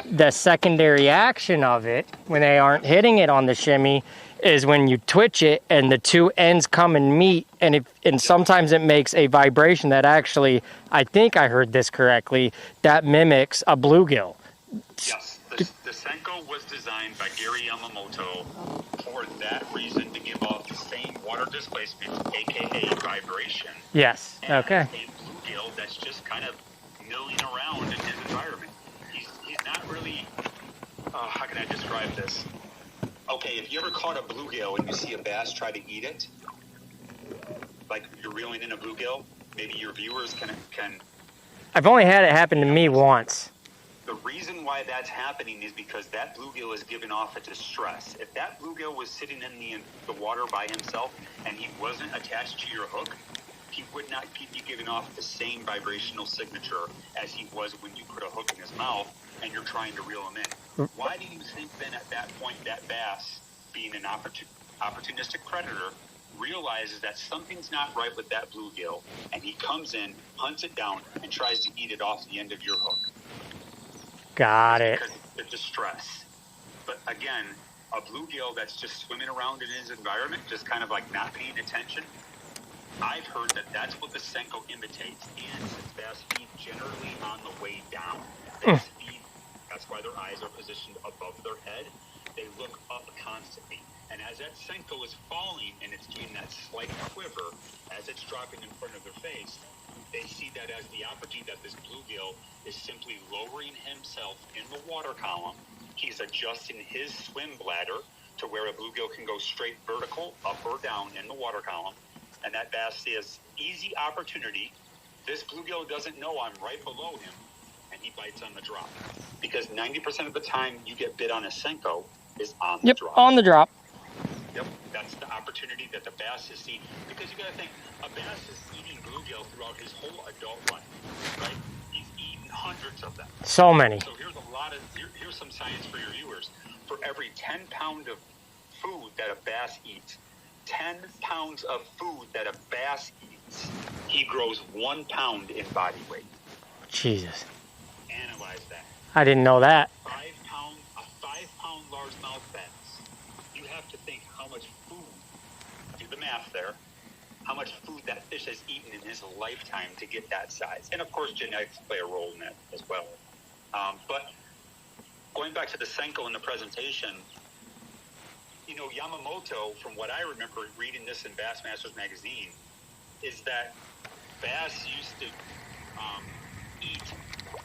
[SPEAKER 1] the secondary action of it, when they aren't hitting it on the shimmy, is when you twitch it and the two ends come and meet, and sometimes it makes a vibration that actually, I think I heard this correctly, that mimics a bluegill.
[SPEAKER 18] Yes, the Senko was designed by Gary Yamamoto for that reason, to give off the same water displacement, aka vibration.
[SPEAKER 1] Yes, okay.
[SPEAKER 18] A bluegill that's just kind of milling around in his environment. He's not really, how can I describe this? Okay, if you ever caught a bluegill and you see a bass try to eat it, like you're reeling in a bluegill, maybe your viewers can...
[SPEAKER 1] I've only had it happen to me once.
[SPEAKER 18] The reason why that's happening is because that bluegill is giving off a distress. If that bluegill was sitting in the water by himself and he wasn't attached to your hook, he would not be giving off the same vibrational signature as he was when you put a hook in his mouth and you're trying to reel him in. Why do you think then at that point that bass, being an opportunistic predator, realizes that something's not right with that bluegill, and he comes in, hunts it down, and tries to eat it off the end of your hook?
[SPEAKER 1] Got it.
[SPEAKER 18] Because of the distress. But again, a bluegill that's just swimming around in his environment, just kind of like not paying attention, I've heard that that's what the Senko imitates. And since bass feed generally on the way down, bass feed, that's why their eyes are positioned above their head. They look up constantly. And as that Senko is falling and it's doing that slight quiver as it's dropping in front of their face, they see that as the opportunity that this bluegill is simply lowering himself in the water column. He's adjusting his swim bladder to where a bluegill can go straight vertical, up or down in the water column. And that bass sees easy opportunity. This bluegill doesn't know I'm right below him, and he bites on the drop. Because 90% of the time you get bit on a Senko is on the drop.
[SPEAKER 1] On the drop.
[SPEAKER 18] Yep, that's the opportunity that the bass has seen. Because you got to think, a bass is eating bluegill throughout his whole adult life, right? He's eaten hundreds of them.
[SPEAKER 1] So many.
[SPEAKER 18] So here's some science for your viewers. For every 10 pound of food that a bass eats, 10 pounds of food that a bass eats, he grows 1 pound in body weight.
[SPEAKER 1] Jesus.
[SPEAKER 18] Analyze that.
[SPEAKER 1] I didn't know that.
[SPEAKER 18] A 5-pound largemouth bass. You have to think how much food, do the math there, how much food that fish has eaten in his lifetime to get that size. And of course, genetics play a role in that as well. But going back to the Senko in the presentation, you know, Yamamoto, from what I remember reading this in Bassmasters magazine, is that bass used to eat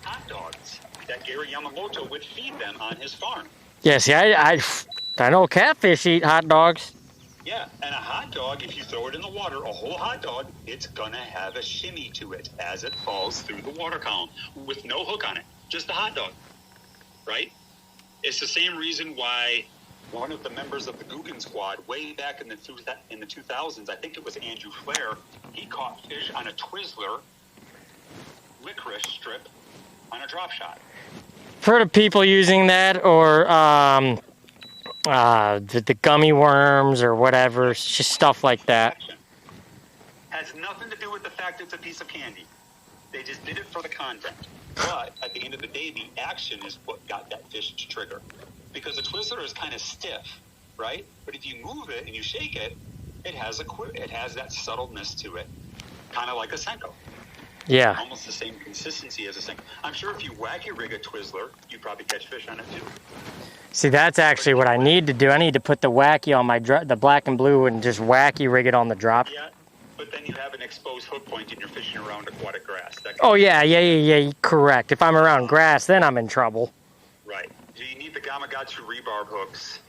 [SPEAKER 18] hot dogs that Gary Yamamoto would feed them on his farm.
[SPEAKER 1] Yeah, see, I know catfish eat hot dogs.
[SPEAKER 18] Yeah, and a hot dog, if you throw it in the water, a whole hot dog, it's gonna have a shimmy to it as it falls through the water column with no hook on it, just a hot dog, right? It's the same reason why one of the members of the Guggen squad, way back in the 2000s, I think it was Andrew Flair, he caught fish on a Twizzler licorice strip on a drop shot.
[SPEAKER 1] I've heard of people using that, or the gummy worms or whatever, it's just stuff like that.
[SPEAKER 18] Has nothing to do with the fact it's a piece of candy. They just did it for the content. But at the end of the day, the action is what got that fish to trigger. Because the Twizzler is kind of stiff, right? But if you move it and you shake it, it has that subtleness to it, kind of like a Senko.
[SPEAKER 1] Yeah.
[SPEAKER 18] Almost the same consistency as a Senko. I'm sure if you wacky rig a Twizzler, you'd probably catch fish on it too.
[SPEAKER 1] See, that's actually what I need to do. I need to put the wacky on the black and blue and just wacky rig it on the drop.
[SPEAKER 18] Yeah, but then you have an exposed hook point and you're fishing around aquatic grass.
[SPEAKER 1] Oh, yeah, correct. If I'm around grass, then I'm in trouble.
[SPEAKER 18] Right. So you need the Gamakatsu rebarb hooks,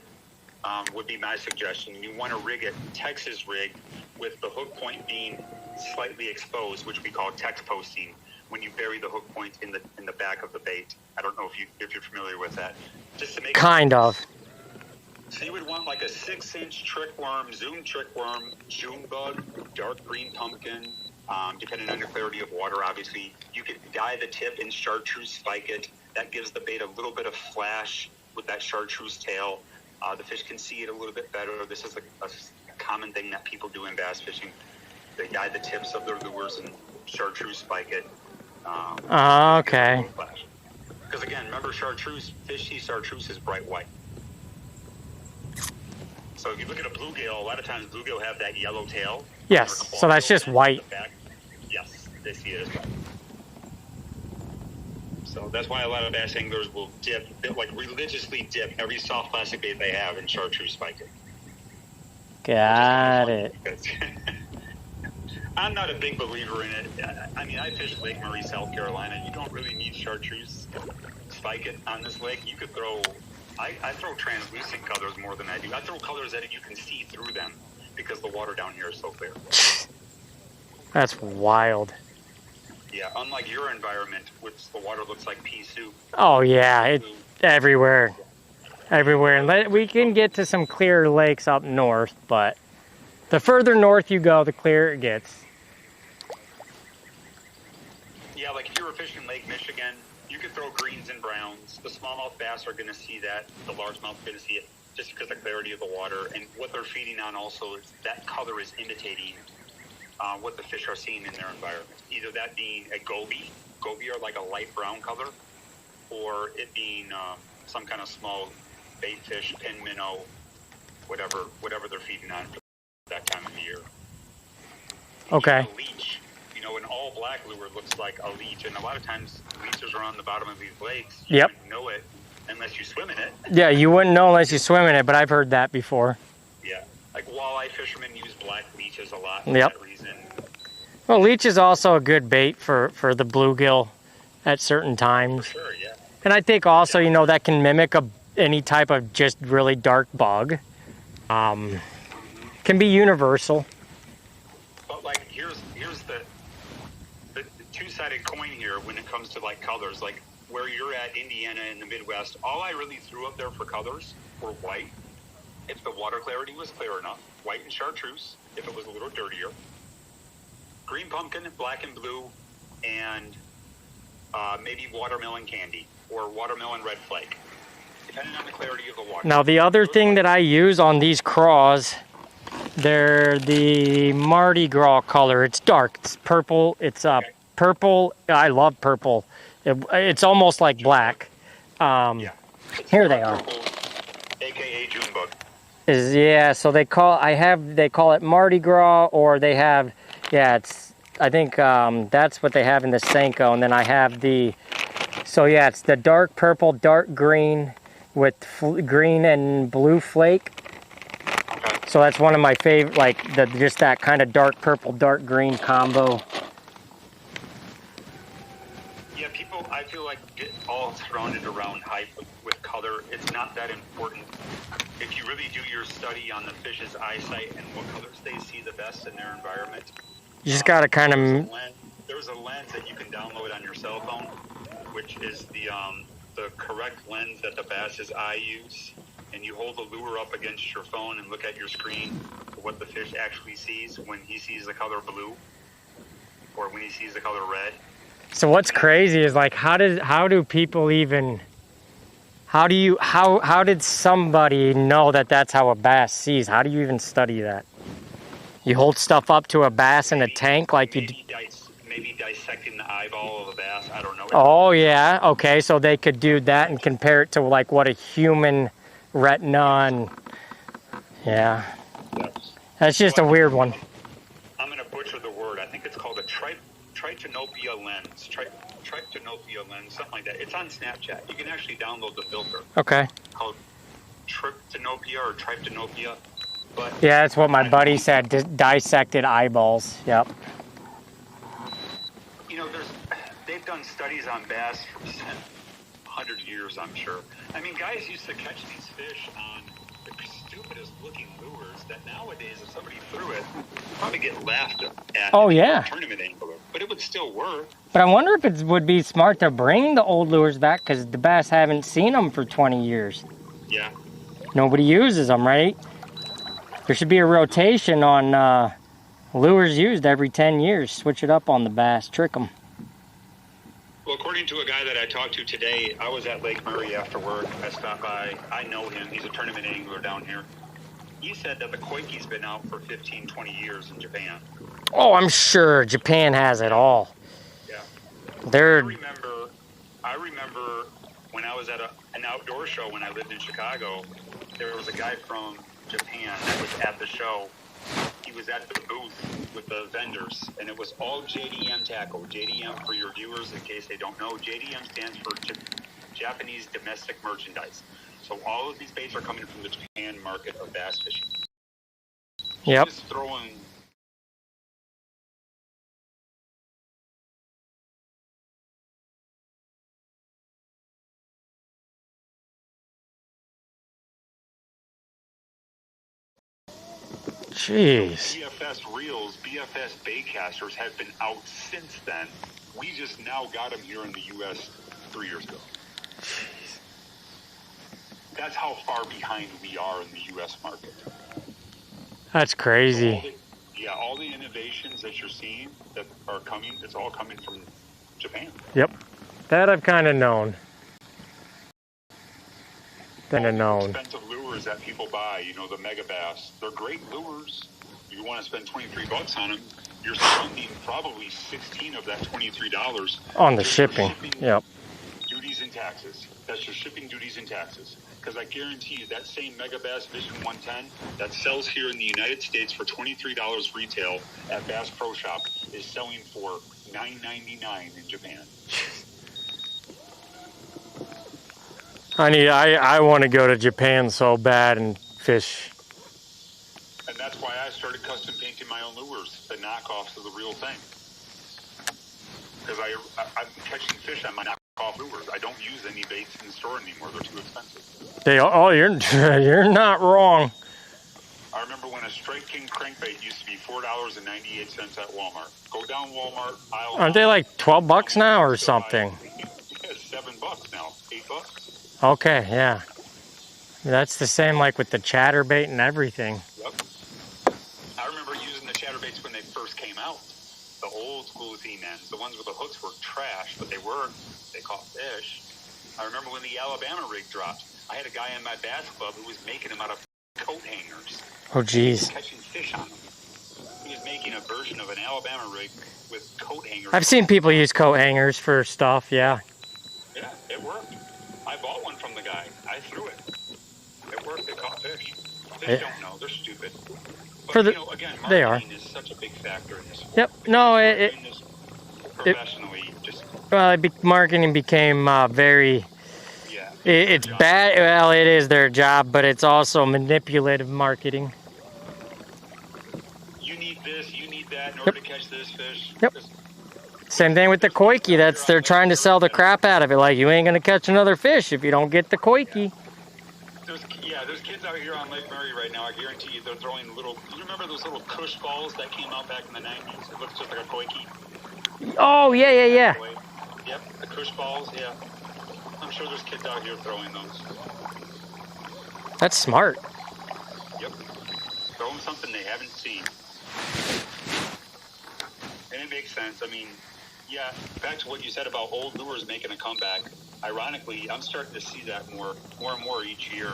[SPEAKER 18] would be my suggestion. You want to rig it Texas rig with the hook point being slightly exposed, which we call tex posting, when you bury the hook point in the back of the bait. I don't know if you're familiar with that. Just to make
[SPEAKER 1] kind of.
[SPEAKER 18] So you would want like a 6-inch trickworm, Zoom trickworm, June bug, dark green pumpkin, depending on the clarity of water, obviously. You could dye the tip in chartreuse spike it. That gives the bait a little bit of flash with that chartreuse tail. The fish can see it a little bit better. This is a common thing that people do in bass fishing. They dye the tips of their lures and chartreuse spike it.
[SPEAKER 1] Okay.
[SPEAKER 18] Because again, remember chartreuse, fish see chartreuse is bright white. So if you look at a bluegill, a lot of times bluegill have that yellow tail.
[SPEAKER 1] Yes, so that's just white.
[SPEAKER 18] Yes, they see it as white. So that's why a lot of bass anglers will religiously dip every soft plastic bait they have in chartreuse spike it.
[SPEAKER 1] Got it.
[SPEAKER 18] I'm not a big believer in it. I mean, I fish Lake Murray, South Carolina. You don't really need chartreuse spike it on this lake. You could throw, I throw translucent colors more than I do. I throw colors that you can see through them because the water down here is so clear.
[SPEAKER 1] That's wild.
[SPEAKER 18] Yeah, unlike your environment, which the water looks like pea soup.
[SPEAKER 1] Oh, yeah, everywhere. Everywhere. And we can get to some clear lakes up north, but the further north you go, the clearer it gets.
[SPEAKER 18] Yeah, like if you were fishing Lake Michigan, you could throw greens and browns. The smallmouth bass are going to see that. The largemouth are going to see it just because of the clarity of the water. And what they're feeding on also is that color is imitating what the fish are seeing in their environment. Either that being a goby are like a light brown color, or it being some kind of small bait fish, pin minnow, whatever they're feeding on for that time of the year.
[SPEAKER 1] Okay.
[SPEAKER 18] A leech, an all black lure looks like a leech, and a lot of times leeches are on the bottom of these lakes. You wouldn't know it unless you swim in it.
[SPEAKER 1] Yeah, you wouldn't know unless you swim in it, but I've heard that before.
[SPEAKER 18] Yeah, like walleye fishermen use black leeches a lot for
[SPEAKER 1] that
[SPEAKER 18] reason.
[SPEAKER 1] Well, leech is also a good bait for the bluegill at certain times.
[SPEAKER 18] For sure, yeah.
[SPEAKER 1] And I think also, that can mimic any type of just really dark bug. Can be universal.
[SPEAKER 18] But like here's the two-sided coin here when it comes to like colors. Like where you're at, Indiana in the Midwest, all I really threw up there for colors were white. If the water clarity was clear enough, white and chartreuse. If it was a little dirtier, green pumpkin, black and blue, and maybe watermelon candy or watermelon red flake, depending on the clarity of the water.
[SPEAKER 1] Now the other thing that I use on these craws They're the Mardi Gras color. It's dark. It's purple. It's purple. I love purple. It's almost like black. Here they are.
[SPEAKER 18] AKA June bug.
[SPEAKER 1] Yeah, so they call it Mardi Gras, or they have, I think that's what they have in the Senko. And then I have it's the dark purple, dark green with green and blue flake. So that's one of my favorite, like just that kind of dark purple, dark green combo.
[SPEAKER 18] Yeah, people, I feel like, get all surrounded around hype with color. It's not that important. If you really do your study on the fish's eyesight and what colors they see the best in their environment,
[SPEAKER 1] You just got to kind of...
[SPEAKER 18] There's a lens that you can download on your cell phone, which is the correct lens that the bass's eye use. And you hold the lure up against your phone and look at your screen for what the fish actually sees when he sees the color blue or when he sees the color red.
[SPEAKER 1] So what's crazy is like, how did somebody know that that's how a bass sees? How do you even study that? You hold stuff up to a bass in a tank like you...
[SPEAKER 18] Maybe dissecting the eyeball of a bass, I don't know.
[SPEAKER 1] Oh yeah, okay, so they could do that and compare it to like what a human retina and... Yeah. That's just a weird one.
[SPEAKER 18] I'm going to butcher the word. I think it's called a tritanopia lens. Tritanopia lens, something like that. It's on Snapchat. You can actually download the filter.
[SPEAKER 1] Okay.
[SPEAKER 18] It's called tryptanopia or tritanopia. But
[SPEAKER 1] yeah, that's what my buddy said. Dissected eyeballs. Yep.
[SPEAKER 18] You know, they've done studies on bass for 100 years, I'm sure. I mean, guys used to catch these fish on the stupidest looking lures that nowadays, if somebody threw it, you'd probably get laughed at.
[SPEAKER 1] Oh, yeah.
[SPEAKER 18] Tournament angler, but it would still work.
[SPEAKER 1] But I wonder if it would be smart to bring the old lures back, because the bass haven't seen them for 20 years.
[SPEAKER 18] Yeah.
[SPEAKER 1] Nobody uses them, right? There should be a rotation on lures used every 10 years. Switch it up on the bass, trick them.
[SPEAKER 18] Well, according to a guy that I talked to today, I was at Lake Murray after work. I stopped by. I know him. He's a tournament angler down here. He said that the koiki's been out for 15, 20 years in Japan.
[SPEAKER 1] Oh, I'm sure Japan has it all.
[SPEAKER 18] Yeah.
[SPEAKER 1] They're...
[SPEAKER 18] I remember when I was at an outdoor show when I lived in Chicago, there was a guy from Japan that was at the show. He was at the booth with the vendors, and it was all JDM tackle. JDM, for your viewers, in case they don't know, JDM stands for Japanese Domestic Merchandise. So all of these baits are coming from the Japan market of bass fishing.
[SPEAKER 1] Yep.
[SPEAKER 18] Just throwing...
[SPEAKER 1] Jeez.
[SPEAKER 18] BFS reels, BFS baitcasters have been out since then. We just now got them here in the U.S. 3 years ago.
[SPEAKER 1] Jeez.
[SPEAKER 18] That's how far behind we are in the U.S. market.
[SPEAKER 1] That's crazy.
[SPEAKER 18] So all the innovations that you're seeing that are coming, it's all coming from Japan.
[SPEAKER 1] Yep. That I've kind of known.
[SPEAKER 18] Expensive lures that people buy, you know, the mega bass, they're great lures. You want to spend $23 on them, you're spending probably 16 of that $23
[SPEAKER 1] on the shipping. Yep.
[SPEAKER 18] Duties and taxes. That's your shipping, duties, and taxes. Because I guarantee you that same mega bass Vision 110 that sells here in the United States for $23 retail at Bass Pro Shop is selling for $9.99 in Japan.
[SPEAKER 1] I want to go to Japan so bad and fish.
[SPEAKER 18] And that's why I started custom painting my own lures, the knockoffs of the real thing. Because I'm catching fish on my knockoff lures. I don't use any baits in the store anymore. They're too expensive.
[SPEAKER 1] You're not wrong.
[SPEAKER 18] I remember when a Strike King crankbait used to be $4.98 at Walmart. Go down Walmart aisle.
[SPEAKER 1] Aren't they like $12 now or something?
[SPEAKER 18] Yeah, $7 now. $8.
[SPEAKER 1] Okay, yeah. That's the same like with the chatterbait and everything.
[SPEAKER 18] Yep. I remember using the chatterbaits when they first came out. The old school Z-Mans. The ones with the hooks were trash, but they caught fish. I remember when the Alabama rig dropped. I had a guy in my bass club who was making them out of coat hangers.
[SPEAKER 1] Oh, geez.
[SPEAKER 18] Catching fish on them. He was making a version of an Alabama rig with coat hangers.
[SPEAKER 1] I've seen people use coat hangers for stuff, yeah.
[SPEAKER 18] Yeah, it worked. I bought one from the guy. I threw it. It worked. It caught fish. Fish don't know. They're stupid. But,
[SPEAKER 1] For the,
[SPEAKER 18] you know, again,
[SPEAKER 1] they are.
[SPEAKER 18] marketing is such a big factor in this.
[SPEAKER 1] Yep. No,
[SPEAKER 18] professionally, just
[SPEAKER 1] marketing became very.
[SPEAKER 18] Yeah.
[SPEAKER 1] It's bad. Well, it is their job, but it's also manipulative marketing.
[SPEAKER 18] You need this. You need that in order to catch this fish.
[SPEAKER 1] Yep. Same thing with the koiki. They're trying to sell the crap out of it. Like, you ain't gonna catch another fish if you don't get the koiki.
[SPEAKER 18] There's kids out here on Lake Murray right now. I guarantee you, they're throwing little. Do you remember those little Kush balls that came out back in the 90s? It looks just like a koiki.
[SPEAKER 1] Oh yeah.
[SPEAKER 18] Yep, the Kush balls. Yeah, I'm sure there's kids out here throwing those.
[SPEAKER 1] That's smart.
[SPEAKER 18] Yep, throw them something they haven't seen, and it makes sense. I mean, yeah. Back to what you said about old lures making a comeback. Ironically, I'm starting to see that more and more each year.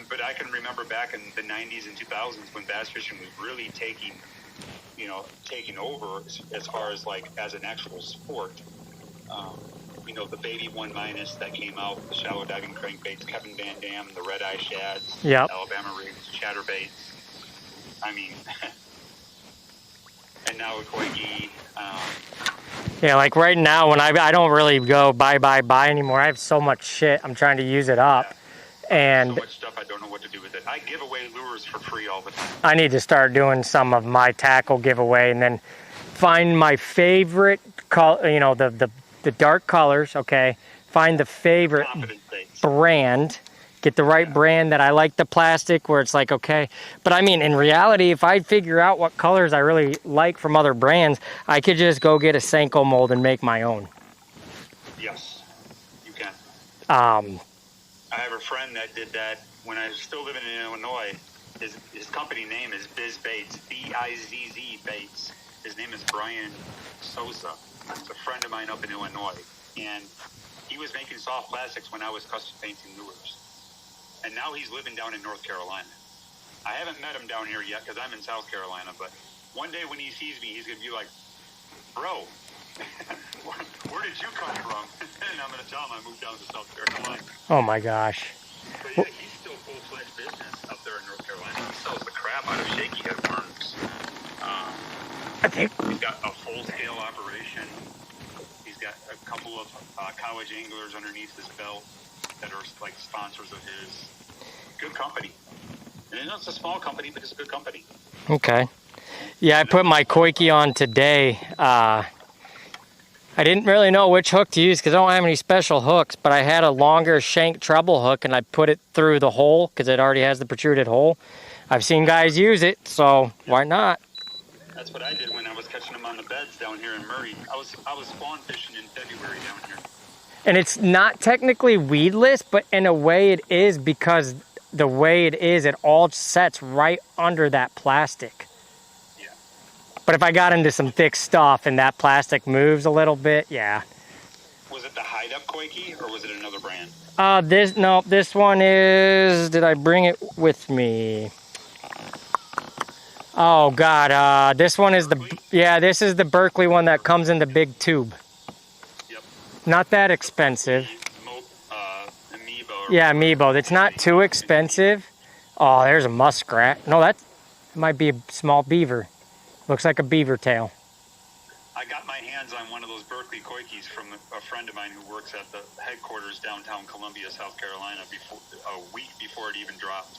[SPEAKER 18] But I can remember back in the 90s and 2000s when bass fishing was really taking over as far as like as an actual sport. You know, the Baby 1- that came out, the shallow diving crankbaits, Kevin Van Dam, the red eye shads, Alabama rigs, chatterbaits. I mean, and now with koiki.
[SPEAKER 1] Yeah, like right now when I don't really go buy anymore. I have so much shit. I'm trying to use it up. And
[SPEAKER 18] so much stuff, I don't know what to do with it. I give away lures for free all the time.
[SPEAKER 1] I need to start doing some of my tackle giveaway and then find my favorite the dark colors, okay? Find the favorite brand, get the right brand that I like the plastic where it's like, okay. But I mean, in reality, if I figure out what colors I really like from other brands, I could just go get a Senko mold and make my own.
[SPEAKER 18] Yes, you can. I have a friend that did that when I was still living in Illinois. His company name is Biz Baits, B-I-Z-Z Baits. His name is Brian Sosa. He's a friend of mine up in Illinois. And he was making soft plastics when I was custom painting lures. And now he's living down in North Carolina. I haven't met him down here yet because I'm in South Carolina. But one day when he sees me, he's going to be like, bro, where did you come from? And I'm going to tell him I moved down to South Carolina.
[SPEAKER 1] Oh my gosh.
[SPEAKER 18] But yeah, he's still full-fledged business up there in North Carolina. He sells the crap out of shaky head worms. He's got a full-scale operation. He's got a couple of college anglers underneath his belt that are like sponsors of his. Good company. And it's a small company, but it's a good company.
[SPEAKER 1] Okay. Yeah, I put my koiki on today. I didn't really know which hook to use because I don't have any special hooks, but I had a longer shank treble hook and I put it through the hole because it already has the protruded hole. I've seen guys use it, so why not?
[SPEAKER 18] That's what I did when I was catching them on the beds down here in Murray. I was spawn fishing in February down here.
[SPEAKER 1] And it's not technically weedless, but in a way it is because the way it is, it all sets right under that plastic.
[SPEAKER 18] Yeah.
[SPEAKER 1] But if I got into some thick stuff and that plastic moves a little bit, yeah.
[SPEAKER 18] Was it the Hide Up Koiki or was it another brand?
[SPEAKER 1] This one is, did I bring it with me? Oh God, this one is this is the Berkeley one that comes in the big tube.
[SPEAKER 18] Yep.
[SPEAKER 1] Not that expensive. Yeah, Amiibo. It's not too expensive. Oh, there's a muskrat. No, that might be a small beaver. Looks like a beaver tail.
[SPEAKER 18] I got my hands on one of those Berkeley koikis from a friend of mine who works at the headquarters downtown Columbia, South Carolina, a week before it even dropped.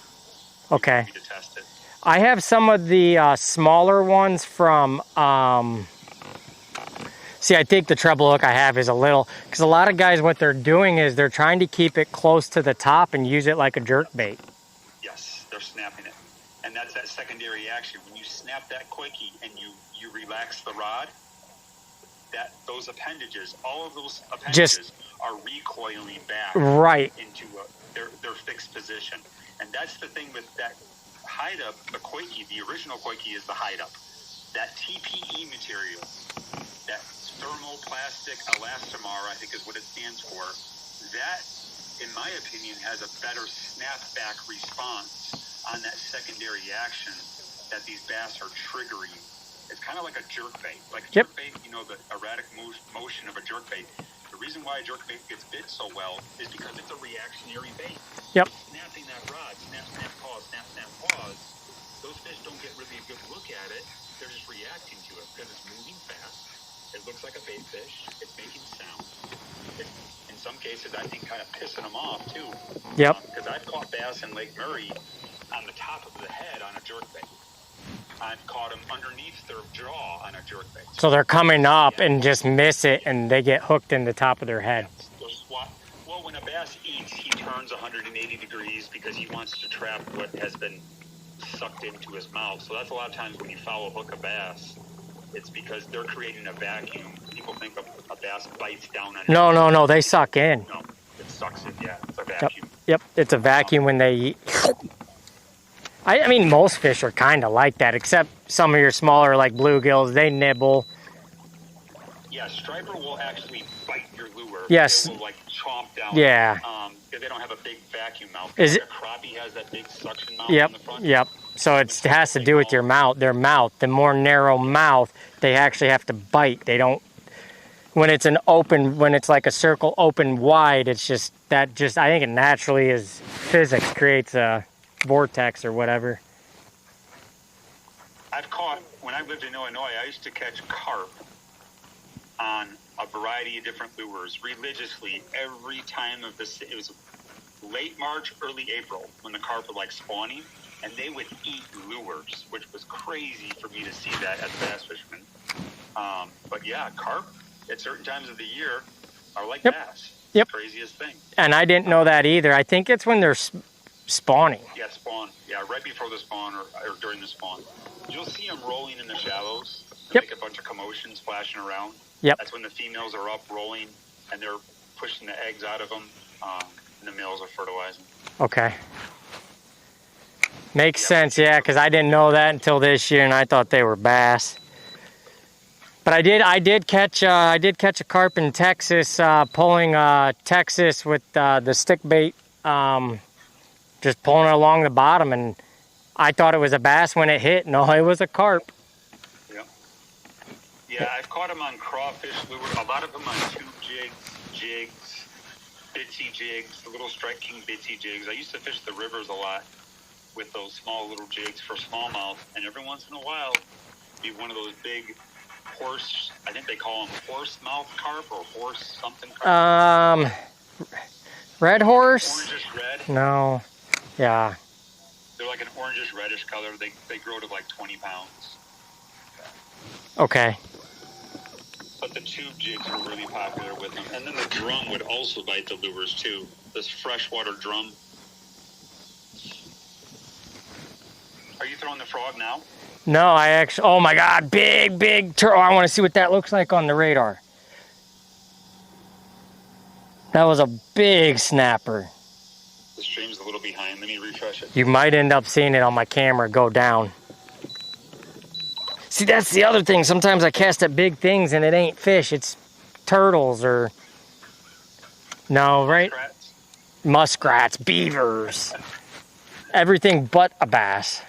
[SPEAKER 1] Okay.
[SPEAKER 18] To test it.
[SPEAKER 1] I have some of the smaller ones from, see, I think the treble hook I have is a little, because a lot of guys, what they're doing is they're trying to keep it close to the top and use it like a jerk bait.
[SPEAKER 18] Yes, they're snapping it. And that's that secondary action. When you snap that koiki and you relax the rod, those appendages, all of those appendages are recoiling back into their fixed position. And that's the thing with that Hide Up, the koiki, the original koiki is the Hide Up. That TPE material, that thermoplastic elastomer, I think is what it stands for, that, in my opinion, has a better snapback response on that secondary action that these bass are triggering. It's kind of like a jerkbait. Like a jerkbait, you know, the erratic motion of a jerkbait. The reason why a jerkbait gets bit so well is because it's a reactionary bait.
[SPEAKER 1] Yep.
[SPEAKER 18] Snapping that rod, snap, snap, pause, snap, snap, pause. Those fish don't get really a good look at it. They're just reacting to it because it's moving fast. It looks like a bait fish. It's making sound. In some cases, I think kind of pissing them off too.
[SPEAKER 1] Yep.
[SPEAKER 18] Because I've caught bass in Lake Murray on the top of the head on a jerkbait. I've caught them underneath their jaw on a jerkbait.
[SPEAKER 1] So they're coming up and just miss it, and they get hooked in the top of their head.
[SPEAKER 18] Well, when a bass eats, he turns 180 degrees because he wants to trap what has been sucked into his mouth. So that's a lot of times when you foul hook a bass, it's because they're creating a vacuum. People think a bass bites down on
[SPEAKER 1] No, they suck in.
[SPEAKER 18] No, it sucks in, yeah. It's a vacuum.
[SPEAKER 1] Yep, it's a vacuum when they eat. I mean, most fish are kind of like that, except some of your smaller, like bluegills, they nibble.
[SPEAKER 18] Yeah, striper will actually bite your lure.
[SPEAKER 1] Yes.
[SPEAKER 18] They will, like, chomp down.
[SPEAKER 1] Yeah.
[SPEAKER 18] If they don't have a big vacuum mouth.
[SPEAKER 1] Is it?
[SPEAKER 18] A crappie has that big suction mouth
[SPEAKER 1] Yep,
[SPEAKER 18] on the front.
[SPEAKER 1] yep. So it has to do with your mouth, their mouth. The more narrow mouth, they actually have to bite. They don't, when it's an open, when it's like a circle open wide, it's just, I think it naturally is, physics creates a vortex or whatever.
[SPEAKER 18] I've caught, when I lived in Illinois, I used to catch carp on a variety of different lures religiously every time of this. It was late March, early April when the carp were like spawning, and they would eat lures, which was crazy for me to see that as a bass fisherman. But yeah, carp at certain times of the year are like bass.
[SPEAKER 1] Yep.
[SPEAKER 18] Craziest thing.
[SPEAKER 1] And I didn't know that either. I think it's when they're spawning.
[SPEAKER 18] Yeah, spawn. Yeah, right before the spawn or during the spawn. You'll see them rolling in the shallows. They make a bunch of commotion splashing around.
[SPEAKER 1] Yep.
[SPEAKER 18] That's when the females are up rolling and they're pushing the eggs out of them, and the males are fertilizing.
[SPEAKER 1] Okay. Makes sense, yeah, because I didn't know that until this year, and I thought they were bass. But I did catch a carp in Texas, pulling Texas with the stick bait, just pulling it along the bottom, and I thought it was a bass when it hit. No, it was a carp.
[SPEAKER 18] Yeah, I've caught them on crawfish lure. A lot of them on tube jigs, bitsy jigs, the little Strike King bitsy jigs. I used to fish the rivers a lot with those small little jigs for smallmouth, and every once in a while, be one of those big horse, I think they call them horse mouth carp or horse something carp.
[SPEAKER 1] Red horse?
[SPEAKER 18] Orangish red.
[SPEAKER 1] No. Yeah.
[SPEAKER 18] They're like an orangish reddish color. They grow to like 20 pounds.
[SPEAKER 1] Okay.
[SPEAKER 18] But the tube jigs were really popular with them. And then the drum would also bite the lures too. This freshwater drum. Are you throwing the frog now?
[SPEAKER 1] No, I actually, oh my God, big turtle. I want to see what that looks like on the radar. That was a big snapper.
[SPEAKER 18] The stream's a little behind. Let me refresh it.
[SPEAKER 1] You might end up seeing it on my camera go down. See, that's the other thing. Sometimes I cast at big things and it ain't fish. It's turtles or... No, right? Muskrats, beavers. Everything but a bass.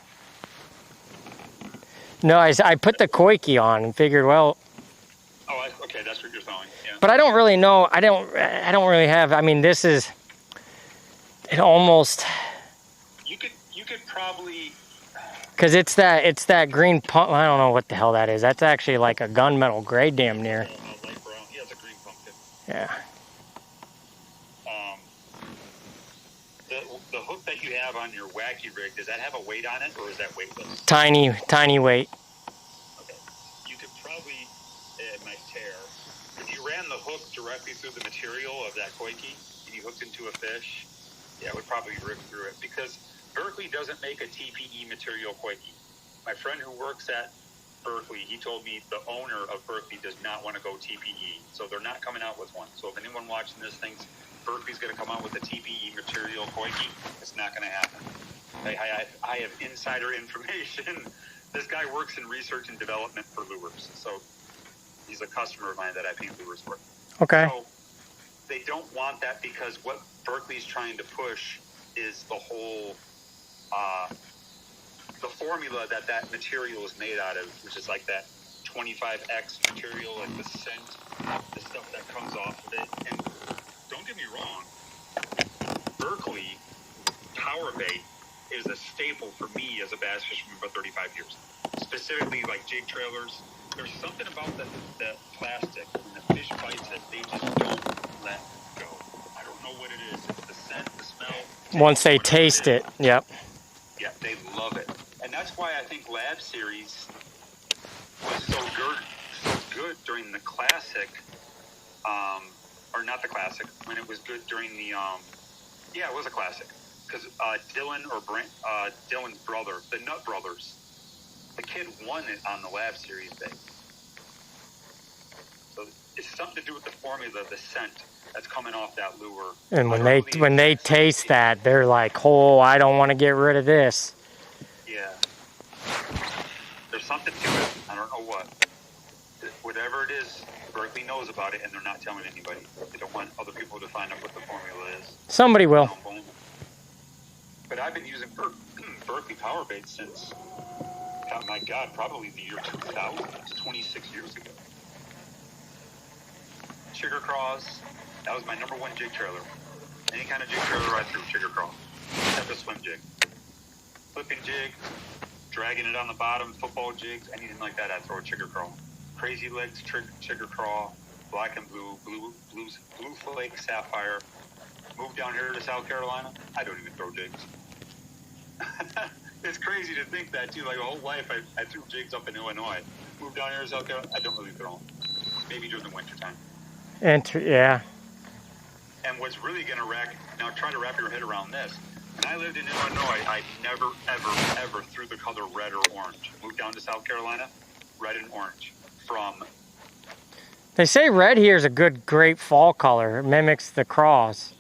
[SPEAKER 1] No, I put the koiki on and figured, well...
[SPEAKER 18] Oh, okay, that's what you're throwing. Yeah.
[SPEAKER 1] But I don't really know. I don't really have... I mean, this is... It almost...
[SPEAKER 18] You could probably...
[SPEAKER 1] Because it's that green pump. I don't know what the hell that is. That's actually like a gunmetal gray damn near.
[SPEAKER 18] Light brown. Yeah, it's a green pumpkin.
[SPEAKER 1] Yeah.
[SPEAKER 18] The hook that you have on your wacky rig, does that have a weight on it, or is that weightless?
[SPEAKER 1] Tiny weight.
[SPEAKER 18] Okay. You could probably, it might tear. If you ran the hook directly through the material of that koiki, and you hooked into a fish, yeah, it would probably rip through it, because Berkeley doesn't make a TPE material koiki. My friend who works at Berkeley, he told me the owner of Berkeley does not want to go TPE, so they're not coming out with one. So if anyone watching this thinks Berkeley's going to come out with a TPE material koiki, it's not going to happen. I have insider information. This guy works in research and development for lures, so he's a customer of mine that I paint lures for.
[SPEAKER 1] Okay.
[SPEAKER 18] So they don't want that because what Berkeley's trying to push is the whole the formula that material is made out of, which is like that 25X material, like the scent, the stuff that comes off of it. And don't get me wrong, Berkeley power bait is a staple for me as a bass fisherman for 35 years. Specifically, like jig trailers. There's something about the plastic. When the fish bites it, they just don't let go. I don't know what it is. It's the scent, the smell.
[SPEAKER 1] Once they taste it, yep.
[SPEAKER 18] Yeah, they love it. And that's why I think Lab Series was so good during the Classic, or not the Classic, when it was good during the, yeah, it was a Classic. Because Dylan's brother, the Nut Brothers, the kid won it on the Lab Series day. So it's something to do with the formula, the scent that's coming off that lure.
[SPEAKER 1] And when they taste that, they're like, oh, I don't want to get rid of this.
[SPEAKER 18] Yeah. There's something to it. I don't know what. Whatever it is, Berkeley knows about it, and they're not telling anybody. They don't want other people to find out what the formula is.
[SPEAKER 1] Somebody will.
[SPEAKER 18] But I've been using Berkeley power bait since, oh my God, probably the year 2000. It's 26 years ago. Chigger craws, that was my number one jig trailer. Any kind of jig trailer I threw, chigger craw. Except a swim jig. Flipping jig, dragging it on the bottom, football jigs, anything like that, I'd throw a chigger craw. Crazy legs, chigger craw, black and blue flake, sapphire. Moved down here to South Carolina, I don't even throw jigs. It's crazy to think that too. Like a whole life, I threw jigs up in Illinois. Moved down here to South Carolina, I don't really throw them. Maybe during the winter time.
[SPEAKER 1] Yeah.
[SPEAKER 18] And what's really gonna now try to wrap your head around this. When I lived in Illinois, I never, ever threw the color red or orange. Moved down to South Carolina, red and orange.
[SPEAKER 1] They say red here is a great fall color. It mimics the craws.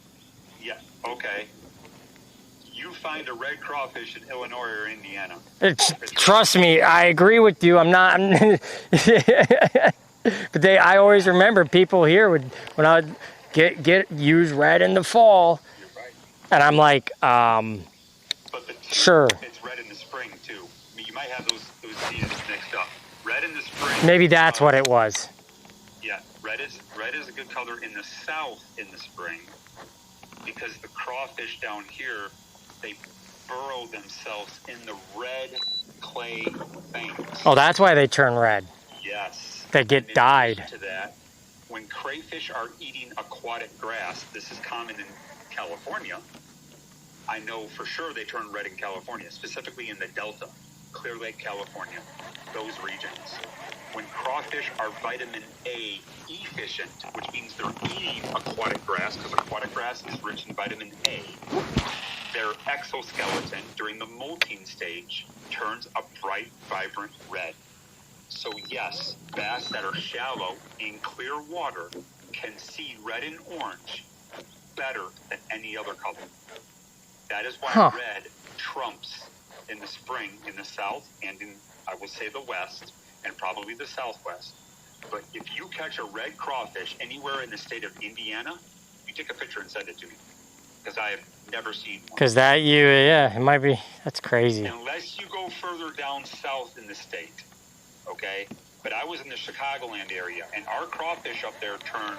[SPEAKER 18] Yeah, okay. You find a red crawfish in Illinois or Indiana.
[SPEAKER 1] Trust me, I agree with you. I'm not. But I always remember people here when I would use red in the fall, and I'm like, sure.
[SPEAKER 18] It's red in the spring too. I mean, you might have those seasons mixed up. Red in the spring.
[SPEAKER 1] Maybe that's what it was.
[SPEAKER 18] Yeah, red is a good color in the south in the spring, because the crawfish down here, they burrow themselves in the red clay things.
[SPEAKER 1] Oh, that's why they turn red.
[SPEAKER 18] Yes.
[SPEAKER 1] They get dyed.
[SPEAKER 18] To that, when crayfish are eating aquatic grass, this is common in California. I know for sure they turn red in California, specifically in the Delta, Clear Lake, California, those regions. When crawfish are vitamin A efficient, which means they're eating aquatic grass, because aquatic grass is rich in vitamin A, their exoskeleton during the molting stage turns a bright, vibrant red. So yes, bass that are shallow in clear water can see red and orange better than any other color. That is why red trumps in the spring in the south and in, I will say, the west and probably the southwest. But if you catch a red crawfish anywhere in the state of Indiana, you take a picture and send it to me, because I have never seen one.
[SPEAKER 1] Because it might be, that's crazy.
[SPEAKER 18] Unless you go further down south in the state, okay? But I was in the Chicagoland area, and our crawfish up there turn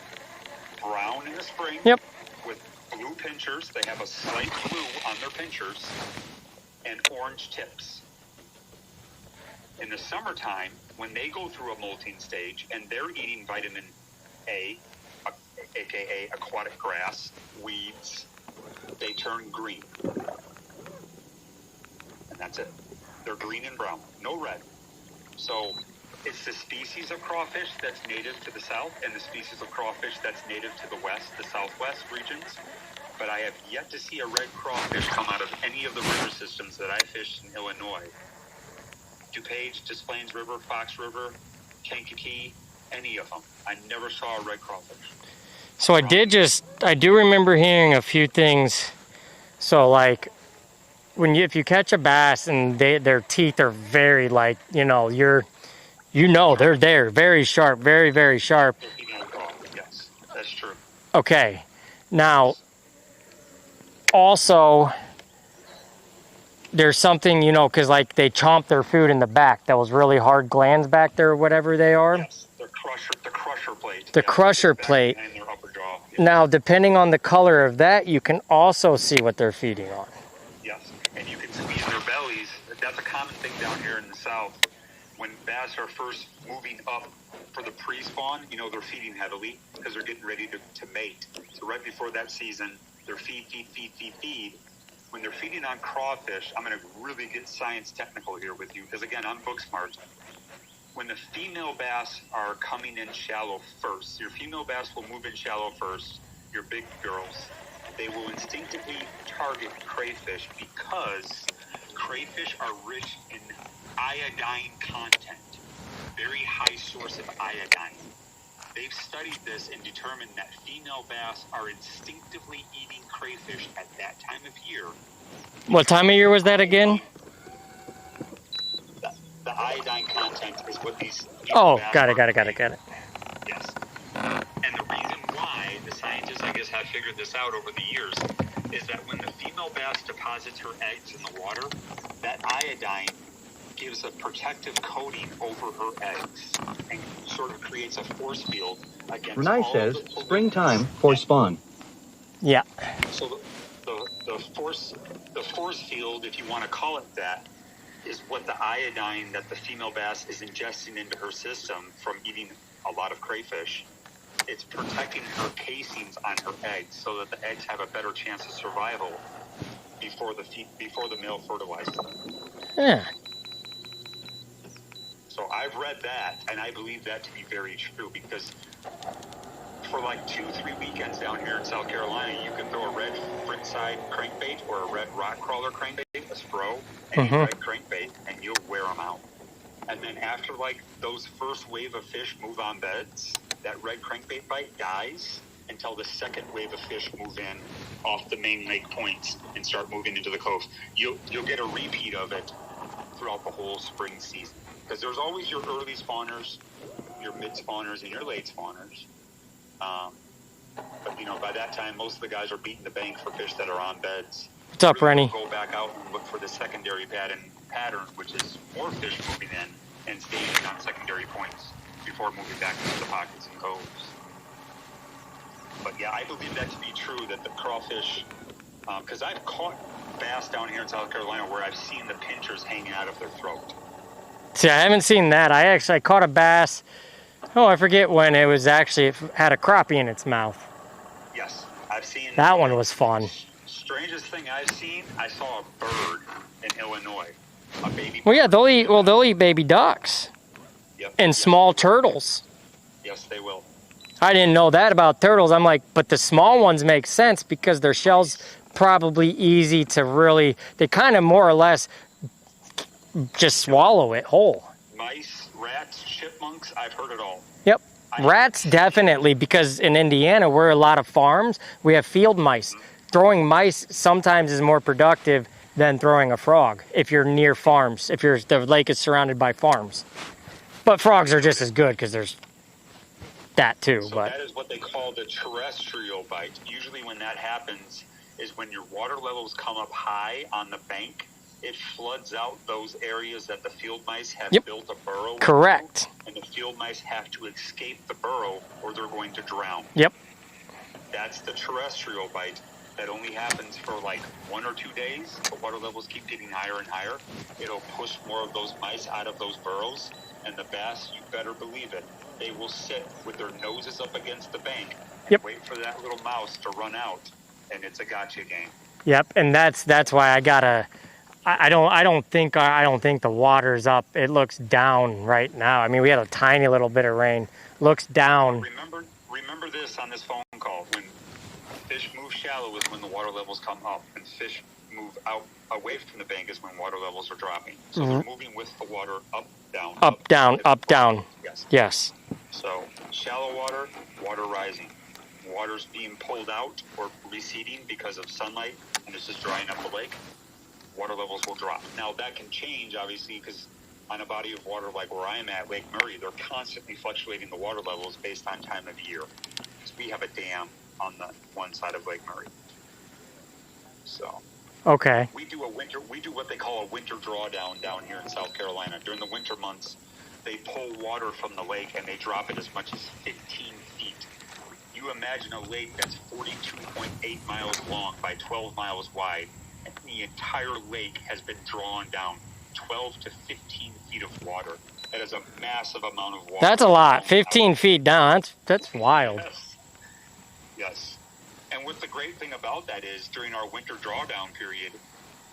[SPEAKER 18] brown in the spring.
[SPEAKER 1] Yep.
[SPEAKER 18] With blue pinchers. They have a slight blue on their pinchers and orange tips. In the summertime, when they go through a molting stage and they're eating vitamin A, aka aquatic grass, weeds, they turn green. And that's it. They're green and brown, no red. So it's the species of crawfish that's native to the south and the species of crawfish that's native to the west, the southwest regions. But I have yet to see a red crawfish come out of any of the river systems that I fished in Illinois. DuPage, Des Plaines River, Fox River, Kankakee, any of them. I never saw a red crawfish.
[SPEAKER 1] So I do remember hearing a few things. So like, if you catch a bass and their teeth are very like, they're there, very sharp, very, very sharp.
[SPEAKER 18] Yes, that's true.
[SPEAKER 1] Okay. Now, also, there's something, you know, because like they chomp their food in the back. Those really hard glands back there, or whatever they are.
[SPEAKER 18] Yes, the crusher plate.
[SPEAKER 1] The crusher plate.
[SPEAKER 18] And their upper jaw. Yes.
[SPEAKER 1] Now, depending on the color of that, you can also see what they're feeding on.
[SPEAKER 18] Yes, and you can squeeze their bellies. That's a common thing down here in the south. When bass are first moving up for the pre-spawn, you know, they're feeding heavily because they're getting ready to mate. So right before that season, they're feed. When they're feeding on crawfish, I'm going to really get science technical here with you because, again, I'm book smart. When the female bass are coming in shallow first, your female bass will move in shallow first, your big girls. They will instinctively target crayfish because crayfish are rich in iodine content, very high source of iodine. They've studied this and determined that female bass are instinctively eating crayfish at that time of year.
[SPEAKER 1] What time of year was that again?
[SPEAKER 18] The iodine content is what these...
[SPEAKER 1] Oh, got it.
[SPEAKER 18] Yes. And the reason why the scientists, I guess, have figured this out over the years is that when the female bass deposits her eggs in the water, that iodine gives a protective coating over her eggs and sort of creates a force field against
[SPEAKER 6] Renai
[SPEAKER 18] all
[SPEAKER 6] says,
[SPEAKER 18] of the
[SPEAKER 6] springtime for spawn.
[SPEAKER 1] Yeah.
[SPEAKER 18] So the force field, if you want to call it that, is what the iodine that the female bass is ingesting into her system from eating a lot of crayfish. It's protecting her casings on her eggs so that the eggs have a better chance of survival before the male fertilizes them.
[SPEAKER 1] Yeah.
[SPEAKER 18] So I've read that, and I believe that to be very true because for like 2-3 weekends down here in South Carolina, you can throw a red frintside crankbait or a red rock crawler crankbait, a spro, and a red crankbait, and you'll wear them out. And then after like those first wave of fish move on beds, that red crankbait bite dies until the second wave of fish move in off the main lake points and start moving into the cove. You'll get a repeat of it throughout the whole spring season. Because there's always your early spawners, your mid spawners, and your late spawners. But, you know, by that time, most of the guys are beating the bank for fish that are on beds.
[SPEAKER 1] What's up, Rennie?
[SPEAKER 18] Go back out and look for the secondary pattern, which is more fish moving in and staying on secondary points before moving back into the pockets and coves. But, yeah, I believe that to be true, that the crawfish, because I've caught bass down here in South Carolina where I've seen the pinchers hanging out of their throat.
[SPEAKER 1] See, I haven't seen that. I caught a bass. Oh, I forget when it was actually, it had a crappie in its mouth.
[SPEAKER 18] Yes, I've seen...
[SPEAKER 1] That one was fun.
[SPEAKER 18] Strangest thing I've seen, I saw a bird in Illinois. A baby bird.
[SPEAKER 1] Well, yeah, they'll eat baby ducks.
[SPEAKER 18] Yep.
[SPEAKER 1] And small turtles.
[SPEAKER 18] Yes, they will.
[SPEAKER 1] I didn't know that about turtles. I'm like, but the small ones make sense because their shell's probably easy to really, they kind of more or less just swallow it whole.
[SPEAKER 18] Mice, rats, chipmunks, I've heard it all.
[SPEAKER 1] Yep. Rats definitely, because in Indiana, we're a lot of farms. We have field mice. Throwing mice sometimes is more productive than throwing a frog if you're near farms, if the lake is surrounded by farms. But frogs are just as good because there's that too.
[SPEAKER 18] So
[SPEAKER 1] but
[SPEAKER 18] that is what they call the terrestrial bite. Usually when that happens is when your water levels come up high on the bank. It floods out those areas that the field mice have built a burrow.
[SPEAKER 1] Correct.
[SPEAKER 18] And the field mice have to escape the burrow or they're going to drown.
[SPEAKER 1] Yep.
[SPEAKER 18] That's the terrestrial bite. That only happens for like 1 or 2 days. The water levels keep getting higher and higher. It'll push more of those mice out of those burrows. And the bass, you better believe it, they will sit with their noses up against the bank and wait for that little mouse to run out. And it's a gotcha game.
[SPEAKER 1] Yep, and that's why I gotta. I don't think the water's up. It looks down right now. I mean, we had a tiny little bit of rain. Looks down.
[SPEAKER 18] Remember this on this phone call. When fish move shallow is when the water levels come up, and fish move out away from the bank is when water levels are dropping. So they're moving with the water up, down.
[SPEAKER 1] Up, down, up, down.
[SPEAKER 18] Yes.
[SPEAKER 1] Yes.
[SPEAKER 18] So shallow water, water rising. Water's being pulled out or receding because of sunlight, and this is drying up the lake. Water levels will drop. Now, that can change, obviously, because on a body of water like where I am at, Lake Murray, they're constantly fluctuating the water levels based on time of year. Because we have a dam on the one side of Lake Murray. So,
[SPEAKER 1] Okay.
[SPEAKER 18] We do what they call a winter drawdown down here in South Carolina. During the winter months, they pull water from the lake and they drop it as much as 15 feet. You imagine a lake that's 42.8 miles long by 12 miles wide, and the entire lake has been drawn down 12 to 15 feet of water. That is a massive amount of water.
[SPEAKER 1] That's a lot. 15 feet down. That's wild.
[SPEAKER 18] Yes. Yes. And what the great thing about that is, during our winter drawdown period,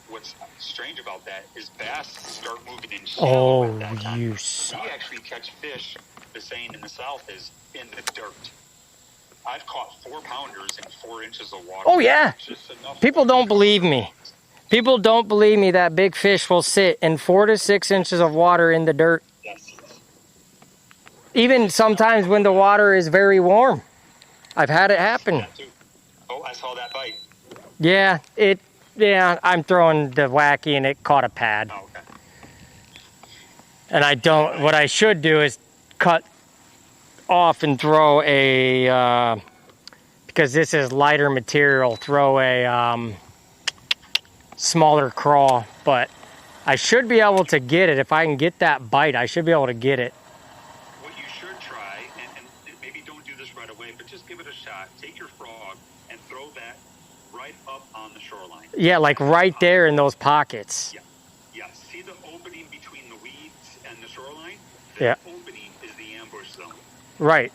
[SPEAKER 18] what's strange about that is bass start moving in shallow at that time.
[SPEAKER 1] You
[SPEAKER 18] We
[SPEAKER 1] suck.
[SPEAKER 18] actually catch fish, the saying in the South is, in the dirt. I've caught 4-pounders in 4 inches of water.
[SPEAKER 1] Oh, yeah.
[SPEAKER 18] Just enough
[SPEAKER 1] People don't believe me. People don't believe me that big fish will sit in 4 to 6 inches of water in the dirt.
[SPEAKER 18] Yes.
[SPEAKER 1] Even sometimes when the water is very warm. I've had it happen.
[SPEAKER 18] Oh, I saw that bite.
[SPEAKER 1] Yeah, I'm throwing the wacky and it caught a pad.
[SPEAKER 18] Oh, okay.
[SPEAKER 1] And what I should do is cut off and throw a, because this is lighter material, throw a smaller crawl. But I should be able to get it. If I can get that bite, I should be able to get it.
[SPEAKER 18] What you should try, and maybe don't do this right away, but just give it a shot. Take your frog and throw that right up on the shoreline.
[SPEAKER 1] Yeah, like right there in those pockets.
[SPEAKER 18] Yeah. Yeah. See the opening between the weeds and the shoreline?
[SPEAKER 1] Yeah.
[SPEAKER 18] That opening is the ambush zone.
[SPEAKER 1] Right.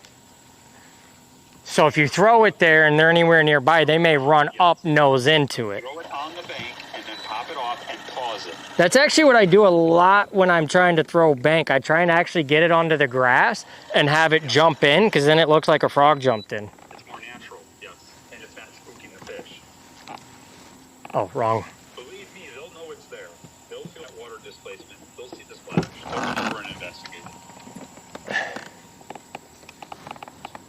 [SPEAKER 1] So if you throw it there and they're anywhere nearby, they may run up nose into it.
[SPEAKER 18] Throw it on the bank and then pop it off and pause it.
[SPEAKER 1] That's actually what I do a lot when I'm trying to throw bank. I try and actually get it onto the grass and have it jump in, because then it looks like a frog jumped in.
[SPEAKER 18] It's more natural, yes, and it's not spooking the fish.
[SPEAKER 1] Oh, wrong.
[SPEAKER 18] Believe me, they'll know it's there. They'll feel that water displacement. They'll see the splash. They'll come over and investigate it.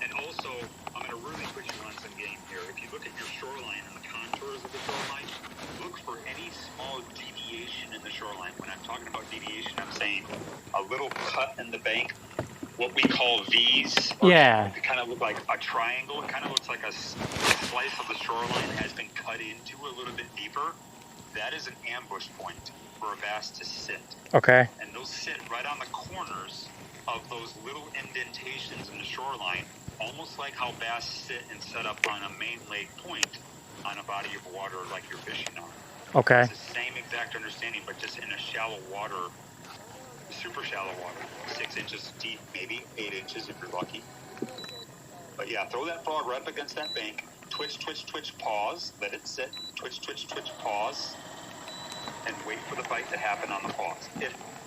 [SPEAKER 18] And also, I'm going to really put you on some game here. If you look at your shoreline and the contours of the shoreline, look for any small deviation in the shoreline. When I'm talking about deviation, I'm saying a little cut in the bank, what we call V's.
[SPEAKER 1] Yeah.
[SPEAKER 18] It kind of look like a triangle. It kind of looks like a slice of the shoreline has been cut into a little bit deeper. That is an ambush point for a bass to sit.
[SPEAKER 1] Okay.
[SPEAKER 18] And they'll sit right on the corners of those little indentations in the shoreline, almost like how bass sit and set up on a main lake point on a body of water like you're fishing on.
[SPEAKER 1] Okay.
[SPEAKER 18] It's the same exact understanding, but just in a shallow water, super shallow water, 6 inches deep, maybe 8 inches if you're lucky. But yeah, throw that frog right up against that bank. Twitch, twitch, twitch, pause. Let it sit. Twitch, twitch, twitch, pause. And wait for the bite to happen on the pause.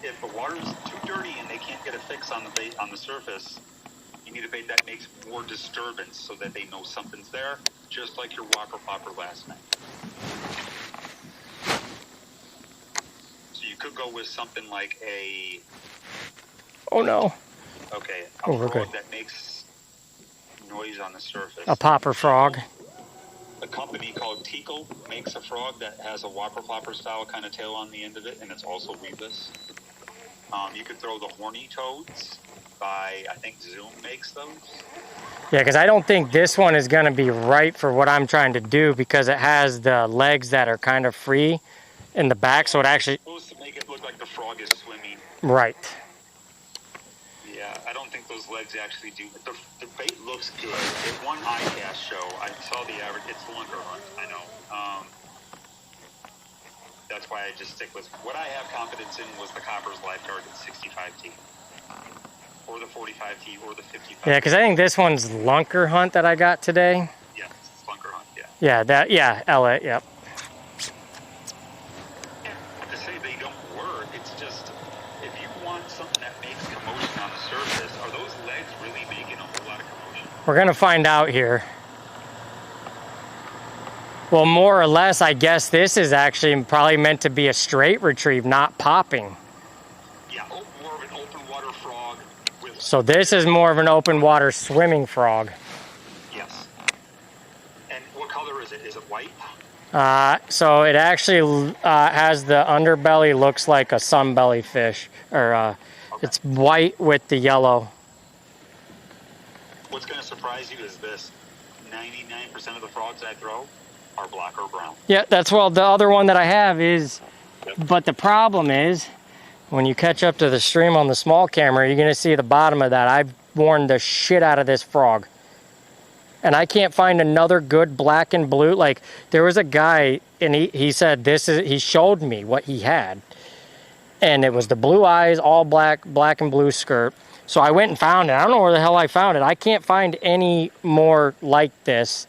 [SPEAKER 18] If the water's too dirty and they can't get a fix on the bait on the surface, you need a bait that makes more disturbance so that they know something's there, just like your whopper popper last night. So you could go with something like a...
[SPEAKER 1] Oh, no.
[SPEAKER 18] Okay,
[SPEAKER 1] Oh,
[SPEAKER 18] a
[SPEAKER 1] we're
[SPEAKER 18] frog
[SPEAKER 1] good.
[SPEAKER 18] that makes noise on the surface.
[SPEAKER 1] A popper frog.
[SPEAKER 18] A company called Tickle makes a frog that has a whopper flopper style kind of tail on the end of it, and it's also weedless. You could throw the horny toads by, I think Zoom makes those.
[SPEAKER 1] Yeah, because I don't think this one is going to be right for what I'm trying to do, because it has the legs that are kind of free in the back, so it actually...
[SPEAKER 18] It's supposed to make it look like the frog is swimming.
[SPEAKER 1] Right.
[SPEAKER 18] Yeah, I don't think those legs actually do. The bait looks good. It won iCast show. I saw the average. It's the lunker hunt, I know. That's why I just stick with what I have confidence in was the Copper's live target 65T. Or the 45T or the 55T.
[SPEAKER 1] Yeah, because I think this one's lunker hunt that I got today.
[SPEAKER 18] Yeah, it's lunker hunt,
[SPEAKER 1] Yeah, Ella, yep.
[SPEAKER 18] To say they don't work, it's just, if you want something that makes commotion on the surface, are those legs really making a whole lot of commotion?
[SPEAKER 1] We're going to find out here. Well, more or less, I guess this is actually probably meant to be a straight retrieve, not popping.
[SPEAKER 18] Yeah, more of an open water frog with...
[SPEAKER 1] So this is more of an open water swimming frog.
[SPEAKER 18] Yes. And what color is it? Is it white?
[SPEAKER 1] So it actually has the underbelly, looks like a sunbelly fish. Or it's white with the yellow.
[SPEAKER 18] What's going to surprise you is this. 99% of the frogs I throw are black or brown.
[SPEAKER 1] Yeah, that's well, the other one that I have is, but the problem is, when you catch up to the stream on the small camera, you're going to see the bottom of that. I've warned the shit out of this frog. And I can't find another good black and blue. Like, there was a guy, and he said he showed me what he had. And it was the blue eyes, all black and blue skirt. So I went and found it. I don't know where the hell I found it. I can't find any more like this.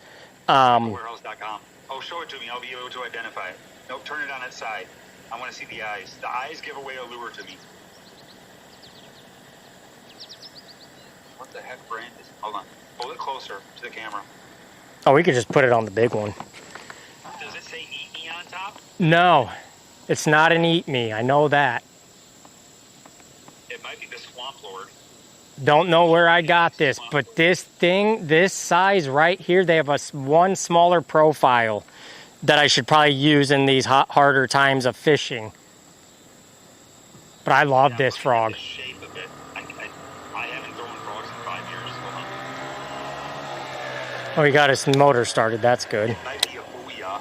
[SPEAKER 18] Warehouse.com. Oh, show it to me. I'll be able to identify it. Nope, turn it on its side. I want to see the eyes. The eyes give away a lure to me. What the heck brand is it? Hold on. Hold it closer to the camera.
[SPEAKER 1] Oh, we could just put it on the big one.
[SPEAKER 18] Does it say Eat Me on top?
[SPEAKER 1] No, it's not an Eat Me. I know that.
[SPEAKER 18] It might be the Swamp Lord.
[SPEAKER 1] Don't know where I got this, but this thing, this size right here, they have one smaller profile that I should probably use in these harder times of fishing. But I love this frog.
[SPEAKER 18] The shape of it. I haven't thrown frogs in 5 years. Hold on.
[SPEAKER 1] Oh, he got his motor started. That's good.
[SPEAKER 18] It might be a Booyah.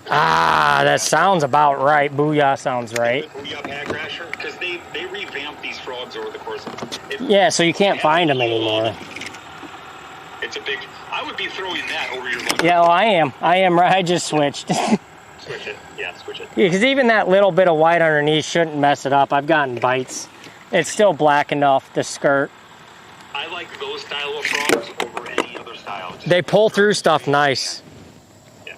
[SPEAKER 1] Ah, that sounds about right. Booyah sounds right.
[SPEAKER 18] Booyah Pack Crasher, because they revamped these frogs over the course of it.
[SPEAKER 1] Yeah, so you can't find them anymore.
[SPEAKER 18] It's a big. I would be throwing that over your boat.
[SPEAKER 1] Yeah, well, I am. I just switched.
[SPEAKER 18] Switch it. Yeah, switch it.
[SPEAKER 1] Yeah, because even that little bit of white underneath shouldn't mess it up. I've gotten bites. It's still black enough, the skirt.
[SPEAKER 18] I like those style of frogs over any other style.
[SPEAKER 1] They pull through stuff nice.
[SPEAKER 18] Yeah.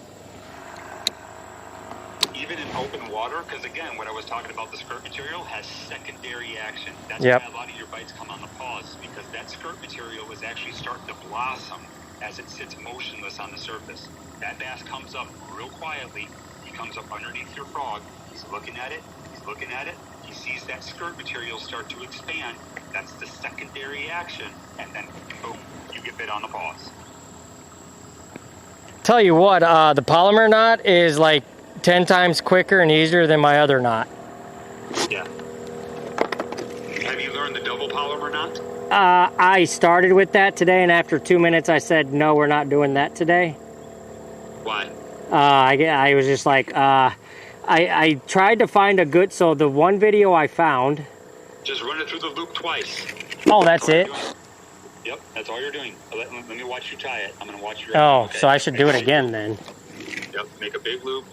[SPEAKER 18] Even in open water, because again, what I was talking about, the skirt material has secondary action. That's why a lot of your bites come on the paws, because that skirt material is actually starting to blossom as it sits motionless on the surface. That bass comes up real quietly. He comes up underneath your frog. He's looking at it. He's looking at it. He sees that skirt material start to expand. That's the secondary action. And then, boom, you get bit on the paws.
[SPEAKER 1] Tell you what, the polymer knot is like 10 times quicker and easier than my other knot.
[SPEAKER 18] Yeah. Have you learned the double polymer knot?
[SPEAKER 1] I started with that today, and after 2 minutes I said, no, we're not doing that today.
[SPEAKER 18] Why?
[SPEAKER 1] I was just like, I tried to find a good, so the one video I found.
[SPEAKER 18] Just run it through the loop twice.
[SPEAKER 1] Oh, that's it?
[SPEAKER 18] Yep, that's all you're doing. Let me watch you try it. I'm going to watch you.
[SPEAKER 1] Oh, okay. So I should do it again then.
[SPEAKER 18] Yep, make a big loop.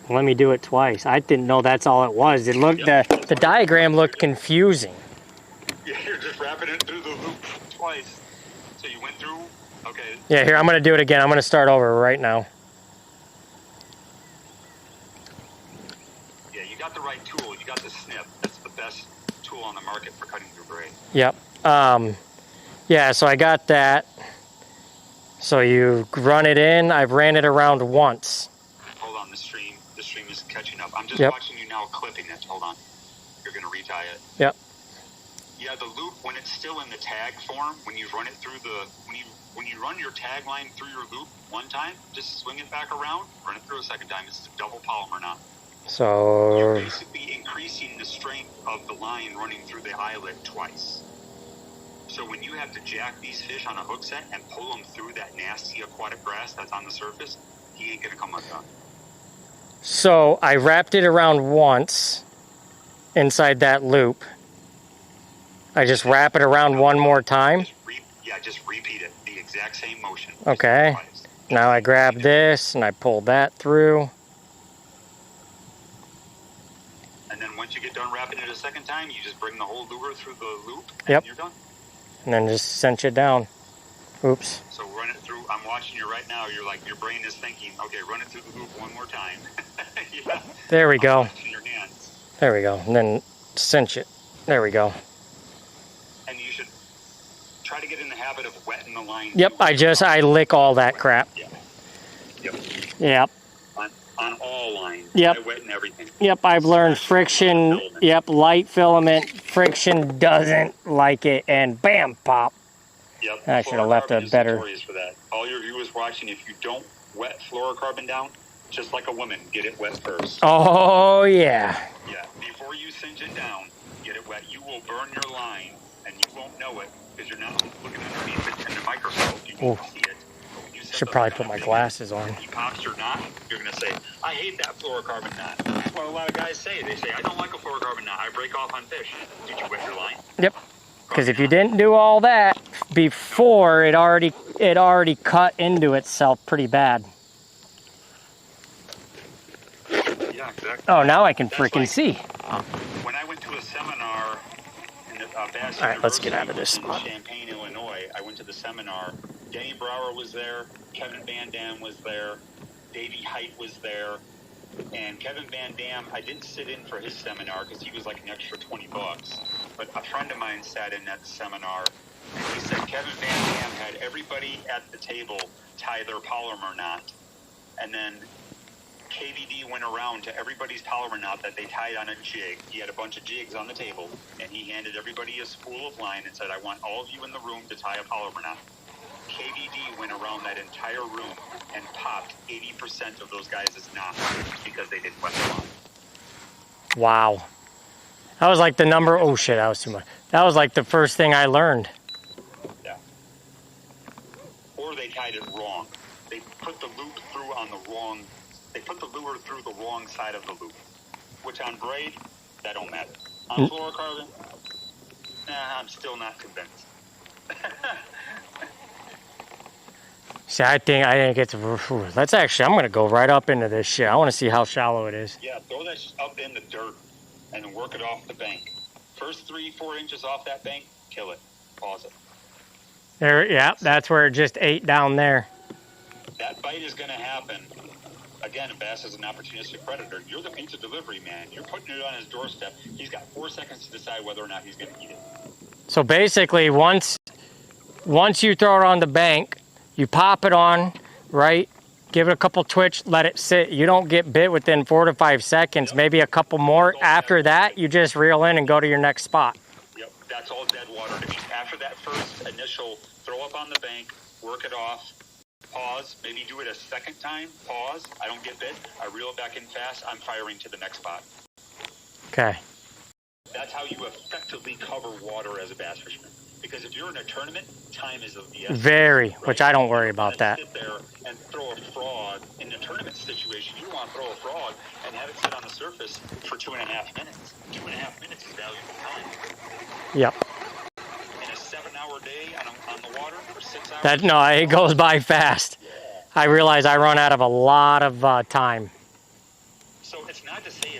[SPEAKER 1] Let me do it twice. I didn't know that's all it was. It looked, the diagram looked confusing.
[SPEAKER 18] Yeah, you're just wrapping it through the loop twice. So you went through, okay.
[SPEAKER 1] Yeah, here, I'm going to do it again. I'm going to start over right now.
[SPEAKER 18] Yeah, you got the right tool. You got the snip. That's the best tool on the market for cutting through braid.
[SPEAKER 1] Yep. Yeah, so I got that. So you run it in. I've ran it around once.
[SPEAKER 18] Hold on, the stream is catching up. I'm just watching you now clipping it. Hold on. You're going to retie it.
[SPEAKER 1] Yep.
[SPEAKER 18] Yeah, the loop, when it's still in the tag form, when you run it through when you run your tag line through your loop one time, just swing it back around, run it through a second time. It's the double polymer knot.
[SPEAKER 1] So
[SPEAKER 18] you're basically increasing the strength of the line running through the eyelet twice. So when you have to jack these fish on a hook set and pull them through that nasty aquatic grass that's on the surface, he ain't gonna come undone.
[SPEAKER 1] So I wrapped it around once inside that loop. I just wrap it around one more time.
[SPEAKER 18] Just repeat it. The exact same motion.
[SPEAKER 1] Okay. Now I grab this and I pull that through.
[SPEAKER 18] And then once you get done wrapping it a second time, you just bring the whole lure through the loop and
[SPEAKER 1] Yep.
[SPEAKER 18] you're done.
[SPEAKER 1] And then just cinch it down. Oops.
[SPEAKER 18] So run it through. I'm watching you right now. You're like, your brain is thinking, okay, run it through the loop one more time. Yeah.
[SPEAKER 1] There we go.
[SPEAKER 18] Your hands.
[SPEAKER 1] There we go. And then cinch it. There we go.
[SPEAKER 18] And you should try to get in the habit of wetting the line.
[SPEAKER 1] Yep, I lick all that crap.
[SPEAKER 18] Yeah. Yep.
[SPEAKER 1] Yep.
[SPEAKER 18] On all lines.
[SPEAKER 1] Yep.
[SPEAKER 18] I wet everything.
[SPEAKER 1] Yep, I've learned friction. Yep, light filament. Friction doesn't like it, and bam, pop.
[SPEAKER 18] Yep.
[SPEAKER 1] I should have left a better.
[SPEAKER 18] For that. All your viewers watching, if you don't wet fluorocarbon down, just like a woman, get it wet first.
[SPEAKER 1] Oh yeah.
[SPEAKER 18] Yeah. Before you cinch it down, get it wet. You will burn your line, and you won't know it because you're not looking underneath it in the microscope. You won't see it. But when you
[SPEAKER 1] Should probably put my glasses on.
[SPEAKER 18] He pops your knot, you're going to say, I hate that fluorocarbon knot. That's what a lot of guys say. They say, I don't like a fluorocarbon knot. I break off on fish. Did you wet your line?
[SPEAKER 1] Yep. Because if you didn't do all that before, it already cut into itself pretty bad.
[SPEAKER 18] Yeah, exactly.
[SPEAKER 1] Oh, now I can freaking see.
[SPEAKER 18] When I went to a seminar in the Bass
[SPEAKER 1] All right, let's get out of this
[SPEAKER 18] in
[SPEAKER 1] spot.
[SPEAKER 18] Champaign, Illinois, I went to the seminar. Danny Brower was there. Kevin Van Dam was there. Davey Height was there. And Kevin Van Dam, I didn't sit in for his seminar because he was like an extra $20. But a friend of mine sat in that seminar. And he said Kevin Van Dam had everybody at the table tie their polymer knot. And then KVD went around to everybody's polymer knot that they tied on a jig. He had a bunch of jigs on the table, and he handed everybody a spool of line and said, I want all of you in the room to tie a polymer knot. KVD went around that entire room and popped 80% of those guys' knots because they didn't wet the line.
[SPEAKER 1] Wow. That was like the number, oh shit, that was too much. That was like the first thing I learned.
[SPEAKER 18] Yeah. Or they tied it wrong. They put the loop through on the wrong, they put the lure through the wrong side of the loop. Which on braid, that don't matter. On fluorocarbon, I'm still not convinced.
[SPEAKER 1] See, I think it's, that's actually, I'm going to go right up into this shit. I want to see how shallow it is.
[SPEAKER 18] Yeah, throw that up in the dirt and work it off the bank. First 3-4 inches off that bank, kill it. Pause it.
[SPEAKER 1] There, yeah, that's where it just ate down there.
[SPEAKER 18] That bite is going to happen. Again, a bass is an opportunistic predator. You're the pizza delivery man. You're putting it on his doorstep. He's got 4 seconds to decide whether or not he's going to eat it.
[SPEAKER 1] So basically, once you throw it on the bank, you pop it on, right? Give it a couple twitch, let it sit. You don't get bit within 4 to 5 seconds, maybe a couple more. After that, you just reel in and go to your next spot.
[SPEAKER 18] Yep, that's all dead water to me. After that first initial throw up on the bank, work it off, pause, maybe do it a second time, pause, I don't get bit, I reel it back in fast, I'm firing to the next spot.
[SPEAKER 1] Okay.
[SPEAKER 18] That's how you effectively cover water as a bass fisherman. Because if you're in a tournament, time is of the essence.
[SPEAKER 1] Very,
[SPEAKER 18] right?
[SPEAKER 1] which I don't worry about that.
[SPEAKER 18] Sit there and throw a frog. In a tournament situation, you want to throw a frog and have it sit on the surface for 2.5 minutes. 2.5 minutes is valuable time.
[SPEAKER 1] Yep.
[SPEAKER 18] In a 7-hour day on the water for 6 hours.
[SPEAKER 1] That, no, it goes by fast. I realize I run out of a lot of time.
[SPEAKER 18] So it's not to say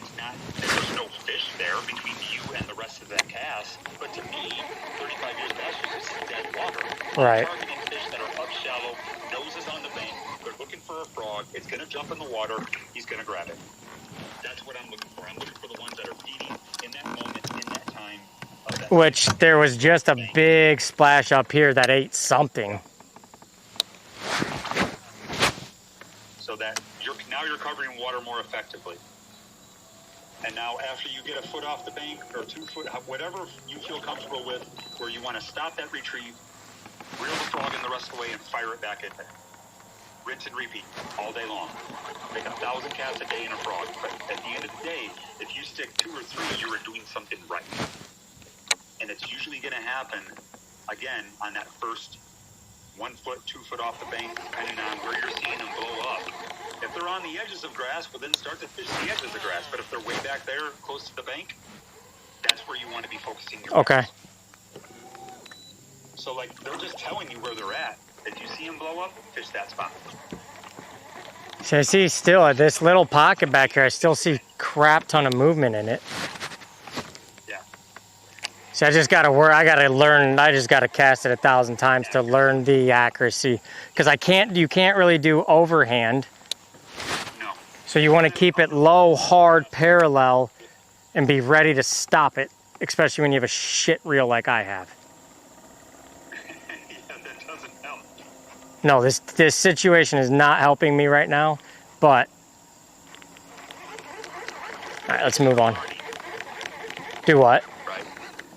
[SPEAKER 18] there's no fish there between you and the rest of that cast, but to me, 35 years bass fishing is dead water.
[SPEAKER 1] Right.
[SPEAKER 18] I'm targeting fish that are up shallow, noses on the bank, they're looking for a frog, it's going to jump in the water, he's going to grab it. That's what I'm looking for. I'm looking for the ones that are feeding in that moment, in that time.
[SPEAKER 1] Which there was just a big splash up here that ate something.
[SPEAKER 18] So that now you're covering water more effectively. And now after you get a foot off the bank or 2 foot, whatever you feel comfortable with, where you want to stop that retrieve, reel the frog in the rest of the way and fire it back in there. Rinse and repeat all day long. Make 1,000 casts a day in a frog. But at the end of the day, if you stick 2 or 3, you are doing something right. And it's usually going to happen, again, on that first 1 foot, 2 foot off the bank, depending on where you're seeing them blow up. If they're on the edges of grass, well, then start to fish the edges of grass. But if they're way back there, close to the bank, that's where you want to be focusing your
[SPEAKER 1] Okay.
[SPEAKER 18] bass. So, like, they're just telling you where they're at. If you see them blow up, fish that spot.
[SPEAKER 1] So I see still at this little pocket back here, I still see crap ton of movement in it.
[SPEAKER 18] Yeah.
[SPEAKER 1] So I just got to work. I got to learn. I just got to cast it 1,000 times to learn the accuracy. Because you can't really do overhand.
[SPEAKER 18] No.
[SPEAKER 1] So you want to keep it low, hard, parallel, and be ready to stop it. Especially when you have a shit reel like I have.
[SPEAKER 18] Yeah, that doesn't help.
[SPEAKER 1] No, this situation is not helping me right now. But all right, let's move on. Do what?
[SPEAKER 18] Right.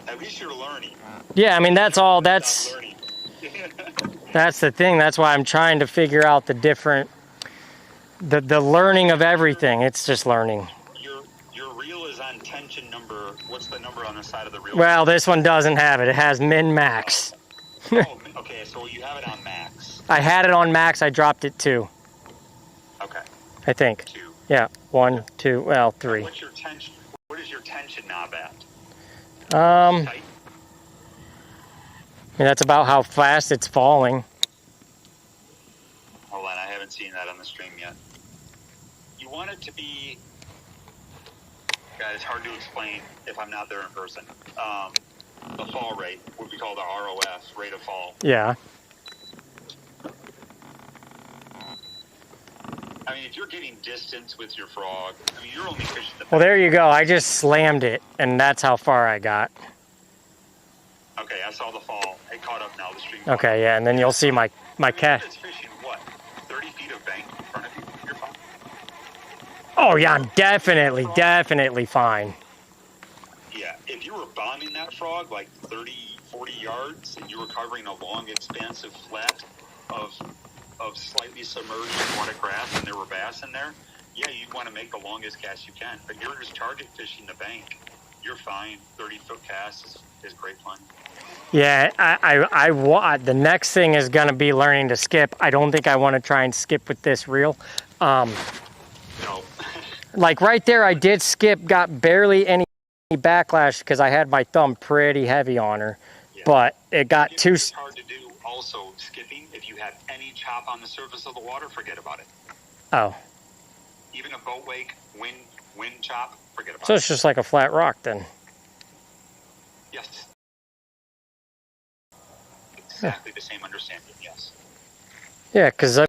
[SPEAKER 18] At least you're learning.
[SPEAKER 1] Yeah, I mean that's all. That's the thing. That's why I'm trying to figure out the different, the learning of everything. It's just learning.
[SPEAKER 18] Your reel is on tension number. What's the number on the side of the reel?
[SPEAKER 1] Well, this one doesn't have it. It has min max.
[SPEAKER 18] Oh, okay, so you have it on max.
[SPEAKER 1] I had it on max. I dropped it 2.
[SPEAKER 18] Okay.
[SPEAKER 1] I think.
[SPEAKER 18] 2.
[SPEAKER 1] Yeah. 1, 2. Well, 3.
[SPEAKER 18] What's your tension? What is your tension knob at?
[SPEAKER 1] I
[SPEAKER 18] Tight?
[SPEAKER 1] mean, that's about how fast it's falling.
[SPEAKER 18] Hold on, I haven't seen that on the stream yet. You want it to be. God, it's hard to explain if I'm not there in person. The fall rate, what we call the ROF, rate of fall.
[SPEAKER 1] Yeah.
[SPEAKER 18] I mean, if you're getting distance with your frog, I mean, you're only fishing the.
[SPEAKER 1] Well, there you go. I just slammed it, and that's how far I got.
[SPEAKER 18] Okay, I saw the fall. It caught up now. The stream.
[SPEAKER 1] Okay, yeah, and then you'll see my cat.
[SPEAKER 18] It's fishing what? 30 feet of bank in front of you. You're fine.
[SPEAKER 1] Oh yeah, I'm definitely fine.
[SPEAKER 18] Yeah, if you were bombing that frog like 30, 40 yards, and you were covering a long, expansive flat of slightly submerged aquatic grass, and there were bass in there, yeah, you'd want to make the longest cast you can. But you're just target fishing the bank. You're fine. 30-foot cast is great fun.
[SPEAKER 1] Yeah, the next thing is going to be learning to skip. I don't think I want to try and skip with this reel.
[SPEAKER 18] No.
[SPEAKER 1] Like right there, I did skip, got barely any backlash because I had my thumb pretty heavy on her. Yeah. But it got too...
[SPEAKER 18] It's hard to do also skipping. If you have any chop on the surface of the water, forget about it.
[SPEAKER 1] Oh.
[SPEAKER 18] Even a boat wake, wind chop, forget about it.
[SPEAKER 1] So it's just like a flat rock then?
[SPEAKER 18] Yes. Exactly the same understanding, yes.
[SPEAKER 1] Yeah, because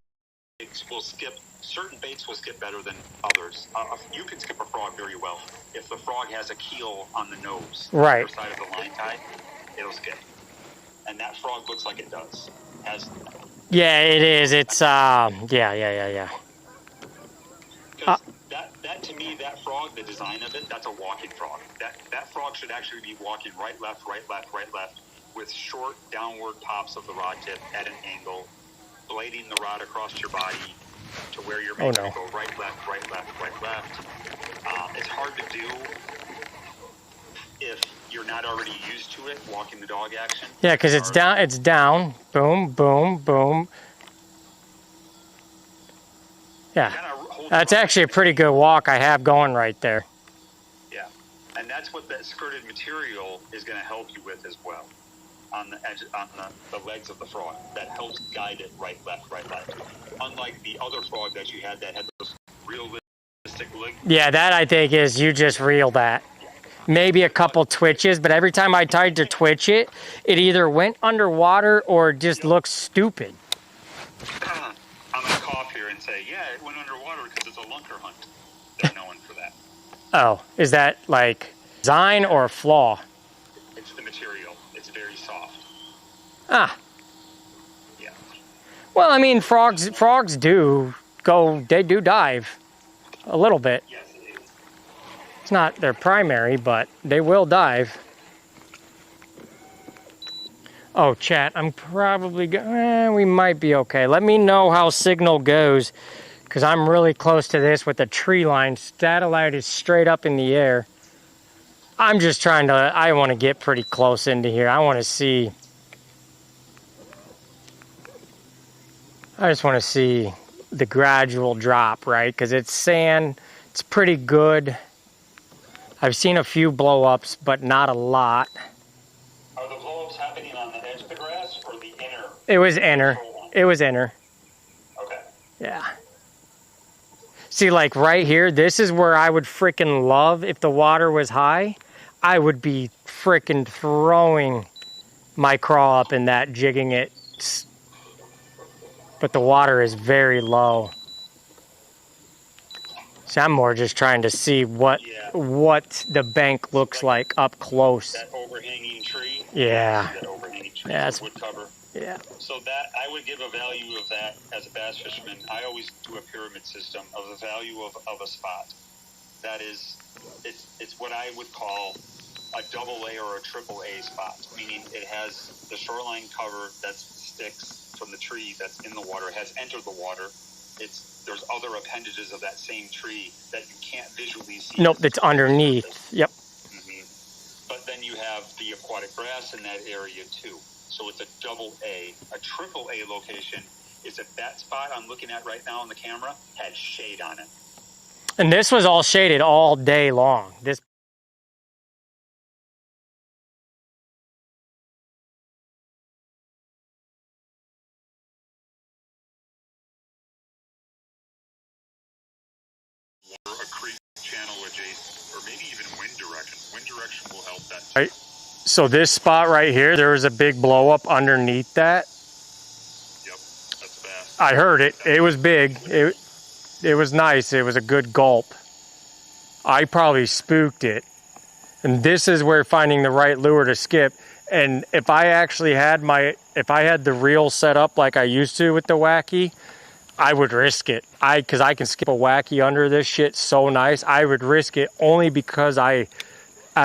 [SPEAKER 18] certain baits will skip better than others. You can skip a frog very well. If the frog has a keel on the nose,
[SPEAKER 1] right,
[SPEAKER 18] on the side of the line tie, it'll skip. And that frog looks like it does.
[SPEAKER 1] Yeah, it is. It's yeah.
[SPEAKER 18] That to me, that frog, the design of it, that's a walking frog. That frog should actually be walking right, left, with short downward pops of the rod tip at an angle, blading the rod across your body to where you're making it go right, left. It's hard to do if you're not already used to it, walking the dog action.
[SPEAKER 1] Yeah, because it's down, boom, boom, boom. Yeah, that's actually a pretty good walk I have going right there.
[SPEAKER 18] Yeah, and that's what that skirted material is going to help you with as well. On the edge, on the legs of the frog, that helps guide it right, left. Unlike the other frog that you had that had those realistic legs.
[SPEAKER 1] Yeah, that I think is you just reel that. Maybe a couple twitches, but every time I tried to twitch it, it either went underwater or just looked stupid.
[SPEAKER 18] I'm going to cough here and say, yeah, it went underwater because it's a lunker hunt. They're known for that.
[SPEAKER 1] Oh, is that like design or flaw?
[SPEAKER 18] It's the material. It's very soft.
[SPEAKER 1] Ah.
[SPEAKER 18] Yeah.
[SPEAKER 1] Well, I mean, frogs do dive a little bit.
[SPEAKER 18] Yes, it is.
[SPEAKER 1] It's not their primary, but they will dive. Oh, chat, I'm probably we might be okay. Let me know how signal goes, because I'm really close to this with the tree line. Satellite is straight up in the air. I'm just I want to get pretty close into here. I just want to see the gradual drop, right? Because it's sand, it's pretty good. I've seen a few blow-ups, but not a lot.
[SPEAKER 18] Are the blow-ups happening on the edge of the grass or the inner?
[SPEAKER 1] It was inner.
[SPEAKER 18] Okay.
[SPEAKER 1] Yeah. See, like right here, this is where I would freaking love if the water was high. I would be freaking throwing my crawl up in that, jigging it. But the water is very low. So I'm more just trying to see what the bank looks like up close.
[SPEAKER 18] That overhanging tree.
[SPEAKER 1] Yeah.
[SPEAKER 18] That overhanging tree.
[SPEAKER 1] Yeah,
[SPEAKER 18] wood cover.
[SPEAKER 1] Yeah.
[SPEAKER 18] So that I would give a value of that as a bass fisherman. I always do a pyramid system of the value of a spot. That is, it's what I would call a AA or a AAA spot, meaning it has the shoreline cover that sticks from the tree that's in the water, has entered the water. There's other appendages of that same tree that you can't visually see.
[SPEAKER 1] Nope, it's underneath. Yep.
[SPEAKER 18] Mm-hmm. But then you have the aquatic grass in that area too. So it's a AA. A AAA location is if that spot I'm looking at right now on the camera had shade on it.
[SPEAKER 1] And this was all shaded all day long. This
[SPEAKER 10] Or a creek channel adjacent, or maybe even wind direction. Wind direction will help that.
[SPEAKER 1] right. So this spot right here, there was a big blow up underneath that.
[SPEAKER 10] Yep, that's fast.
[SPEAKER 1] I heard it. It was big. It was nice. It was a good gulp. I probably spooked it. And this is where finding the right lure to skip. And if I actually had if I had the reel set up like I used to with the wacky, I would risk it. Because I can skip a wacky under this shit so nice. I would risk it only because out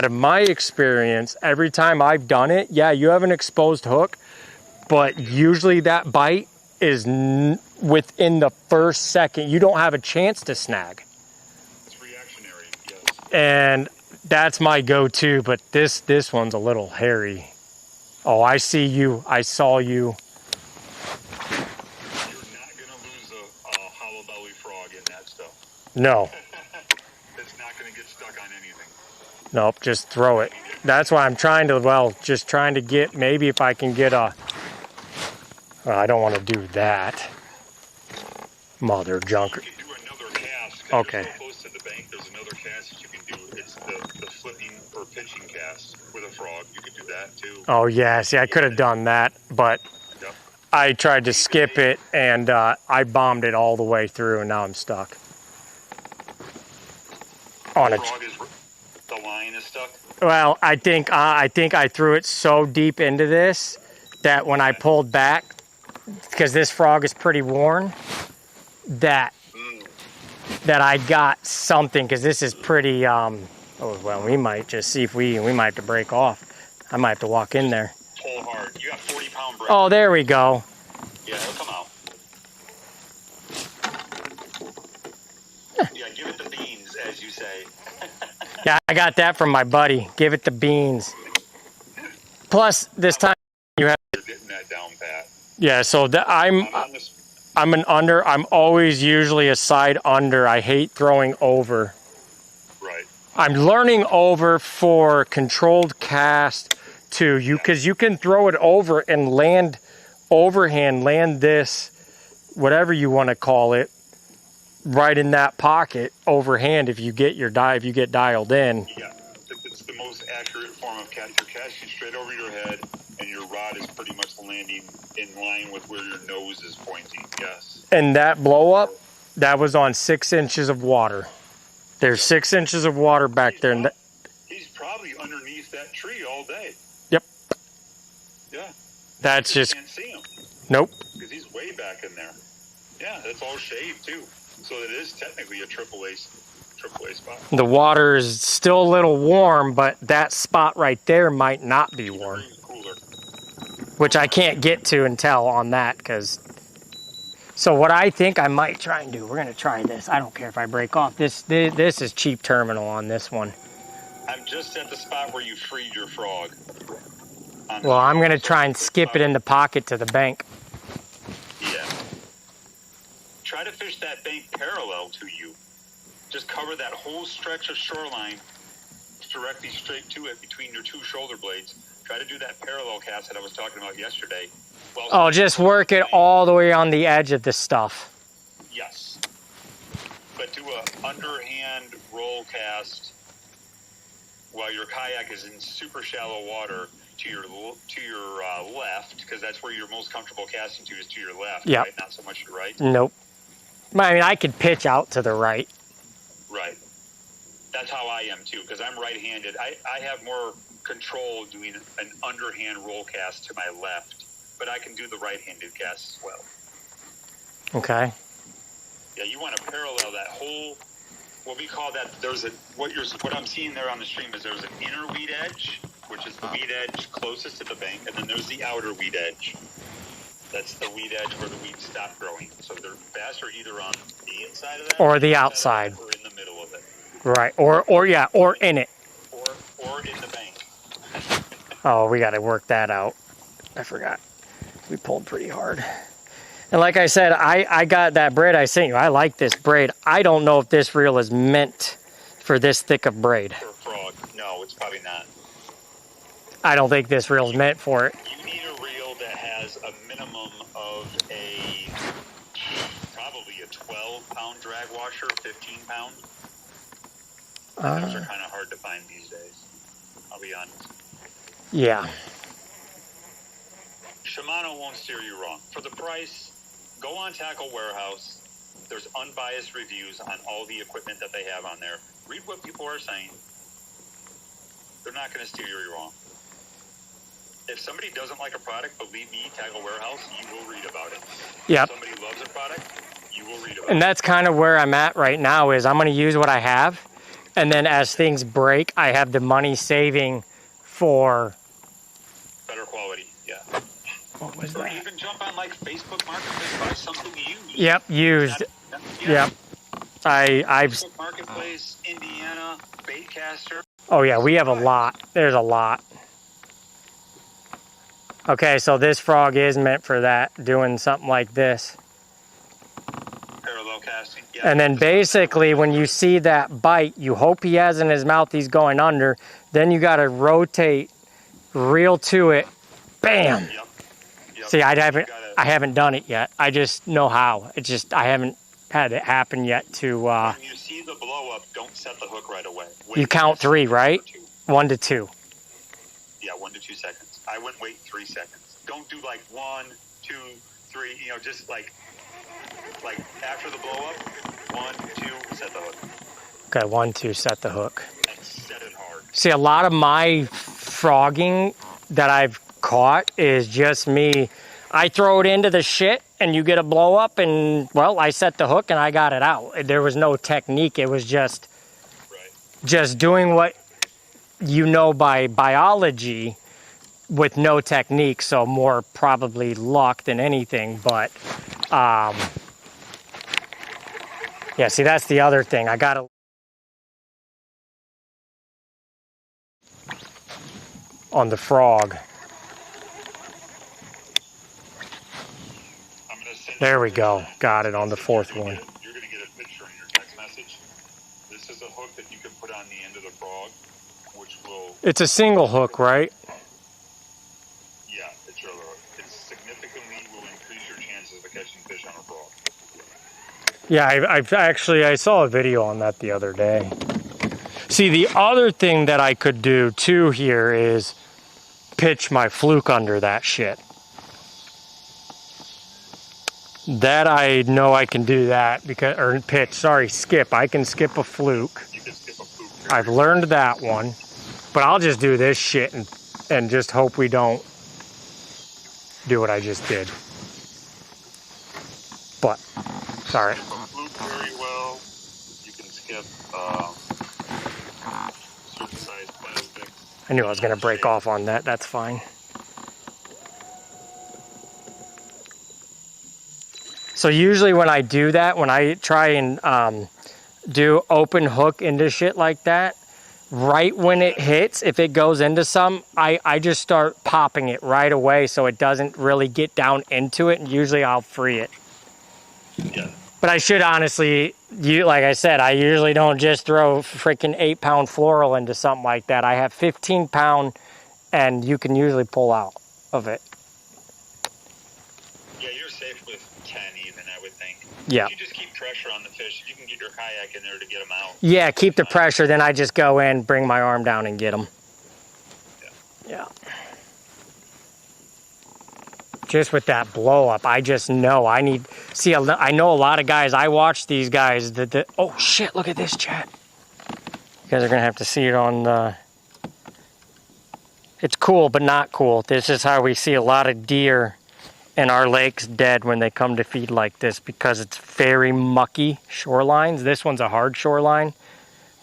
[SPEAKER 1] of my experience, every time I've done it, yeah, you have an exposed hook, but usually that bite is within the first second. You don't have a chance to snag.
[SPEAKER 10] It's reactionary, yes.
[SPEAKER 1] And that's my go-to, but this one's a little hairy. Oh, I see you. I saw you.
[SPEAKER 10] You're not going to lose a hollow belly frog in that stuff.
[SPEAKER 1] No.
[SPEAKER 10] It's not going to get stuck on anything.
[SPEAKER 1] Nope, just throw it. That's why I'm trying to, just trying to get, maybe if I can get a, well, I don't want to do that. Mother junker.
[SPEAKER 10] You can do another cast.
[SPEAKER 1] Okay.
[SPEAKER 10] You're so close to the bank, there's another cast that you can do. It's the flipping or pitching cast with a frog. You could do that too.
[SPEAKER 1] Oh, yeah. See, I could have done that, but
[SPEAKER 10] Yep.
[SPEAKER 1] I tried to skip it, and I bombed it all the way through, and now I'm stuck. On a
[SPEAKER 10] Frog is, the line is stuck.
[SPEAKER 1] Well, I think I threw it so deep into this that when I pulled back, because this frog is pretty worn, that I got something, because this is pretty, oh, well, we might just see if we might have to break off. I might have to walk in there.
[SPEAKER 10] Pull hard. You got 40-pound breath.
[SPEAKER 1] Oh, there we go.
[SPEAKER 10] Yeah, it'll come out. Yeah, give it the beans, as you say.
[SPEAKER 1] Yeah, I got that from my buddy. Give it the beans. Plus, this time you have.
[SPEAKER 10] You're getting that down pat.
[SPEAKER 1] Yeah, so I'm an under. I'm always usually a side under. I hate throwing over.
[SPEAKER 10] Right.
[SPEAKER 1] I'm learning over for controlled cast too. Because you can throw it over and land overhand, land this, whatever you want to call it, right in that pocket overhand if you get dialed in.
[SPEAKER 10] Yeah, it's the most accurate form of cast. You're casting straight over your head, and your rod is pretty much landing in line with where your nose is pointing. Yes.
[SPEAKER 1] And that blow up, that was on 6 inches of water. There's 6 inches of water back there. And
[SPEAKER 10] He's probably underneath that tree all day.
[SPEAKER 1] Yep.
[SPEAKER 10] Yeah.
[SPEAKER 1] That's
[SPEAKER 10] You
[SPEAKER 1] just.
[SPEAKER 10] can't see him.
[SPEAKER 1] Nope.
[SPEAKER 10] Because he's way back in there. Yeah, that's all shade too. So it is technically a AAA spot.
[SPEAKER 1] The water is still a little warm, but that spot right there might not be warm.
[SPEAKER 10] Cooler.
[SPEAKER 1] Which I can't get to and tell on that, because. So what I think I might try and do, we're going to try this. I don't care if I break off. This is cheap terminal on this one.
[SPEAKER 10] I'm just at the spot where you freed your frog.
[SPEAKER 1] Well, I'm going to try and skip it in the pocket to the bank.
[SPEAKER 10] Yeah. Try to fish that bank parallel to you. Just cover that whole stretch of shoreline directly straight to it between your two shoulder blades. Try to do that parallel cast that I was talking about yesterday. Well,
[SPEAKER 1] Oh, just work it all the way on the edge of the stuff.
[SPEAKER 10] yes. But do a underhand roll cast while your kayak is in super shallow water to your left, because that's where you're most comfortable casting to, is to your left,
[SPEAKER 1] Yep.
[SPEAKER 10] right? Not so much your right.
[SPEAKER 1] Nope. I mean, I could pitch out to the right.
[SPEAKER 10] Right. That's how I am too, because I'm right-handed. I have more control doing an underhand roll cast to my left, but I can do the right-handed cast as well.
[SPEAKER 1] Okay.
[SPEAKER 10] Yeah, you want to parallel that whole. What we call that. What I'm seeing there on the stream is there's an inner weed edge, which is the weed edge closest to the bank, and then there's the outer weed edge. That's the weed edge where the weeds stop growing. So their bass are either on the inside of that,
[SPEAKER 1] Or the outside.
[SPEAKER 10] or in the middle of it,
[SPEAKER 1] Right. Or in it.
[SPEAKER 10] or in the bank.
[SPEAKER 1] Oh, we got to work that out. I forgot. We pulled pretty hard. And like I said, I got that braid I sent you. I like this braid. I don't know if this reel is meant for this thick of braid.
[SPEAKER 18] For a frog, no, it's probably not.
[SPEAKER 1] I don't think this reel's meant for it.
[SPEAKER 18] You need a reel that has a minimum of probably a 12-pound drag washer, 15-pound. Those are kind of hard to find these days, I'll be honest.
[SPEAKER 1] Yeah.
[SPEAKER 18] Shimano won't steer you wrong. For the price, go on Tackle Warehouse. There's unbiased reviews on all the equipment that they have on there. Read what people are saying. They're not going to steer you wrong. If somebody doesn't like a product, believe me, Tackle Warehouse, you will read about it.
[SPEAKER 1] Yep.
[SPEAKER 18] If somebody loves a product, you will read about it.
[SPEAKER 1] And that's kind of where I'm at right now is I'm going to use what I have. And then as things break, I have the money saving for...
[SPEAKER 18] better quality, yeah.
[SPEAKER 1] What was
[SPEAKER 18] or
[SPEAKER 1] that?
[SPEAKER 18] even jump on like Facebook Marketplace, buy something used.
[SPEAKER 1] Yep, used. Yep. I've...
[SPEAKER 18] Facebook Marketplace, Indiana, Baitcaster.
[SPEAKER 1] Oh yeah, we have a lot. There's a lot. Okay, so this frog is meant for that, doing something like this.
[SPEAKER 18] Parallel casting. Yeah.
[SPEAKER 1] And then basically when you see that bite, you hope he has in his mouth he's going under. Then you got to rotate, reel to it, bam.
[SPEAKER 18] Yep.
[SPEAKER 1] See, I haven't done it yet. I just know how. It's just I haven't had it happen yet to...
[SPEAKER 18] When you see the blow up, don't set the hook right away. Wait
[SPEAKER 1] you count 3, right? 1 to 2.
[SPEAKER 18] Yeah, 1 to 2 seconds. I wouldn't wait 3 seconds. Don't do like 1, 2, 3. You know, just like after the blow up, 1, 2, set the hook.
[SPEAKER 1] Okay, 1, 2, set the hook.
[SPEAKER 18] And set it hard.
[SPEAKER 1] See, a lot of my frogging that I've caught is just me. I throw it into the shit and you get a blow up and, well, I set the hook and I got it out. There was no technique. It was just doing what you know by biology with no technique. So more probably luck than anything. But, yeah, see, that's the other thing. I got to... on the frog. There we go. Got it on the 4th one.
[SPEAKER 18] You're going to get a picture in your text message. This is a hook that you can put on the end of the frog, which will...
[SPEAKER 1] It's a single hook, right?
[SPEAKER 18] Yeah, it's your other hook. It significantly will increase your chances of catching fish on a frog.
[SPEAKER 1] Yeah, I saw a video on that the other day. See, the other thing that I could do too here is pitch my fluke under that shit. That I know I can do that because, or pitch, sorry, skip. I can skip a fluke.
[SPEAKER 18] You can skip a fluke.
[SPEAKER 1] I've learned that one, but I'll just do this shit and just hope we don't do what I just did. But, sorry.
[SPEAKER 18] Skip a fluke very well. You can skip certain size plastic.
[SPEAKER 1] I knew I was going to break off on that. That's fine. So usually when I do that, when I try and do open hook into shit like that, right when it hits, if it goes into some, I just start popping it right away so it doesn't really get down into it, and usually I'll free it.
[SPEAKER 18] Yeah.
[SPEAKER 1] But I should honestly, like I said, I usually don't just throw freaking 8-pound floral into something like that. I have 15-pound, and you can usually pull out of it.
[SPEAKER 18] Yeah, you're safe with 10 even, I would think.
[SPEAKER 1] Yeah.
[SPEAKER 18] If you just keep pressure on the fish, you can get your kayak in there to get them out.
[SPEAKER 1] Yeah, keep the pressure, then I just go in, bring my arm down, and get them. Yeah. Just with that blow up, I just know I need... See, I know a lot of guys, I watch these guys that... Oh, shit, look at this, chat. You guys are going to have to see it on the... It's cool, but not cool. This is how we see a lot of deer in our lakes dead when they come to feed like this because it's very mucky shorelines. This one's a hard shoreline,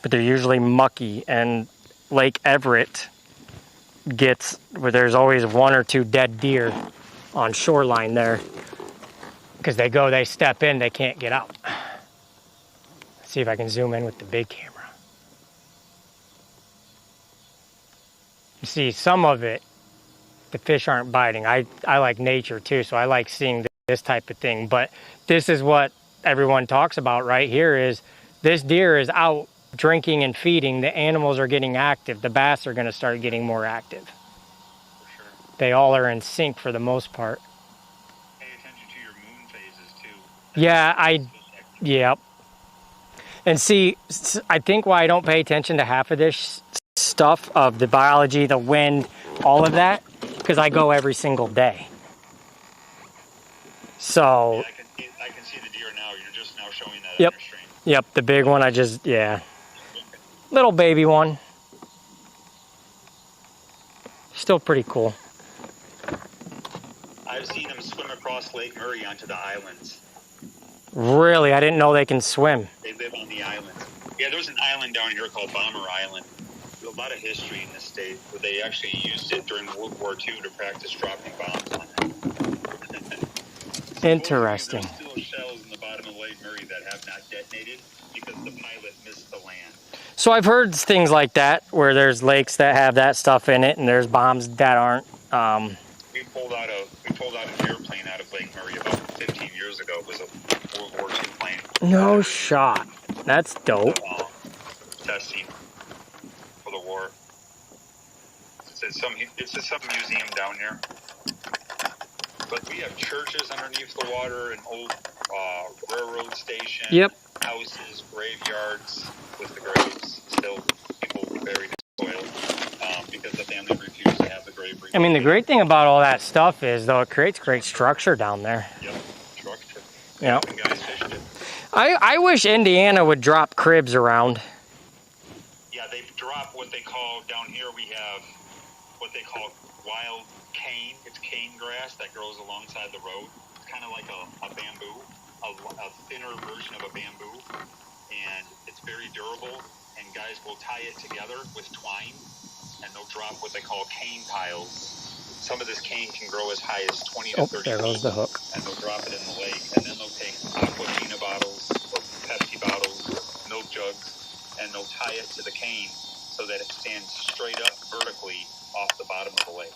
[SPEAKER 1] but they're usually mucky. And Lake Everett gets... where there's always 1 or 2 dead deer on shoreline there because they step in, they can't get out. Let's see if I can zoom in with the big camera. You see some of it, the fish aren't biting. I like nature too, so I like seeing this type of thing, but this is what everyone talks about right here is this deer is out drinking and feeding. The animals are getting active. The bass are going to start getting more active.
[SPEAKER 18] For sure.
[SPEAKER 1] They all are in sync for the most part.
[SPEAKER 18] Pay attention to your moon phases too.
[SPEAKER 1] Yep. And see, I think why I don't pay attention to half of this stuff of the biology, the wind, all of that, because I go every single day. So.
[SPEAKER 18] Yeah, I can see the deer now. You're just now showing that.
[SPEAKER 1] Yep.
[SPEAKER 18] On your stream.
[SPEAKER 1] Yep. The big one, little baby one. Still pretty cool.
[SPEAKER 18] I've seen them swim across Lake Murray onto the islands.
[SPEAKER 1] Really? I didn't know they can swim.
[SPEAKER 18] They live on the island. Yeah, there's an island down here called Bomber Island. There's a lot of history in this state where they actually used it during World War II to practice dropping bombs on it.
[SPEAKER 1] Interesting.
[SPEAKER 18] There's still shells in the bottom of Lake Murray that have not detonated because the pilot missed the land.
[SPEAKER 1] So I've heard things like that where there's lakes that have that stuff in it and there's bombs that aren't.
[SPEAKER 18] We pulled out an airplane out of Lake Murray about 15 years ago. It was a World War II plane.
[SPEAKER 1] No shot. That's dope.
[SPEAKER 18] Testing for the war. It's at some museum down here. But we have churches underneath the water, an old railroad station.
[SPEAKER 1] Yep.
[SPEAKER 18] Houses, graveyards with the graves. Still people buried in soil because the family refused to have the grave removed.
[SPEAKER 1] I mean, the great thing about all that stuff is, though, it creates great structure down there.
[SPEAKER 18] Yep, structure.
[SPEAKER 1] Yep.
[SPEAKER 18] And guys fished it.
[SPEAKER 1] I wish Indiana would drop cribs around.
[SPEAKER 18] Yeah, they drop what they call, down here we have what they call wild cane. It's cane grass that grows alongside the road. It's kind of like a bamboo, a thinner version of a bamboo. And it's very durable, and guys will tie it together with twine, and they'll drop what they call cane piles. Some of this cane can grow as high as 20 to 30
[SPEAKER 1] there goes the hook.
[SPEAKER 18] And they'll drop it in the lake, and then they'll take Aquafina bottles, or Pepsi bottles, milk jugs, and they'll tie it to the cane so that it stands straight up vertically off the bottom of the lake.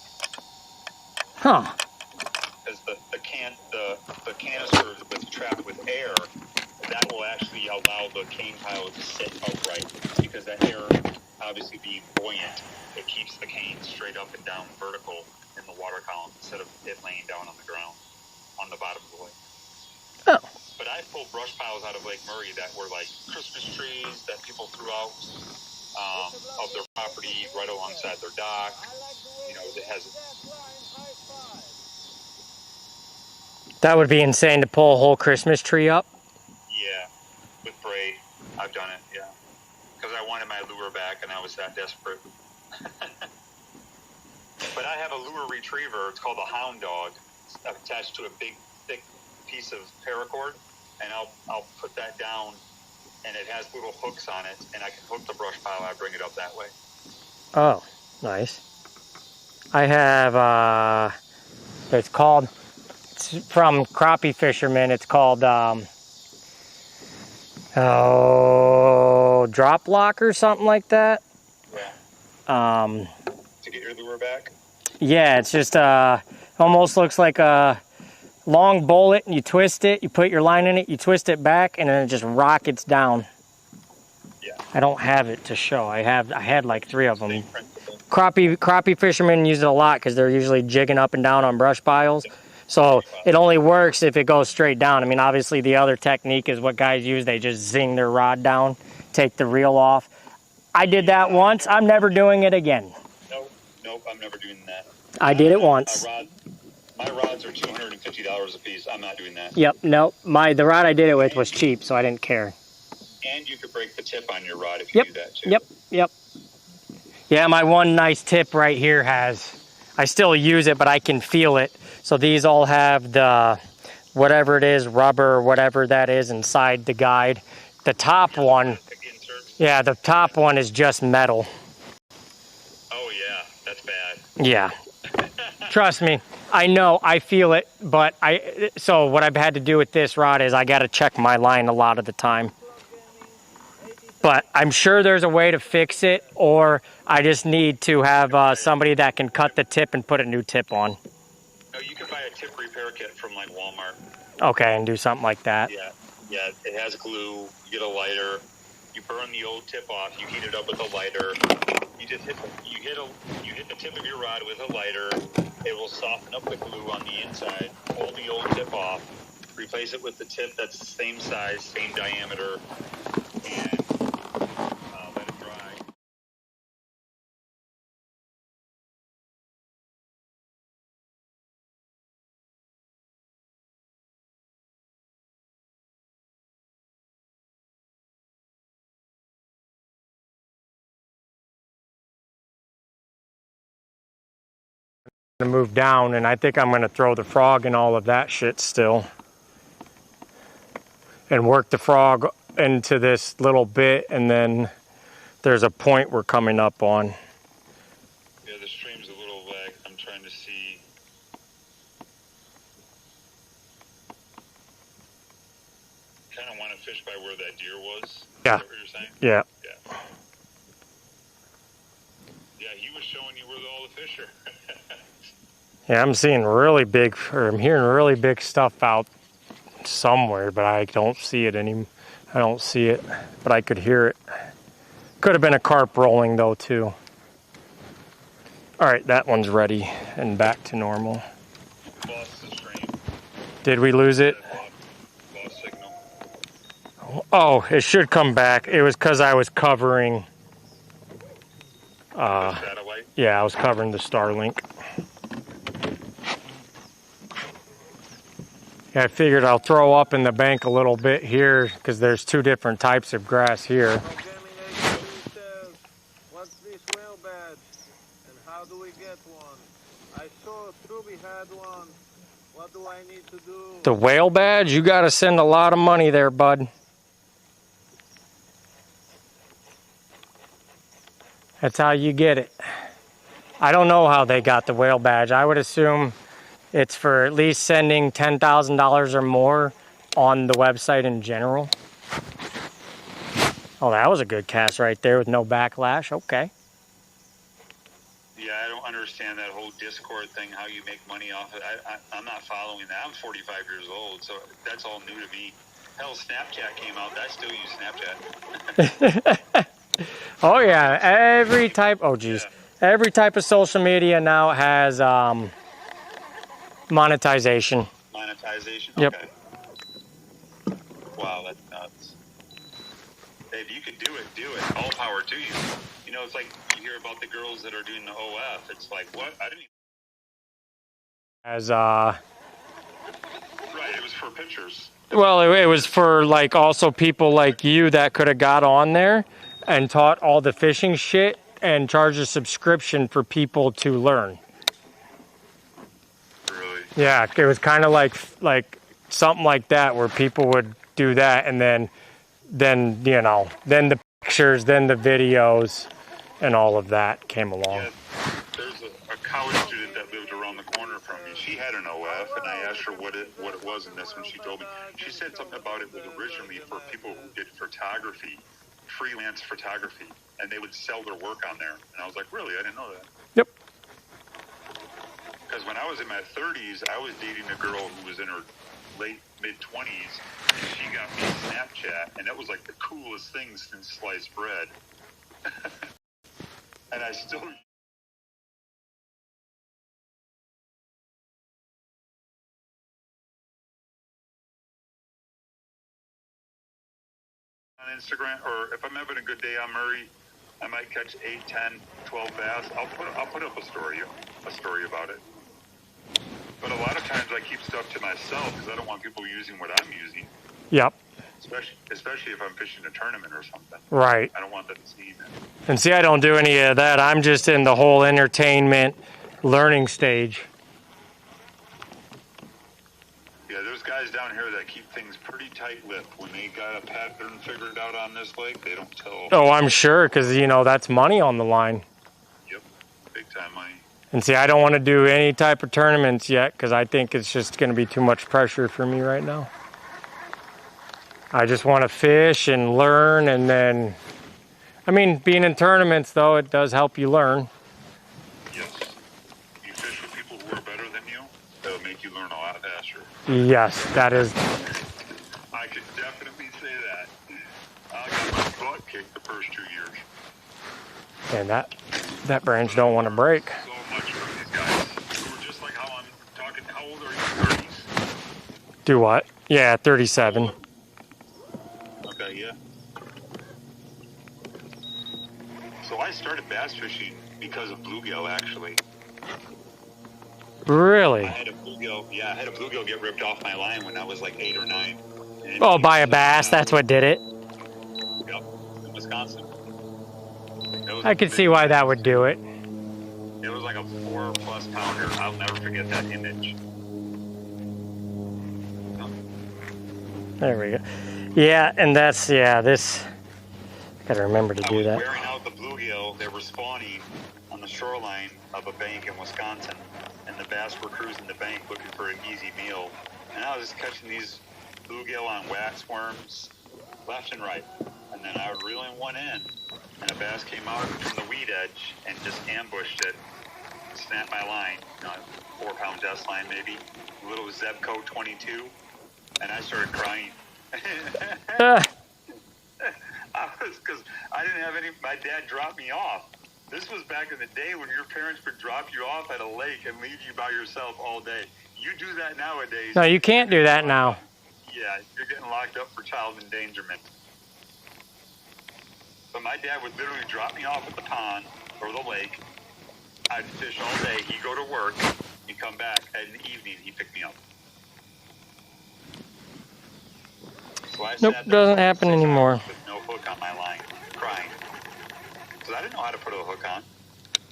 [SPEAKER 1] Huh.
[SPEAKER 18] Because the canister is trapped with air, that will actually allow the cane pile to sit upright, because that air, obviously being buoyant, it keeps the cane straight up and down vertical in the water column instead of it laying down on the ground on the bottom of the lake.
[SPEAKER 1] Oh.
[SPEAKER 18] But I pulled brush piles out of Lake Murray that were like Christmas trees that people threw out of their property right alongside their dock. You know, it has.
[SPEAKER 1] That would be insane to pull a whole Christmas tree up.
[SPEAKER 18] Yeah, with braid. I've done it, yeah. Because I wanted my lure back and I was that desperate. But I have a lure retriever. It's called a hound dog. It's attached to a big, thick piece of paracord. And I'll put that down, and it has little hooks on it, and I can hook the brush pile. I bring it up that way.
[SPEAKER 1] Oh, nice. I have, it's called, from crappie fishermen, it's called, drop lock or something like that.
[SPEAKER 18] Yeah. To get your lure back?
[SPEAKER 1] Yeah, it's just, almost looks like a long bullet, and you twist it, you put your line in it, you twist it back, and then it just rockets down.
[SPEAKER 18] Yeah.
[SPEAKER 1] I don't have it to show. I had like 3 of them. Crappie fishermen use it a lot because they're usually jigging up and down on brush piles. So it only works if it goes straight down. I mean, obviously the other technique is what guys use. They just zing their rod down, take the reel off. I did that once. I'm never doing it again.
[SPEAKER 18] Nope, I'm never doing that.
[SPEAKER 1] I did it once.
[SPEAKER 18] My rods are $250 a piece. I'm not doing that.
[SPEAKER 1] Yep, nope. The rod I did it with was cheap, so I didn't care.
[SPEAKER 18] And you could break the tip on your rod if you do that too.
[SPEAKER 1] Yep. Yeah, my one nice tip right here I still use it, but I can feel it. So these all have the, whatever it is, rubber or whatever that is inside the guide. The top one, yeah, the top one is just metal.
[SPEAKER 18] Oh yeah, that's bad.
[SPEAKER 1] Yeah. Trust me, I know, I feel it, but so what I've had to do with this rod is I got to check my line a lot of the time. But I'm sure there's a way to fix it, or I just need to have somebody that can cut the tip and put a new tip on.
[SPEAKER 18] No, you can buy a
[SPEAKER 10] tip repair kit from like Walmart.
[SPEAKER 1] Okay, and do something like that.
[SPEAKER 10] Yeah, yeah. It has glue. You get a lighter. You burn the old tip off. You heat it up with a lighter. You just hit the tip of your rod with a lighter. It will soften up the glue on the inside. Pull the old tip off. Replace it with the tip that's the same size, same diameter, and let it dry.
[SPEAKER 1] To move down, and I think I'm going to throw the frog and all of that shit still, and work the frog into this little bit, and then there's a point we're coming up on.
[SPEAKER 10] Yeah, the stream's a little lag. I'm trying to see. Kind of want to fish by where that deer was.
[SPEAKER 1] Yeah.
[SPEAKER 10] Is that what you're saying?
[SPEAKER 1] Yeah.
[SPEAKER 10] Yeah. Yeah, he was showing you where all the fish are.
[SPEAKER 1] Yeah, I'm seeing really big, or I'm hearing really big stuff out somewhere, but I don't see it I don't see it, but I could hear it. Could have been a carp rolling though too. All right, that one's ready and back to normal.
[SPEAKER 10] Lost the stream.
[SPEAKER 1] Did we lose it?
[SPEAKER 10] Lost signal.
[SPEAKER 1] Oh, it should come back. It was because I was covering.
[SPEAKER 10] Satellite?
[SPEAKER 1] Yeah, I was covering the Starlink. Yeah, I figured I'll throw up in the bank a little bit here because there's two different types of grass here.
[SPEAKER 5] What's this whale badge and how do we get one? I saw Truby had one. What do I need to do?
[SPEAKER 1] The whale badge? You got to send a lot of money there, bud. That's how you get it. I don't know how they got the whale badge. I would assume it's for at least sending $10,000 or more on the website in general. Oh, that was a good cast right there with no backlash. Okay.
[SPEAKER 10] Yeah, I don't understand that whole Discord thing, how you make money off it. I'm not following that. I'm 45 years old, so that's all new to me. Hell, Snapchat came out. I still use Snapchat.
[SPEAKER 1] Oh, yeah. Every type... Oh, geez. Yeah. Every type of social media now has... monetization.
[SPEAKER 10] Monetization?
[SPEAKER 1] Yep.
[SPEAKER 10] Okay. Wow, that's nuts. Hey, if you could do it. All power to you. You know, it's like you hear about the girls that are doing the OF. It's like, what? I didn't
[SPEAKER 1] As,
[SPEAKER 10] Right, it was for pictures.
[SPEAKER 1] Well, it was for, like, also people like you that could have got on there and taught all the fishing shit and charged a subscription for people to learn. Yeah, it was kind of like something like that where people would do that, and then you know, then the pictures, then the videos, and all of that came along.
[SPEAKER 10] Yeah, there's a college student that lived around the corner from me. She had an OF, and I asked her what it was, and that's when she told me. She said something about it was originally for people who did photography, freelance photography, and they would sell their work on there. And I was like, really? I didn't know that.
[SPEAKER 1] Yep.
[SPEAKER 10] Because when I was in my 30s, I was dating a girl who was in her mid-20s, and she got me Snapchat, and that was like the coolest thing since sliced bread. And I still... on Instagram, or if I'm having a good day on Murray, I might catch 8, 10, 12 bass. I'll put up a story about it. But a lot of times I keep stuff to myself because I don't want people using what I'm using.
[SPEAKER 1] Yep.
[SPEAKER 10] Especially if I'm fishing a tournament or something.
[SPEAKER 1] Right.
[SPEAKER 10] I don't want them seeing it.
[SPEAKER 1] And see, I don't do any of that. I'm just in the whole entertainment learning stage.
[SPEAKER 10] Yeah, there's guys down here that keep things pretty tight-lipped. When they got a pattern figured out on this lake, they don't tell.
[SPEAKER 1] Oh, I'm sure, because, you know, that's money on the line.
[SPEAKER 10] Yep, big-time money.
[SPEAKER 1] And see, I don't want to do any type of tournaments yet because I think it's just going to be too much pressure for me right now. I just want to fish and learn, and then, I mean, being in tournaments, though, it does help you learn.
[SPEAKER 10] Yes. You fish with people who are better than you, that'll make you learn a
[SPEAKER 1] Yes, that is.
[SPEAKER 10] I could definitely say that. I got my butt kicked the first 2 years.
[SPEAKER 1] And that branch don't want to break.
[SPEAKER 10] So much from these guys who were just like how I'm talking. How old are you? 30s?
[SPEAKER 1] Do what? Yeah, 37.
[SPEAKER 10] Okay, yeah. So I started bass fishing because of bluegill, actually.
[SPEAKER 1] Really?
[SPEAKER 10] I had a bluegill get ripped off my line when I was like 8 or 9.
[SPEAKER 1] Oh, by a bass, that's what did it?
[SPEAKER 10] Yep, in Wisconsin.
[SPEAKER 1] I could see why that would do it.
[SPEAKER 10] It was like a 4+ pounder. I'll never forget that image.
[SPEAKER 1] There we go. Yeah, and that's, this, gotta remember to do that.
[SPEAKER 10] Wearing out the bluegill, they were spawning on the shoreline of a bank in Wisconsin, and the bass were cruising the bank looking for an easy meal. And I was just catching these bluegill on wax worms left and right. And then I would reel in one in, and a bass came out from the weed edge and just ambushed it, snapped my line, 4-pound desk line maybe, little Zebco 22, and I started crying. Because I didn't have any, my dad dropped me off. This was back in the day when your parents would drop you off at a lake and leave you by yourself all day. You do that nowadays.
[SPEAKER 1] No, you can't do that now.
[SPEAKER 10] Yeah, you're getting locked up for child endangerment. But my dad would literally drop me off at the pond or the lake. I'd fish all day. He'd go to work. He'd come back. And in the evening, he'd pick me up. So I
[SPEAKER 1] Nope,
[SPEAKER 10] sat there
[SPEAKER 1] doesn't happen anymore.
[SPEAKER 10] with no hook on my line, crying. Because I didn't know how to put a hook on.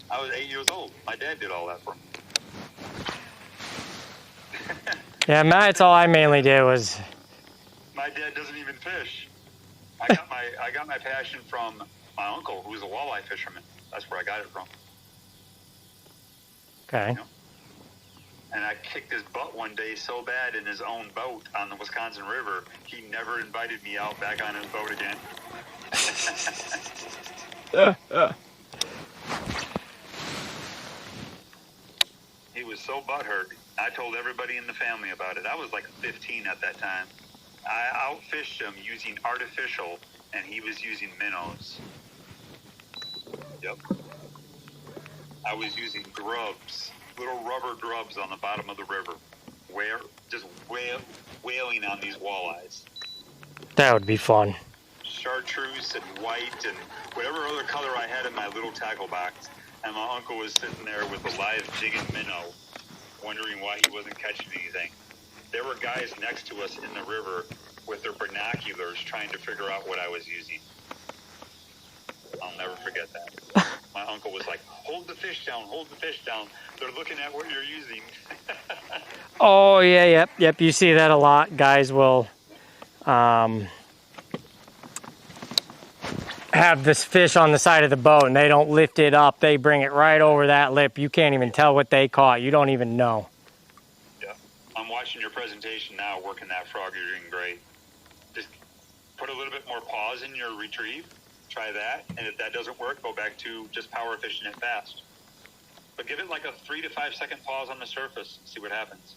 [SPEAKER 10] I was 8 years old. My dad did all that for me.
[SPEAKER 1] Yeah, that's all I mainly did was...
[SPEAKER 10] My dad doesn't even fish. I got my passion from my uncle, who was a walleye fisherman. That's where I got it from.
[SPEAKER 1] Okay.
[SPEAKER 10] You know? And I kicked his butt one day so bad in his own boat on the Wisconsin River, he never invited me out back on his boat again. He was so butthurt. I told everybody in the family about it. I was like 15 at that time. I outfished him using artificial, and he was using minnows. Yep. I was using grubs, little rubber grubs on the bottom of the river, just wailing on these walleyes.
[SPEAKER 1] That would be fun.
[SPEAKER 10] Chartreuse and white and whatever other color I had in my little tackle box. And my uncle was sitting there with a live jigging minnow, wondering why he wasn't catching anything. There were guys next to us in the river with their binoculars trying to figure out what I was using. I'll never forget that. My uncle was like, hold the fish down, they're looking at what you're using.
[SPEAKER 1] Oh, yeah, yep. You see that a lot. Guys will have this fish on the side of the boat and they don't lift it up. They bring it right over that lip. You can't even tell what they caught. You don't even know.
[SPEAKER 10] Yeah. I'm watching your presentation now, working that frog. You're doing great. Just put a little bit more pause in your retrieve. Try that. And if that doesn't work, go back to just power fishing it fast. But give it like a 3 to 5 second pause on the surface. See what happens.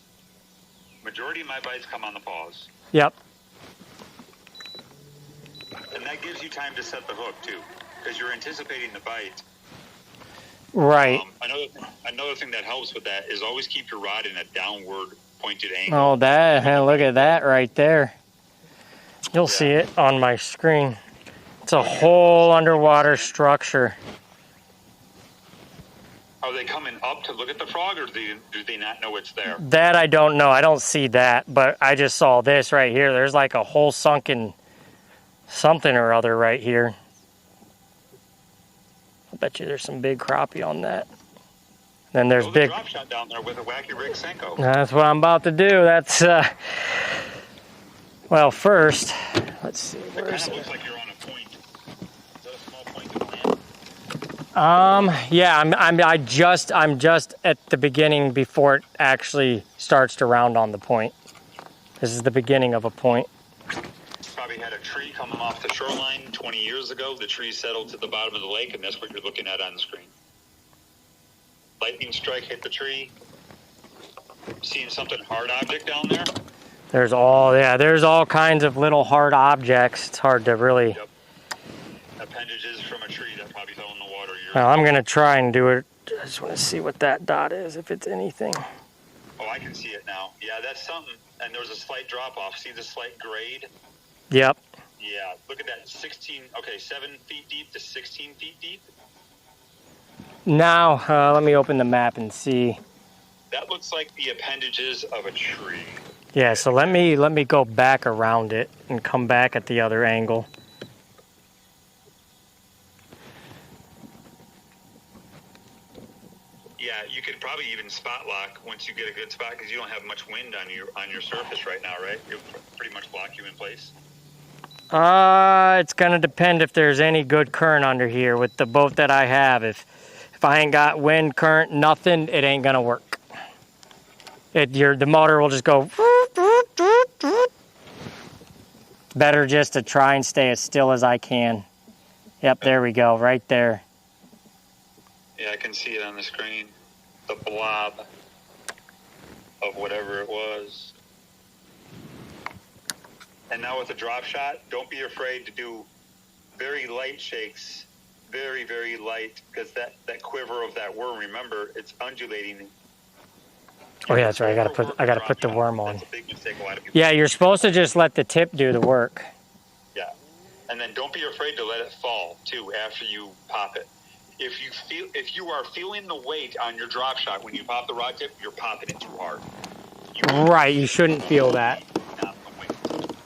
[SPEAKER 10] Majority of my bites come on the pause.
[SPEAKER 1] Yep.
[SPEAKER 10] And that gives you time to set the hook too, because you're anticipating the bite.
[SPEAKER 1] Right.
[SPEAKER 10] Another thing that helps with that is always keep your rod in a downward pointed angle.
[SPEAKER 1] Oh, look at that right there. You'll see it on my screen. It's a whole underwater structure.
[SPEAKER 10] Are they coming up to look at the frog, or do they not know it's there?
[SPEAKER 1] That I don't know. I don't see that, but I just saw this right here. There's like a whole sunken something or other right here. I bet you there's some big crappie on that. Then there's big
[SPEAKER 10] drop shot down there with a wacky rig Senko.
[SPEAKER 1] That's what I'm about to do. That's well, first, let's see. Where is it?
[SPEAKER 10] Looks like you're on a point. Is that a small point to land?
[SPEAKER 1] Yeah, I'm just at the beginning before it actually starts to round on the point. This is the beginning of a point.
[SPEAKER 10] Probably had a tree coming off the shoreline 20 years ago. The tree settled to the bottom of the lake, and that's what you're looking at on the screen. Lightning strike hit the tree. Seeing something hard object down there.
[SPEAKER 1] There's all kinds of little hard objects. It's hard to really...
[SPEAKER 10] Yep. Appendages from a tree that probably fell in the water.
[SPEAKER 1] Well, I'm going to try and do it. I just want to see what that dot is, if it's anything.
[SPEAKER 10] Oh, I can see it now. Yeah, that's something. And there's a slight drop-off. See the slight grade?
[SPEAKER 1] Yep.
[SPEAKER 10] Yeah, look at that. 7 feet deep to 16 feet deep.
[SPEAKER 1] Now, let me open the map and see.
[SPEAKER 10] That looks like the appendages of a tree.
[SPEAKER 1] Yeah, so let me go back around it and come back at the other angle.
[SPEAKER 10] Yeah, you could probably even spot lock once you get a good spot because you don't have much wind on your surface right now, right? It'll pretty much lock you in place.
[SPEAKER 1] It's gonna depend if there's any good current under here with the boat that I have. If I ain't got wind, current, nothing, it ain't gonna work. The motor will just go. Better just to try and stay as still as I can. Yep, there we go, right there.
[SPEAKER 10] Yeah, I can see it on the screen. The blob of whatever it was. And now with the drop shot, don't be afraid to do very light shakes. Very, very light, because that quiver of that worm, remember, it's undulating.
[SPEAKER 1] Oh yeah, that's right. I gotta put the worm on.
[SPEAKER 10] That's a big mistake a lot of people.
[SPEAKER 1] Yeah, you're supposed to just let the tip do the work.
[SPEAKER 10] Yeah. And then don't be afraid to let it fall too after you pop it. If you are feeling the weight on your drop shot when you pop the rod tip, you're popping it too hard.
[SPEAKER 1] Right, you shouldn't feel that.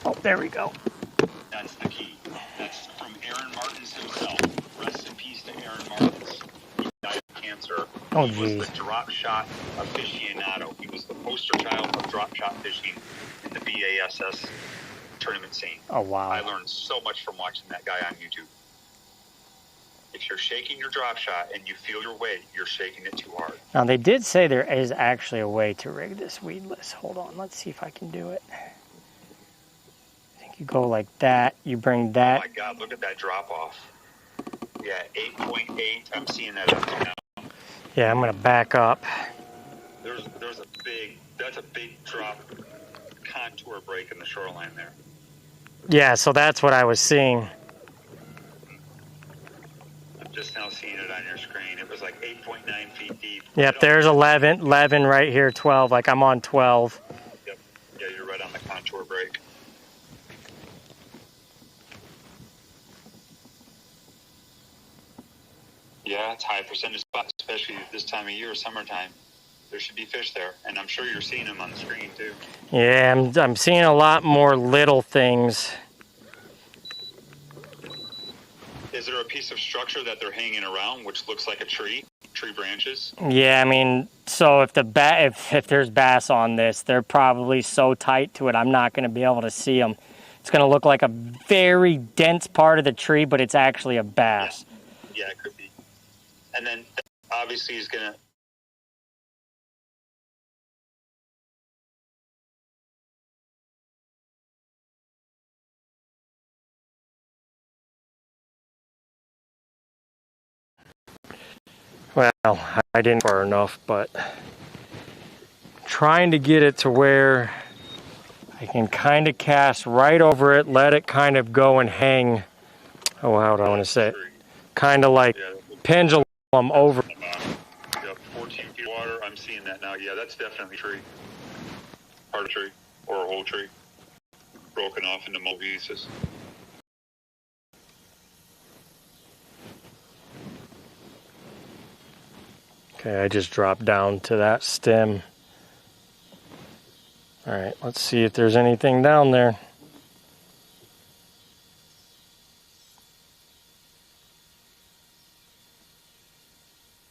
[SPEAKER 1] Oh, there we go.
[SPEAKER 10] That's the key. That's from Aaron Martins himself. Rest in peace to Aaron Martins. He died of cancer.
[SPEAKER 1] Oh,
[SPEAKER 10] He was the drop shot aficionado. He was the poster child of drop shot fishing in the BASS tournament scene.
[SPEAKER 1] Oh, wow.
[SPEAKER 10] I learned so much from watching that guy on YouTube. If you're shaking your drop shot and you feel your weight, you're shaking it too hard.
[SPEAKER 1] Now, they did say there is actually a way to rig this weedless. Hold on, let's see if I can do it. I think you go like that, you bring that.
[SPEAKER 10] Oh my God, look at that drop off. Yeah, 8.8. I'm seeing that up now.
[SPEAKER 1] Yeah, I'm gonna back up.
[SPEAKER 10] That's a big drop contour break in the shoreline there.
[SPEAKER 1] Yeah, so that's what I was seeing.
[SPEAKER 10] I'm just now seeing it on your screen. It was like 8.9 feet deep.
[SPEAKER 1] Yep, there's 11 right here, 12, like I'm on 12.
[SPEAKER 10] Yep, yeah, you're right on the contour break. Yeah, it's high percentage spots, especially this time of year, summertime. There should be fish there, and I'm sure you're seeing them on the screen too.
[SPEAKER 1] Yeah, I'm seeing a lot more little things.
[SPEAKER 10] Is there a piece of structure that they're hanging around which looks like a tree branches?
[SPEAKER 1] Yeah, I mean, so if there's bass on this, they're probably so tight to it, I'm not going to be able to see them. It's going to look like a very dense part of the tree, but it's actually a bass.
[SPEAKER 10] Yeah, it could be. And then obviously he's going to...
[SPEAKER 1] Well, I didn't far enough, but trying to get it to where I can kind of cast right over it, let it kind of go and hang. Oh, how do I want to say it? Kind of like pendulum over.
[SPEAKER 10] Yep, 14 feet of water. I'm seeing that now. Yeah, that's definitely a tree. Part of a tree or a whole tree broken off into multiple pieces.
[SPEAKER 1] Okay, I just dropped down to that stem. All right, let's see if there's anything down there.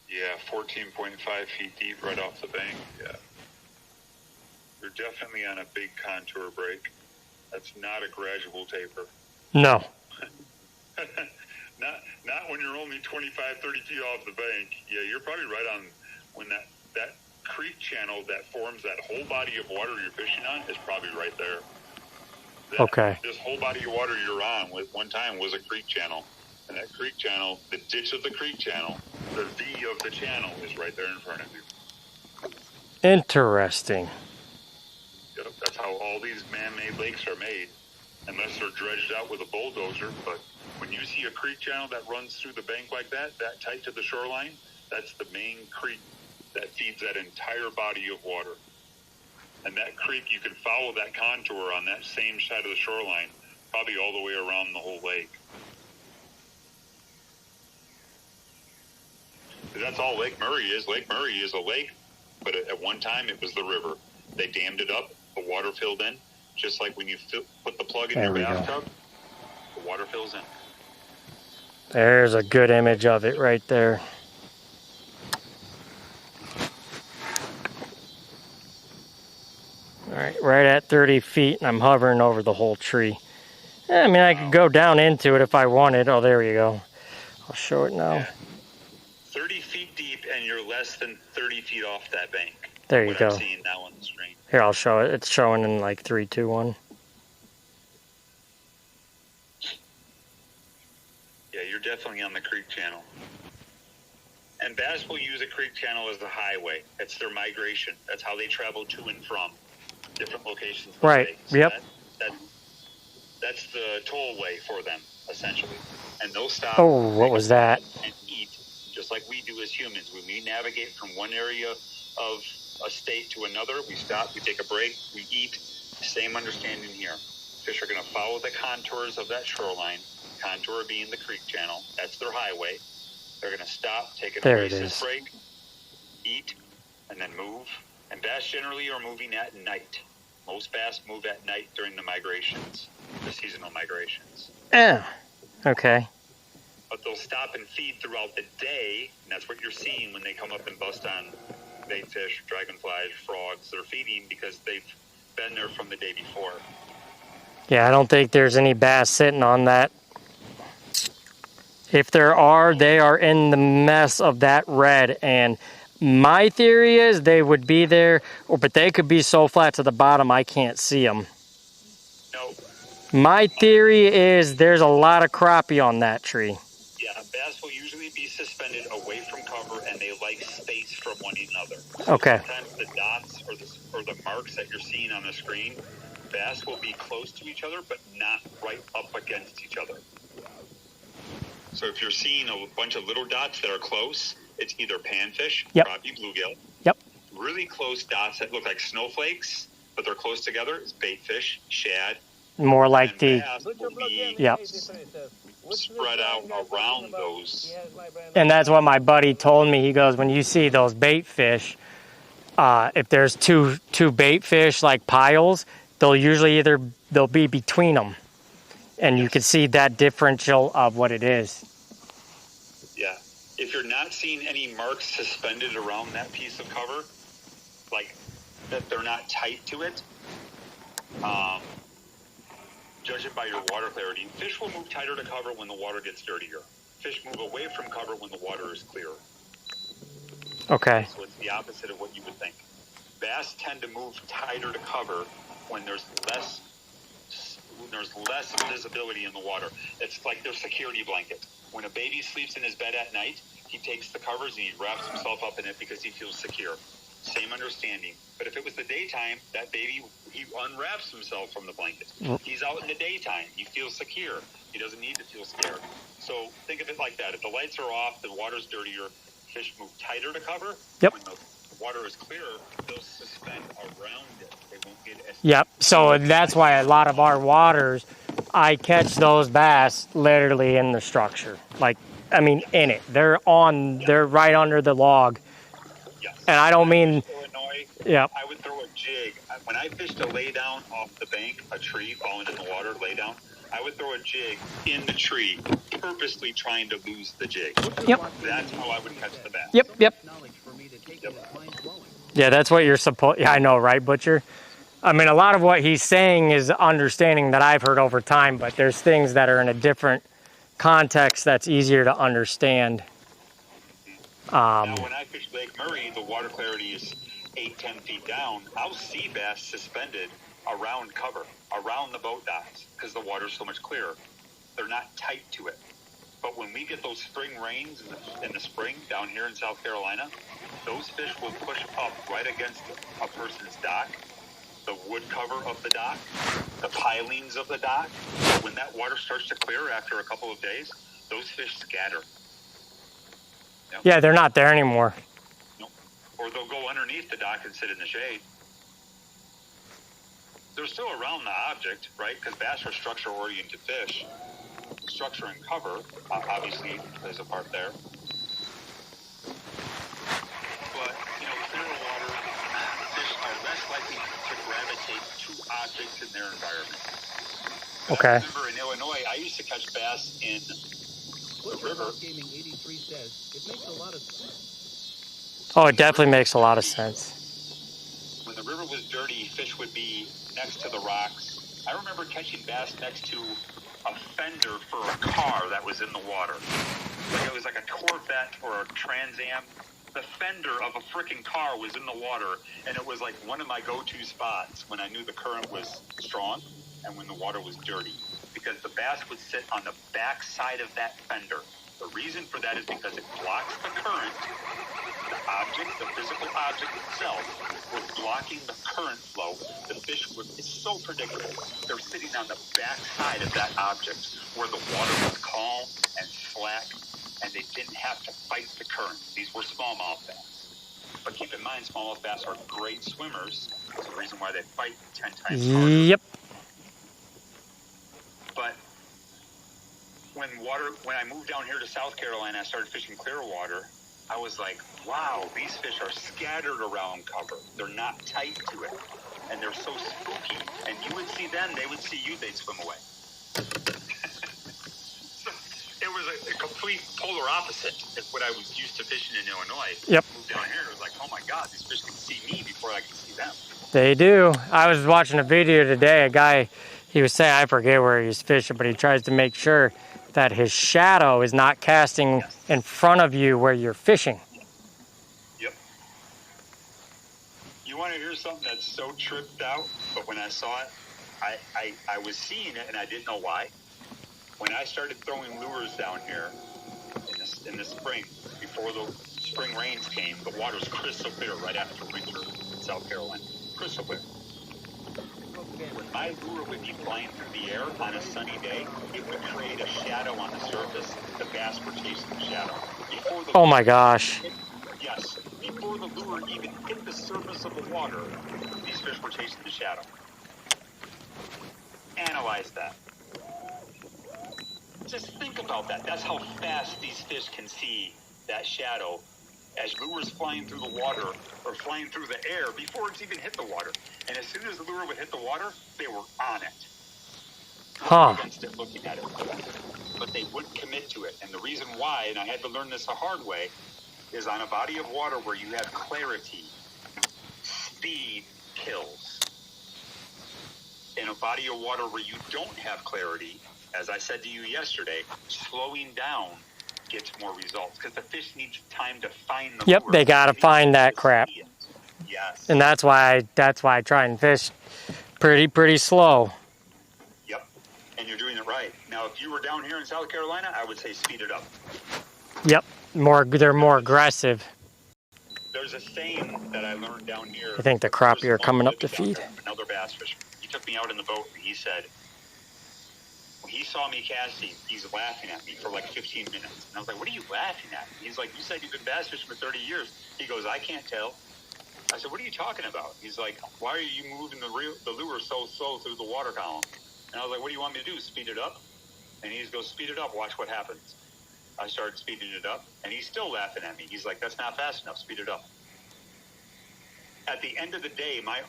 [SPEAKER 10] Yeah, 14.5 feet deep right off the bank. Yeah. You're definitely on a big contour break. That's not a gradual taper.
[SPEAKER 1] No.
[SPEAKER 10] Not when you're only 25, 30 feet off the bank. Yeah, you're probably right on when that creek channel that forms that whole body of water you're fishing on is probably right there.
[SPEAKER 1] Okay.
[SPEAKER 10] This whole body of water you're on with one time was a creek channel. And that creek channel, the ditch of the creek channel, the V of the channel is right there in front of you.
[SPEAKER 1] Interesting.
[SPEAKER 10] Yep, that's how how all these man-made lakes are made, unless they're dredged out with a bulldozer. But when you see a creek channel that runs through the bank like that tight to the shoreline, that's the main creek that feeds that entire body of water. And that creek, you can follow that contour on that same side of the shoreline, probably all the way around the whole lake. That's all Lake Murray is. Lake Murray is a lake, but at one time it was the river. They dammed it up, the water filled in, just like when you put the plug in your bathtub, the water fills in.
[SPEAKER 1] There's a good image of it right there. All right, right at 30 feet, and I'm hovering over the whole tree. I mean, I could go down into it if I wanted. Oh, there you go. I'll show it now.
[SPEAKER 10] Yeah. 30 feet deep, and you're less than 30 feet off that bank.
[SPEAKER 1] There you go.
[SPEAKER 10] I'm seeing now on the screen.
[SPEAKER 1] Here, I'll show it. It's showing in like 3, 2, 1.
[SPEAKER 10] Yeah, you're definitely on the creek channel. And bass will use a creek channel as the highway. That's their migration. That's how they travel to and from different locations.
[SPEAKER 1] Right.
[SPEAKER 10] So
[SPEAKER 1] Yep.
[SPEAKER 10] That's the tollway for them, essentially. And they'll stop.
[SPEAKER 1] Oh, what was that?
[SPEAKER 10] And eat, just like we do as humans. When we navigate from one area of a state to another, we stop, we take a break, we eat. Same understanding here. Fish are going to follow the contours of that shoreline, contour being the creek channel. That's their highway. They're going to stop, take an oasis break, eat, and then move. And bass generally are moving at night. Most bass move at night during the migrations, the seasonal migrations.
[SPEAKER 1] Yeah. Okay.
[SPEAKER 10] But they'll stop and feed throughout the day, and that's what you're seeing when they come up and bust on baitfish, dragonflies, frogs. They're feeding because they've been there from the day before.
[SPEAKER 1] Yeah, I don't think there's any bass sitting on that. If there are, they are in the mess of that red. And my theory is they would be there, but they could be so flat to the bottom I can't see them.
[SPEAKER 10] No.
[SPEAKER 1] My theory is there's a lot of crappie on that tree.
[SPEAKER 10] Yeah, bass will usually be suspended away from cover, and they like space from one another. So
[SPEAKER 1] Okay.
[SPEAKER 10] sometimes the dots or the marks that you're seeing on the screen, bass will be close to each other, but not right up against each other. So if you're seeing a bunch of little dots that are close, it's either panfish, crappie, bluegill.
[SPEAKER 1] Yep.
[SPEAKER 10] Really close dots that look like snowflakes, but they're close together, is baitfish, shad.
[SPEAKER 1] More like the,
[SPEAKER 10] bass will be
[SPEAKER 1] yep.
[SPEAKER 10] spread out around those.
[SPEAKER 1] And that's what my buddy told me. He goes, when you see those bait fish, if there's two bait fish like piles, they'll usually they'll be between them. And you can see that differential of what it is.
[SPEAKER 10] Yeah. If you're not seeing any marks suspended around that piece of cover, like that they're not tight to it, judge it by your water clarity. Fish will move tighter to cover when the water gets dirtier. Fish move away from cover when the water is clear.
[SPEAKER 1] Okay.
[SPEAKER 10] So it's the opposite of what you would think. Bass tend to move tighter to cover when there's less visibility in the water. It's like their security blanket. When a baby sleeps in his bed at night, he takes the covers and he wraps himself up in it because he feels secure. Same understanding. But if it was the daytime, that baby, he unwraps himself from the blanket. He's out in the daytime. He feels secure. He doesn't need to feel scared. So think of it like that. If the lights are off, the water's dirtier, fish move tighter to cover.
[SPEAKER 1] Yep.
[SPEAKER 10] When the water is clearer, they'll suspend around it. They won't get as...
[SPEAKER 1] Yep. So that's why a lot of our waters, I catch those bass literally in the structure. Like, I mean, in it. They're right under the log.
[SPEAKER 10] Yes.
[SPEAKER 1] And I don't mean...
[SPEAKER 10] Illinois,
[SPEAKER 1] Yep.
[SPEAKER 10] I would throw a jig. When I fished a lay down off the bank, a tree falling in the water, lay down, I would throw a jig in the tree, purposely trying to lose the jig.
[SPEAKER 1] Yep.
[SPEAKER 10] That's how I would catch the bass.
[SPEAKER 1] Yep. Yeah, that's what you're supposed... Yeah, I know, right, Butcher? I mean, a lot of what he's saying is understanding that I've heard over time, but there's things that are in a different context that's easier to understand.
[SPEAKER 10] Now, when I fish Lake Murray, the water clarity is 8-10 feet down. I'll see bass suspended around cover, around the boat docks, because the water's so much clearer. They're not tight to it. But when we get those spring rains in the spring down here in South Carolina, those fish will push up right against a person's dock,
[SPEAKER 18] the wood cover of the dock, the pilings of the dock. When that water starts to clear after a couple of days, those fish scatter. Yep.
[SPEAKER 1] Yeah, they're not there anymore.
[SPEAKER 18] Or they'll go underneath the dock and sit in the shade. They're still around the object, right? Because bass are structure-oriented fish. Structure and cover, obviously, plays a part there. But, clear water, fish are less likely to gravitate to objects in their environment.
[SPEAKER 1] Okay.
[SPEAKER 18] I remember in Illinois, I used to catch bass in the river.
[SPEAKER 6] Gaming 83 says it makes a lot of sense.
[SPEAKER 1] Oh, it definitely makes a lot of sense.
[SPEAKER 18] When the river was dirty, fish would be next to the rocks. I remember catching bass next to a fender for a car that was in the water. Like it was like a Corvette or a Trans Am. The fender of a freaking car was in the water, and it was like one of my go-to spots when I knew the current was strong and when the water was dirty, because the bass would sit on the back side of that fender. The reason for that is because it blocks the current. The object, the physical object itself, was blocking the current flow. The fish it's so predictable. They're sitting on the back side of that object where the water was calm and slack, and they didn't have to fight the current. These were smallmouth bass. But keep in mind, smallmouth bass are great swimmers. That's the reason why they fight 10 times harder.
[SPEAKER 1] Yep.
[SPEAKER 18] But when I moved down here to South Carolina, I started fishing clear water. I was like, wow, these fish are scattered around cover. They're not tight to it. And they're so spooky. And you would see them, they would see you, they'd swim away. So it was a complete polar opposite of what I was used to fishing in Illinois.
[SPEAKER 1] Yep.
[SPEAKER 18] I moved down here, it was like, oh my God, these fish can see me before I can see them.
[SPEAKER 1] They do. I was watching a video today. A guy, he was saying, I forget where he's fishing, but he tries to make sure that his shadow is not casting in front of you where you're fishing.
[SPEAKER 18] Yep. You want to hear something that's so tripped out, but when I saw it, I was seeing it and I didn't know why. When I started throwing lures down here in the spring, before the spring rains came, the water's crystal clear right after winter in South Carolina. Crystal clear. When my lure would be flying through the air on a sunny day, it would create a shadow on the surface. The bass were chasing the shadow.
[SPEAKER 1] Oh my gosh.
[SPEAKER 18] Yes. Before the lure even hit the surface of the water, these fish were chasing the shadow. Analyze that. Just think about that. That's how fast these fish can see that shadow as lures flying through the water or flying through the air before it's even hit the water. And as soon as the lure would hit the water, they were on it.
[SPEAKER 1] Huh.
[SPEAKER 18] Against it, looking at it. But they wouldn't commit to it. And the reason why, and I had to learn this the hard way, is on a body of water where you have clarity, speed kills. In a body of water where you don't have clarity, as I said to you yesterday, slowing down gets more results because the fish need time to find the
[SPEAKER 1] Yep,
[SPEAKER 18] lure.
[SPEAKER 1] they gotta find that crap.
[SPEAKER 18] Yes.
[SPEAKER 1] And that's why I try and fish pretty slow.
[SPEAKER 18] Yep. And you're doing it right. Now, if you were down here in South Carolina, I would say speed it up.
[SPEAKER 1] Yep, they're more aggressive.
[SPEAKER 18] There's a saying that I learned down here.
[SPEAKER 1] I think the crappie are coming up to feed.
[SPEAKER 18] Another bass fisher. He took me out in the boat and he said, when he saw me casting, he's laughing at me for like 15 minutes. And I was like, what are you laughing at? He's like, you said you've been bass fishing for 30 years. He goes, I can't tell. I said, what are you talking about? He's like, why are you moving the lure so slow through the water column? And I was like, what do you want me to do, speed it up? And he goes, speed it up, watch what happens. I started speeding it up, and he's still laughing at me. He's like, that's not fast enough, speed it up. At the end of the day, my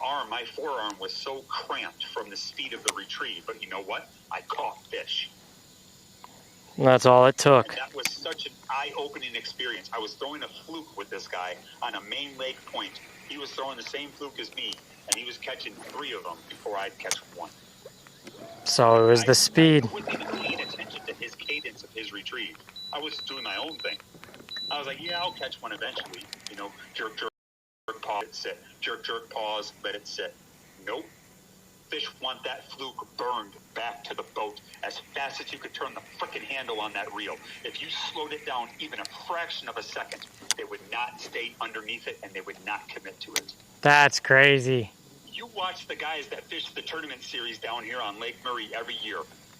[SPEAKER 18] forearm was so cramped from the speed of the retrieve. But you know what? I caught fish.
[SPEAKER 1] That's all it took.
[SPEAKER 18] And that was such an eye-opening experience. I was throwing a fluke with this guy on a main lake point. He was throwing the same fluke as me, and he was catching 3 of them before I'd catch 1.
[SPEAKER 1] So it was the speed.
[SPEAKER 18] I wasn't even paying attention to his cadence of his retrieve. I was doing my own thing. I was like, yeah, I'll catch one eventually. You know, jerk, jerk, pause, let it sit. Jerk, jerk, pause, let it sit. Nope. Fish want that fluke burned back to the boat as fast as you could turn the frickin' handle on that reel. If you slowed it down even a fraction of a second, they would not stay underneath it and they would not commit to it.
[SPEAKER 1] That's crazy.
[SPEAKER 18] You watch the guys that fish the tournament series down here on Lake Murray every year.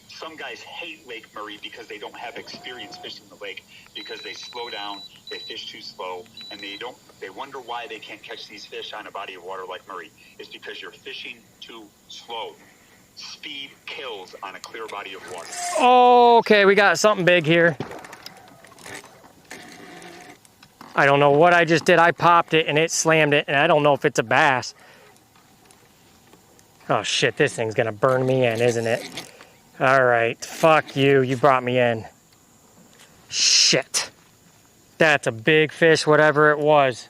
[SPEAKER 18] Some guys hate Lake Murray because they don't have experience fishing the lake, because they slow down, they fish too slow, and they wonder why they can't catch these fish on a body of water like Murray. It's because you're fishing too slow. Speed kills on a clear body of water.
[SPEAKER 1] Okay, we got something big here. I don't know what I just did. I popped it and it slammed it, and I don't know if it's a bass. Oh shit, this thing's gonna burn me in, isn't it? All right, fuck you. You brought me in. Shit. That's a big fish, whatever it was.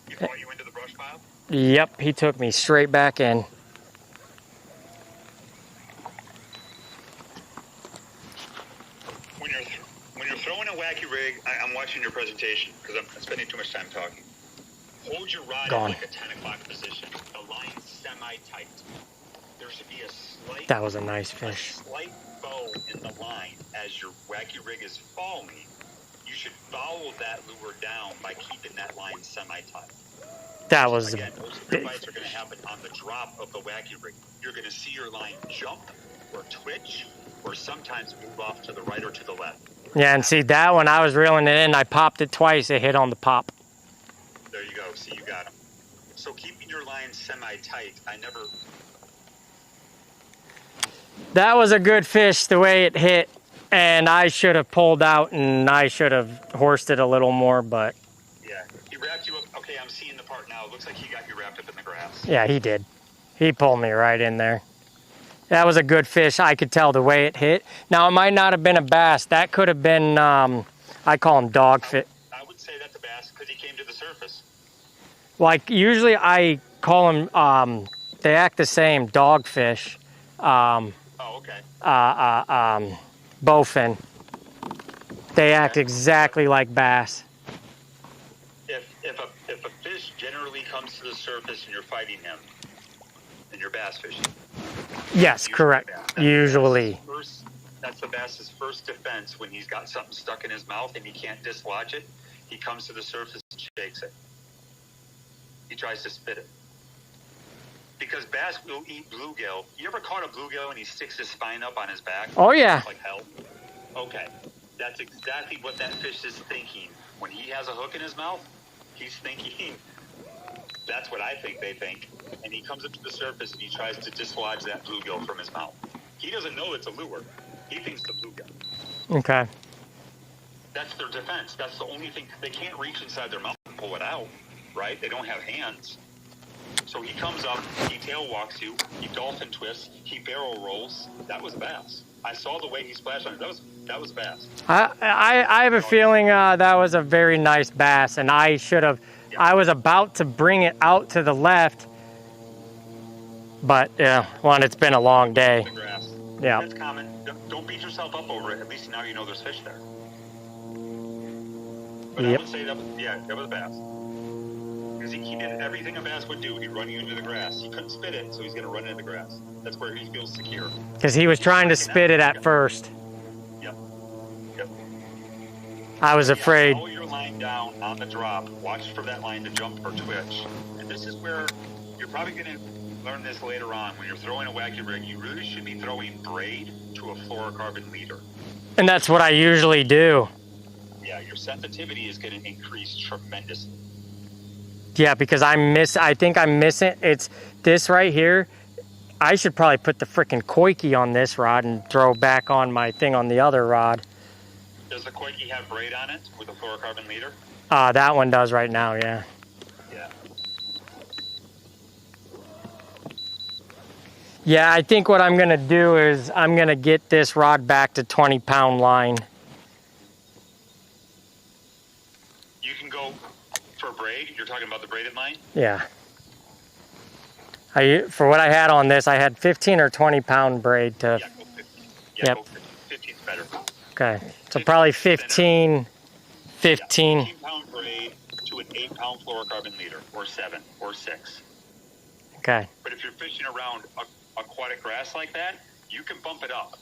[SPEAKER 18] He brought you into the brush pile?
[SPEAKER 1] Yep, he took me straight back in.
[SPEAKER 18] When you're throwing a wacky rig, I'm watching your presentation because I'm spending too much time talking. Hold your rod in like a 10 o'clock position. The line's semi-tight. There should be a slight...
[SPEAKER 1] That was a nice fish.
[SPEAKER 18] A slight bow in the line as your wacky rig is falling. You should follow that lure down by keeping that line semi-tight.
[SPEAKER 1] That was
[SPEAKER 18] Again, most of your bites are going to happen on the drop of the wacky rig. You're going to see your line jump or twitch or sometimes move off to the right or to the left.
[SPEAKER 1] Yeah, and see that when I was reeling it in, I popped it twice. It hit on the pop.
[SPEAKER 18] There you go. See, you got him. So keeping your line semi-tight,
[SPEAKER 1] That was a good fish the way it hit, and I should have pulled out and I should have horsed it a little more, but...
[SPEAKER 18] Yeah, he wrapped you up. Okay, I'm seeing the part now. It looks like he got you wrapped up in the grass.
[SPEAKER 1] Yeah, he did. He pulled me right in there. That was a good fish. I could tell the way it hit. Now, it might not have been a bass. That could have been, I call them dogfish.
[SPEAKER 18] I would say that's a bass because he came to the surface.
[SPEAKER 1] Like, usually I call them, they act the same, dogfish.
[SPEAKER 18] Okay.
[SPEAKER 1] Bowfin. They act exactly like bass.
[SPEAKER 18] If a fish generally comes to the surface and you're fighting him, then you're bass fishing.
[SPEAKER 1] Yes, correct. Usually.
[SPEAKER 18] That's the bass's first defense when he's got something stuck in his mouth and he can't dislodge it. He comes to the surface and shakes it. He tries to spit it. Because bass will eat bluegill. You ever caught a bluegill and he sticks his spine up on his back?
[SPEAKER 1] Oh, yeah.
[SPEAKER 18] Like hell? Okay. That's exactly what that fish is thinking. When he has a hook in his mouth, he's thinking, that's what I think they think. And he comes up to the surface and he tries to dislodge that bluegill from his mouth. He doesn't know it's a lure. He thinks it's a bluegill.
[SPEAKER 1] Okay.
[SPEAKER 18] That's their defense. That's the only thing. They can't reach inside their mouth and pull it out, right? They don't have hands. So he comes up, he tail walks you, he dolphin twists, he barrel rolls. That was a bass. I saw the way he splashed on it. That was a bass.
[SPEAKER 1] I have a feeling that was a very nice bass, and I should have. Yeah. I was about to bring it out to the left, but yeah, it's been a long day. Yeah.
[SPEAKER 18] That's common. Don't beat yourself up over it. At least now you know there's fish there. But I would say that was a bass. Because he did everything a bass would do. He'd run you into the grass. He couldn't spit it, so he's going to run into the grass. That's where he feels secure.
[SPEAKER 1] Because he was trying to spit it at first.
[SPEAKER 18] Yep.
[SPEAKER 1] I was afraid.
[SPEAKER 18] Follow your line down on the drop. Watch for that line to jump or twitch. And this is where you're probably going to learn this later on. When you're throwing a wacky rig, you really should be throwing braid to a fluorocarbon leader.
[SPEAKER 1] And that's what I usually do.
[SPEAKER 18] Yeah, your sensitivity is going to increase tremendously.
[SPEAKER 1] Yeah, because I think I'm missing. It's this right here. I should probably put the frickin' koiki on this rod and throw back on my thing on the other rod.
[SPEAKER 18] Does the koiki have braid on it with a fluorocarbon leader?
[SPEAKER 1] That one does right now, yeah.
[SPEAKER 18] Yeah.
[SPEAKER 1] Yeah, I think what I'm going to do is I'm going to get this rod back to 20-pound line.
[SPEAKER 18] You can go for braid. You're talking about the braided line?
[SPEAKER 1] Yeah. For what I had on this, I had 15 or 20-pound braid to...
[SPEAKER 18] Yeah, go 15. Yeah,
[SPEAKER 1] yep.
[SPEAKER 18] Go 15 is better.
[SPEAKER 1] Okay, so probably 15.
[SPEAKER 18] 15-pound braid to an 8-pound fluorocarbon leader, or 7, or 6.
[SPEAKER 1] Okay.
[SPEAKER 18] But if you're fishing around aquatic grass like that, you can bump it up.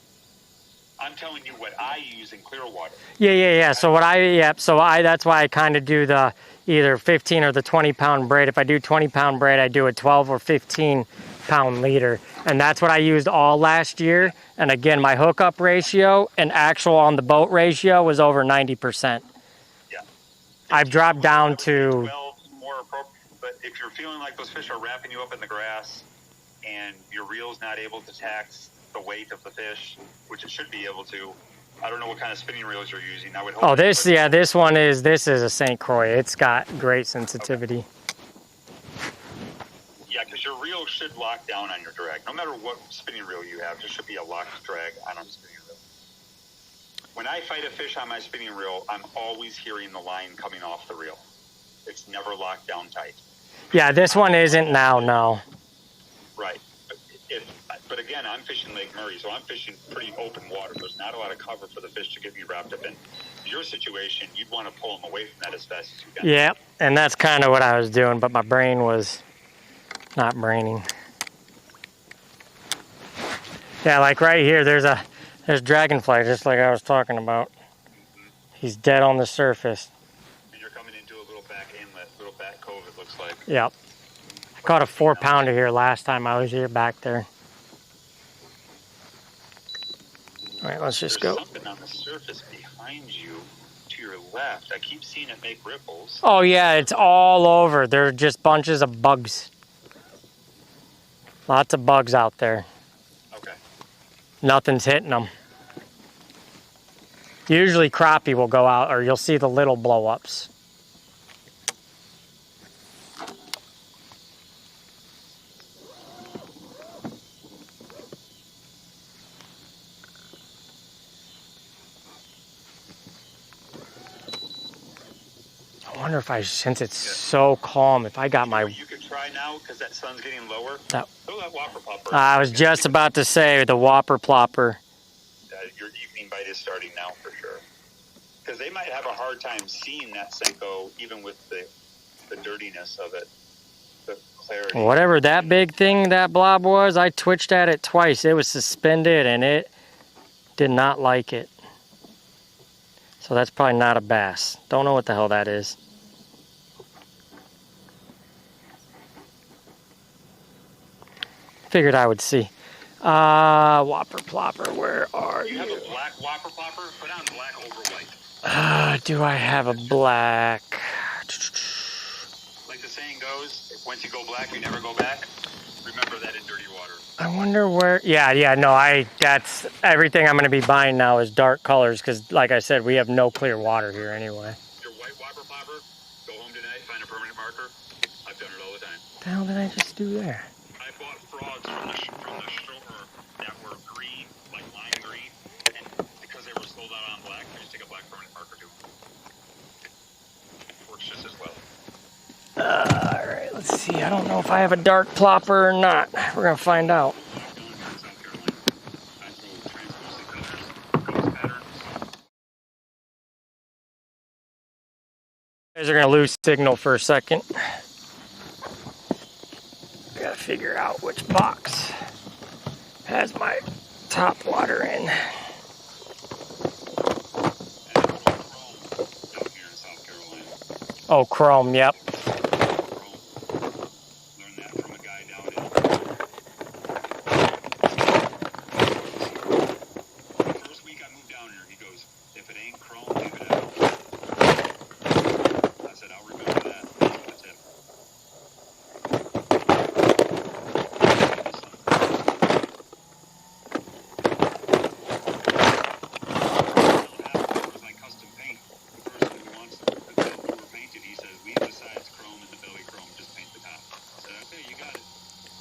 [SPEAKER 18] I'm telling you what I use in clear water.
[SPEAKER 1] Yeah. So that's why I kind of do the either 15 or the 20-pound braid. If I do 20-pound braid, I do a 12 or 15-pound leader. And that's what I used all last year. And again, my hookup ratio and actual on the boat ratio was over 90%.
[SPEAKER 18] Yeah.
[SPEAKER 1] I've dropped down to...
[SPEAKER 18] 12 more appropriate. But if you're feeling like those fish are wrapping you up in the grass and your reel's not able to tax the weight of the fish, which it should be able to, I don't know what kind of spinning reels you're using. I would hope.
[SPEAKER 1] Oh, this is a St. Croix. It's got great sensitivity.
[SPEAKER 18] Okay. Yeah, because your reel should lock down on your drag. No matter what spinning reel you have, there should be a locked drag on a spinning reel. When I fight a fish on my spinning reel, I'm always hearing the line coming off the reel. It's never locked down tight.
[SPEAKER 1] Yeah, this one isn't now, no.
[SPEAKER 18] Right. But again, I'm fishing Lake Murray, so I'm fishing pretty open water. There's not a lot of cover for the fish to get me wrapped up in. Your situation, you'd want to pull them away from that as fast as you can.
[SPEAKER 1] Yeah, and that's kind of what I was doing, but my brain was not braining. Yeah, like right here, there's dragonfly, just like I was talking about. He's dead on the surface.
[SPEAKER 18] And you're coming into a little back inlet, little back cove, it looks like.
[SPEAKER 1] Yep. I caught a 4-pounder here last time I was here back there. All right, let's just go.
[SPEAKER 18] There's something on the surface behind you to your left. I keep seeing it make ripples.
[SPEAKER 1] Oh, yeah, it's all over. They're just bunches of bugs. Lots of bugs out there.
[SPEAKER 18] Okay.
[SPEAKER 1] Nothing's hitting them. Usually crappie will go out, or you'll see the little blow-ups. I wonder if since it's so calm, if I got my...
[SPEAKER 18] You could try now, because that sun's getting lower.
[SPEAKER 1] No.
[SPEAKER 18] Throw that whopper plopper.
[SPEAKER 1] I was just about to say the whopper plopper.
[SPEAKER 18] Your evening bite is starting now, for sure. Because they might have a hard time seeing that Senko, even with the dirtiness of it. The clarity.
[SPEAKER 1] Whatever that big thing, that blob was, I twitched at it twice. It was suspended, and it did not like it. So that's probably not a bass. Don't know what the hell that is. Figured I would see. Whopper plopper, where are you?
[SPEAKER 18] You have a black whopper plopper? Put on black over white.
[SPEAKER 1] Do I have a black?
[SPEAKER 18] Like the saying goes, once you go black, you never go back. Remember that in dirty water.
[SPEAKER 1] I wonder where... Yeah, no, that's... Everything I'm going to be buying now is dark colors, because, like I said, we have no clear water here anyway.
[SPEAKER 18] Your white whopper plopper, go home tonight, find a permanent marker. I've done it all the time.
[SPEAKER 1] What the hell did I just do there?
[SPEAKER 18] I bought frogs from the shore that were green, like lime green, and because they were sold out on black, I just take a black permanent marker too. Works just as well.
[SPEAKER 1] Alright, let's see. I don't know if I have a dark plopper or not. We're going to find out. You guys are going to lose signal for a second. Got to figure out which box has my top water in. Oh, chrome, yep.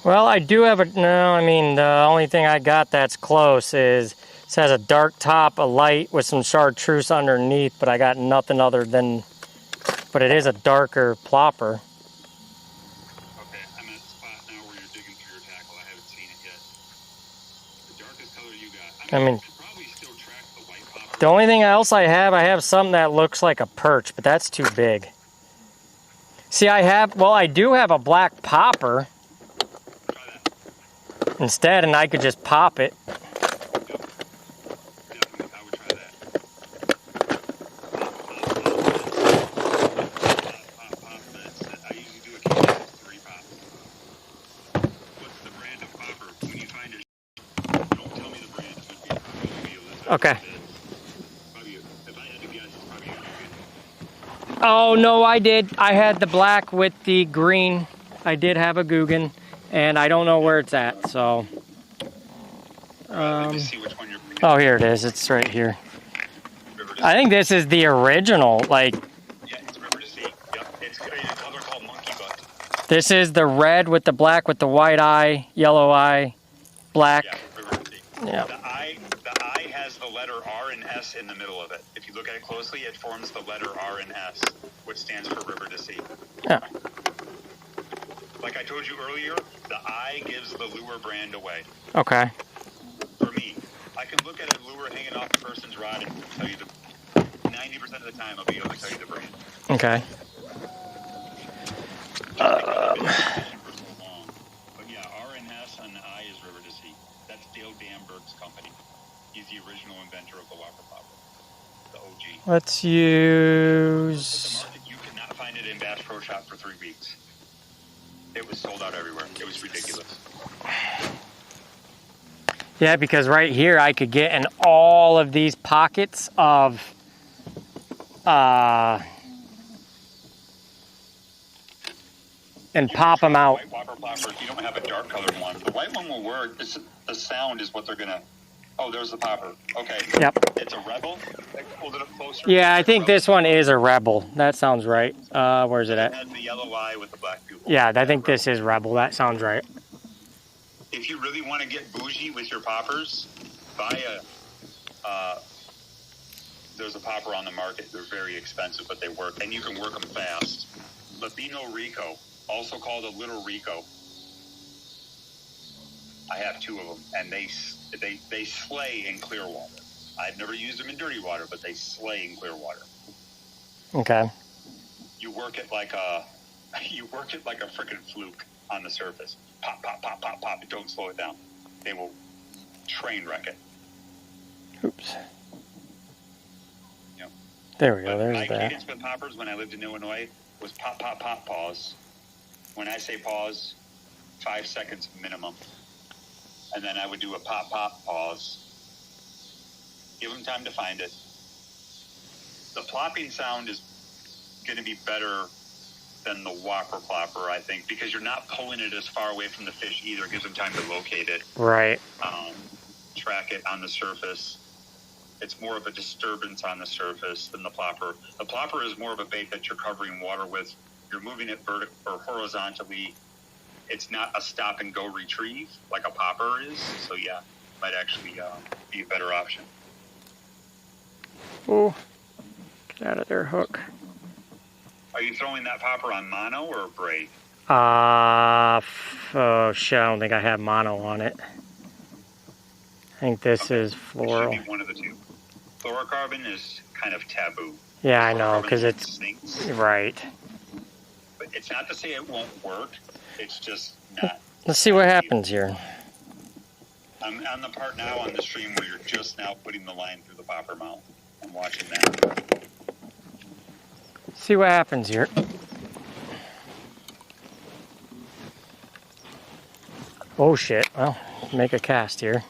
[SPEAKER 1] Well, I do have the only thing I got that's close is, it has a dark top, a light with some chartreuse underneath, but I got nothing other than, but it is a darker plopper.
[SPEAKER 18] Okay, I'm at a spot now where you're digging through your tackle. I haven't seen it yet. The darkest color you got.
[SPEAKER 1] I mean,
[SPEAKER 18] you could probably still track the white popper.
[SPEAKER 1] The only thing else I have something that looks like a perch, but that's too big. See, I do have a black popper instead, and I could just pop it. Okay. Oh, no, I did. I had the black with the green. I did have a Guggen, and I don't know where it's at, so.
[SPEAKER 18] Let me see which one you're picking.
[SPEAKER 1] Oh, here it is. It's right here. I think this is the original, like.
[SPEAKER 18] Yeah, it's River to Sea. Yep, it's a color called Monkey Butt.
[SPEAKER 1] This is the red with the black with the white eye, yellow eye, black.
[SPEAKER 18] Yeah, River to Sea.
[SPEAKER 1] Yeah.
[SPEAKER 18] The eye has the letter R and S in the middle of it. If you look at it closely, it forms the letter R and S, which stands for River to Sea.
[SPEAKER 1] Yeah.
[SPEAKER 18] Like I told you earlier, the I gives the lure brand away.
[SPEAKER 1] Okay.
[SPEAKER 18] For me, I can look at a lure hanging off a person's rod and tell you 90% of the time I'll be able to tell you the brand.
[SPEAKER 1] Okay.
[SPEAKER 18] But yeah, R&S on the I is River to Sea. That's Dale Danberg's company. He's the original inventor of the Whopper Popper, the OG.
[SPEAKER 1] Let's use.
[SPEAKER 18] You cannot find it in Bass Pro Shop for 3 weeks. It was sold out everywhere. It was ridiculous.
[SPEAKER 1] Yeah, because right here I could get in all of these pockets of and pop them out.
[SPEAKER 18] White Whopper Popper, if you don't have a dark colored one, the white one will work. The sound is what they're gonna. Oh, there's the popper. Okay.
[SPEAKER 1] Yep.
[SPEAKER 18] It's a Rebel. Hold it up closer.
[SPEAKER 1] Yeah, I think this one is a Rebel. That sounds right. Where's it
[SPEAKER 18] It
[SPEAKER 1] at?
[SPEAKER 18] has the yellow eye with the black pupil.
[SPEAKER 1] Yeah, I think this is Rebel. That sounds right.
[SPEAKER 18] If you really want to get bougie with your poppers, buy there's a popper on the market. They're very expensive, but they work, and you can work them fast. Latino Rico, also called a Little Rico. I have 2 of them, and they slay in clear water. I've never used them in dirty water, but they slay in clear water.
[SPEAKER 1] Okay.
[SPEAKER 18] You work it like a freaking fluke on the surface. Pop, pop, pop, pop, pop. Don't slow it down. They will train wreck it.
[SPEAKER 1] Oops.
[SPEAKER 18] Yep.
[SPEAKER 1] There we go. There's
[SPEAKER 18] my
[SPEAKER 1] that.
[SPEAKER 18] cadence with poppers when I lived in Illinois was pop, pop, pop, pause. When I say pause, 5 seconds minimum. And then I would do a pop, pop, pause. Give them time to find it. The plopping sound is going to be better than the whopper plopper, I think, because you're not pulling it as far away from the fish either. It gives them time to locate it.
[SPEAKER 1] Right.
[SPEAKER 18] Track it on the surface. It's more of a disturbance on the surface than the plopper. The plopper is more of a bait that you're covering water with. You're moving it vertically or horizontally. It's not a stop and go retrieve like a popper is. So yeah, might actually be a better option.
[SPEAKER 1] Oh, get out of there, hook.
[SPEAKER 18] Are you throwing that popper on mono or braid?
[SPEAKER 1] Oh shit, I don't think I have mono on it. I think this is floral.
[SPEAKER 18] It should be one of the 2. Fluorocarbon is kind of taboo.
[SPEAKER 1] Yeah, I know, because it's
[SPEAKER 18] stinks.
[SPEAKER 1] Right.
[SPEAKER 18] But it's not to say it won't work. It's just not.
[SPEAKER 1] Let's see what happens here.
[SPEAKER 18] I'm on the part now on the stream where you're just now putting the line through the popper mouth. I'm watching that.
[SPEAKER 1] See what happens here. Oh shit. Well, make a cast here.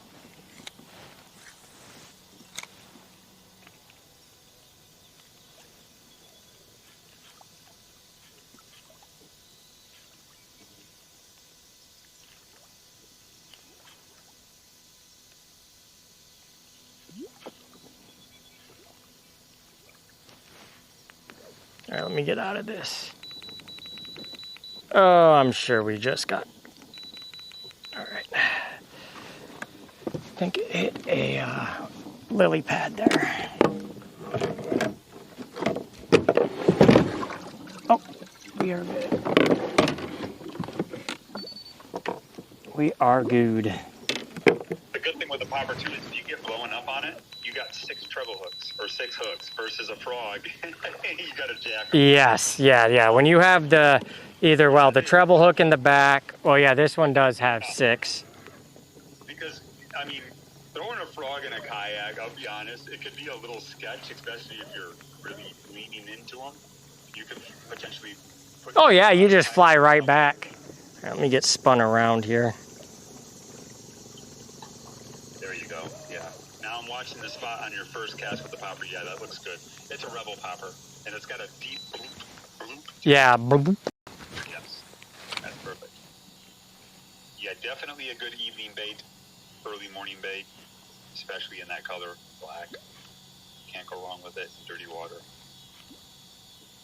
[SPEAKER 1] All right, let me get out of this. Oh, I'm sure we just got... All right. I think it hit a lily pad there. Oh, we are good. We are good.
[SPEAKER 18] The good thing with the popper too is if you get blowing up on it, you got 6 treble hooks or 6 hooks versus a frog. You got a jack.
[SPEAKER 1] Yes, yeah. When you have the the treble hook in the back. Well, yeah, this one does have 6.
[SPEAKER 18] Because I mean, throwing a frog in a kayak, I'll be honest, it could be a little sketch, especially if you're really leaning into them. You could potentially.
[SPEAKER 1] Oh yeah, you just fly right back. Let me get spun around here.
[SPEAKER 18] There you go. Yeah. Now I'm watching the spot on your first cast with the popper. Yeah, that looks good. It's a Rebel popper, and it's got a deep bloop, bloop.
[SPEAKER 1] Yeah. Bloop.
[SPEAKER 18] Yes, that's perfect. Yeah, definitely a good evening bait, early morning bait, especially in that color, black. Can't go wrong with it. Dirty water.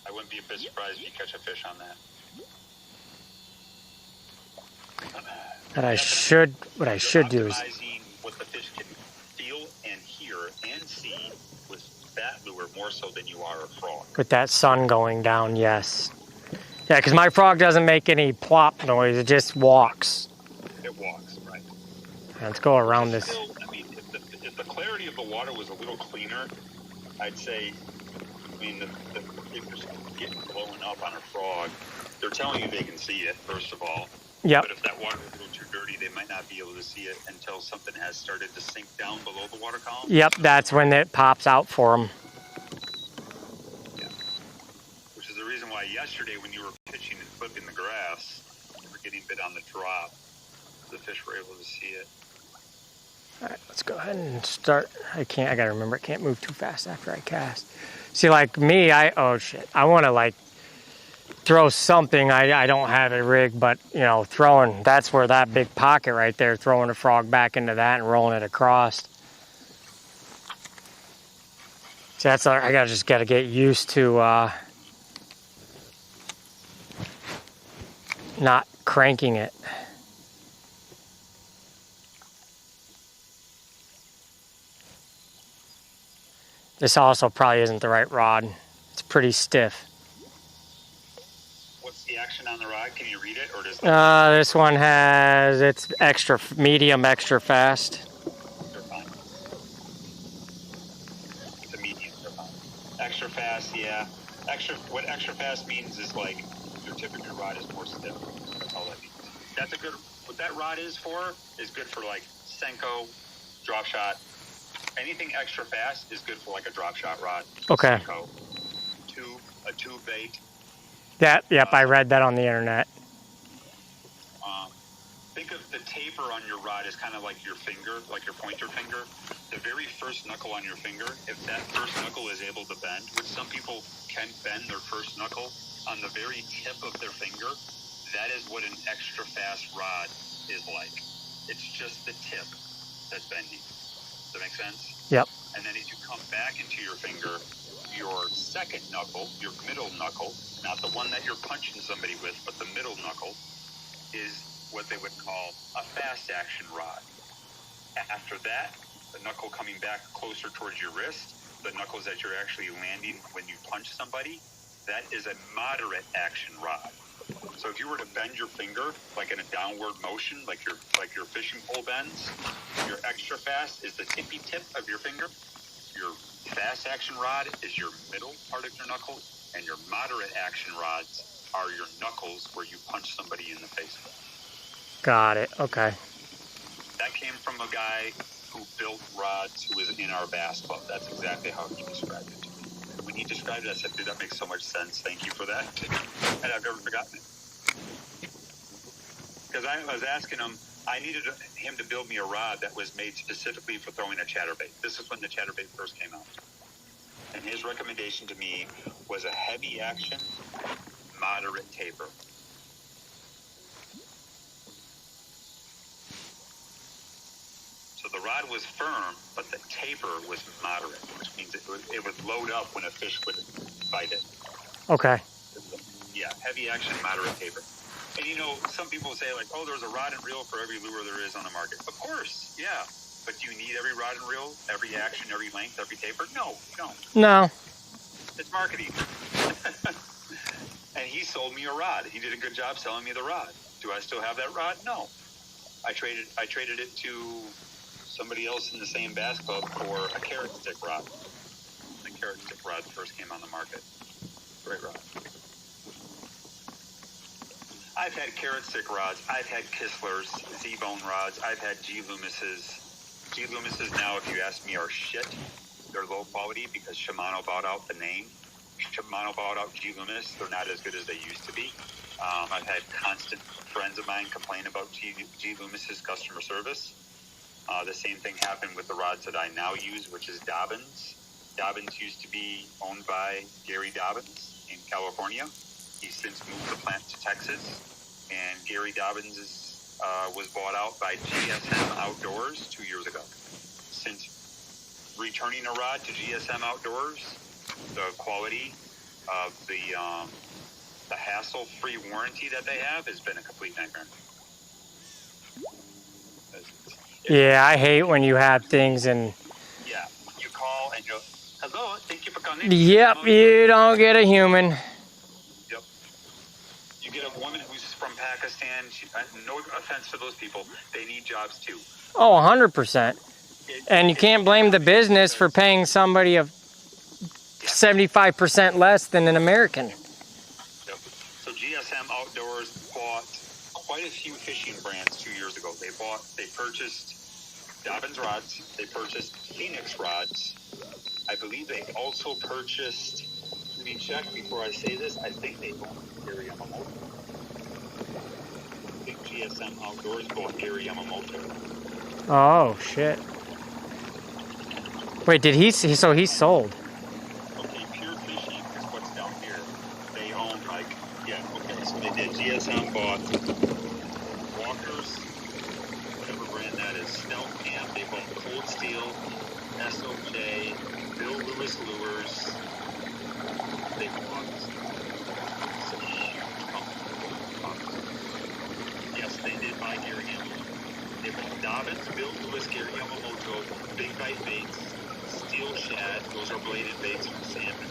[SPEAKER 18] I wouldn't be a bit surprised if you catch a fish on that.
[SPEAKER 1] What I should do is
[SPEAKER 18] Optimizing what the fish can feel and hear and see with that lure more so than you are a frog.
[SPEAKER 1] with that sun going down. Yes. Yeah, because my frog doesn't make any plop noise. It just walks.
[SPEAKER 18] It walks, right?
[SPEAKER 1] Let's go around this.
[SPEAKER 18] Still, I mean, if the clarity of the water was a little cleaner, I'd say, I mean, the pictures getting blowing up on a frog, they're telling you they can see it, first of all.
[SPEAKER 1] Yep.
[SPEAKER 18] But if that water is a little too dirty, they might not be able to see it until something has started to sink down below the water column.
[SPEAKER 1] Yep, that's when it pops out for them.
[SPEAKER 18] Yeah. Which is the reason why yesterday when you were pitching and flipping the grass, you were getting bit on the drop. The fish were able to see it.
[SPEAKER 1] All right, let's go ahead and start. I gotta remember, I can't move too fast after I cast. See, like me, oh shit, I want to like throw something. I don't have a rig, but you know, throwing, that's where that big pocket right there, throwing a frog back into that and rolling it across. So that's, I just gotta get used to not cranking it. This also probably isn't the right rod. It's pretty stiff.
[SPEAKER 18] What's the action on the rod? Can you read it, or does
[SPEAKER 1] This one has, it's extra medium, extra fast.
[SPEAKER 18] they're fine? It's a medium, they're fine. Extra fast, yeah. What extra fast means is like your tip of your rod is more stiff. That's all that means. That's a good. What that rod is good for like Senko, drop shot. Anything extra fast is good for like a drop shot rod.
[SPEAKER 1] Okay.
[SPEAKER 18] Senko, a tube bait.
[SPEAKER 1] Yep, I read that on the internet.
[SPEAKER 18] Think of the taper on your rod as kind of like your finger, like your pointer finger. The very first knuckle on your finger, if that first knuckle is able to bend, which some people can bend their first knuckle on the very tip of their finger, that is what an extra fast rod is like. It's just the tip that's bending. Does that make sense?
[SPEAKER 1] Yep.
[SPEAKER 18] And then as you come back into your finger, your second knuckle, your middle knuckle, not the one that you're punching somebody with, but the middle knuckle, is what they would call a fast action rod. After that, the knuckle coming back closer towards your wrist, the knuckles that you're actually landing when you punch somebody, that is a moderate action rod. So if you were to bend your finger like in a downward motion, like your fishing pole bends, your extra fast is the tippy tip of your finger. Your fast action rod is your middle part of your knuckle, and your moderate action rods are your knuckles where you punch somebody in the face with.
[SPEAKER 1] Got it. Okay.
[SPEAKER 18] That came from a guy who built rods who was in our bass club. That's exactly how he described it to me. And when he described it, I said, dude, that makes so much sense. Thank you for that. And I've never forgotten it. Because I was asking him, I needed him to build me a rod that was made specifically for throwing a chatterbait. This is when the chatterbait first came out. And his recommendation to me was a heavy action, moderate taper. So the rod was firm, but the taper was moderate, which means it would load up when a fish would bite it.
[SPEAKER 1] Okay.
[SPEAKER 18] Yeah, heavy action, moderate taper. And you know, some people say like, oh, there's a rod and reel for every lure there is on the market. Of course, yeah. But do you need every rod and reel, every action, every length, every taper? No, you don't.
[SPEAKER 1] No.
[SPEAKER 18] It's marketing. And he sold me a rod. He did a good job selling me the rod. Do I still have that rod? No. I traded it to somebody else in the same bass club for a carrot stick rod. The carrot stick rod first came on the market. Great rod. I've had carrot stick rods. I've had Kisslers, Z-bone rods. I've had G. Loomis's. G. Loomis's now, if you ask me, are shit. They're low quality because Shimano bought out the name. Shimano bought out G. Loomis. They're not as good as they used to be. I've had constant friends of mine complain about G. Loomis's customer service. The same thing happened with the rods that I now use, which is Dobbins. Dobbins used to be owned by Gary Dobbins in California. He's since moved the plant to Texas, and Gary Dobbins was bought out by GSM Outdoors 2 years ago. Since returning a rod to GSM Outdoors, the quality of the hassle-free warranty that they have has been a complete nightmare.
[SPEAKER 1] Yeah, I hate when you have things and...
[SPEAKER 18] Yeah, you call and you're, hello, thank you for calling.
[SPEAKER 1] Yep, you don't get a human.
[SPEAKER 18] Yep. You get a woman who's from Pakistan, no offense to those people, they need jobs too.
[SPEAKER 1] Oh, 100%. And you can't blame the business for paying somebody 75% less than an American.
[SPEAKER 18] Yep. So GSM Outdoors bought quite a few fishing brands 2 years ago. They purchased Dobbins rods, they purchased Phoenix rods. I believe they also purchased, let me check before I say this, I think they own Gary Yamamoto. I think GSM Outdoors bought Gary Yamamoto.
[SPEAKER 1] Oh, shit. Wait, did he, so he sold?
[SPEAKER 18] Okay, Pure Fishing is what's down here. They own so they did. GSM bought Walker's, whatever brand that is, Snell Camp, they bought Cold Steel, SOJ, Bill Lewis Lures, they bought some huge companies. Yes, they did buy Gary Yamamoto. They bought Dobbins, Bill Lewis, Gary Yamamoto, Big Bite Baits, Steel Shad, those are bladed baits from salmon,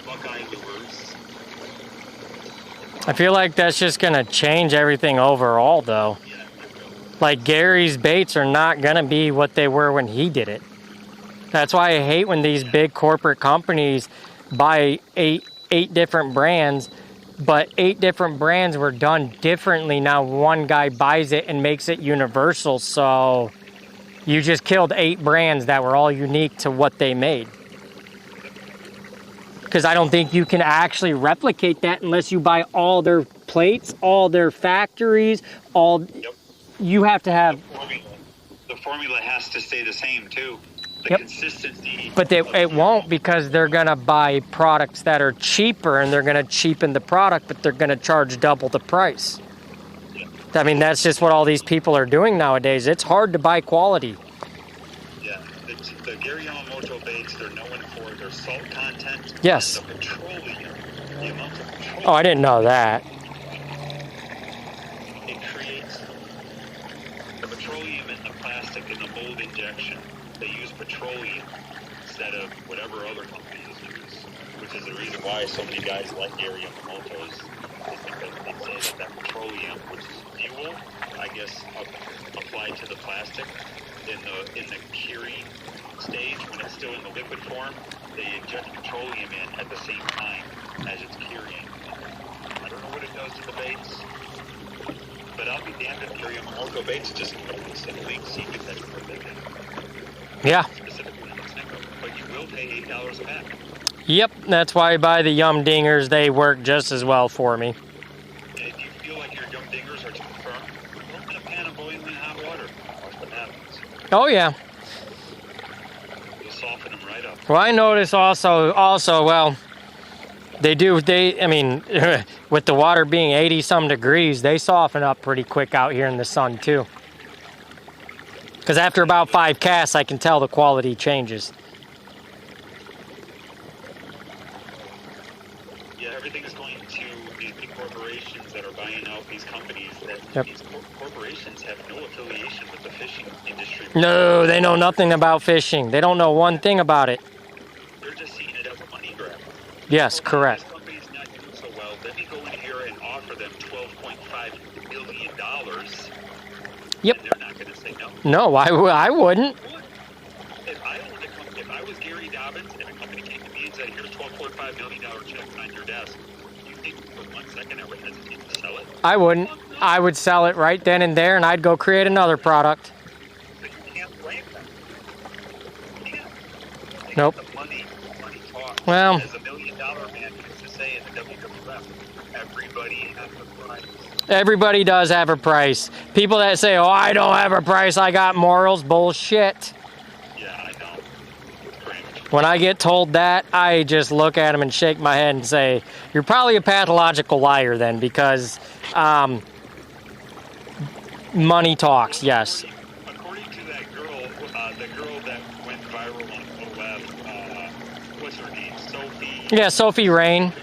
[SPEAKER 18] Buckeye Lures.
[SPEAKER 1] I feel like that's just going to change everything overall, though. Like, Gary's baits are not going to be what they were when he did it. That's why I hate when these big corporate companies buy eight different brands, but 8 different brands were done differently. Now one guy buys it and makes it universal, so you just killed 8 brands that were all unique to what they made. Because I don't think you can actually replicate that unless you buy all their plates, all their factories, all...
[SPEAKER 18] Yep.
[SPEAKER 1] You have to have...
[SPEAKER 18] The formula has to stay the same, too. The
[SPEAKER 1] Yep.
[SPEAKER 18] consistency...
[SPEAKER 1] But it won't, because they're going to buy products that are cheaper, and they're going to cheapen the product, but they're going to charge double the price.
[SPEAKER 18] Yep.
[SPEAKER 1] I mean, that's just what all these people are doing nowadays. It's hard to buy quality.
[SPEAKER 18] Yeah, the Gary Yamamoto baits, they're known for their salt content.
[SPEAKER 1] Yes.
[SPEAKER 18] And the petroleum. The amount of petroleum.
[SPEAKER 1] Oh, I didn't know that.
[SPEAKER 18] It creates the petroleum in the plastic in the mold injection. They use petroleum instead of whatever other companies use, which is the reason why so many guys like Gary Yamamoto's, is because they say that petroleum, which is fuel, I guess, applied to the plastic in the curing stage when it's still in the liquid form, they inject petroleum in at the same time as it's curing. I don't know what it does to the baits, but I'll be damned if Gary Yamamoto baits just simply seek it that's forbidden.
[SPEAKER 1] Yeah.
[SPEAKER 18] Specifically in Mexico, but you will pay $8 a pack.
[SPEAKER 1] Yep, that's why I buy the Yum Dingers. They work just as well for me.
[SPEAKER 18] And if you feel like your Yum Dingers are too firm, throw them in a pan of boiling hot water. Watch what happens.
[SPEAKER 1] Oh, yeah.
[SPEAKER 18] You'll soften them right up.
[SPEAKER 1] Well, I notice also, well, I mean, with the water being 80-some degrees, they soften up pretty quick out here in the sun, too. Because after about 5 casts, I can tell the quality changes.
[SPEAKER 18] Yeah, everything is going to these big corporations that are buying out these companies.
[SPEAKER 1] Yep.
[SPEAKER 18] These corporations have no affiliation with the fishing industry.
[SPEAKER 1] No, they know nothing about fishing. They don't know one thing about it.
[SPEAKER 18] They're just seeing it as a money grab.
[SPEAKER 1] Yes, correct.
[SPEAKER 18] This company's not doing so well. Let me go in here and offer them $12.5 million.
[SPEAKER 1] Yep.
[SPEAKER 18] And they're not going to say no.
[SPEAKER 1] No, I wouldn't.
[SPEAKER 18] If I was Gary Dobbins and a company came to me and said, here's $12.5 million check on your desk, you think for 1 second I would hesitate to sell it?
[SPEAKER 1] I wouldn't. I would sell it right then and there, and I'd go create another product.
[SPEAKER 18] But you can't blame them. You can't.
[SPEAKER 1] Nope.
[SPEAKER 18] The money talks.
[SPEAKER 1] Well.
[SPEAKER 18] As $1 million man used to say, say in the WWF, everybody has a price.
[SPEAKER 1] Everybody does have a price. People that say, oh, I don't have a price, I got morals, bullshit.
[SPEAKER 18] Yeah, I know.
[SPEAKER 1] When I get told that, I just look at them and shake my head and say, you're probably a pathological liar then, because money talks, yes.
[SPEAKER 18] According to that girl, the girl that went viral on the web, what's her name? Sophie?
[SPEAKER 1] Yeah, Sophie Rain.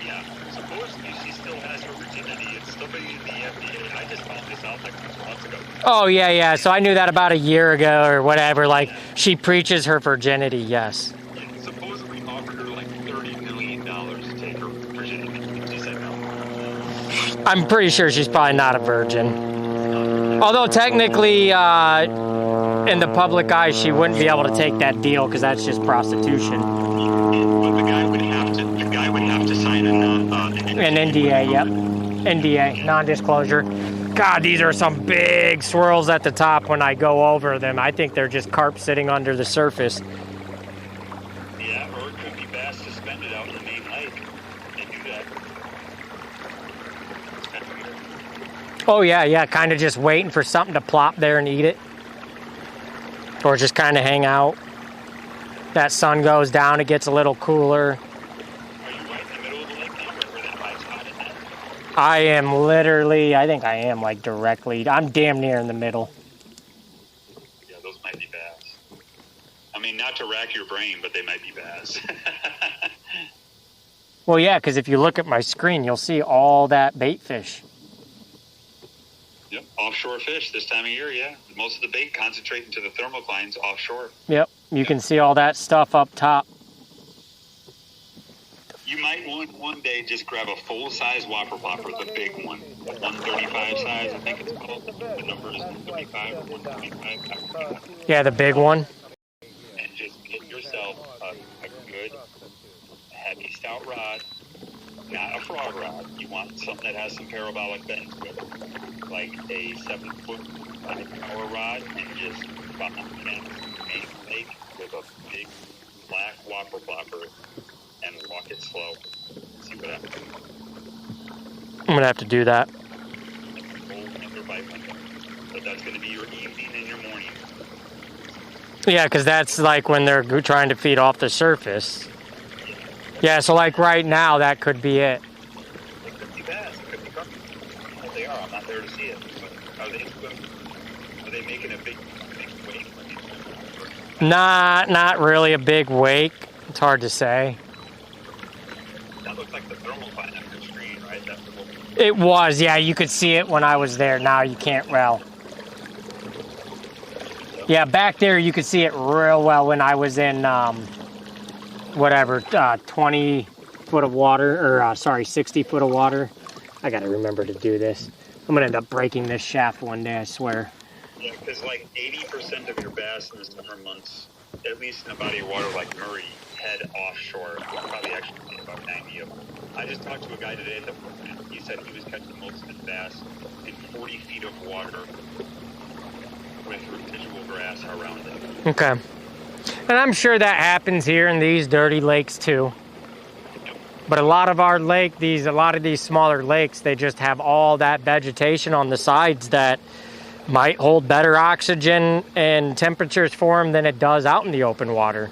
[SPEAKER 18] Yeah, supposedly she still has her virginity. It's somebody in the FDA. I just found this out like 6 months ago.
[SPEAKER 1] Oh, yeah. So I knew that about a year ago or whatever. Like, she preaches her virginity, yes.
[SPEAKER 18] Yeah, supposedly offered her like $30 million to take her virginity. She said no.
[SPEAKER 1] I'm pretty sure she's probably not a virgin. Although technically, in the public eye, she wouldn't be able to take that deal because that's just prostitution.
[SPEAKER 18] But the guy would have to sign an
[SPEAKER 1] NDA, yep. NDA, non-disclosure. God, these are some big swirls at the top when I go over them. I think they're just carp sitting under the surface.
[SPEAKER 18] Yeah, or it could be bass suspended out in the main lake. They do that.
[SPEAKER 1] Oh, yeah, kind of just waiting for something to plop there and eat it. Or just kind of hang out. That sun goes down, it gets a little cooler.
[SPEAKER 18] Are you right in the middle of the lake now, where that light spot is at?
[SPEAKER 1] I am literally, I think I am like directly, I'm damn near in the middle.
[SPEAKER 18] Yeah, those might be bass. I mean, not to rack your brain, but they might be bass.
[SPEAKER 1] Well, yeah, because if you look at my screen, you'll see all that bait fish.
[SPEAKER 18] Yep, offshore fish this time of year, yeah. Most of the bait concentrate into the thermoclines offshore.
[SPEAKER 1] Yep, you can see all that stuff up top.
[SPEAKER 18] You might want one day just grab a full-size whopper popper, the big one, the 135 size, I think it's called. The number is 135 or 125.
[SPEAKER 1] Yeah, the big one.
[SPEAKER 18] And just get yourself a good, heavy, stout rod, not a frog rod. You want something that has some parabolic bend to it, like a 7-foot 5-power rod, and just bottom in main lake with a big black whopper plopper and walk it slow. See what happens.
[SPEAKER 1] I'm going to have to do that.
[SPEAKER 18] But that's going to be your evening and your morning.
[SPEAKER 1] Yeah, because that's like when they're trying to feed off the surface. Yeah, so like right now, that could be it.
[SPEAKER 18] It could be bass. It could be carp. Well, they are. I'm not there to see it. But are they making a big wake?
[SPEAKER 1] Not really a big wake. It's hard to say.
[SPEAKER 18] That looks like the thermocline on your screen, right? That's what
[SPEAKER 1] It was, yeah. You could see it when I was there. Now you can't, well. Yeah, back there you could see it real well when I was in, 20 foot of water, or 60 foot of water. I gotta remember to do this. I'm gonna end up breaking this shaft one day, I swear.
[SPEAKER 18] Yeah, because like 80% of your bass in the summer months, at least in a body of water like Murray, head offshore. Probably actually about 90 of them. I just talked to a guy today at the plant. He said he was catching most of his bass in 40 feet of water with residual grass around it.
[SPEAKER 1] Okay. And I'm sure that happens here in these dirty lakes too. But a lot of our lake, a lot of these smaller lakes, they just have all that vegetation on the sides that might hold better oxygen and temperatures for them than it does out in the open water.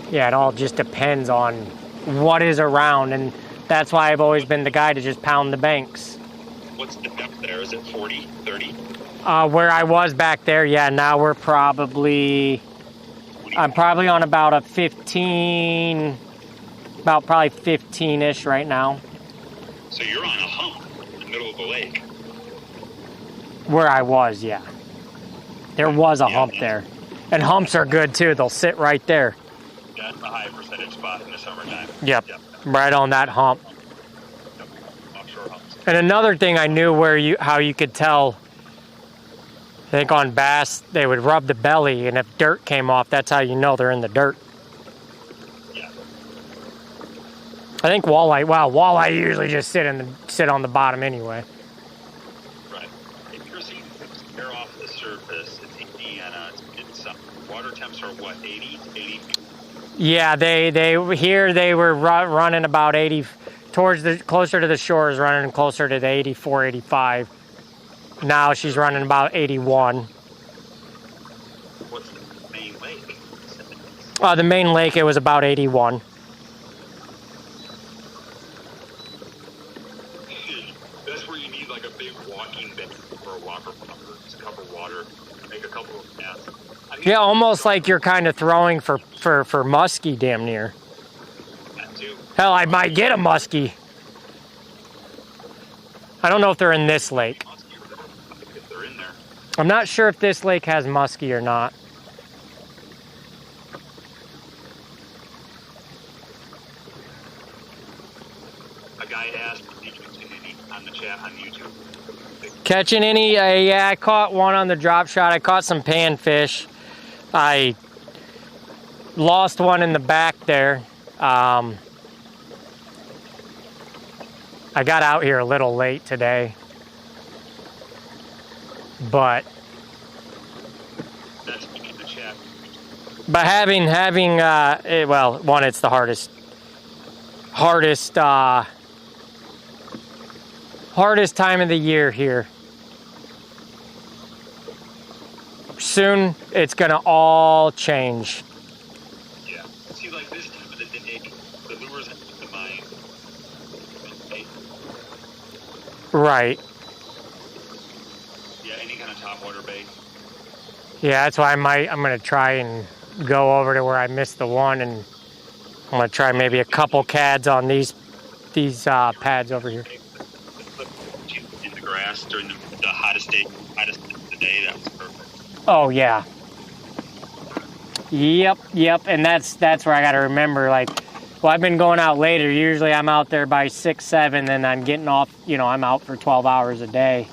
[SPEAKER 1] Yeah, it all just depends on what is around, and that's why I've always been the guy to just pound the banks.
[SPEAKER 18] What's the depth there? Is it 40, 30?
[SPEAKER 1] Where I was back there, yeah, now we're I'm probably on about a 15, about probably 15-ish right now.
[SPEAKER 18] So you're on a hump in the middle of the lake.
[SPEAKER 1] Where I was, yeah. There was a hump there. And humps are good too, they'll sit right there.
[SPEAKER 18] That's a high percentage spot in the summertime.
[SPEAKER 1] Yep. Right on that hump.
[SPEAKER 18] Yep. Offshore humps.
[SPEAKER 1] And another thing I knew how you could tell, I think on bass, they would rub the belly, and if dirt came off, that's how you know they're in the dirt.
[SPEAKER 18] Yeah.
[SPEAKER 1] I think walleye usually just sit on the bottom anyway.
[SPEAKER 18] Right. If you're seeing things tear off the surface, it's Indiana, it's water temps are what, 80?
[SPEAKER 1] Yeah, they were running about 80 towards the closer to the shores, running closer to the 84, 85. Now she's running about 81.
[SPEAKER 18] What's the main lake?
[SPEAKER 1] The main lake, it was about 81.
[SPEAKER 18] That's where you need like a big walking bed for a walker pumper. Just a cup of water, make a couple of casts.
[SPEAKER 1] Yeah, almost like you're kind of throwing for muskie damn near.
[SPEAKER 18] That too.
[SPEAKER 1] Hell, I might get a muskie. I don't know if they're in this lake.
[SPEAKER 18] If they're in there.
[SPEAKER 1] I'm not sure if this lake has muskie or not.
[SPEAKER 18] A guy asked on the chat on YouTube.
[SPEAKER 1] Catching any? Yeah, I caught one on the drop shot. I caught some panfish. I lost one in the back there. I got out here a little late today, but
[SPEAKER 18] That's in the chat.
[SPEAKER 1] having well, one, it's the hardest time of the year here. Soon it's gonna all change.
[SPEAKER 18] Yeah. See, like this time of the day, the lures have the mind.
[SPEAKER 1] Right.
[SPEAKER 18] Yeah, any kind of topwater bait.
[SPEAKER 1] Yeah, that's why I'm gonna try and go over to where I missed the one, and I'm gonna try maybe a couple cads on these pads over here.
[SPEAKER 18] In the grass during the hottest day of the day, that was perfect.
[SPEAKER 1] Oh yeah. Yep, and that's where I got to remember. Like, well, I've been going out later. Usually, I'm out there by 6, 7, and I'm getting off. You know, I'm out for 12 hours a day,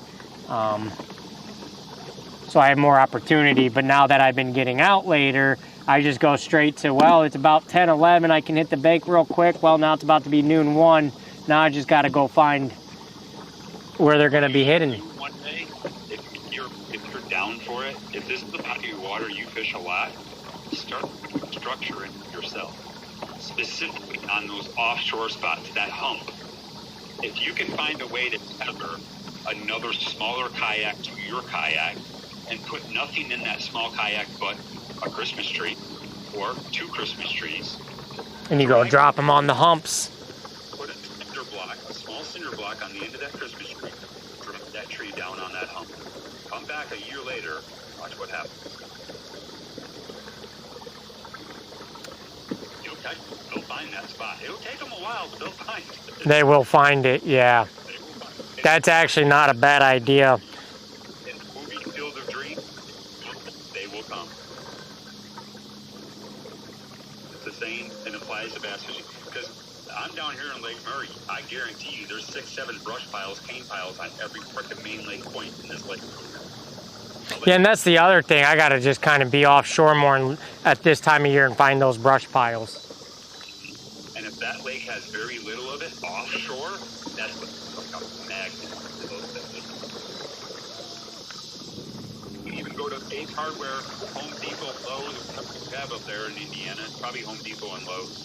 [SPEAKER 1] so I have more opportunity. But now that I've been getting out later, I just go straight to, well, it's about 10, 11. I can hit the bank real quick. Well, now it's about to be noon 1. Now I just got to go find where they're going to be hitting.
[SPEAKER 18] One day, if you're down for it, if this is the body of water you fish a lot, start structuring yourself, specifically on those offshore spots, that hump. If you can find a way to tether another smaller kayak to your kayak and put nothing in that small kayak but a Christmas tree or 2 Christmas trees,
[SPEAKER 1] and you go drop them on the humps.
[SPEAKER 18] put a small cinder block on the end of that Christmas tree, drop that tree down on that hump. Come back a year later, watch what happens. They'll find that spot. It'll take them a while, but they'll find it.
[SPEAKER 1] They will find it, yeah. That's actually not a bad idea.
[SPEAKER 18] In the movie Field of Dreams, they will come. It's the same and applies to bass fishing. Because I'm down here in Lake Murray, I guarantee you there's 6, 7 brush piles, cane piles on every frickin' main lake point in this lake.
[SPEAKER 1] Yeah, and that's the other thing. I got to just kind of be offshore more at this time of year and find those brush piles.
[SPEAKER 18] And if that lake has very little of it offshore, that's like a magnet to those things. You can even go to Ace Hardware, Home Depot, Lowe's, whatever you have up there in Indiana. It's probably Home Depot and Lowe's,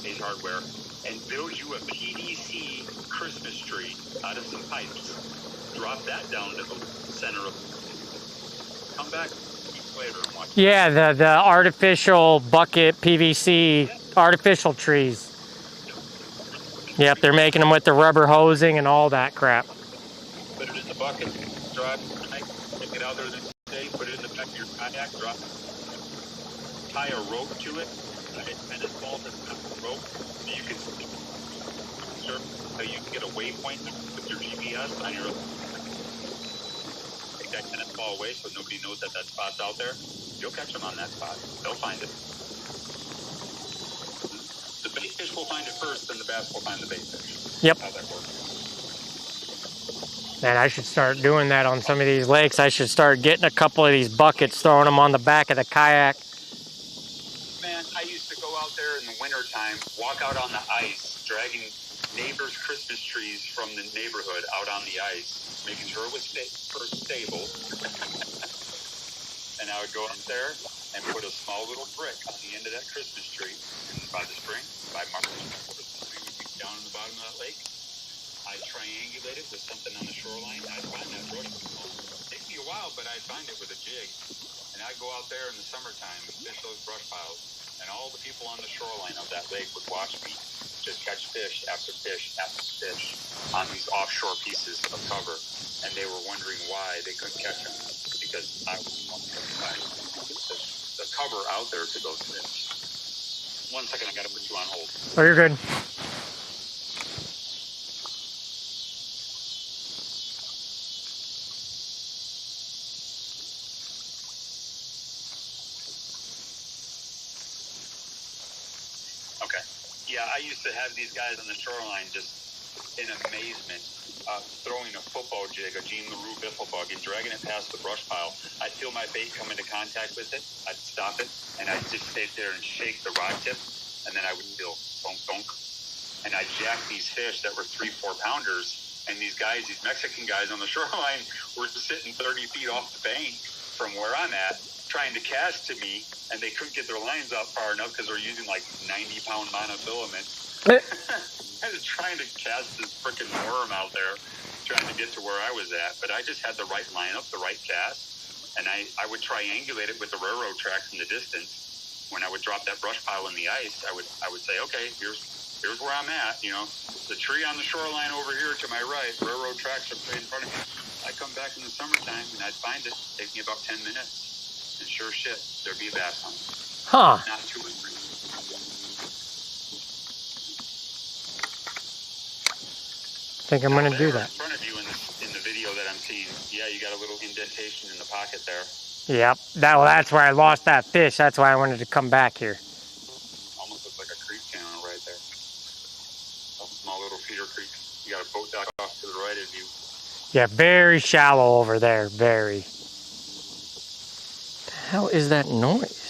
[SPEAKER 18] Ace Hardware, and build you a PVC Christmas tree out of some pipes. Drop that down to the center of come back weeks later and watch.
[SPEAKER 1] Yeah, the artificial bucket PVC artificial trees. Yep, they're making them with the rubber hosing and all that crap.
[SPEAKER 18] Put it in the bucket, drive it tonight, take it out there the next day, put it in the back of your kayak, drop it. Tie a rope to it, tennis ball to the rope, so you can get a waypoint with your GPS on your. Take that tennis ball away so nobody knows that spot's out there. You'll catch them on that spot. They'll find it. The bait fish will find it first, then the bass will find the bait fish.
[SPEAKER 1] Yep.
[SPEAKER 18] How that works.
[SPEAKER 1] Man, I should start doing that on some of these lakes. I should start getting a couple of these buckets, throwing them on the back of the kayak.
[SPEAKER 18] Man, I used to go out there in the wintertime, walk out on the ice, dragging neighbors' Christmas trees from the neighborhood out on the ice, making sure it was first stable. and I would go up there and put a small little brick on the end of that Christmas tree. And by the spring, by March, the Christmas tree would be down in the bottom of that lake. I'd triangulate it with something on the shoreline. I'd find that brush. It takes me a while, but I'd find it with a jig. And I'd go out there in the summertime and fish those brush piles. And all the people on the shoreline of that lake would watch me just catch fish after fish after fish on these offshore pieces of cover. And they were wondering why they couldn't catch them. Because I was the cover out there to those fish. 1 second, I got to put you on hold.
[SPEAKER 1] Oh, you're good.
[SPEAKER 18] Okay. Yeah, I used to have these guys on the shoreline just in amazement, throwing a football jig, a Jean LaRue biffle bug, and dragging it past the brush pile. I'd feel my bait come into contact with it. I'd stop it, and I'd just sit there and shake the rod tip, and then I would feel bonk, bonk. And I'd jack these fish that were 3-4 pounders, and these guys, these Mexican guys on the shoreline, were sitting 30 feet off the bank from where I'm at, trying to cast to me, and they couldn't get their lines out far enough because they're using like 90-pound monofilament. I was trying to cast this freaking worm out there, trying to get to where I was at, but I just had the right lineup, the right cast, and I would triangulate it with the railroad tracks in the distance. When I would drop that brush pile in the ice, I would say, okay, here's where I'm at. You know, the tree on the shoreline over here to my right, railroad tracks are right in front of me. I come back in the summertime and I'd find it. Take me about 10 minutes, and sure shit, there'd be a bass on it.
[SPEAKER 1] Huh.
[SPEAKER 18] Not 2 or 3.
[SPEAKER 1] I think I'm going to do that.
[SPEAKER 18] In front of you in the video that I'm seeing, yeah, you got a little indentation in the pocket there.
[SPEAKER 1] Yep. That's where I lost that fish. That's why I wanted to come back here.
[SPEAKER 18] Almost looks like a creek channel right there. A small little feeder creek. You got a boat dock off to the right of you.
[SPEAKER 1] Yeah, very shallow over there. Very. What the hell is that noise?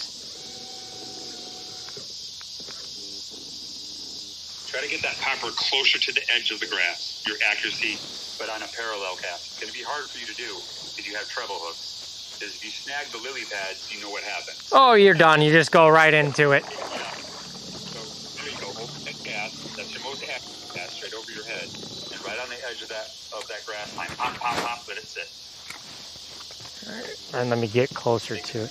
[SPEAKER 18] Try to get that popper closer to the edge of the grass. Your accuracy, but on a parallel cast. It's going to be hard for you to do if you have treble hooks. Because if you snag the lily pads, you know what happens.
[SPEAKER 1] Oh, you're done. You just go right into it.
[SPEAKER 18] Yeah. So there you go. Open that cast. That's your most accurate cast, straight over your head. And right on the edge of that grass line. Pop, pop, pop, let it sit.
[SPEAKER 1] All right. And let me get closer to it.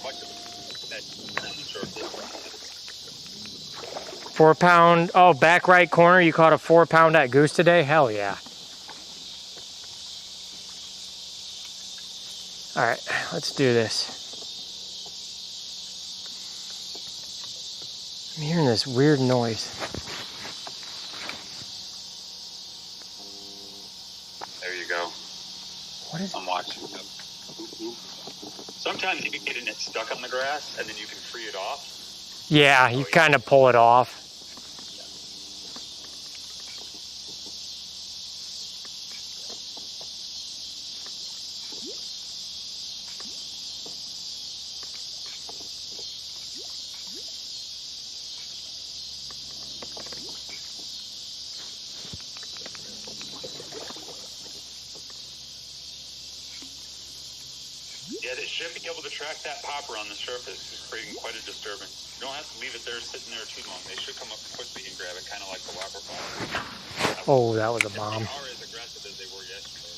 [SPEAKER 1] 4 pound. Oh, back right corner. You caught a 4 pound at goose today? Hell yeah. All right, let's do this. I'm hearing this weird noise.
[SPEAKER 18] There you go.
[SPEAKER 1] What is it?
[SPEAKER 18] I'm watching. Sometimes you can get it stuck on the grass, and then you can free it off.
[SPEAKER 1] Yeah, you kind of pull it off.
[SPEAKER 18] Yeah, they should be able to track that popper on the surface. It's creating quite a disturbance. You don't have to leave it there sitting there too long. They should come up quickly and grab it, kind of like the whopper popper.
[SPEAKER 1] Oh, that was a bomb.
[SPEAKER 18] They are as aggressive as they were yesterday.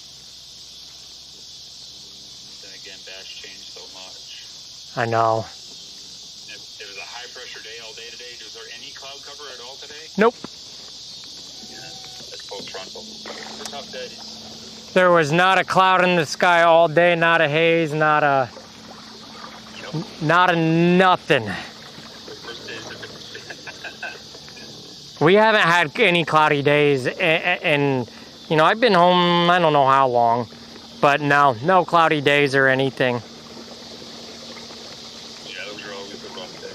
[SPEAKER 18] Then again, bass changed so much.
[SPEAKER 1] I know.
[SPEAKER 18] It was a high pressure day all day today. Was there any cloud cover at all today?
[SPEAKER 1] Nope.
[SPEAKER 18] Yeah, that's post frontal. It's a tough day.
[SPEAKER 1] There was not a cloud in the sky all day, not a haze, not a nothing. We haven't had any cloudy days, and you know, I've been home, I don't know how long, but no cloudy days or anything.
[SPEAKER 18] Yeah, those are always a rough day.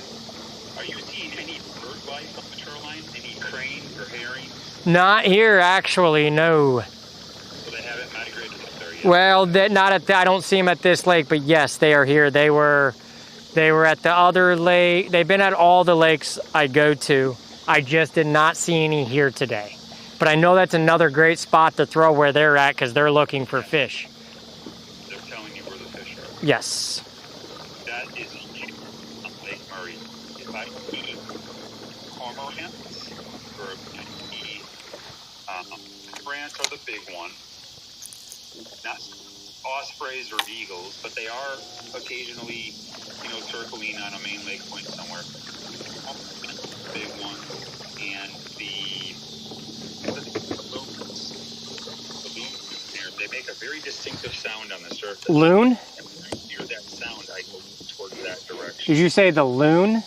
[SPEAKER 18] Are you seeing any bird life on the shoreline? Any cranes or herring?
[SPEAKER 1] Not here, actually, no. Well, I don't see them at this lake, but yes, they are here. They were at the other lake. They've been at all the lakes I go to. I just did not see any here today. But I know that's another great spot to throw where they're at because they're looking for fish.
[SPEAKER 18] They're telling you where the fish are.
[SPEAKER 1] Yes.
[SPEAKER 18] That I see cormorants, or cormorants are the big one. Not ospreys or eagles, but they are occasionally, circling on a main lake point somewhere. Big ones, and the loons, they make a very distinctive sound on the surface.
[SPEAKER 1] Loon?
[SPEAKER 18] And when I hear that sound, I go towards that direction.
[SPEAKER 1] Did you say the loon?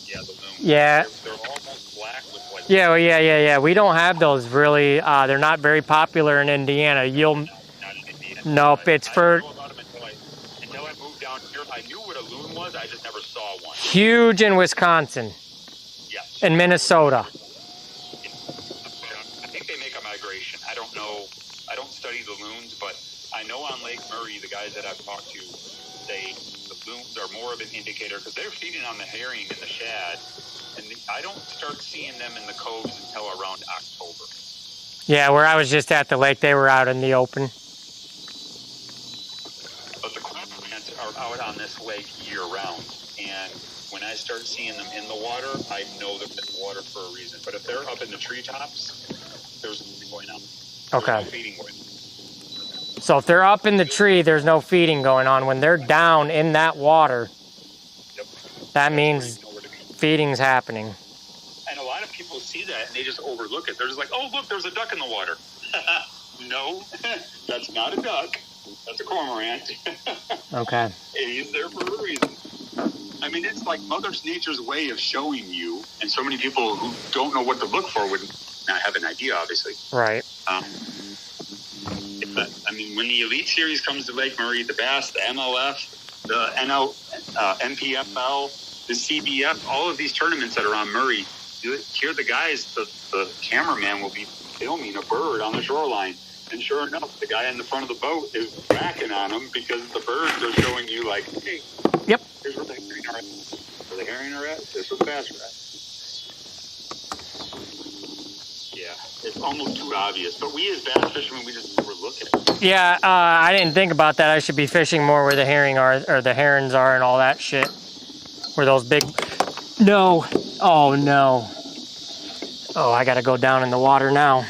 [SPEAKER 18] Yeah, the loon.
[SPEAKER 1] Yeah.
[SPEAKER 18] They're almost black with like.
[SPEAKER 1] Yeah, well, yeah. We don't have those really. They're not very popular in Indiana. Nope, it's for.
[SPEAKER 18] Until I moved down here, I knew what a loon was. I just never saw one.
[SPEAKER 1] Huge in Wisconsin.
[SPEAKER 18] Yes.
[SPEAKER 1] And Minnesota.
[SPEAKER 18] I think they make a migration. I don't know. I don't study the loons, but I know on Lake Murray, the guys that I've talked to say the loons are more of an indicator because they're feeding on the herring and the shad. And I don't start seeing them in the coves until around October.
[SPEAKER 1] Yeah, where I was just at the lake, they were out in the open.
[SPEAKER 18] But the cormorants are out on this lake year-round, and when I start seeing them in the water, I know they're in the water for a reason. But if they're up in the treetops, there's nothing going on.
[SPEAKER 1] Okay.
[SPEAKER 18] There's no feeding going on.
[SPEAKER 1] So if they're up in the tree, there's no feeding going on. When they're down in that water, that means feeding's happening.
[SPEAKER 18] And a lot of people see that, and they just overlook it. They're just like, oh, look, there's a duck in the water. No, that's not a duck. That's a cormorant.
[SPEAKER 1] Okay.
[SPEAKER 18] He's there for a reason. I mean, it's like Mother Nature's way of showing you, and so many people who don't know what to look for would not have an idea, obviously.
[SPEAKER 1] Right.
[SPEAKER 18] But, I mean, when the Elite Series comes to Lake Murray, the Bass, the MLF, the MPFL, the CBF, all of these tournaments that are on Murray, you hear the guys, the cameraman will be filming a bird on the shoreline. And sure enough, the guy in the front of the boat is whacking on them because the birds are showing you, like, hey,
[SPEAKER 1] yep,
[SPEAKER 18] here's where the herring are at. Where the herring are at, this is where the bass are at. Yeah, it's almost too obvious. But we as bass fishermen, we just overlook it.
[SPEAKER 1] Yeah, I didn't think about that. I should be fishing more where the herring are, or the herons are and all that shit. Where those big... No. Oh, no. Oh, I gotta go down in the water now.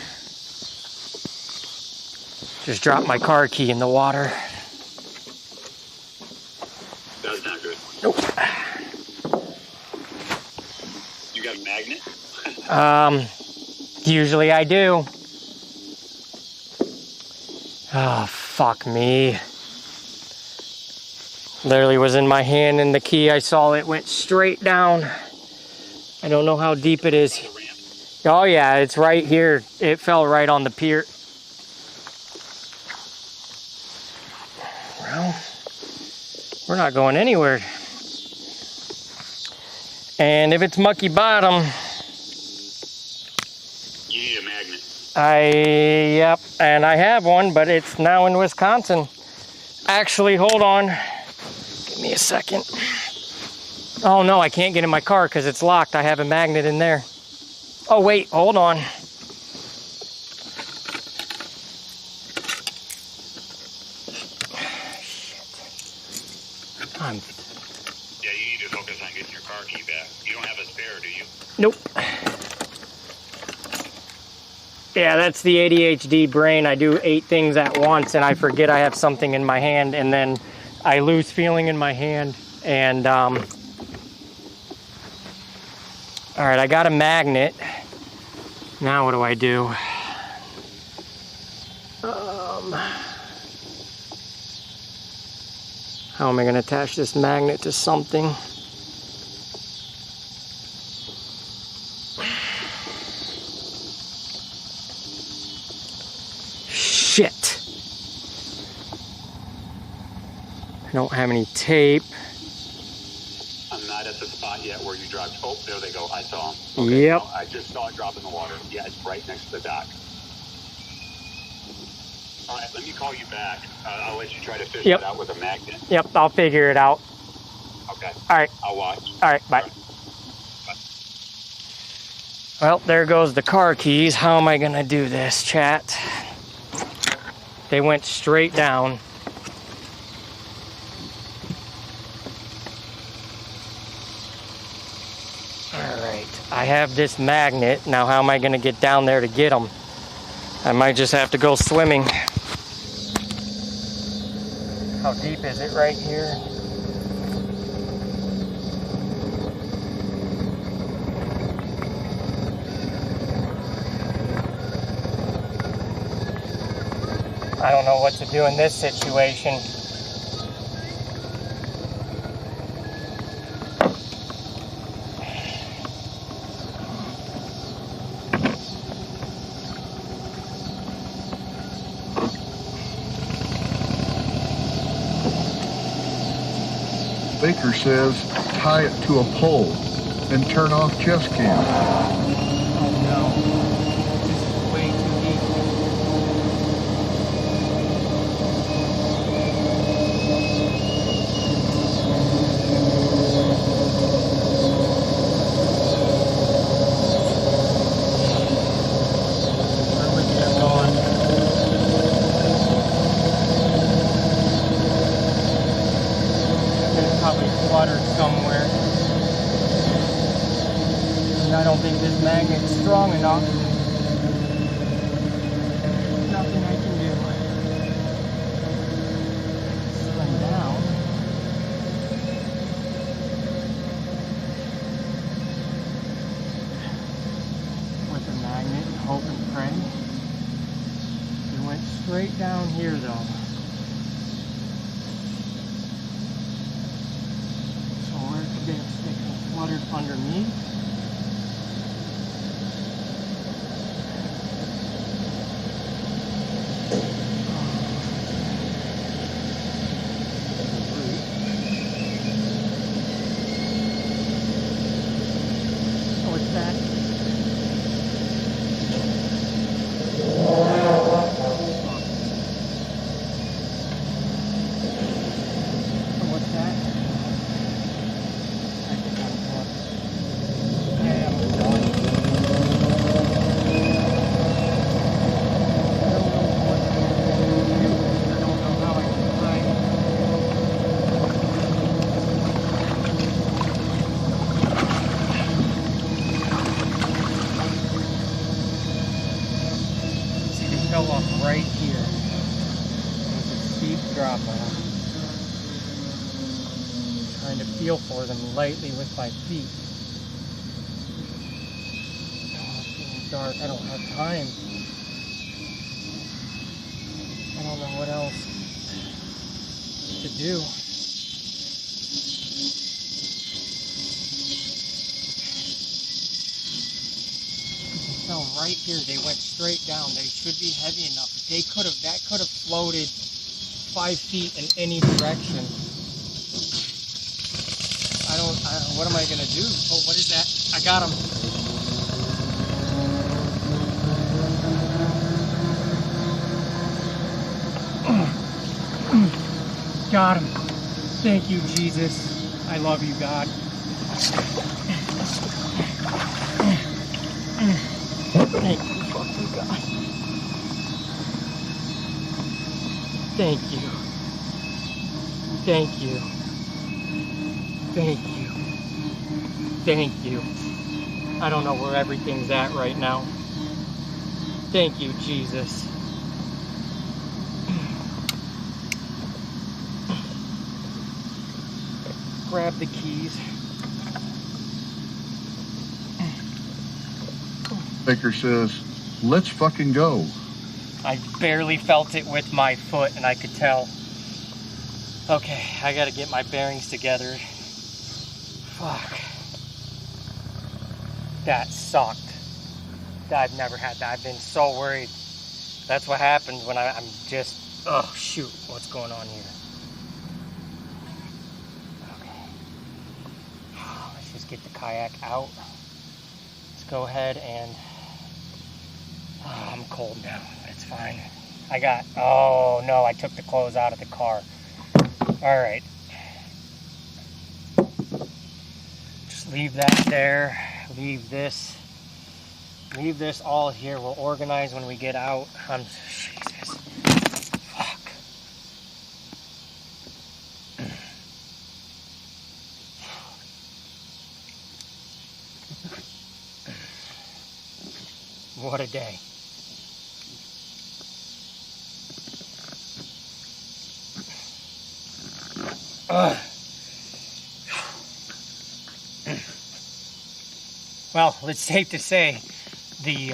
[SPEAKER 1] Just dropped my car key in the water.
[SPEAKER 18] That's not good.
[SPEAKER 1] Nope.
[SPEAKER 18] You got a magnet?
[SPEAKER 1] Usually I do. Oh, fuck me. Literally was in my hand and the key, I saw it went straight down. I don't know how deep it is. Oh yeah, it's right here. It fell right on the pier. Well, we're not going anywhere. And if it's mucky bottom,
[SPEAKER 18] you need a magnet.
[SPEAKER 1] Yep, and I have one, but it's now in Wisconsin. Actually, hold on. Give me a second. Oh no, I can't get in my car because it's locked. I have a magnet in there. Oh wait, hold on.
[SPEAKER 18] Yeah, you need to focus on getting your car key back. You don't have a spare, do you?
[SPEAKER 1] Nope. Yeah, that's the ADHD brain. I do 8 things at once and I forget I have something in my hand and then I lose feeling in my hand and all right, I got a magnet. Now what do I do? How am I going to attach this magnet to something? Shit. I don't have any tape.
[SPEAKER 18] I'm not at the spot yet where you dropped. Oh, there they go. I saw them.
[SPEAKER 1] Okay, yep.
[SPEAKER 18] No, I just saw it drop in the water. Yeah, it's right next to the dock. All right, let me call you back. I'll let you try to fish it out with a magnet.
[SPEAKER 1] Yep, I'll figure it out.
[SPEAKER 18] Okay.
[SPEAKER 1] All right.
[SPEAKER 18] I'll watch.
[SPEAKER 1] All right, bye. Well, there goes the car keys. How am I going to do this, chat? They went straight down. Alright, I have this magnet. Now how am I going to get down there to get them? I might just have to go swimming. How deep is it right here? I don't know what to do in this situation.
[SPEAKER 14] Baker says tie it to a pole and turn off chest cam.
[SPEAKER 1] Oh no. This is way too deep. Where would you have gone? It's probably fluttered somewhere. And I don't think this magnet's strong enough. Nothing I can do. Swim down. With a magnet and hope and pray. It went straight down here though. So where could they have stick fluttered underneath? What's that? What's that? I think I'm done. Yeah, I'm done. I don't know what to do. I don't know how I can find. See, they fell off right here. There's a steep drop off. Trying to feel for them lightly with my feet. Oh, it's getting dark. I don't have time. I don't know what else to do. Fell right here. They went straight down. They should be heavy enough. That could have floated 5 feet in any direction. I don't, what am I gonna do? Oh, what is that? I got him. Got him. Thank you, Jesus. I love you, God. Thank you, fucking God. Thank you. Thank you. Thank you. Thank you. I don't know where everything's at right now. Thank you, Jesus. Grab the keys.
[SPEAKER 14] Baker says, let's fucking go.
[SPEAKER 1] I barely felt it with my foot and I could tell. Okay, I gotta get my bearings together. Fuck. That sucked. I've never had that. I've been so worried. That's what happens when I'm just, oh shoot, what's going on here? Okay. Let's just get the kayak out. Let's go ahead and, oh, I'm cold now. It's fine. Oh no, I took the clothes out of the car. All right. Just leave that there. Leave this all here. We'll organize when we get out. Jesus. Fuck. What a day. Well, it's safe to say the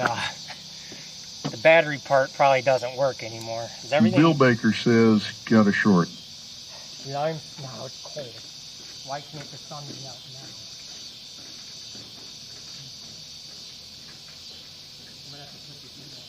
[SPEAKER 1] battery part probably doesn't work anymore. Is everything?
[SPEAKER 14] Bill Baker says got a short.
[SPEAKER 1] No, it's cold. Why can't the sun be out now? I'm gonna have to put this in there.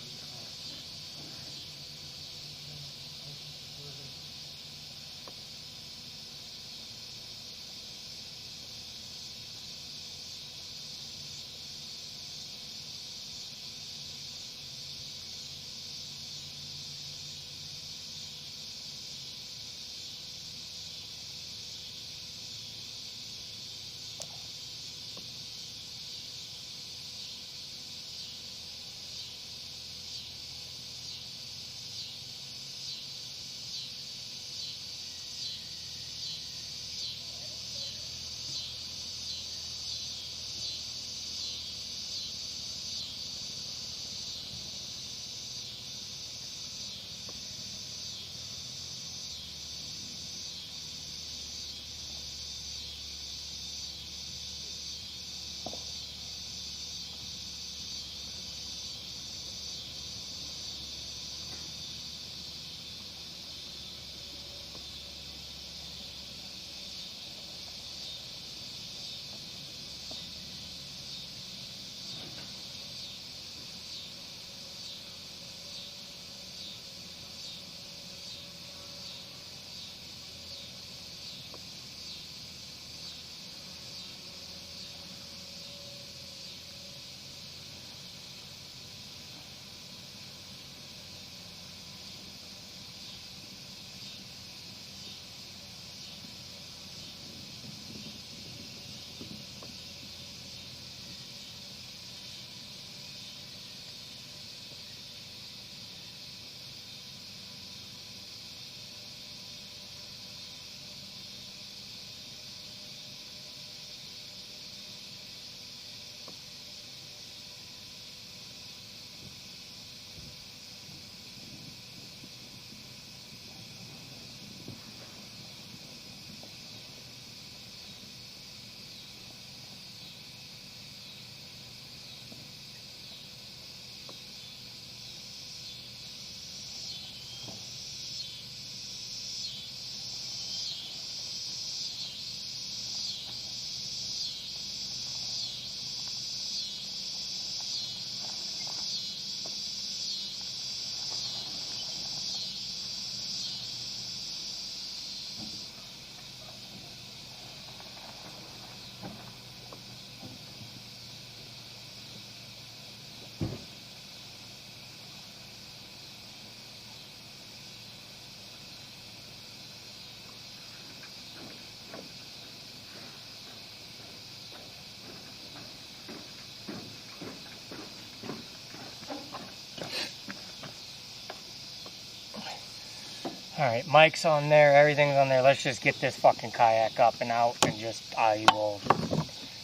[SPEAKER 1] Alright, mic's on there, everything's on there. Let's just get this fucking kayak up and out and just, I will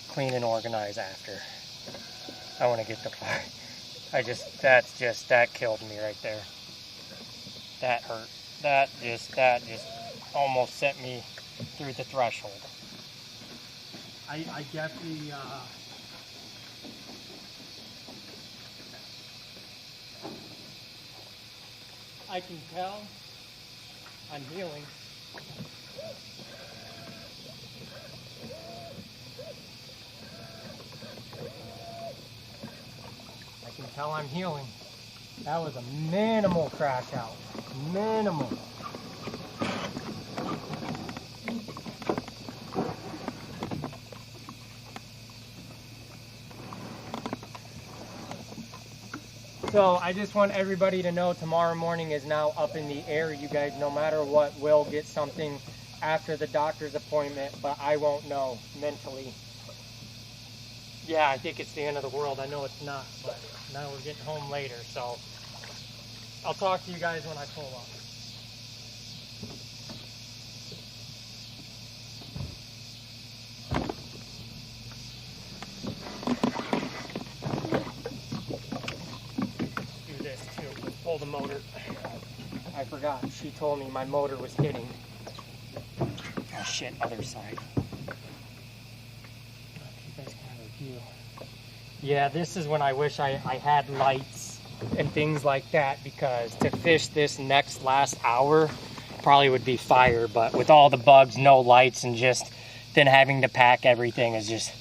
[SPEAKER 1] clean and organize after. I want to get the fire. That killed me right there. That hurt. That just almost sent me through the threshold. I get the, I can tell I'm healing. I can tell I'm healing. That was a minimal crash out. Minimal. So I just want everybody to know tomorrow morning is now up in the air. You guys, no matter what, will get something after the doctor's appointment, but I won't know mentally. Yeah, I think it's the end of the world. I know it's not, but now we're getting home later, so I'll talk to you guys when I pull up. motor. I forgot. She told me my motor was hitting. Oh shit, other side. You guys can have a view. Yeah, this is when I wish I had lights and things like that, because to fish this last hour probably would be fire, but with all the bugs, no lights, and just then having to pack everything is just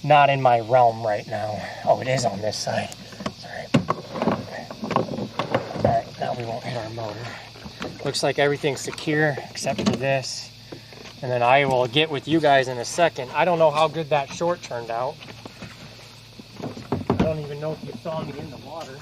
[SPEAKER 1] not in my realm right now. Oh, it is on this side. Alright, now we won't hit our motor. Looks like everything's secure except for this. And then I will get with you guys in a second. I don't know how good that short turned out. I don't even know if you saw me in the water.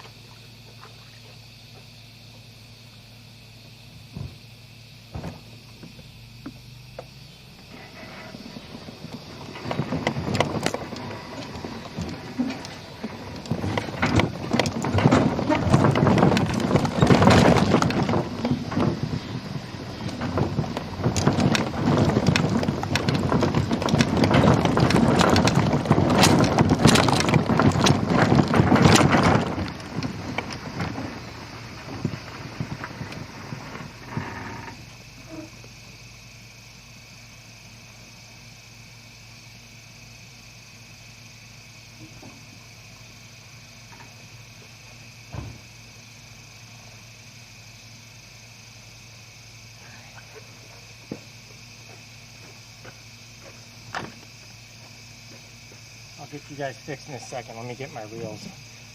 [SPEAKER 1] I'll get you guys fixed in a second. Let me get my reels.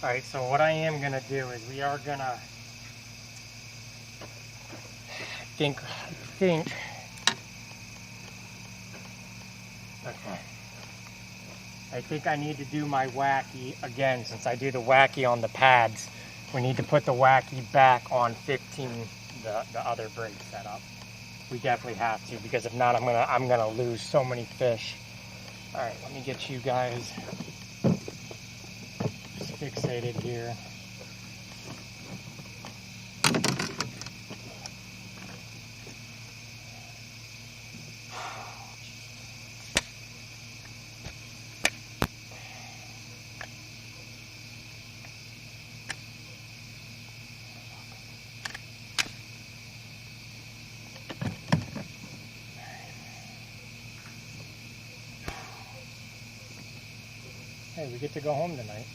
[SPEAKER 1] All right, so what I am gonna do is we are gonna, I think, okay. I think I need to do my wacky again. Since I do the wacky on the pads, we need to put the wacky back on 15, the other braid setup. We definitely have to, because if not, I'm gonna lose so many fish. All right, let me get you guys just fixated here. Hey, we get to go home tonight.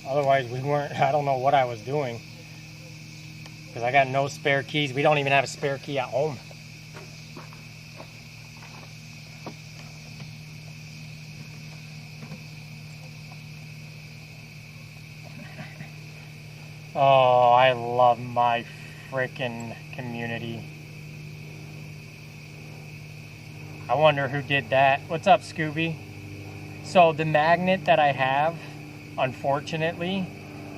[SPEAKER 1] Otherwise, we weren't, I don't know what I was doing. Because I got no spare keys. We don't even have a spare key at home. Oh, I love my frickin' community. I wonder who did that. What's up, Scooby? So the magnet that I have, unfortunately,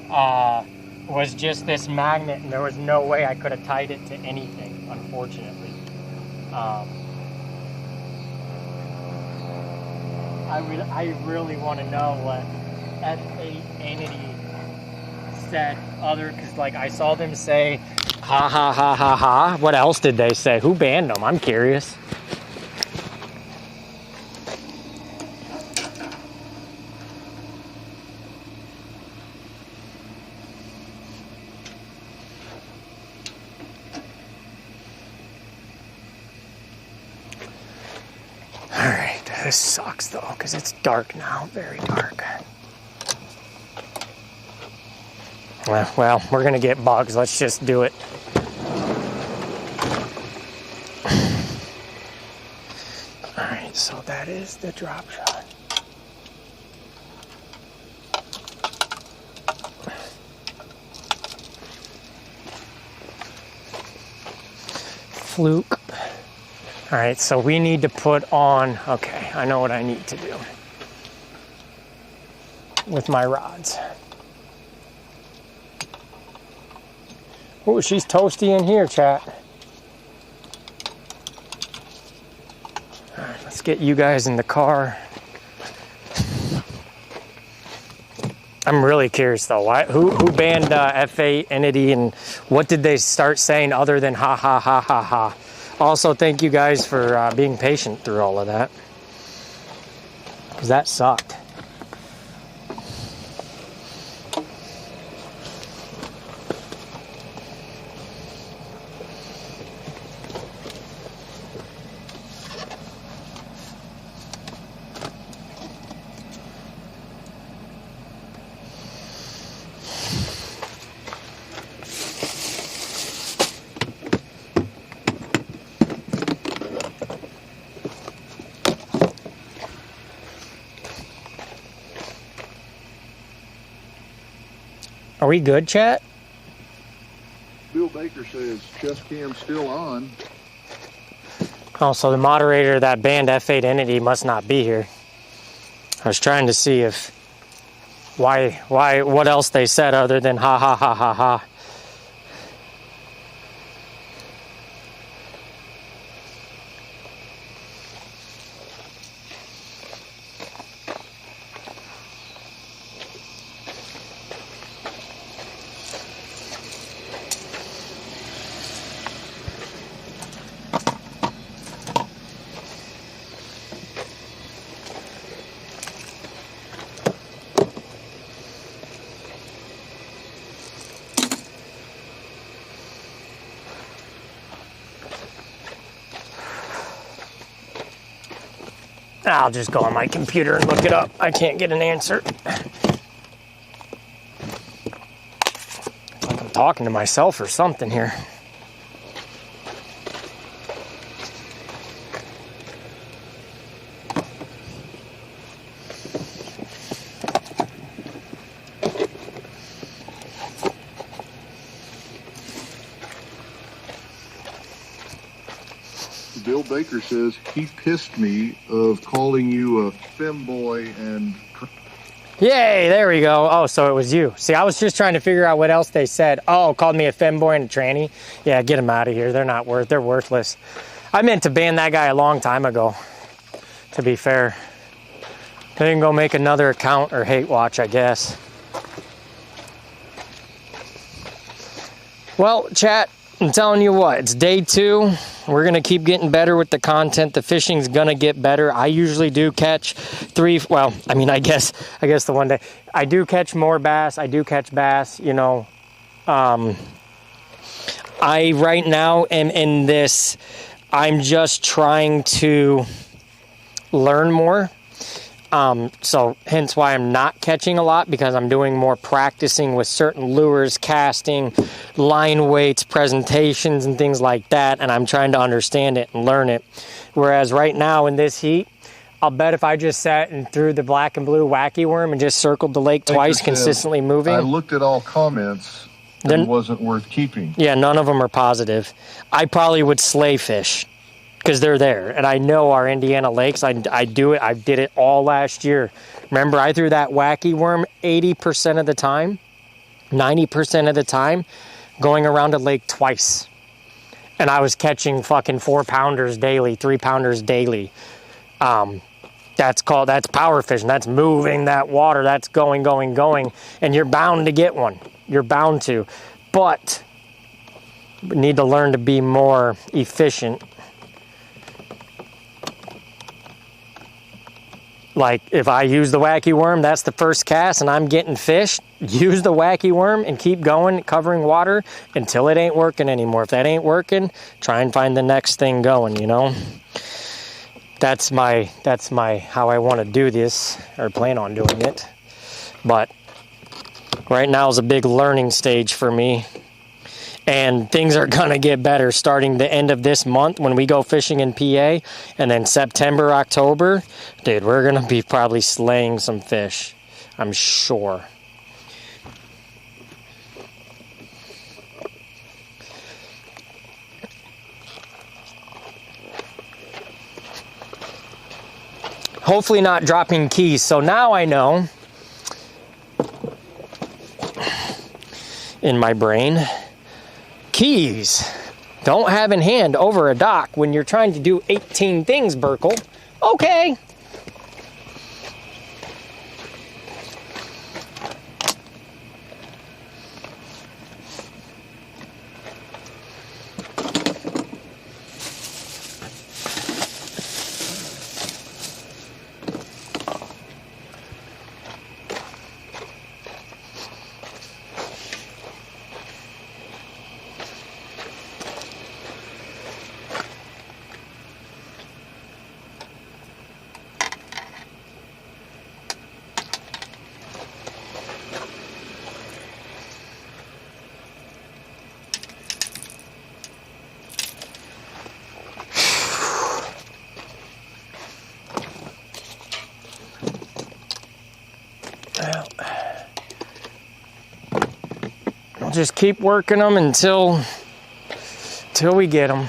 [SPEAKER 1] was just this magnet, and there was no way I could have tied it to anything, unfortunately. I really want to know what F8 entity said, because like I saw them say, ha ha ha ha ha. What else did they say? Who banned them? I'm curious. This sucks though, because it's dark now, very dark. Well, we're gonna get bugs. Let's just do it. All right, so that is the drop shot. Fluke. All right, so we need to put on, okay, I know what I need to do with my rods. Oh, she's toasty in here, chat. All right, let's get you guys in the car. I'm really curious though, who banned F8 entity, and what did they start saying other than ha ha ha ha ha? Also, thank you guys for being patient through all of that, because that sucked. Are we good, chat?
[SPEAKER 14] Bill Baker says chest cam still on.
[SPEAKER 1] Oh, so the moderator of that band F8 entity must not be here. I was trying to see if what else they said other than ha ha ha ha ha. I'll just go on my computer and look it up. I can't get an answer. I'm talking to myself or something here.
[SPEAKER 14] Bill Baker says he pissed me of calling you a femboy and...
[SPEAKER 1] Yay, there we go. Oh, so it was you. See, I was just trying to figure out what else they said. Oh, called me a femboy and a tranny. Yeah, get them out of here. They're worthless. I meant to ban that guy a long time ago, to be fair. They can go make another account or hate watch, I guess. Well, chat, I'm telling you what, it's day 2. We're going to keep getting better with the content. The fishing's going to get better. I usually do catch 3, well, I mean, I guess the one day. I do catch more bass. I do catch bass, you know. I right now am in this, I'm just trying to learn more. So hence why I'm not catching a lot, because I'm doing more practicing with certain lures, casting, line weights, presentations, and things like that, and I'm trying to understand it and learn it. Whereas right now in this heat, I'll bet if I just sat and threw the black and blue wacky worm and just circled the lake twice, consistently moving.
[SPEAKER 14] I looked at all comments, and it wasn't worth keeping.
[SPEAKER 1] Yeah, none of them are positive. I probably would slay fish, because they're there, and I know our Indiana lakes. I do it. I did it all last year. Remember, I threw that wacky worm 80% of the time, 90% of the time, going around a lake twice, and I was catching fucking 4-pounders daily, 3-pounders daily. That's power fishing. That's moving that water. That's going, and you're bound to get one. You're bound to, but we need to learn to be more efficient. Like, if I use the wacky worm, that's the first cast, and I'm getting fish, use the wacky worm and keep going, covering water until it ain't working anymore. If that ain't working, try and find the next thing going, you know? That's my how I want to do this, or plan on doing it. But right now is a big learning stage for me. And things are going to get better starting the end of this month when we go fishing in PA. And then September, October, dude, we're going to be probably slaying some fish. I'm sure. Hopefully not dropping keys. So now I know in my brain, keys don't have in hand over a dock when you're trying to do 18 things, Burkle. Okay. just keep working them until we get them.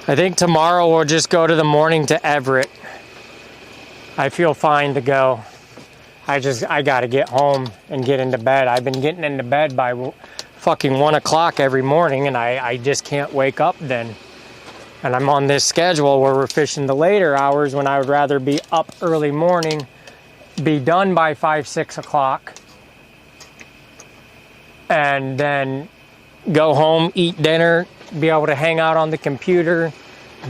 [SPEAKER 1] I think tomorrow we'll just go to the morning to Everett. I feel fine to go. I gotta get home and get into bed. I've been getting into bed by fucking 1 o'clock every morning, and I just can't wake up then. And I'm on this schedule where we're fishing the later hours when I would rather be up early morning, be done by 5, 6 o'clock, and then go home, eat dinner, be able to hang out on the computer,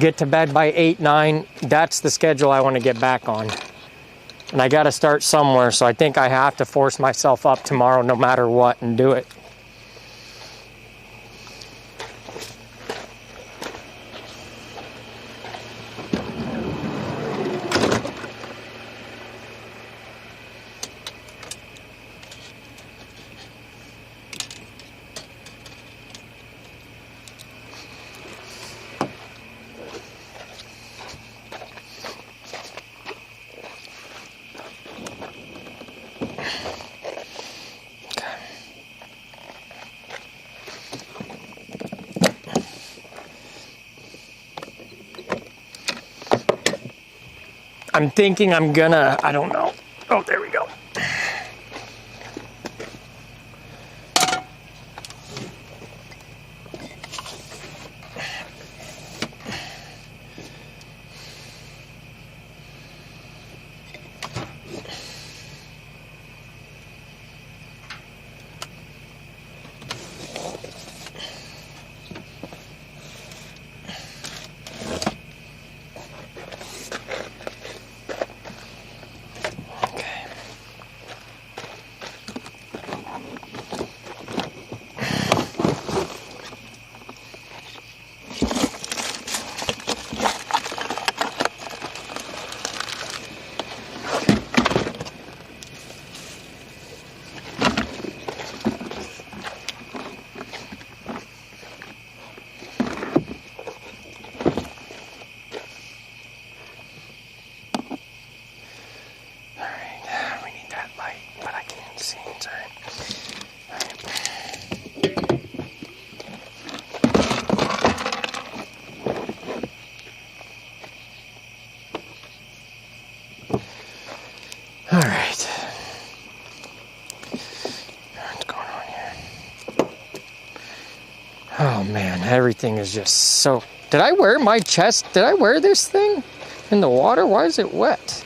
[SPEAKER 1] get to bed by 8, 9. That's the schedule I want to get back on. And I got to start somewhere, so I think I have to force myself up tomorrow no matter what and do it. I'm thinking I'm gonna, I don't know. Oh, there we go. All right. What's going on here? Oh man, everything is just so... Did I wear my chest? Did I wear this thing in the water? Why is it wet?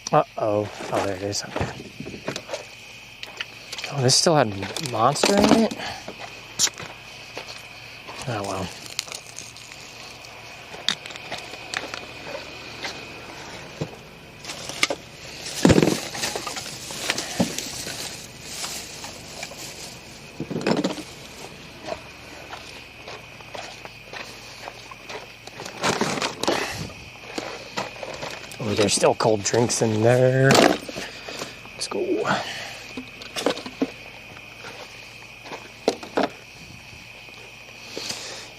[SPEAKER 1] Uh-oh. Oh, there it is. Oh, this still had monster in it? Oh, well. Oh, there's still cold drinks in there. Let's go.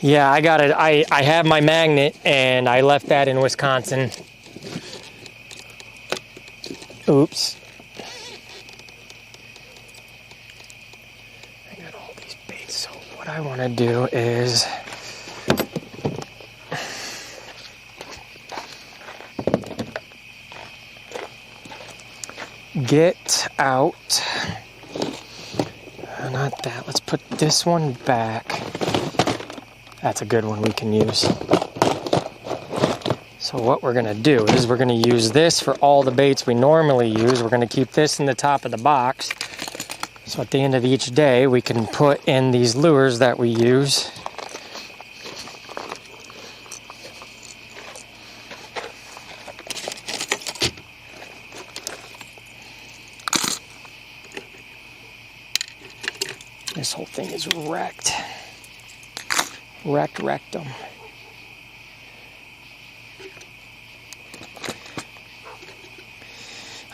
[SPEAKER 1] Yeah, I got it. I have my magnet, and I left that in Wisconsin. Oops. I got all these baits, so what I want to do is... get out, not that, let's put this one back. That's a good one we can use. So what we're gonna do is we're gonna use this for all the baits we normally use. We're gonna keep this in the top of the box, So at the end of each day, we can put in these lures that we use. This whole thing is wrecked. Wrecked them.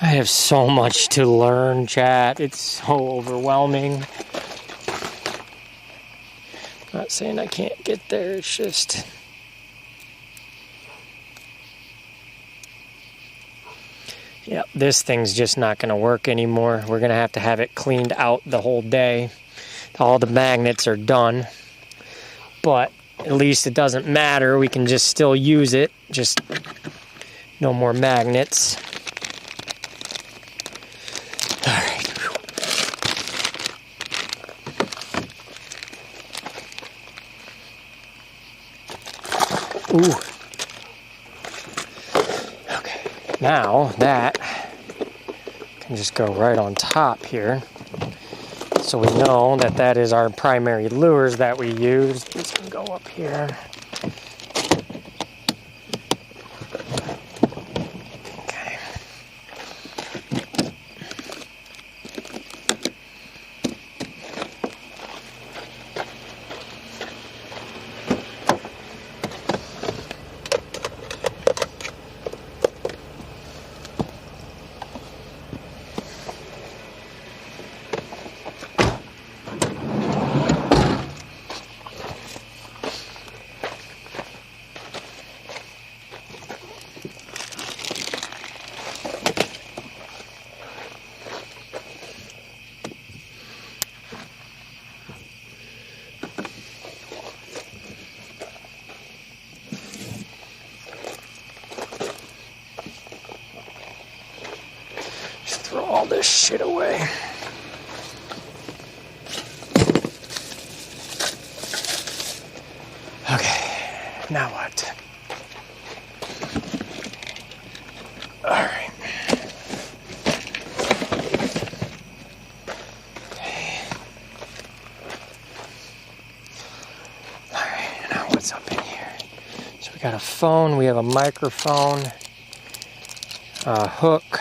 [SPEAKER 1] I have so much to learn, chat. It's so overwhelming. Not saying I can't get there, it's just... yeah, this thing's just not going to work anymore. We're going to have it cleaned out the whole day. All the magnets are done. But at least it doesn't matter. We can just still use it. Just no more magnets. Ooh. Okay, now that can just go right on top here. So we know that that is our primary lures that we use. These can go up here. Okay. Throw all this shit away. Okay, now what? All right. Okay. All right, now what's up in here? So we got a phone, we have a microphone, a hook.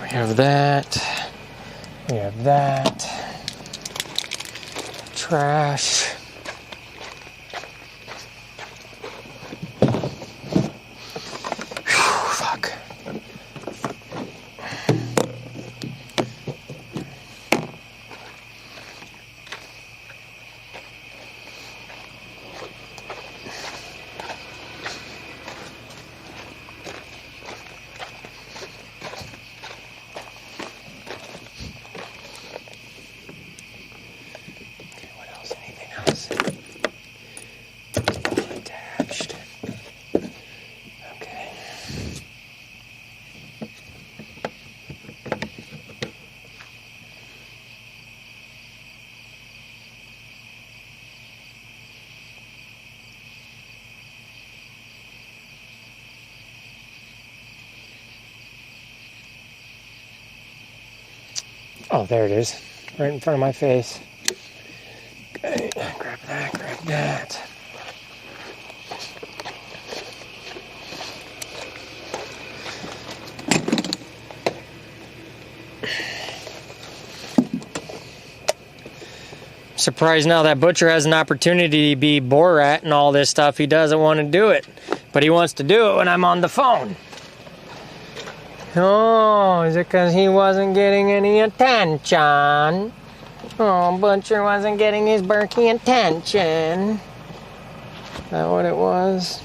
[SPEAKER 1] We have that. We have that. Trash. Whew, fuck. Attached. Okay. Oh, there it is. Right in front of my face. Okay, grab that, grab that. Surprised now that Butcher has an opportunity to be Borat and all this stuff. He doesn't want to do it, but he wants to do it when I'm on the phone. Oh, is it because he wasn't getting any attention? Oh, Butcher wasn't getting his Berkey attention. Is that what it was?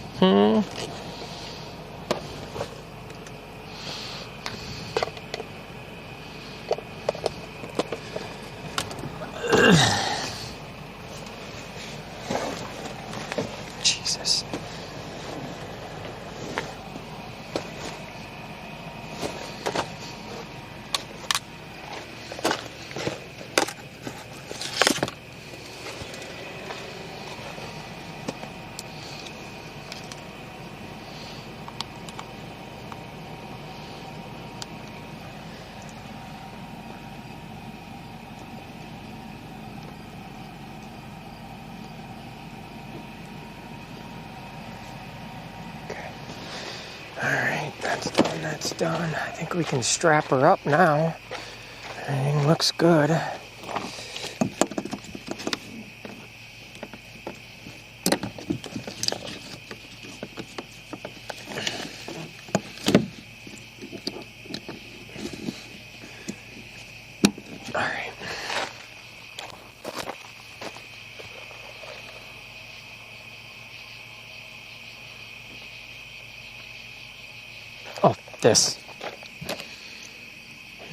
[SPEAKER 1] Jesus. That's done. I think we can strap her up now. Everything looks good. Alright. Oh, this.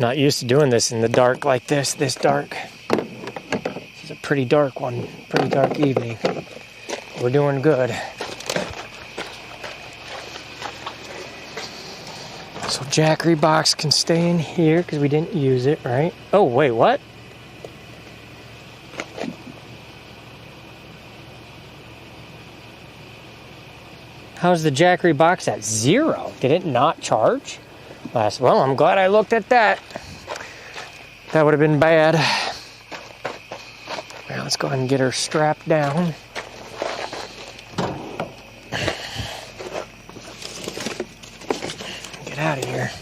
[SPEAKER 1] Not used to doing this in the dark like this dark. This is a pretty dark one, pretty dark evening. We're doing good. So Jackery box can stay in here because we didn't use it, right? Oh, wait, what? How's the Jackery box at 0? Did it not charge? Well, I'm glad I looked at that. That would have been bad. Now let's go ahead and get her strapped down. Get out of here.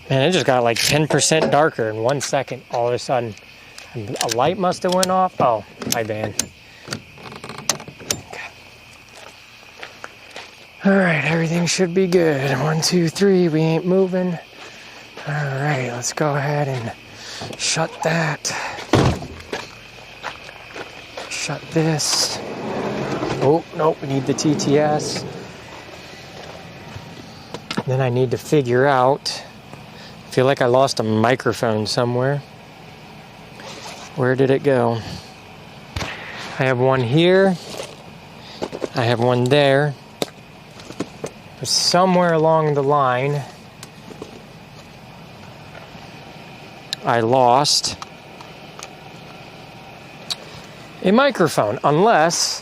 [SPEAKER 1] Man, it just got like 10% darker in 1 second all of a sudden. A light must have went off. Oh, my bad. Okay. All right, everything should be good. 1, 2, 3, we ain't moving. All right, let's go ahead and shut that. Shut this. Oh, nope, we need the TTS. Then I need to figure out, I feel like I lost a microphone somewhere. Where did it go? I have one here. I have one there. But somewhere along the line, I lost a microphone, unless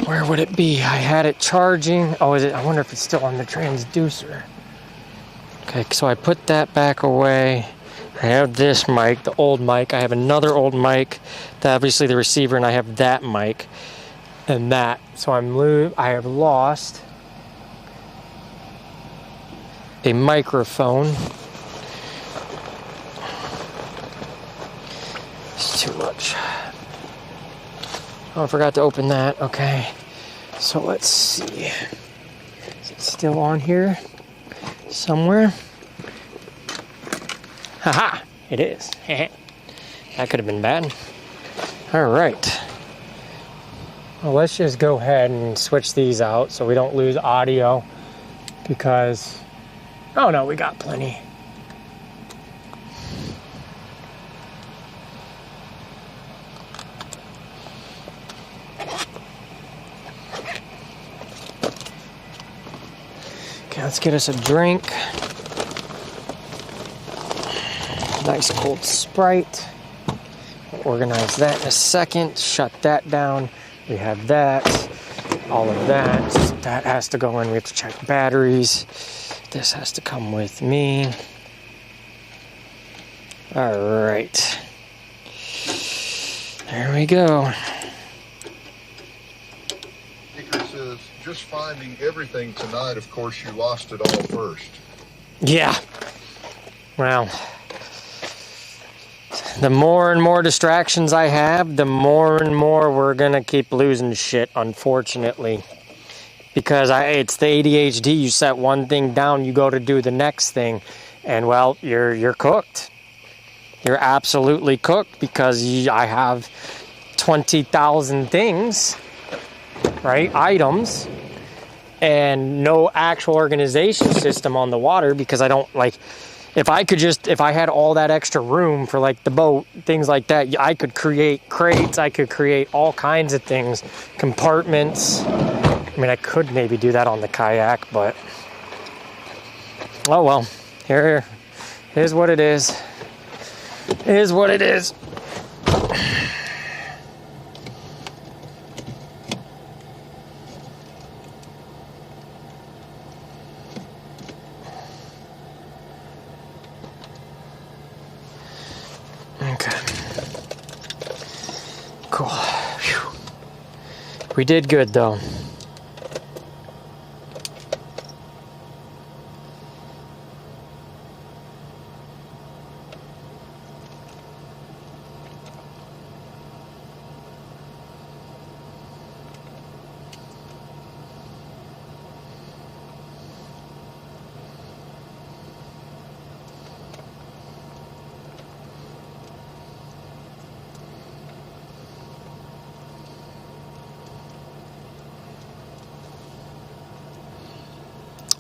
[SPEAKER 1] where would it be? I had it charging. Oh, is it? I wonder if it's still on the transducer. Okay, so I put that back away. I have this mic, the old mic. I have another old mic, obviously the receiver, and I have that mic and that. So I have lost a microphone. It's too much. Oh, I forgot to open that. Okay. So let's see. Is it still on here somewhere? Haha! It is. That could have been bad. All right. Well, let's just go ahead and switch these out so we don't lose audio, because, oh no, we got plenty. Okay, let's get us a drink. Nice cold Sprite. organize that in a second. Shut that down. We have that. All of that. That has to go in. We have to check batteries. This has to come with me. All right. There we go.
[SPEAKER 14] Speaker says, just finding everything tonight, of course, you lost it all first.
[SPEAKER 1] Yeah. Well, the more and more distractions I have, the more and more we're going to keep losing shit, unfortunately. Because it's the ADHD. You set one thing down, you go to do the next thing, and well, you're cooked. You're absolutely cooked because I have 20,000 things, right? Items, and no actual organization system on the water because I don't like. If I had all that extra room for like the boat, things like that, I could create crates, I could create all kinds of things, compartments. I mean, I could maybe do that on the kayak, but oh well, here is what it is. It is what it is. Okay. Cool. Whew. We did good though.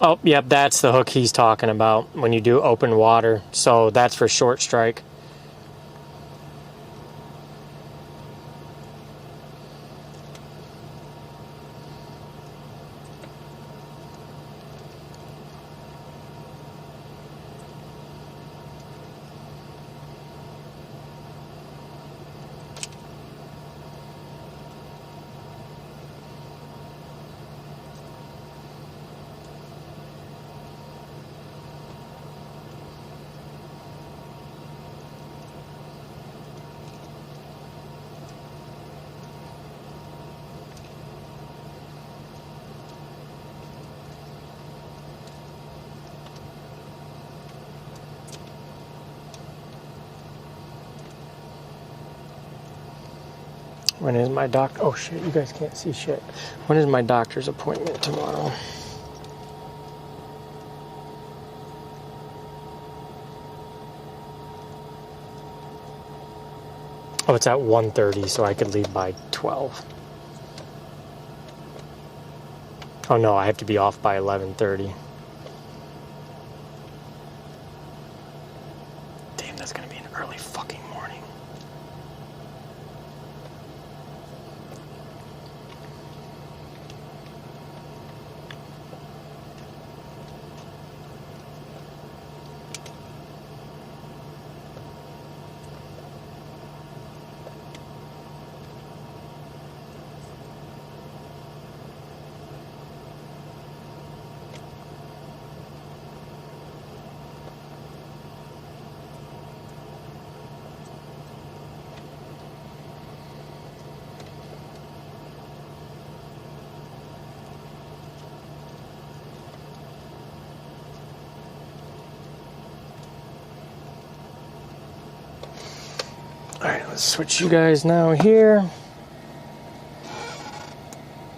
[SPEAKER 1] Oh, yep, that's the hook he's talking about when you do open water. So that's for short strike. When is my oh shit, you guys can't see shit. When is my doctor's appointment tomorrow? Oh, it's at 1:30, so I could leave by 12. Oh no, I have to be off by 11:30. Damn, that's gonna be an early fucking morning. Alright, let's switch you guys now here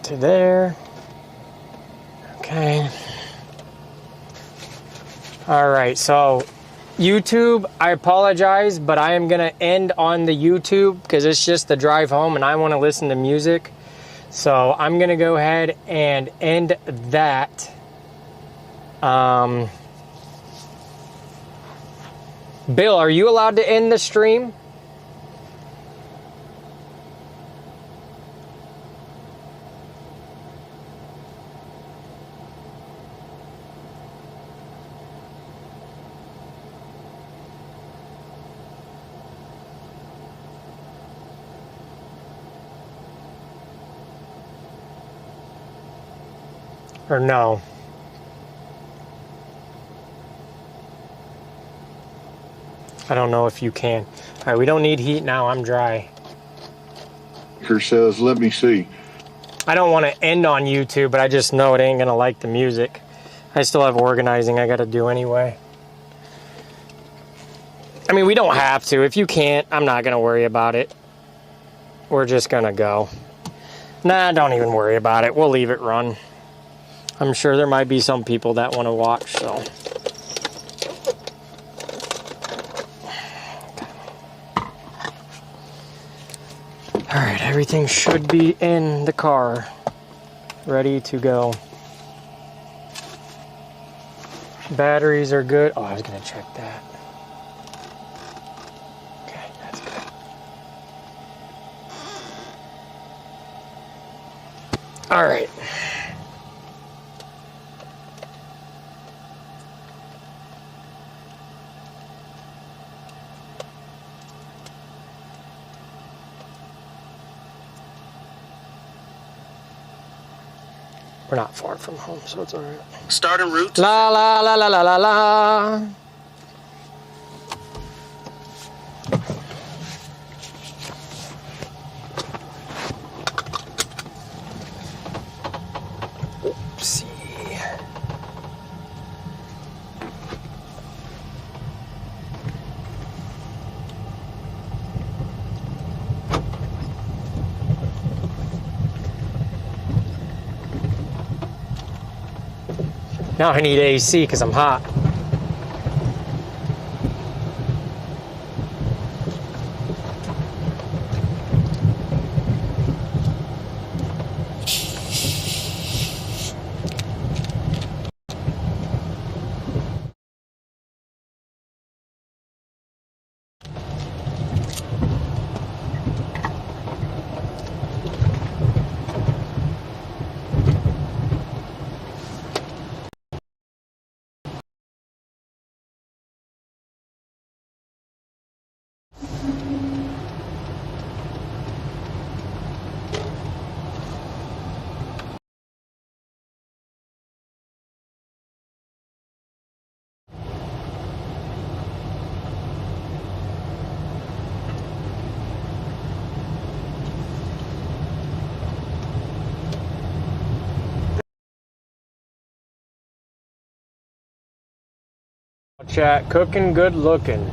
[SPEAKER 1] to there. Okay. Alright, so YouTube, I apologize, but I am going to end on the YouTube because it's just the drive home and I want to listen to music. So I'm going to go ahead and end that. Bill, are you allowed to end the stream? Or no. I don't know if you can. All right, we don't need heat now. I'm dry.
[SPEAKER 14] Says, let me see.
[SPEAKER 1] I don't want to end on YouTube, but I just know it ain't going to like the music. I still have organizing I got to do anyway. I mean, we don't have to. If you can't, I'm not going to worry about it. We're just going to go. Nah, don't even worry about it. We'll leave it run. I'm sure there might be some people that want to watch, so. Alright, everything should be in the car, ready to go. Batteries are good. Oh, I was going to check that. Okay, that's good. Alright. We're not far from home, so it's alright.
[SPEAKER 3] Start en route.
[SPEAKER 1] La la la la la la la. Oopsie. Now I need AC because I'm hot. Chat, cooking, good looking.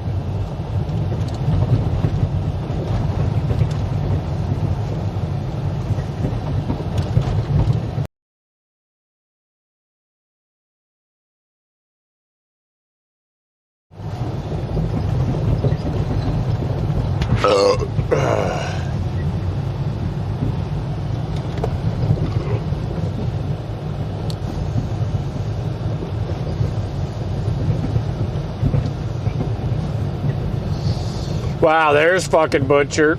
[SPEAKER 1] Wow, there's fucking Butcher.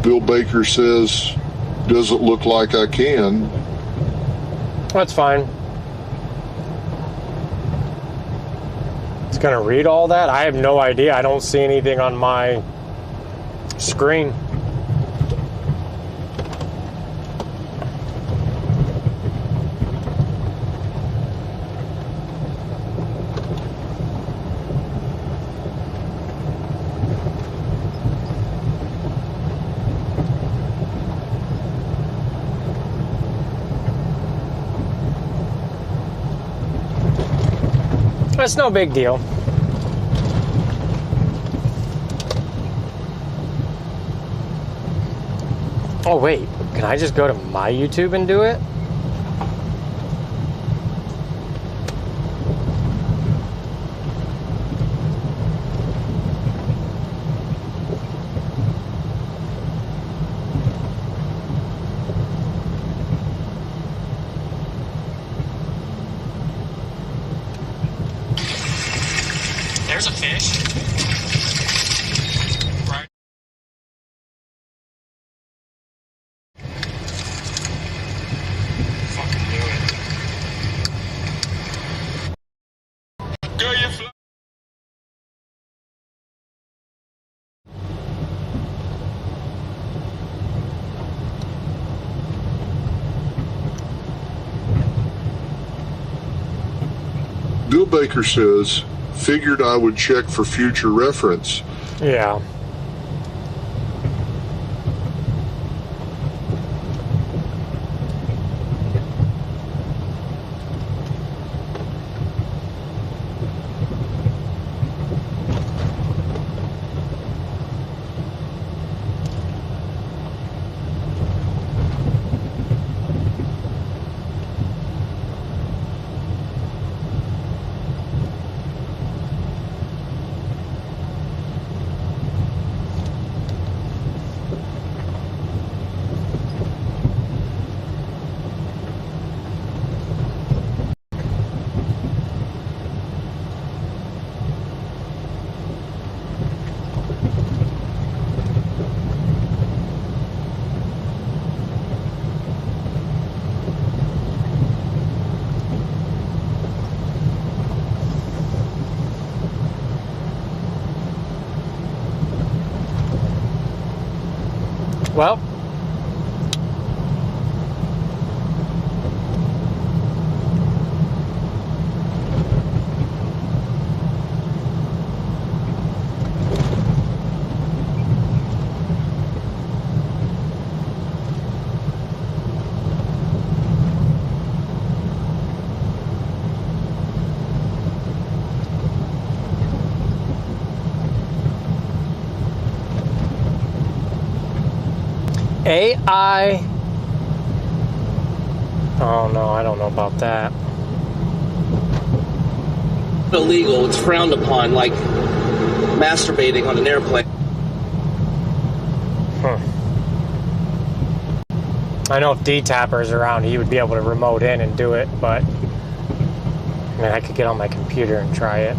[SPEAKER 14] Bill Baker says, doesn't look like I can.
[SPEAKER 1] That's fine. It's gonna read all that? I have no idea. I don't see anything on my screen. That's no big deal. Oh wait, can I just go to my YouTube and do it? There's a fish.
[SPEAKER 14] Bill Baker says, figured I would check for future reference.
[SPEAKER 1] Yeah. Well, AI. Oh no, I don't know about that.
[SPEAKER 19] Illegal, it's frowned upon, like masturbating on an airplane.
[SPEAKER 1] I know if D-Tapper's around, he would be able to remote in and do it, but I mean, I could get on my computer and try it.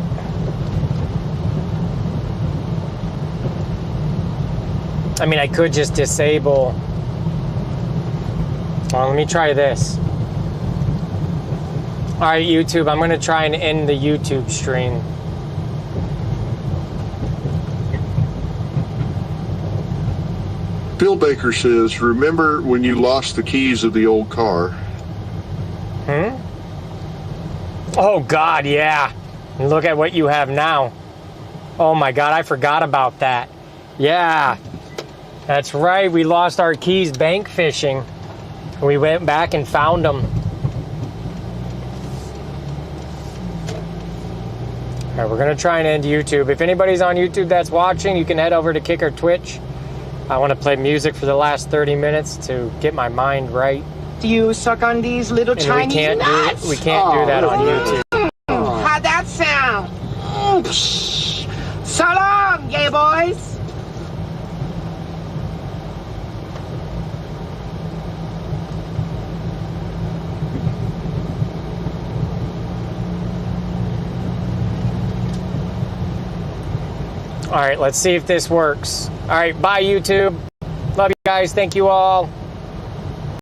[SPEAKER 1] I mean, I could just disable. Well, let me try this. All right, YouTube, I'm going to try and end the YouTube stream.
[SPEAKER 14] Bill Baker says, remember when you lost the keys of the old car?
[SPEAKER 1] Oh, God, yeah. And look at what you have now. Oh, my God, I forgot about that. Yeah, that's right. We lost our keys bank fishing. We went back and found them. All right, we're going to try and end YouTube. If anybody's on YouTube that's watching, you can head over to Kick or Twitch. I want to play music for the last 30 minutes to get my mind right.
[SPEAKER 8] Do you suck on these little
[SPEAKER 1] And
[SPEAKER 8] Chinese nuts?
[SPEAKER 1] we can't do that on YouTube.
[SPEAKER 8] How'd that sound? So long, gay boys.
[SPEAKER 1] All right, let's see if this works. All right, bye, YouTube. Love you guys. Thank you all.